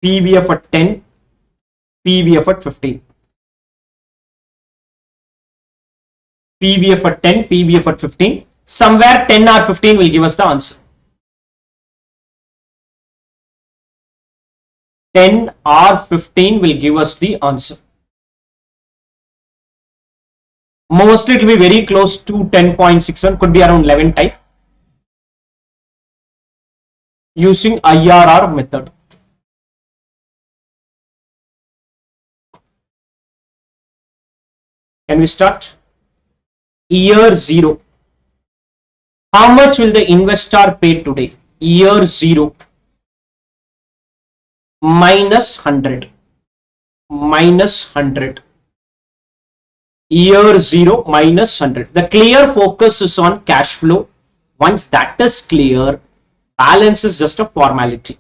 S3: PVF at 10, PVF at 15. PVF at 10, PVF at 15. Somewhere 10 or 15 will give us the answer. 10 or 15 will give us the answer. Mostly it will be very close to 10.61, could be around 11 type. Using IRR method. Can we start? Year 0. How much will the investor pay today? Year 0. Minus 100. Minus 100. Year 0 minus 100. The clear focus is on cash flow. Once that is clear, balance is just a formality.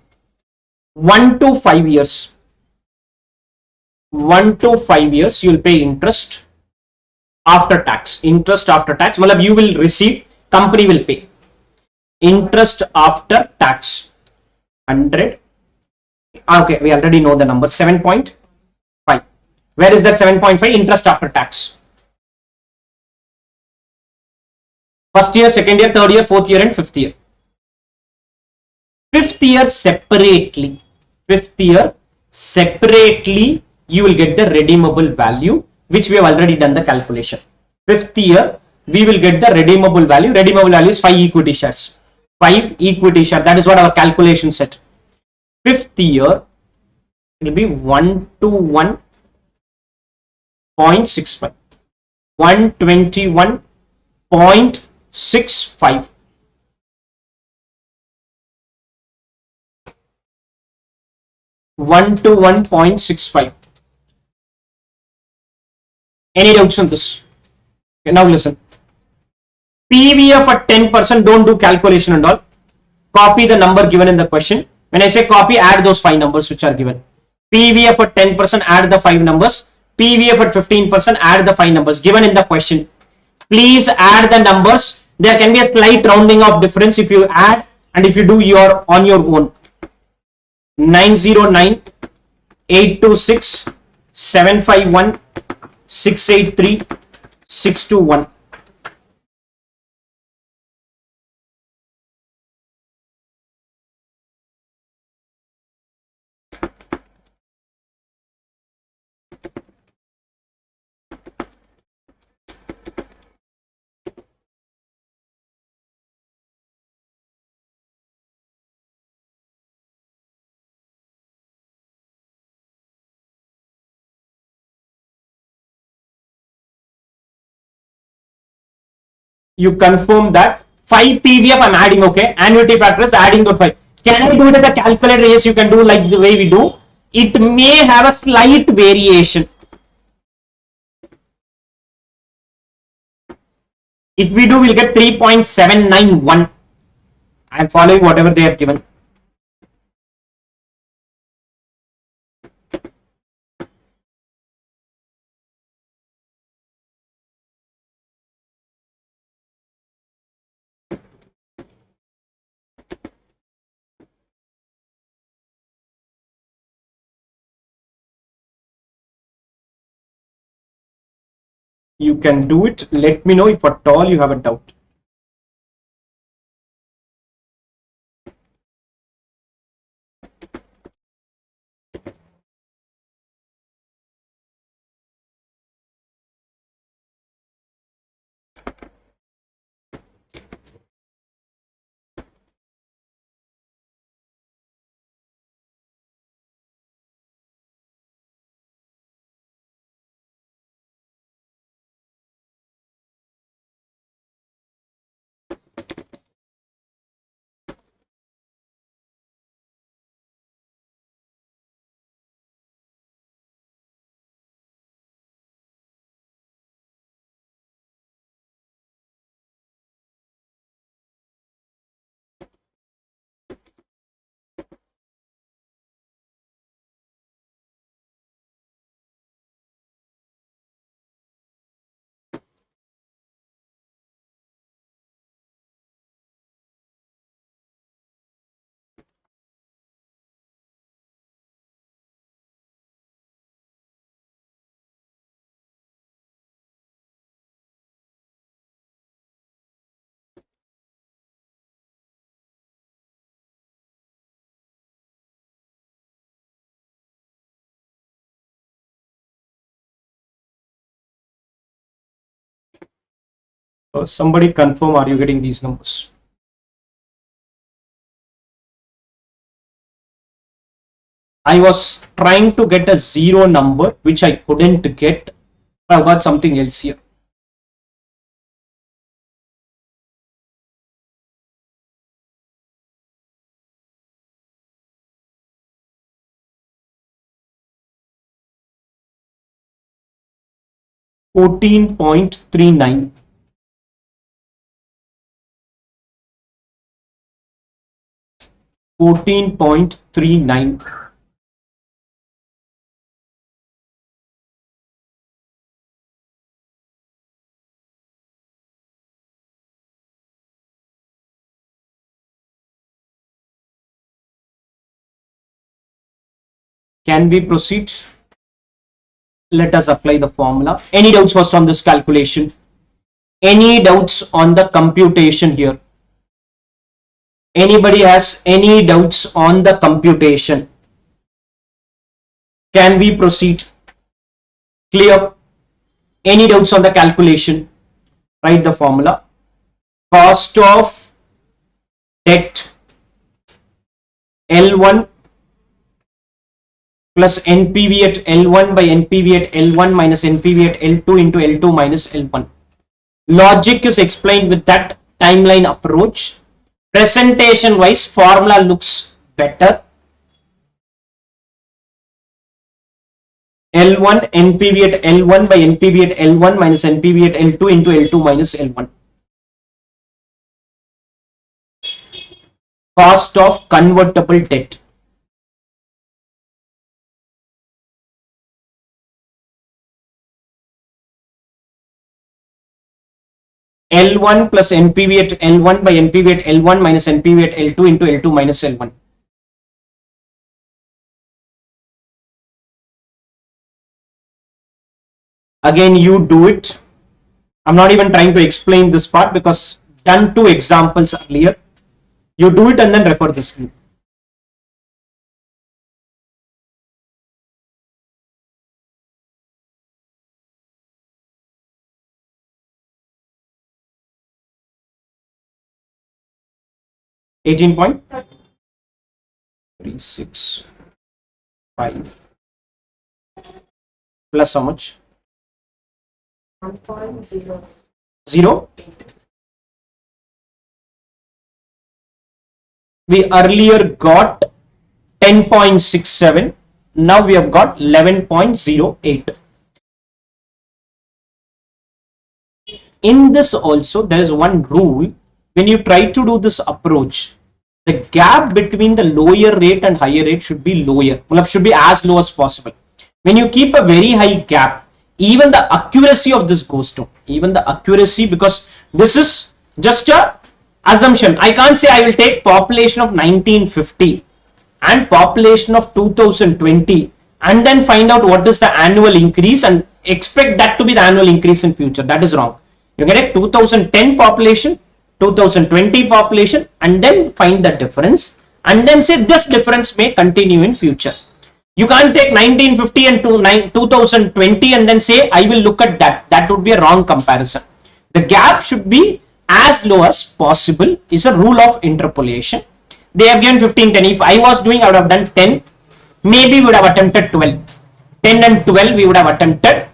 S3: 1 to 5 years. 1 to 5 years you will pay interest after tax. Interest after tax. You will receive, company will pay. Interest after tax. 100. Okay, we already know the number. 7.5. Where is that 7.5? Interest after tax. First year, second year, third year, fourth year, and fifth year. Fifth year separately. Fifth year separately, you will get the redeemable value, which we have already done the calculation. Fifth year, we will get the redeemable value. Redeemable value is 5 equity shares. 5 equity shares. That is what our calculation said. Fifth year will be 1 to 1.65. 121.65. 1 to 1.65. Any doubts on this? Okay, now listen. PVF at 10%, don't do calculation and all. Copy the number given in the question. When I say copy, add those 5 numbers which are given. PVF at 10%, add the 5 numbers. PVF at 15%, add the 5 numbers given in the question. Please add the numbers. There can be a slight rounding of difference if you add and if you do your on your own. 909, 826, 751, 683, 621. You confirm that 5 PVF I'm adding, okay? Annuity factor is adding that 5. Can I do it at the calculator? Yes, you can do like the way we do. It may have a slight variation. If we do, we'll get 3.791. I'm following whatever they have given. You can do it. Let me know if at all you have a doubt. Somebody confirm, are you getting these numbers? I was trying to get a zero number, which I couldn't get. I got something else here. $14.39. $14.39. Can we proceed? Let us apply the formula. Any doubts first on this calculation? Any doubts on the computation here? Anybody has any doubts on the computation? Can we proceed? Clear? Any doubts on the calculation? Write the formula. Cost of debt L1 plus NPV at L1 by NPV at L1 minus NPV at L2 into L2 minus L1. Logic is explained with that timeline approach. Presentation wise, formula looks better. L1 NPV at L1 by NPV at L1 minus NPV at L2 into L2 minus L1. Cost of convertible debt. L1 plus NPV at L1 by NPV at L1 minus NPV at L2 into L2 minus L1. Again, you do it. I'm not even trying to explain this part because done 2 examples earlier. You do it and then refer this screen. $18.365 plus how much?
S2: 1.0.
S3: 0. We earlier got 10.67. Now we have got 11.08. In this also, there is one rule. When you try to do this approach, the gap between the lower rate and higher rate should be lower. Should be as low as possible. When you keep a very high gap, even the accuracy of this goes down. Even the accuracy, because this is just a assumption. I can't say I will take population of 1950 and population of 2020 and then find out what is the annual increase and expect that to be the annual increase in future. That is wrong. You get a 2010 population, 2020 population, and then find the difference and then say this difference may continue in future. You can't take 1950 and 2020 and then say I will look at that. That would be a wrong comparison. The gap should be as low as possible is a rule of interpolation. They have given 15, 10. If I was doing, I would have done 10. Maybe we would have attempted 12. 10 and 12 we would have attempted.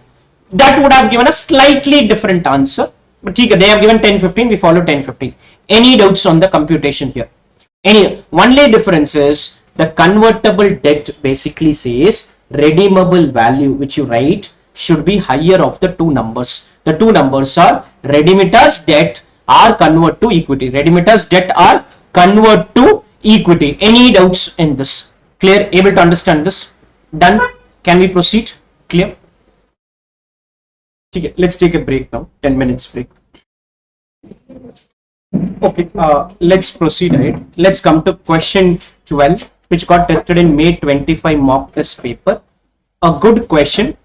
S3: That would have given a slightly different answer. But they have given 10, 15. We follow 10, 15. Any doubts on the computation here? Any only difference is the convertible debt basically says redeemable value, which you write should be higher of the 2 numbers. The 2 numbers are redeemitors debt or convert to equity. Redeemitors debt or convert to equity. Any doubts in this? Clear? Able to understand this? Done? Can we proceed? Clear? Okay, let's take a break now. 10 minutes break. Okay, let's proceed ahead. Let's come to question 12, which got tested in May 25 mock test paper. A good question.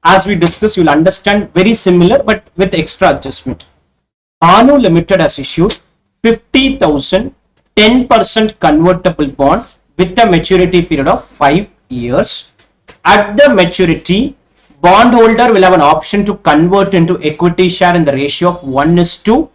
S3: As we discussed, you'll understand very similar but with extra adjustment. Anu Limited has issued 50,000 10% convertible bond with a maturity period of 5 years. At the maturity, bondholder will have an option to convert into equity share in the ratio of 1:4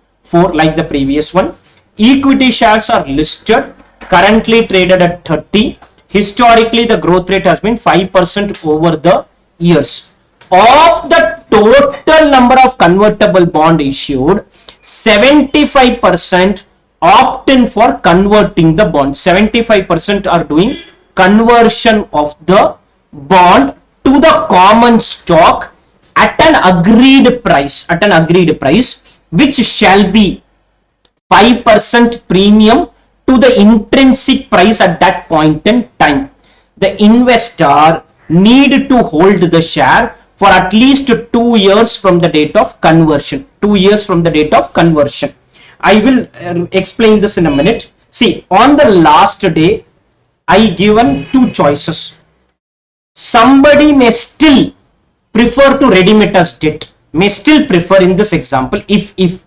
S3: like the previous one. Equity shares are listed, currently traded at 30. Historically, the growth rate has been 5% over the years. Of the total number of convertible bond issued, 75% opt in for converting the bond. 75% are doing conversion of the bond to the common stock at an agreed price, which shall be 5% premium to the intrinsic price at that point in time. The investor need to hold the share for at least 2 years from the date of conversion. 2 years from the date of conversion. I will explain this in a minute. See, on the last day, I given 2 choices. Somebody may still prefer to redeem it as debt may still prefer in this example if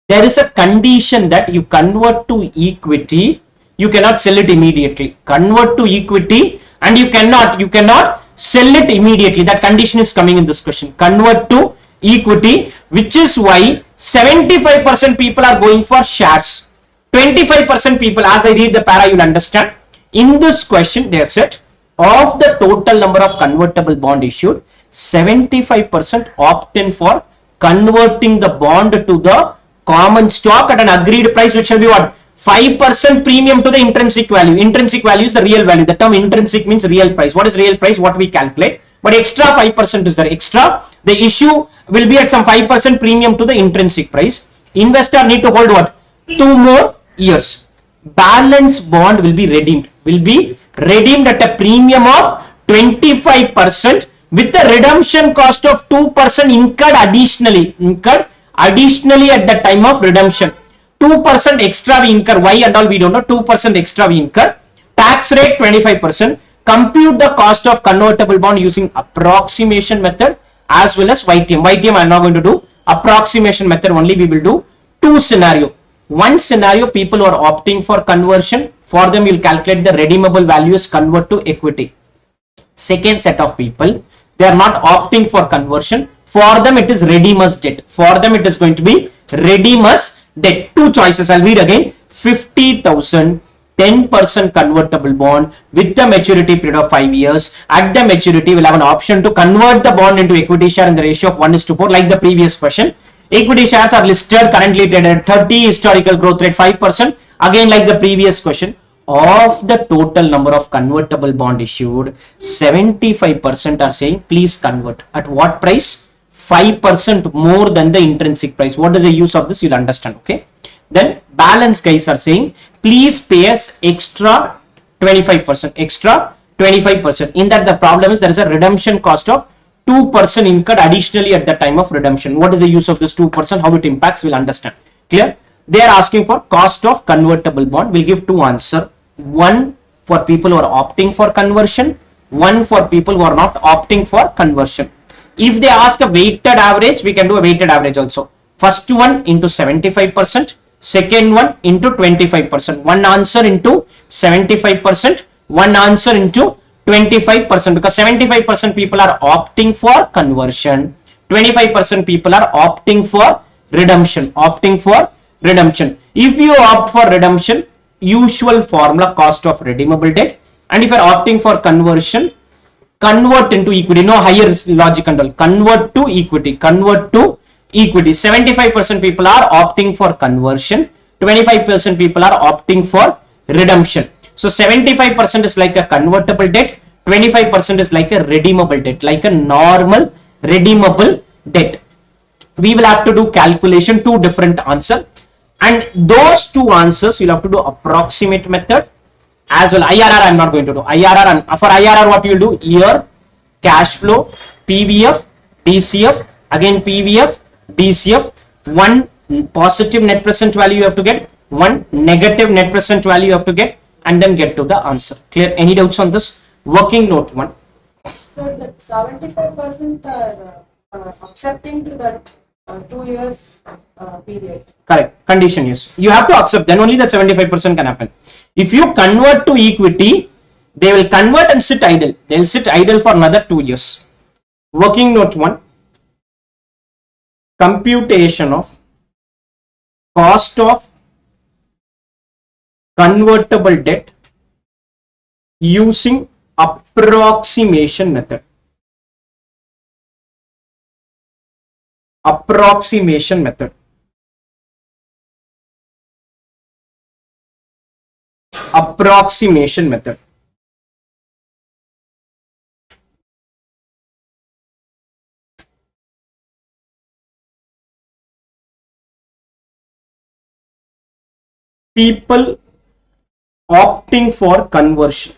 S3: there is a condition that you convert to equity, you cannot sell it immediately. Convert to equity and you cannot sell it immediately. That condition is coming in this question. Convert to equity, which is why 75% people are going for shares. 25% people, as I read the para, you'll understand. In this question, they said of the total number of convertible bond issued, 75% opt in for converting the bond to the common stock at an agreed price, which will be what? 5% premium to the intrinsic value. Intrinsic value is the real value. The term intrinsic means real price. What is real price? What we calculate. But extra 5% is there. Extra, the issue will be at some 5% premium to the intrinsic price. Investor need to hold what? 2 more years. Balance bond will be redeemed. Will be redeemed at a premium of 25% with the redemption cost of 2% incurred additionally. Additionally at the time of redemption. 2% extra we incur. Why and all we don't know. 2% extra we incur. Tax rate 25%. Compute the cost of convertible bond using approximation method as well as YTM. YTM I am not going to do. Approximation method only we will do. 2 scenario. One scenario, people who are opting for conversion, for them you will calculate the redeemable values, convert to equity. Second set of people, they are not opting for conversion. For them it is redeem as debt. For them it is going to be redeem as debt. 2 choices. I'll read again. 50,000, 10% convertible bond with the maturity period of 5 years. At the maturity, we'll have an option to convert the bond into equity share in the ratio of 1:4, like the previous question. Equity shares are listed currently traded at 30, historical growth rate 5%. Again, like the previous question, of the total number of convertible bond issued, 75% are saying please convert. At what price? 5% more than the intrinsic price. What is the use of this? You'll understand. Okay. Then balance guys are saying please pay us extra 25%. Extra 25%. In that the problem is there is a redemption cost of 2% incurred additionally at the time of redemption. What is the use of this 2%? How it impacts? We'll understand. Clear? They are asking for cost of convertible bond. We'll give 2 answers. One for people who are opting for conversion. One for people who are not opting for conversion. If they ask a weighted average, we can do a weighted average also. First one into 75%. Second one into 25%. One answer into 75%. One answer into 25%, because 75% people are opting for conversion, 25% people are opting for redemption. If you opt for redemption, usual formula cost of redeemable debt, and if you are opting for conversion, convert into equity. No higher logic and all. Convert to equity. 75% people are opting for conversion, 25% people are opting for redemption. So 75% is like a convertible debt, 25% is like a redeemable debt, like a normal redeemable debt. We will have to do calculation, 2 different answers, and those 2 answers you'll have to do approximate method as well. IRR I'm not going to do. IRR, for IRR what you will do? Year, cash flow, PVF, DCF, again PVF, DCF, one positive net present value you have to get, one negative net present value you have to get, and then get to the answer. Clear? Any doubts on this? Working note 1.
S2: So that 75% are accepting to that 2 years period.
S3: Correct. Condition is you have to accept, then only that 75% can happen. If you convert to equity, they will convert and sit idle. They will sit idle for another 2 years. Working note 1. Computation of cost of convertible debt using approximation method. Approximation method. Approximation method. People opting for conversion.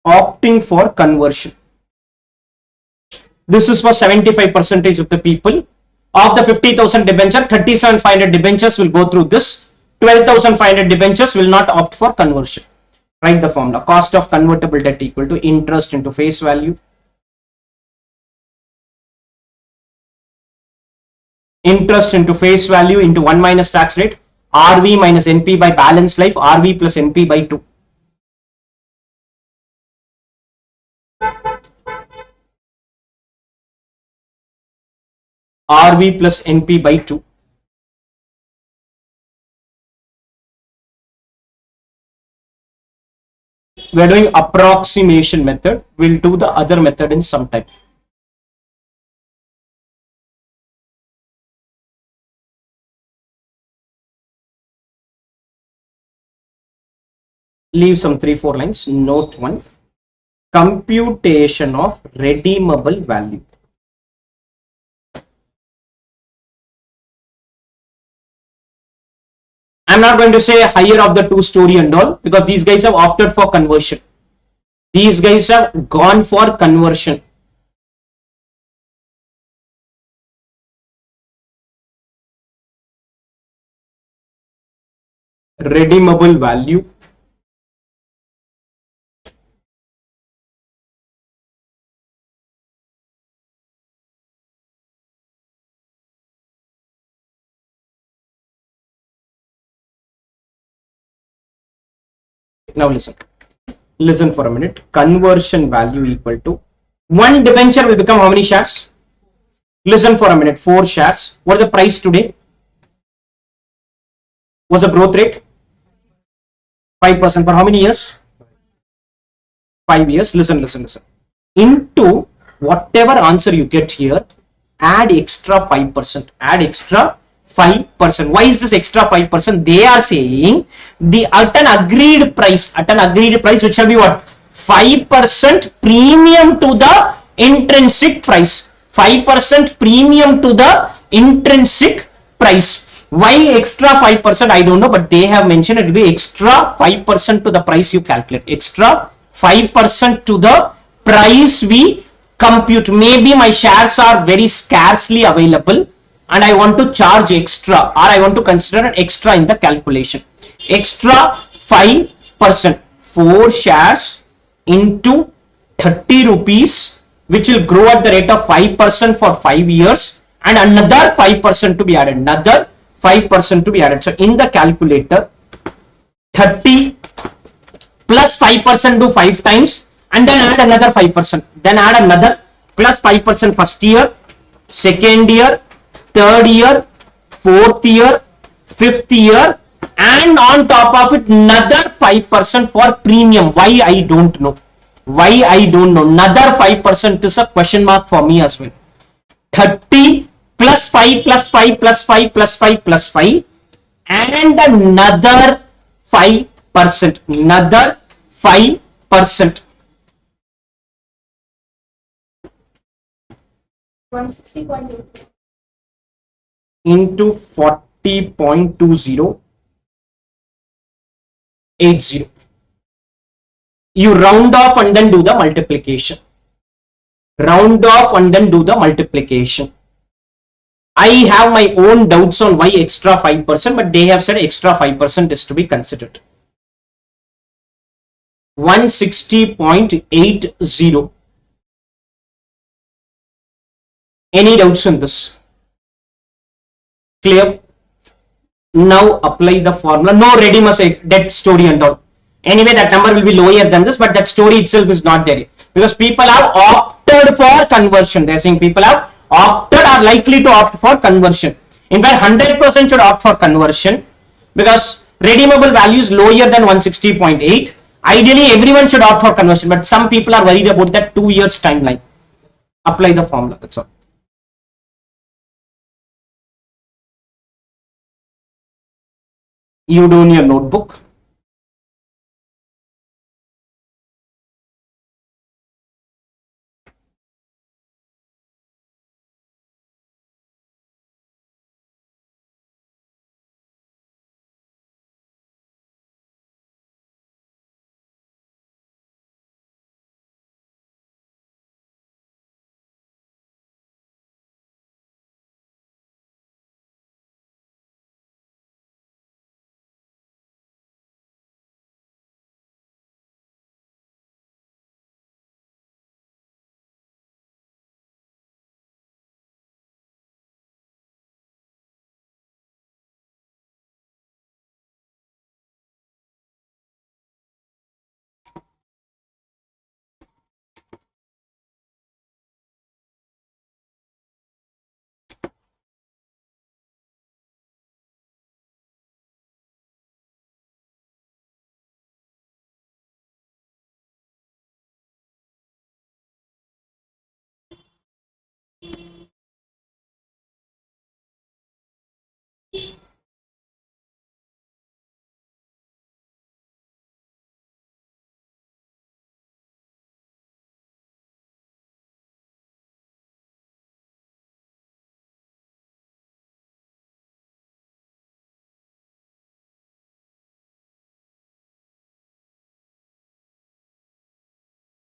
S3: Opting for conversion. This is for 75% of the people. Of the 50,000 debenture, 37,500 debentures will go through this. 12,500 debentures will not opt for conversion. Write the formula. Cost of convertible debt equal to interest into face value interest into face value into 1 minus tax rate, RV minus NP by balance life, RV plus NP by 2. RV plus NP by 2. We are doing approximation method. We'll do the other method in some time. Leave some 3-4 lines. Note 1. Computation of redeemable value. I'm not going to say higher of the 2-story and all, because these guys have opted for conversion. These guys have gone for conversion. Redeemable value. Now listen for a minute. Conversion value equal to one debenture will become how many shares? Listen for a minute. 4 shares. What is the price today? What's the growth rate? 5% for how many years? 5 years. Listen. Into whatever answer you get here, add extra 5%. Add extra 5%. Why is this extra 5%? They are saying the at an agreed price which shall be what? 5% premium to the intrinsic price. 5% premium to the intrinsic price. Why extra 5%? I don't know, but they have mentioned it will be extra 5% to the price you calculate. Extra 5% to the price we compute. Maybe my shares are very scarcely available and I want to charge extra, or I want to consider an extra in the calculation. Extra 5%. 4 shares into 30 rupees, which will grow at the rate of 5% for 5 years, and another 5% to be added. Another 5% to be added. So in the calculator, 30 plus 5% do 5 times, and then add another 5%. Then add another plus 5% first year, second year, third year, fourth year, fifth year, and on top of it another 5% for premium. Why? I don't know. Why? I don't know. Another 5% is a question mark for me as well. 30 plus 5 plus 5 plus 5 plus 5 plus 5 and another 5%. Another 5%.
S2: 160.8.
S3: Into 40.2080. You round off and then do the multiplication. Round off and then do the multiplication. I have my own doubts on why extra 5%, but they have said extra 5% is to be considered. 160.80. Any doubts in this? Clear? Now apply the formula. No readiness debt story and all. Anyway, that number will be lower than this, but that story itself is not there because people have opted for conversion. They are saying people have opted, are likely to opt for conversion. In fact, 100% should opt for conversion because redeemable value is lower than 160.8. Ideally, everyone should opt for conversion, but some people are worried about that 2 years timeline. Apply the formula. That's all. You do in your notebook.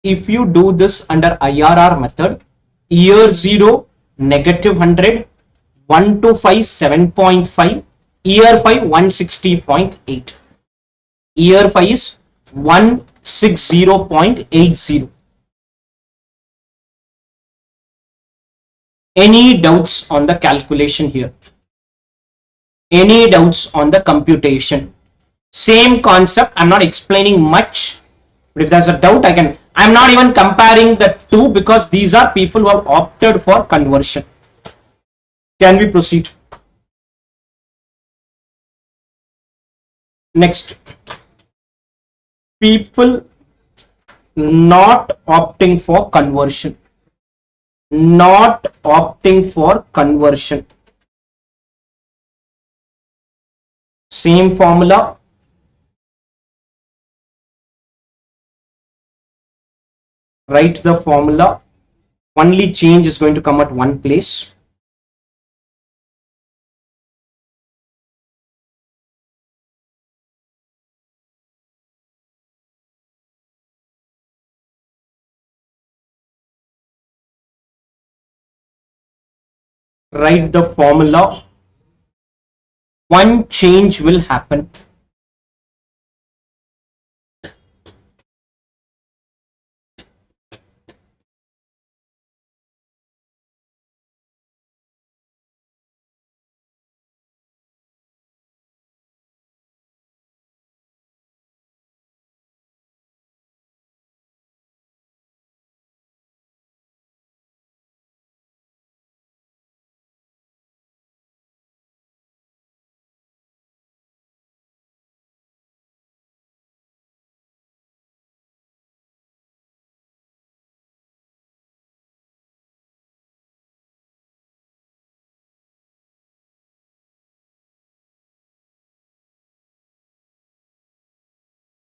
S3: if you do this under IRR method, year 0 negative 100, 1 to 5 7.5, year 5 160.8, year 5 is 160.80. Any doubts on the calculation here? Any doubts on the computation? Same concept, I'm not explaining much, but if there's a doubt I'm not even comparing the two because these are people who have opted for conversion. Can we proceed? Next, people not opting for conversion. Not opting for conversion. Same formula. Write the formula. Only change is going to come at one place. Write the formula. One change will happen.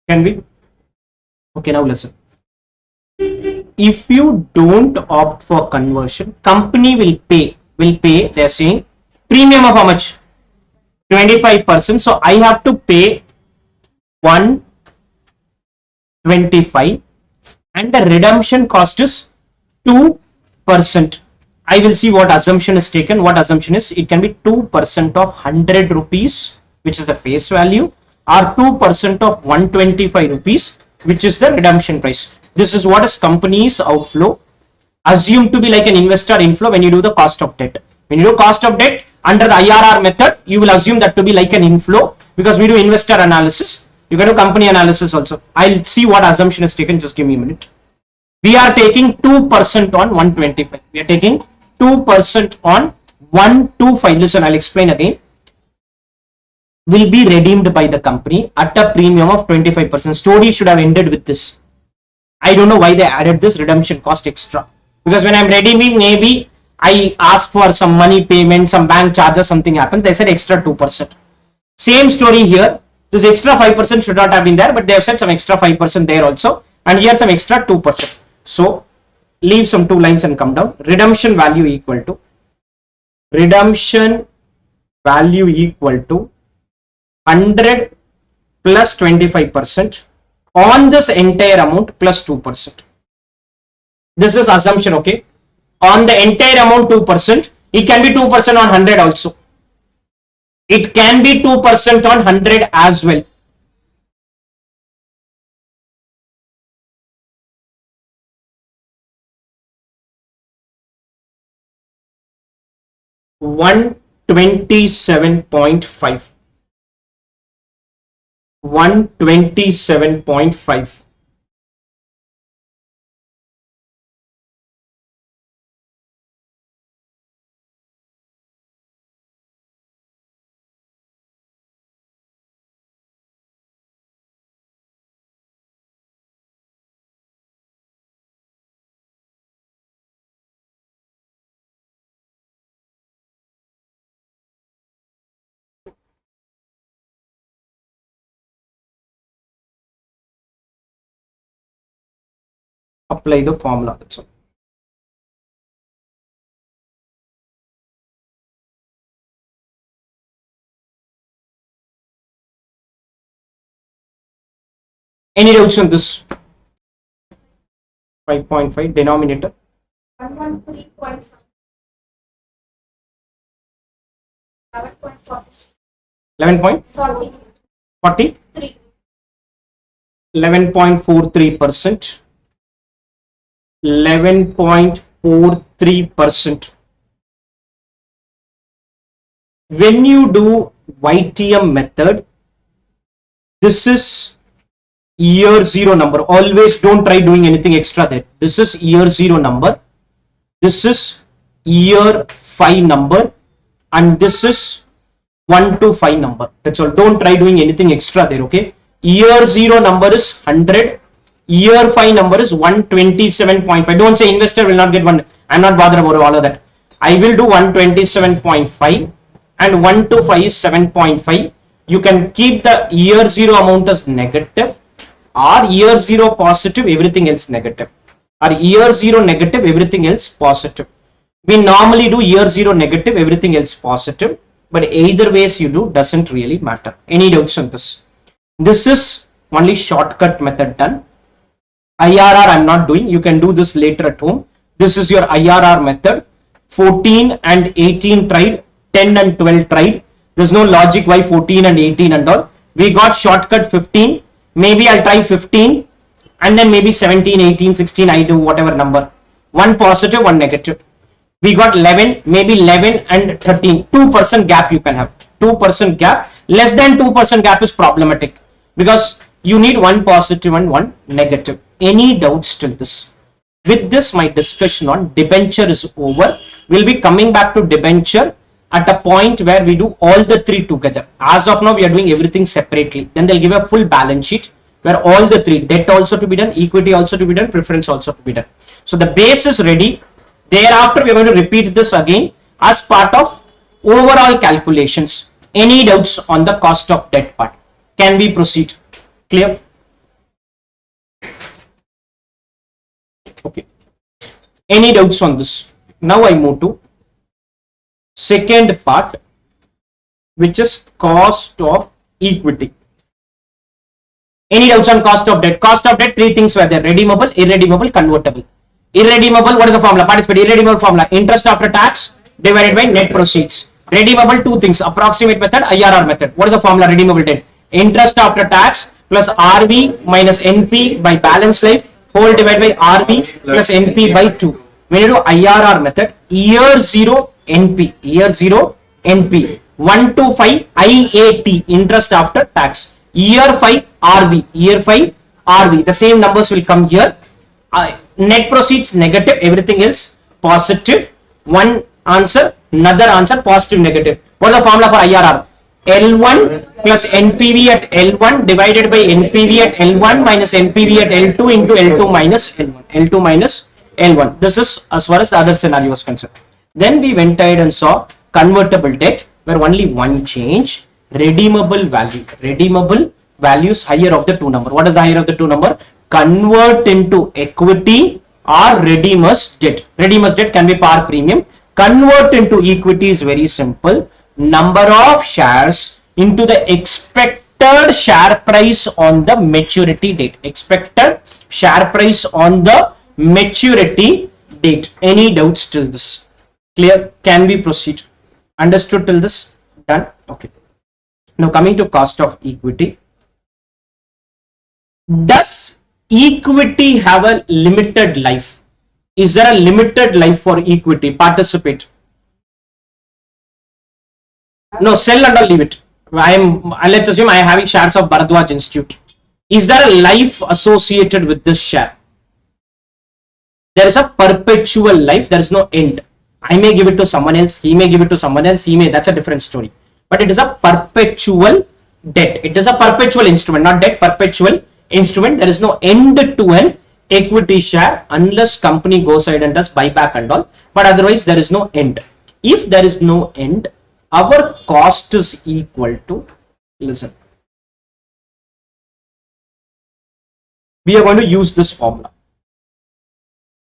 S3: Can we? Okay, now listen. If you don't opt for conversion, company will pay, they're saying premium of how much? 25%. So I have to pay 125 and the redemption cost is 2%. I will see what assumption is taken. What assumption is? It can be 2% of 100 rupees, which is the face value, or 2% of 125 rupees, which is the redemption price. This is what is company's outflow. Assumed to be like an investor inflow when you do the cost of debt. When you do cost of debt under the IRR method, you will assume that to be like an inflow because we do investor analysis. You can do company analysis also. I'll see what assumption is taken. Just give me a minute. We are taking 2% on 125. We are taking 2% on 125. Listen, I'll explain again. Will be redeemed by the company at a premium of 25%. Story should have ended with this. I don't know why they added this redemption cost extra. Because when I'm redeeming, maybe I ask for some money payment, some bank charges, something happens. They said extra 2%. Same story here. This extra 5% should not have been there, but they have said some extra 5% there also. And here some extra 2%. So leave some two lines and come down. Redemption value equal to 100 plus 25% on this entire amount plus 2%. This is assumption, okay? On the entire amount 2%. It can be 2% on 100 also. It can be 2% on 100 as well. $127.5. 127.5. Apply the formula. That's all. Any doubts on this? 5.5 denominator
S2: 113.7.
S3: 11.40
S2: 11.43.
S3: 11.43%. 11.43%. When you do YTM method, this is year 0 number. Always don't try doing anything extra there. This is year 0 number. This is year 5 number. And this is 1 to 5 number. That's all. Don't try doing anything extra there. Okay. Year 0 number is 100. Year 5 number is 127.5. Don't say investor will not get one. I'm not bothered about all of that. I will do 127.5 and 1 to 5 is 7.5. You can keep the year 0 amount as negative, or year 0 positive, everything else negative, or year 0 negative, everything else positive. We normally do year 0 negative, everything else positive, but either ways you do doesn't really matter. Any doubts on this? This is only shortcut method done. IRR I'm not doing. You can do this later at home. This is your IRR method. 14 and 18 tried, 10 and 12 tried. There's no logic why 14 and 18 and all. We got shortcut 15. Maybe I'll try 15 and then maybe 17, 18, 16. I do whatever number. One positive, one negative. We got 11, maybe 11 and 13. 2% gap you can have. 2% gap. Less than 2% gap is problematic because you need one positive and one negative. Any doubts till this? With this, my discussion on debenture is over. We'll be coming back to debenture at a point where we do all the three together. As of now, we are doing everything separately. Then they'll give a full balance sheet where all the three, debt also to be done, equity also to be done, preference also to be done. So the base is ready. Thereafter, we are going to repeat this again as part of overall calculations. Any doubts on the cost of debt part? Can we proceed? Clear? Okay. Any doubts on this? Now I move to second part, which is cost of equity. Any doubts on cost of debt? Cost of debt, three things were there: redeemable, irredeemable, convertible. Irredeemable, what is the formula? Participate. Irredeemable formula: interest after tax divided by net proceeds. Redeemable, two things: approximate method, IRR method. What is the formula? Redeemable debt: interest after tax plus RV minus NP by balance life whole divided by RV plus NP by 2. When you do IRR method, year 0 NP, year 0 NP, 1 to 5 IAT, interest after tax, year 5 RV, year 5 RV. The same numbers will come here. Net proceeds negative, everything else positive. One answer, another answer, positive, negative. What is the formula for IRR? L1 plus NPV at L1 divided by NPV at L1 minus NPV at L2 into L2 minus L1. L2 minus L1. This is as far as the other scenario is concerned. Then we went ahead and saw convertible debt where only one change: redeemable value. Redeemable value is higher of the two number. What is the higher of the two number? Convert into equity or redeemer's debt. Redeemer's debt can be par premium. Convert into equity is very simple. Number of shares into the expected share price on the maturity date. Expected share price on the maturity date. Any doubts till this? Clear? Can we proceed? Understood till this? Done? Okay. Now coming to cost of equity. Does equity have a limited life? Is there a limited life for equity? Participate. No, sell and all, leave it. Let's assume I am having shares of Bharadwaj Institute. Is there a life associated with this share? There is a perpetual life. There is no end. I may give it to someone else. He may give it to someone else. He may. That's a different story. But it is a perpetual debt. It is a perpetual instrument, not debt. Perpetual instrument. There is no end to an equity share unless company goes ahead and does buyback and all. But otherwise, there is no end. If there is no end, our cost is equal to, listen, we are going to use this formula.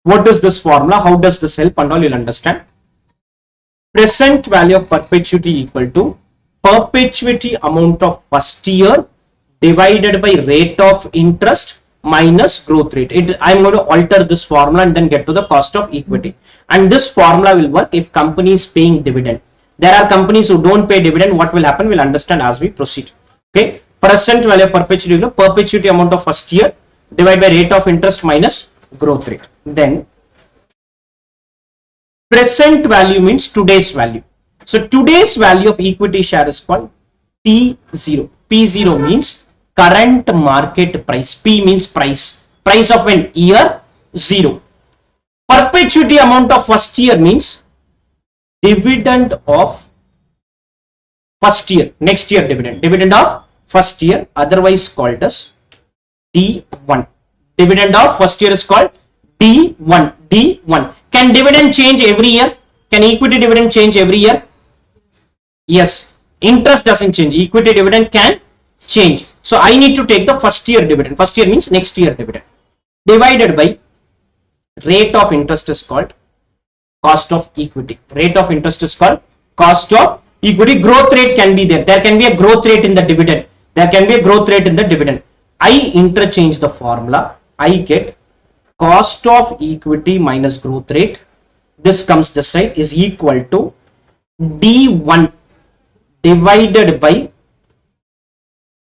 S3: What is this formula? How does this help and all? You'll understand. Present value of perpetuity equal to perpetuity amount of first year divided by rate of interest minus growth rate. I'm going to alter this formula and then get to the cost of equity. And this formula will work if company is paying dividend. There are companies who don't pay dividend. What will happen? We'll understand as we proceed. Okay. Present value of perpetuity amount of first year divided by rate of interest minus growth rate. Then present value means today's value. So today's value of equity share is called P0. P0 means current market price. P means price. Price of when? Year 0. Perpetuity amount of first year means dividend of first year. Next year dividend. Dividend of first year, otherwise called as D1. Dividend of first year is called D1. D1. Can dividend change every year? Can equity dividend change every year? Yes. Interest doesn't change. Equity dividend can change. So I need to take the first year dividend. First year means next year dividend. Divided by rate of interest is called cost of equity. Rate of interest is called cost of equity. Growth rate can be there. There can be a growth rate in the dividend. There can be a growth rate in the dividend. I interchange the formula. I get cost of equity minus growth rate. This comes this side is equal to D1 divided by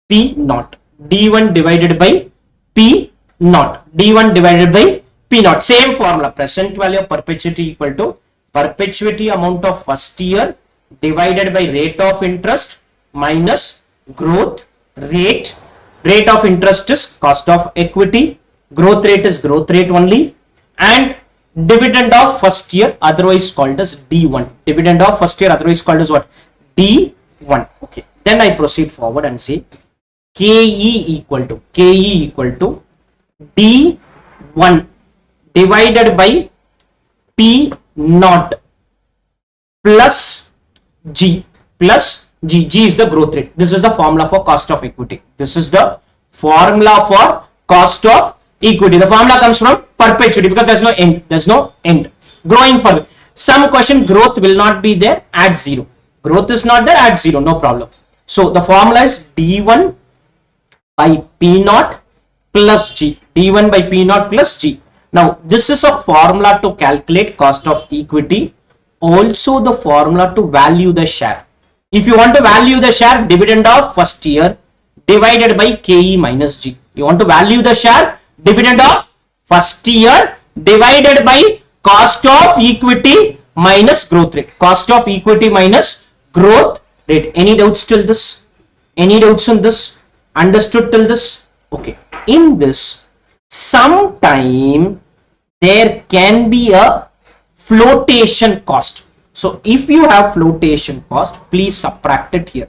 S3: P naught. D1 divided by P naught. D1 divided by P naught. Same formula. Present value of perpetuity equal to perpetuity amount of first year divided by rate of interest minus growth rate. Rate of interest is cost of equity. Growth rate is growth rate only. And dividend of first year, otherwise called as D1. Dividend of first year, otherwise called as what? D1. Okay. Then I proceed forward and say KE equal to D1 divided by P naught plus G. G is the growth rate. This is the formula for cost of equity. This is the formula for cost of equity. The formula comes from perpetuity because there's no end. There's no end. Growing per. Some question growth will not be there at 0. Growth is not there at 0. No problem. So the formula is D1 by P naught plus G. D1 by P naught plus G. Now this is a formula to calculate cost of equity. Also the formula to value the share. If you want to value the share, dividend of first year divided by KE minus G. You want to value the share, dividend of first year divided by cost of equity minus growth rate. Cost of equity minus growth rate. Any doubts till this? Any doubts on this? Understood till this? Okay. In this, sometime there can be a flotation cost. So if you have flotation cost, please subtract it here.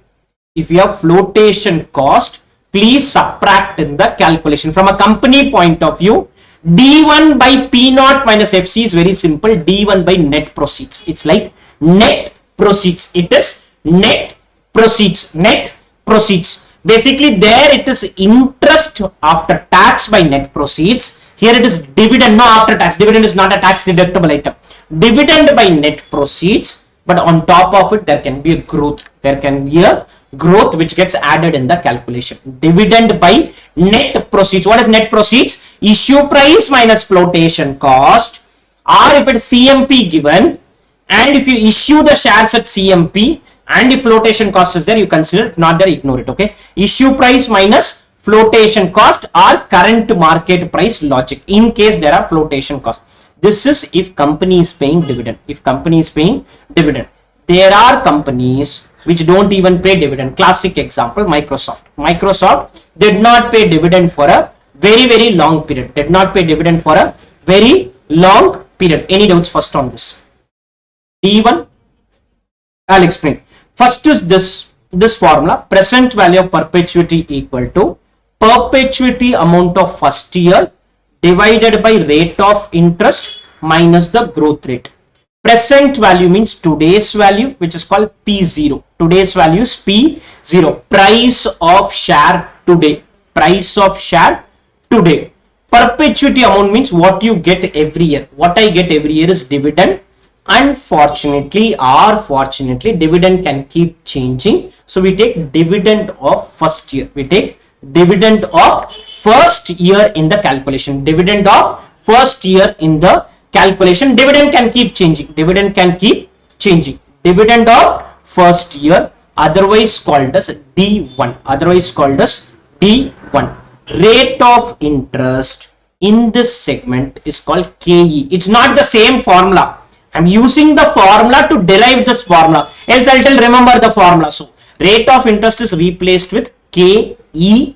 S3: If you have flotation cost, please subtract in the calculation. From a company point of view, D1 by P naught minus FC is very simple. D1 by net proceeds. It's like net proceeds. It is net proceeds. Net proceeds. Basically there it is interest after tax by net proceeds. Here it is dividend, no after tax. Dividend is not a tax deductible item. Dividend by net proceeds, but on top of it there can be a growth. There can be a growth which gets added in the calculation. Dividend by net proceeds. What is net proceeds? Issue price minus flotation cost, or if it's CMP given, and if you issue the shares at CMP and if flotation cost is there, you consider it. Not there, ignore it. Okay. Issue price minus flotation cost or current market price logic in case there are flotation costs. This is if company is paying dividend. If company is paying dividend. There are companies which don't even pay dividend. Classic example, Microsoft. Microsoft did not pay dividend for a very long period. Did not pay dividend for a very long period. Any doubts first on this? D1? I'll explain. First is this formula. Present value of perpetuity equal to perpetuity amount of first year divided by rate of interest minus the growth rate. Present value means today's value, which is called P0. Today's value is P0. Price of share today. Price of share today. Perpetuity amount means what you get every year. What I get every year is dividend. Unfortunately or fortunately, dividend can keep changing. So we take dividend of first year. We take dividend of first year in the calculation. Dividend of first year in the calculation. Dividend can keep changing. Dividend can keep changing. Dividend of first year, otherwise called as D1. Otherwise called as D1. Rate of interest in this segment is called KE. It's not the same formula. I'm using the formula to derive this formula. Else I'll tell remember the formula. So rate of interest is replaced with KE.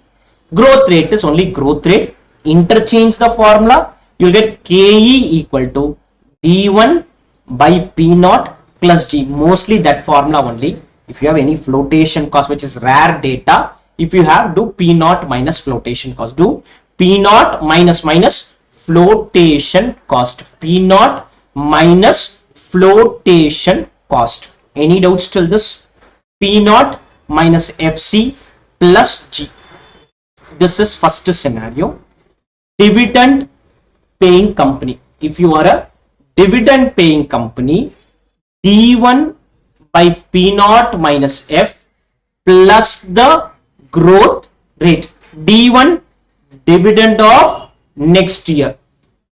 S3: Growth rate is only growth rate. Interchange the formula. You'll get KE equal to D1 by P naught plus G. Mostly that formula only. If you have any flotation cost, which is rare data, if you have, do P naught minus flotation cost. Do P naught minus flotation cost. P naught minus flotation cost. Any doubts till this? P naught minus FC plus G. This is first scenario. Dividend paying company. If you are a dividend paying company, D1 by P naught minus F plus the growth rate. D1 dividend of next year.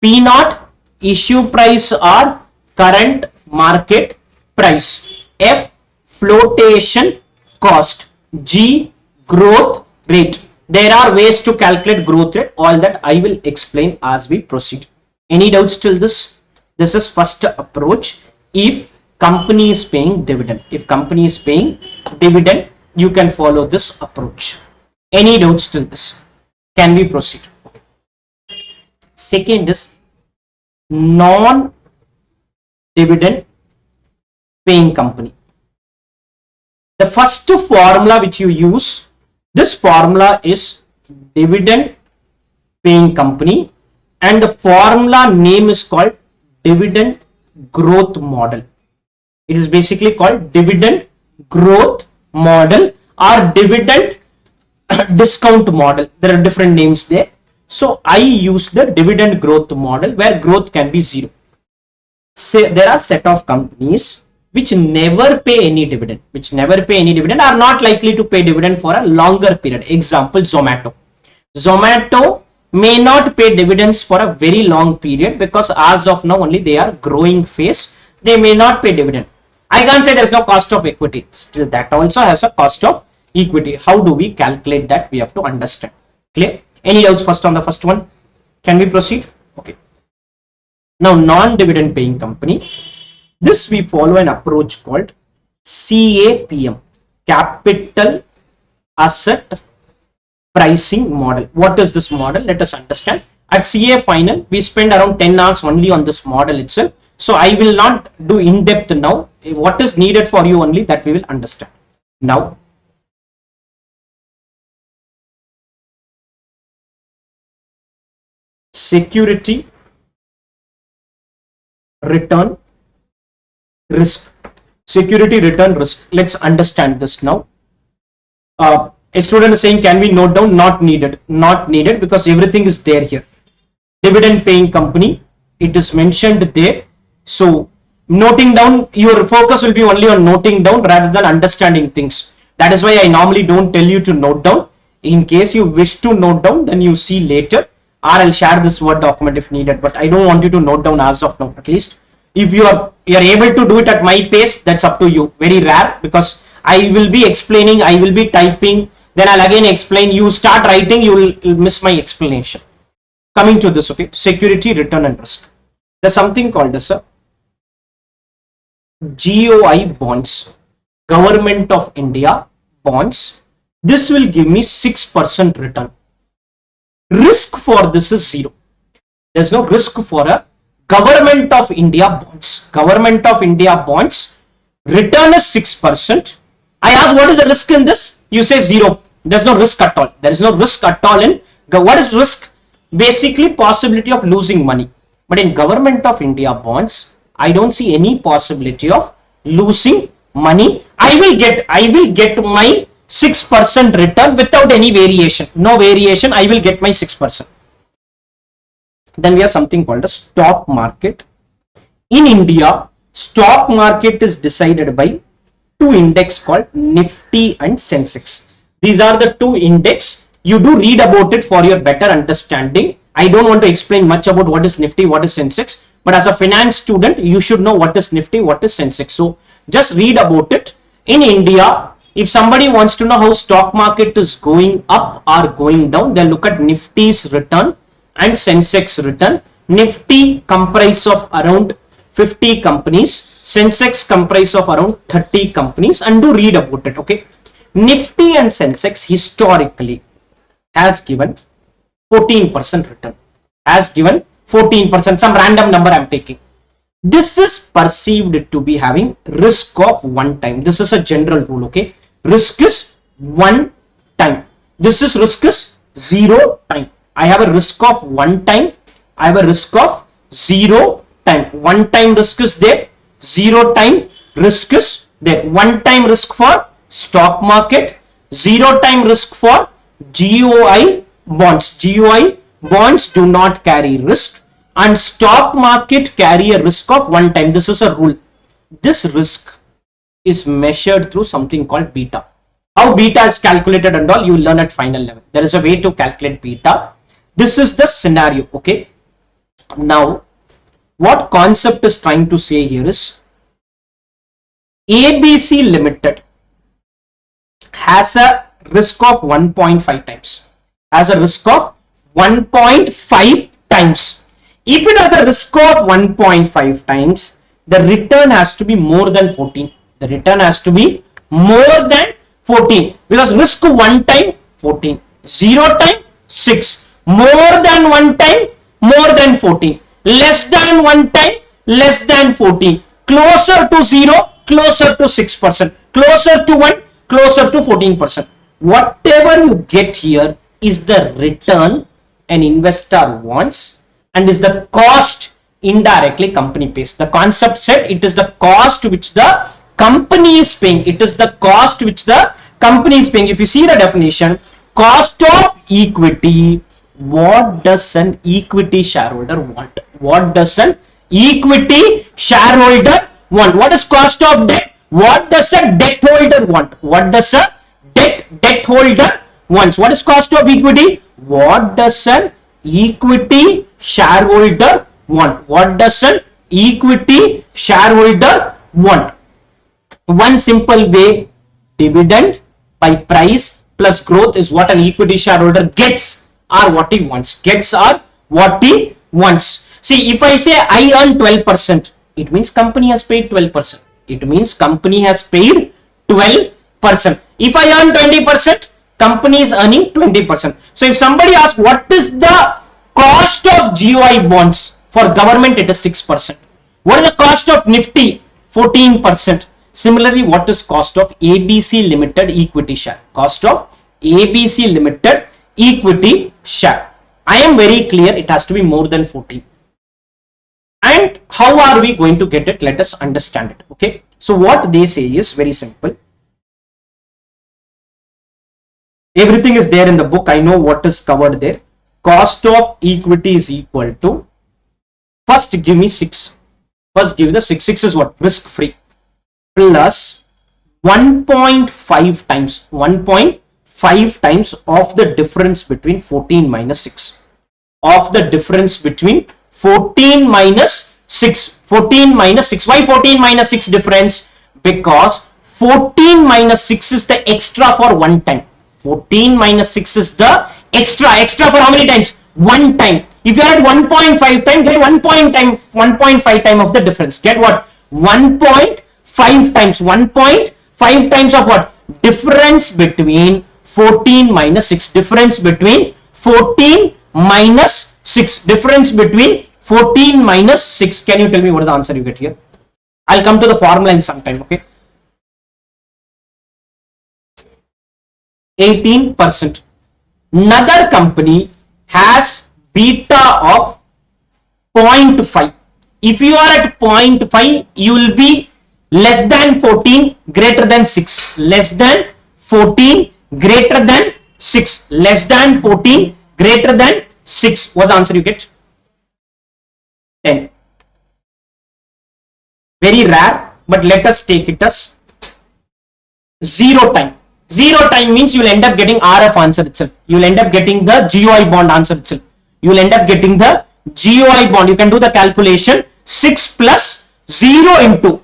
S3: P naught issue price or current market price. F flotation cost. G growth rate. There are ways to calculate growth rate. All that I will explain as we proceed. Any doubts till this? This is first approach. If company is paying dividend. If company is paying dividend, you can follow this approach. Any doubts till this? Can we proceed? Second is non-dividend paying company. The first formula which you use, this formula is dividend paying company, and the formula name is called dividend growth model. It is basically called dividend growth model or dividend discount model. There are different names there. So I use the dividend growth model where growth can be zero. Say there are set of companies which never pay any dividend, are not likely to pay dividend for a longer period. Example, Zomato. Zomato may not pay dividends for a very long period because as of now only they are growing phase. They may not pay dividend. I can't say there's no cost of equity. Still that also has a cost of equity. How do we calculate that? We have to understand. Clear? Any doubts first on the first one? Can we proceed? Okay. Now non-dividend paying company. This we follow an approach called CAPM, Capital Asset Pricing Model. What is this model? Let us understand. At CA final, we spend around 10 hours only on this model itself. So I will not do in depth now. What is needed for you only that we will understand. Now, security, return, risk. Security, return, risk. Let's understand this now. A student is saying, can we note down? Not needed. Not needed because everything is there here. Dividend paying company, it is mentioned there. So noting down, your focus will be only on noting down rather than understanding things. That is why I normally don't tell you to note down. In case you wish to note down, then you see later, or I'll share this Word document if needed. But I don't want you to note down as of now. At least if you are able to do it at my pace, that's up to you. Very rare because I will be explaining, I will be typing, then I'll again explain. You start writing, you will miss my explanation. Coming to this, okay, security, return and risk. There's something called as a GOI bonds, Government of India bonds. This will give me 6% return. Risk for this is zero. There's no risk for a Government of India bonds. Government of India bonds, return is 6%. I ask what is the risk in this? You say zero. There's no risk at all. There is no risk at all in what is risk? Basically possibility of losing money. But in Government of India bonds, I don't see any possibility of losing money. I will get my 6% return without any variation. No variation, I will get my 6%. Then we have something called a stock market. In India, stock market is decided by two index called Nifty and Sensex. These are the two index You do read about it for your better understanding. I don't want to explain much about what is Nifty, what is Sensex, but as a finance student, you should know what is Nifty, what is Sensex. So just read about it. In India, if somebody wants to know how stock market is going up or going down, they'll look at Nifty's return and Sensex return. Nifty comprise of around 50 companies, Sensex comprise of around 30 companies, and do read about it. Okay, Nifty and Sensex historically has given 14% return, has given 14%, some random number I'm taking. This is perceived to be having risk of one time. This is a general rule. Okay, risk is one time. This is risk is 0 time. I have a risk of one time, I have a risk of 0 time. One time risk is there, 0 time risk is there. One time risk for stock market, 0 time risk for GOI bonds. GOI bonds do not carry risk, and stock market carry a risk of one time. This is a rule. This risk is measured through something called beta. How beta is calculated and all, you will learn at final level. There is a way to calculate beta. This is the scenario. Okay, now what concept is trying to say here is ABC Limited has a risk of 1.5 times, has a risk of 1.5 times. If it has a risk of 1.5 times, the return has to be more than 14. The return has to be more than 14, because risk 1 time 14, 0 time 6, more than 1 time more than 14, less than 1 time less than 14, closer to 0 closer to 6%, closer to 1 closer to 14%. Whatever you get here is the return an investor wants and is the cost indirectly company pays. The concept said it is the cost which the company is paying. It is the cost which the company is paying. If you see the definition, cost of equity, what does an equity shareholder want? What does an equity shareholder want? What is cost of debt? What does a debt holder want? What does a debt holder wants? What is cost of equity? What does an equity shareholder want? What does an equity shareholder want? One simple way, dividend by price plus growth is what an equity shareholder gets or what he wants. Gets or what he wants. See, if I say I earn 12%, it means company has paid 12%. It means company has paid 12%. If I earn 20%, company is earning 20%. So if somebody asks what is the cost of GOI bonds, for government it is 6%. What is the cost of Nifty? 14%. Similarly, what is cost of ABC Limited equity share? Cost of ABC Limited equity share. I am very clear it has to be more than 14. And how are we going to get it? Let us understand it. Okay. So what they say is very simple. Everything is there in the book. I know what is covered there. Cost of equity is equal to, first give me 6. First give the 6. 6 is what? Risk free. Plus 1.5 times. 1.5 times of the difference between 14 minus 6. Of the difference between 14 minus 6. 14 minus 6. Why 14 minus 6 difference? Because 14 minus 6 is the extra for one time. 14 minus 6 is the extra. Extra for how many times? One time. If you are at 1.5 time, get 1.5 time of the difference. Get what? 1.5 times. 1.5 times of what? Difference between 14 minus 6. Difference between 14 minus 6. Difference between 14 minus 6. Can you tell me what is the answer you get here? I'll come to the formula in some time. Okay. 18%. Another company has beta of 0.5. If you are at 0.5, you will be less than 14, greater than 6. Less than 14, greater than 6. Less than 14, greater than 6. What's the answer you get? 10. Very rare, but let us take it as 0 time. 0 time means you will end up getting RF answer itself. You will end up getting the GOI bond answer itself. You will end up getting the GOI bond. You can do the calculation. 6 plus 0 into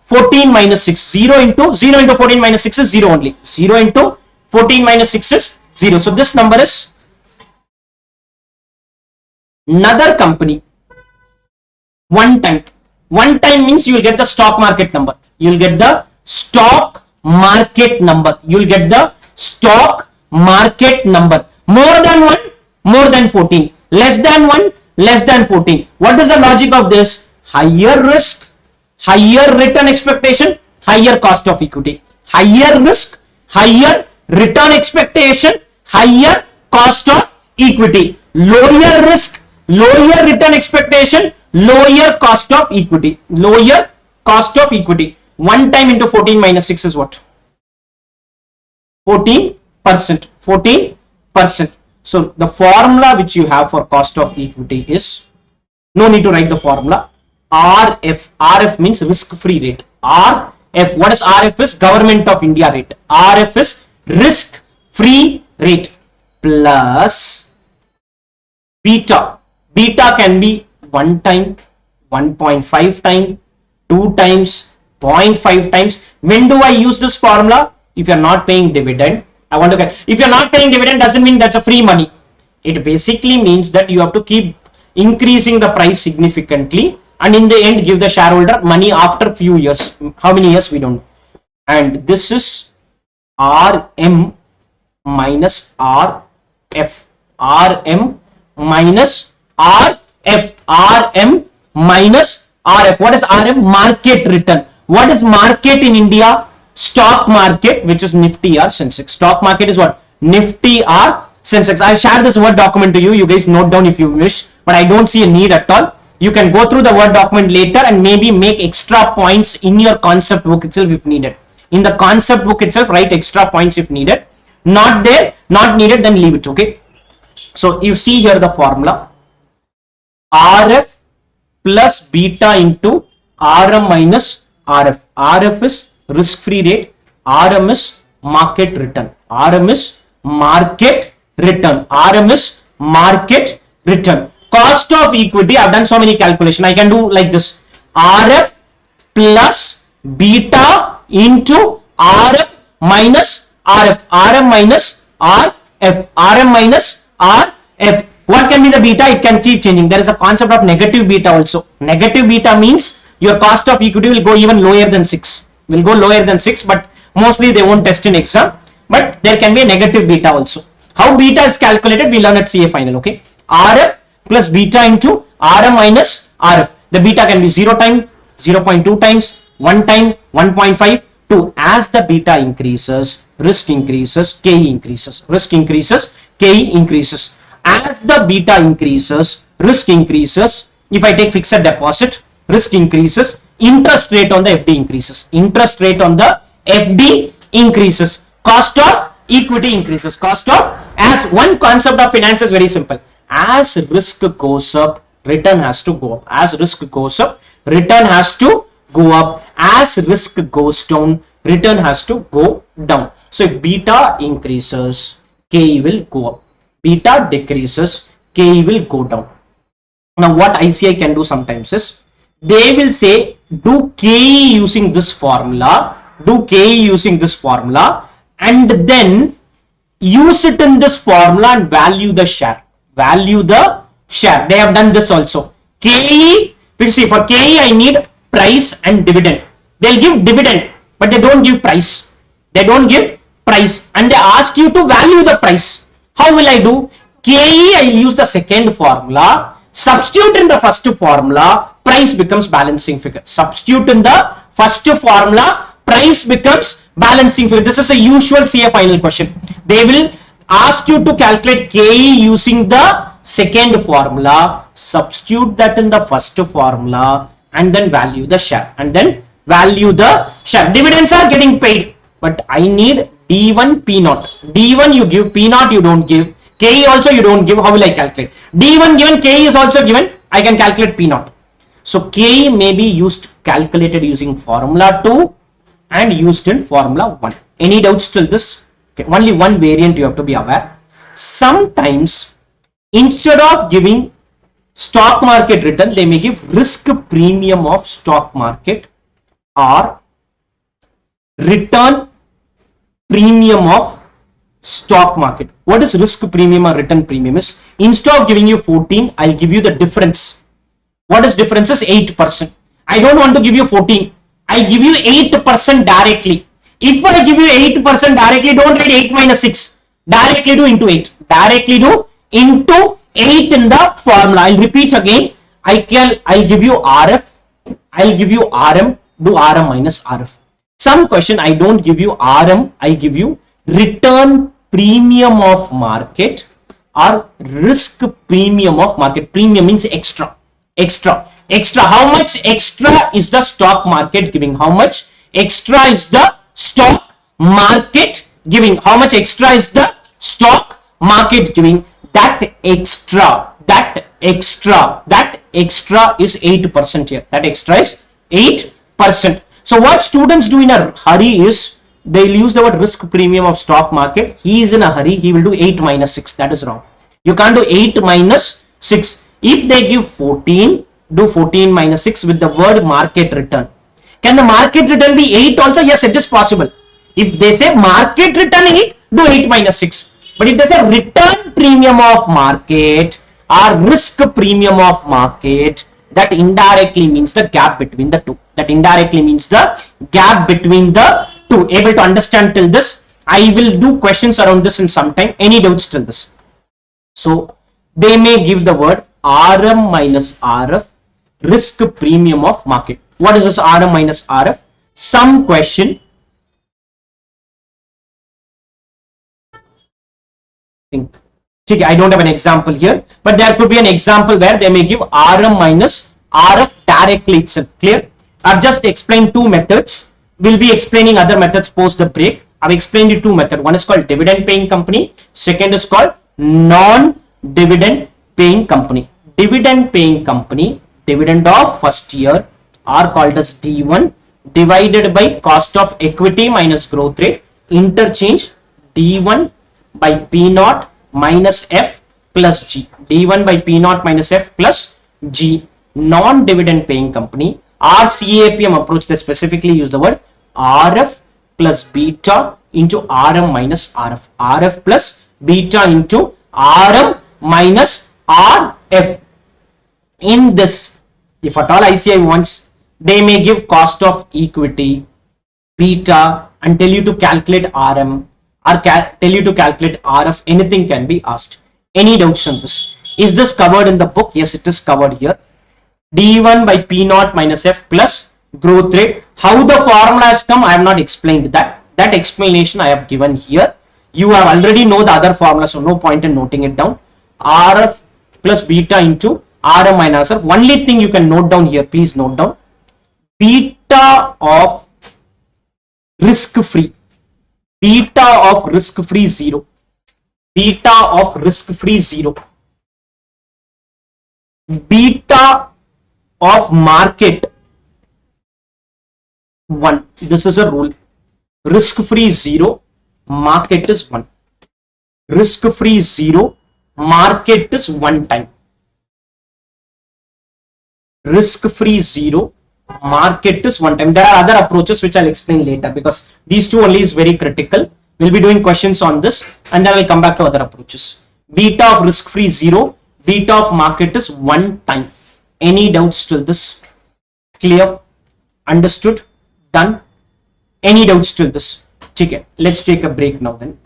S3: 14 minus 6. 0 into 14 minus 6 is 0 only. 0 into 14 minus 6 is 0. So this number is another company. One time means you will get the stock market number. You will get the stock market number. You will get the stock market number. More than 1, more than 14. Less than 1, less than 14. What is the logic of this? Higher risk, higher return expectation, higher cost of equity. Higher risk, higher return expectation, higher cost of equity. Lower risk, lower return expectation, lower cost of equity. Lower cost of equity. 1 time into 14 minus 6 is what? 14%. 14%. So the formula which you have for cost of equity is, no need to write the formula, RF. RF means risk-free rate. RF. What is RF? Is Government of India rate. RF is risk-free rate plus beta. Beta can be 1 time, 1.5 time, 2 times, 0.5 times. When do I use this formula? If you are not paying dividend. I want to get, if you are not paying dividend, doesn't mean that's a free money. It basically means that you have to keep increasing the price significantly, and in the end give the shareholder money after few years. How many years we don't know. And this is RM minus RF. RM minus RF. RM minus RF. What is RM? Market return. What is market in India? Stock market, which is Nifty or Sensex. Stock market is what? Nifty or Sensex. I'll share this Word document to you. You guys note down if you wish, but I don't see a need at all. You can go through the Word document later and maybe make extra points in your concept book itself if needed. In the concept book itself, write extra points if needed. Not there, not needed, then leave it. Okay. So you see here the formula. RF plus beta into RM minus RF. RF is risk-free rate. RM is market return. RM is market return. RM is market return. Cost of equity, I've done so many calculations. I can do like this. RF plus beta into RM minus RF. RM minus RF. RM minus RF. What can be the beta? It can keep changing. There is a concept of negative beta also. Negative beta means your cost of equity will go even lower than 6. Will go lower than 6, but mostly they won't test in exam. But there can be a negative beta also. How beta is calculated, we learn at CA final. Okay. RF plus beta into RM minus RF. The beta can be 0 time, 0.2 times, 1 time, 1.5, 2. As the beta increases, risk increases, KE increases. Risk increases, KE increases. As the beta increases, risk increases. If I take fixed deposit, risk increases, interest rate on the FD increases. Interest rate on the FD increases. Cost of equity increases. Cost of, as one concept of finance is very simple. As risk goes up, return has to go up. As risk goes up, return has to go up. As risk goes down, return has to go down. So if beta increases, KE will go up. Beta decreases, KE will go down. Now what ICI can do sometimes is, they will say do KE using this formula, do KE using this formula, and then use it in this formula and value the share. Value the share. They have done this also. KE, see for KE I need price and dividend. They'll give dividend, but they don't give price. They don't give price, and they ask you to value the price. How will I do? KE, I will use the second formula. Substitute in the first formula, price becomes balancing figure. Substitute in the first formula, price becomes balancing figure. This is a usual CA final question. They will ask you to calculate KE using the second formula, substitute that in the first formula, and then value the share. And then value the share. Dividends are getting paid, but I need D1, P0. D1 you give, P0 you don't give. KE also you don't give. How will I calculate? D1 given, KE is also given. I can calculate P0. So KE may be calculated using formula 2 and used in formula 1. Any doubts till this? Okay, only one variant you have to be aware. Sometimes instead of giving stock market return, they may give risk premium of stock market or return premium of stock market. What is risk premium or return premium is, instead of giving you 14, I'll give you the difference. What is difference is 8%. I don't want to give you 14. I give you 8% directly. If I give you 8% directly, don't write 8 minus 6. Directly do into 8. Directly do into 8 in the formula. I'll repeat again. I'll give you RF. I'll give you RM. Do RM minus RF. Some question I don't give you RM. I give you return premium of market or risk premium of market. Premium means extra. How much extra is the stock market giving? How much extra is the stock market giving? How much extra is the stock market giving? That extra is 8% here. That extra is 8%. So what students do in a hurry is, they'll use the word risk premium of stock market. He is in a hurry. He will do 8 minus 6. That is wrong. You can't do 8 minus 6. If they give 14, do 14 minus 6 with the word market return. Can the market return be 8 also? Yes, it is possible. If they say market return 8, do 8 minus 6. But if they say return premium of market or risk premium of market, that indirectly means the gap between the two. That indirectly means the gap between the two. Able to understand till this? I will do questions around this in some time. Any doubts till this? So they may give the word RM minus RF, risk premium of market. What is this RM minus RF? Some question. I don't have an example here, but there could be an example where they may give RM minus RF directly itself. Clear? I've just explained two methods. We'll be explaining other methods post the break. I've explained you two methods. One is called dividend paying company. Second is called non-dividend paying company. Dividend paying company, dividend of first year are called as D1 divided by cost of equity minus growth rate, interchange D1 by P0 minus F plus G. D1 by P0 minus F plus G. Non-dividend paying company, RCAPM approach, they specifically use the word RF plus beta into RM minus RF. RF plus beta into RM minus RF. In this, if at all ICI wants, they may give cost of equity, beta, and tell you to calculate RM or tell you to calculate RF. Anything can be asked. Any doubts on this? Is this covered in the book? Yes, it is covered here. D1 by P0 minus F plus growth rate. How the formula has come, I have not explained that. That explanation I have given here. You have already know the other formula, so no point in noting it down. RF plus beta into RM minus RF. Only thing you can note down here, please note down. Beta of risk free. Beta of risk free 0. Beta of risk free 0. Beta of market 1. This is a rule. Risk free 0, market is 1. Risk free 0, market is 1 time. Risk free 0, market is 1 time. There are other approaches which I'll explain later, because these two only is very critical. We'll be doing questions on this and then I'll come back to other approaches. Beta of risk free 0, beta of market is 1 time. Any doubts till this? Clear? Understood? Done? Any doubts till this? Okay, let's take a break now then.